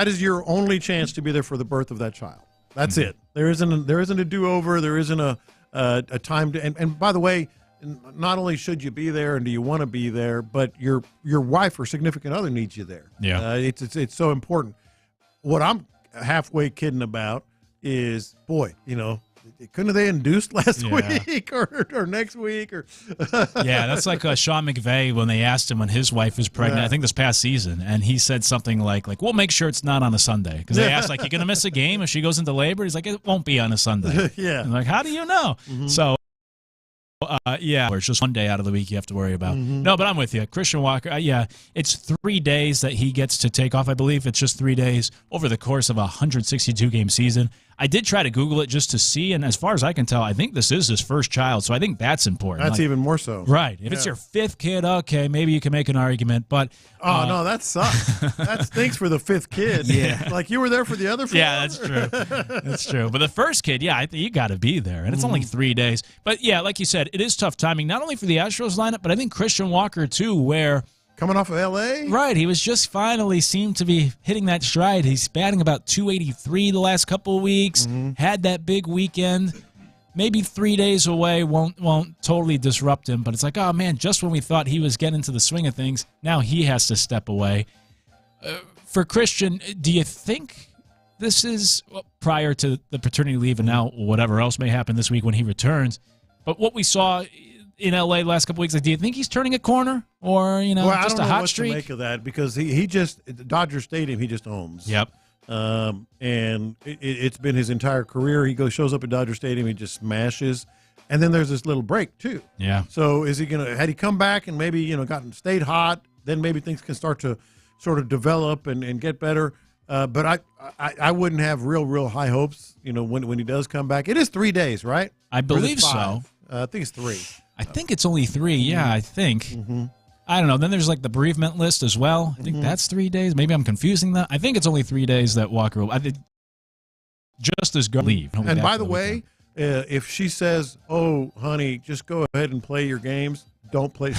Speaker 20: is your only chance to be there for the birth of that child. That's it. There isn't a do-over. There isn't a time to. And by the way, not only should you be there and do you want to be there, but your wife or significant other needs you there.
Speaker 21: Yeah,
Speaker 20: it's so important. What I'm halfway kidding about is, boy, couldn't they induced last week or next week or?
Speaker 21: Yeah, that's like Sean McVay when they asked him when his wife was pregnant. I think this past season, and he said something like we'll make sure it's not on a Sunday, because they asked you're gonna miss a game if she goes into labor. He's like, it won't be on a Sunday.
Speaker 20: Yeah,
Speaker 21: and how do you know? Mm-hmm. So. Where it's just one day out of the week you have to worry about. Mm-hmm. No, but I'm with you. Christian Walker, it's 3 days that he gets to take off. I believe it's just 3 days over the course of a 162-game season. I did try to Google it just to see, and as far as I can tell, I think this is his first child, so I think that's important.
Speaker 20: That's even more so.
Speaker 21: Right. If it's your 5th kid, okay, maybe you can make an argument, but...
Speaker 20: no, that sucks. That stinks for the 5th kid.
Speaker 21: Yeah.
Speaker 20: You were there for the other 4?
Speaker 21: Yeah, that's true. That's true. But the first kid, I think you got to be there, and it's only 3 days. But, like you said, it is tough timing, not only for the Astros lineup, but I think Christian Walker, too, where...
Speaker 20: Coming off of L.A.?
Speaker 21: Right. He was just finally seemed to be hitting that stride. He's batting about 283 the last couple of weeks, had that big weekend. Maybe 3 days away won't totally disrupt him, but it's like, oh, man, just when we thought he was getting into the swing of things, now he has to step away. For Christian, do you think this is prior to the paternity leave and now whatever else may happen this week when he returns? But what we saw in L.A. the last couple weeks, do you think he's turning a corner or, just a hot streak?
Speaker 20: I don't know what to make of that because he just – Dodger Stadium he just owns.
Speaker 21: Yep.
Speaker 20: And it's been his entire career. He shows up at Dodger Stadium, he just smashes. And then there's this little break, too.
Speaker 21: Yeah.
Speaker 20: So is he going to – had he come back and maybe, stayed hot, then maybe things can start to sort of develop and get better. But I wouldn't have real high hopes, when he does come back. It is 3 days, right?
Speaker 21: I believe so.
Speaker 20: I think it's 3.
Speaker 21: I think it's only 3. Yeah, I think.
Speaker 20: Mm-hmm.
Speaker 21: I don't know. Then there's like the bereavement list as well. I think that's 3 days. Maybe I'm confusing that. I think it's only 3 days that Walker will. I think just as good leave.
Speaker 20: And by the way, if she says, "Oh, honey, just go ahead and play your games," don't play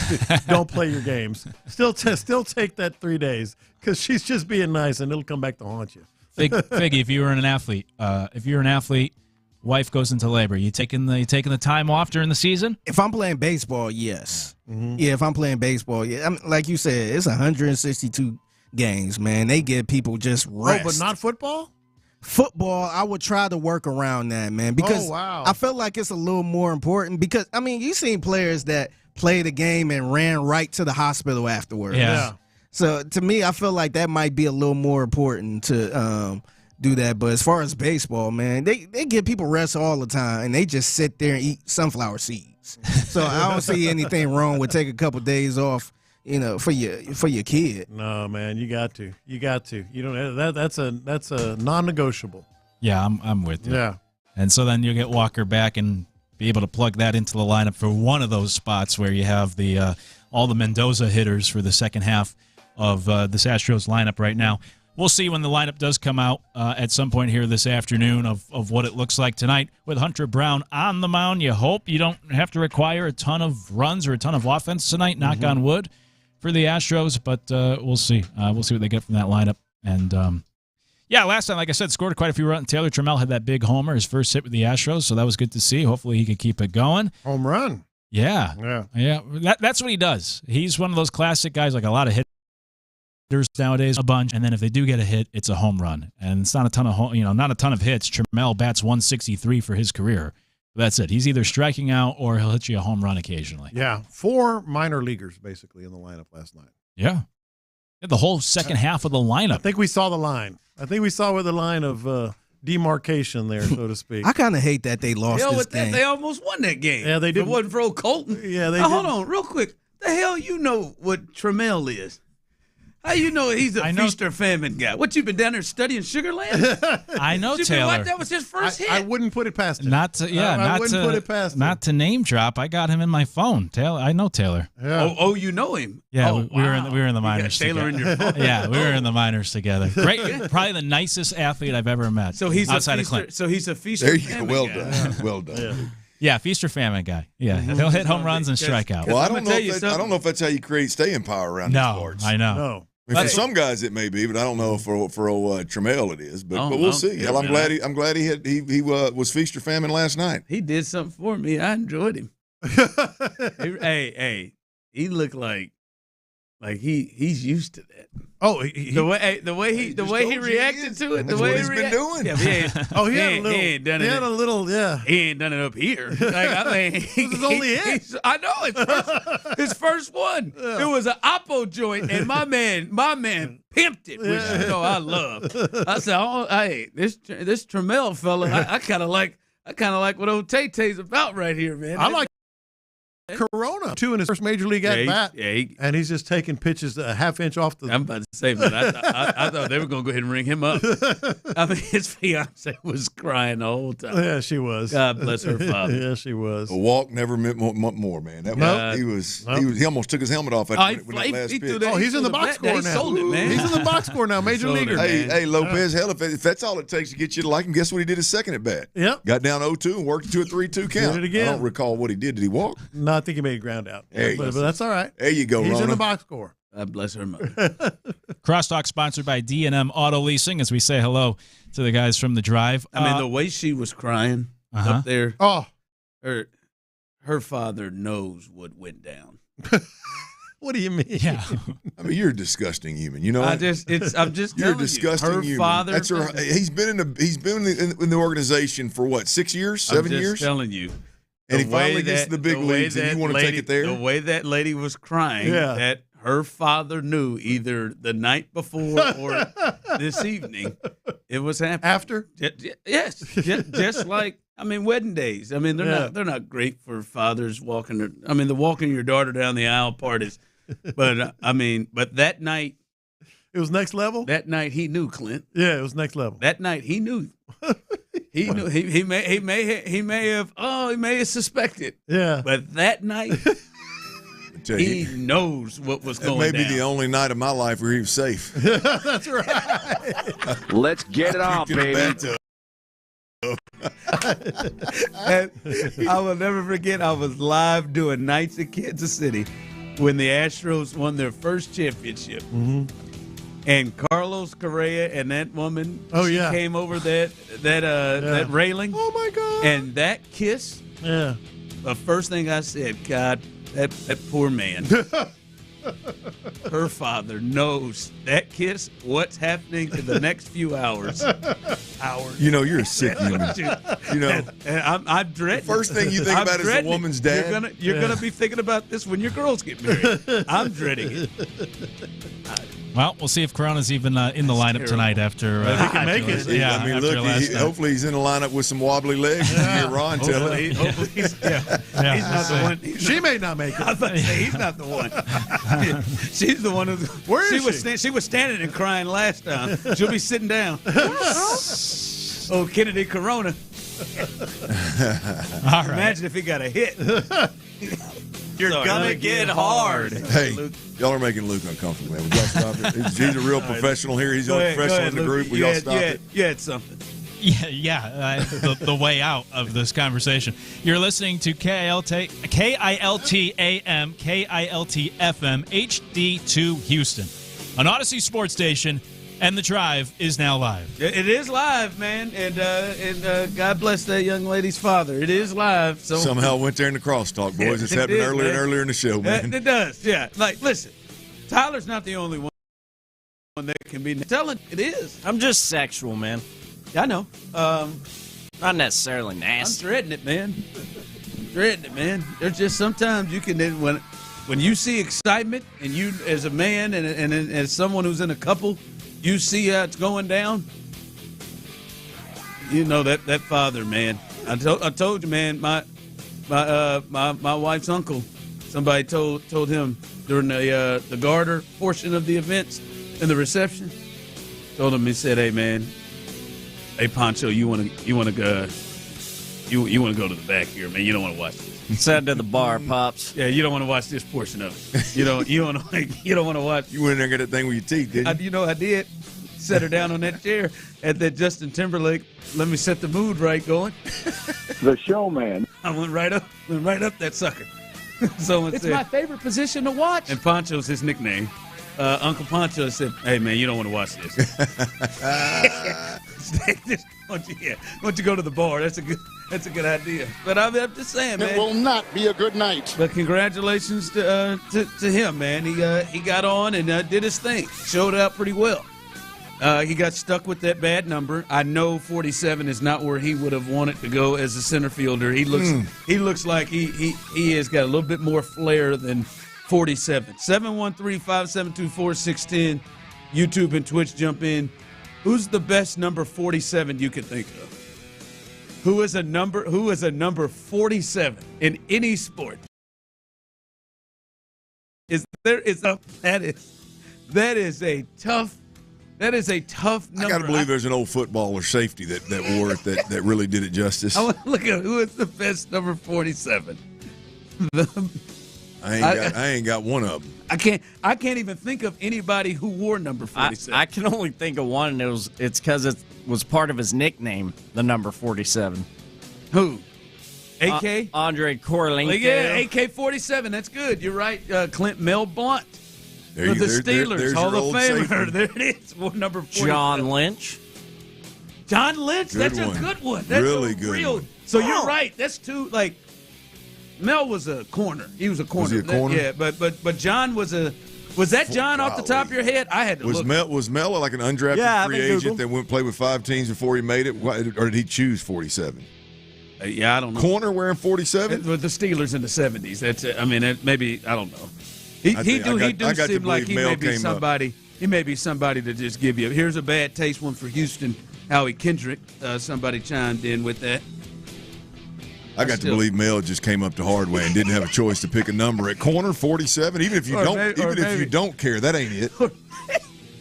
Speaker 20: your games. Still take that 3 days because she's just being nice and it'll come back to haunt you.
Speaker 21: Figgy, if you were an athlete, wife goes into labor, you taking the time off during the season?
Speaker 4: If I'm playing baseball, yes. Mm-hmm. Yeah, if I'm playing baseball, yeah. Like you said, it's 162 games, man. They give people just rest.
Speaker 20: Oh, but not football?
Speaker 4: Football, I would try to work around that, man, because I feel like it's a little more important because, you've seen players that played a game and ran right to the hospital afterwards.
Speaker 21: Yeah.
Speaker 4: So, to me, I feel like that might be a little more important to do that. But as far as baseball, man, they give people rest all the time, and they just sit there and eat sunflower seeds. So I don't see anything wrong with taking a couple of days off, for your kid.
Speaker 20: No, man, you got to. You don't. That's a non-negotiable.
Speaker 21: Yeah, I'm with you.
Speaker 20: Yeah.
Speaker 21: And so then you'll get Walker back and be able to plug that into the lineup for one of those spots where you have the all the Mendoza hitters for the second half of this Astros lineup right now. We'll see when the lineup does come out at some point here this afternoon of what it looks like tonight with Hunter Brown on the mound. You hope you don't have to require a ton of runs or a ton of offense tonight, knock on wood, for the Astros, but we'll see. We'll see what they get from that lineup. And, last time, like I said, scored quite a few runs. Taylor Trammell had that big homer, his first hit with the Astros, so that was good to see. Hopefully he could keep it going.
Speaker 20: Home run.
Speaker 21: Yeah. That's what he does. He's one of those classic guys, like a lot of hitters nowadays, a bunch, and then if they do get a hit, it's a home run. And it's not a ton of not a ton of hits. Trammell bats 163 for his career. That's it. He's either striking out or he'll hit you a home run occasionally.
Speaker 20: Yeah, 4 minor leaguers basically in the lineup last night.
Speaker 21: Yeah. The whole second half of the lineup.
Speaker 20: I think we saw the line. I think we saw where the line of demarcation there, so to speak.
Speaker 4: I kind of hate that they lost this game.
Speaker 18: They almost won that game.
Speaker 20: Yeah, they did.
Speaker 18: If it wasn't for old Colton.
Speaker 20: Yeah, they did.
Speaker 18: Hold on, real quick. The hell you know what Trammell is? How you know he's a feast or famine guy? What, you been down there studying Sugarland?
Speaker 21: I know Taylor.
Speaker 18: That was his first hit.
Speaker 20: I wouldn't put it past him.
Speaker 21: I wouldn't put it past him. Not to name drop. I got him in my phone. Taylor, I know Taylor.
Speaker 20: Yeah.
Speaker 18: Oh, you know him?
Speaker 21: Yeah,
Speaker 18: we
Speaker 21: were in the minors
Speaker 18: Taylor
Speaker 21: together.
Speaker 18: in your phone?
Speaker 21: Yeah, we were in the minors together. Great, probably the nicest athlete I've ever met.
Speaker 18: So he's
Speaker 21: outside of Clint.
Speaker 18: So he's a feast
Speaker 19: there
Speaker 18: or
Speaker 19: you go.
Speaker 18: famine
Speaker 19: Well
Speaker 18: guy.
Speaker 19: done. Well done.
Speaker 21: Yeah, feast or famine guy. Yeah, he'll hit home runs and strike out.
Speaker 19: Well, I don't know if that's how you create staying power around these parts.
Speaker 21: I know.
Speaker 20: No.
Speaker 19: For some guys it may be, but I don't know for old Trammell it is. But we'll see. Hell, I'm glad he was feast or famine last night.
Speaker 18: He did something for me. I enjoyed him. Hey, he looked like he's used to that.
Speaker 20: Oh,
Speaker 18: the way he reacted to it, the way
Speaker 19: he's been doing.
Speaker 18: Yeah,
Speaker 20: he ain't done it.
Speaker 18: He ain't done it up here.
Speaker 20: This is only it.
Speaker 18: I know it's his first one.
Speaker 20: Yeah.
Speaker 18: It was an Oppo joint, and my man pimped it, which I love. I said, hey, this Trammell fella, I kind of like what old Tay-Tay's about right here, man.
Speaker 20: I like Corona, 2 in his first major league at bat, and he's just taking pitches a half inch off the.
Speaker 18: I'm about to say, man, I thought they were going to go ahead and ring him up. I mean, his fiance was crying the whole time.
Speaker 20: Yeah, she was.
Speaker 18: God bless her father.
Speaker 20: Yeah, she was.
Speaker 19: A walk never meant more, man. He almost took his helmet off after when that last pitch.
Speaker 20: He's in the box score now.
Speaker 18: He sold it, man.
Speaker 20: He's in the box score now, major leaguer.
Speaker 19: Hey, Lopez, hell, if that's all it takes to get you to like him, guess what he did his second at bat?
Speaker 20: Yep.
Speaker 19: Got down 0-2 and worked to a 3-2 count.
Speaker 20: Did it again.
Speaker 19: I don't recall what he did. Did he walk?
Speaker 20: No, I think he made ground out. But that's all right.
Speaker 19: There you go,
Speaker 20: He's
Speaker 19: Rona.
Speaker 20: in the box score.
Speaker 18: God bless her mother.
Speaker 21: Crosstalk sponsored by D&M Auto Leasing as we say hello to the guys from the drive.
Speaker 18: I mean, the way she was crying up there.
Speaker 20: Oh,
Speaker 18: her father knows what went down.
Speaker 20: What do you mean?
Speaker 21: Yeah.
Speaker 19: I mean, you're a disgusting human. You know,
Speaker 18: I'm just
Speaker 19: you're a disgusting
Speaker 18: her
Speaker 19: human.
Speaker 18: father.
Speaker 19: That's her. He's been in the organization for what, 6 years, 7 years?
Speaker 18: I'm just telling you.
Speaker 19: And he finally gets to the big leagues, and you want to take it there?
Speaker 18: The way that lady was crying, that her father knew either the night before or this evening it was happening.
Speaker 20: After?
Speaker 18: Yes. Just like, I mean, wedding days. I mean, they're not great for fathers walking. The walking your daughter down the aisle part is, but but that night.
Speaker 20: It was next level?
Speaker 18: That night he knew, Clint.
Speaker 20: Yeah, it was next level.
Speaker 18: That night he knew. He knew he may have suspected.
Speaker 20: Yeah.
Speaker 18: But that night he knows what was going on.
Speaker 19: That may be the only night of my life where he was safe.
Speaker 20: That's right.
Speaker 7: Let's get it on, baby.
Speaker 18: I will never forget, I was live doing nights in Kansas City when the Astros won their first championship.
Speaker 20: Mm-hmm.
Speaker 18: And Carlos Correa and that woman, she came over that railing.
Speaker 20: Oh my God!
Speaker 18: And that kiss.
Speaker 20: Yeah.
Speaker 18: The first thing I said, God, that poor man. Her father knows that kiss. What's happening in the next few hours?
Speaker 19: You know, you're a sick human. You know,
Speaker 18: I'm dreading.
Speaker 19: The first thing you think about is the woman's dad.
Speaker 18: You're gonna be thinking about this when your girls get married. I'm dreading it.
Speaker 21: Well, we'll see if Corona's even in the lineup tonight after.
Speaker 20: He can make it.
Speaker 19: Yeah, I mean, look, hopefully he's in the lineup with some wobbly legs. Yeah. Ron tell him.
Speaker 18: Hopefully he's not the one.
Speaker 20: She may not make it.
Speaker 18: I was about to say, he's not the one. She's the one who.
Speaker 20: Where is
Speaker 18: she? She was standing and crying last time. She'll be sitting down. Oh, Kennedy Corona.
Speaker 21: All right.
Speaker 18: Imagine if he got a hit.
Speaker 10: You're gonna get hard.
Speaker 19: Hey, y'all are making Luke uncomfortable, man. We got to stop it. He's a real professional here. He's the only professional in the group. We got to stop it.
Speaker 18: You had something.
Speaker 21: The way out of this conversation. You're listening to KILT AM, KILT FM, HD2 Houston, an Odyssey sports station, and The Drive is now live.
Speaker 18: It is live, man, and God bless that young lady's father. It is live. So
Speaker 19: somehow went there in the crosstalk, boys. It's happening earlier and earlier in the show, man.
Speaker 18: It does, yeah. Like, listen, Tyler's not the only one that can be telling. It is.
Speaker 10: I'm just sexual, man.
Speaker 18: I know.
Speaker 10: Not necessarily nasty.
Speaker 18: I'm dreading it, man. There's just sometimes you can when you see excitement, and you as a man and as someone who's in a couple, you see how it's going down. You know that father, man. I told you, man. My wife's uncle. Somebody told him during the garter portion of the events and the reception. Told him, he said, "Hey, man. Hey, Poncho, you want to go to the back here, man. You don't want to watch this."
Speaker 10: Said to the bar, Pops.
Speaker 18: Yeah, you don't want to watch this portion of it. You don't want to watch.
Speaker 19: You went in there and got that thing with your teeth, didn't you?
Speaker 18: I did. Set her down on that chair at that Justin Timberlake. Let me set the mood right going.
Speaker 7: The showman.
Speaker 18: I went right up that sucker. Someone said, my favorite position to watch. And Poncho's his nickname. Uncle Poncho said, "Hey, man, you don't want to watch this. Why don't you go to the bar? That's a good idea." But I'm just saying, man.
Speaker 7: It will not be a good night.
Speaker 18: But congratulations to him, man. He got on and did his thing. Showed out pretty well. He got stuck with that bad number. I know 47 is not where he would have wanted to go as a center fielder. He looks like he has got a little bit more flair than 47. 713-572-4610. YouTube and Twitch jump in. Who's the best number 47 you can think of? Who is a number 47 in any sport? That is a tough number.
Speaker 19: I got to believe there's an old footballer safety that wore it that really did it justice.
Speaker 18: I want to look at who is the best number 47.
Speaker 19: I ain't got one of them.
Speaker 18: I can't even think of anybody who wore number 47.
Speaker 10: I can only think of one, and it's because it was part of his nickname, the number 47.
Speaker 18: Who? AK?
Speaker 10: Andre Korolenko.
Speaker 18: Yeah, AK-47. That's good. You're right. Clint Mel Blunt. For the Steelers, Hall of Famer. There it is. Number 47.
Speaker 10: John Lynch.
Speaker 18: John Lynch. That's a good one. That's
Speaker 19: really good one.
Speaker 18: So you're right. That's two, Mel was a corner. He was a corner.
Speaker 19: Was he a corner?
Speaker 18: Yeah, but John was a. Was that John off the top of your head? I had to look.
Speaker 19: Was Mel like an undrafted free agent that went play with 5 teams before he made it, or did he choose 47?
Speaker 18: Yeah, I don't know.
Speaker 19: Corner wearing 47
Speaker 18: with the Steelers in the 70s. That's it. I mean, maybe I don't know. He do seem like he may be somebody. He may be somebody to just give you. Here's a bad taste one for Houston. Howie Kendrick. Somebody chimed in with that.
Speaker 19: I got to believe Mel just came up to Hardway and didn't have a choice to pick a number at corner 47. Even if you don't care, that ain't it.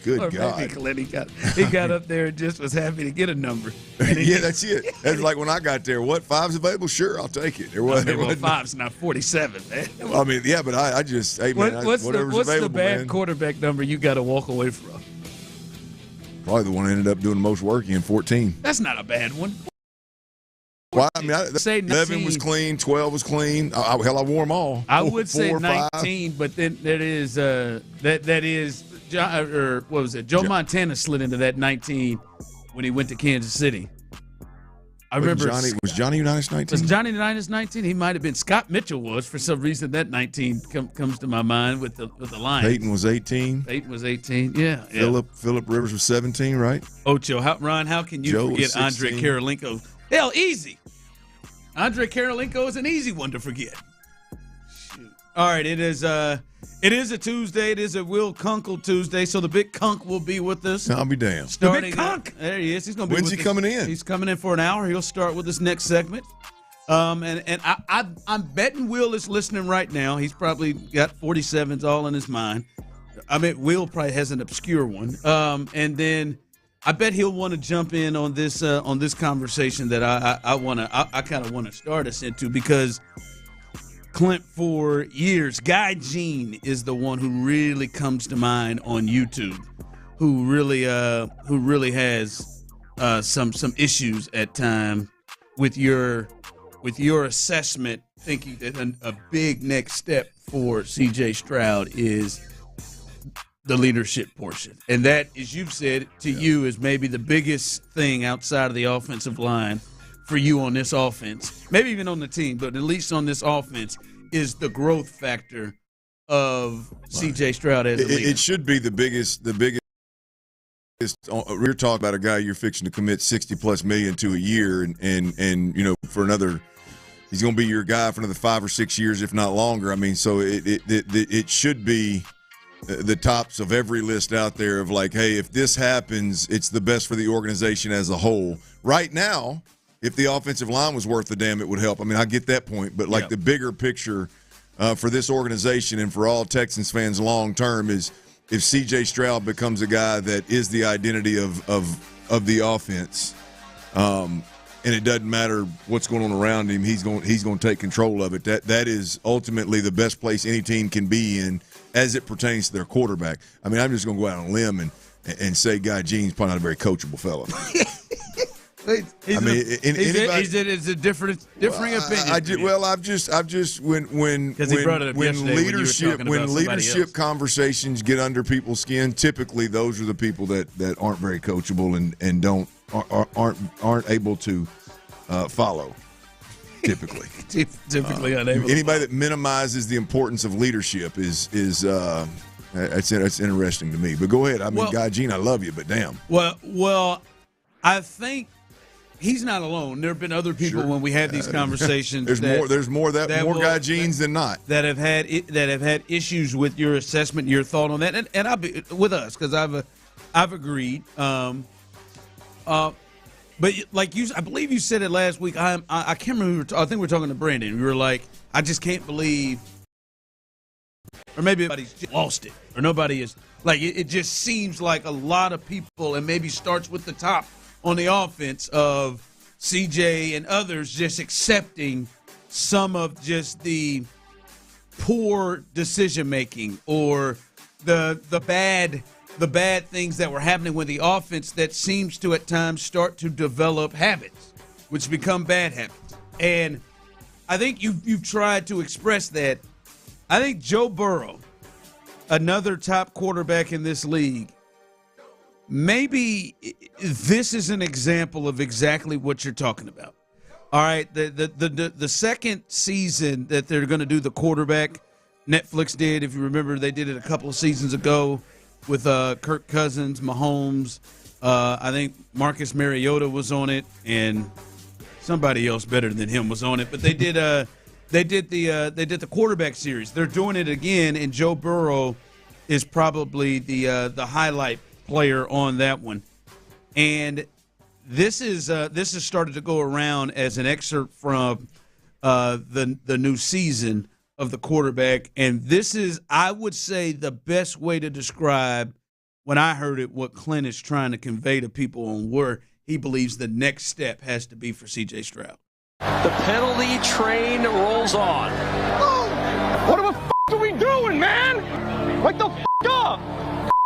Speaker 19: Good God!
Speaker 18: Maybe Clint, he got up there and just was happy to get a number.
Speaker 19: Yeah, that's it. That's like when I got there. What, 5's available? Sure, I'll take it. There was
Speaker 18: 5's not 47, man.
Speaker 19: I mean, yeah, but I just
Speaker 18: what's
Speaker 19: whatever's
Speaker 18: the bad
Speaker 19: man.
Speaker 18: quarterback number you got to walk away from?
Speaker 19: Probably the one that ended up doing the most work in 14.
Speaker 18: That's not a bad one.
Speaker 19: Well, I mean, 11 was clean, 12 was clean. I wore them all.
Speaker 18: I would say 19, but then that is John, or what was it? Joe Montana slid into that 19 when he went to Kansas City. I remember.
Speaker 19: Was Johnny Unitas 19?
Speaker 18: Was Johnny Unitas 19? He might have been. Scott Mitchell was for some reason. That 19 comes to my mind with the Lions.
Speaker 19: Peyton was 18.
Speaker 18: Yeah.
Speaker 19: Phillip Rivers was 17, right?
Speaker 18: Ocho. Ron, how can you forget Andre Karolinko? Hell, easy. Andre Karolinko is an easy one to forget. Shoot. All right, it is a Tuesday. It is a Will Kunkel Tuesday, so the big Kunk will be with us.
Speaker 19: I'll be damned.
Speaker 18: The big Kunk. There he is. He's going to be.
Speaker 19: When's he coming in?
Speaker 18: He's coming in for an hour. He'll start with this next segment. And I'm betting Will is listening right now. He's probably got 47s all in his mind. I mean, Will probably has an obscure one. And then I bet he'll want to jump in on this conversation that I kind of want to start us into, because Clint, for years, Guy Jean is the one who really comes to mind on YouTube, who really has some issues at time with your assessment, thinking that a big next step for C.J. Stroud is the leadership portion. And that, as you've said, to you is maybe the biggest thing outside of the offensive line for you on this offense, maybe even on the team, but at least on this offense, is the growth factor of C.J. Stroud as a leader.
Speaker 19: It should be the biggest. We're talking about a guy you're fixing to commit $60+ million to a year, and you know, for another, he's going to be your guy for another 5 or 6 years, if not longer. I mean, so it should be the tops of every list out there of like, hey, if this happens, it's the best for the organization as a whole. Right now, if the offensive line was worth the damn, it would help. I mean, I get that point, but like the bigger picture for this organization and for all Texans fans long term is if C.J. Stroud becomes a guy that is the identity of the offense, and it doesn't matter what's going on around him, he's going to take control of it. That is ultimately the best place any team can be in as it pertains to their quarterback. I mean, I'm just going to go out on a limb and say Guy Jean's probably not a very coachable fellow.
Speaker 18: It's a differing opinion.
Speaker 19: When leadership conversations get under people's skin, typically those are the people that aren't very coachable and aren't able to follow. Typically unable. Anybody that minimizes the importance of leadership is that's interesting to me. But go ahead. I mean, Guy Jean, I love you, but damn.
Speaker 18: Well, I think he's not alone. There have been other people when we had these conversations.
Speaker 19: There's more Guy Jeans than not that have had
Speaker 18: issues with your assessment, your thought on that, and I'll be with us because I've agreed. But like I believe you said it last week. I can't remember. I think we were talking to Brandon. We were like, I just can't believe, or maybe everybody's just lost it, or nobody is like. It just seems like a lot of people, and maybe starts with the top on the offense of CJ and others, just accepting some of just the poor decision making or the bad things that were happening with the offense that seems to at times start to develop habits, which become bad habits. And I think you've tried to express that. I think Joe Burrow, another top quarterback in this league, maybe this is an example of exactly what you're talking about. All right, the second season that they're going to do the quarterback, Netflix did. If you remember, they did it a couple of seasons ago with Kirk Cousins, Mahomes. I think Marcus Mariota was on it, and somebody else better than him was on it. But they did the quarterback series. They're doing it again, and Joe Burrow is probably the highlight player on that one. And this has started to go around as an excerpt from the new season of the quarterback, and this is, I would say, the best way to describe, when I heard it, what Clint is trying to convey to people on where he believes the next step has to be for C.J. Stroud.
Speaker 8: The penalty train rolls on.
Speaker 12: What the f*** are we doing, man? Wake the f*** up!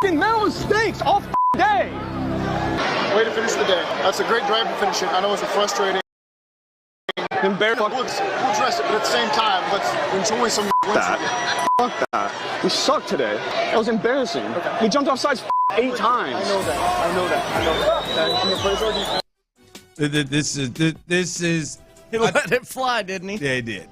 Speaker 12: F***ing mental mistakes all f***ing day.
Speaker 7: Way to finish the day. That's a great drive to finish it. I know it's a frustrating.
Speaker 12: Embarrassing.
Speaker 7: We'll address it, but at the same time, let's enjoy some wins.
Speaker 12: Fuck that. We sucked today. That was embarrassing. Okay. We jumped off sides 8 times.
Speaker 7: I know that. I'm gonna praise our defense.
Speaker 18: This is.
Speaker 10: He let it fly, didn't he?
Speaker 18: Yeah, he did.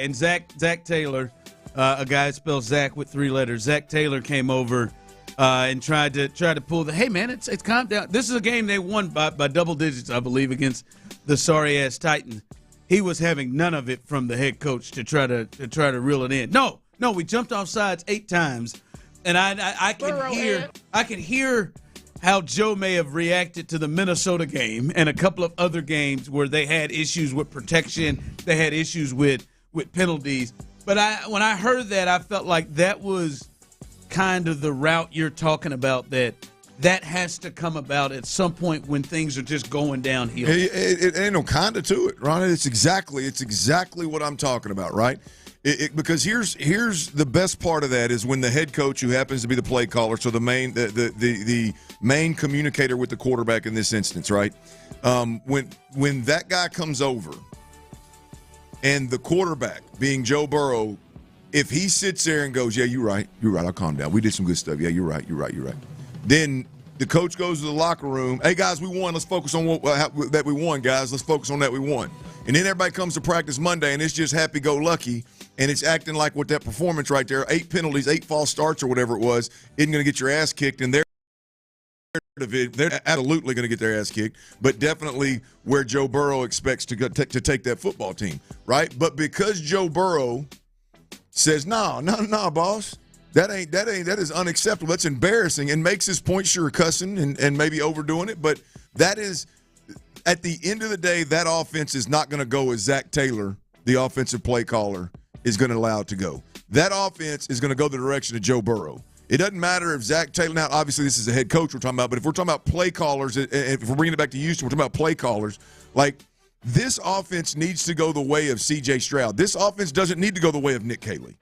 Speaker 18: And Zach Taylor, a guy that spells Zach with 3 letters. Zach Taylor came over and tried to pull the. Hey man, it's calm down. This is a game they won by double digits, I believe, against the sorry ass Titans. He was having none of it from the head coach to try to reel it in. No, we jumped off sides 8 times, and I can hear how Joe may have reacted to the Minnesota game and a couple of other games where they had issues with protection, they had issues with penalties. But when I heard that, I felt like that was kind of the route you're talking about, that has to come about at some point when things are just going downhill.
Speaker 19: It ain't no kinda to it, Ronnie. It's exactly what I'm talking about, right? Because here's the best part of that is when the head coach, who happens to be the play caller, so the main communicator with the quarterback in this instance, right? When that guy comes over and the quarterback, being Joe Burrow, if he sits there and goes, yeah, you're right, I'll calm down. We did some good stuff. Yeah, you're right. Then the coach goes to the locker room. Hey, guys, we won. Let's focus on that we won, guys. Let's focus on that we won. And then everybody comes to practice Monday, and it's just happy-go-lucky, and it's acting like with that performance right there, 8 penalties, 8 false starts or whatever it was, isn't going to get your ass kicked, and they're absolutely going to get their ass kicked, but definitely where Joe Burrow expects to take that football team, right? But because Joe Burrow says, no, boss, that is unacceptable. That's embarrassing, and makes his point, sure, cussing and maybe overdoing it. But that is, at the end of the day, that offense is not going to go as Zach Taylor, the offensive play caller, is going to allow it to go. That offense is going to go the direction of Joe Burrow. It doesn't matter if Zach Taylor, now obviously this is a head coach we're talking about, but if we're talking about play callers, if we're bringing it back to Houston, we're talking about play callers, like this offense needs to go the way of C.J. Stroud. This offense doesn't need to go the way of Nick Caley.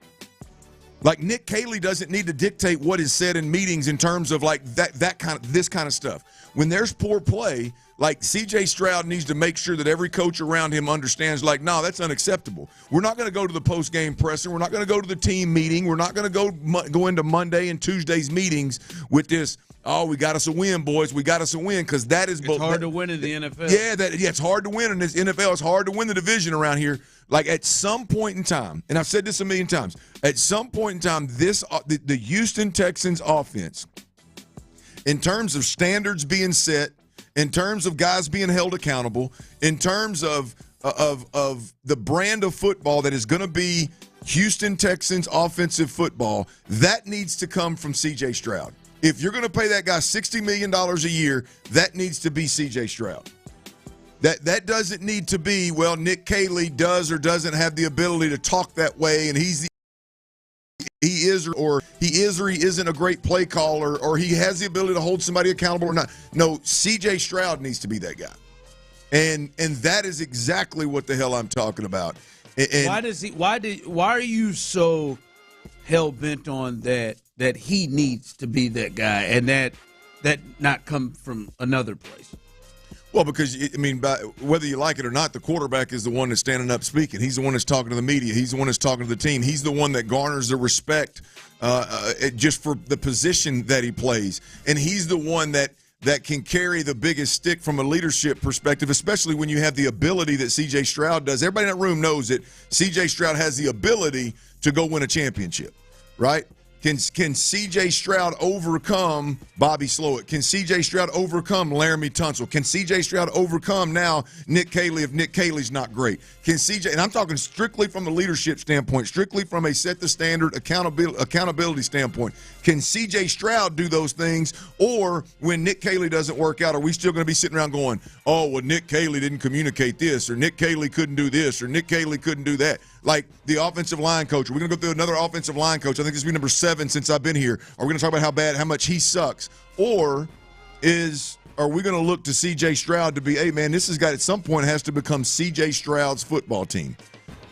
Speaker 19: Like Nick Caley doesn't need to dictate what is said in meetings in terms of like this kind of stuff. When there's poor play, like C.J. Stroud needs to make sure that every coach around him understands, like, no, that's unacceptable. We're not going to go to the post-game presser. We're not going to go to the team meeting. We're not going to go into Monday and Tuesday's meetings with this, oh, we got us a win, boys. We got us a win, because that is
Speaker 18: it's hard to win in the NFL.
Speaker 19: Yeah, it's hard to win in this NFL. It's hard to win the division around here. Like at some point in time, and I've said this a million times, at some point in time, the Houston Texans offense, in terms of standards being set, in terms of guys being held accountable, in terms of the brand of football that is going to be Houston Texans offensive football, that needs to come from C.J. Stroud. If you're going to pay that guy $60 million a year, that needs to be C.J. Stroud. That doesn't need to be, well, Nick Caley does or doesn't have the ability to talk that way, and he is or he isn't a great play caller, or he has the ability to hold somebody accountable or not. No, C.J. Stroud needs to be that guy. And that is exactly what the hell I'm talking about. And
Speaker 18: why are you so hell bent on that he needs to be that guy and that not come from another place?
Speaker 19: Well, because, I mean, whether you like it or not, the quarterback is the one that's standing up speaking. He's the one that's talking to the media. He's the one that's talking to the team. He's the one that garners the respect just for the position that he plays. And he's the one that that can carry the biggest stick from a leadership perspective, especially when you have the ability that C.J. Stroud does. Everybody in that room knows that C.J. Stroud has the ability to go win a championship, right? Can C.J. Stroud overcome Bobby Slowik? Can C.J. Stroud overcome Laramie Tunsil? Can C.J. Stroud overcome now Nick Caley if Nick Caley's not great? Can C.J. – and I'm talking strictly from the leadership standpoint, strictly from a set the standard accountability standpoint. Can C.J. Stroud do those things? Or when Nick Caley doesn't work out, are we still going to be sitting around going, oh, well, Nick Caley didn't communicate this, or Nick Caley couldn't do this, or Nick Caley couldn't do that? Like the offensive line coach. We're going to go through another offensive line coach. I think this will be number 7 since I've been here. Are we going to talk about how much he sucks? Or are we going to look to C.J. Stroud to be, hey, man, this has got at some point has to become C.J. Stroud's football team.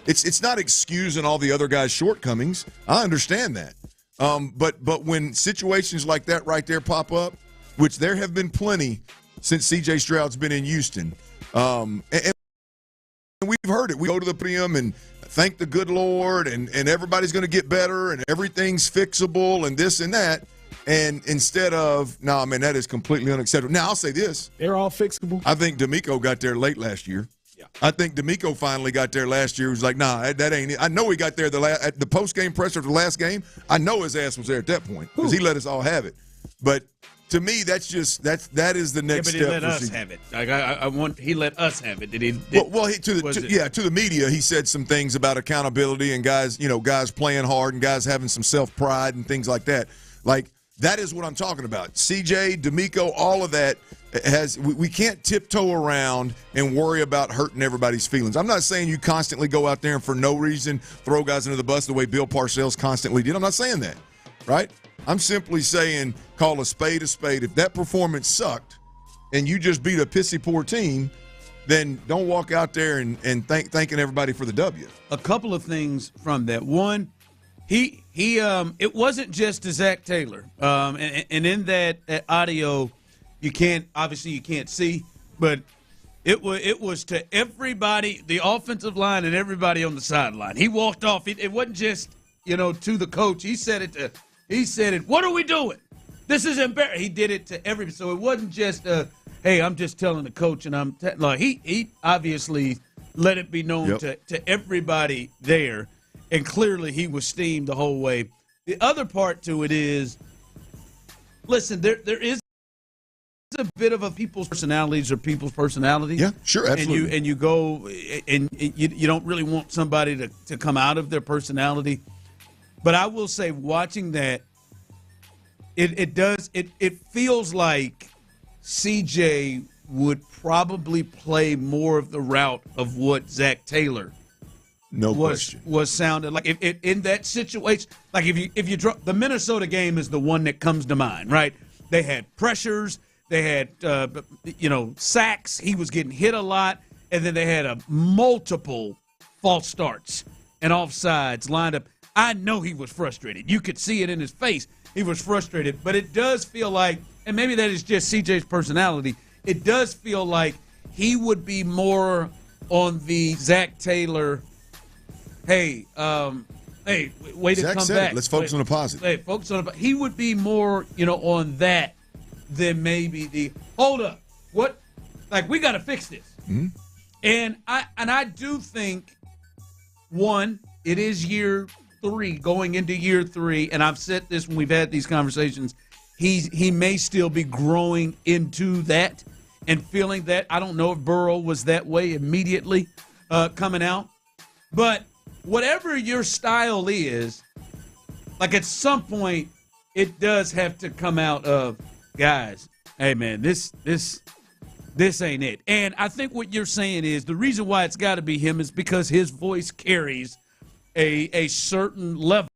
Speaker 19: It's not excusing all the other guys' shortcomings. I understand that. But when situations like that right there pop up, which there have been plenty since C.J. Stroud's been in Houston, and we've heard it. We go to the podium and thank the good Lord, and everybody's going to get better, and everything's fixable, and this and that. And instead of, no, man, that is completely unacceptable. Now, I'll say this.
Speaker 11: They're all fixable.
Speaker 19: I think D'Amico got there late last year. Yeah. I think D'Amico finally got there last year. He was like, nah, that ain't it. I know he got there at the post-game presser for the last game. I know his ass was there at that point because he let us all have it. But to me, that is the next step.
Speaker 18: But he let us have it. Like he let us have it. Did he?
Speaker 19: To the media, he said some things about accountability and guys playing hard and guys having some self-pride and things like that. Like that is what I'm talking about. CJ, D'Amico, all of that we can't tiptoe around and worry about hurting everybody's feelings. I'm not saying you constantly go out there and for no reason throw guys under the bus the way Bill Parcells constantly did. I'm not saying that, right? I'm simply saying call a spade a spade. If that performance sucked and you just beat a pissy poor team, then don't walk out there and thanking everybody for the W.
Speaker 18: A couple of things from that. One, he it wasn't just to Zach Taylor. And in that audio, you can't see, but it was to everybody, the offensive line and everybody on the sideline. He walked off. It wasn't just, to the coach. He said it, what are we doing? This is embarrassing. He did it to everybody. So it wasn't just, hey, I'm just telling the coach, and he obviously let it be known to everybody there, and clearly he was steamed the whole way. The other part to it is, listen, there is a bit of a people's personalities.
Speaker 19: Yeah, sure, absolutely.
Speaker 18: And you go and you don't really want somebody to come out of their personality. But I will say, watching that, it feels like CJ would probably play more of the route of what Zach Taylor was sounded like. If in that situation, like if you draw, the Minnesota game is the one that comes to mind, right? They had pressures, they had sacks. He was getting hit a lot, and then they had multiple false starts and offsides lined up. I know he was frustrated. You could see it in his face. He was frustrated. But it does feel like, and maybe that is just CJ's personality, it does feel like he would be more on the Zach Taylor, way to
Speaker 19: Zach
Speaker 18: come
Speaker 19: said
Speaker 18: back.
Speaker 19: Let's focus on the positive.
Speaker 18: Hey, focus on the positive. He would be more, on that than maybe the, hold up, what? Like, we got to fix this.
Speaker 19: Mm-hmm.
Speaker 18: And I do think, one, it is year 3, going into year 3, and I've said this when we've had these conversations, he may still be growing into that and feeling that. I don't know if Burrow was that way immediately coming out. But whatever your style is, like at some point, it does have to come out of, guys, hey, man, this ain't it. And I think what you're saying is the reason why it's got to be him is because his voice carries a certain level.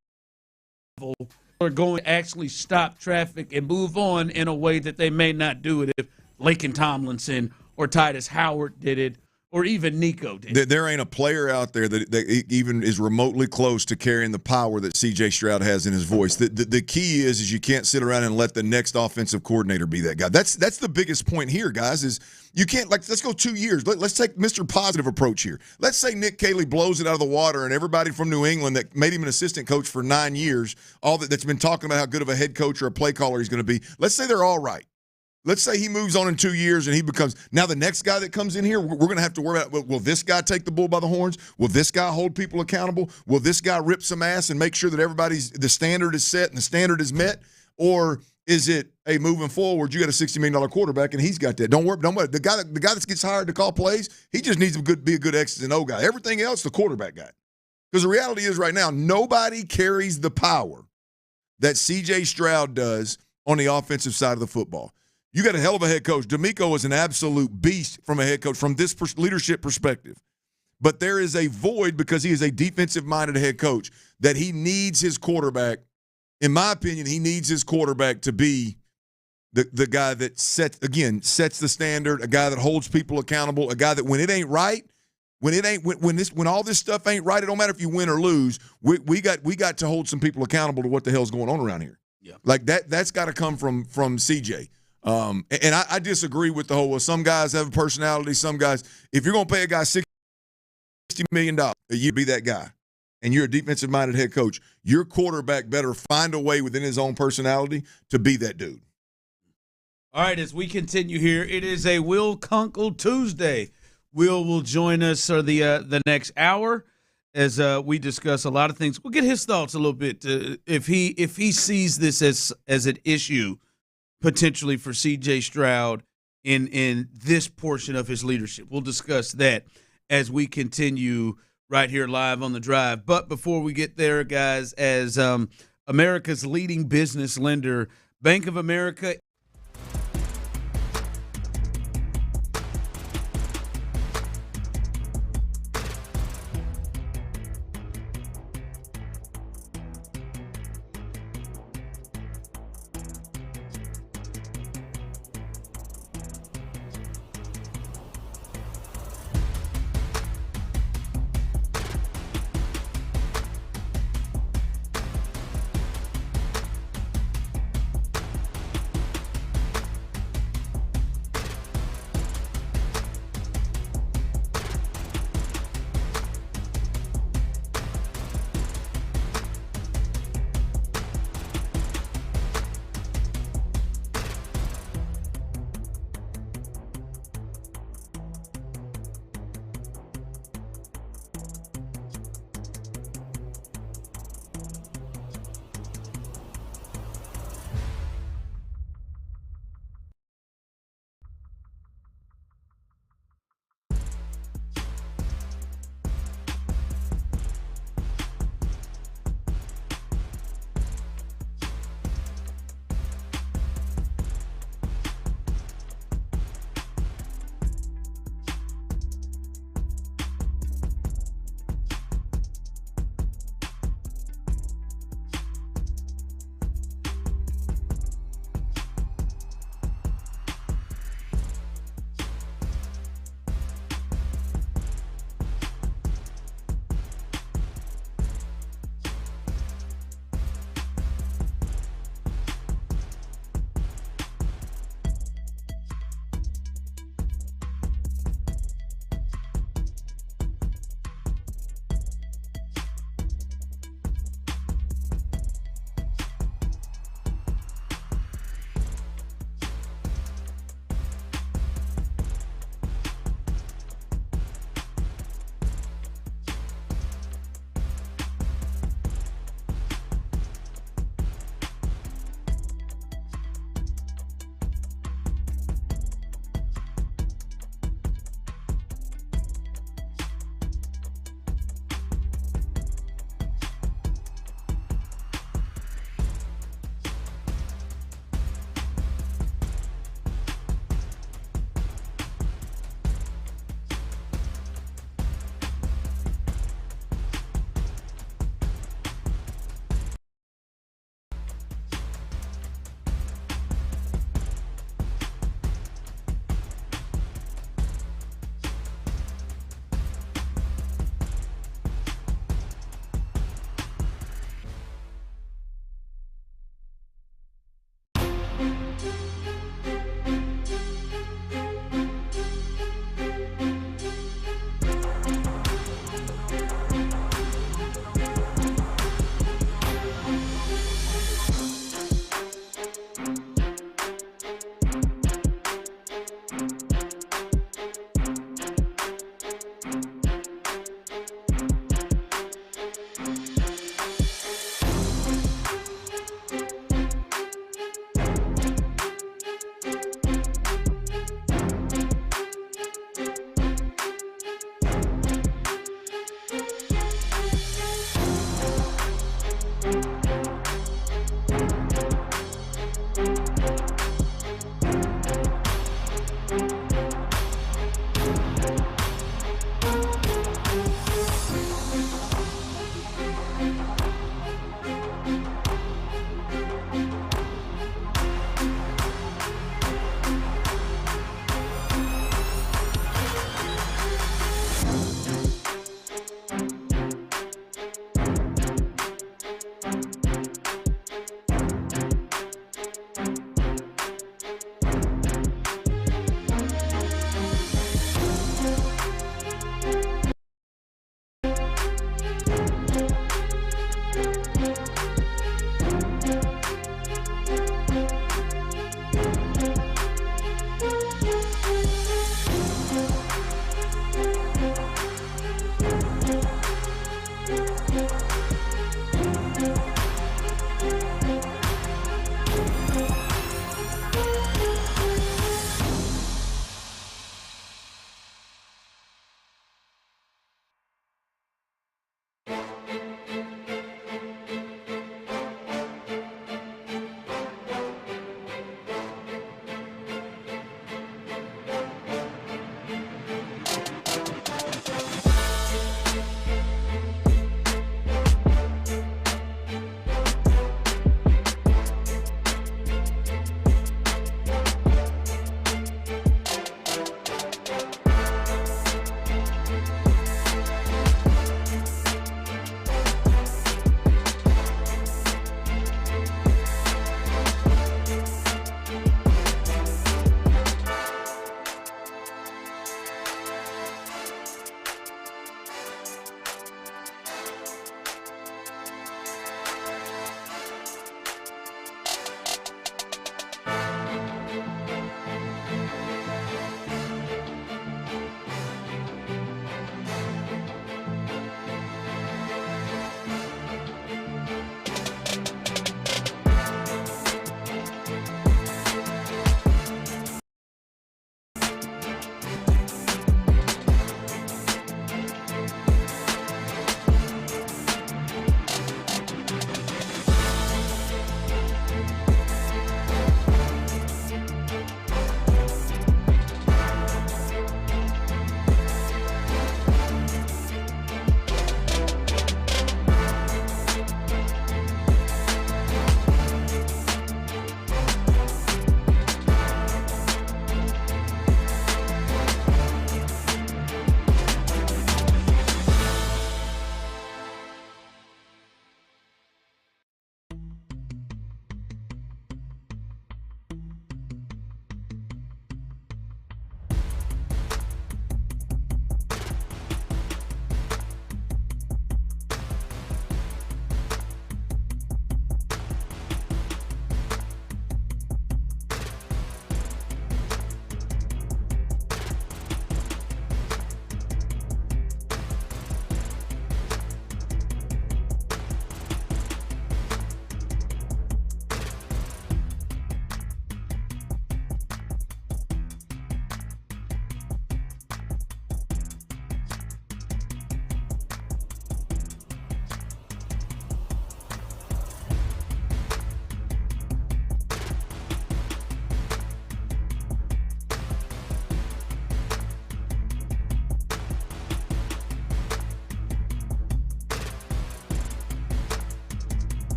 Speaker 18: Are going to actually stop traffic and move on in a way that they may not do it if Laken Tomlinson or Titus Howard did it, or even Nico did.
Speaker 19: There ain't a player out there that even is remotely close to carrying the power that C.J. Stroud has in his voice. The key is you can't sit around and let the next offensive coordinator be that guy. That's the biggest point here, guys, is you can't, let's go 2 years. Let's take Mr. Positive approach here. Let's say Nick Caley blows it out of the water and everybody from New England that made him an assistant coach for 9 years, that's been talking about how good of a head coach or a play caller he's going to be, let's say they're all right. Let's say he moves on in 2 years and he becomes – now the next guy that comes in here, we're going to have to worry about, will this guy take the bull by the horns? Will this guy hold people accountable? Will this guy rip some ass and make sure that the standard is set and the standard is met? Or is it, hey, moving forward, you got a $60 million quarterback and he's got that. Don't worry. The guy that gets hired to call plays, he just needs to be a good X's and O guy. Everything else, the quarterback guy. Because the reality is right now, nobody carries the power that C.J. Stroud does on the offensive side of the football. You got a hell of a head coach. D'Amico is an absolute beast from a head coach, from this leadership perspective. But there is a void because he is a defensive-minded head coach that he needs his quarterback. In my opinion, he needs his quarterback to be the guy that sets the standard, a guy that holds people accountable, a guy that when it ain't right, when all this stuff ain't right, it don't matter if you win or lose. We got to hold some people accountable to what the hell's going on around here. Yeah. Like that's got to come from CJ. And I disagree with the whole, well, some guys have a personality, some guys, if you're going to pay a guy $60 million a year, be that guy, and you're a defensive-minded head coach, your quarterback better find a way within his own personality to be that dude.
Speaker 18: All right, as we continue here, it is a Will Kunkel Tuesday. Will join us for the next hour as we discuss a lot of things. We'll get his thoughts a little bit if he sees this as an issue potentially for C.J. Stroud in this portion of his leadership. We'll discuss that as we continue right here live on The Drive. But before we get there, guys, as America's leading business lender, Bank of America.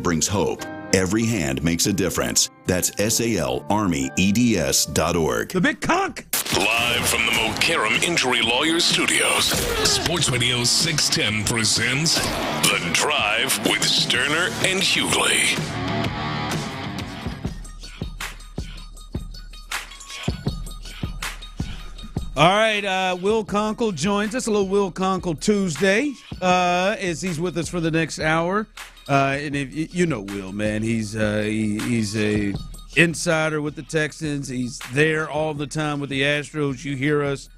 Speaker 14: Brings hope. Every hand makes a difference. That's SALArmyEDS.org.
Speaker 18: The big conch.
Speaker 1: Live from the Mokaram Injury Lawyers Studios, Sports Radio 610 presents The Drive with Stoerner and Hughley.
Speaker 18: All right, Will Conkle joins us. A little Will Conkle Tuesday as he's with us for the next hour. And if you know Will, man, he's a insider with the Texans. He's there all the time with the Astros. You hear us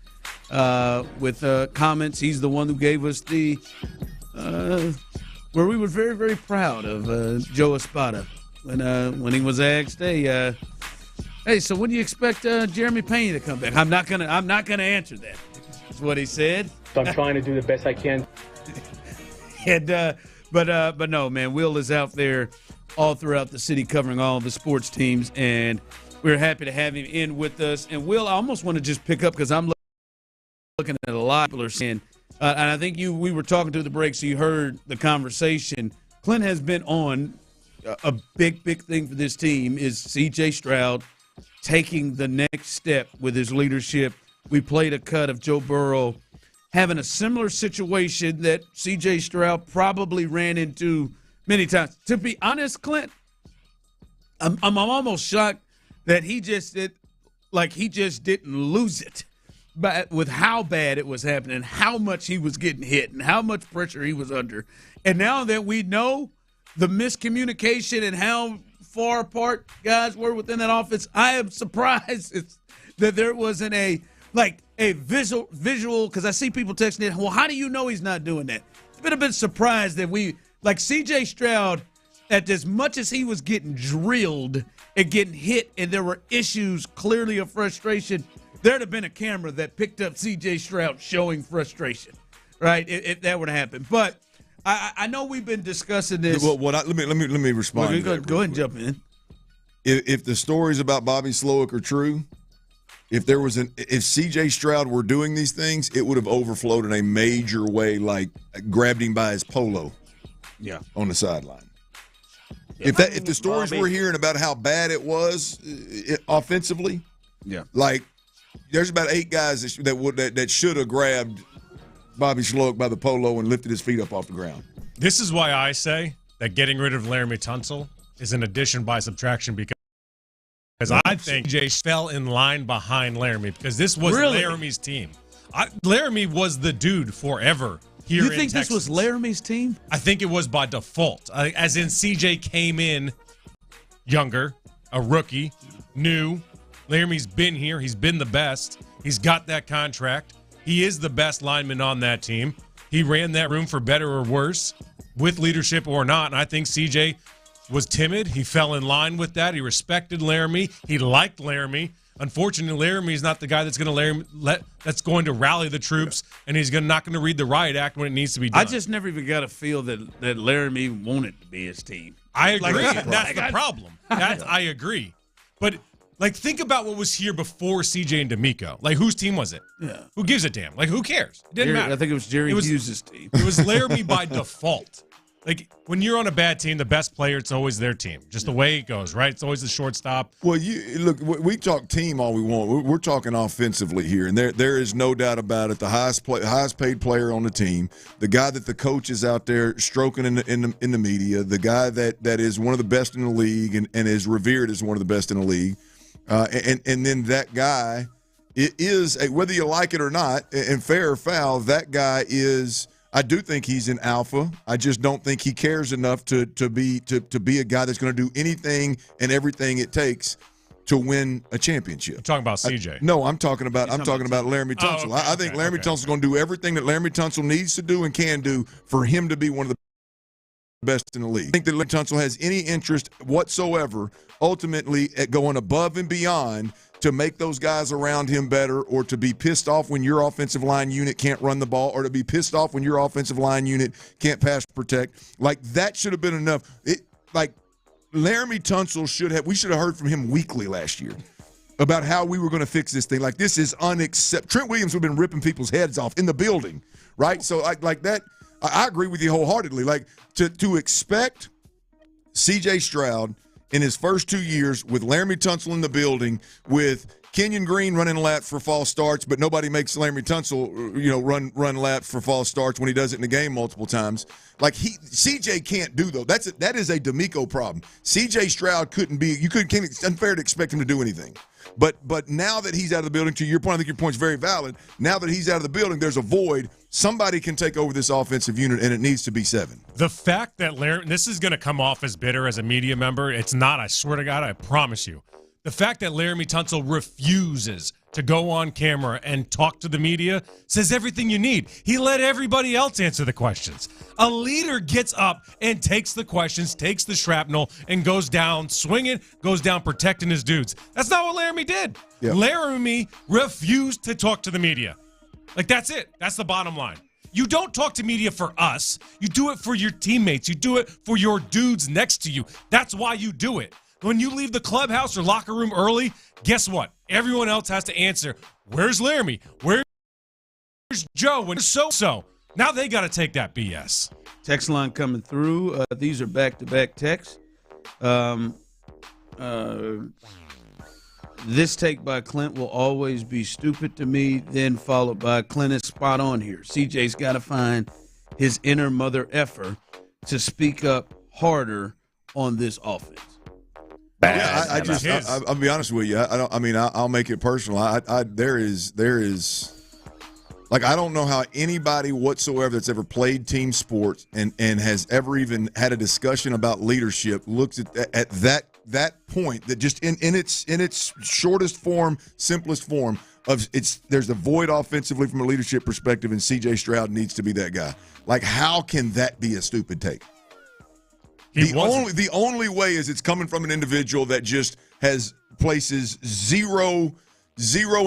Speaker 18: with comments. He's the one who gave us the where we were very, very proud of Joe Espada when he was asked, hey, so when do you expect Jeremy Payne to come back? I'm not gonna answer that. That's what he said.
Speaker 11: So I'm trying to do the best I can.
Speaker 18: And but no, man, Will is out there all throughout the city covering all the sports teams, and we're happy to have him in with us. And Will, I almost want to just pick up because I'm looking at a lot of people are saying, and I think we were talking to the break, so you heard the conversation. Clint has been on a big thing for this team is C.J. Stroud taking the next step with his leadership. We played a cut of Joe Burrow having a similar situation that C.J. Stroud probably ran into many times. To be honest, Clint, I'm almost shocked that he just didn't lose it, but with how bad it was happening, how much he was getting hit, and how much pressure he was under. And now that we know the miscommunication and how far apart guys were within that offense, I am surprised that there wasn't a visual, because I see people texting it, well, how do you know he's not doing that? It's been a bit surprised that C.J. Stroud, at as much as he was getting drilled and getting hit and there were issues clearly of frustration, there'd have been a camera that picked up C.J. Stroud showing frustration, right, if that were to happen. But I know we've been discussing this.
Speaker 19: Well, let me respond.
Speaker 18: Go ahead and jump in.
Speaker 19: If the stories about Bobby Slowick are true, if C.J. Stroud were doing these things, it would have overflowed in a major way, like grabbed him by his polo, on the sideline. Yeah. If the stories we're hearing about how bad it was offensively, like there's about 8 guys that should have grabbed Bobby Slowick by the polo and lifted his feet up off the ground.
Speaker 15: This is why I say that getting rid of Laremy Tunsil is an addition by subtraction, because I think Jay fell in line behind Laremy, because this was Laramie's team. Laremy was the dude forever here in Texas. You think
Speaker 18: this was Laramie's team?
Speaker 15: I think it was by default. As in, CJ came in younger, a rookie, new. Laramie's been here. He's been the best. He's got that contract. He is the best lineman on that team. He ran that room for better or worse, with leadership or not. And I think CJ was timid. He fell in line with that. He respected Laremy. He liked Laremy. Unfortunately, Laramie is not the guy that's going to rally the troops, and he's not going to read the riot act when it needs to be done.
Speaker 18: I just never even got a feel that Laramie wanted to be his team.
Speaker 15: I agree. That's the problem. I agree. But think about what was here before CJ and D'Amico. Whose team was it? Yeah. Who gives a damn? Who cares? It didn't matter.
Speaker 18: I think it was Jerry Hughes' team.
Speaker 15: It was Laramie by default. When you're on a bad team, the best player, it's always their team. Just the way it goes, right? It's always the shortstop.
Speaker 19: Well, look, we talk team all we want. We're talking offensively here, and there is no doubt about it. The highest paid player on the team, the guy that the coach is out there stroking in the media, the guy that is one of the best in the league and is revered as one of the best in the league, and then that guy is, whether you like it or not, and fair or foul, that guy is. I do think he's an alpha. I just don't think he cares enough to be a guy that's going to do anything and everything it takes to win a championship.
Speaker 15: You're talking about CJ.
Speaker 19: No, I'm talking about Laremy Tunsil.
Speaker 15: Okay,
Speaker 19: I think Laremy Tunsil is going to do everything that Laremy Tunsil needs to do and can do for him to be one of the best in the league. I think that Laremy Tunsil has any interest whatsoever ultimately at going above and beyond to make those guys around him better, or to be pissed off when your offensive line unit can't run the ball, or to be pissed off when your offensive line unit can't pass protect. That should have been enough. Laremy Tunsil we should have heard from him weekly last year about how we were going to fix this thing. This is unacceptable. Trent Williams would have been ripping people's heads off in the building, right? So that, I agree with you wholeheartedly. To expect C.J. Stroud in his first 2 years with Laremy Tunsil in the building, with Kenyon Green running laps for false starts, but nobody makes Laremy Tunsil, run laps for false starts when he does it in the game multiple times. CJ can't do though. That is a D'Amico problem. CJ Stroud it's unfair to expect him to do anything. But now that he's out of the building, to your point, I think your point's very valid. Now that he's out of the building, there's a void. Somebody can take over this offensive unit, and it needs to be 7.
Speaker 15: The fact that this is going to come off as bitter as a media member. It's not, I swear to God, I promise you. The fact that Laremy Tunsil refuses to go on camera and talk to the media says everything you need. He let everybody else answer the questions. A leader gets up and takes the questions, takes the shrapnel, and goes down swinging, goes down protecting his dudes. That's not what Laremy did. Yep. Laremy refused to talk to the media. That's it. That's the bottom line. You don't talk to media for us. You do it for your teammates. You do it for your dudes next to you. That's why you do it. When you leave the clubhouse or locker room early, guess what? Everyone else has to answer, where's Laremy? Where's Joe? And so. Now they got to take that BS.
Speaker 18: Text line coming through. These are back-to-back texts. This take by Clint will always be stupid to me, then followed by Clint is spot on here. CJ's got to find his inner mother effer to speak up harder on this offense.
Speaker 19: I'll be honest with you. I'll make it personal. There is like, I don't know how anybody whatsoever that's ever played team sports and has ever even had a discussion about leadership looks at that point that just in its shortest form, simplest form of there's a void offensively from a leadership perspective, and CJ Stroud needs to be that guy. Like, how can that be a stupid take? The only way is it's coming from an individual that just places zero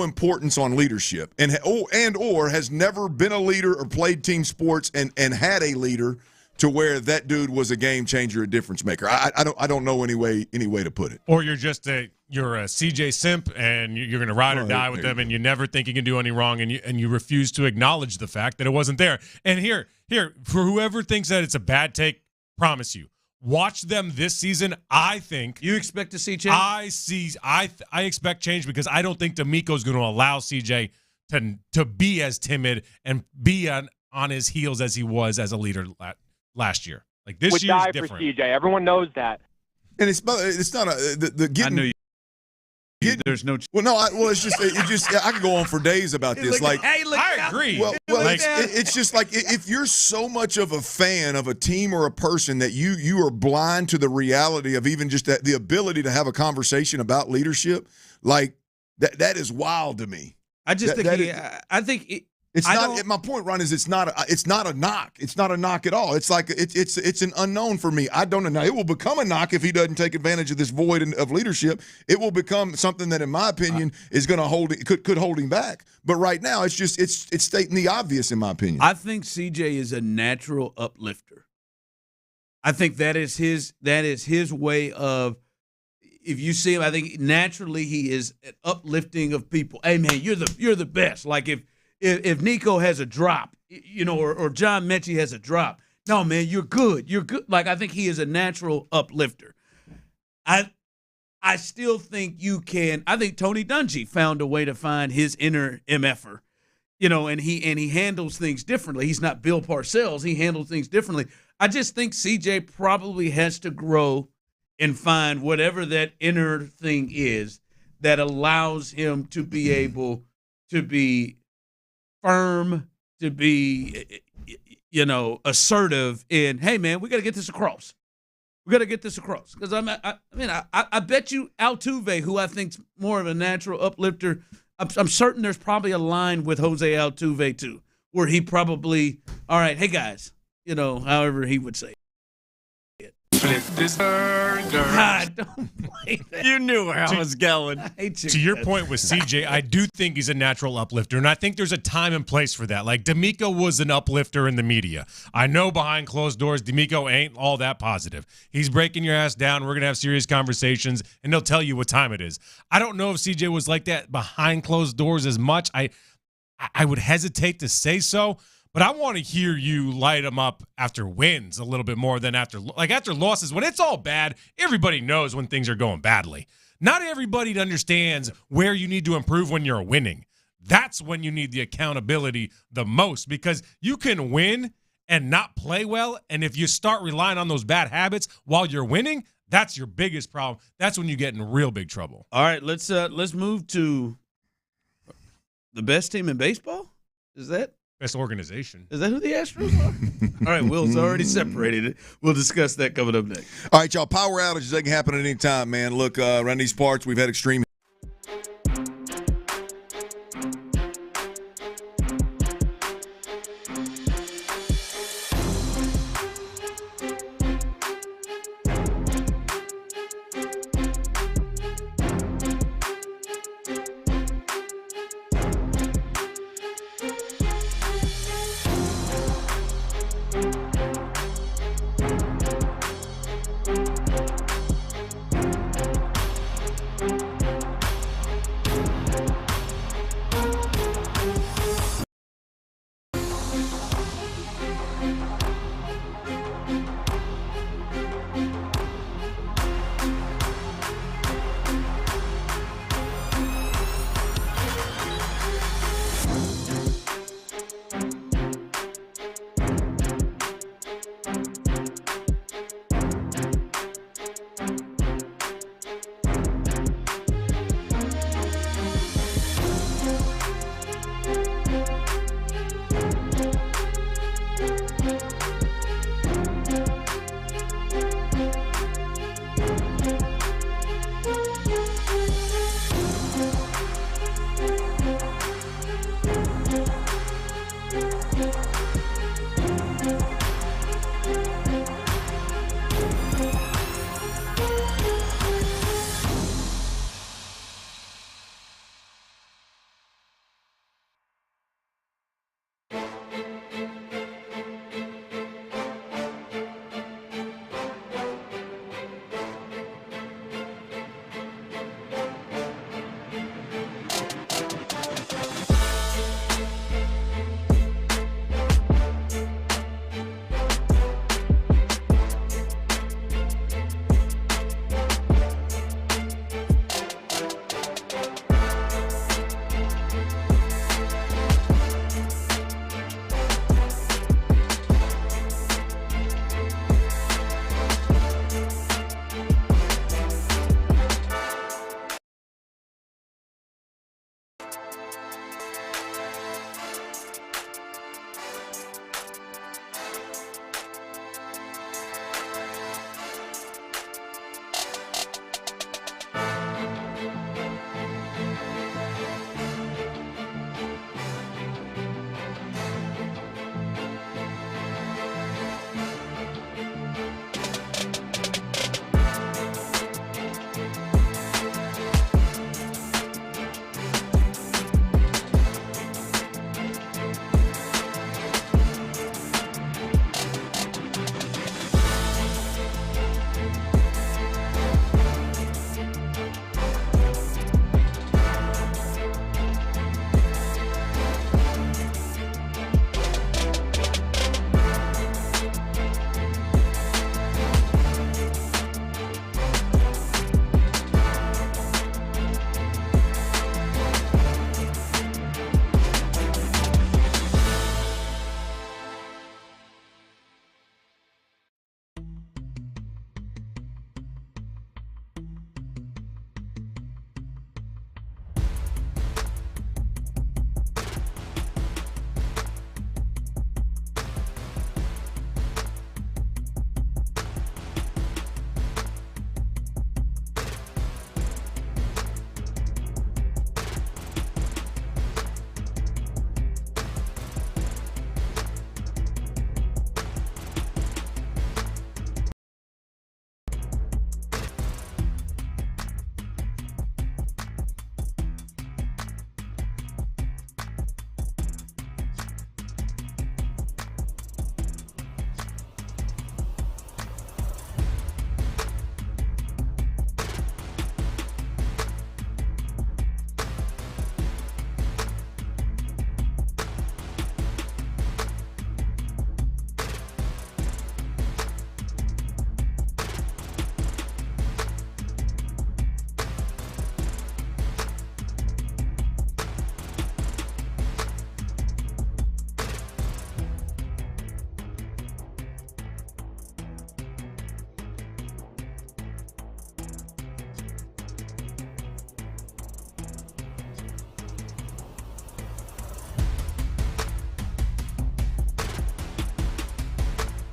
Speaker 19: importance on leadership and or has never been a leader or played team sports and had a leader to where that dude was a game changer, a difference maker. I don't know any way to put it.
Speaker 15: Or you're a CJ simp and you're going to ride or die with them, and you never think you can do any wrong, and you refuse to acknowledge the fact that it wasn't there. And here for whoever thinks that it's a bad take, promise you, watch them this season. I think
Speaker 18: you expect to see change.
Speaker 15: I expect change because I don't think DeMeco's going to allow CJ to be as timid and be on his heels as he was as a leader last year. Like, this year's different.
Speaker 11: For CJ, everyone knows that.
Speaker 19: And it's not the getting.
Speaker 18: I knew you. There's no.
Speaker 19: It's just I could go on for days about this.
Speaker 15: I agree.
Speaker 19: Well, it's just like, if you're so much of a fan of a team or a person that you are blind to the reality of even just the ability to have a conversation about leadership, like that is wild to me.
Speaker 18: I just think
Speaker 19: it's not. My point, Ron, is it's not a knock. It's not a knock at all. It's like it's an unknown for me. I don't know. It will become a knock if he doesn't take advantage of this void of leadership. It will become something that, in my opinion, is going to could hold him back. But right now, it's stating the obvious, in my opinion.
Speaker 18: I think CJ is a natural uplifter. I think that is his way of. If you see him, I think naturally he is an uplifting of people. Hey man, you're the best. Like if Nico has a drop, or John Mechie has a drop, no, man, you're good. You're good. Like, I think he is a natural uplifter. I still think you can. I think Tony Dungy found a way to find his inner MFer, and he handles things differently. He's not Bill Parcells. He handles things differently. I just think CJ probably has to grow and find whatever that inner thing is that allows him to be able to be firm, to be, assertive in, hey, man, we got to get this across. We got to get this across. Because, I bet you Altuve, who I think's more of a natural uplifter, I'm certain there's probably a line with Jose Altuve, too, where he probably, all right, hey, guys, however he would say it.
Speaker 15: Flip this burger.
Speaker 18: Don't play that.
Speaker 10: You knew where I was going.
Speaker 15: To your point with CJ, I do think he's a natural uplifter, and I think there's a time and place for that. Like, DeMeco was an uplifter in the media. I know behind closed doors, DeMeco ain't all that positive. He's breaking your ass down. We're going to have serious conversations, and they'll tell you what time it is. I don't know if CJ was like that behind closed doors as much. I would hesitate to say so. But I want to hear you light them up after wins a little bit more than after losses. When it's all bad, everybody knows when things are going badly. Not everybody understands where you need to improve when you're winning. That's when you need the accountability the most, because you can win and not play well, and if you start relying on those bad habits while you're winning, that's your biggest problem. That's when you get in real big trouble.
Speaker 18: All right, let's move to the best team in baseball. Is that?
Speaker 15: Best organization.
Speaker 18: Is that who the Astros are? All right, Will's already separated it. We'll discuss that coming up next.
Speaker 19: All right, y'all, power outages, they can happen at any time, man. Look, around these parts, we've had extreme.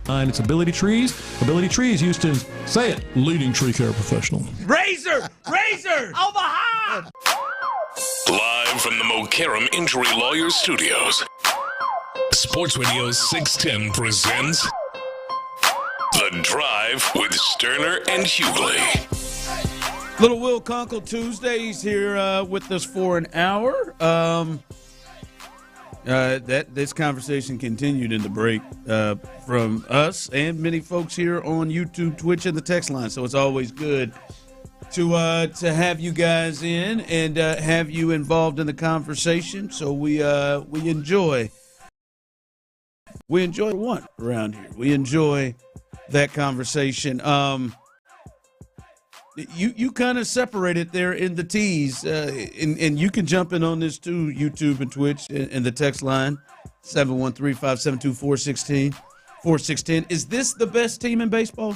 Speaker 7: It's Ability Trees. Ability Trees, Houston. Say it. Leading tree care professional.
Speaker 18: Razor! Overhand!
Speaker 1: Live from the Mokaram Injury Lawyers Studios, Sports Radio 610 presents The Drive with Stoerner and Hughley.
Speaker 18: Little Will Kunkel Tuesdays here with us for an hour. This conversation continued in the break from us and many folks here on YouTube, Twitch, and the text line. So it's always good to have you guys in and have you involved in the conversation. So we enjoy one around here. We enjoy that conversation. You kind of separate it there in the tease, and you can jump in on this too, YouTube and Twitch, and the text line, 713-572-416. Is this the best team in baseball?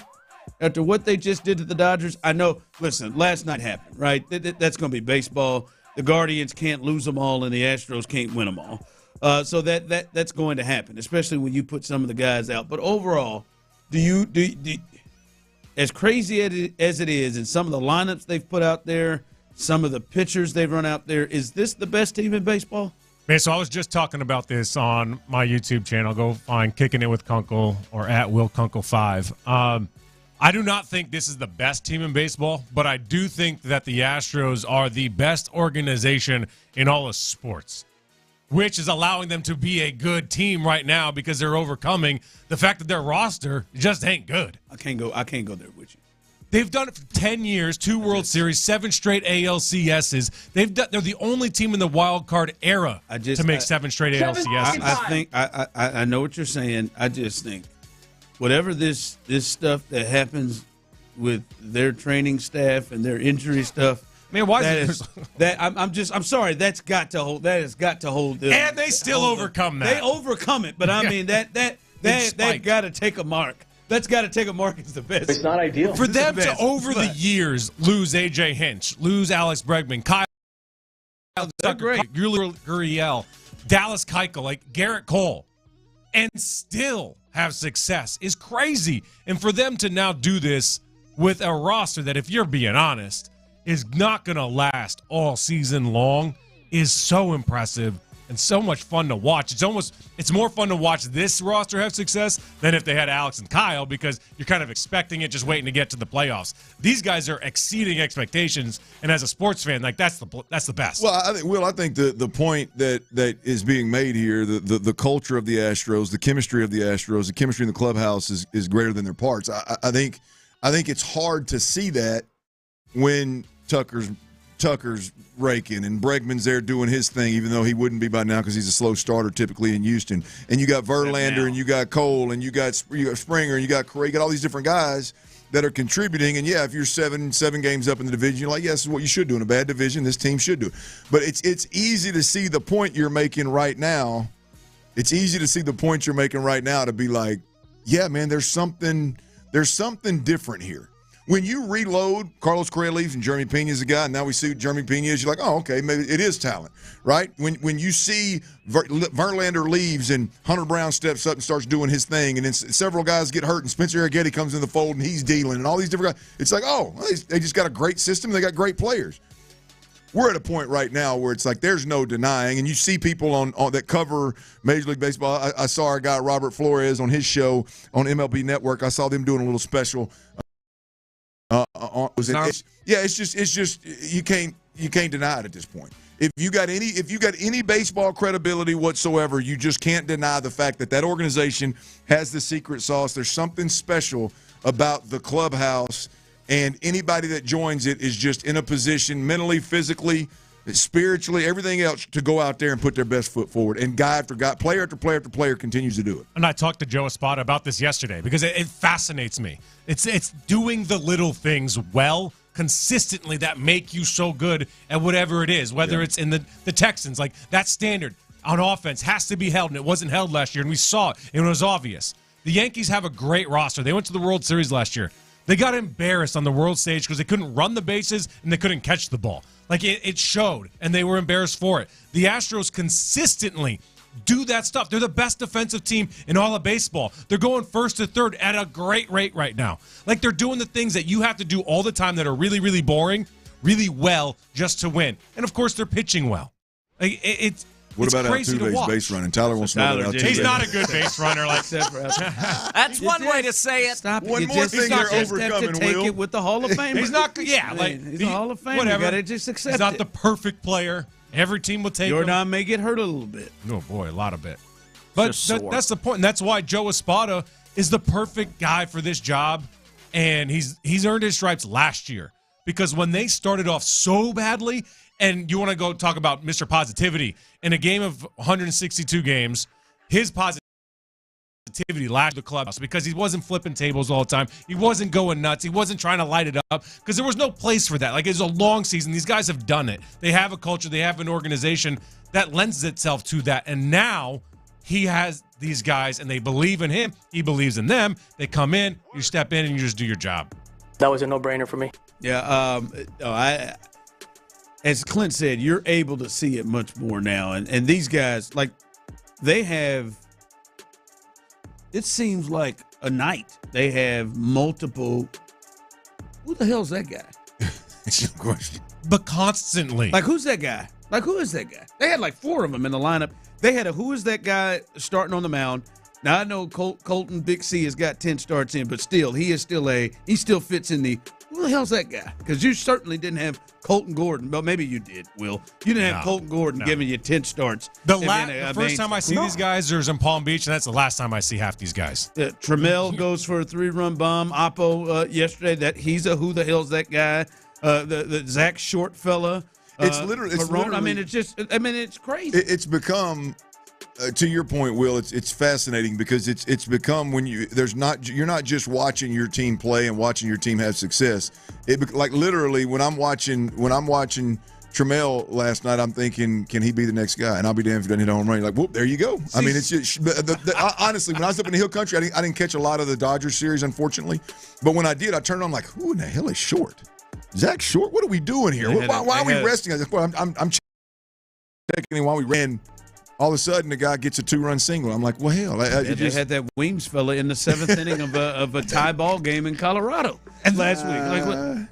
Speaker 18: After what they just did to the Dodgers? I know, listen, last night happened, right? That's going to be baseball. The Guardians can't lose them all, and the Astros can't win them all. So that's going to happen, especially when you put some of the guys out. But overall, do you as crazy as it is, and some of the lineups they've put out there, some of the pitchers they've run out there, is this the best team in baseball?
Speaker 15: Man, so I was just talking about this on my YouTube channel. Go find Kicking It with Kunkel or at Will Kunkel 5. I do not think this is the best team in baseball, but I do think that the Astros are the best organization in all of sports, which is allowing them to be a good team right now because they're overcoming the fact that their roster just ain't good.
Speaker 18: I can't go there with you.
Speaker 15: They've done it for 10 years, 2 World Series, 7 straight ALCSs. They're the only team in the wild card era to make 7 straight ALCSs.
Speaker 18: I know what you're saying. I just think whatever this stuff that happens with their training staff and their injury stuff,
Speaker 15: man, why is
Speaker 18: that? I'm sorry. That has got to hold.
Speaker 15: And they still overcome that.
Speaker 18: They overcome it, but I mean that got to take a mark. That's got to take a mark as the best.
Speaker 11: It's not ideal
Speaker 15: for them to over the years lose AJ Hinch, lose Alex Bregman, Kyle Tucker, Gurriel, Dallas Keuchel, like Garrett Cole, and still have success is crazy. And for them to now do this with a roster that, if you're being honest, is not going to last all season long is so impressive and so much fun to watch. It's more fun to watch this roster have success than if they had Alex and Kyle, because you're kind of expecting it, just waiting to get to the playoffs. These guys are exceeding expectations, and as a sports fan, like that's the best.
Speaker 19: Well, I think the point that is being made here, the culture of the Astros, the chemistry of the Astros, the chemistry in the clubhouse is greater than their parts. I think it's hard to see that when Tucker's raking and Bregman's there doing his thing, even though he wouldn't be by now because he's a slow starter typically in Houston. And you got Verlander and you got Cole and you got Springer and you got Correa. You got all these different guys that are contributing. And, yeah, if you're seven games up in the division, you're like, yes, this is what you should do in a bad division. This team should do it. But it's easy to see the point you're making right now. It's easy to see the point you're making right now to be like, yeah, man, there's something different here. When you reload, Carlos Correa leaves and Jeremy Pena's the guy, and now we see Jeremy Pena is, you're like, oh, okay, maybe it is talent, right? When you see Verlander leaves and Hunter Brown steps up and starts doing his thing, and then several guys get hurt, and Spencer Arrighetti comes in the fold and he's dealing, and all these different guys, it's like, oh, well, they just got a great system, they got great players. We're at a point right now where it's like there's no denying, and you see people on that cover Major League Baseball. I saw our guy Robert Flores on his show on MLB Network. I saw them doing a little special. It's just you can't deny it at this point. If you got any baseball credibility whatsoever, you just can't deny the fact that organization has the secret sauce. There's something special about the clubhouse, and anybody that joins it is just in a position mentally, physically, spiritually, everything else to go out there and put their best foot forward. And guy after guy, player after player after player continues to do it.
Speaker 15: And I talked to Joe Espada about this yesterday because it fascinates me. It's doing the little things well, consistently, that make you so good at whatever it is, whether it's in the Texans. Like, that standard on offense has to be held, and it wasn't held last year, and we saw it, and it was obvious. The Yankees have a great roster. They went to the World Series last year. They got embarrassed on the world stage because they couldn't run the bases and they couldn't catch the ball. Like, it showed, and they were embarrassed for it. The Astros consistently do that stuff. They're the best defensive team in all of baseball. They're going first to third at a great rate right now. Like, they're doing the things that you have to do all the time that are really, really boring, really well, just to win. And, of course, they're pitching well. Like,
Speaker 19: What about
Speaker 15: crazy to
Speaker 19: Altuve's
Speaker 15: watch.
Speaker 19: base running? Tyler wants to know about Altuve.
Speaker 15: He's not a good base runner. Like
Speaker 10: That's one way to say it.
Speaker 18: Stop it.
Speaker 19: One
Speaker 18: You
Speaker 19: more
Speaker 18: just
Speaker 19: thing
Speaker 18: have
Speaker 19: they're
Speaker 18: to
Speaker 19: overcoming,
Speaker 18: take
Speaker 19: Will.
Speaker 18: it with the Hall of Famer.
Speaker 15: He's not good. Yeah, like
Speaker 18: he's a Hall of Famer.
Speaker 15: Whatever.
Speaker 18: You got to just accept
Speaker 15: He's not
Speaker 18: it.
Speaker 15: the perfect player. Every team will take him.
Speaker 18: Jordan may get hurt a little bit.
Speaker 15: Oh, boy, a lot of it. But that's the point, and that's why Joe Espada is the perfect guy for this job, and he's earned his stripes last year. Because when they started off so badly, and you want to go talk about Mr. Positivity, in a game of 162 games, his positivity lashed the clubhouse because he wasn't flipping tables all the time. He wasn't going nuts. He wasn't trying to light it up because there was no place for that. Like, it's a long season. These guys have done it. They have a culture. They have an organization that lends itself to that. And now he has these guys, and they believe in him. He believes in them. They come in, you step in, and you just do your job.
Speaker 11: That was a no-brainer for me.
Speaker 18: Yeah, as Clint said, you're able to see it much more now. And these guys, like, they have, it seems like a night. They have multiple, who the hell's that guy?
Speaker 19: It's no question.
Speaker 15: But constantly.
Speaker 18: Like, who's that guy? Like, who is that guy? They had like 4 of them in the lineup. They had a who is that guy starting on the mound. Now, I know Colton Big C has got 10 starts in, but still, he still fits in the, who the hell's that guy? Because you certainly didn't have Colton Gordon. Well, maybe you did, Will. You didn't have Colton Gordon giving you 10 starts.
Speaker 15: The first time I see these guys, there's in Palm Beach, and that's the last time I see half these guys.
Speaker 18: Trammell goes for a 3-run bomb. Oppo yesterday, that he's a who the hell's that guy? The Zach Short fella.
Speaker 19: It's literally.
Speaker 18: I mean, it's crazy.
Speaker 19: It's become, to your point, Will. It's fascinating because it's become when you're not just watching your team play and watching your team have success. Like literally when I'm watching Trammell last night, I'm thinking, can he be the next guy? And I'll be damned if he doesn't hit a home run. Like, whoop, there you go. I mean, it's just honestly, when I was up in the Hill Country, I didn't catch a lot of the Dodgers series, unfortunately. But when I did, I turned on like, who in the hell is Short? Zach Short, what are we doing here? Why are we resting? I'm checking while we ran. All of a sudden, the guy gets a 2-run single. I'm like, well, hell.
Speaker 18: They just had that Weems fella in the 7th inning of a tie ball game in Colorado last week.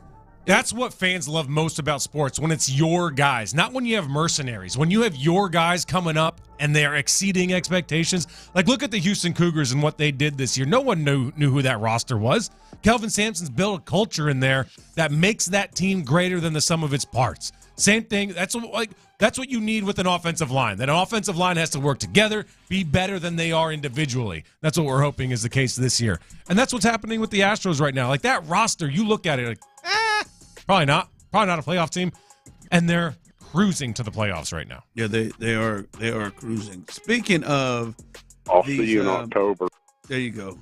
Speaker 15: That's what fans love most about sports, when it's your guys, not when you have mercenaries. When you have your guys coming up and they're exceeding expectations. Like, look at the Houston Cougars and what they did this year. No one knew who that roster was. Kelvin Sampson's built a culture in there that makes that team greater than the sum of its parts. Same thing. That's what you need with an offensive line. That an offensive line has to work together, be better than they are individually. That's what we're hoping is the case this year. And that's what's happening with the Astros right now. Like, that roster, you look at it like, probably not a playoff team, and they're cruising to the playoffs right now.
Speaker 18: Yeah, they are cruising. Speaking of,
Speaker 2: I'll see you in October.
Speaker 18: There you go,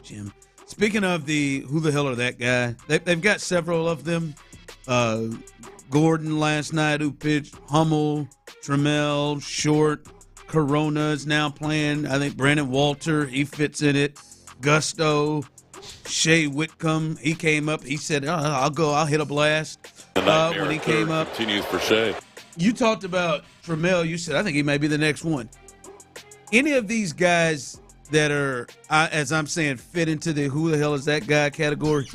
Speaker 18: Jim. Speaking of the who the hell are that guy? They've got several of them. Gordon last night who pitched, Hummel, Trammell, Short, Corona is now playing. I think Brandon Walter, he fits in it. Gusto, Shea Whitcomb, he came up. He said, I'll hit a blast when he came up.
Speaker 2: Continues for Shea.
Speaker 18: You talked about Trammell. You said, I think he may be the next one. Any of these guys that are, as I'm saying, fit into the who the hell is that guy category,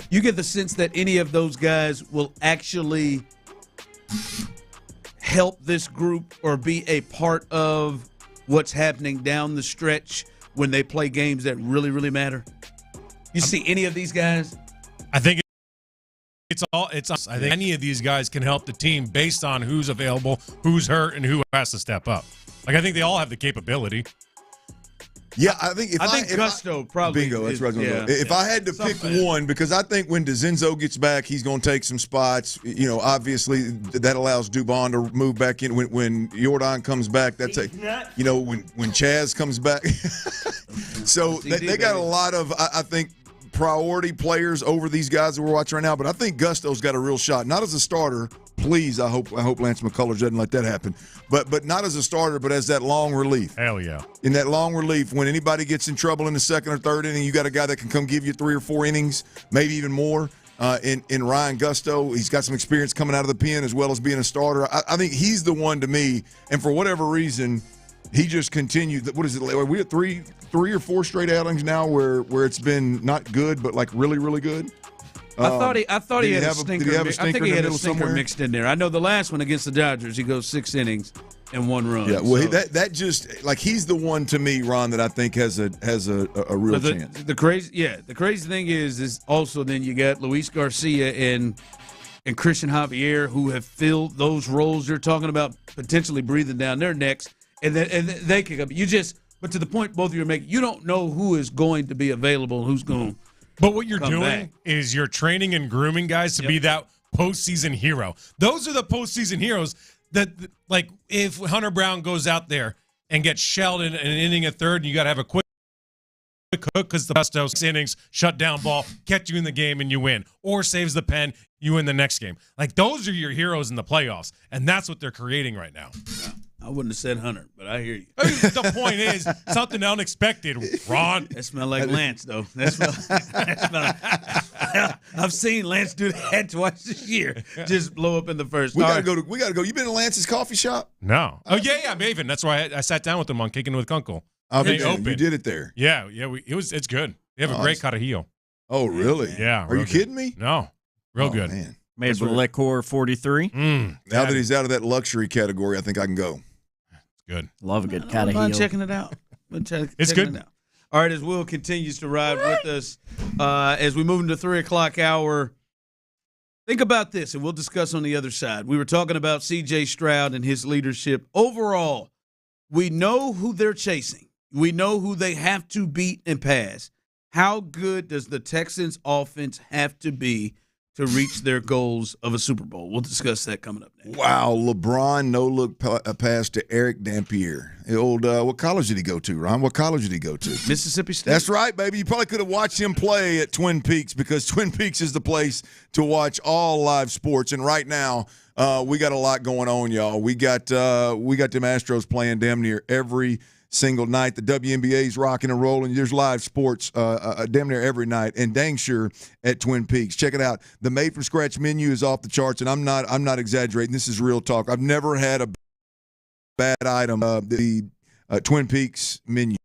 Speaker 18: you get the sense that any of those guys will actually help this group or be a part of what's happening down the stretch when they play games that really, really matter? You see any of these guys?
Speaker 15: I think I think any of these guys can help the team based on who's available, who's hurt, and who has to step up. Like, I think they all have the capability.
Speaker 19: Yeah, I think
Speaker 18: Gusto probably.
Speaker 19: Bingo, that's what I was going to go. If I had to pick one, because I think when DeZenzo gets back, he's going to take some spots. You know, obviously that allows Dubon to move back in. When Jordan comes back, when Chaz comes back. So they got a lot of, I think, priority players over these guys that we're watching right now. But I think Gusto's got a real shot, not as a starter. Please, I hope Lance McCullers doesn't let that happen. But not as a starter, but as that long relief.
Speaker 15: Hell yeah.
Speaker 19: In that long relief, when anybody gets in trouble in the second or third inning, you got a guy that can come give you 3 or 4 innings, maybe even more. In Ryan Gusto, he's got some experience coming out of the pen as well as being a starter. I think he's the one to me. And for whatever reason, he just continued. What is it? Are we at three or four straight outings now where it's been not good, but like really, really good?
Speaker 18: I thought he had a stinker.
Speaker 19: Did he have a stinker?
Speaker 18: I think he had a stinker
Speaker 19: somewhere
Speaker 18: mixed in there. I know the last one against the Dodgers, he goes 6 innings and 1 run.
Speaker 19: Yeah, well,
Speaker 18: so.
Speaker 19: that just like he's the one to me, Ron, that I think has a real chance.
Speaker 18: The crazy thing is also then you got Luis Garcia and Christian Javier who have filled those roles you're talking about, potentially breathing down their necks, and they kick up. But to the point both of you are making, you don't know who is going to be available and who's going.
Speaker 15: But what you're doing is you're training and grooming guys to be that postseason hero. Those are the postseason heroes that, like, if Hunter Brown goes out there and gets shelled in an inning at third, and you got to have a quick hook because the best 6 innings, shut down ball, catch you in the game and you win, or saves the pen, you win the next game. Like, those are your heroes in the playoffs, and that's what they're creating right now.
Speaker 18: I wouldn't have said Hunter, but I hear you.
Speaker 15: The point is something unexpected, Ron.
Speaker 18: That smell like Lance, though. I've seen Lance do that twice this year. Just blow up in the first.
Speaker 19: We gotta go. You been to Lance's coffee shop?
Speaker 15: No. Oh yeah, Maven. That's why I sat down with him on Kicking with Kunkel.
Speaker 19: They opened. You did it there.
Speaker 15: Yeah. It's good. They have a great carajillo.
Speaker 19: Oh really?
Speaker 15: Yeah.
Speaker 19: Are you kidding me?
Speaker 15: No. Real good.
Speaker 19: Man.
Speaker 10: Made with Liquor 43.
Speaker 19: Now that he's out of that luxury category, I think I can go.
Speaker 15: Good.
Speaker 10: Love a good
Speaker 18: I'm
Speaker 10: carajillo.
Speaker 18: checking it out.
Speaker 15: It's good.
Speaker 18: All right, as Will continues to ride with us as we move into 3 o'clock hour, think about this, and we'll discuss on the other side. We were talking about C.J. Stroud and his leadership. Overall, we know who they're chasing. We know who they have to beat and pass. How good does the Texans' offense have to be to reach their goals of a Super Bowl? We'll discuss that coming up next.
Speaker 19: Wow, LeBron no-look pass to Eric Dampier. The old, what college did he go to, Ron? What college did he go to?
Speaker 18: Mississippi State.
Speaker 19: That's right, baby. You probably could have watched him play at Twin Peaks because Twin Peaks is the place to watch all live sports. And right now, we got a lot going on, y'all. We got them Astros playing damn near every single night. The WNBA's rocking and rolling. There's live sports damn near every night, and dang sure at Twin Peaks. Check it out. The made-from-scratch menu is off the charts, and I'm not exaggerating. This is real talk. I've never had a bad item. The Twin Peaks menu.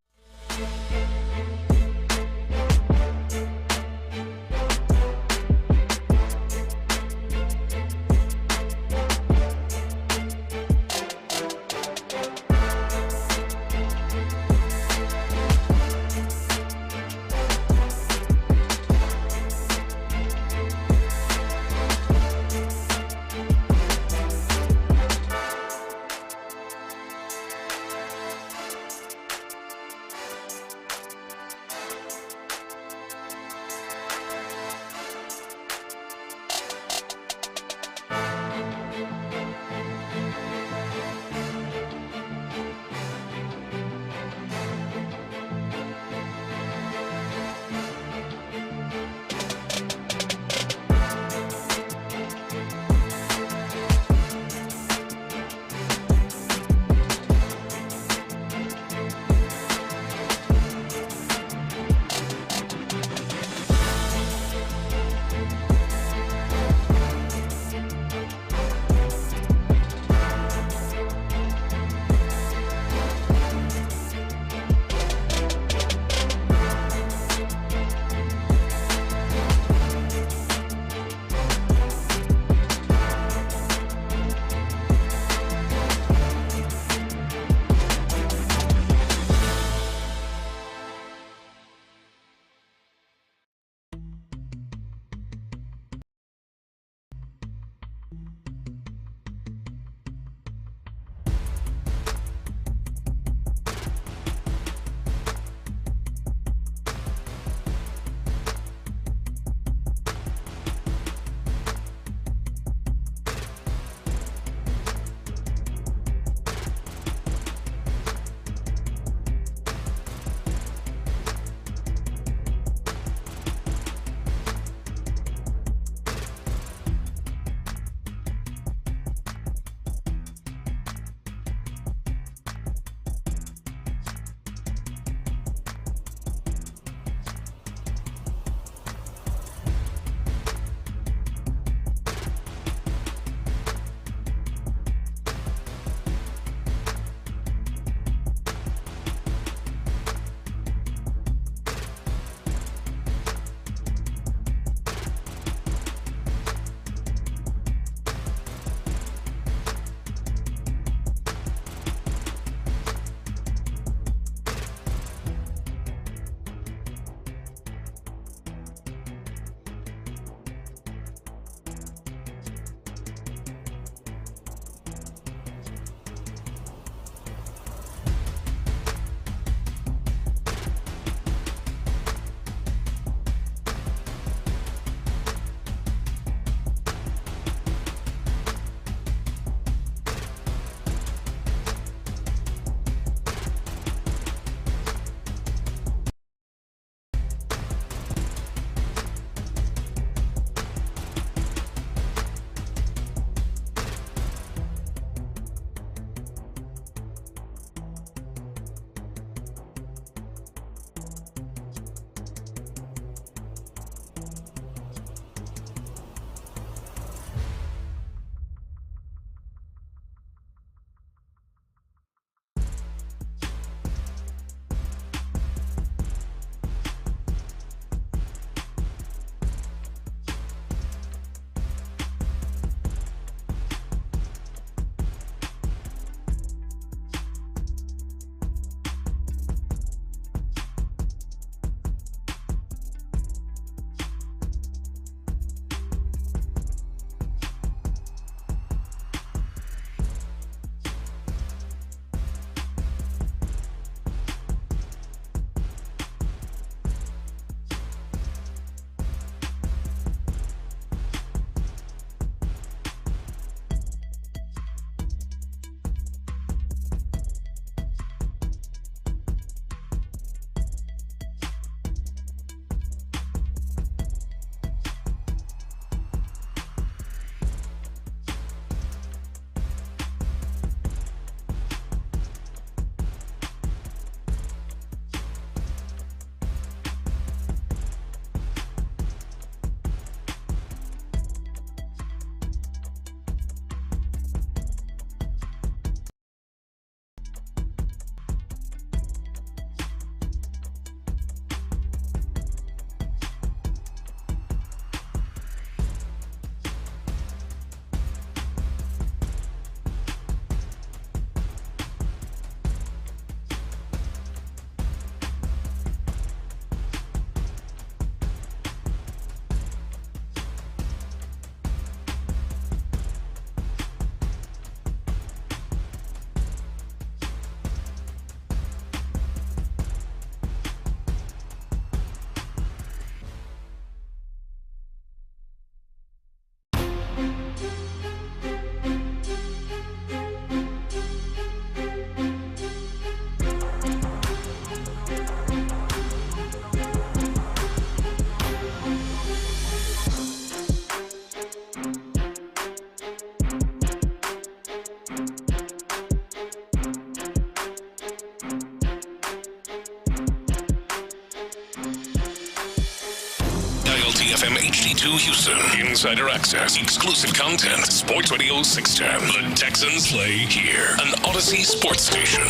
Speaker 1: FM HD2 Houston. Insider access, exclusive content. Sports Radio 610. The Texans play here. An Odyssey sports station.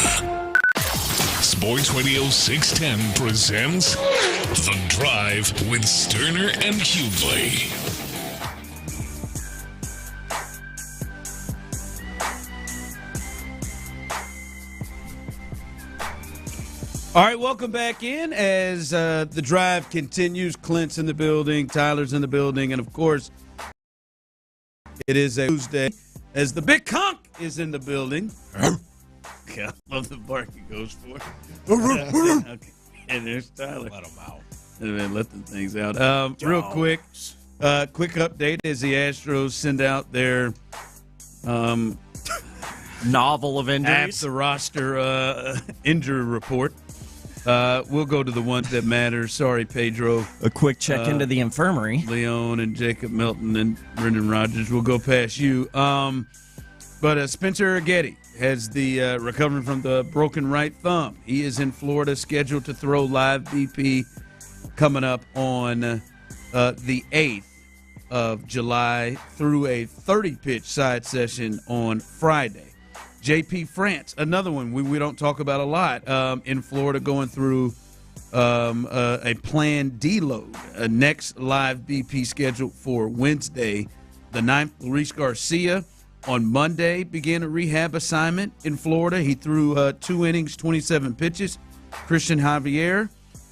Speaker 1: Sports Radio 610 presents The Drive with Stoerner and Hughley.
Speaker 18: All right, welcome back in as the drive continues. Clint's in the building, Tyler's in the building, and of course, it is a Tuesday as the big conch is in the building. I love the bark he goes for. Okay. And there's Tyler.
Speaker 15: Let him out.
Speaker 18: Let the things out. Real quick update as the Astros send out their
Speaker 10: novel of injuries.
Speaker 18: At the roster injury report. We'll go to the ones that matter. Sorry, Pedro.
Speaker 10: A quick check into the infirmary.
Speaker 18: Leon and Jacob Melton and Brendan Rodgers. We'll go past you. But Spencer Getty has the recovering from the broken right thumb. He is in Florida, scheduled to throw live BP coming up on the 8th of July through a 30-pitch side session on Friday. J.P. France, another one we don't talk about a lot, in Florida going through a planned deload. Next live BP scheduled for Wednesday, the 9th. Luis Garcia on Monday began a rehab assignment in Florida. He threw 2 innings, 27 pitches. Christian Javier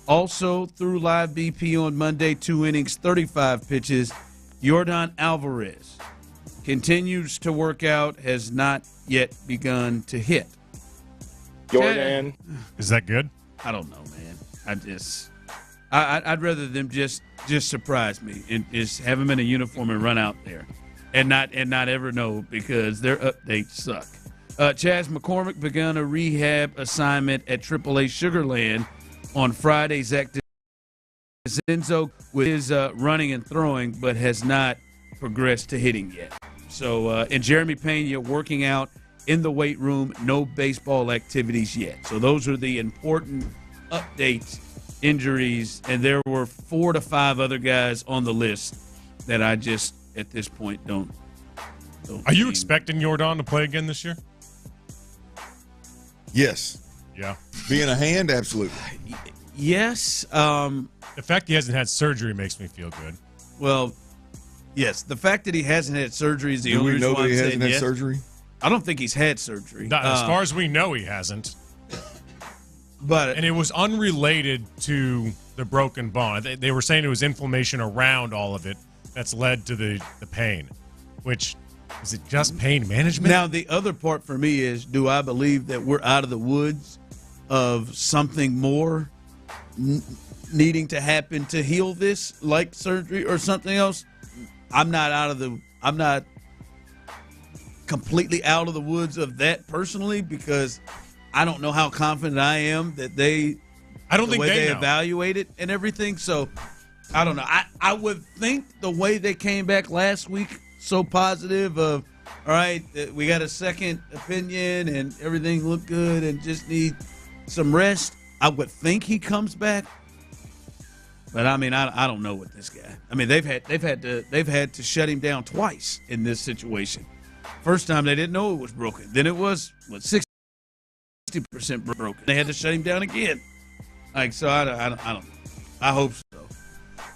Speaker 18: also threw live BP on Monday, 2 innings, 35 pitches. Yordan Alvarez continues to work out, has not yet begun to hit.
Speaker 2: Jordan.
Speaker 15: Is that good?
Speaker 18: I don't know, man. I'd rather them just surprise me and just have them in a uniform and run out there and not ever know, because their updates suck. Chaz McCormick begun a rehab assignment at AAA Sugarland on Friday. Zach DeCenzo with his running and throwing, but has not progressed to hitting yet. So, and Jeremy Pena working out in the weight room, no baseball activities yet. So those are the important updates, injuries, and there were 4 to 5 other guys on the list that I just, at this point, don't
Speaker 15: Are you expecting Yordan to play again this year?
Speaker 19: Yes.
Speaker 15: Yeah.
Speaker 19: Being a hand, absolutely.
Speaker 18: Yes.
Speaker 15: The fact he hasn't had surgery makes me feel good.
Speaker 18: Well, yes. The fact that he hasn't had surgery is the only reason why I'm saying yes.
Speaker 19: Do we know that he hasn't had surgery?
Speaker 18: I don't think he's had surgery.
Speaker 15: Not, as far as we know, he hasn't.
Speaker 18: And
Speaker 15: it was unrelated to the broken bone. They were saying it was inflammation around all of it that's led to the pain, which, is it just pain management?
Speaker 18: Now, the other part for me is, do I believe that we're out of the woods of something more needing to happen to heal this, like surgery or something else? I'm not completely out of the woods of that personally, because I don't know how confident I am that they evaluate it and everything. So I don't know. I would think the way they came back last week, so positive of, all right, we got a second opinion and everything looked good and just need some rest. I would think he comes back. But I mean, I don't know with this guy. I mean, they've had to shut him down twice in this situation. First time they didn't know it was broken. Then it was 60% broken. They had to shut him down again. Like, so I don't know. I hope so.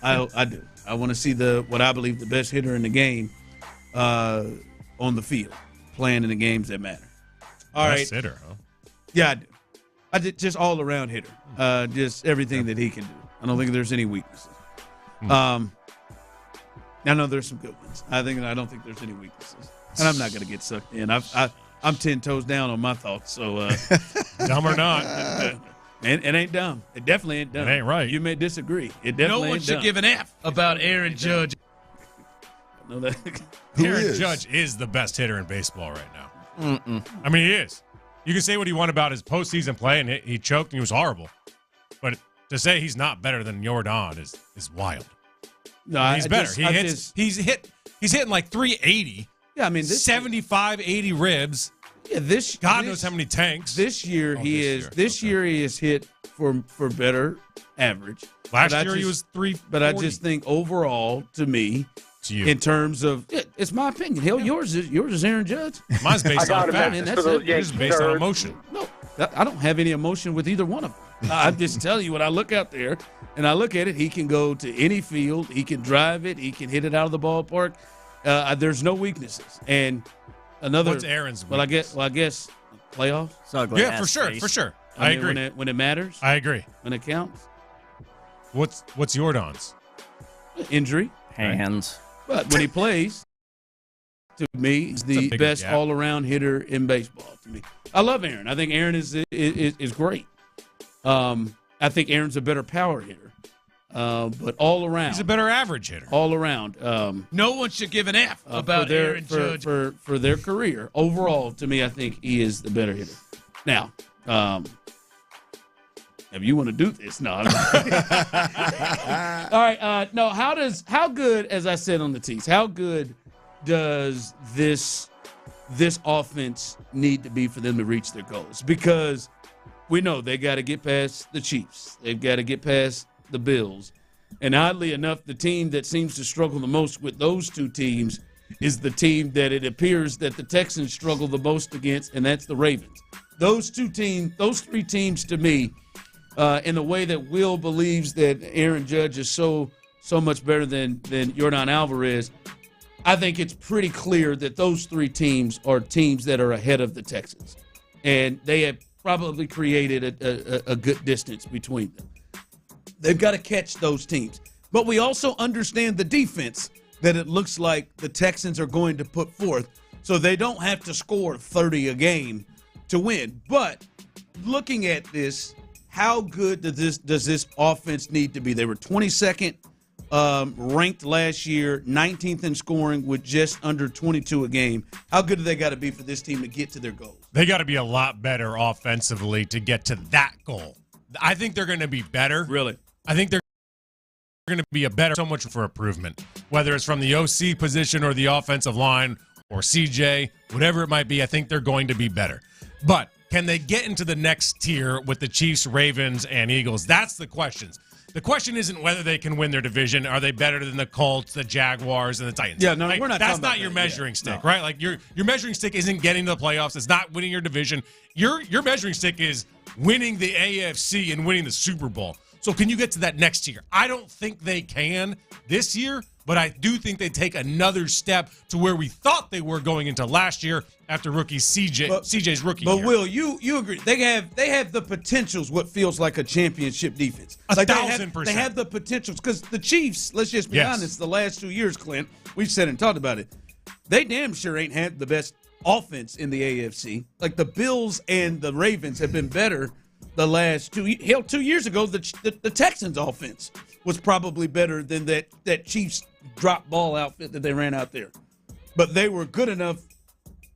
Speaker 18: I do. I want to see what I believe the best hitter in the game on the field, playing in the games that matter. All right,
Speaker 15: best hitter, huh?
Speaker 18: Yeah, I do. I did just all around hitter. Just everything that he can do. I don't think there's any weaknesses. I know there's some good ones. I don't think there's any weaknesses. And I'm not going to get sucked in. I'm 10 toes down on my thoughts. So
Speaker 15: dumb or not,
Speaker 18: it ain't dumb. It definitely ain't dumb.
Speaker 15: It ain't right.
Speaker 18: You may disagree. It definitely
Speaker 7: no one
Speaker 18: ain't
Speaker 7: should
Speaker 18: dumb.
Speaker 7: give an F about Aaron Judge.
Speaker 18: No, that
Speaker 15: Aaron Judge is the best hitter in baseball right now. I mean, he is. You can say what you want about his postseason play, and he choked and he was horrible. But to say he's not better than Yordan is wild.
Speaker 18: No,
Speaker 15: he's better. He's hitting like 380.
Speaker 18: Yeah, I mean,
Speaker 15: 75, 80 ribs.
Speaker 18: Yeah,
Speaker 15: God knows how many tanks.
Speaker 18: This year he is hit for better average.
Speaker 15: Last year he was 340.
Speaker 18: But I just think overall, to me, in terms of it's my opinion. Hell, yours is Aaron Judge.
Speaker 15: Mine's based on fact.
Speaker 18: That's it.
Speaker 15: Yours is based on emotion.
Speaker 18: No, I don't have any emotion with either one of them. I'm just telling you, when I look out there and I look at it, he can go to any field. He can drive it. He can hit it out of the ballpark. There's no weaknesses. And another.
Speaker 15: What's Aaron's weakness?
Speaker 18: I guess playoffs.
Speaker 15: Yeah, for sure. I agree.
Speaker 18: When it matters.
Speaker 15: I agree.
Speaker 18: When it counts.
Speaker 15: What's Jordan's?
Speaker 18: Injury.
Speaker 10: Hands.
Speaker 18: But when he plays, to me, he's the best all-around hitter in baseball. To me, I love Aaron. I think Aaron is great. I think Aaron's a better power hitter, but all around,
Speaker 15: he's a better average hitter.
Speaker 18: All around,
Speaker 7: no one should give an F about Aaron Judge
Speaker 18: for their career overall. To me, I think he is the better hitter. Now, if you want to do this, no. All right, no. How good, as I said on the tease, how good does this offense need to be for them to reach their goals? Because we know they got to get past the Chiefs. They've got to get past the Bills. And oddly enough, the team that seems to struggle the most with those two teams is the team that it appears that the Texans struggle the most against, and that's the Ravens. Those three teams to me, in the way that Will believes that Aaron Judge is so much better than Yordan Alvarez, I think it's pretty clear that those three teams are teams that are ahead of the Texans. And they have probably created a good distance between them. They've got to catch those teams. But we also understand the defense that it looks like the Texans are going to put forth, so they don't have to score 30 a game to win. But looking at this, how good does this offense need to be? They were 22nd ranked last year, 19th in scoring with just under 22 a game. How good do they got to be for this team to get to their goals?
Speaker 15: They got to be a lot better offensively to get to that goal. I think they're going to be better.
Speaker 18: Really?
Speaker 15: I think they're going to be so much for improvement, whether it's from the OC position or the offensive line or CJ, whatever it might be. I think they're going to be better. But can they get into the next tier with the Chiefs, Ravens, and Eagles? That's the question. The question isn't whether they can win their division. Are they better than the Colts, the Jaguars, and the Titans?
Speaker 18: Yeah, no, we're not.
Speaker 15: That's not your measuring stick, right? Like your measuring stick isn't getting to the playoffs. It's not winning your division. Your measuring stick is winning the AFC and winning the Super Bowl. So can you get to that next year? I don't think they can this year, but I do think they take another step to where we thought they were going into last year after rookie CJ's rookie year.
Speaker 18: But Will, you agree? They have the potentials. What feels like a championship defense.
Speaker 15: 1,000%.
Speaker 18: They have the potentials because the Chiefs. Let's just be honest. The last 2 years, Clint, we've said and talked about it. They damn sure ain't had the best offense in the AFC. Like the Bills and the Ravens have been better the last 2 years. Hell, 2 years ago, the Texans' offense was probably better than that Chiefs drop ball outfit that they ran out there. But they were good enough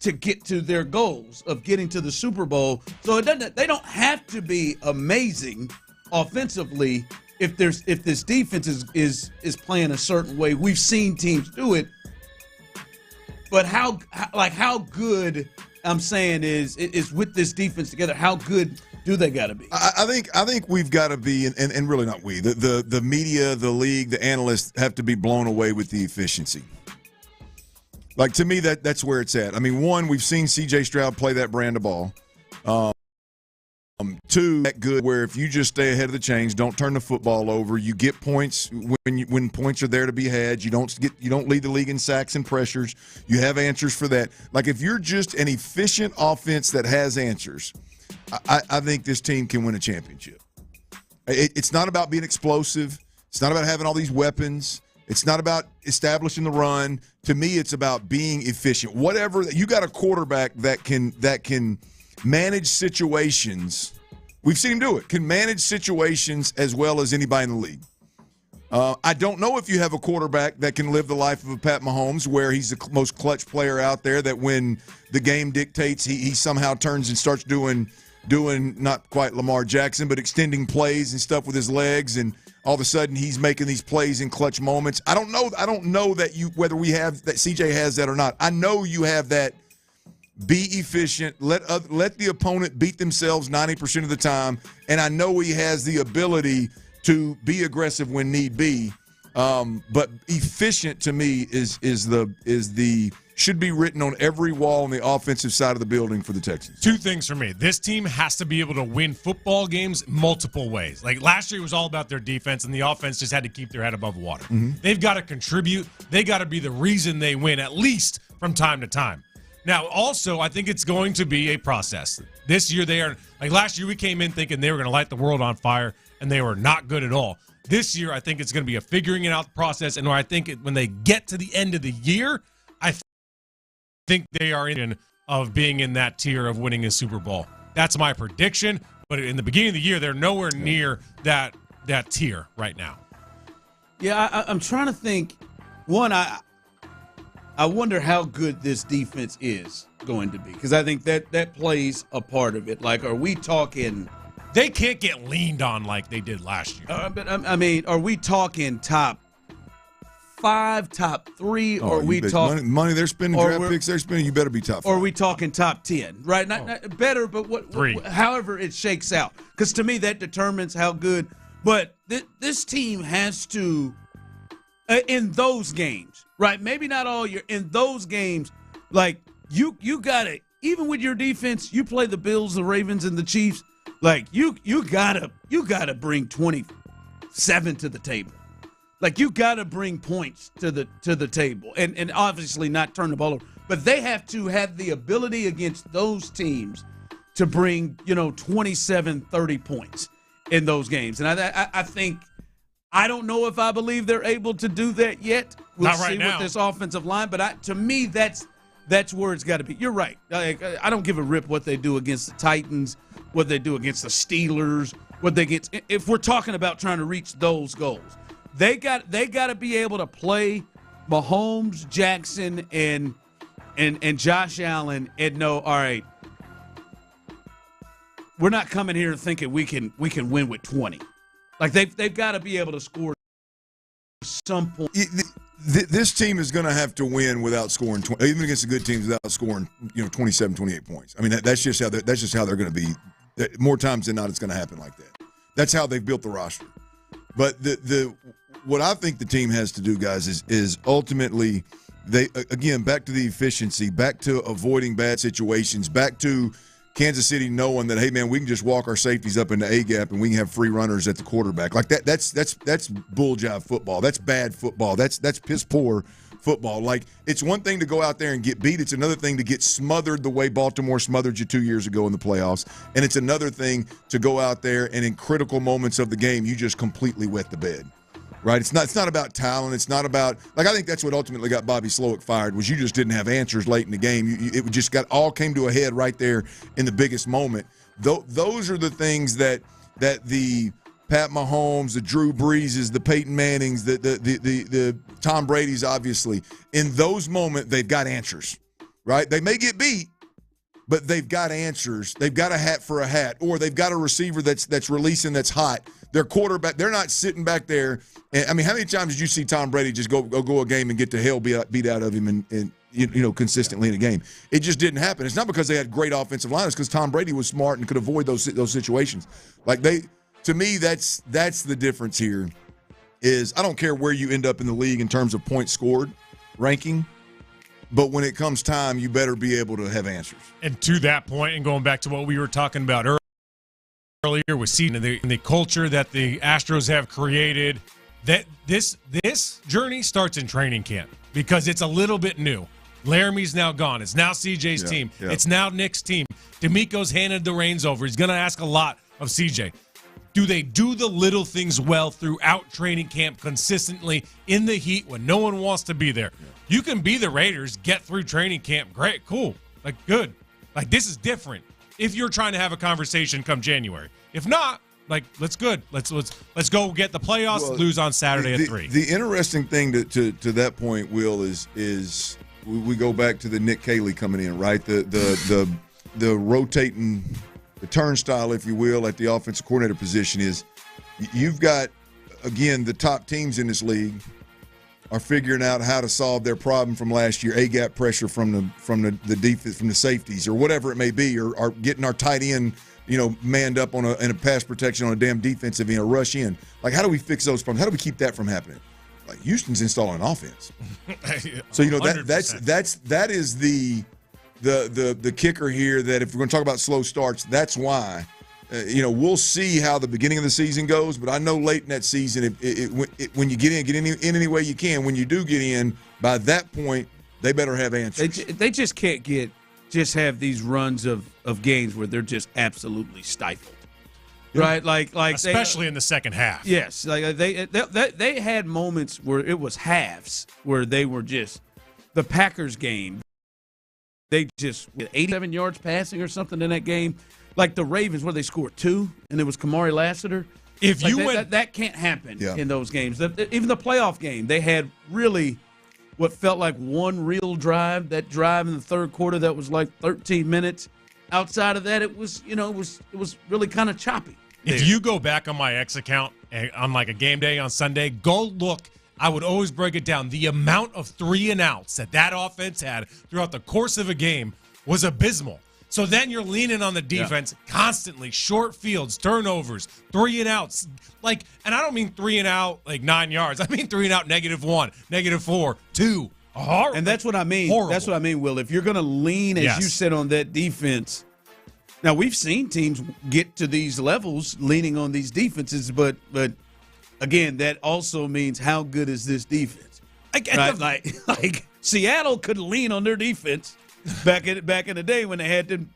Speaker 18: to get to their goals of getting to the Super Bowl. So they don't have to be amazing offensively if this defense is playing a certain way. We've seen teams do it. But how good I'm saying is with this defense together, how good do they got to be?
Speaker 19: I think we've got to be, and really not we, the media, the league, the analysts have to be blown away with the efficiency. Like, to me, that's where it's at. I mean, one, we've seen C.J. Stroud play that brand of ball. Two, that good where if you just stay ahead of the chains, don't turn the football over, you get points when points are there to be had. You don't lead the league in sacks and pressures. You have answers for that. Like, if you're just an efficient offense that has answers, I think this team can win a championship. It's not about being explosive. It's not about having all these weapons. It's not about establishing the run. To me, it's about being efficient. Whatever you got a quarterback that can manage situations. We've seen him do it. Can manage situations as well as anybody in the league. I don't know if you have a quarterback that can live the life of a Pat Mahomes, where he's the most clutch player out there. That when the game dictates, he somehow turns and starts doing not quite Lamar Jackson, but extending plays and stuff with his legs, and all of a sudden he's making these plays in clutch moments. I don't know that whether we have that CJ has that or not. I know you have that. Be efficient. Let the opponent beat themselves 90% of the time, and I know he has the ability to be aggressive when need be. But efficient to me is the should be written on every wall on the offensive side of the building for the Texans.
Speaker 15: Two things for me. This team has to be able to win football games multiple ways. Like last year, it was all about their defense, and the offense just had to keep their head above water.
Speaker 19: Mm-hmm.
Speaker 15: They've got to contribute. They got to be the reason they win, at least from time to time. Now, also, I think it's going to be a process. This year, they are like last year. We came in thinking they were going to light the world on fire, and they were not good at all. This year, I think it's going to be a figuring it out process, and where I think when they get to the end of the year, I think they are in of being in that tier of winning a Super Bowl. That's my prediction. But in the beginning of the year, they're nowhere near that tier right now.
Speaker 18: Yeah, I'm trying to think. One, I wonder how good this defense is going to be, because I think that plays a part of it. Like, are we talking?
Speaker 15: They can't get leaned on like they did last year.
Speaker 18: But I mean, are we talking top 5, top 3, or we talking
Speaker 19: money they're spending, draft picks they're spending? You better be top 5.
Speaker 18: Or are we talking top 10? Right? Not better, but however it shakes out. Because to me, that determines how good. But this team has to, in those games, right? Maybe not all year. In those games, like you got to, even with your defense, you play the Bills, the Ravens, and the Chiefs. Like you gotta bring 27 to the table. Like you gotta bring points to the table, and obviously not turn the ball over. But they have to have the ability against those teams to bring 27, 30 points in those games. And I think, I don't know if I believe they're able to do that yet. We'll
Speaker 15: not right
Speaker 18: see
Speaker 15: now
Speaker 18: with this offensive line, but to me that's where it's got to be. You're right. I don't give a rip what they do against the Titans, what they do against the Steelers, what they get. If we're talking about trying to reach those goals, they got to be able to play Mahomes, Jackson, and Josh Allen and know, all right, we're not coming here thinking we can win with 20. Like they've got to be able to score some point.
Speaker 19: This team is going to have to win without scoring 20, even against the good teams, without scoring 27, 28 points. I mean that's just how they're going to be. More times than not, it's going to happen like that. That's how they've built the roster. But what I think the team has to do, guys, is ultimately back to the efficiency, back to avoiding bad situations, back to Kansas City knowing that, hey man, we can just walk our safeties up into A gap and we can have free runners at the quarterback. Like that's bull jive football. That's bad football. That's piss poor football. Like, it's one thing to go out there and get beat. It's another thing to get smothered the way Baltimore smothered you 2 years ago in the playoffs. And it's another thing to go out there and in critical moments of the game, you just completely wet the bed. Right? It's not about talent. It's not about, like, I think that's what ultimately got Bobby Slowick fired, was you just didn't have answers late in the game. It just all came to a head right there in the biggest moment. Those are the things that the Pat Mahomes, the Drew Breeses, the Peyton Mannings, the Tom Brady's, obviously, in those moments, they've got answers, right? They may get beat, but they've got answers. They've got a hat for a hat, or they've got a receiver that's releasing that's hot. Their quarterback, they're not sitting back there. And, I mean, how many times did you see Tom Brady just go a game and get the hell beat out of him and consistently in a game? It just didn't happen. It's not because they had great offensive line. It's because Tom Brady was smart and could avoid those situations. Like, to me, that's the difference here. Is I don't care where you end up in the league in terms of points scored ranking, but when it comes time, you better be able to have answers.
Speaker 15: And to that point, and going back to what we were talking about earlier with seeing the culture that the Astros have created, that this journey starts in training camp because it's a little bit new. Laramie's now gone. It's now CJ's team. Yeah. It's now Nick's team. D'Amico's handed the reins over. He's going to ask a lot of CJ. Do they do the little things well throughout training camp consistently in the heat when no one wants to be there? Yeah. You can be the Raiders, get through training camp. Great, cool, like good. Like, this is different if you're trying to have a conversation come January. If not, like, let's go get the playoffs, lose on Saturday at 3.
Speaker 19: The interesting thing to that point, Will, is we go back to the Nick Caley coming in, right? The rotating, the turnstile, if you will, at the offensive coordinator position is you've got, again, the top teams in this league are figuring out how to solve their problem from last year, A-gap pressure from the defense, from the safeties, or whatever it may be, or getting our tight end manned up in a pass protection on a damn defensive end, rush in. Like, how do we fix those problems? How do we keep that from happening? Like, Houston's installing offense. So that is the kicker here. That if we're going to talk about slow starts, that's why. We'll see how the beginning of the season goes, but I know late in that season, when you get in any way you can. When you do get in, by that point, they better have answers.
Speaker 18: They just can't have these runs of games where they're just absolutely stifled. Right, like
Speaker 15: especially in the second half.
Speaker 18: Yes, like they had moments where it was halves where they were just the Packers game. They just 87 yards passing or something in that game, like the Ravens where they scored 2 and it was Kamari Lassiter.
Speaker 15: If
Speaker 18: like
Speaker 15: you went,
Speaker 18: that can't happen in those games. Even the playoff game, they had really what felt like one real drive. That drive in the third quarter that was like 13 minutes. Outside of that, it was really kind of choppy.
Speaker 15: If you go back on my X account on like a game day on Sunday, go look. I would always break it down. The amount of 3-and-outs that offense had throughout the course of a game was abysmal. So then you're leaning on the defense constantly, short fields, turnovers, 3-and-outs. And I don't mean 3-and-out like 9 yards. I mean 3-and-out -1, -4, 2. Horrible.
Speaker 18: And that's what I mean.
Speaker 15: Horrible.
Speaker 18: That's what I mean, Will. If you're going to lean, as you said, on that defense. Now, we've seen teams get to these levels leaning on these defenses, but again, that also means how good is this defense? Right? Like Seattle could lean on their defense back in the day when they had them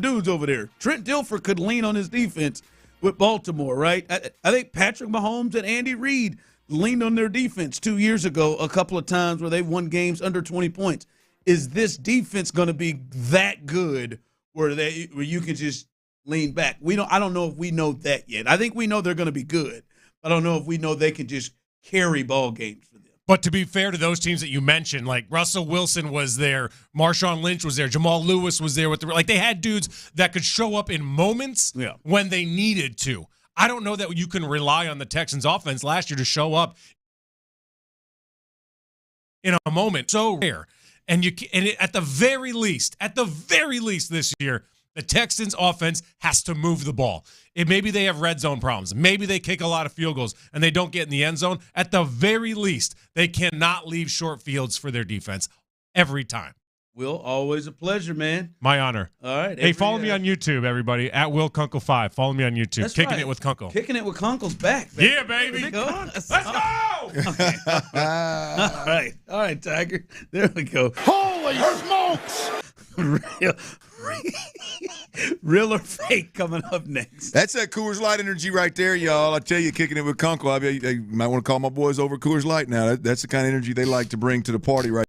Speaker 18: dudes over there. Trent Dilfer could lean on his defense with Baltimore, right? I think Patrick Mahomes and Andy Reid leaned on their defense 2 years ago a couple of times where they won games under 20 points. Is this defense going to be that good where you can just lean back? I don't know if we know that yet. I think we know they're going to be good. I don't know if we know they can just carry ball games for them.
Speaker 15: But to be fair to those teams that you mentioned, like Russell Wilson was there, Marshawn Lynch was there, Jamal Lewis was there they had dudes that could show up in moments when they needed to. I don't know that you can rely on the Texans offense last year to show up in a moment. So rare. And at the very least this year, the Texans offense has to move the ball. Maybe they have red zone problems. Maybe they kick a lot of field goals and they don't get in the end zone. At the very least, they cannot leave short fields for their defense every time.
Speaker 18: Will, always a pleasure, man.
Speaker 15: My honor.
Speaker 18: All right.
Speaker 15: Hey, follow me on YouTube, everybody, at Will Kunkel 5. Follow me on YouTube.
Speaker 18: That's
Speaker 15: Kicking
Speaker 18: right.
Speaker 15: It with Kunkel.
Speaker 18: Kicking It with Kunkel's back, baby.
Speaker 15: Yeah, baby.
Speaker 18: Let's
Speaker 15: go.
Speaker 18: Okay. All right, Tiger. There we go.
Speaker 12: Holy smokes!
Speaker 18: Real or fake coming up next.
Speaker 19: That's that Coors Light energy right there, y'all. I tell you, Kicking It with Kunkel. You might want to call my boys over Coors Light now. That's the kind of energy they like to bring to the party right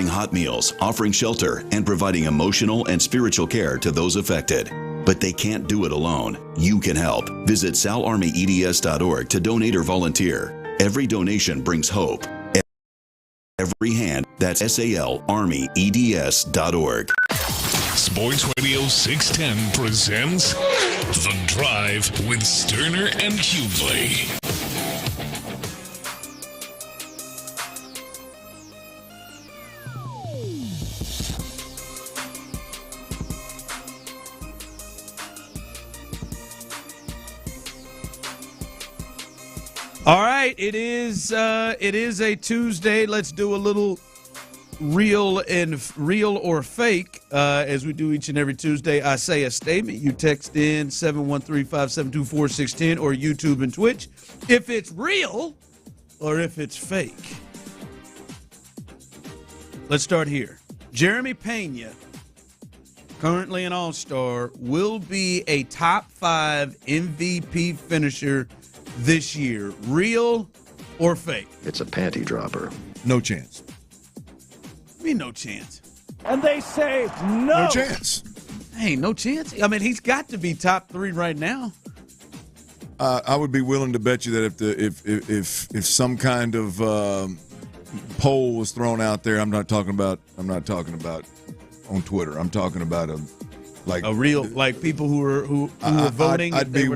Speaker 14: Hot meals, offering shelter, and providing emotional and spiritual care to those affected. But they can't do it alone. You can help. Visit salarmyeds.org to donate or volunteer. Every donation brings hope. Every hand, that's salarmyeds.org.
Speaker 1: Sports Radio 610 presents The Drive with Stoerner and Hughley.
Speaker 18: All right, it is a Tuesday. Let's do a little real or fake as we do each and every Tuesday. I say a statement. You text in 713-572-4610 or YouTube and Twitch if it's real or if it's fake. Let's start here. Jeremy Pena, currently an All-Star, will be a top 5 MVP finisher this year. Real or fake?
Speaker 17: It's a panty dropper.
Speaker 19: No chance.
Speaker 18: I mean, no chance.
Speaker 17: And they say
Speaker 19: No chance.
Speaker 18: Hey, no chance. I mean, he's got to be top 3 right now.
Speaker 19: I would be willing to bet you that if some kind of poll was thrown out there, I'm not talking about on Twitter. I'm talking about a
Speaker 18: real, like people who are voting.
Speaker 19: I'd be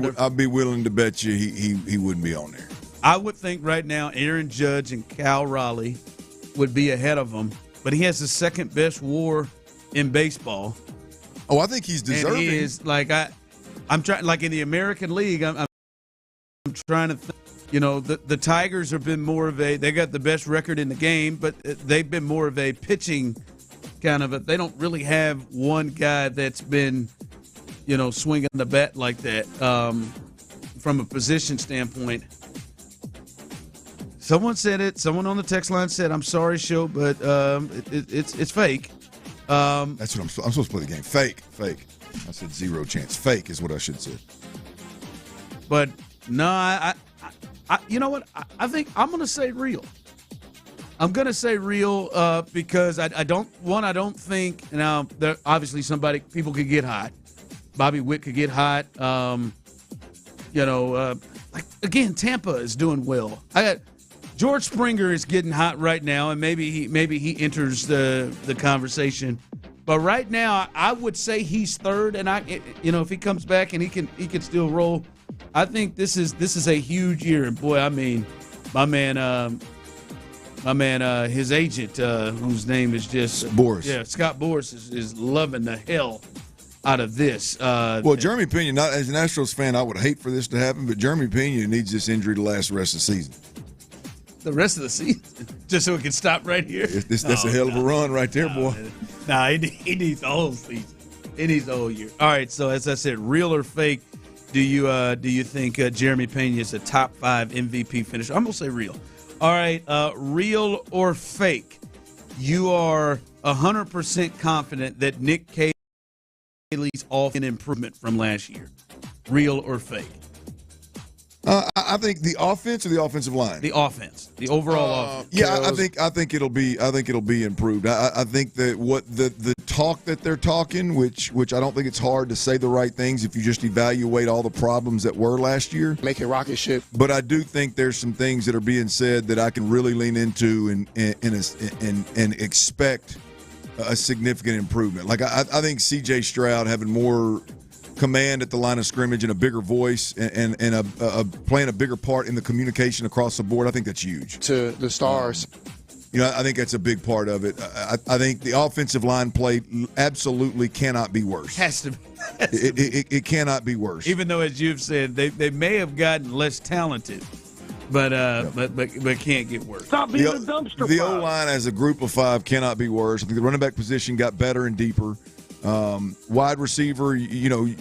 Speaker 19: willing to bet you he wouldn't be on there.
Speaker 18: I would think right now Aaron Judge and Cal Raleigh would be ahead of him, but he has the second best WAR in baseball.
Speaker 19: Oh, I think he's deserving.
Speaker 18: And he is I'm trying, like in the American League. I'm trying to think. You know, the Tigers have been more of they got the best record in the game, but they've been more of a pitching kind of they don't really have one guy that's been, swinging the bat like that from a position standpoint. Someone said it. Someone on the text line said, "I'm sorry, show, but it's fake."
Speaker 19: That's what I'm supposed to play the game. Fake. I said zero chance. Fake is what I should say.
Speaker 18: But no, I you know what? I think I'm going to say real. I'm going to say real because I don't think now. There obviously people could get hot. Bobby Witt could get hot. Again, Tampa is doing well. George Springer is getting hot right now, and maybe he enters the conversation. But right now, I would say he's third, and if he comes back and he can still roll, I think this is a huge year. And boy, I mean, my man, his agent, whose name is just
Speaker 19: Boris.
Speaker 18: Yeah, Scott Boris is loving the hell out of this.
Speaker 19: Well, Jeremy Pena, not as an Astros fan, I would hate for this to happen, but Jeremy Pena needs this injury to last the rest of the season.
Speaker 18: The rest of the season, just so we can stop right here.
Speaker 19: That's a hell of a run right there, boy.
Speaker 18: He needs the whole season. He needs the whole year. All right, so as I said, real or fake? Do you think Jeremy Pena is a top 5 MVP finisher? I'm gonna say real. All right, real or fake? You are 100% confident that Nick Caley's off an improvement from last year. Real or fake?
Speaker 19: I think the offense or the offensive line.
Speaker 18: The offense, the overall offense.
Speaker 19: Yeah, I think it'll be improved. I think that what the talk that they're talking, which I don't think it's hard to say the right things if you just evaluate all the problems that were last year.
Speaker 17: Make a rocket ship.
Speaker 19: But I do think there's some things that are being said that I can really lean into and expect a significant improvement. Like I think C.J. Stroud having more command at the line of scrimmage and a bigger voice and playing a bigger part in the communication across the board, I think that's huge.
Speaker 17: To the Stars.
Speaker 19: I think that's a big part of it. I think the offensive line play absolutely cannot be worse.
Speaker 18: Has to be.
Speaker 19: It cannot be worse.
Speaker 18: Even though, as you've said, they may have gotten less talented, but can't get worse.
Speaker 12: Stop being a dumpster
Speaker 19: The
Speaker 12: fire.
Speaker 19: O-line as a group of five cannot be worse. I think the running back position got better and deeper. Wide receiver, you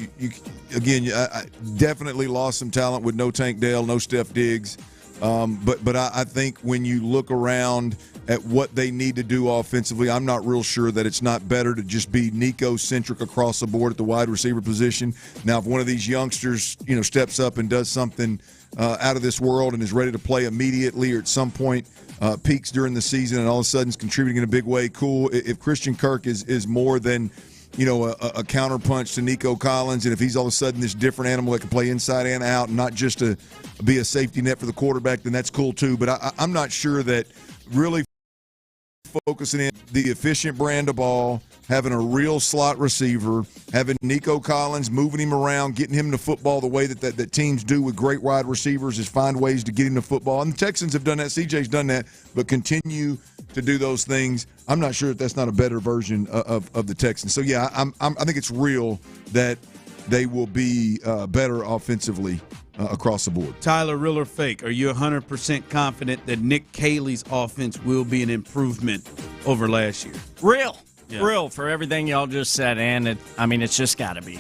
Speaker 19: I definitely lost some talent with no Tank Dell, no Steph Diggs. But I think when you look around at what they need to do offensively, I'm not real sure that it's not better to just be Nico-centric across the board at the wide receiver position. Now, if one of these youngsters, steps up and does something out of this world and is ready to play immediately or at some point peaks during the season and all of a sudden is contributing in a big way, cool. If Christian Kirk is more than a counterpunch to Nico Collins, and if he's all of a sudden this different animal that can play inside and out and not just to be a safety net for the quarterback, then that's cool too. But I'm not sure that really focusing in the efficient brand of ball, having a real slot receiver, having Nico Collins, moving him around, getting him to football the way that teams do with great wide receivers is find ways to get him to football. And the Texans have done that. CJ's done that, but continue to do those things. I'm not sure that that's not a better version of the Texans. So, yeah, I think it's real that they will be better offensively across the board.
Speaker 18: Tyler, real or fake, are you 100% confident that Nick Caley's offense will be an improvement over last year?
Speaker 10: Real. Yeah. Real for everything y'all just said, and it's just got to be.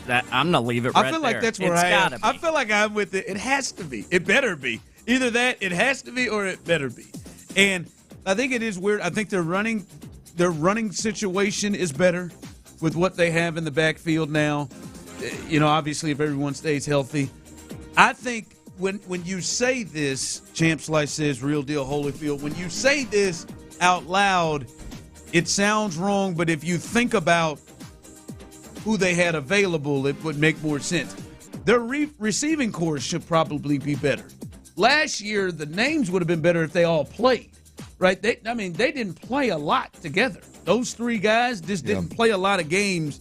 Speaker 10: I'm gonna leave it right there.
Speaker 18: I feel like that's where I am. I feel like I'm with it. It has to be. It better be. Either that, it has to be, or it better be. And I think it is weird. I think their running situation is better with what they have in the backfield now. Obviously, if everyone stays healthy. I think when you say this, Champ Slice says, real deal Holyfield, when you say this out loud, it sounds wrong, but if you think about who they had available, it would make more sense. Their receiving corps should probably be better. Last year, the names would have been better if they all played, right? They didn't play a lot together. Those three guys just didn't play a lot of games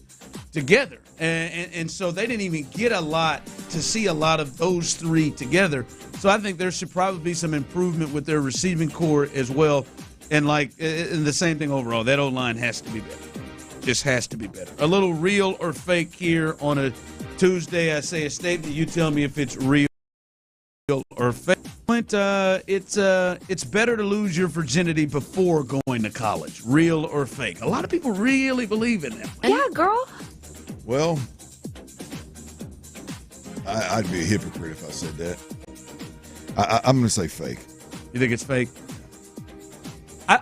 Speaker 18: together. And so they didn't even get a lot to see a lot of those three together. So I think there should probably be some improvement with their receiving corps as well. And and the same thing overall. That O-line has to be better. Just has to be better. A little real or fake here on a Tuesday. I say a statement. You tell me if it's real or fake. It's better to lose your virginity before going to college. Real or fake? A lot of people really believe in that.
Speaker 16: Yeah, girl.
Speaker 19: Well, I'd be a hypocrite if I said that. I'm going to say fake.
Speaker 18: You think it's fake?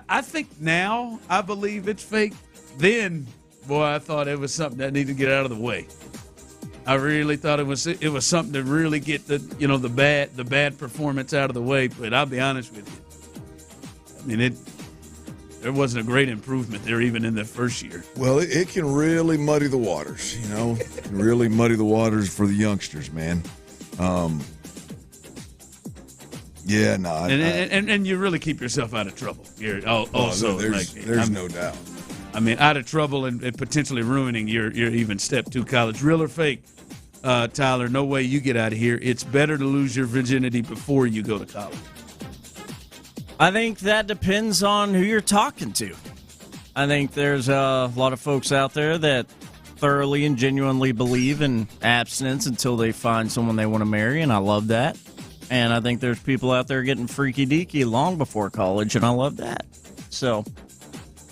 Speaker 18: I think now I believe it's fake. Then, boy, I thought it was something that needed to get out of the way. I really thought it was something to really get the bad performance out of the way. But I'll be honest with you. I mean, there wasn't a great improvement there even in the first year.
Speaker 19: Well, it can really muddy the waters, It can really muddy the waters for the youngsters, man. Yeah, no.
Speaker 18: And you really keep yourself out of trouble. There's
Speaker 19: no doubt.
Speaker 18: I mean, out of trouble and potentially ruining your even step to college. Real or fake, Tyler, no way you get out of here. It's better to lose your virginity before you go to college.
Speaker 10: I think that depends on who you're talking to. I think there's a lot of folks out there that thoroughly and genuinely believe in abstinence until they find someone they want to marry, and I love that. And I think there's people out there getting freaky-deaky long before college, and I love that. So,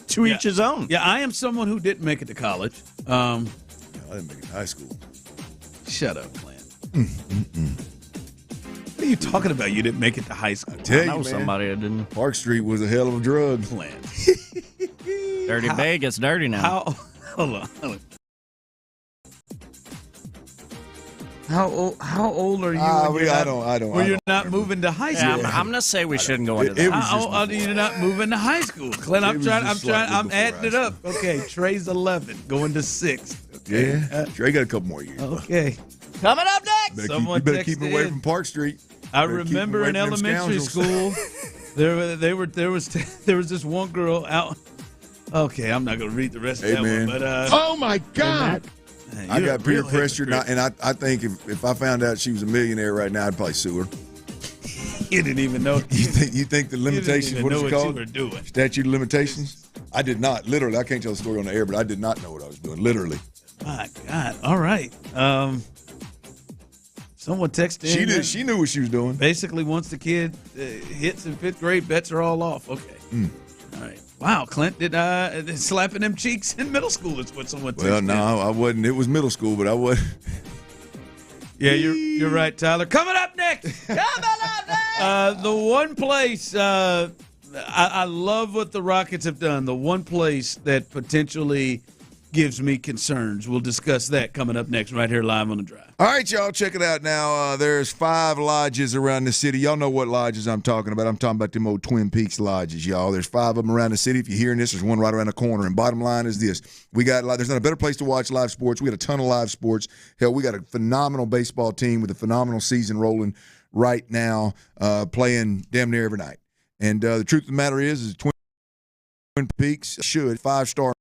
Speaker 10: to each his own.
Speaker 18: Yeah, I am someone who didn't make it to college.
Speaker 19: I didn't make it to high school.
Speaker 18: Shut up, Glenn. What are you talking about? You didn't make it to high school.
Speaker 19: I
Speaker 10: know somebody that didn't.
Speaker 19: Park Street was a hell of a drug.
Speaker 18: Glenn.
Speaker 10: Dirty Bay gets dirty now.
Speaker 18: Hold on. How old are you?
Speaker 19: I don't.
Speaker 18: When you're not moving to high school.
Speaker 10: Yeah, I'm gonna say we shouldn't go into that.
Speaker 18: How old are you not moving to high school? Clint, I'm adding it up. Okay, Trey's 11, going to 6. Okay.
Speaker 19: Yeah, Trey got a couple more years.
Speaker 18: Okay.
Speaker 10: Coming up next.
Speaker 19: You better keep away from Park Street.
Speaker 18: I remember in elementary school, there was this one girl out. Okay, I'm not gonna read the rest of that one. But
Speaker 17: oh my God.
Speaker 19: I got peer pressure, and I think if I found out she was a millionaire right now, I'd probably sue her.
Speaker 18: You didn't even know.
Speaker 19: You think the limitations? What is it called?
Speaker 18: You were doing.
Speaker 19: Statute of limitations. I did not. Literally, I can't tell the story on the air, but I did not know what I was doing. Literally.
Speaker 18: My God. All right. Someone texted in.
Speaker 19: She knew what she was doing.
Speaker 18: Basically, once the kid hits in 5th grade, bets are all off. Okay. All right. Wow, Clint did slapping them cheeks in middle school is what someone texted.
Speaker 19: Well, no, I wasn't. It was middle school, but I wasn't.
Speaker 18: Yeah, you're right, Tyler. Coming up next. The one place I love what the Rockets have done. The one place that potentially gives me concerns. We'll discuss that coming up next right here live on The Drive.
Speaker 19: All right, y'all, check it out now. There's 5 lodges around the city. Y'all know what lodges I'm talking about. I'm talking about them old Twin Peaks lodges, y'all. There's 5 of them around the city. If you're hearing this, there's one right around the corner. And bottom line is this. There's not a better place to watch live sports. We got a ton of live sports. Hell, we got a phenomenal baseball team with a phenomenal season rolling right now, playing damn near every night. And the truth of the matter is Twin Peaks should 5-star.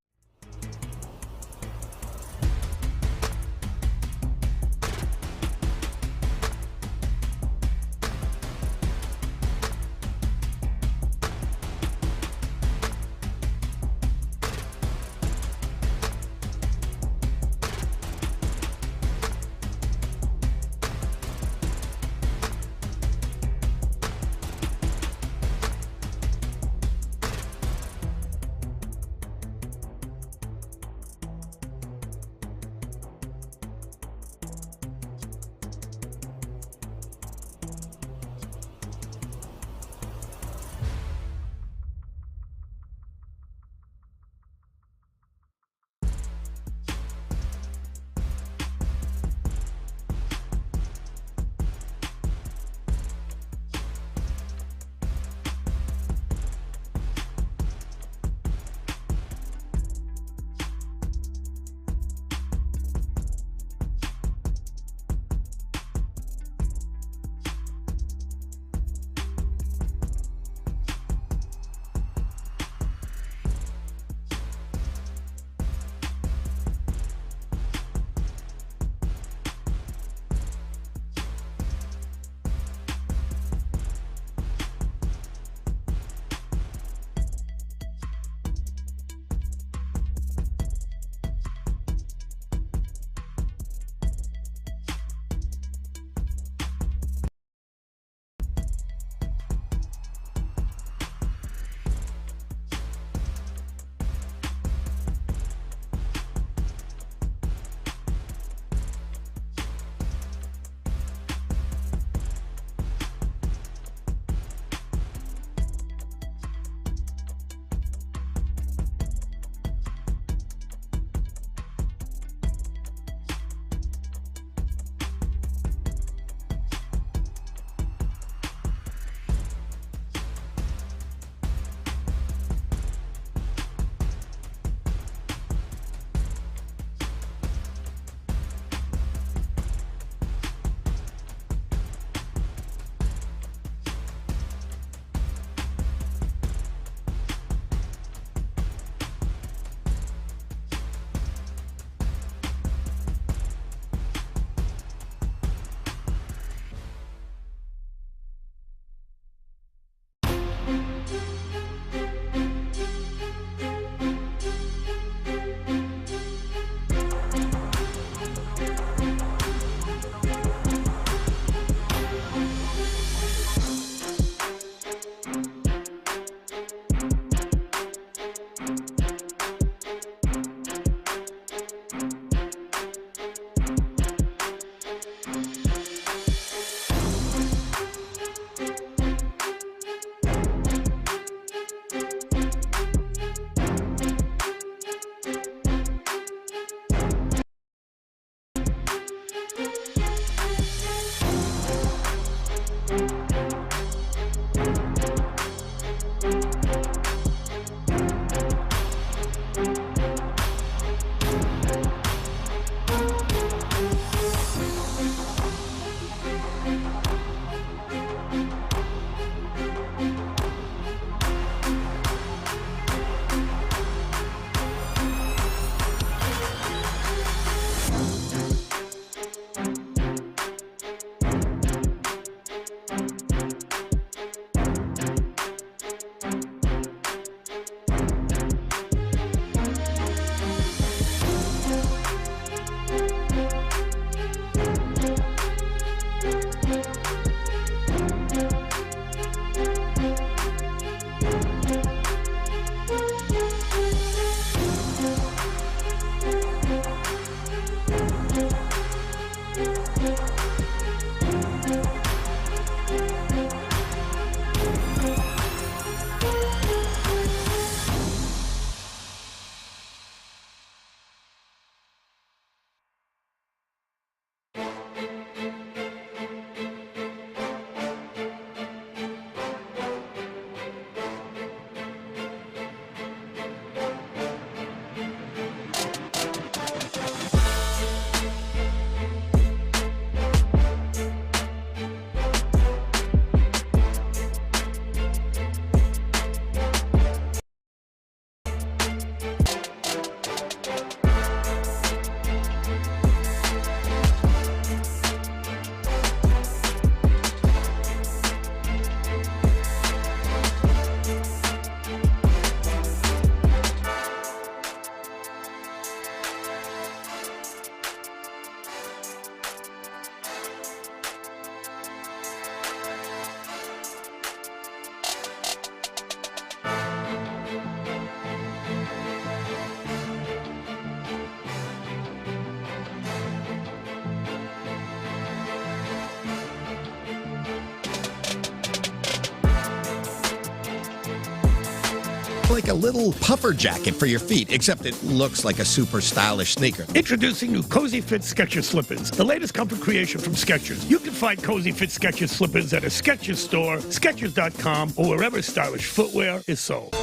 Speaker 16: like a little puffer jacket for your feet, except it looks like a super stylish sneaker.
Speaker 17: Introducing new Cozy Fit Skechers slip-ins, the latest comfort creation from Skechers. You can find Cozy Fit Skechers slip-ins at a Skechers store, Skechers.com, or wherever stylish footwear is sold.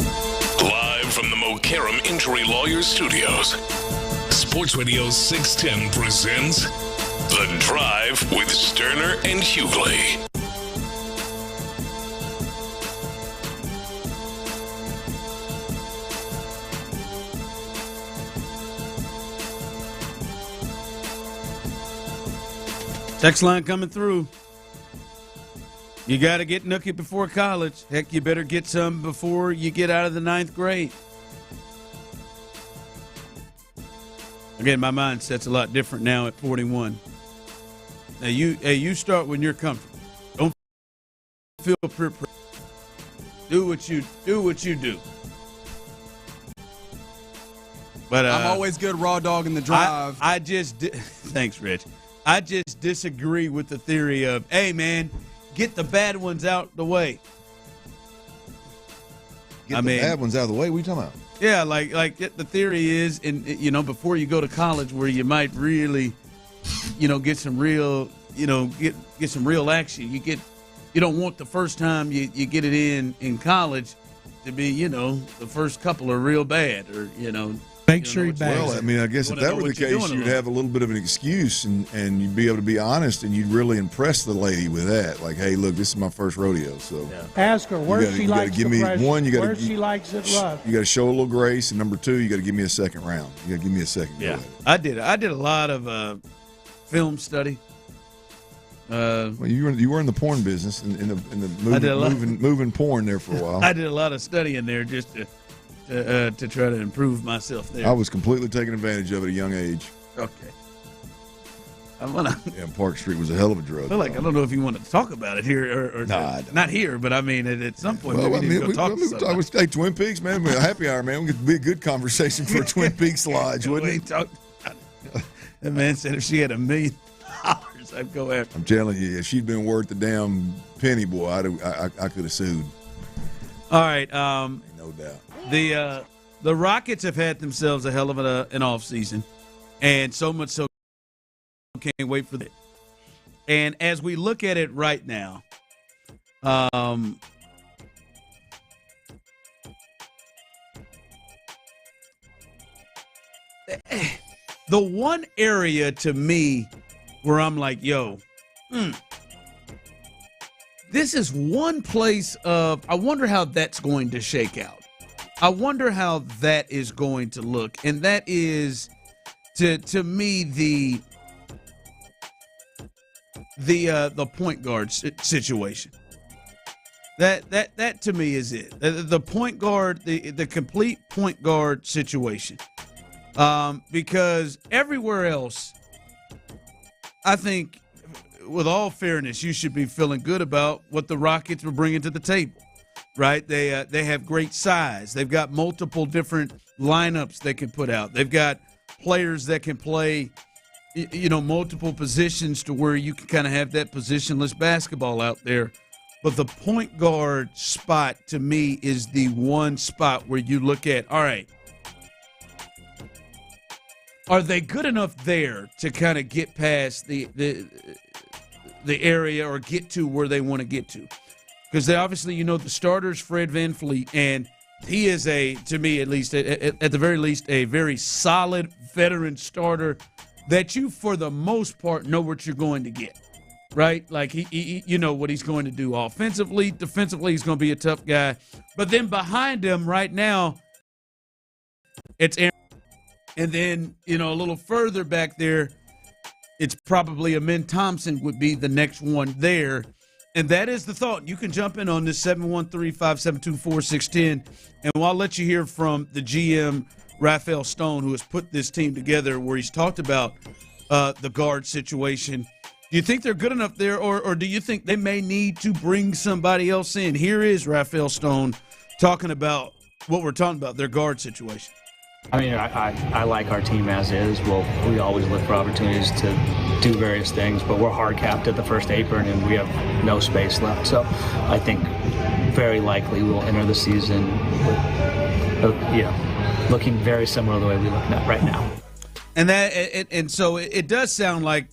Speaker 1: Live from the Mokaram Injury Lawyers Studios, Sports Radio 610 presents The Drive with Stoerner and Hughley.
Speaker 18: Text line coming through. You got to get nookie before college. Heck, you better get some before you get out of the 9th grade. Again, my mindset's a lot different now at 41. Now you start when you're comfortable. Don't feel peer pressure. Do what you do. But
Speaker 22: I'm always good raw dog in the drive.
Speaker 18: Thanks, Rich. I just disagree with the theory of, hey, man, get the bad ones out the way.
Speaker 19: Get the bad ones out of the way? What are you talking about?
Speaker 18: Yeah, like the theory is, before you go to college where you might really, get some real, get some real action. You don't want the first time you get it in college to be, the first couple are real bad or,
Speaker 23: Make sure he bags.
Speaker 19: Well, I mean, I guess if that were the case, you'd have a little bit of an excuse, and you'd be able to be honest, and you'd really impress the lady with that. Like, hey, look, this is my first rodeo, so
Speaker 23: ask her where she likes
Speaker 19: give
Speaker 23: the
Speaker 19: me
Speaker 23: pressure,
Speaker 19: one. You got
Speaker 23: where she likes it rough.
Speaker 19: You got to show a little grace, and number two, you got to give me a second round. You got to give me a second.
Speaker 18: Yeah, I did a lot of film study.
Speaker 19: Well, you were in the porn business in the moving porn there for a while.
Speaker 18: I did a lot of study in there just to try to improve myself there.
Speaker 19: I was completely taken advantage of at a young age.
Speaker 18: Okay.
Speaker 19: Park Street was a hell of a drug.
Speaker 18: I don't know if you want to talk about it here or not here, but I mean at some point we need to go talk to somebody.
Speaker 19: Hey, Twin Peaks, man, we're a happy hour, man. It would be a good conversation for a Twin Peaks lodge, wouldn't it?
Speaker 18: That man said if she had $1 million, I'd go after.
Speaker 19: I'm telling you, if she'd been worth the damn penny, boy, I could have sued.
Speaker 18: All right.
Speaker 19: No doubt.
Speaker 18: The Rockets have had themselves a hell of an offseason, and so much so can't wait for that. And as we look at it right now, the one area to me where I'm like, this is one place of, I wonder how that's going to shake out. I wonder how that is going to look. And that is, to me, the point guard situation. That to me is it. The point guard, the complete point guard situation. Because everywhere else, I think, with all fairness, you should be feeling good about what the Rockets were bringing to the table, right? They have great size. They've got multiple different lineups they can put out. They've got players that can play, multiple positions to where you can kind of have that positionless basketball out there. But the point guard spot, to me, is the one spot where you look at, all right, are they good enough there to kind of get past the area or get to where they want to get to? Because they obviously, the starter's Fred VanVleet, and he is to me at least, at the very least, a very solid veteran starter that you, for the most part, know what you're going to get, right? Like, he you know what he's going to do offensively. Defensively, he's going to be a tough guy. But then behind him right now, it's Aaron. And then, a little further back there, it's probably Amen Thompson would be the next one there. And that is the thought. You can jump in on this 713-572-4610. And I'll let you hear from the GM, Raphael Stone, who has put this team together, where he's talked about the guard situation. Do you think they're good enough there, or do you think they may need to bring somebody else in? Here is Raphael Stone talking about what we're talking about, their guard situation.
Speaker 24: I mean, I like our team as is. We always look for opportunities to do various things, but we're hard capped at the first apron and we have no space left. So I think very likely we'll enter the season with looking very similar to the way we look at right now.
Speaker 18: And so it does sound like,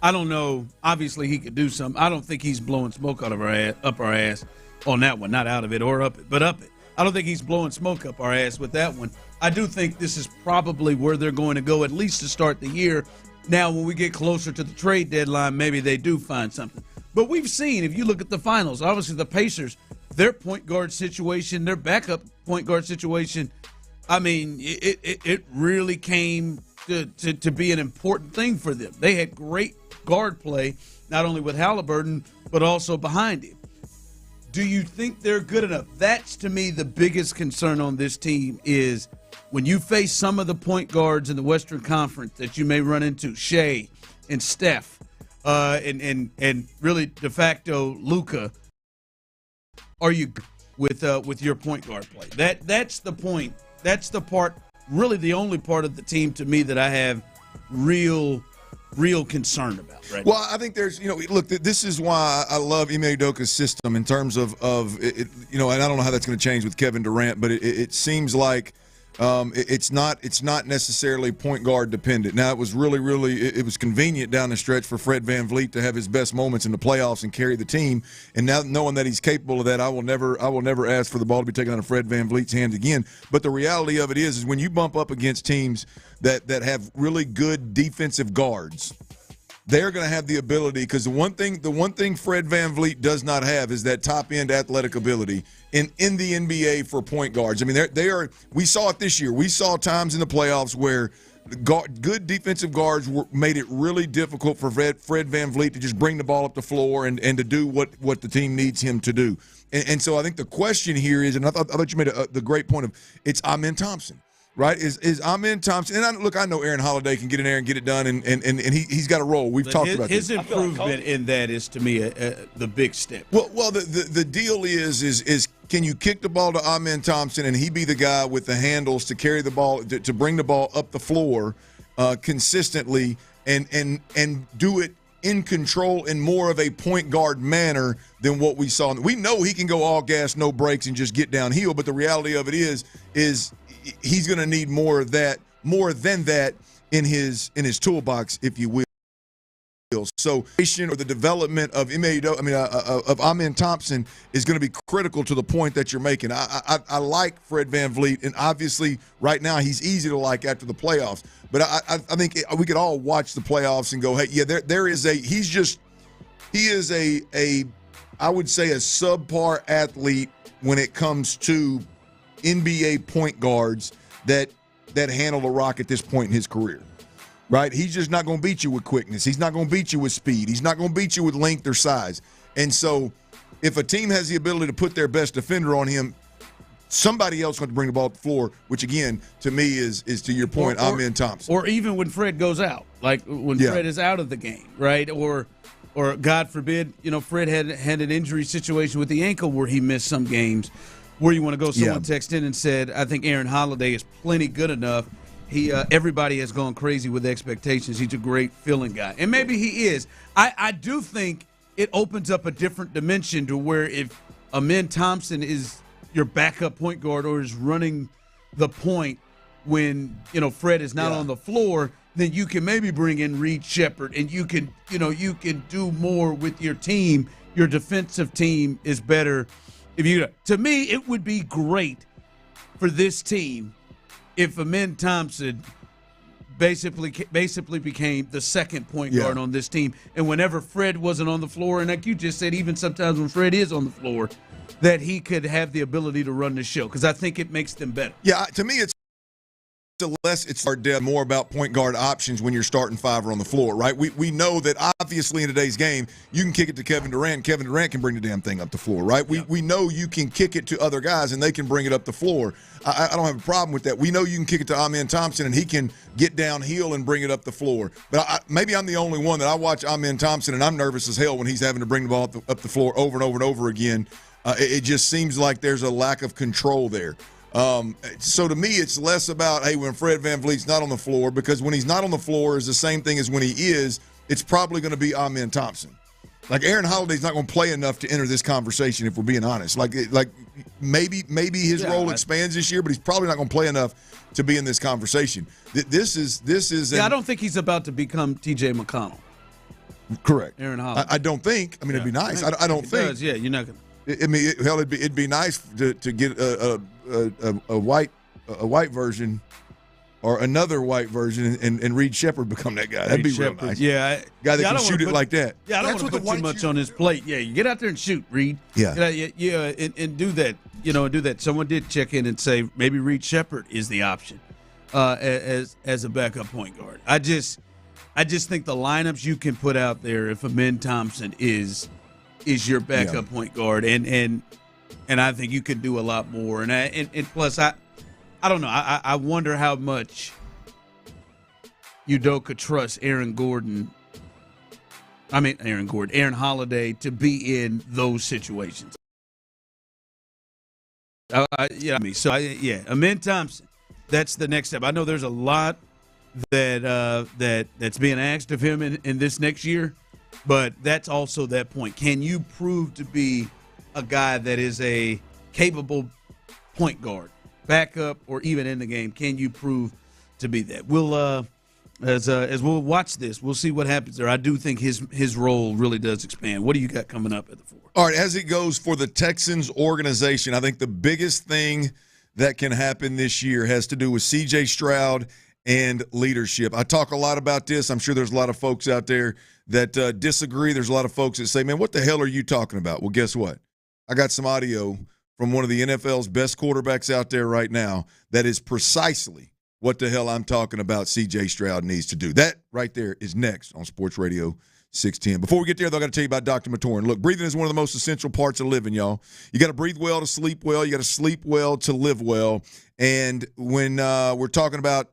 Speaker 18: I don't know, obviously he could do something. I don't think he's blowing smoke out of up our ass on that one, not out of it or up it, but up it. I don't think he's blowing smoke up our ass with that one. I do think this is probably where they're going to go, at least to start the year. Now, when we get closer to the trade deadline, maybe they do find something. But we've seen, if you look at the finals, obviously the Pacers, their point guard situation, their backup point guard situation, I mean, it really came to be an important thing for them. They had great guard play, not only with Halliburton, but also behind him. Do you think they're good enough? That's, to me, the biggest concern on this team is when you face some of the point guards in the Western Conference that you may run into, Shea and Steph, and really de facto Luka, are you with your point guard play? That's the point. That's the part, really the only part of the team to me that I have real concern about right now.
Speaker 19: Well, I think there's, look, this is why I love Ime Udoka's system in terms of it, and I don't know how that's going to change with Kevin Durant, but it seems like it's not necessarily point guard dependent. Now, it was really it was convenient down the stretch for Fred VanVleet to have his best moments in the playoffs and carry the team. And now, knowing that he's capable of that, I will never ask for the ball to be taken out of Fred VanVleet's hands again. But the reality of it is when you bump up against teams that have really good defensive guards, they're going to have the ability, because the one thing Fred VanVleet does not have is that top end athletic ability in the NBA for point guards. I mean, they are. We saw it this year. We saw times in the playoffs where good defensive guards made it really difficult for Fred VanVleet to just bring the ball up the floor and to do what the team needs him to do. And so I think the question here is, and I thought you made the great point of, it's Amen Thompson. Right? Is Amen Thompson, and I know Aaron Holiday can get in there and get it done, and he's got a role. We've talked about
Speaker 18: his
Speaker 19: this.
Speaker 18: improvement in that is, to me, the big step.
Speaker 19: Well, the deal is can you kick the ball to Amen Thompson and he be the guy with the handles to carry the ball, to bring the ball up the floor consistently and do it in control in more of a point guard manner than what we saw. We know he can go all gas, no brakes, and just get downhill, but the reality of it is he's going to need more than that in his toolbox, if you will. So, the development of Amen Thompson is going to be critical to the point that you're making. I like Fred VanVleet, and obviously right now he's easy to like after the playoffs. But I think we could all watch the playoffs and go, hey, yeah, there is he is a I would say a subpar athlete when it comes to NBA point guards that handle the rock at this point in his career, right? He's just not going to beat you with quickness. He's not going to beat you with speed. He's not going to beat you with length or size. And so if a team has the ability to put their best defender on him, somebody else going to bring the ball to the floor, which, again, to me is to your point, Amen Thompson.
Speaker 18: Or even when Fred goes out, like when Fred is out of the game, right? Or God forbid, Fred had an injury situation with the ankle where he missed some games. Where you want to go? Someone texted in and said, I think Aaron Holiday is plenty good enough. Everybody has gone crazy with expectations. He's a great filling guy. And maybe he is. I do think it opens up a different dimension to where if Amen Thompson is your backup point guard or is running the point when, Fred is not on the floor, then you can maybe bring in Reed Shepherd and you can do more with your team. Your defensive team is better. To me, it would be great for this team if Amen Thompson basically became the second point guard on this team. And whenever Fred wasn't on the floor, and like you just said, even sometimes when Fred is on the floor, that he could have the ability to run the show, because I think it makes them better.
Speaker 19: Yeah, to me, it's more about point guard options when you're starting five on the floor, right? We know that obviously in today's game, you can kick it to Kevin Durant. Kevin Durant can bring the damn thing up the floor, right? We know you can kick it to other guys and they can bring it up the floor. I don't have a problem with that. We know you can kick it to Amen Thompson and he can get downhill and bring it up the floor. But maybe I'm the only one that I watch Amen Thompson and I'm nervous as hell when he's having to bring the ball up the floor over and over and over again. It just seems like there's a lack of control there. So to me, it's less about, hey, when Fred VanVleet's not on the floor, because when he's not on the floor is the same thing as when he is, it's probably going to be Amen Thompson. Like Aaron Holiday's not going to play enough to enter this conversation if we're being honest. Like maybe his role expands this year, but he's probably not going to play enough to be in this conversation. This is.
Speaker 18: I don't think he's about to become T.J. McConnell.
Speaker 19: Correct.
Speaker 18: Aaron Holiday.
Speaker 19: I don't think. I mean, it'd be nice. I don't think.
Speaker 18: Does, yeah, you're not going to.
Speaker 19: I mean, hell, it'd be nice to get a white version or another white version and Reed Shepard become that guy. That'd be real nice.
Speaker 18: Yeah,
Speaker 19: guy that can shoot it like that.
Speaker 18: Yeah, I don't want to put too much on his plate. Yeah, you get out there and shoot, Reed.
Speaker 19: Yeah,
Speaker 18: and do that. Do that. Someone did check in and say maybe Reed Shepard is the option as a backup point guard. I just think the lineups you can put out there if Amen Thompson is your backup point guard, and I think you could do a lot more. And plus, I don't know. I wonder how much Udoka trusts Aaron Holiday to be in those situations. Amen Thompson. That's the next step. I know there's a lot that's being asked of him in this next year, but that's also that point. Can you prove to be a guy that is a capable point guard, backup, or even in the game? Can you prove to be that? We'll as we'll watch this, we'll see what happens there. I do think his role really does expand. What do you got coming up at the 4?
Speaker 19: All right, as it goes for the Texans organization, I think the biggest thing that can happen this year has to do with C.J. Stroud and leadership. I talk a lot about this. I'm sure there's a lot of folks out there that disagree. There's a lot of folks that say, man, what the hell are you talking about? Well, guess what? I got some audio from one of the NFL's best quarterbacks out there right now that is precisely what the hell I'm talking about C.J. Stroud needs to do. That right there is next on Sports Radio 610. Before we get there, though, I got to tell you about Dr. Matoran. Look, breathing is one of the most essential parts of living, y'all. You got to breathe well to sleep well. You got to sleep well to live well. And when we're talking about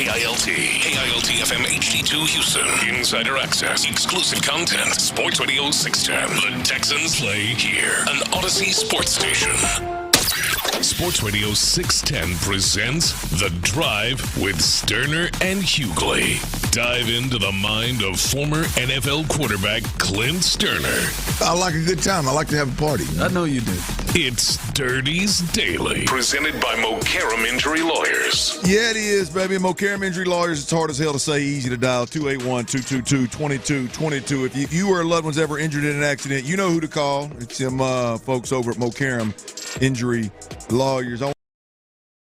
Speaker 1: KILT FM HD2 Houston. Insider access, exclusive content. Sports Radio 610. The Texans play here. An Odyssey sports station. Sports Radio 610 presents The Drive with Stoerner and Hughley. Dive into the mind of former NFL quarterback Clint Stoerner.
Speaker 19: I like a good time. I like to have a party.
Speaker 18: I know you do.
Speaker 1: It's Dirty's Daily, presented by Mokaram Injury Lawyers.
Speaker 19: Yeah, it is, baby. Mokaram Injury Lawyers. It's hard as hell to say, easy to dial. 281-222-2222. If you or a loved one's ever injured in an accident, you know who to call. It's them folks over at Mokaram Injury Lawyers. I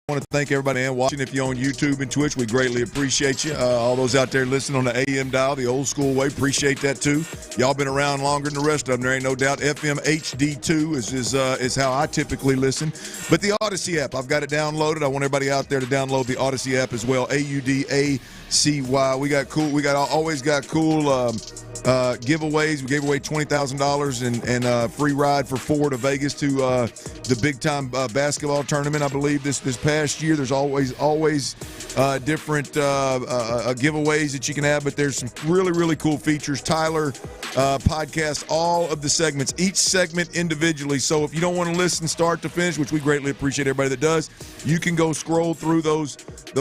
Speaker 19: want to thank everybody and watching. If you're on YouTube and Twitch, we greatly appreciate you. All those out there listening on the AM dial, the old school way, appreciate that too. Y'all been around longer than the rest of them. There ain't no doubt. FM HD2 is how I typically listen. But the Odyssey app, I've got it downloaded. I want everybody out there to download the Odyssey app as well. AUDACY. We always got cool giveaways. We gave away $20,000 and a free ride for 4 to Vegas to the big time basketball tournament. I believe this past year. There's always different giveaways that you can have, but there's some really cool features. Tyler podcasts all of the segments, each segment individually. So if you don't want to listen start to finish, which we greatly appreciate everybody that does, you can go scroll through those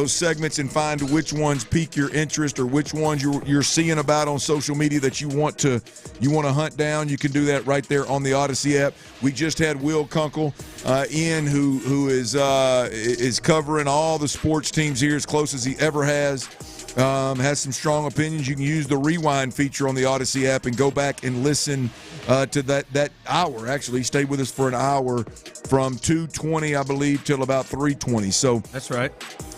Speaker 19: segments and find which ones pique your interest or which ones you're seeing about on social media that you want to hunt down. You can do that right there on the Odyssey app. We just had Will Kunkel in, who is covering all the sports teams here as close as he ever has. Has some strong opinions. You can use the rewind feature on the Odyssey app and go back and listen to that hour. Actually, he stayed with us for an hour from 2:20, I believe, till about 3:20. So
Speaker 18: that's right.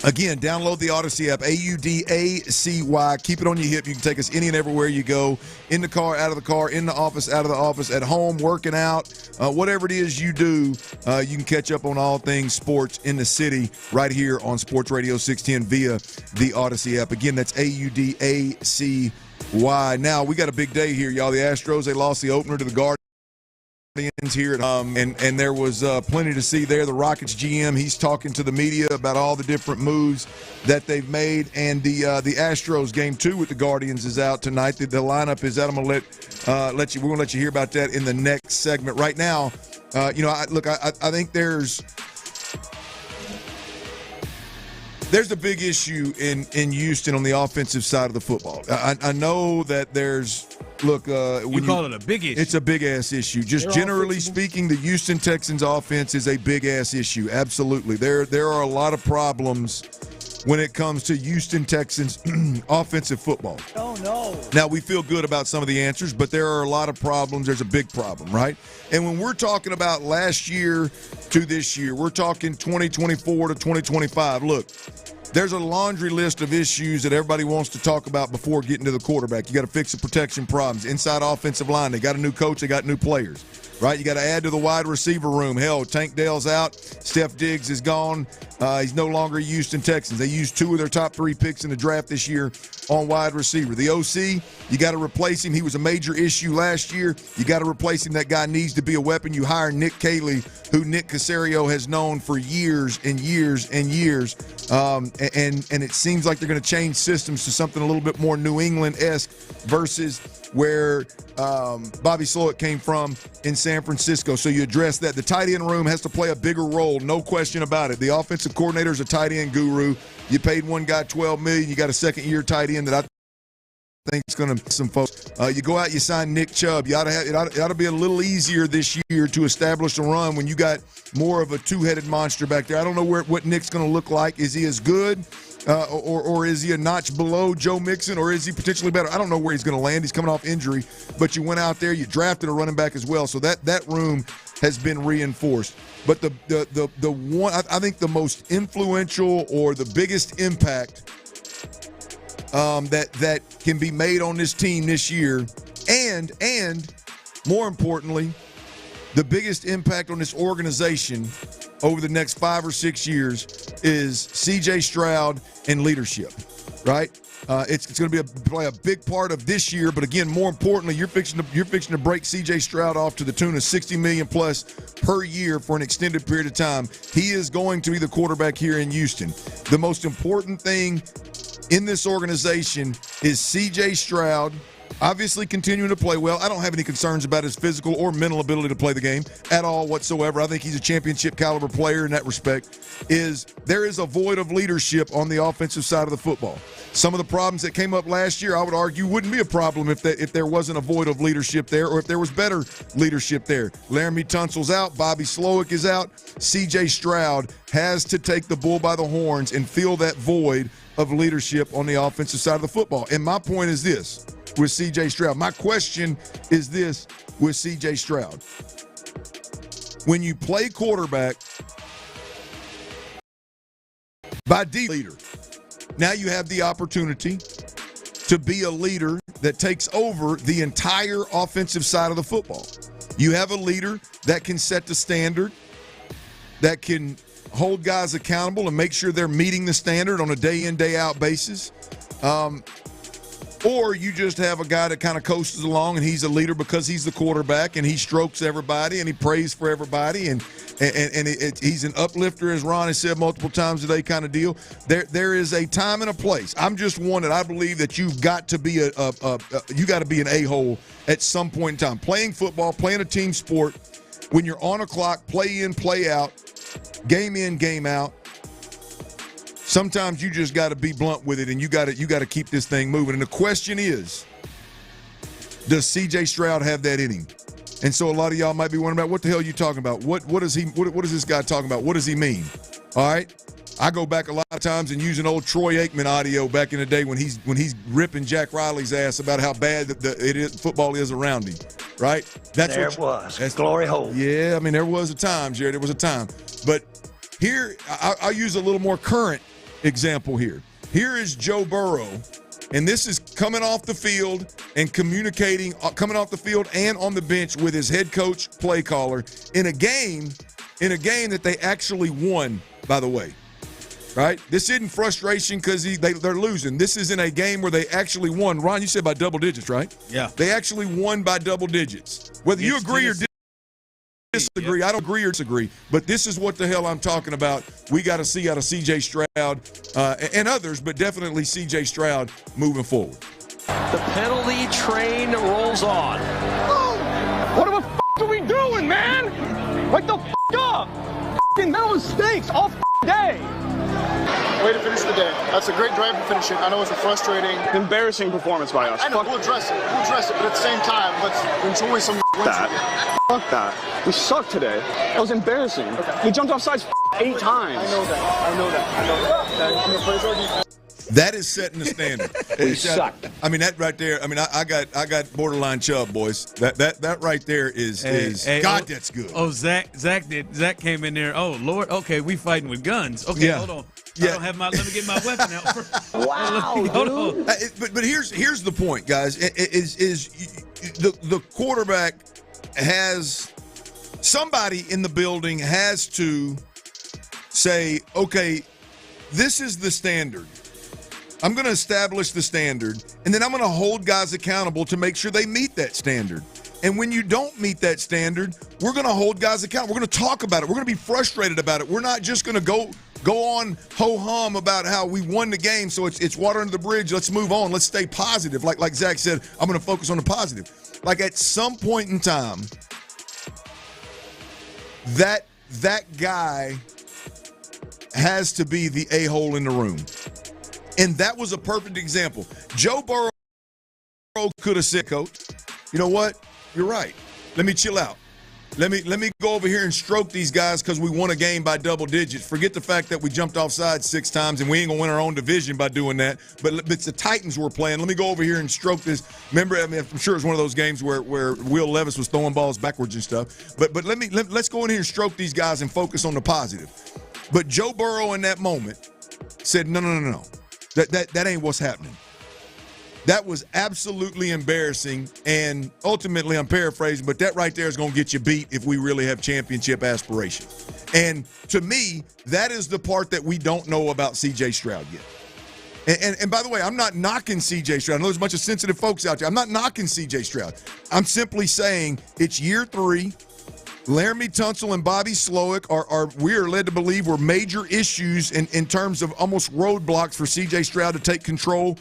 Speaker 19: Again, download the Odyssey app, AUDACY. Keep it on your hip. You can take us any and everywhere you go, in the car, out of the car, in the office, out of the office, at home, working out, whatever it is you do, you can catch up on all things sports in the city right here on Sports Radio 610 via the Odyssey app. Again, that's AUDACY. Now, we got a big day here, y'all. The Astros, they lost the opener to the Guardians here at and there was plenty to see there. The Rockets GM, he's talking to the media about all the different moves that they've made, and the Astros game 2 with the Guardians is out tonight. The lineup is out. I'm gonna let you hear about that in the next segment. Right now, I think there's a big issue in Houston on the offensive side of the football. I know that there's you call it a big issue. It's a big ass issue. Just generally speaking, the Houston Texans offense is a big ass issue. Absolutely. There are a lot of problems when it comes to Houston Texans offensive football. Oh, no. Now, we feel good about some of the answers, but there are a lot of problems. There's a big problem, right? And when we're talking about last year to this year, we're talking 2024 to 2025. Look, there's a laundry list of issues that everybody wants to talk about before getting to the quarterback. You got to fix the protection problems. Inside offensive line, they got a new coach, they got new players, right? You got to add to the wide receiver room. Hell, Tank Dell's out. Steph Diggs is gone. He's no longer a Houston Texans. They used 2 of their top 3 picks in the draft this year on wide receiver. The OC, you got to replace him. He was a major issue last year. You got to replace him. That guy needs to be a weapon. You hire Nick Caley, who Nick Caserio has known for years and years and years. And it seems like they're going to change systems to something a little bit more New England-esque versus where Bobby Slowick came from in San Francisco. So you address that. The tight end room has to play a bigger role, no question about it. The offensive coordinator is a tight end guru. You paid one guy $12 million. You got a second-year tight end that I think is going to some folks. You go out, you sign Nick Chubb. It ought to be a little easier this year to establish a run when you got more of a two-headed monster back there. I don't know what Nick's going to look like. Is he as good? Or is he a notch below Joe Mixon, or is he potentially better? I don't know where he's going to land. He's coming off injury, but you went out there, you drafted a running back as well, so that room has been reinforced. But the one I think the most influential or the biggest impact that can be made on this team this year, and more importantly, the biggest impact on this organization over the next 5 or 6 years is C.J. Stroud and leadership, right? It's going to play a big part of this year, but again, more importantly, you're fixing to break C.J. Stroud off to the tune of $60 million plus per year for an extended period of time. He is going to be the quarterback here in Houston. The most important thing in this organization is C.J. Stroud, obviously continuing to play well. I don't have any concerns about his physical or mental ability to play the game at all whatsoever. I think he's a championship caliber player in that respect. There is a void of leadership on the offensive side of the football. Some of the problems that came up last year, I would argue, wouldn't be a problem if there wasn't a void of leadership there, or if there was better leadership there. Laramie Tunsil's out. Bobby Slowick is out. C.J. Stroud has to take the bull by the horns and fill that void of leadership on the offensive side of the football. And my point is this with C.J. Stroud. My question is this with C.J. Stroud. When you play quarterback by D leader, now you have the opportunity to be a leader that takes over the entire offensive side of the football. You have a leader that can set the standard, that can hold guys accountable and make sure they're meeting the standard on a day-in, day-out basis. Or you just have a guy that kind of coasts along and he's a leader because he's the quarterback and he strokes everybody and he prays for everybody and he's an uplifter, as Ron has said multiple times today, kind of deal. There is a time and a place. I'm just one that I believe that you've got to be you got to be an a-hole at some point in time. Playing football, playing a team sport, when you're on a clock, play in, play out, game in, game out. Sometimes you just got to be blunt with it, and you got to keep this thing moving. And the question is, does C.J. Stroud have that in him? And so a lot of y'all might be wondering about what the hell are you talking about? What is this guy talking about? What does he mean? All right, I go back a lot of times and use an old Troy Aikman audio back in the day when he's ripping Jack Riley's ass about how bad football is around him. Right? That's glory hole. Yeah, I mean there was a time, Jerry. There was a time, but here I'll use a little more current example here. Here is Joe Burrow, and this is coming off the field and communicating, coming off the field and on the bench with his head coach, play caller, in a game that they actually won, by the way. Right? This isn't frustration because they're losing. This is in a game where they actually won. Ron, you said by double digits, right? Yeah. They actually won by double digits. Whether you agree or disagree, I don't agree or disagree, but this is what the hell I'm talking about. We got to see out of C.J. Stroud and others, but definitely C.J. Stroud moving forward.
Speaker 8: The penalty train rolls on.
Speaker 12: What the f*** are we doing, man? Wake the f*** up! F***ing no mistakes all day.
Speaker 3: Way to finish the day. That's a great drive to finish it. I know it's a frustrating, embarrassing performance by us. I know, we'll address it, but at the same time, let's enjoy some wins. Fuck that. We sucked today. That was embarrassing. Okay. We jumped off sides 8 times. I know that.
Speaker 19: That is setting the standard. We suck. I mean, that right there. I mean, I got borderline chub, boys. That right there is God. That's good.
Speaker 18: Oh, Zach came in there. Oh Lord. Okay, we fighting with guns. Okay, hold on. Yeah. I don't have let me get my weapon out first.
Speaker 19: Wow, hold on. But here's the point, guys. Is the quarterback has somebody in the building has to say, okay, this is the standard. I'm going to establish the standard, and then I'm going to hold guys accountable to make sure they meet that standard. And when you don't meet that standard, we're going to hold guys accountable. We're going to talk about it. We're going to be frustrated about it. We're not just going to go on ho-hum about how we won the game, so it's water under the bridge. Let's move on. Let's stay positive. Like Zach said, I'm going to focus on the positive. Like at some point in time, that guy has to be the a-hole in the room. And that was a perfect example. Joe Burrow could have said, Coach, you know what? You're right. Let me chill out. Let me go over here and stroke these guys because we won a game by double digits. Forget the fact that we jumped offside 6 times and we ain't going to win our own division by doing that. But it's the Titans we're playing. Let me go over here and stroke this. Remember, I mean, I'm sure it was one of those games where Will Levis was throwing balls backwards and stuff. But let's go in here and stroke these guys and focus on the positive. But Joe Burrow in that moment said, no. That ain't what's happening. That was absolutely embarrassing, and ultimately, I'm paraphrasing, but that right there is going to get you beat if we really have championship aspirations. And to me, that is the part that we don't know about C.J. Stroud yet. And by the way, I'm not knocking C.J. Stroud. I know there's a bunch of sensitive folks out there. I'm not knocking C.J. Stroud. I'm simply saying it's year 3. Laramie Tunsil and Bobby Slowick we are led to believe were major issues in terms of almost roadblocks for C.J. Stroud to take control,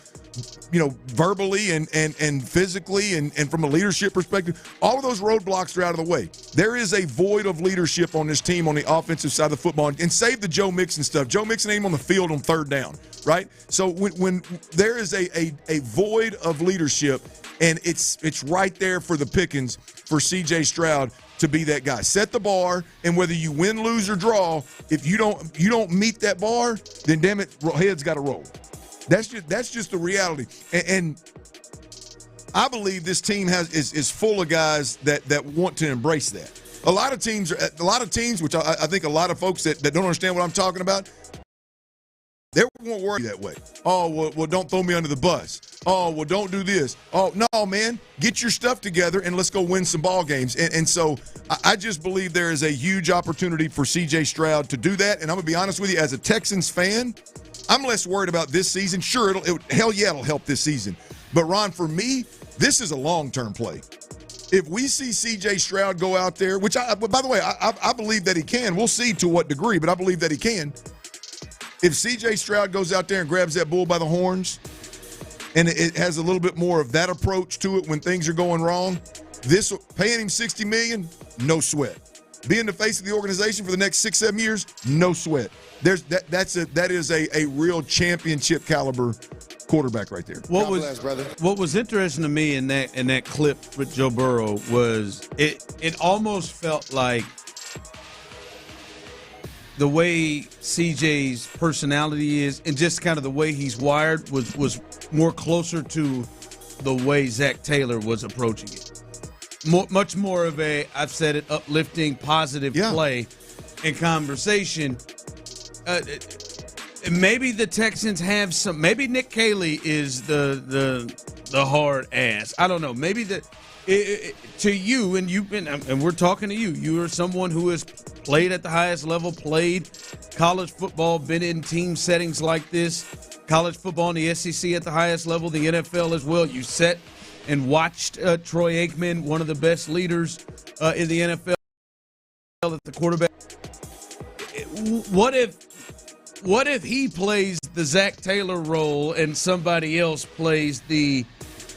Speaker 19: verbally and physically and from a leadership perspective. All of those roadblocks are out of the way. There is a void of leadership on this team on the offensive side of the football. And save the Joe Mixon stuff. Joe Mixon ain't on the field on third down, right? So when there is a void of leadership, and it's right there for the pickings for C.J. Stroud to be that guy. Set the bar, and whether you win, lose, or draw, if you don't meet that bar, then damn it, heads got to roll. That's just the reality. And I believe this team is full of guys that want to embrace that. A lot of teams, which I think a lot of folks that don't understand what I'm talking about, they won't worry that way. Oh, well, don't throw me under the bus. Oh, well, don't do this. Oh, no, man, get your stuff together and let's go win some ball games. And so I just believe there is a huge opportunity for C.J. Stroud to do that. And I'm going to be honest with you, as a Texans fan, I'm less worried about this season. Sure, it'll help this season. But, Ron, for me, this is a long-term play. If we see C.J. Stroud go out there, which, by the way, I believe that he can. We'll see to what degree, but I believe that he can. If C.J. Stroud goes out there and grabs that bull by the horns, and it has a little bit more of that approach to it when things are going wrong, paying him $60 million, no sweat. Being the face of the organization for the next 6-7 years, no sweat. That is a real championship caliber quarterback right there.
Speaker 18: What was interesting to me in that clip with Joe Burrow was it almost felt like the way CJ's personality is and just kind of the way he's wired was more closer to the way Zach Taylor was approaching it. Much more of a, I've said it, uplifting, positive play and conversation. Maybe the Texans have some. Maybe Nick Caley is the hard ass. I don't know. Maybe to you and we're talking to you. You are someone who has played at the highest level, played college football, been in team settings like this, college football in the SEC at the highest level, the NFL as well. You sat and watched Troy Aikman, one of the best leaders in the NFL at the quarterback. What if he plays the Zach Taylor role and somebody else plays the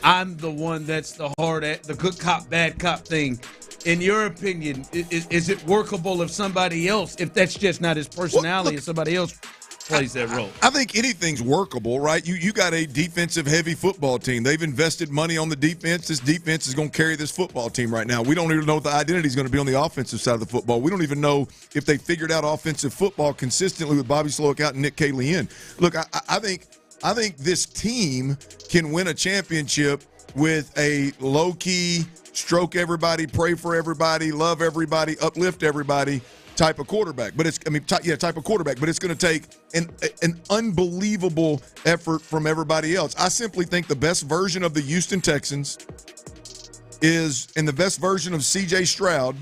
Speaker 18: I'm the one that's the good cop, bad cop thing? In your opinion, is it workable if that's just not his personality, if somebody else plays that role?
Speaker 19: I think anything's workable, right? You got a defensive-heavy football team. They've invested money on the defense. This defense is going to carry this football team right now. We don't even know what the identity is going to be on the offensive side of the football. We don't even know if they figured out offensive football consistently with Bobby Slowick out and Nick Caley in. Look, I think this team can win a championship with a low-key, stroke everybody, pray for everybody, love everybody, uplift everybody type of quarterback. But type of quarterback. But it's going to take an unbelievable effort from everybody else. I simply think the best version of the Houston Texans and the best version of C.J. Stroud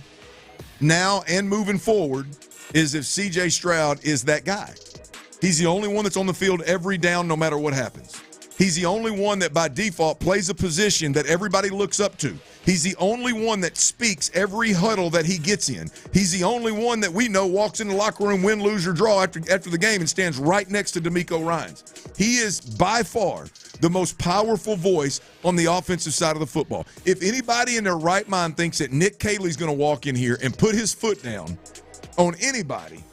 Speaker 19: now and moving forward is if C.J. Stroud is that guy. He's the only one that's on the field every down no matter what happens. He's the only one that by default plays a position that everybody looks up to. He's the only one that speaks every huddle that he gets in. He's the only one that we know walks in the locker room, win, lose, or draw after the game and stands right next to D'Amico Ryans. He is by far the most powerful voice on the offensive side of the football. If anybody in their right mind thinks that Nick Caley's going to walk in here and put his foot down on anybody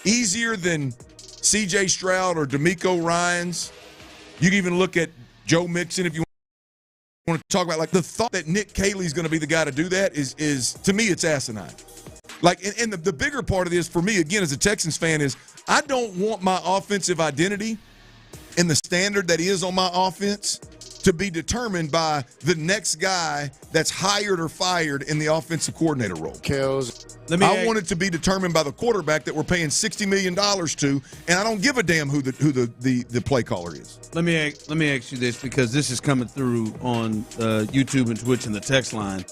Speaker 19: easier than C.J. Stroud or D'Amico Ryans, you can even look at Joe Mixon if you want to talk about, like, the thought that Nick Caley's going to be the guy to do that is to me, it's asinine. Like, and the bigger part of this for me, again, as a Texans fan, is I don't want my offensive identity and the standard that is on my offense to be determined by the next guy that's hired or fired in the offensive coordinator role. I want it to be determined by the quarterback that we're paying $60 million to, and I don't give a damn who the play caller is.
Speaker 18: Let me ask you this, because this is coming through on YouTube and Twitch and the text line.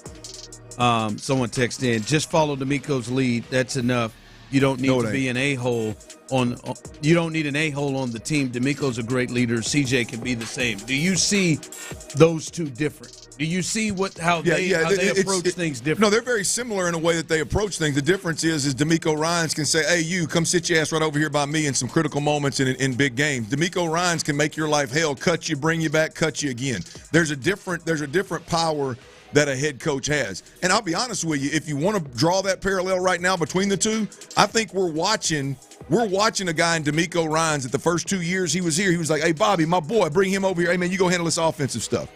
Speaker 18: Someone texted in, just follow D'Amico's lead. That's enough. You don't need to be an a-hole you don't need an a-hole on the team. D'Amico's a great leader. CJ can be the same. Do you see those two different? Do you see how they approach things different?
Speaker 19: No, they're very similar in a way that they approach things. The difference is D'Amico Ryans can say, hey, you, come sit your ass right over here by me in some critical moments in big games. D'Amico Ryans can make your life hell, cut you, bring you back, cut you again. There's a different power that a head coach has. And I'll be honest with you, if you want to draw that parallel right now between the two, I think we're watching a guy in D'Amico Ryans that the first 2 years he was here, he was like, hey, Bobby, my boy, bring him over here. Hey, man, you go handle this offensive stuff.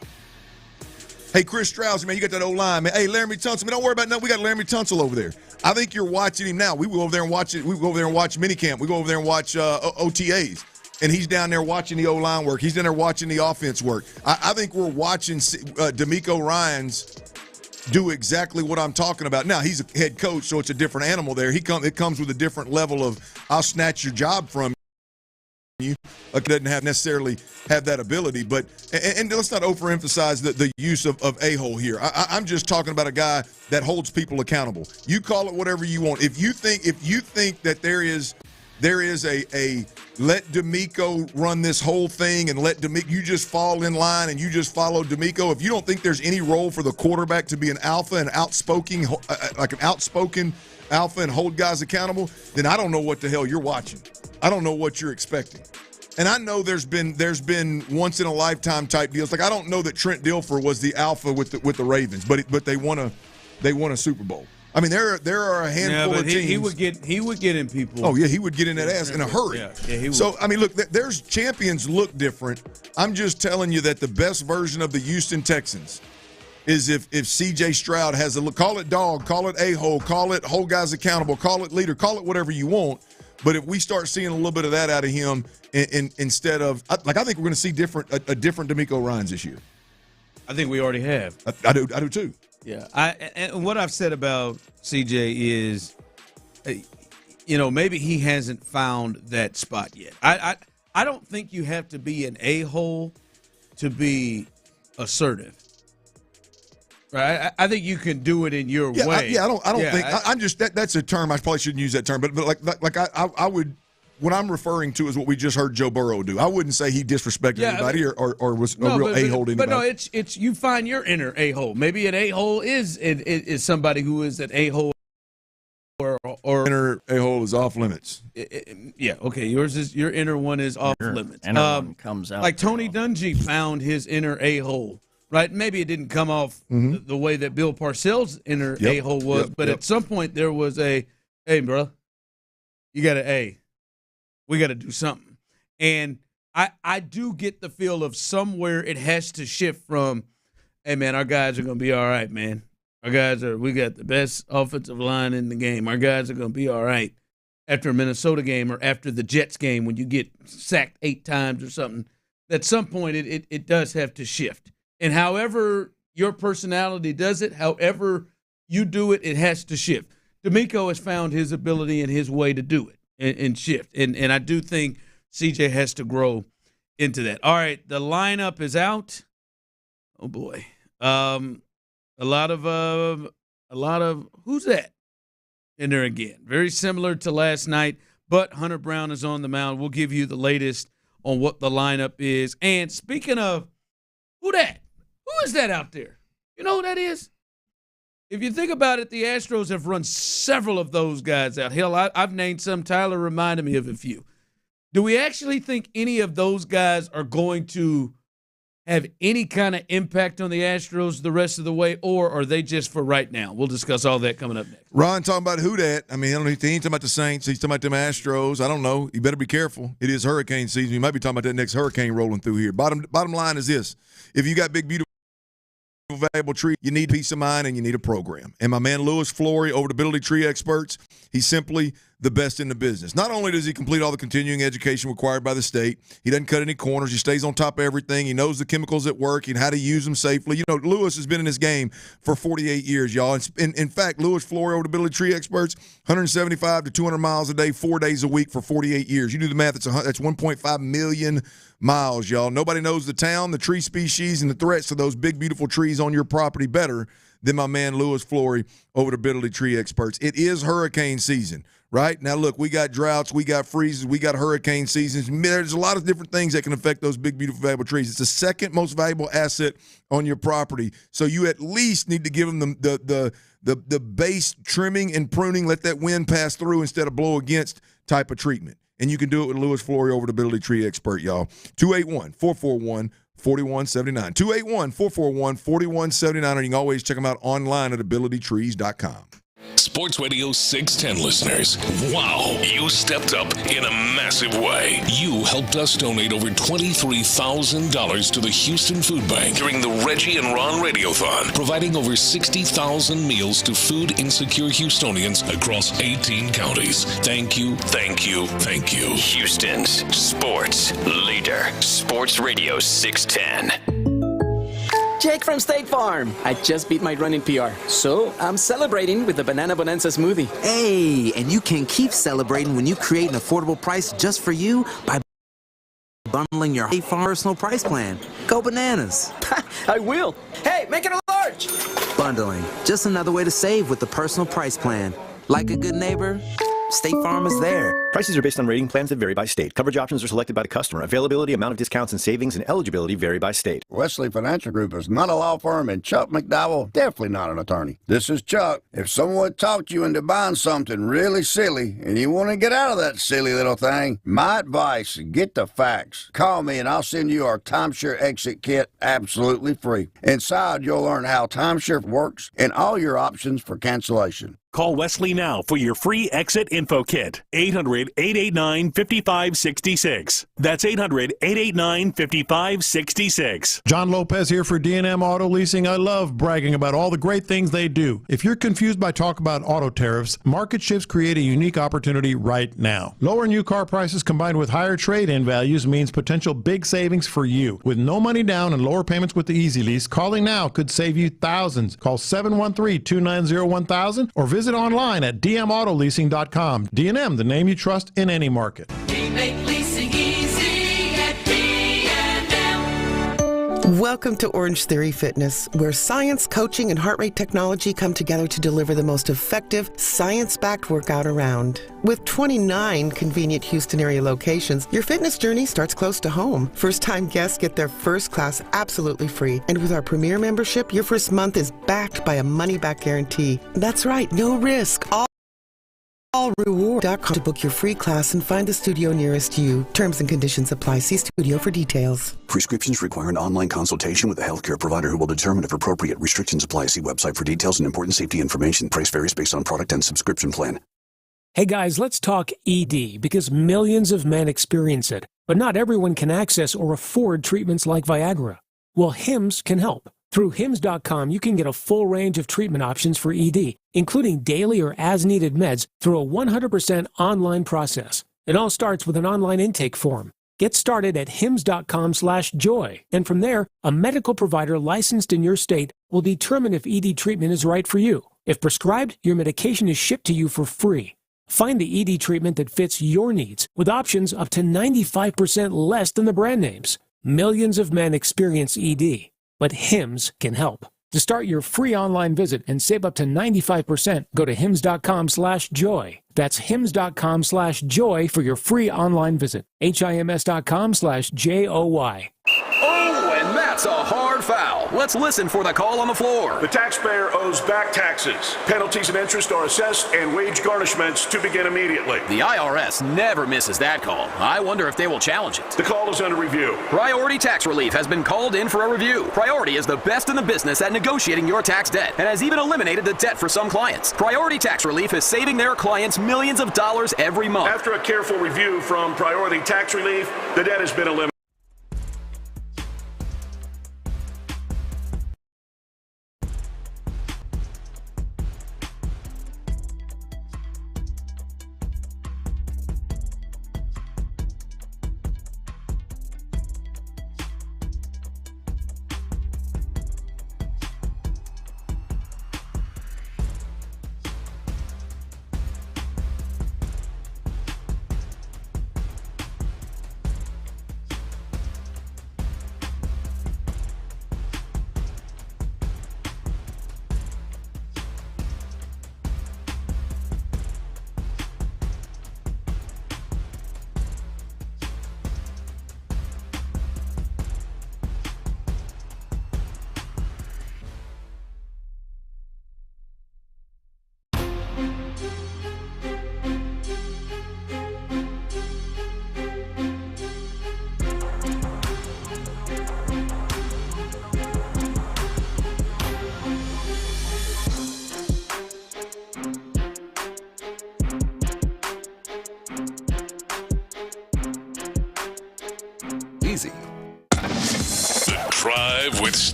Speaker 19: Hey, Chris Strauss, man, you got that O-line, man. Hey, Laramie Tunsil, man, don't worry about nothing. We got Laramie Tunsil over there. I think you're watching him now. We go over there and watch it. We go over there and watch minicamp. We go over there and watch OTAs. And he's down there watching the O-line work. He's down there watching the offense work. I think we're watching D'Amico Ryans do exactly what I'm talking about. Now, he's a head coach, so it's a different animal there. It comes with a different level of, I'll snatch your job from you. Doesn't necessarily have that ability. But and let's not overemphasize the use of a-hole here. I'm just talking about a guy that holds people accountable. You call it whatever you want. If you think that there is a let D'Amico run this whole thing and let D'Amico, you just fall in line and you just follow D'Amico. If you don't think there's any role for the quarterback to be an alpha and outspoken alpha and hold guys accountable, then I don't know what the hell you're watching. I don't know what you're expecting. And I know there's been once in a lifetime type deals. Like I don't know that Trent Dilfer was the alpha with the Ravens, but they won a Super Bowl. I mean, there are a handful of teams.
Speaker 18: He would get in people.
Speaker 19: Oh yeah, he would get in that ass in a hurry.
Speaker 18: Yeah, he would.
Speaker 19: So I mean, look, there's champions look different. I'm just telling you that the best version of the Houston Texans is if C.J. Stroud has call it dog, call it a-hole, call it hold guys accountable, call it leader, call it whatever you want. But if we start seeing a little bit of that out of him, instead of I think we're going to see a different D'Amico Ryans this year.
Speaker 18: I think we already have.
Speaker 19: I do too.
Speaker 18: Yeah, and what I've said about CJ is, maybe he hasn't found that spot yet. I don't think you have to be an a-hole to be assertive. Right? I think you can do it in your way.
Speaker 19: I don't think I'm just that's a term I probably shouldn't use that term, but like I would. What I'm referring to is what we just heard Joe Burrow do. I wouldn't say he disrespected anybody or was a real a-hole to anybody.
Speaker 18: But no, it's you find your inner a-hole. Maybe an a-hole is somebody who is an a-hole or
Speaker 19: inner a-hole is off limits.
Speaker 18: Okay. Your inner one is off limits.
Speaker 10: Inner one comes out.
Speaker 18: Like Tony Dungy found his inner a-hole. Right? Maybe it didn't come off the way that Bill Parcells' inner a-hole was, but at some point there was hey, bro, you got an A. We got to do something. And I do get the feel of somewhere it has to shift from, hey, man, our guys are going to be all right, man. We got the best offensive line in the game. Our guys are going to be all right after a Minnesota game or after the Jets game when you get sacked 8 times or something. At some point it does have to shift. And however your personality does it, however you do it, it has to shift. D'Amico has found his ability and his way to do it. And shift. And I do think CJ has to grow into that. All right, the lineup is out. Oh boy. A lot of who's that in there again? Very similar to last night, but Hunter Brown is on the mound. We'll give you the latest on what the lineup is. And speaking of who is that out there? You know who that is? If you think about it, the Astros have run several of those guys out. Hell, I've named some. Tyler reminded me of a few. Do we actually think any of those guys are going to have any kind of impact on the Astros the rest of the way, or are they just for right now? We'll discuss all that coming up next.
Speaker 19: Ron talking about who that? I mean, I don't know. He ain't talking about the Saints. He's talking about them Astros. I don't know. You better be careful. It is hurricane season. You might be talking about that next hurricane rolling through here. Bottom line is this. If you got big, beautiful, valuable tree, you need peace of mind and you need a program. And my man Louis Flory over at Ability Tree Experts, he's simply the best in the business. Not only does he complete all the continuing education required by the state, he doesn't cut any corners. He stays on top of everything. He knows the chemicals at work and how to use them safely. You know, Louis has been in this game for 48 years, y'all. In fact, Louis Flory over at Ability Tree Experts, 175 to 200 miles a day, 4 days a week for 48 years. You do the math, that's 1.5 million miles, y'all. Nobody knows the town, the tree species, and the threats to those big, beautiful trees on your property better than my man Louis Flory over at Ability Tree Experts. It is hurricane season, right? Now, look, we got droughts, we got freezes, we got hurricane seasons. There's a lot of different things that can affect those big, beautiful, valuable trees. It's the second most valuable asset on your property. So you at least need to give them the base trimming and pruning, let that wind pass through instead of blow against type of treatment. And you can do it with Louis Flory over at Ability Tree Expert, y'all. 281-441-4179. 281-441-4179. And you can always check them out online at abilitytrees.com.
Speaker 1: Sports Radio 610 listeners, wow, you stepped up in a massive way. You helped us donate over $23,000 to the Houston Food Bank during the Reggie and Ron Radiothon, providing over 60,000 meals to food insecure Houstonians across 18 counties. Thank you, thank you, thank you.
Speaker 5: Houston's sports leader, Sports Radio 610.
Speaker 6: Jake from State Farm. I just beat my running PR, so I'm celebrating with the Banana Bonanza smoothie.
Speaker 9: Hey, and you can keep celebrating when you create an affordable price just for you by bundling your State Farm personal price plan. Go bananas.
Speaker 6: I will. Hey, make it a large.
Speaker 9: Bundling, just another way to save with the personal price plan. Like a good neighbor, State Farm is there.
Speaker 13: Prices are based on rating plans that vary by state. Coverage options are selected by the customer. Availability, amount of discounts and savings, and eligibility vary by state.
Speaker 25: Wesley Financial Group is not a law firm, and Chuck McDowell, definitely not an attorney. This is Chuck. If someone talked you into buying something really silly, and you want to get out of that silly little thing, my advice, get the facts. Call me, and I'll send you our timeshare exit kit absolutely free. Inside, you'll learn how timeshare works and all your options for cancellation.
Speaker 26: Call Wesley now for your free exit info kit. 800-889-5566. That's 800-889-5566.
Speaker 20: John Lopez here for D&M Auto Leasing. I love bragging about all the great things they do. If you're confused by talk about auto tariffs, market shifts create a unique opportunity right now. Lower new car prices combined with higher trade-in values means potential big savings for you. With no money down and lower payments with the Easy Lease, calling now could save you thousands. Call 713-290-1000 or visit online at dmautoleasing.com. D&M, the name you trust in any market.
Speaker 27: We make leasing easy at D&M.
Speaker 28: Welcome to Orange Theory Fitness, where science, coaching, and heart rate technology come together to deliver the most effective, science-backed workout around. With 29 convenient Houston area locations, your fitness journey starts close to home. First-time guests get their first class absolutely free. And with our Premier membership, your first month is backed by a money-back guarantee. That's right, no risk. Allreward.com to book your free class and find the studio nearest you. Terms and conditions apply. See studio for details.
Speaker 29: Prescriptions require an online consultation with a healthcare provider who will determine if appropriate. Restrictions apply. See website for details and important safety information. Price varies based on product and subscription plan.
Speaker 30: Hey guys, let's talk ED, because millions of men experience it, but not everyone can access or afford treatments like Viagra. Well, HIMS can help. Through HIMS.com, you can get a full range of treatment options for ED, including daily or as-needed meds through a 100% online process. It all starts with an online intake form. Get started at HIMS.com/joy, and from there, a medical provider licensed in your state will determine if ED treatment is right for you. If prescribed, your medication is shipped to you for free. Find the ED treatment that fits your needs, with options up to 95% less than the brand names. Millions of men experience ED, but HIMS can help. To start your free online visit and save up to 95%, go to HIMS.com/joy. That's HIMS.com/joy for your free online visit. HIMS.com/JOY.
Speaker 5: Oh, and that's a hard foul. Let's listen for the call on the floor.
Speaker 31: The taxpayer owes back taxes. Penalties and interest are assessed and wage garnishments to begin immediately.
Speaker 5: The IRS never misses that call. I wonder if they will challenge it.
Speaker 31: The call is under review.
Speaker 5: Priority Tax Relief has been called in for a review. Priority is the best in the business at negotiating your tax debt and has even eliminated the debt for some clients. Priority Tax Relief is saving their clients millions of dollars every month.
Speaker 31: After a careful review from Priority Tax Relief, the debt has been eliminated.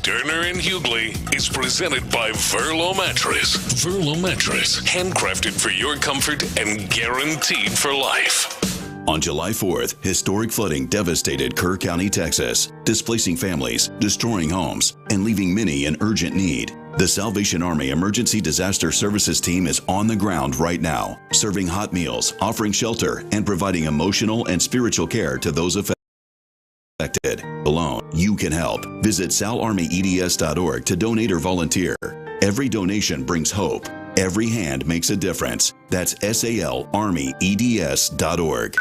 Speaker 1: Stoerner and Hughley is presented by Verlo Mattress. Verlo Mattress, handcrafted for your comfort and guaranteed for life.
Speaker 2: On July 4th, historic flooding devastated Kerr County, Texas, displacing families, destroying homes, and leaving many in urgent need. The Salvation Army Emergency Disaster Services team is on the ground right now, serving hot meals, offering shelter, and providing emotional and spiritual care to those affected. Alone, you can help. Visit salarmyeds.org to donate or volunteer. Every donation brings hope. Every hand makes a difference. That's salarmyeds.org.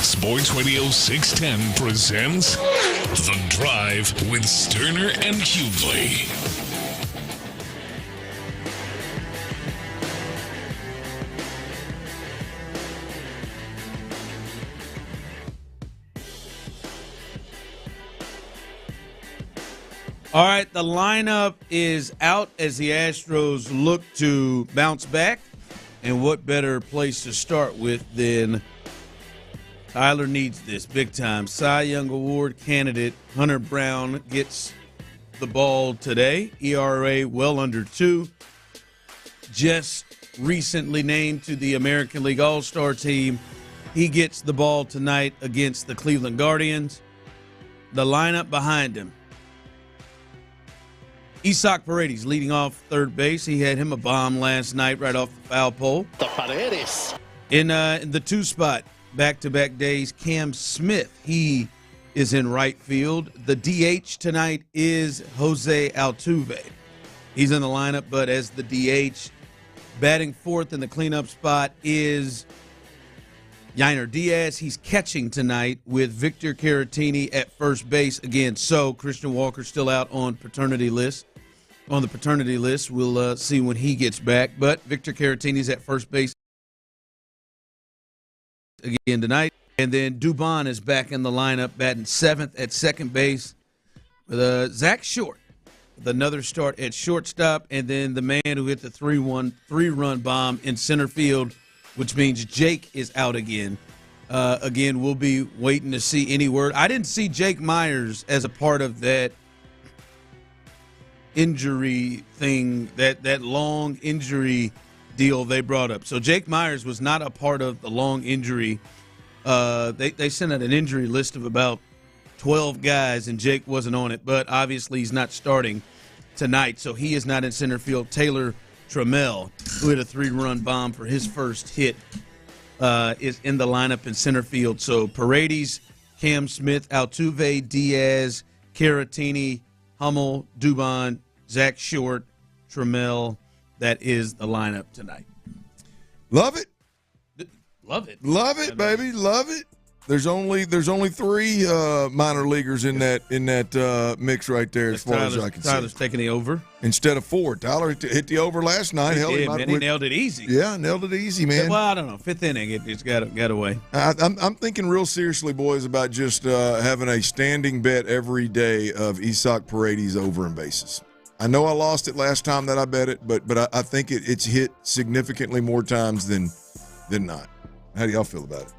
Speaker 1: Sports Radio 610 presents The Drive with Stoerner and Hughley.
Speaker 18: All right, the lineup is out as the Astros look to bounce back. And what better place to start with than Tyler needs this big time. Cy Young Award candidate Hunter Brown gets the ball today. ERA well under 2. Just recently named to the American League All-Star team. He gets the ball tonight against the Cleveland Guardians. The lineup behind him. Isaac Paredes leading off third base. He had him a bomb last night right off the foul pole. In the 2 spot, back-to-back days, Cam Smith. He is in right field. The DH tonight is Jose Altuve. He's in the lineup, but as the DH, batting fourth in the cleanup spot is Yainer Diaz. He's catching tonight with Victor Caratini at first base again. So Christian Walker's still out on paternity list. On the paternity list, we'll see when he gets back. But Victor Caratini's at first base again tonight. And then Dubon is back in the lineup, batting 7th at second base with Zach Short with another start at shortstop. And then the man who hit the 3-run bomb in center field, which means Jake is out again. Again, we'll be waiting to see any word. I didn't see Jake Myers as a part of that injury thing, that long injury deal they brought up. So Jake Myers was not a part of the long injury. They sent out an injury list of about 12 guys, and Jake wasn't on it. But obviously he's not starting tonight, so he is not in center field. Taylor Trammell, who hit a 3-run bomb for his first hit, is in the lineup in center field. So Paredes, Cam Smith, Altuve, Diaz, Caratini, Hummel, Dubon, Zach Short, Trammell. That is the lineup tonight.
Speaker 19: Love it.
Speaker 18: Love it.
Speaker 19: Love it, baby. Love it. There's only 3 minor leaguers in that mix right there, as far as I can see.
Speaker 18: Tyler's taking the over
Speaker 19: instead of 4. Tyler hit the over last night.
Speaker 18: He nailed it easy.
Speaker 19: Yeah, nailed it easy, man.
Speaker 18: Well, I don't know. 5th inning, it's got away.
Speaker 19: I'm thinking real seriously, boys, about just having a standing bet every day of Isaac Paredes over in bases. I know I lost it last time that I bet it, but I think it's hit significantly more times than not. How do y'all feel about it?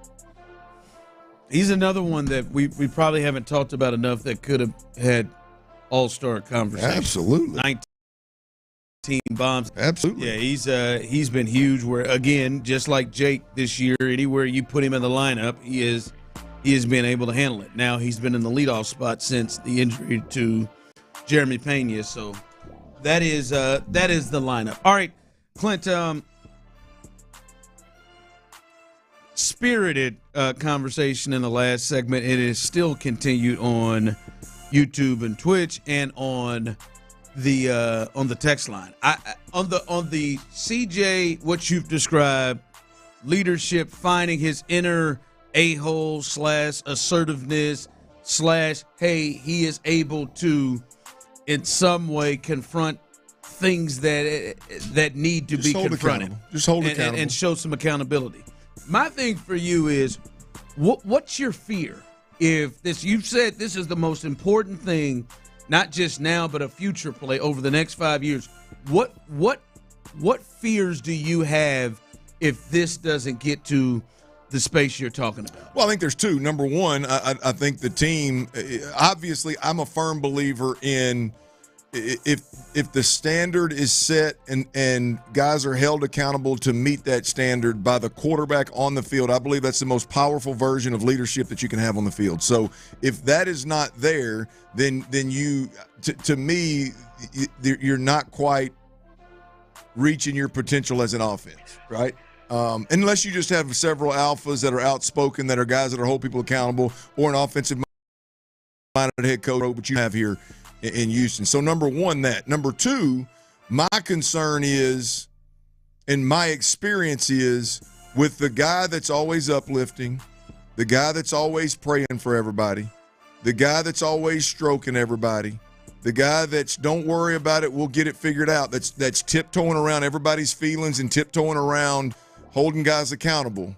Speaker 18: He's another one that we probably haven't talked about enough that could have had all-star conversation.
Speaker 19: Absolutely.
Speaker 18: 19 bombs.
Speaker 19: Absolutely.
Speaker 18: Yeah, he's been huge where, again, just like Jake this year, anywhere you put him in the lineup, he has been able to handle it. Now he's been in the leadoff spot since the injury to Jeremy Pena, so that is the lineup. All right, Clint, spirited conversation in the last segment. It is still continued on YouTube and Twitch and on the text line. On the CJ, what you've described, leadership, finding his inner a-hole / assertiveness / hey, he is able to in some way confront things that need to be confronted.
Speaker 19: Just hold accountable
Speaker 18: and show some accountability. My thing for you is, what's your fear? If this, you've said this is the most important thing, not just now, but a future play over the next 5 years. What fears do you have if this doesn't get to the space you're talking about?
Speaker 19: Well, I think there's 2. Number one, I think the team, obviously, I'm a firm believer in if the standard is set and guys are held accountable to meet that standard by the quarterback on the field, I believe that's the most powerful version of leadership that you can have on the field. So if that is not there, then you, to me, you're not quite reaching your potential as an offense, right? Unless you just have several alphas that are outspoken, that are guys that are hold people accountable, or an offensive-minded head coach, which you have here in Houston. So number one, that. Number two, my concern is, and my experience is, with the guy that's always uplifting, the guy that's always praying for everybody, the guy that's always stroking everybody, the guy that's don't worry about it, we'll get it figured out, that's tiptoeing around everybody's feelings and tiptoeing around holding guys accountable,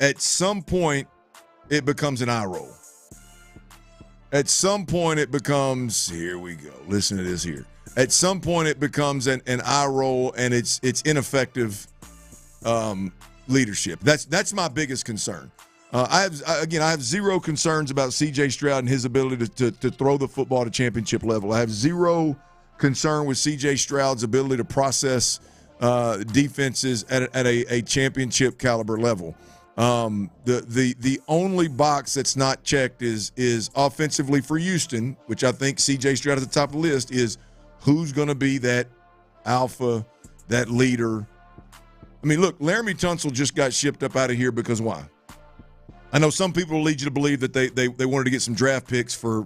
Speaker 19: at some point it becomes an eye roll. At some point it becomes, here we go, listen to this here. At some point it becomes an eye roll, and it's ineffective leadership. That's my biggest concern. I have zero concerns about C.J. Stroud and his ability to throw the football to championship level. I have zero concern with C.J. Stroud's ability to process defenses at a championship caliber level. The only box that's not checked is offensively for Houston, which I think C.J. Stroud at the top of the list, is who's going to be that alpha, that leader. I mean, look, Laramie Tunsil just got shipped up out of here because why? I know some people will lead you to believe that they wanted to get some draft picks for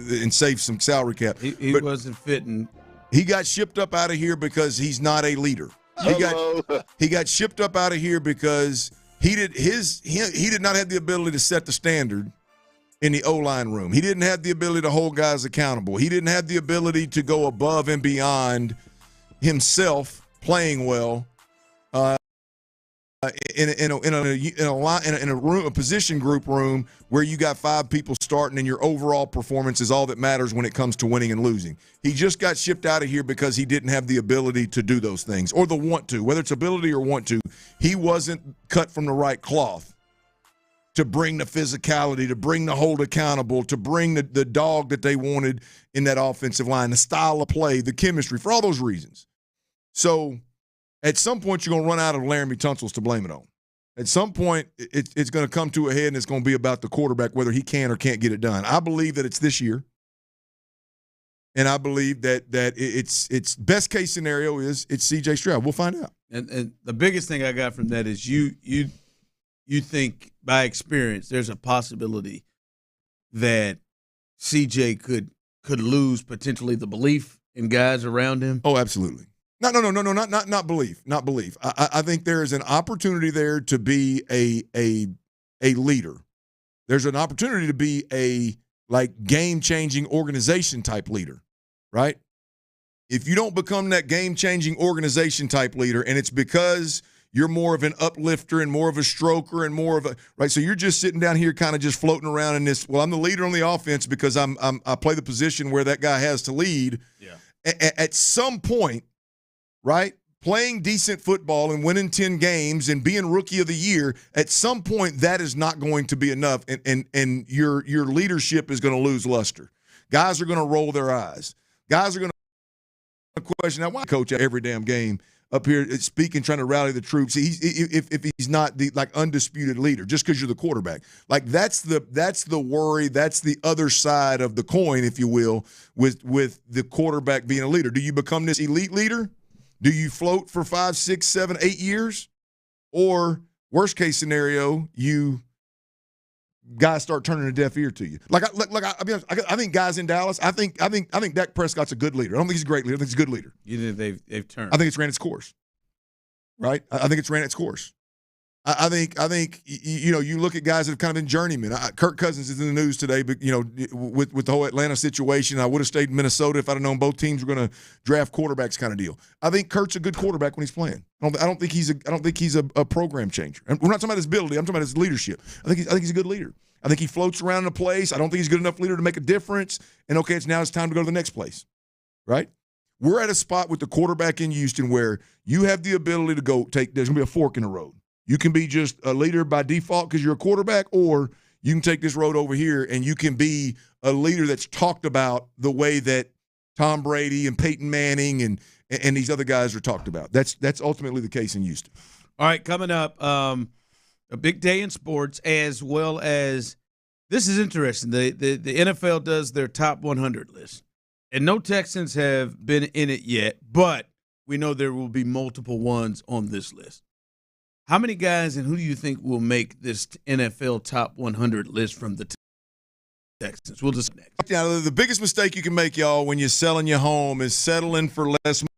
Speaker 19: and save some salary cap.
Speaker 18: He wasn't fitting.
Speaker 19: He got shipped up out of here because he's not a leader. He got shipped up out of here because he did not have the ability to set the standard in the O-line room. He didn't have the ability to hold guys accountable. He didn't have the ability to go above and beyond himself playing well in a room, a position group room where you got 5 people starting and your overall performance is all that matters when it comes to winning and losing. He just got shipped out of here because he didn't have the ability to do those things, or the want to, whether it's ability or want to. He wasn't cut from the right cloth to bring the physicality, to bring the hold accountable, to bring the dog that they wanted in that offensive line, the style of play, the chemistry, for all those reasons. So at some point, you're going to run out of Laramie Tunsils to blame it on. At some point, it's going to come to a head, and it's going to be about the quarterback, whether he can or can't get it done. I believe that it's this year, and I believe that it's best case scenario is it's C.J. Stroud. We'll find out.
Speaker 18: And the biggest thing I got from that is you think by experience there's a possibility that C.J. could lose potentially the belief in guys around him.
Speaker 19: Oh, absolutely. No, not belief. Not belief. I think there is an opportunity there to be a leader. There's an opportunity to be a game-changing organization type leader, right? If you don't become that game-changing organization type leader, and it's because you're more of an uplifter and more of a stroker and more of a right, so you're just sitting down here kind of just floating around in this. Well, I'm the leader on the offense because I play the position where that guy has to lead. Yeah. At some point. Right? Playing decent football and winning 10 games and being rookie of the year, at some point that is not going to be enough, and your leadership is going to lose luster. Guys are going to roll their eyes. Guys are going to question, now, why coach every damn game up here speaking, trying to rally the troops if he's not the undisputed leader just because you're the quarterback? That's the worry. That's the other side of the coin, if you will, with the quarterback being a leader. Do you become this elite leader? Do you float for 5, 6, 7, 8 years? Or worst case scenario, you guys start turning a deaf ear to you. I think guys in Dallas, I think Dak Prescott's a good leader. I don't think he's a great leader. I think he's a good leader.
Speaker 18: You think they've turned?
Speaker 19: I think it's ran its course. Right? I think it's ran its course. I think you look at guys that have kind of been journeymen. Kirk Cousins is in the news today, but with the whole Atlanta situation, I would have stayed in Minnesota if I'd have known both teams were going to draft quarterbacks, kind of deal. I think Kurt's a good quarterback when he's playing. I don't think he's a program changer. And we're not talking about his ability. I'm talking about his leadership. I think he's a good leader. I think he floats around in a place. I don't think he's a good enough leader to make a difference. And okay, it's time to go to the next place, right? We're at a spot with the quarterback in Houston where you have the ability to go there's going to be a fork in the road. You can be just a leader by default because you're a quarterback, or you can take this road over here and you can be a leader that's talked about the way that Tom Brady and Peyton Manning and these other guys are talked about. That's ultimately the case in Houston.
Speaker 18: All right, coming up, a big day in sports, as well as this is interesting. The NFL does their top 100 list, and no Texans have been in it yet, but we know there will be multiple ones on this list. How many guys and who do you think will make this NFL top 100 list from the Texans? We'll just next.
Speaker 19: Now, the biggest mistake you can make, y'all, when you're selling your home is settling for less money.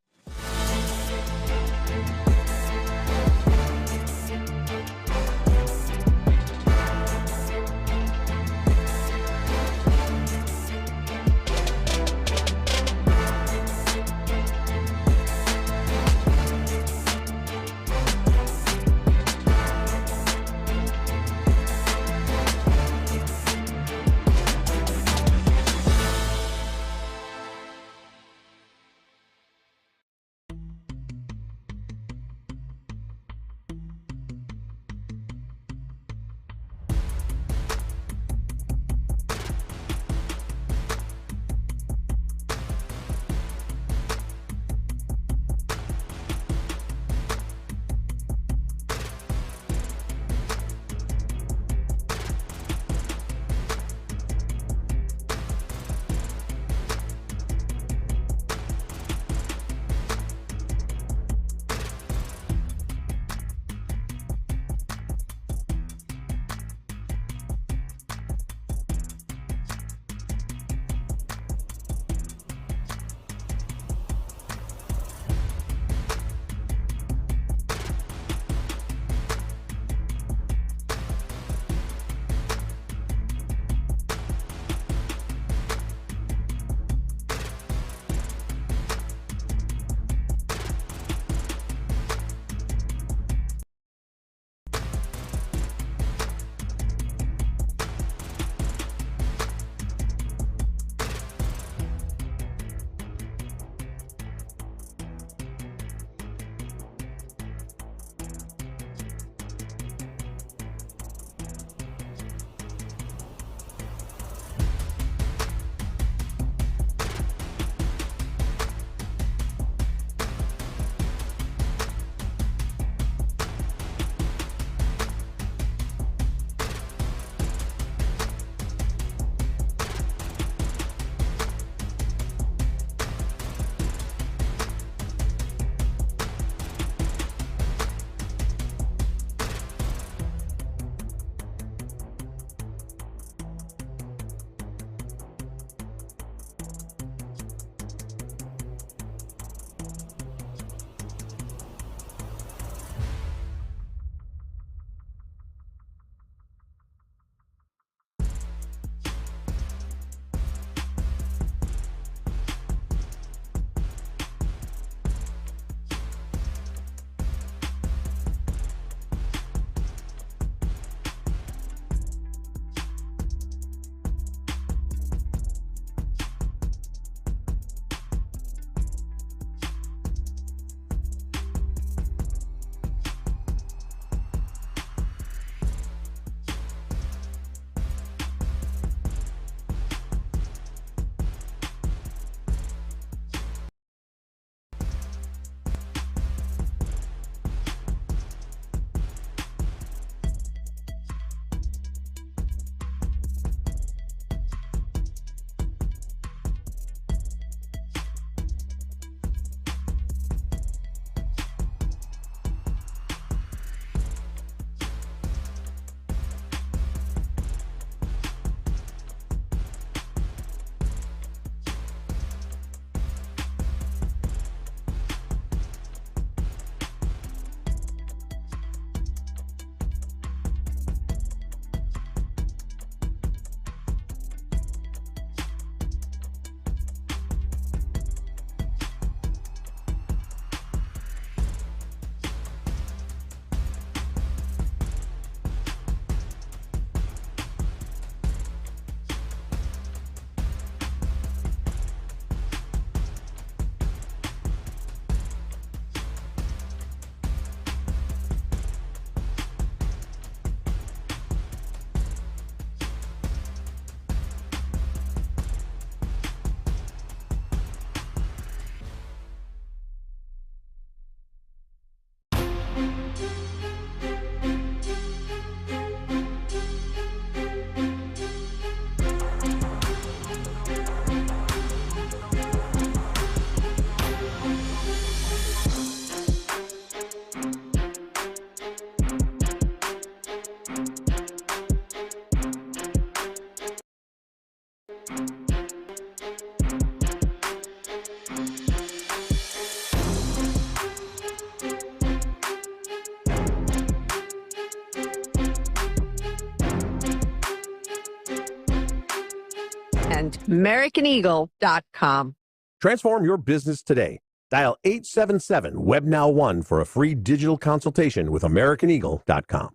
Speaker 4: and AmericanEagle.com.
Speaker 7: Transform your business today. Dial 877-WEBNOW1 for a free digital consultation with AmericanEagle.com.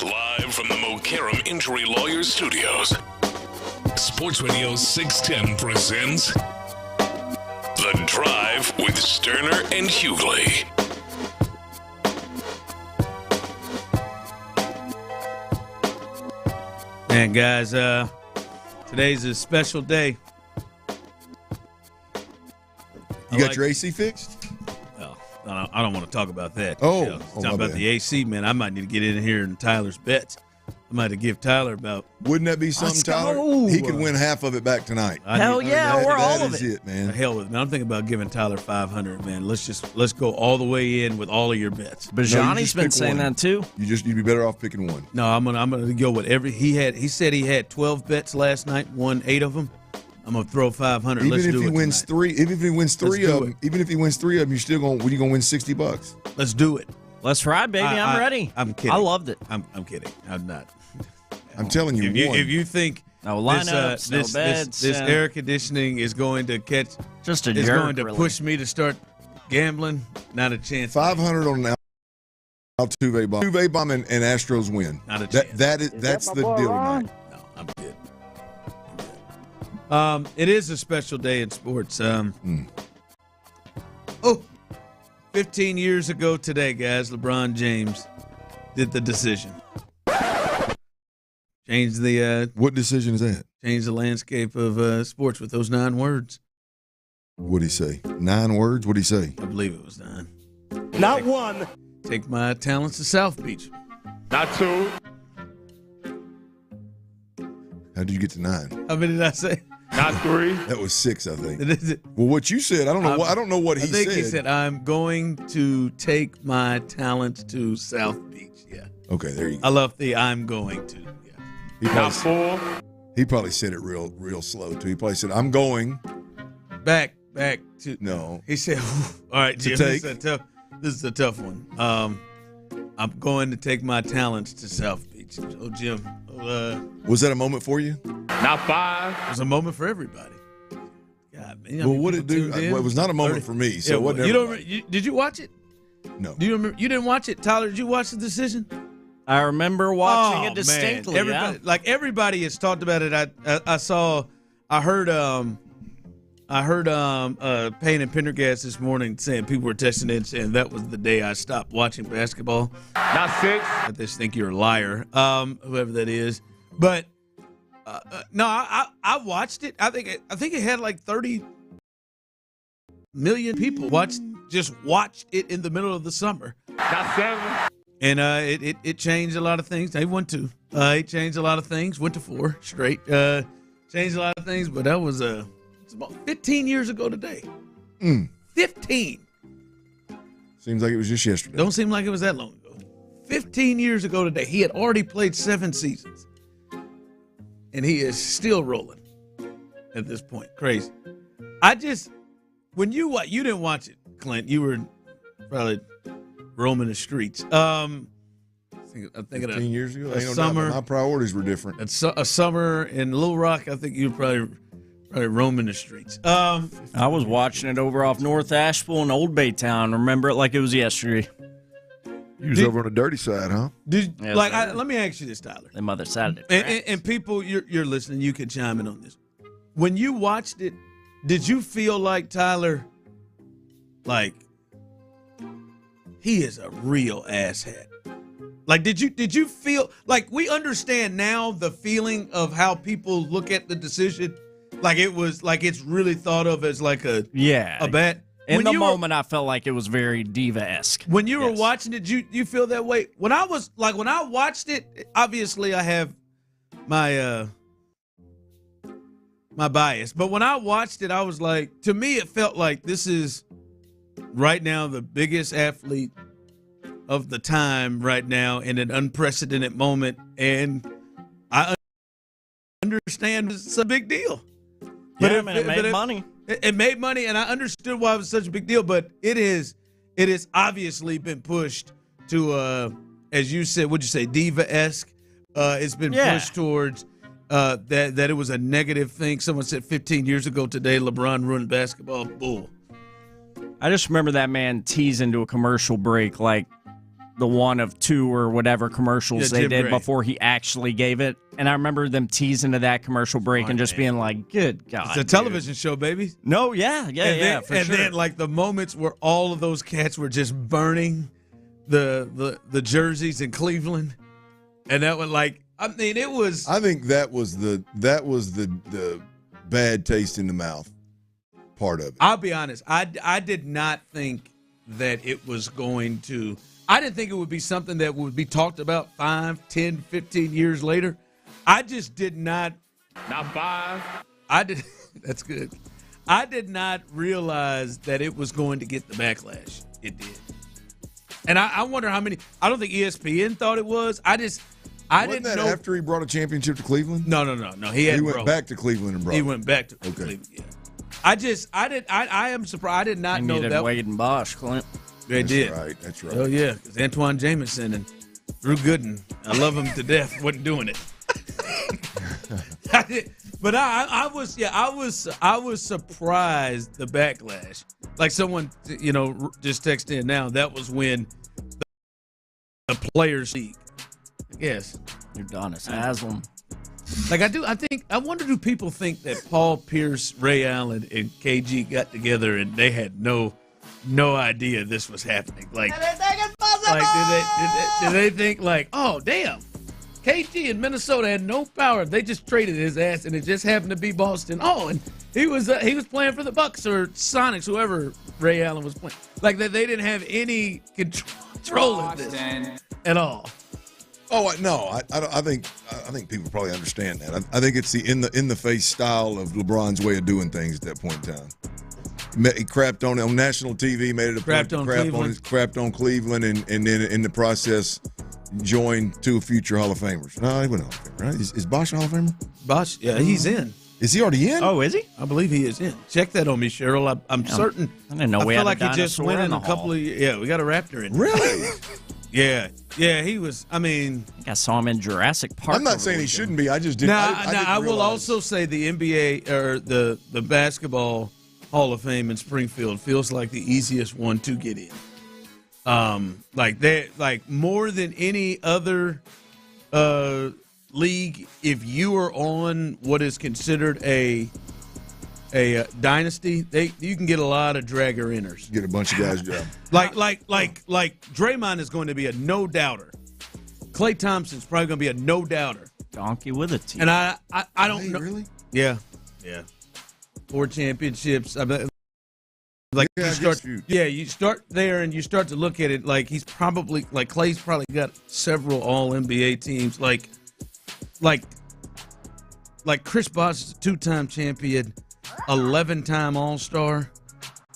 Speaker 1: Live from the Mokaram Injury Lawyers Studios, Sports Radio 610 presents The Drive with Stoerner and Hughley.
Speaker 18: Man, guys, today's a special day.
Speaker 19: You got your AC fixed?
Speaker 18: Well, I don't want to talk about that.
Speaker 19: Oh,
Speaker 18: talk about the AC, man. I might need to get in here in Tyler's bets. I might have to give Tyler about.
Speaker 19: Wouldn't that be something, Tyler? He could win half of it back tonight.
Speaker 10: Hell yeah, or all of it.
Speaker 19: That is it, man.
Speaker 18: The hell with it, man. I'm thinking about giving Tyler $500, man. Let's go all the way in with all of your bets.
Speaker 10: Bijani's been saying that too.
Speaker 19: You'd be better off picking one.
Speaker 18: No, I'm gonna go with every he had. He said he had 12 bets last night, won 8 of them. I'm gonna throw 500.
Speaker 19: Even if he wins three of them, you're still gonna win $60.
Speaker 18: Let's do it.
Speaker 10: Let's ride, baby. I'm ready.
Speaker 18: I'm kidding.
Speaker 10: I loved it.
Speaker 18: I'm kidding. I'm not.
Speaker 19: I'm telling you,
Speaker 18: if you think
Speaker 10: no lineups,
Speaker 18: this
Speaker 10: beds,
Speaker 18: this air conditioning is going to catch,
Speaker 10: just a
Speaker 18: is
Speaker 10: jerk,
Speaker 18: going to
Speaker 10: really.
Speaker 18: push me to start gambling, not a chance.
Speaker 19: 500 on an Altuve bomb. Altuve bomb and Astros win.
Speaker 18: Not a chance.
Speaker 19: That's the deal tonight.
Speaker 18: No, I'm good. It is a special day in sports. 15 years ago today, guys, LeBron James did the decision. Changed the
Speaker 19: what decision is that?
Speaker 18: Changed the landscape of sports with those 9 words.
Speaker 19: What'd he say? 9 words? What'd he say?
Speaker 18: I believe it was 9.
Speaker 12: Not 1.
Speaker 18: Take my talents to South Beach.
Speaker 12: Not 2.
Speaker 19: How did you get to 9?
Speaker 18: How many did I say?
Speaker 12: Not 3.
Speaker 19: That was 6, I think. Well, what you said, I don't know what he said.
Speaker 18: I think he said, "I'm going to take my talents to South Beach." Yeah.
Speaker 19: Okay, there you go.
Speaker 18: I love the "I'm going to."
Speaker 12: Not 4.
Speaker 19: He probably said it real slow too. He probably said, "I'm going
Speaker 18: back to."
Speaker 19: No.
Speaker 18: He said, "All right, Jim. This is a tough one. I'm going to take my talents to South Beach." Oh, Jim.
Speaker 19: Was that a moment for you?
Speaker 12: Not 5.
Speaker 18: It was a moment for everybody. God, man.
Speaker 19: Well, what did it do? Well, it was not a moment for me. So what?
Speaker 18: Did you watch it?
Speaker 19: No.
Speaker 18: Do you remember? You didn't watch it, Tyler? Did you watch the decision?
Speaker 10: I remember watching it distinctly.
Speaker 18: Man. Everybody has talked about it. I heard Payne and Pendergast this morning saying people were texting in saying that was the day I stopped watching basketball.
Speaker 12: Not 6.
Speaker 18: I just think you're a liar, whoever that is. But no, I watched it. I think it had like 30 million people watched it in the middle of the summer.
Speaker 12: Not 7.
Speaker 18: And it changed a lot of things. They won 2. It changed a lot of things. Went to 4 straight. Changed a lot of things, but that was it's about 15 years ago today. 15.
Speaker 19: Seems like it was just yesterday.
Speaker 18: Don't seem like it was that long ago. 15 years ago today. He had already played 7 seasons. And he is still rolling at this point. Crazy. You didn't watch it, Clint. You were probably roaming the streets. I think
Speaker 19: 15 years ago?
Speaker 18: A summer.
Speaker 19: My priorities were different.
Speaker 18: A summer in Little Rock, I think you were probably roaming the streets.
Speaker 10: I was watching it over off North Asheville in Old Baytown. Remember it like it was yesterday.
Speaker 19: You was over on the dirty side, huh?
Speaker 18: Let me ask you this, Tyler.
Speaker 10: The mother Saturday.
Speaker 18: And people, you're listening. You can chime in on this. When you watched it, did you feel like Tyler, like he is a real asshat? Like, did you feel like we understand now the feeling of how people look at the decision? Like it was like it's really thought of as like a bet.
Speaker 10: In the moment, I felt like it was very diva-esque.
Speaker 18: When you were watching it, you feel that way? When I watched it, obviously I have my my bias. But when I watched it, I was like, to me, it felt like this is right now the biggest athlete of the time right now in an unprecedented moment. And I understand it's a big deal.
Speaker 10: But it made money.
Speaker 18: It made money, and I understood why it was such a big deal. But it is obviously been pushed to, as you said, what'd you say, diva-esque? It's been pushed towards that it was a negative thing. Someone said 15 years ago today, LeBron ruined basketball. Bull.
Speaker 10: I just remember that man tease into a commercial break like the one of two or whatever commercials they did before he actually gave it. And I remember them teasing to that commercial break and just being like, good God.
Speaker 18: It's a television show, baby.
Speaker 10: No, yeah, for sure.
Speaker 18: And then, like, the moments where all of those cats were just burning the jerseys in Cleveland. And that was like, I mean, it was.
Speaker 19: I think that was the bad taste in the mouth part of it.
Speaker 18: I'll be honest. I did not think that it was going to. I didn't think it would be something that would be talked about 5, 10, 15 years later. I just did not.
Speaker 12: Not 5.
Speaker 18: That's good. I did not realize that it was going to get the backlash it did. And I wonder how many. I don't think ESPN thought it was. I didn't know.
Speaker 19: After he brought a championship to Cleveland?
Speaker 18: No. He
Speaker 19: went back to Cleveland and brought it.
Speaker 18: He went back to Cleveland, yeah. I am surprised. I did not know that.
Speaker 10: Wade and Bosch, Clint.
Speaker 18: They did.
Speaker 19: That's right.
Speaker 18: Oh, yeah, because Antoine Jameson and Drew Gooden, I love them to death, wasn't doing it. But I was surprised the backlash. Like someone, just texted in now, that was when the players speak. Yes.
Speaker 10: Udonis Haslam.
Speaker 18: Like I wonder, do people think that Paul Pierce, Ray Allen, and KG got together and they had no idea this was happening? Like, did they think like, oh damn, KG in Minnesota had no power. They just traded his ass, and it just happened to be Boston. Oh, and he was playing for the Bucks or Sonics, whoever Ray Allen was playing. Like that, they didn't have any control of this at all.
Speaker 19: Oh no, I think people probably understand that. I think it's the in the face style of LeBron's way of doing things at that point in time. He crapped on national TV, made it a point to crapped on Cleveland, and then in the process joined two future Hall of Famers. No, he wasn't Hall of Famer, right? Is Bosch a Hall of Famer?
Speaker 18: Bosch, yeah, he's in.
Speaker 19: Is he already in?
Speaker 10: Oh, is he?
Speaker 18: I believe he is in. Check that on me, Cheryl. I'm certain.
Speaker 10: I didn't know we
Speaker 18: feel
Speaker 10: had
Speaker 18: like he just went in a couple of. Yeah, we got a Raptor in.
Speaker 19: Really?
Speaker 18: Yeah, he was. I mean,
Speaker 10: I think I saw him in Jurassic Park.
Speaker 19: I'm not saying he shouldn't be. I just didn't.
Speaker 18: I will also say the NBA or the basketball Hall of Fame in Springfield feels like the easiest one to get in. Like more than any other league, if you are on what is considered a dynasty, you can get a lot of dragger inners.
Speaker 19: Get a bunch of guys job.
Speaker 18: Like Draymond is going to be a no doubter. Klay Thompson's probably going to be a no doubter.
Speaker 10: Donkey with a team.
Speaker 18: And I don't know.
Speaker 19: Really?
Speaker 18: Yeah. 4 championships. I mean, like you start there and you start to look at it like he's probably like Klay's probably got several All NBA teams. Like Chris Bosh is a 2-time champion, 11-time All-Star.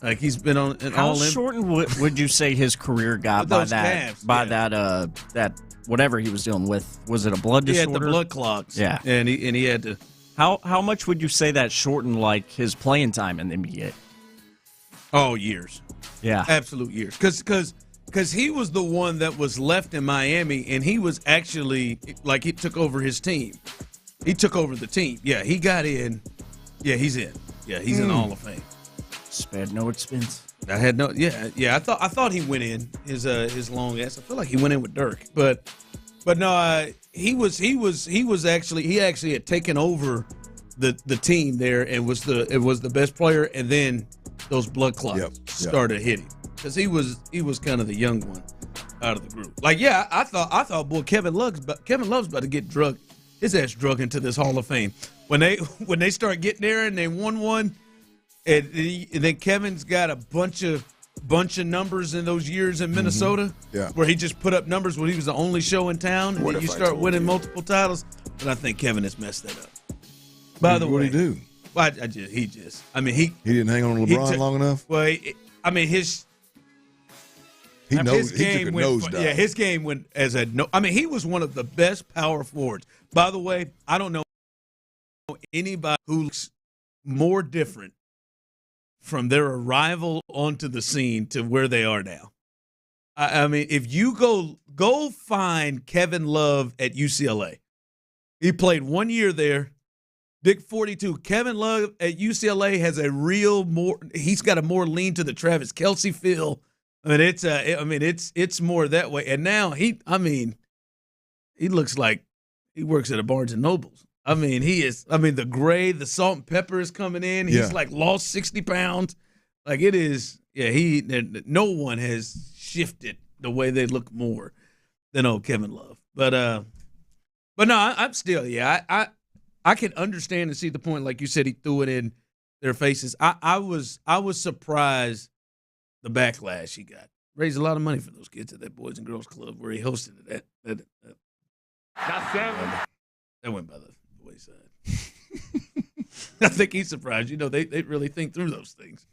Speaker 18: Like he's been on an
Speaker 10: How
Speaker 18: All.
Speaker 10: How shortened would you say his career got by that? Calves, that whatever he was dealing with. Was it a blood disorder?
Speaker 18: He had the blood clots.
Speaker 10: Yeah,
Speaker 18: and he had to.
Speaker 10: How much would you say that shortened like his playing time in the NBA?
Speaker 18: Oh, years.
Speaker 10: Yeah,
Speaker 18: absolute years. Because he was the one that was left in Miami, and he was actually like he took over his team. He took over the team. Yeah, he got in. Yeah, he's in. Yeah, he's in the Hall of Fame.
Speaker 10: Spared no expense.
Speaker 18: I had no. Yeah. I thought he went in his long ass. I feel like he went in with Dirk, but no. He actually had taken over the team there and was the best player, and then those blood clots started hitting because he was kind of the young one out of the group. Like I thought boy Kevin Love's about to get his ass drug into this Hall of Fame when they start getting there and they won one, and then Kevin's got a bunch of numbers in those years in Minnesota, where he just put up numbers when he was the only show in town, and then you start winning multiple titles. But I think Kevin has messed that up. By the way,
Speaker 19: what did he do?
Speaker 18: He
Speaker 19: didn't hang on to LeBron long enough.
Speaker 18: Well, his game went as a no. I mean, he was one of the best power forwards. By the way, I don't know anybody who looks more different from their arrival onto the scene to where they are now. I mean, if you go find Kevin Love at UCLA, He played 1 year there. Big 42. Kevin Love at UCLA has he's got a more lean to the Travis Kelce feel. It's more that way. And now he looks like he works at a Barnes and Nobles. The gray, the salt and pepper is coming in. He's lost 60 pounds. It is. Yeah, no one has shifted the way they look more than old Kevin Love. But no, I'm still, I can understand and see the point. Like you said, he threw it in their faces. I was surprised the backlash he got. Raised a lot of money for those kids at that Boys and Girls Club where he hosted it. That went by the wayside. I think he's surprised. They really think through those things.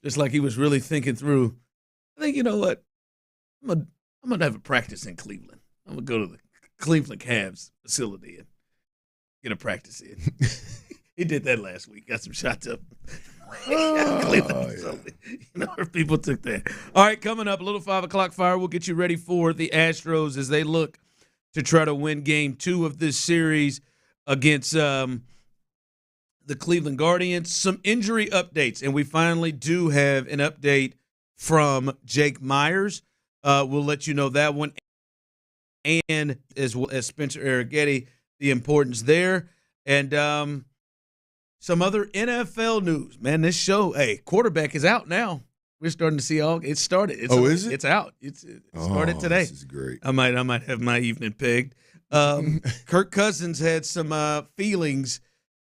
Speaker 18: Just like he was really thinking through. I think, you know what? I'm gonna have a practice in Cleveland. I'm gonna go to the Cleveland Cavs facility and get a practice in. He did that last week. Got some shots up. Cleveland facility. People took that. All right, coming up, a little 5 o'clock fire. We'll get you ready for the Astros as they look to try to win Game 2 of this series against the Cleveland Guardians. Some injury updates, and we finally do have an update from Jake Myers. We'll let you know that one. And as well as Spencer Arrighetti, the importance there. And some other NFL news. Man, this show, quarterback is out now. We're starting to see it started.
Speaker 19: Is it?
Speaker 18: It's out. It started today.
Speaker 19: This is great.
Speaker 18: I might have my evening pegged. Kirk Cousins had some feelings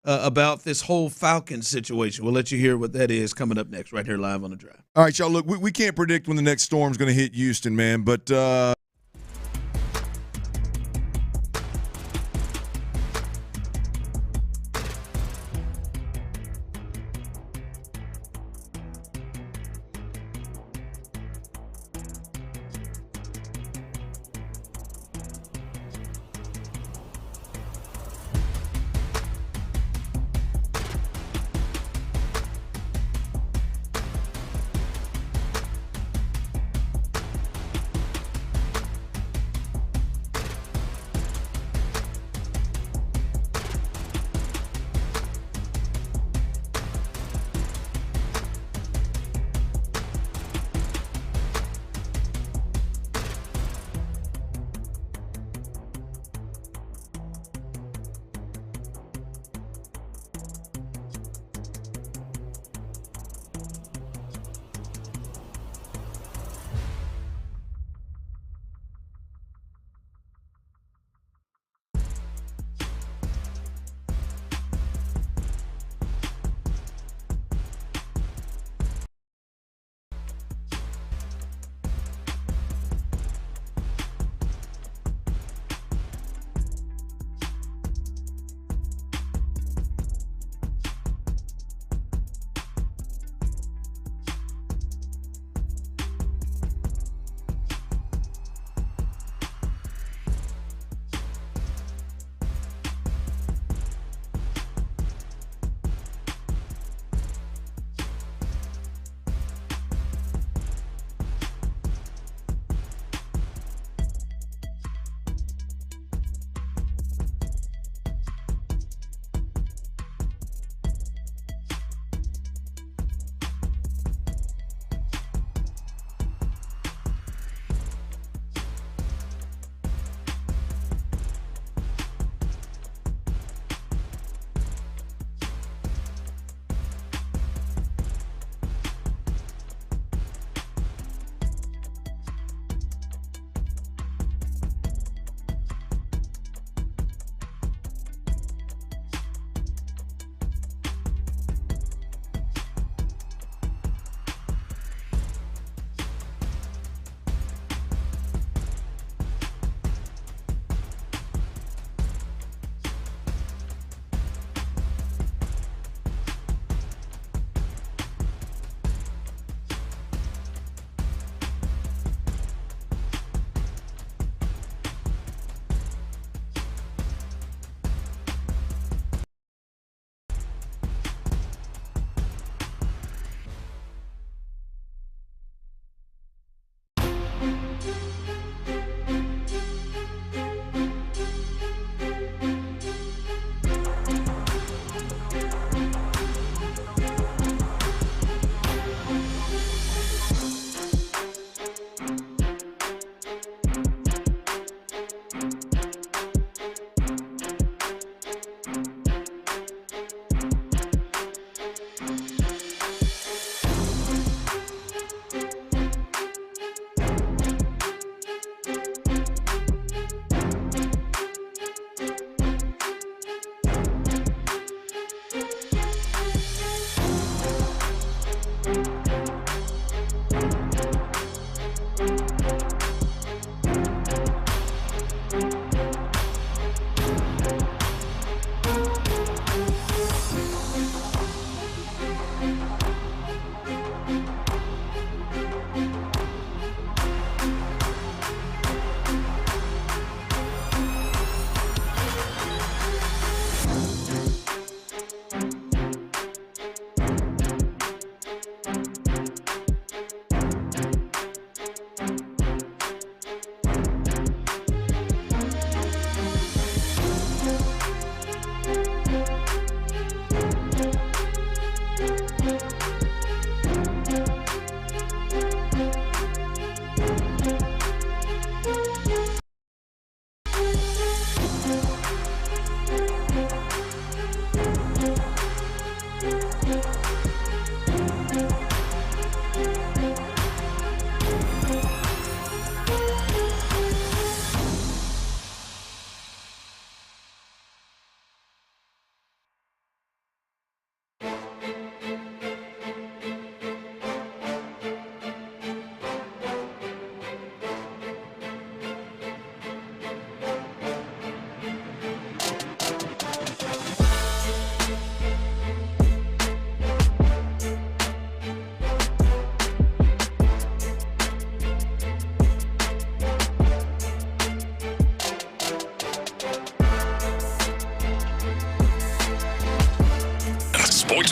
Speaker 18: about this whole Falcons situation. We'll let you hear what that is coming up next right here live on The Drive.
Speaker 19: All right, y'all, look, we can't predict when the next storm's going to hit Houston, man, but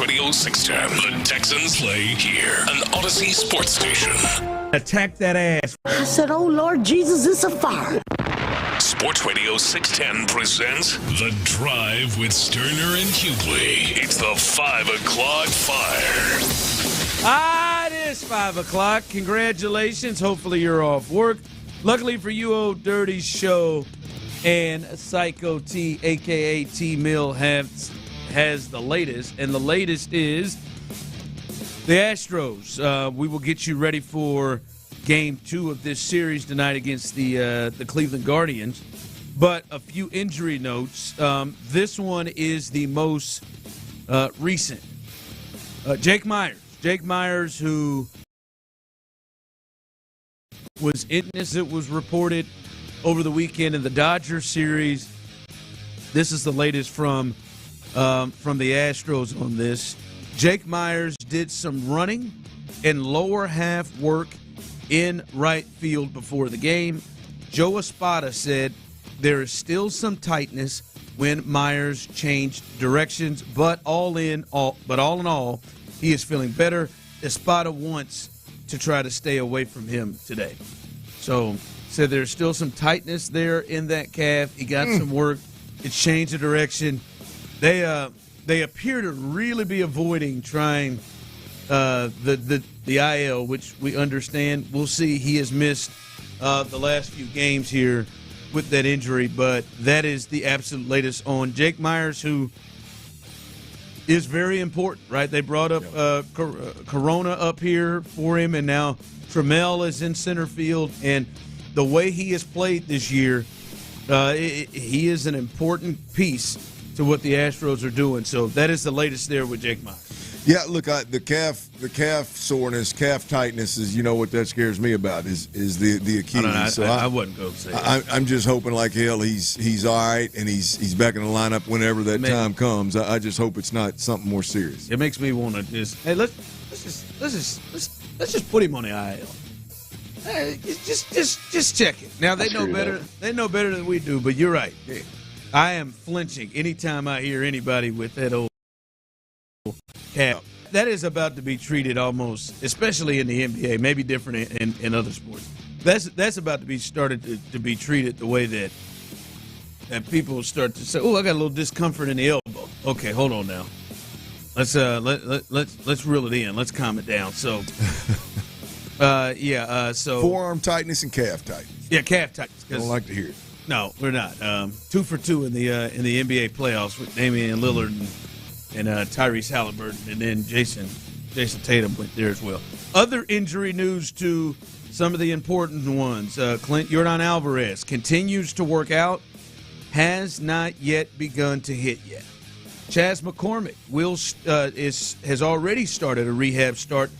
Speaker 1: Sports Radio 610. The Texans play here. An Odyssey sports station.
Speaker 18: Attack that ass.
Speaker 3: I said, oh, Lord Jesus, it's a fire.
Speaker 1: Sports Radio 610 presents The Drive with Stoerner and Hughley. It's the 5 o'clock fire.
Speaker 18: It is 5 o'clock. Congratulations. Hopefully you're off work. Luckily for you, Old Dirty Show and Psycho T, a.k.a. T-Mill, has the latest. And the latest is the Astros. We will get you ready for Game 2 of this series tonight against the Cleveland Guardians. But a few injury notes. This one is the most recent. Jake Myers, who was in this, it was reported over the weekend in the Dodgers series. This is the latest from the Astros on this. Jake Myers did some running and lower half work in right field before the game. Joe Espada said there is still some tightness when Myers changed directions, but all in all, he is feeling better. Espada wants to try to stay away from him today. So said there's still some tightness there in that calf. He got some work. It changed the direction. They appear to really be avoiding trying the IL, which we understand. We'll see. He has missed the last few games here with that injury, but that is the absolute latest on Jake Myers, who is very important, right? They brought up Corona up here for him, and now Trammell is in center field, and the way he has played this year, he is an important piece to what the Astros are doing. So that is the latest there with Jake Myers.
Speaker 19: Yeah, look, the calf soreness, calf tightness is, what that scares me about is the Achilles.
Speaker 18: I wouldn't go say that.
Speaker 19: I'm just hoping like hell he's all right and he's back in the lineup whenever that time comes. I just hope it's not something more serious.
Speaker 18: It makes me want to let's just put him on the IL. Just check it. Now they know better. They know better than we do. But you're right. I am flinching anytime I hear anybody with that old calf. That is about to be treated almost, especially in the NBA, maybe different in other sports. That's about to be started to be treated the way that people start to say, "Oh, I got a little discomfort in the elbow." Okay, hold on now. Let's reel it in. Let's calm it down. So, so
Speaker 19: forearm tightness and calf tightness.
Speaker 18: Yeah, calf tightness.
Speaker 19: I don't like to hear it.
Speaker 18: No, we're not. 2 for 2 in the NBA playoffs with Damian Lillard and Tyrese Halliburton, and then Jason Tatum went there as well. Other injury news to some of the important ones. Clint Yordan Alvarez continues to work out, has not yet begun to hit yet. Chas McCormick has already started a rehab start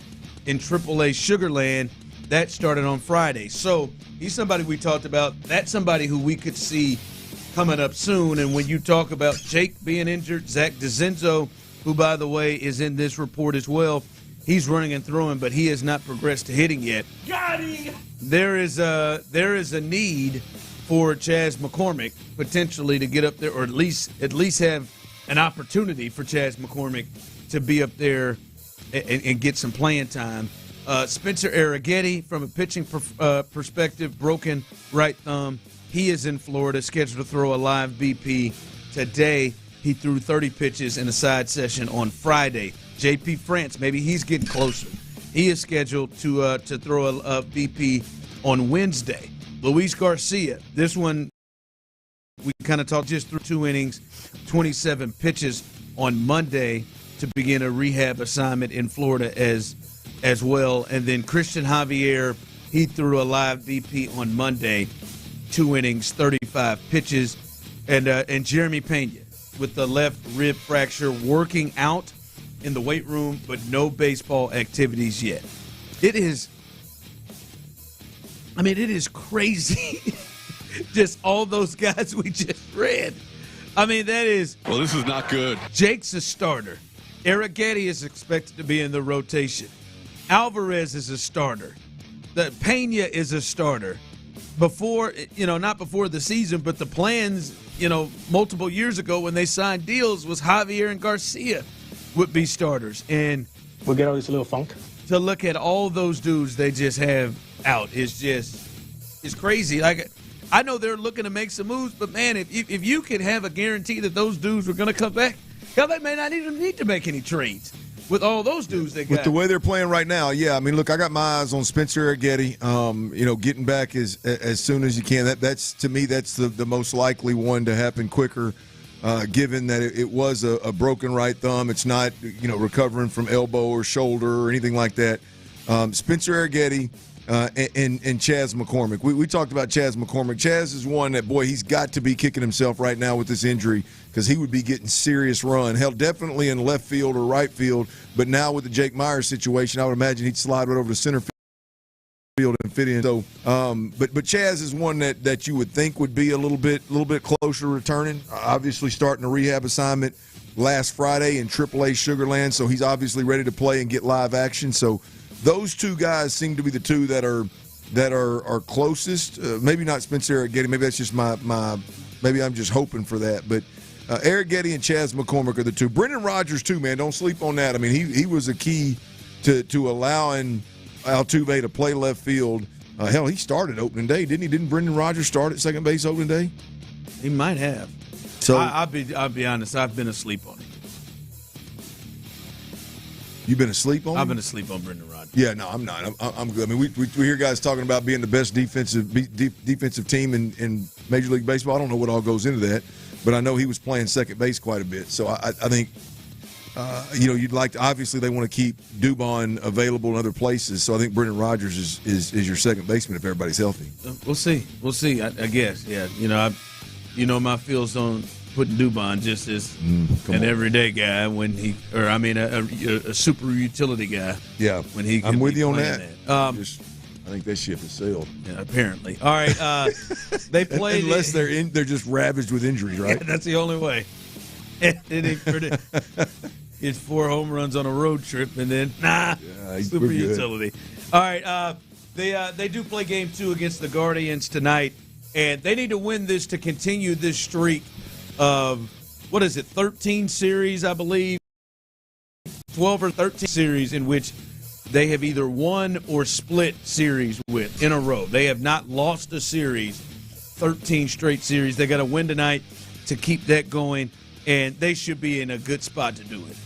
Speaker 18: in AAA Sugarland. That started on Friday. So he's somebody we talked about. That's somebody who we could see coming up soon. And when you talk about Jake being injured, Zach DeZenzo, who, by the way, is in this report as well, he's running and throwing, but he has not progressed to hitting yet.
Speaker 3: Got him!
Speaker 18: There is a need for Chas McCormick potentially to get up there, or at least have an opportunity for Chas McCormick to be up there and get some playing time. Spencer Arrighetti, from a pitching perspective, broken right thumb. He is in Florida, scheduled to throw a live BP today. He threw 30 pitches in a side session on Friday. J.P. France, maybe he's getting closer. He is scheduled to throw a BP on Wednesday. Luis Garcia, this one we kind of talked just through 2 innings, 27 pitches on Monday to begin a rehab assignment in Florida as well. And then Christian Javier, he threw a live BP on Monday, 2 innings, 35 pitches. And Jeremy Pena with the left rib fracture, working out in the weight room, but no baseball activities yet. It is crazy. Just all those guys we just read. I mean, that is...
Speaker 31: Well, this is not good.
Speaker 18: Jake's a starter. Arrighetti is expected to be in the rotation. Alvarez is a starter. Pena is a starter. Before, not before the season, but the plans, multiple years ago when they signed deals was Javier and Garcia. would be starters. And
Speaker 6: we'll get all this little funk.
Speaker 18: To look at all those dudes they just have out is it's crazy. Like, I know they're looking to make some moves, but, man, if you could have a guarantee that those dudes were going to come back, hell, they may not even need to make any trades with all those dudes they got.
Speaker 19: With the way they're playing right now, yeah. I mean, look, I got my eyes on Spencer Arrighetti. Getting back as soon as you can. That's to me, that's the most likely one to happen quicker, given that it was a broken right thumb. It's not, recovering from elbow or shoulder or anything like that. Spencer Arrighetti and Chaz McCormick. We talked about Chaz McCormick. Chaz is one that, boy, he's got to be kicking himself right now with this injury because he would be getting serious run. Hell, definitely in left field or right field, but now with the Jake Myers situation, I would imagine he'd slide right over to center field and fit in. So, but Chaz is one that you would think would be a little bit closer to returning. Obviously, starting a rehab assignment last Friday in AAA Sugar Land, so he's obviously ready to play and get live action. So, those two guys seem to be the two that are closest. Maybe not Spencer Arrighetti. Maybe that's just maybe I'm just hoping for that. But Arrighetti and Chaz McCormick are the two. Brendan Rodgers too, man. Don't sleep on that. I mean, he was a key to allowing Altuve to play left field. Hell, he started opening day, didn't he? Didn't Brendan Rodgers start at second base opening day?
Speaker 18: He might have. So I'll be honest. I've been asleep on him.
Speaker 19: You've been asleep on him?
Speaker 18: I've been asleep on Brendan Rodgers.
Speaker 19: Yeah, no, I'm not. I'm good. I mean, we hear guys talking about being the best defensive team in Major League Baseball. I don't know what all goes into that, but I know he was playing second base quite a bit. So I think, you'd like to, obviously they want to keep Dubon available in other places. So I think Brendan Rodgers is your second baseman if everybody's healthy.
Speaker 18: We'll see. I guess. Yeah. My feels on putting Dubon just as an everyday guy a super utility guy.
Speaker 19: Yeah,
Speaker 18: when he.
Speaker 19: I'm with you on that.
Speaker 18: I
Speaker 19: think that ship has sailed.
Speaker 18: Yeah, apparently. All right, they played
Speaker 19: unless they're just ravaged with injuries, right?
Speaker 18: Yeah, that's the only way. It's 4 home runs on a road trip, and then super utility. All right, they do play game 2 against the Guardians tonight, and they need to win this to continue this streak of 13 series, I believe, 12 or 13 series in which they have either won or split series with in a row. They have not lost a series, 13 straight series. They got to win tonight to keep that going, and they should be in a good spot to do it.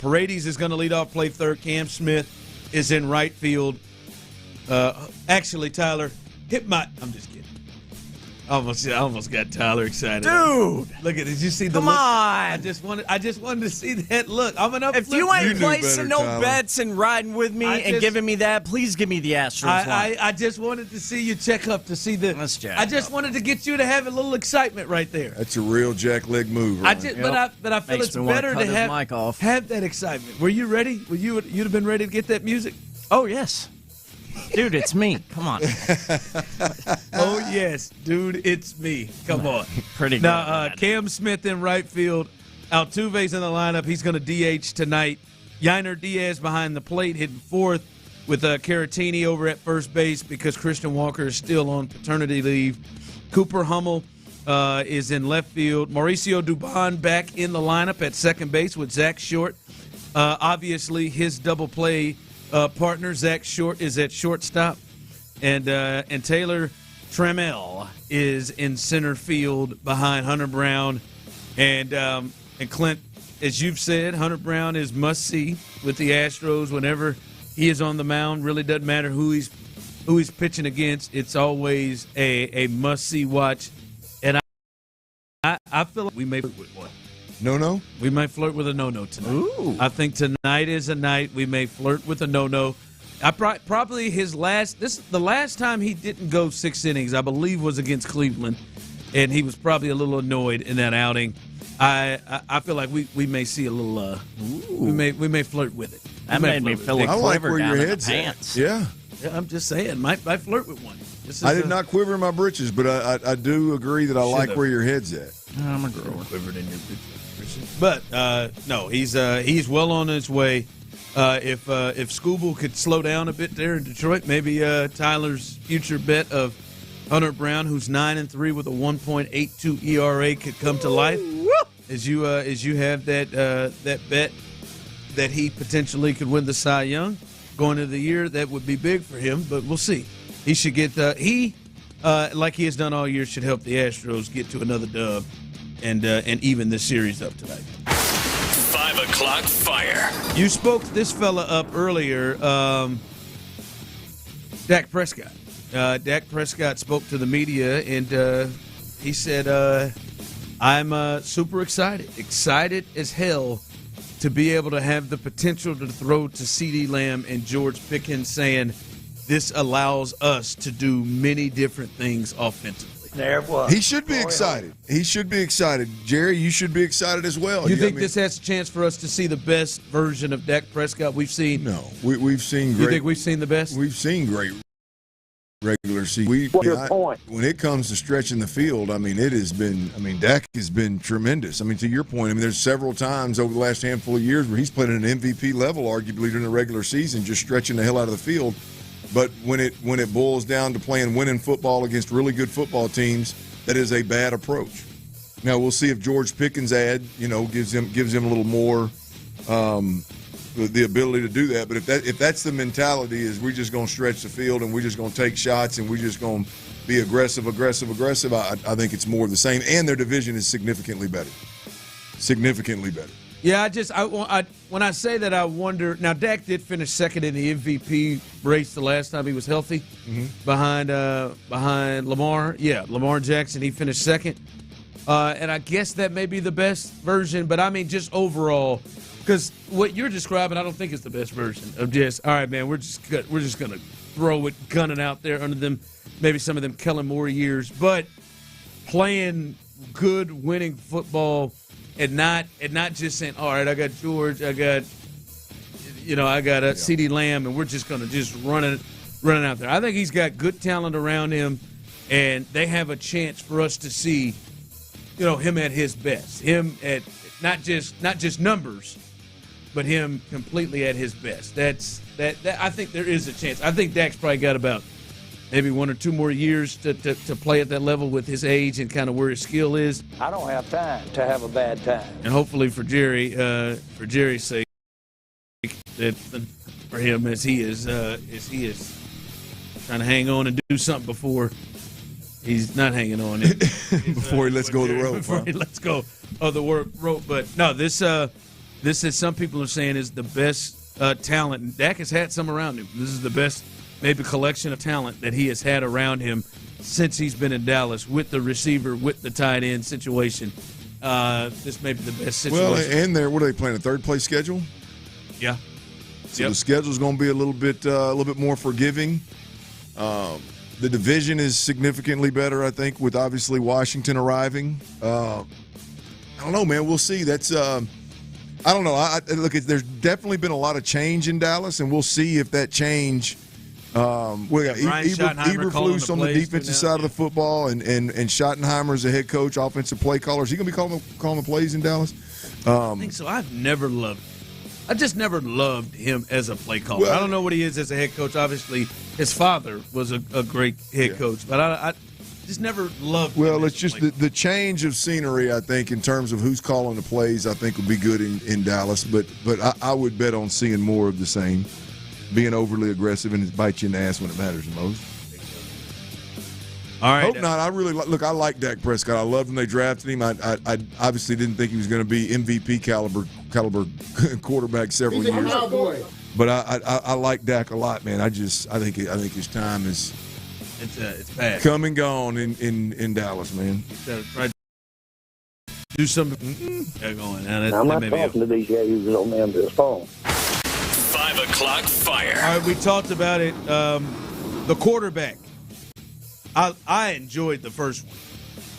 Speaker 18: Paredes is going to lead off, play third. Cam Smith is in right field. Actually, Tyler, I'm just kidding. I almost got Tyler excited.
Speaker 10: Dude,
Speaker 18: look at it. Did you see the
Speaker 10: Come
Speaker 18: look?
Speaker 10: on.
Speaker 18: I just wanted to see that look.
Speaker 10: If you ain't placing no bets and riding with me and giving me that, please give me the Astros line.
Speaker 18: I just wanted to see you check up to see the. I just wanted to get you to have a little excitement right there.
Speaker 19: That's a real jackleg move.
Speaker 18: But I feel
Speaker 10: Makes
Speaker 18: it's
Speaker 10: me wanna
Speaker 18: better
Speaker 10: cut
Speaker 18: to
Speaker 10: his mic off.
Speaker 18: have that excitement. Were you ready? You'd have been ready to get that music?
Speaker 10: Oh yes. Dude, it's me. Come on.
Speaker 18: Oh, yes. Dude, it's me. Come on.
Speaker 10: Pretty good.
Speaker 18: Now, Cam Smith in right field. Altuve's in the lineup. He's going to DH tonight. Yainer Diaz behind the plate hitting fourth with Caratini over at first base because Christian Walker is still on paternity leave. Cooper Hummel is in left field. Mauricio Dubon back in the lineup at second base with Zach Short. Obviously, his double play partner, Zach Short, is at shortstop. And Taylor Trammell is in center field behind Hunter Brown. And Clint, as you've said, Hunter Brown is must-see with the Astros whenever he is on the mound. Really doesn't matter who he's pitching against. It's always a must-see watch. And I feel like we may flirt with one.
Speaker 19: No?
Speaker 18: We may flirt with a no-no tonight.
Speaker 10: Ooh.
Speaker 18: I think tonight is a night we may flirt with a no-no. Probably the last time he didn't go 6 innings, I believe, was against Cleveland, and he was probably a little annoyed in that outing. I feel like we may see a little. We may flirt with it.
Speaker 10: That made me feel a quiver down in the pants.
Speaker 19: Yeah,
Speaker 18: I'm just saying, might flirt with one.
Speaker 19: I did not quiver in my britches, but I do agree that I like where your head's at.
Speaker 10: I'm a girl.
Speaker 18: Quivered in your britches. But no, he's well on his way. If Scooble could slow down a bit there in Detroit, maybe Tyler's future bet of Hunter Brown, who's 9-3 with a 1.82 ERA, could come to life. As you have that bet that he potentially could win the Cy Young going into the year. That would be big for him, but we'll see. He should get like he has done all year, should help the Astros get to another dub and even this series up tonight.
Speaker 1: 5 o'clock fire.
Speaker 18: You spoke this fella up earlier, Dak Prescott. Dak Prescott spoke to the media, and he said, I'm super excited as hell to be able to have the potential to throw to CeeDee Lamb and George Pickens, saying this allows us to do many different things offensively.
Speaker 3: There it was.
Speaker 19: He should be excited. He should be excited. Jerry, you should be excited as well.
Speaker 18: You think this has a chance for us to see the best version of Dak Prescott we've seen?
Speaker 19: No. We've seen great.
Speaker 18: You think we've seen the best?
Speaker 19: We've seen great regular season.
Speaker 3: What's your point?
Speaker 19: When it comes to stretching the field, Dak has been tremendous. To your point, there's several times over the last handful of years where he's played at an MVP level, arguably during the regular season, just stretching the hell out of the field. But when it boils down to playing winning football against really good football teams, that is a bad approach. Now we'll see if George Pickens gives him a little more the ability to do that. But if that's the mentality, is we're just going to stretch the field and we're just going to take shots and we're just going to be aggressive. I think it's more of the same. And their division is significantly better. Significantly better.
Speaker 18: Yeah, when I say that, I wonder. Now, Dak did finish second in the MVP race the last time he was healthy, behind Lamar. Yeah, Lamar Jackson. He finished second, and I guess that may be the best version. But just overall, because what you're describing, I don't think is the best version of just all right, man. We're just gonna throw it, gunning out there under them. Maybe some of them Kellen Moore years, but playing good, winning football. And not just saying, all right, I got George, I got CeeDee Lamb, and we're just going to just run it out there. I think he's got good talent around him, and they have a chance for us to see, him at his best. Him at not just numbers, but him completely at his best. That I think there is a chance. I think Dak's probably got about maybe 1 or 2 more years to play at that level with his age and kind of where his skill is.
Speaker 3: I don't have time to have a bad time.
Speaker 18: And hopefully for Jerry's sake, that for him as he is trying to hang on and do something before he's not hanging on
Speaker 19: before he lets go of the rope.
Speaker 18: Before he lets go of the rope. But no, this is some people are saying is the best talent. And Dak has had some around him. This is the best. Maybe collection of talent that he has had around him since he's been in Dallas with the receiver, with the tight end situation. This may be the best situation.
Speaker 19: Well, and what are they playing, a third-place schedule?
Speaker 18: Yeah.
Speaker 19: So the schedule's going to be a little bit more forgiving. The division is significantly better, I think, with obviously Washington arriving. I don't know, man. We'll see. That's I don't know. Look, there's definitely been a lot of change in Dallas, and we'll see if that change – we got Eberflus on the defensive side of the football, and Schottenheimer as the head coach, offensive play caller. Is he going to be calling the plays in Dallas?
Speaker 18: I think so. I just never loved him as a play caller. Well, I don't know what he is as a head coach. Obviously, his father was a great head coach, but I just never loved him.
Speaker 19: Well, it's just the change of scenery, I think, in terms of who's calling the plays, I think would be good in Dallas. But I would bet on seeing more of the same. Being overly aggressive and bite you in the ass when it matters the most.
Speaker 18: All right.
Speaker 19: Hope not. I really look. I like Dak Prescott. I loved when they drafted him. I obviously didn't think he was going to be MVP caliber quarterback several years. But I like Dak a lot, man. I think his time is
Speaker 18: it's bad.
Speaker 19: Come and gone in Dallas, man.
Speaker 18: Do something. They're going.
Speaker 3: I'm not talking to these guys on the end of this phone.
Speaker 1: 5 o'clock fire.
Speaker 18: All right, we talked about it. The quarterback. I enjoyed the first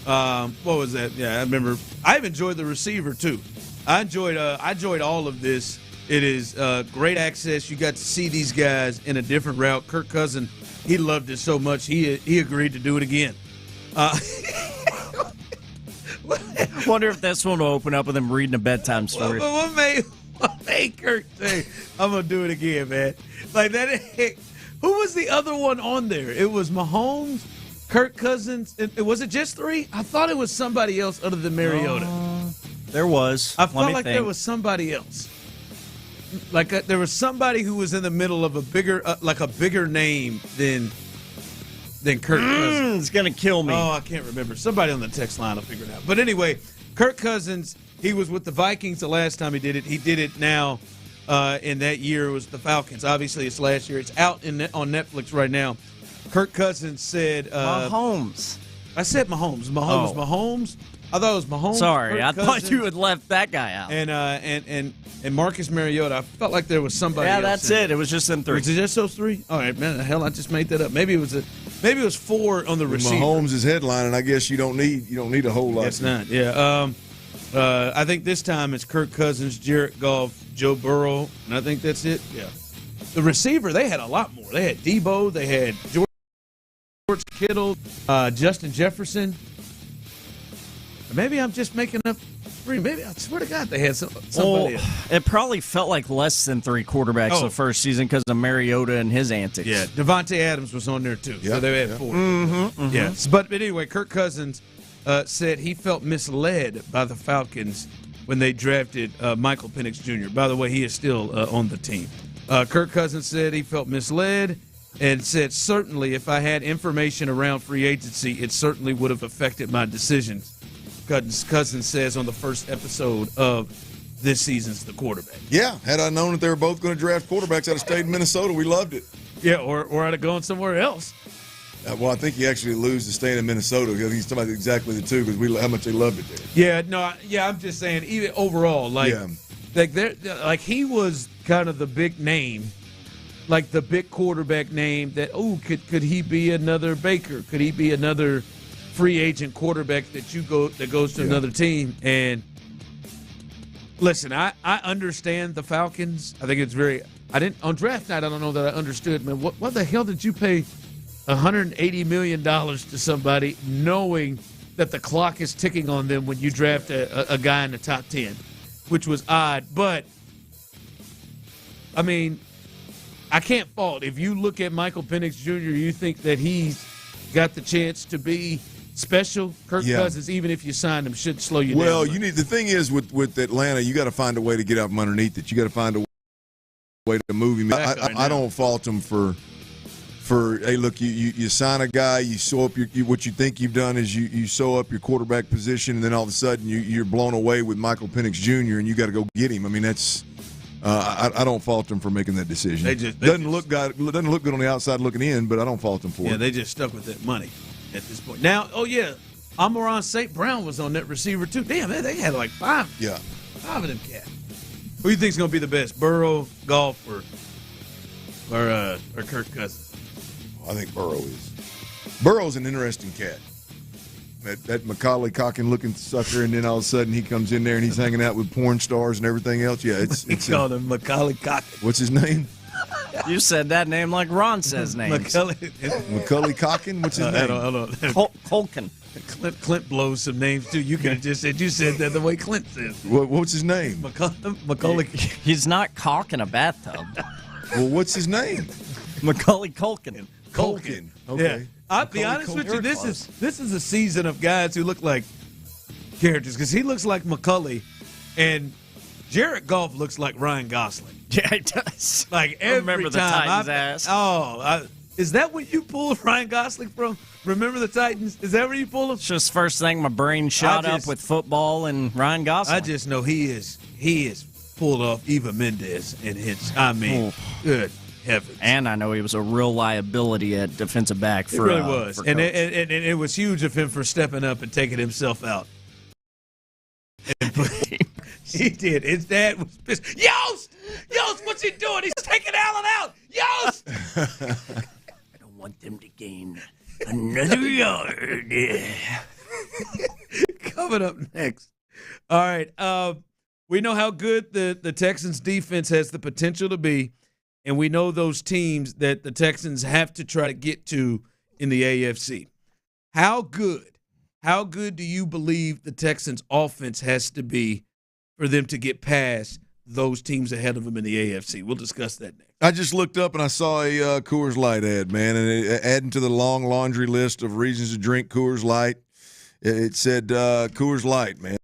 Speaker 18: one. What was that? Yeah, I remember. I've enjoyed the receiver too. I enjoyed all of this. It is great access. You got to see these guys in a different route. Kirk Cousins, he loved it so much he agreed to do it again.
Speaker 10: Wonder if this one will open up with him reading a bedtime story.
Speaker 18: What made Kirk say, I'm going to do it again, man? Like that. Who was the other one on there? It was Mahomes, Kirk Cousins. Was it just 3? I thought it was somebody else other than Mariota.
Speaker 10: There was.
Speaker 18: I felt like there was somebody else. there was somebody who was in the middle of a bigger name than Kirk Cousins.
Speaker 10: It's gonna kill me.
Speaker 18: Oh, I can't remember. Somebody on the text line will figure it out. But anyway, Kirk Cousins, he was with the Vikings the last time he did it. He did it now. In that year, it was the Falcons. Obviously, it's last year. It's out on Netflix right now. Kirk Cousins said
Speaker 10: Mahomes.
Speaker 18: I said Mahomes. Mahomes. I thought it was Mahomes.
Speaker 10: Sorry,
Speaker 18: Kirk
Speaker 10: I
Speaker 18: Cousins,
Speaker 10: thought you had left that guy out.
Speaker 18: And Marcus Mariota. I felt like there was somebody else.
Speaker 10: Yeah, that's it. It was just them three.
Speaker 18: Was it just those three? All right, man. The hell, I just made that up. Maybe it was four on the receiver.
Speaker 19: Mahomes is headlining. I guess you don't need a whole lot.
Speaker 18: It's not. Yeah. I think this time it's Kirk Cousins, Jared Goff, Joe Burrow, and I think that's it. Yeah. The receiver, they had a lot more. They had Debo, they had George Kittle, Justin Jefferson. Maybe I'm just making up three. Maybe I swear to God they had somebody else.
Speaker 10: It probably felt like less than three quarterbacks the first season because of Mariota and his antics.
Speaker 18: Yeah, Devontae Adams was on there too.
Speaker 19: Yep.
Speaker 18: So they had four.
Speaker 10: Mm-hmm.
Speaker 18: Yes. But anyway, Kirk Cousins said he felt misled by the Falcons when they drafted Michael Penix Jr. By the way, he is still on the team. Kirk Cousins said he felt misled and said, certainly if I had information around free agency, it certainly would have affected my decisions. Cousins says on the first episode of this season's The Quarterback.
Speaker 19: Yeah, had I known that they were both going to draft quarterbacks out of state in Minnesota, we loved it.
Speaker 18: Yeah, or I'd have gone somewhere else.
Speaker 19: Well, I think you actually lose the state of Minnesota. I think he's talking about exactly the two because how much they loved it there.
Speaker 18: Yeah, I'm just saying, even overall, like he was kind of the big name, like the big quarterback name that could he be another Baker? Could he be another free agent quarterback that goes to another team? And listen, I understand the Falcons. I think it's on draft night. I don't know that I understood. Man, what the hell did you pay $180 million to somebody knowing that the clock is ticking on them when you draft a guy in the top 10, which was odd. But, I mean, I can't fault. If you look at Michael Penix Jr., you think that he's got the chance to be special. Kirk Cousins, even if you signed him, should slow you down.
Speaker 19: Well, the thing is with Atlanta, you got to find a way to get out from underneath it. You got to find a way to move him. I don't fault him for hey, look, you sign a guy, you sew up what you think you've done is you sew up your quarterback position, and then all of a sudden you're blown away with Michael Penix Jr. and you got to go get him. I mean, that's I don't fault him for making that decision. Doesn't look good on the outside looking in, but I don't fault him for it.
Speaker 18: Yeah, they just stuck with that money at this point. Now, Amon-Ra St. Brown was on that receiver too. Damn, man, they had like five of them cats. Who do you think is going to be the best, Burrow, Goff, or Kirk Cousins?
Speaker 19: I think Burrow is. Burrow's an interesting cat. That Macaulay Culkin-looking sucker, and then all of a sudden he comes in there and he's hanging out with porn stars and everything else. Yeah, it's
Speaker 18: called him Macaulay Culkin.
Speaker 19: What's his name?
Speaker 10: You said that name like Ron says names.
Speaker 19: Macaulay Culkin? What's his name?
Speaker 18: Hold on.
Speaker 10: Culkin.
Speaker 18: Clint blows some names too. You could have just said that the way Clint says.
Speaker 19: What's his name?
Speaker 18: Macaulay.
Speaker 10: He's not caulking a bathtub.
Speaker 19: Well, what's his name?
Speaker 10: Macaulay Culkin.
Speaker 19: Okay.
Speaker 18: Yeah. I'll be honest with you. This is a season of guys who look like characters because he looks like Macaulay, and Jared Goff looks like Ryan Gosling.
Speaker 10: Yeah, he does.
Speaker 18: Like every
Speaker 10: remember the
Speaker 18: time.
Speaker 10: Titans ass.
Speaker 18: Is that what you pulled Ryan Gosling from? Remember the Titans? Is that where you pull him?
Speaker 10: It's just first thing my brain shot up with football and Ryan Gosling.
Speaker 18: I just know he is pulled off Eva Mendes and hits. I mean, good heavens.
Speaker 10: And I know he was a real liability at defensive back.
Speaker 18: He really was. And it was huge of him for stepping up and taking himself out. He did. His dad was pissed. Yost, what's he doing? He's taking Allen out. Yost! I don't want them to gain another yard. Coming up next. All right. We know how good the Texans defense has the potential to be, and we know those teams that the Texans have to try to get to in the AFC. How good do you believe the Texans' offense has to be for them to get past those teams ahead of them in the AFC? We'll discuss that next.
Speaker 19: I just looked up and I saw a Coors Light ad, man, and adding to the long laundry list of reasons to drink Coors Light, it said Coors Light, man.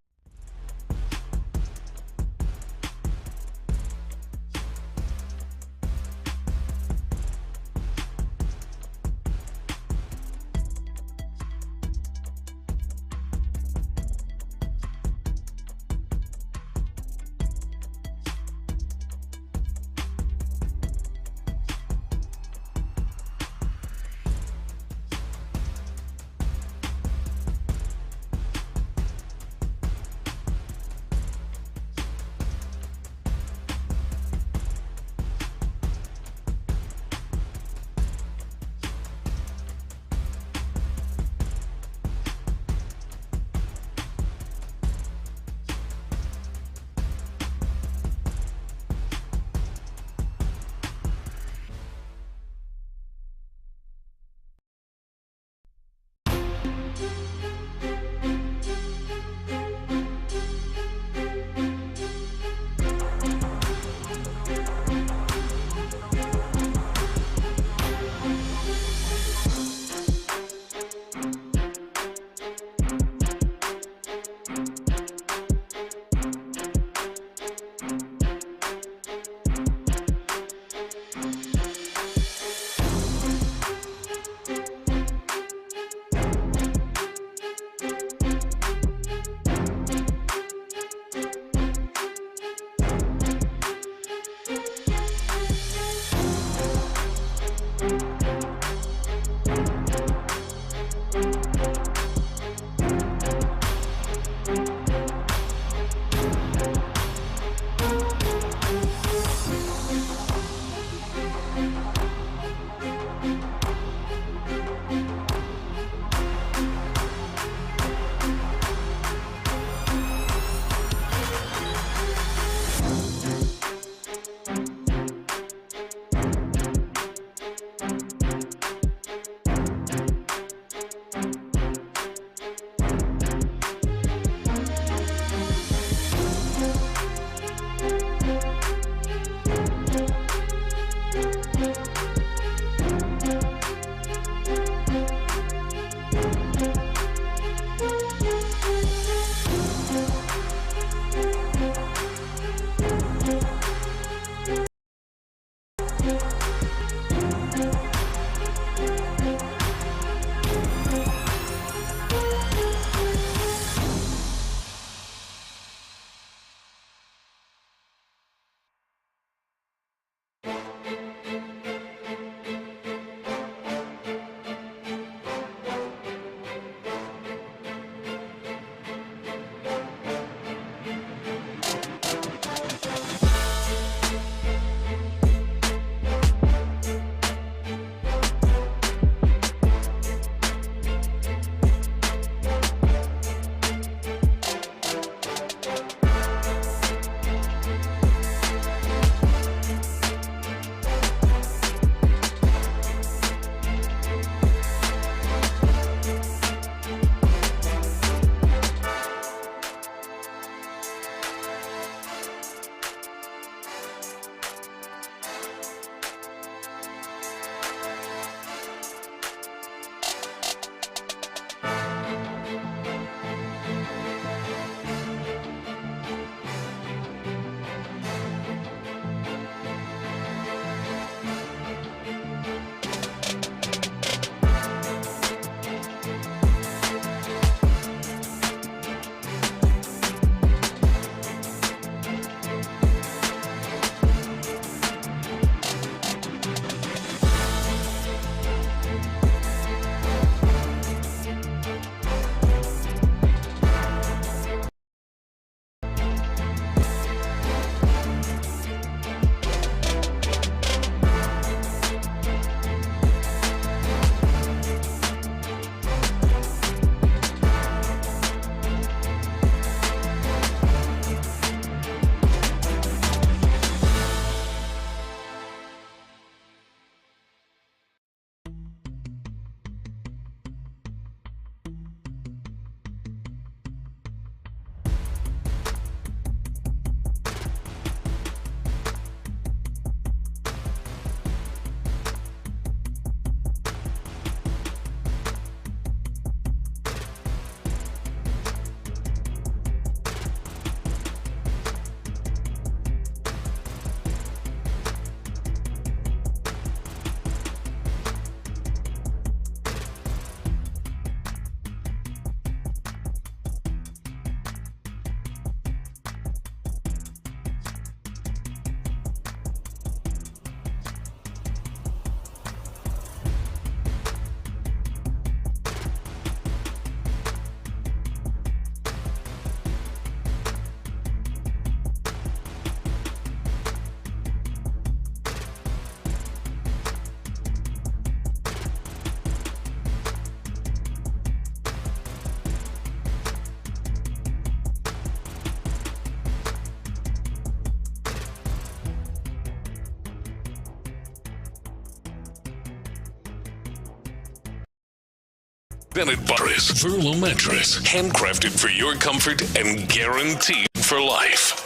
Speaker 1: Bennett Buttress Verlo mattress, handcrafted for your comfort and guaranteed for life.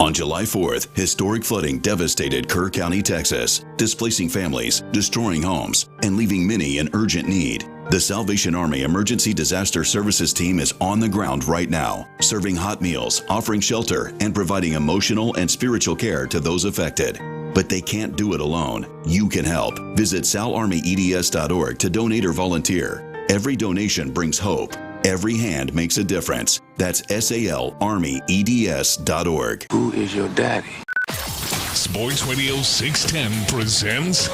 Speaker 2: On July 4th, historic flooding devastated Kerr County, Texas, displacing families, destroying homes, and leaving many in urgent need. The Salvation Army Emergency Disaster Services team is on the ground right now, serving hot meals, offering shelter, and providing emotional and spiritual care to those affected. But they can't do it alone. You can help. Visit salarmyeds.org to donate or volunteer. Every donation brings hope. Every hand makes a difference. That's salarmyeds.org.
Speaker 6: Who is your daddy?
Speaker 1: Sports Radio 610 presents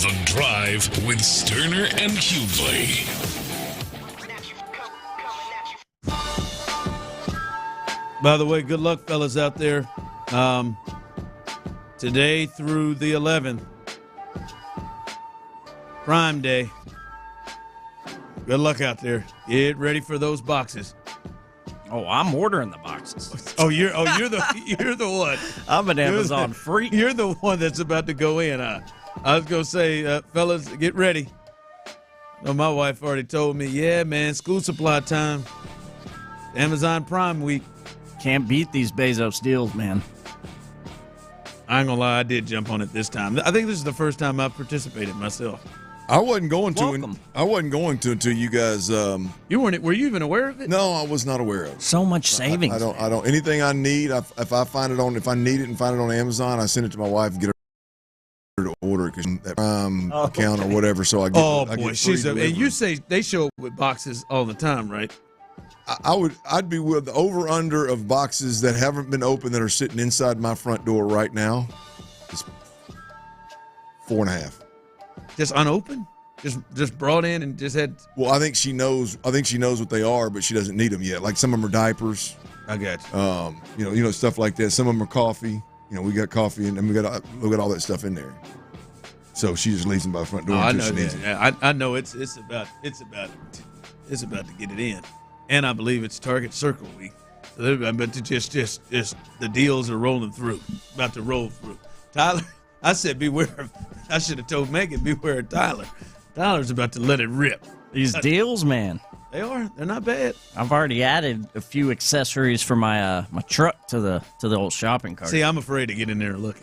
Speaker 1: The Drive with Stoerner and Hughley.
Speaker 18: By the way, good luck, fellas, out there. Today through the 11th, Prime Day. Good luck out there. Get ready for those boxes.
Speaker 10: Oh, I'm ordering the boxes.
Speaker 18: You're the one.
Speaker 10: I'm an Amazon freak.
Speaker 18: You're the one that's about to go in. I was gonna say, fellas, get ready. My wife already told me, yeah, man, school supply time. Amazon Prime Week.
Speaker 10: Can't beat these Bezos deals, man.
Speaker 18: I ain't gonna lie, I did jump on it this time. I think this is the first time I've participated myself.
Speaker 19: I wasn't going to. I wasn't going to until you guys.
Speaker 18: You weren't. Were you even aware of it?
Speaker 19: No, I was not aware of it.
Speaker 10: So much savings.
Speaker 19: I don't. Anything I need, if I find it on, if I need it and find it on Amazon, I send it to my wife and get her to order it because that account or whatever. So I get.
Speaker 18: I get she's. And you say they show up with boxes all the time, right?
Speaker 19: I'd be with the over under of boxes that haven't been opened that are sitting inside my front door right now. It's 4.5.
Speaker 18: Just unopened? Just brought in and just had.
Speaker 19: Well, I think she knows what they are, but she doesn't need them yet. Like some of them are diapers.
Speaker 18: I got you.
Speaker 19: You know stuff like that. Some of them are coffee. You know, we got coffee and we got all that stuff in there. So she just leaves them by the front door.
Speaker 18: I know that. I know it's about to get it in, and I believe it's Target Circle Week. So but just the deals are rolling through, about to roll through. Tyler. I said, beware. I should have told Megan, beware of Tyler. Tyler's about to let it rip.
Speaker 10: These deals, man.
Speaker 18: They are. They're not bad.
Speaker 10: I've already added a few accessories for my my truck to the old shopping cart.
Speaker 18: See, I'm afraid to get in there and look.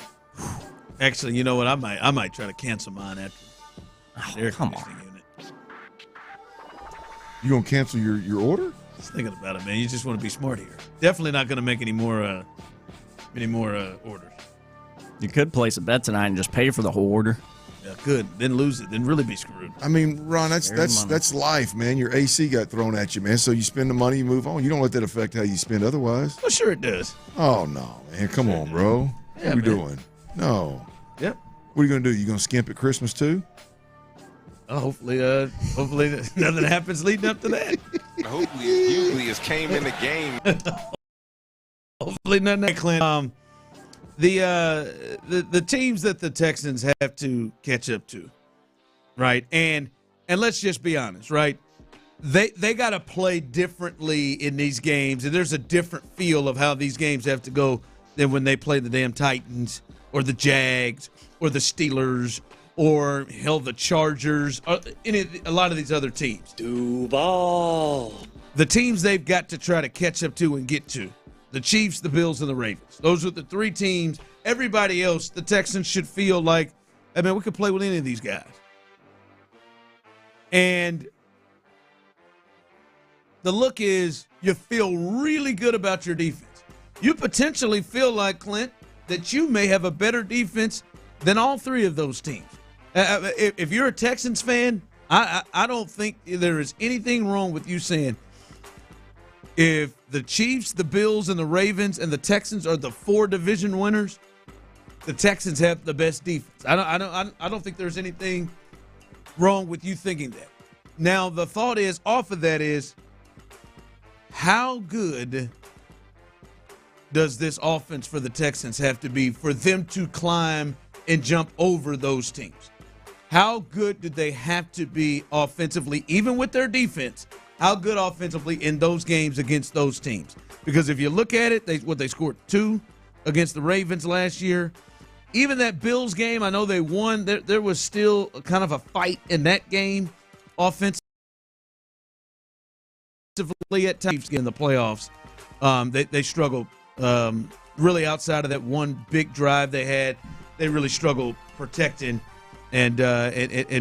Speaker 18: Actually, you know what? I might try to cancel mine after the air conditioning unit.
Speaker 19: You gonna cancel your order?
Speaker 18: Just thinking about it, man. You just want to be smart here. Definitely not gonna make any more orders.
Speaker 10: You could place a bet tonight and just pay for the whole order.
Speaker 18: Yeah, good. Then lose it. Then really be screwed.
Speaker 19: I mean, Ron, that's life, man. Your AC got thrown at you, man. So you spend the money, you move on. You don't let that affect how you spend otherwise.
Speaker 18: Well, sure it does.
Speaker 19: Oh no, man. Come on, bro.
Speaker 18: Yeah,
Speaker 19: what are we doing? No.
Speaker 18: Yep.
Speaker 19: What are you gonna do? You gonna skimp at Christmas too?
Speaker 18: Hopefully nothing happens leading up to that.
Speaker 6: Hopefully Hughley has came in the game.
Speaker 18: Hopefully nothing, Clint. The teams that the Texans have to catch up to, right? And let's just be honest, right? They got to play differently in these games, and there's a different feel of how these games have to go than when they play the damn Titans or the Jags or the Steelers or hell the Chargers or a lot of these other teams.
Speaker 6: Duval.
Speaker 18: The teams they've got to try to catch up to and get to. The Chiefs, the Bills, and the Ravens. Those are the three teams. Everybody else, the Texans should feel like, I mean, we could play with any of these guys. And the look is you feel really good about your defense. You potentially feel like, Clint, that you may have a better defense than all three of those teams. If you're a Texans fan, I don't think there is anything wrong with you saying, if the Chiefs, the Bills, and the Ravens and the Texans are the 4 division winners, the Texans have the best defense. I don't think there's anything wrong with you thinking that. Now, the thought is, off of that is, how good does this offense for the Texans have to be for them to climb and jump over those teams? How good do they have to be offensively, even with their defense? How good offensively in those games against those teams? Because if you look at it, they scored 2 against the Ravens last year. Even that Bills game, I know they won. There was still kind of a fight in that game offensively. defensively at times in the playoffs. They struggled really outside of that one big drive they had. They really struggled protecting and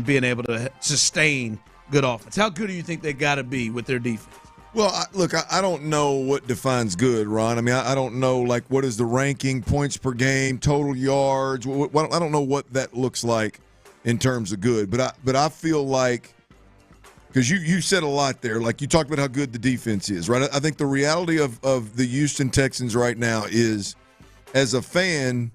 Speaker 18: being able to sustain good offense. How good do you think they got to be with their defense?
Speaker 19: Well, I don't know what defines good, Ron. I mean, I don't know, like, what is the ranking, points per game, total yards. I don't know what that looks like in terms of good. But I feel like, because you said a lot there, like you talked about how good the defense is, right? I think the reality of the Houston Texans right now is, as a fan,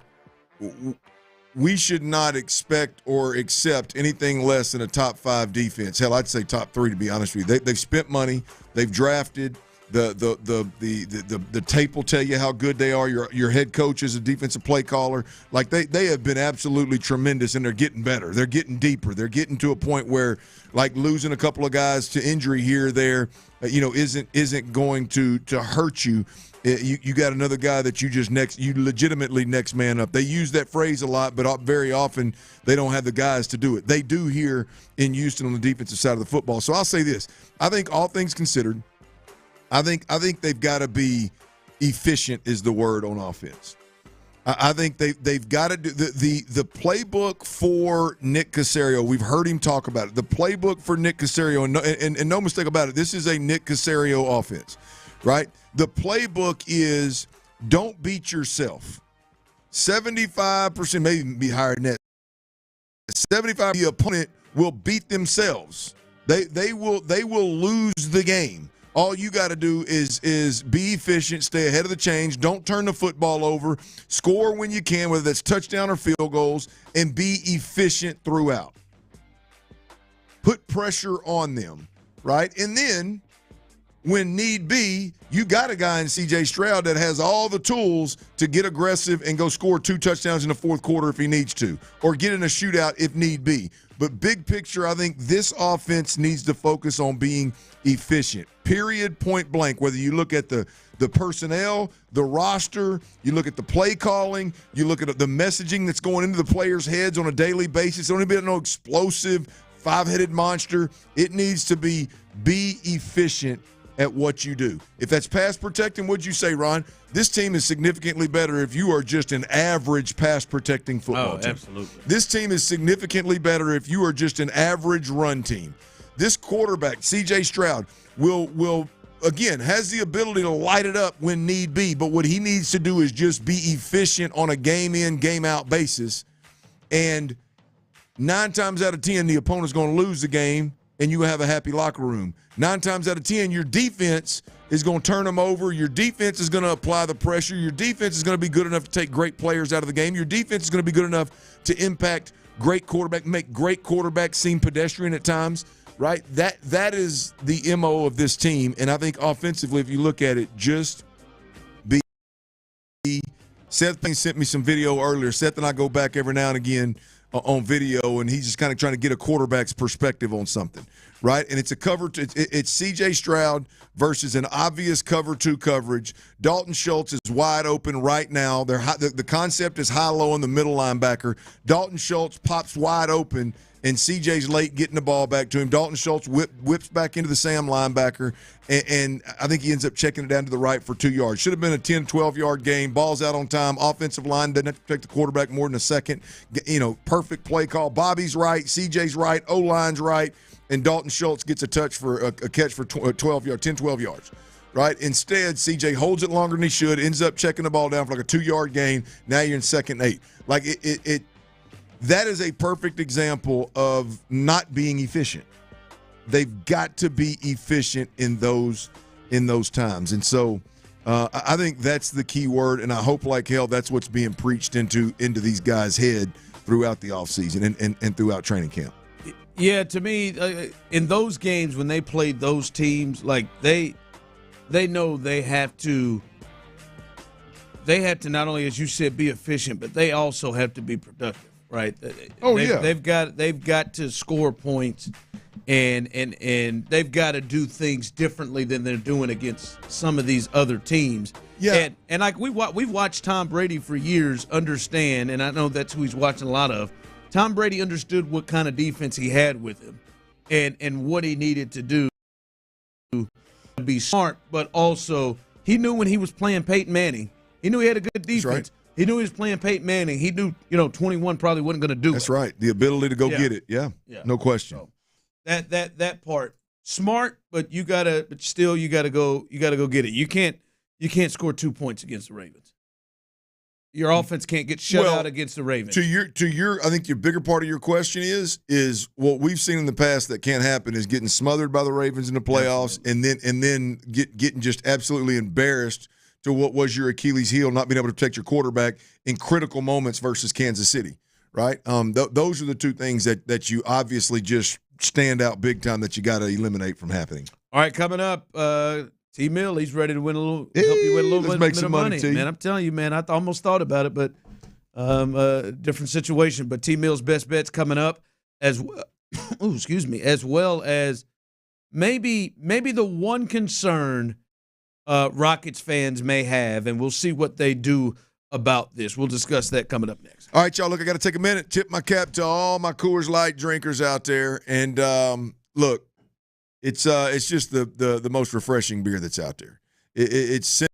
Speaker 19: we should not expect or accept anything less than a top 5 defense. Hell, I'd say top 3, to be honest with you. They've spent money. They've drafted. The tape will tell you how good they are. Your head coach is a defensive play caller. Like they have been absolutely tremendous, and they're getting better. They're getting deeper. They're getting to a point where, like, losing a couple of guys to injury here or there, isn't going to hurt you. You got another guy that you legitimately next man up. They use that phrase a lot, but very often they don't have the guys to do it. They do here in Houston on the defensive side of the football. So I'll say this. I think all things considered, I think they've got to be efficient is the word on offense. I think they've got to do the playbook for Nick Caserio. We've heard him talk about it. The playbook for Nick Caserio, and no mistake about it, this is a Nick Caserio offense, right? The playbook is don't beat yourself. 75%, maybe be higher than that. 75%, the opponent will beat themselves. They will lose the game. All you got to do is be efficient, stay ahead of the change, don't turn the football over, score when you can, whether that's touchdown or field goals, and be efficient throughout. Put pressure on them, right? And then, when need be, you got a guy in C.J. Stroud that has all the tools to get aggressive and go score 2 touchdowns in the fourth quarter if he needs to, or get in a shootout if need be. But big picture, I think this offense needs to focus on being efficient, period, point blank. Whether you look at the personnel, the roster, you look at the play calling, you look at the messaging that's going into the players' heads on a daily basis. Don't be no explosive, 5-headed monster. It needs to be efficient at what you do. If that's pass protecting, what'd you say, Ron? This team is significantly better if you are just an average pass protecting football team.
Speaker 18: Absolutely.
Speaker 19: This team is significantly better if you are just an average run team. This quarterback, C.J. Stroud, will again, has the ability to light it up when need be, but what he needs to do is just be efficient on a game-in, game-out basis. And 9 times out of 10, the opponent's going to lose the game, and you have a happy locker room. 9 times out of 10, your defense is going to turn them over. Your defense is going to apply the pressure. Your defense is going to be good enough to take great players out of the game. Your defense is going to be good enough to impact great quarterback, make great quarterbacks seem pedestrian at times, right? That is the MO of this team. And I think offensively, if you look at it, just be. Seth Payne sent me some video earlier. Seth and I go back every now and again on video, and he's just kind of trying to get a quarterback's perspective on something, right? And it's a cover. It's C.J. Stroud versus an obvious cover 2 coverage. Dalton Schultz is wide open right now. The concept is high-low on the middle linebacker. Dalton Schultz pops wide open, and C.J.'s late getting the ball back to him. Dalton Schultz whips back into the Sam linebacker, and I think he ends up checking it down to the right for 2 yards. Should have been a 10, 12-yard game. Ball's out on time. Offensive line doesn't have to protect the quarterback more than a second. Perfect play call. Bobby's right. C.J.'s right. O-line's right. And Dalton Schultz gets a touch for a catch for 10, 12 yards. Right? Instead, C.J. holds it longer than he should, ends up checking the ball down for like a 2-yard gain. Now you're in 2nd and 8. Like that is a perfect example of not being efficient. They've got to be efficient in those times. And so I think that's the key word, and I hope like hell that's what's being preached into these guys' head throughout the offseason and throughout training camp.
Speaker 18: Yeah, to me, in those games when they played those teams, like they know they have to not only, as you said, be efficient, but they also have to be productive. Right. They've got to score points, and they've got to do things differently than they're doing against some of these other teams. Yeah. And like we've watched Tom Brady for years understand, and I know that's who he's watching a lot of. Tom Brady understood what kind of defense he had with him, and what he needed to do be smart, but also he knew when he was playing Peyton Manning, he knew he had a good defense.
Speaker 19: Right.
Speaker 18: He knew he was playing Peyton Manning. He knew, 21 probably wasn't going to do it.
Speaker 19: That's right. The ability to go get it. Yeah. No question.
Speaker 18: So that part, smart, but you gotta go get it. You can't score 2 points against the Ravens. Your offense can't get shut out against the Ravens.
Speaker 19: To your, I think your bigger part of your question is what we've seen in the past that can't happen is getting smothered by the Ravens in the playoffs, and then getting just absolutely embarrassed to what was your Achilles heel, not being able to protect your quarterback in critical moments versus Kansas City, right? Those are the two things that you obviously just stand out big time that you got to eliminate from happening.
Speaker 18: All right, coming up, T. Mill, he's ready to win help you win a little bit of money. Man, I'm telling you, man, I almost thought about it, but different situation. But T. Mill's best bet's coming up as well. As well as maybe the one concern Rockets fans may have, and we'll see what they do about this. We'll discuss that coming up next.
Speaker 19: All right, y'all, look, I got to take a minute, tip my cap to all my Coors Light drinkers out there. And, look, it's just the most refreshing beer that's out there. It's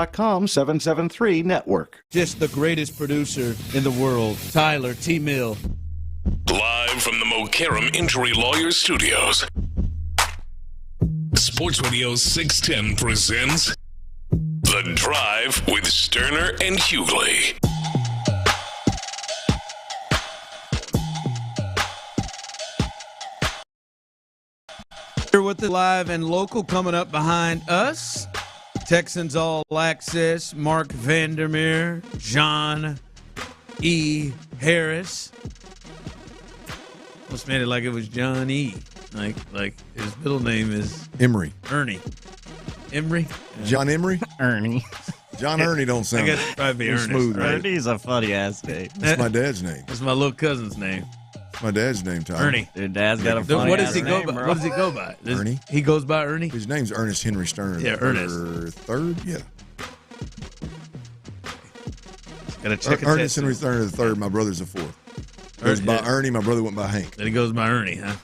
Speaker 8: .com/773 network.
Speaker 18: Just the greatest producer in the world, Tyler T. Mill.
Speaker 1: Live from the Mokaram Injury Lawyers Studios. Sports Radio 610 presents The Drive with Stoerner and Hughley.
Speaker 18: Here with the live and local coming up behind us. Texans All Access, Mark Vandermeer, John E. Harris. Almost made it like it was John E. Like his middle name is
Speaker 19: Emery.
Speaker 18: Ernie. Emery?
Speaker 19: John Emery?
Speaker 10: Ernie.
Speaker 19: John Ernie don't sound
Speaker 18: I guess it'd probably be Ernest.
Speaker 19: smooth, right?
Speaker 10: Ernie's a funny ass name.
Speaker 19: That's my dad's name.
Speaker 18: That's my little cousin's name.
Speaker 19: That's my dad's name, Tyler.
Speaker 18: Ernie.
Speaker 10: Your dad's got a funny
Speaker 18: What
Speaker 10: ass
Speaker 18: does he
Speaker 10: name,
Speaker 18: go by?
Speaker 10: bro.
Speaker 18: What does he go by?
Speaker 19: Ernie.
Speaker 18: He goes by Ernie?
Speaker 19: His name's Ernest Henry Stoerner.
Speaker 18: Yeah, Ernest.
Speaker 19: Third? Yeah.
Speaker 18: Gotta check
Speaker 19: Ernest Henry Stoerner the third. My brother's the fourth. Goes by Ernie. My brother went by Hank.
Speaker 18: Then he goes by Ernie, huh?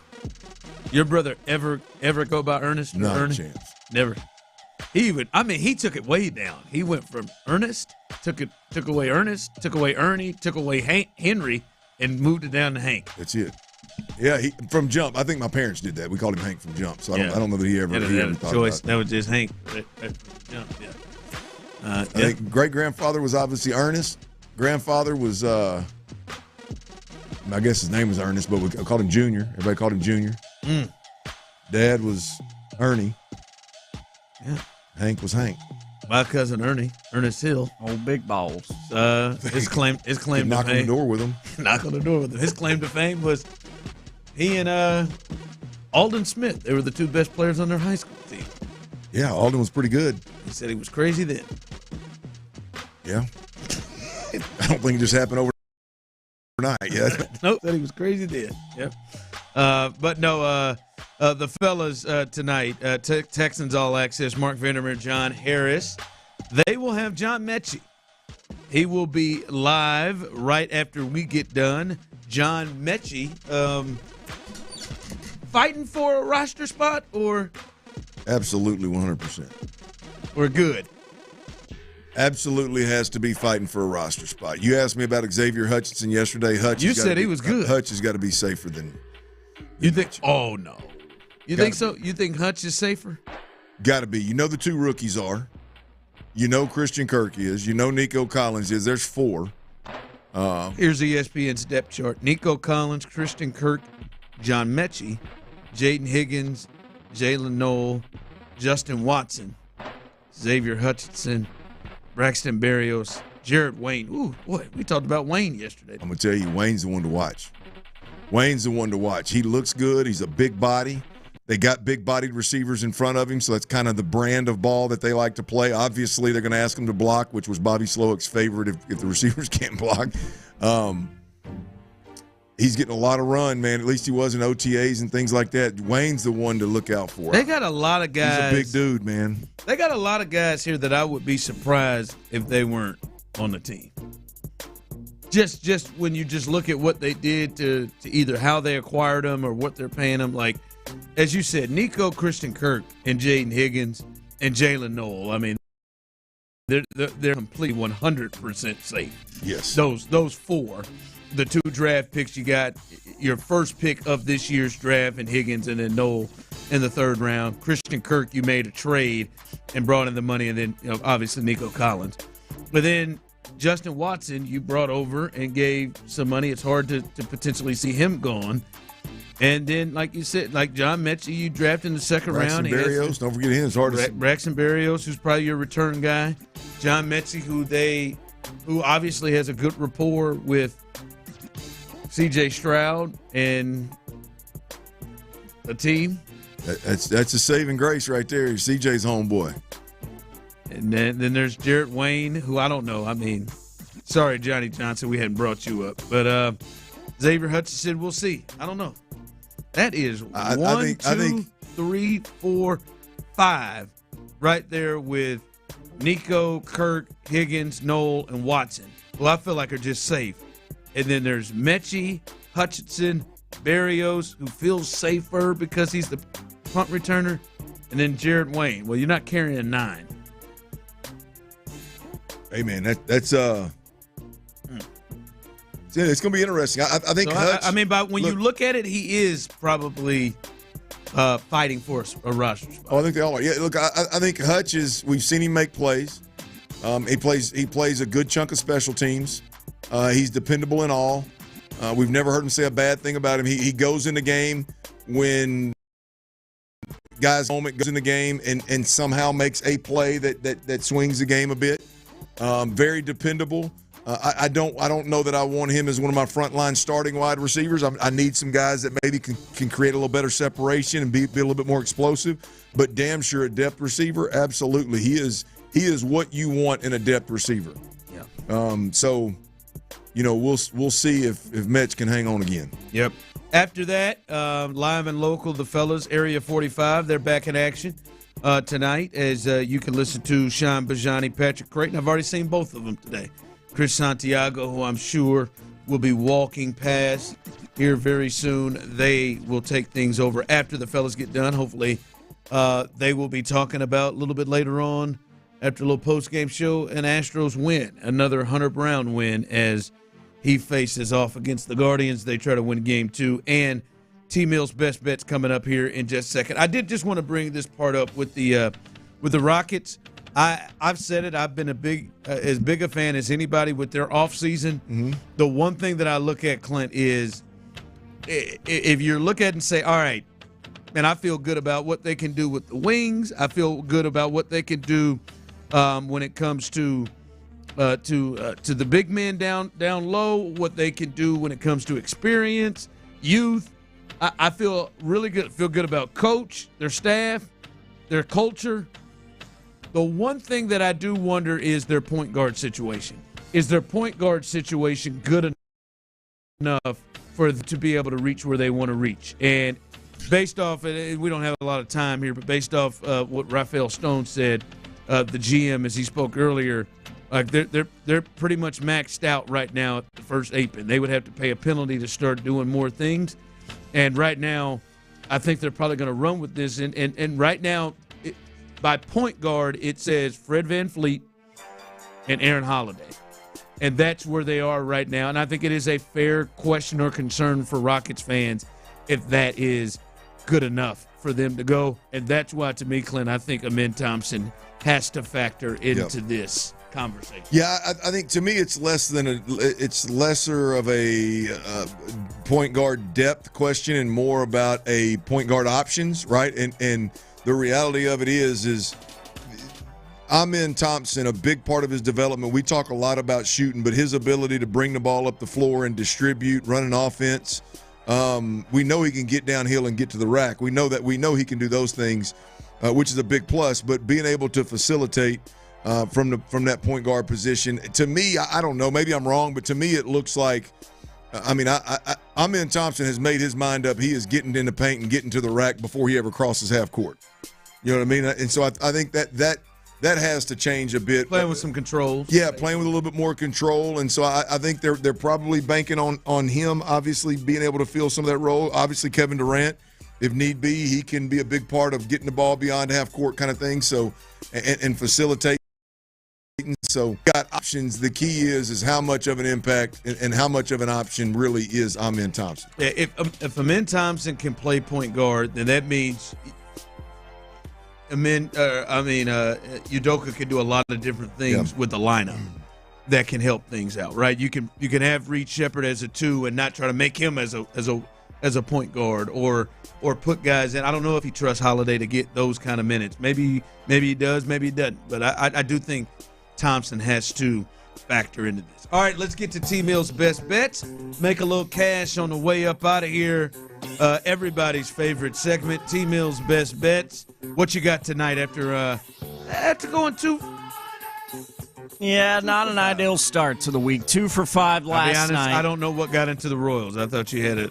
Speaker 18: Your brother ever go by Ernest? Or
Speaker 19: Not
Speaker 18: Ernie?
Speaker 19: a chance.
Speaker 18: Never. He took it way down. He went from Ernest, took away Ernest, took away Ernie, took away Henry, and moved it down to Hank.
Speaker 19: That's it. Yeah, from jump. I think my parents did that. We called him Hank from jump. So I don't know that he ever thought
Speaker 18: choice.
Speaker 19: about
Speaker 18: That was just Hank. Jump. Yeah.
Speaker 19: I think great grandfather was obviously Ernest. Grandfather was, I guess his name was Ernest, but we called him Junior. Everybody called him Junior. Dad was Ernie.
Speaker 18: Yeah.
Speaker 19: Hank was Hank.
Speaker 18: My cousin Ernie, Ernest Hill,
Speaker 10: old big balls.
Speaker 18: His claim to fame.
Speaker 19: Knock on the door with him.
Speaker 18: Knock on the door with him. His claim to fame was he and Alden Smith. They were the two best players on their high school team.
Speaker 19: Yeah, Alden was pretty good.
Speaker 18: He said he was crazy then.
Speaker 19: Yeah. I don't think it just happened overnight. Yeah.
Speaker 18: Nope, said he was crazy then. Yep. But no, the fellas tonight, Texans All Access, Mark Vandermeer, John Harris, they will have John Mechie. He will be live right after we get done. John Mechie, fighting for a roster spot or?
Speaker 19: Absolutely 100%.
Speaker 18: We're good.
Speaker 19: Absolutely has to be fighting for a roster spot. You asked me about Xavier Hutchinson yesterday.
Speaker 18: You said he was good.
Speaker 19: Hutch has got to be safer than
Speaker 18: you think? Oh, no. You think so? You think Hutch is safer?
Speaker 19: Got to be. You know the two rookies are. You know Christian Kirk is. You know Nico Collins is. There's four.
Speaker 18: Here's ESPN's depth chart. Nico Collins, Christian Kirk, John Mechie, Jaden Higgins, Jalen Noel, Justin Watson, Xavier Hutchinson, Braxton Berrios, Jared Wayne. Ooh, boy, we talked about Wayne yesterday.
Speaker 19: I'm going to tell you, Wayne's the one to watch. Wayne's the one to watch. He looks good. He's a big body. They got big-bodied receivers in front of him, so that's kind of the brand of ball that they like to play. Obviously, they're going to ask him to block, which was Bobby Slowick's favorite if the receivers can't block. He's getting a lot of run, man. At least he was in OTAs and things like that. Wayne's the one to look out for.
Speaker 18: They got a lot of guys.
Speaker 19: He's a big dude, man.
Speaker 18: They got a lot of guys here that I would be surprised if they weren't on the team. Just when you just look at what they did to either how they acquired them or what they're paying them. Like, as you said, Nico, Christian Kirk, and Jaden Higgins and Jalen Noel. I mean, they're completely 100% safe.
Speaker 19: Yes.
Speaker 18: Those four. The two draft picks you got, your first pick of this year's draft, and Higgins and then Noel in the third round. Christian Kirk, you made a trade and brought in the money, and then obviously Nico Collins. But then Justin Watson, you brought over and gave some money. It's hard to potentially see him gone. And then, like you said, like John Mechie, you drafted in the second round.
Speaker 19: Berrios, don't forget him. It's hard to
Speaker 18: Braxton Berrios, who's probably your return guy. John Mechie, who obviously has a good rapport with C.J. Stroud and the team.
Speaker 19: That's a saving grace right there. C.J.'s homeboy.
Speaker 18: And then there's Jarrett Wayne, who I don't know. I mean, sorry, Johnny Johnson, we hadn't brought you up. But Xavier Hutchinson, we'll see. I don't know. That is one, two, 3, 4, 5 right there with Nico, Kirk, Higgins, Noel, and Watson, who I feel like are just safe. And then there's Mechie, Hutchinson, Berrios, who feels safer because he's the punt returner, and then Jared Wayne. Well, you're not carrying 9.
Speaker 19: Hey, man, it's going to be interesting. I think Hutch.
Speaker 18: But when you look at it, he is probably fighting for a roster spot.
Speaker 19: Oh, I think they all are. Yeah, look, I think Hutch is. We've seen him make plays. He plays a good chunk of special teams. He's dependable in all. We've never heard him say a bad thing about him. He goes in the game when guys moment goes in the game and somehow makes a play that swings the game a bit. Very dependable. I don't know that I want him as one of my frontline starting wide receivers. I need some guys that maybe can create a little better separation and be a little bit more explosive. But damn sure a depth receiver, absolutely. He is what you want in a depth receiver. Yeah. So, we'll see if Metz can hang on again.
Speaker 18: Yep. After that, live and local, the fellas, Area 45, they're back in action tonight as you can listen to Sean Bijani, Patrick Creighton. I've already seen both of them today. Chris Santiago, who I'm sure will be walking past here very soon. They will take things over after the fellas get done. Hopefully they will be talking about a little bit later on after a little post-game show, an Astros win, another Hunter Brown win as he faces off against the Guardians. They try to win game 2. And T-Mill's best bets coming up here in just a second. I did just want to bring this part up with the Rockets. I've said it. I've been as big a fan as anybody with their offseason. Mm-hmm. The one thing that I look at, Clint, is if you look at it and say, all right, and I feel good about what they can do with the wings. I feel good about what they can do when it comes to the big men down low, what they can do when it comes to experience, youth. I feel really good. Feel good about coach, their staff, their culture. The one thing that I do wonder is their point guard situation. Is their point guard situation good enough for them to be able to reach where they want to reach? And based off, we don't have a lot of time here, but based off what Raphael Stone said, the GM, as he spoke earlier, they're pretty much maxed out right now at the first 8-pin. They would have to pay a penalty to start doing more things. And right now, I think they're probably going to run with this. And right now, by point guard, it says Fred VanVleet and Aaron Holiday. And that's where they are right now. And I think it is a fair question or concern for Rockets fans if that is good enough for them to go. And that's why, to me, Clint, I think Amin Thompson has to factor into this conversation.
Speaker 19: Yeah, I think to me it's lesser of a point guard depth question and more about a point guard options, right? And the reality of it is Amin Thompson, a big part of his development, we talk a lot about shooting, but his ability to bring the ball up the floor and distribute, run an offense, we know he can get downhill and get to the rack. We know he can do those things, which is a big plus, but being able to facilitate from that point guard position, to me, I don't know, maybe I'm wrong, but to me it looks like, Amin Thompson has made his mind up. He is getting in the paint and getting to the rack before he ever crosses half court. You know what I mean? And so I think that has to change a bit.
Speaker 18: Playing with some controls.
Speaker 19: Yeah, playing with a little bit more control. And so I think they're probably banking on him, obviously, being able to fill some of that role. Obviously, Kevin Durant, if need be, he can be a big part of getting the ball beyond half court kind of thing. So and facilitate. So got options. The key is how much of an impact and how much of an option really is Amin Thompson.
Speaker 18: Yeah, if Amin Thompson can play point guard, then that means Udoka can do a lot of different things with the lineup that can help things out, right? You can have Reed Shepherd as a 2 and not try to make him as a point guard or put guys in. I don't know if he trusts Holiday to get those kind of minutes. Maybe he does, maybe he doesn't. But I do think Thompson has to factor into this. All right, let's get to T-Mill's best bets. Make a little cash on the way up out of here. Everybody's favorite segment, T-Mill's best bets. What you got tonight after going 2?
Speaker 10: Yeah, not an ideal start to the week. 2 for 5 last night.
Speaker 18: I don't know what got into the Royals. I thought you had a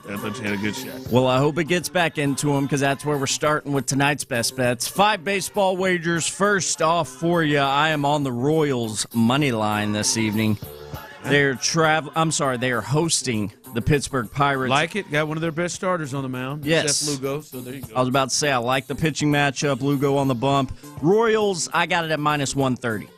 Speaker 18: good shot.
Speaker 10: Well, I hope it gets back into them because that's where we're starting with tonight's best bets. 5 baseball wagers. First off for you, I am on the Royals money line this evening. They are hosting the Pittsburgh Pirates.
Speaker 18: Like it? Got one of their best starters on the mound.
Speaker 10: Yes.
Speaker 18: Seth Lugo, so there you go.
Speaker 10: I was about to say, I like the pitching matchup. Lugo on the bump. Royals, I got it at -130.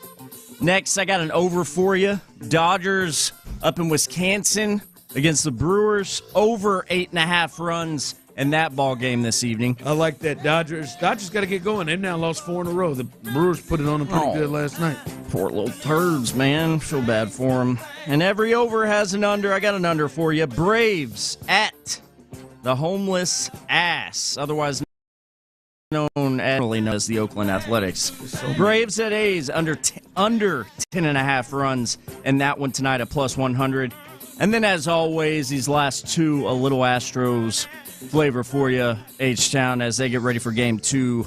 Speaker 10: Next, I got an over for you. Dodgers up in Wisconsin against the Brewers. Over 8.5 runs in that ball game this evening.
Speaker 18: I like that. Dodgers got to get going. They've now lost 4 in a row. The Brewers put it on them pretty good last night.
Speaker 10: Poor little turds, man. Feel bad for them. And every over has an under. I got an under for you. Braves at the homeless ass, otherwise known as the Oakland Athletics. Braves at A's under 10.5 runs, and that one tonight at plus 100. And then, as always, these last two, a little Astros flavor for you, H-Town, as they get ready for Game 2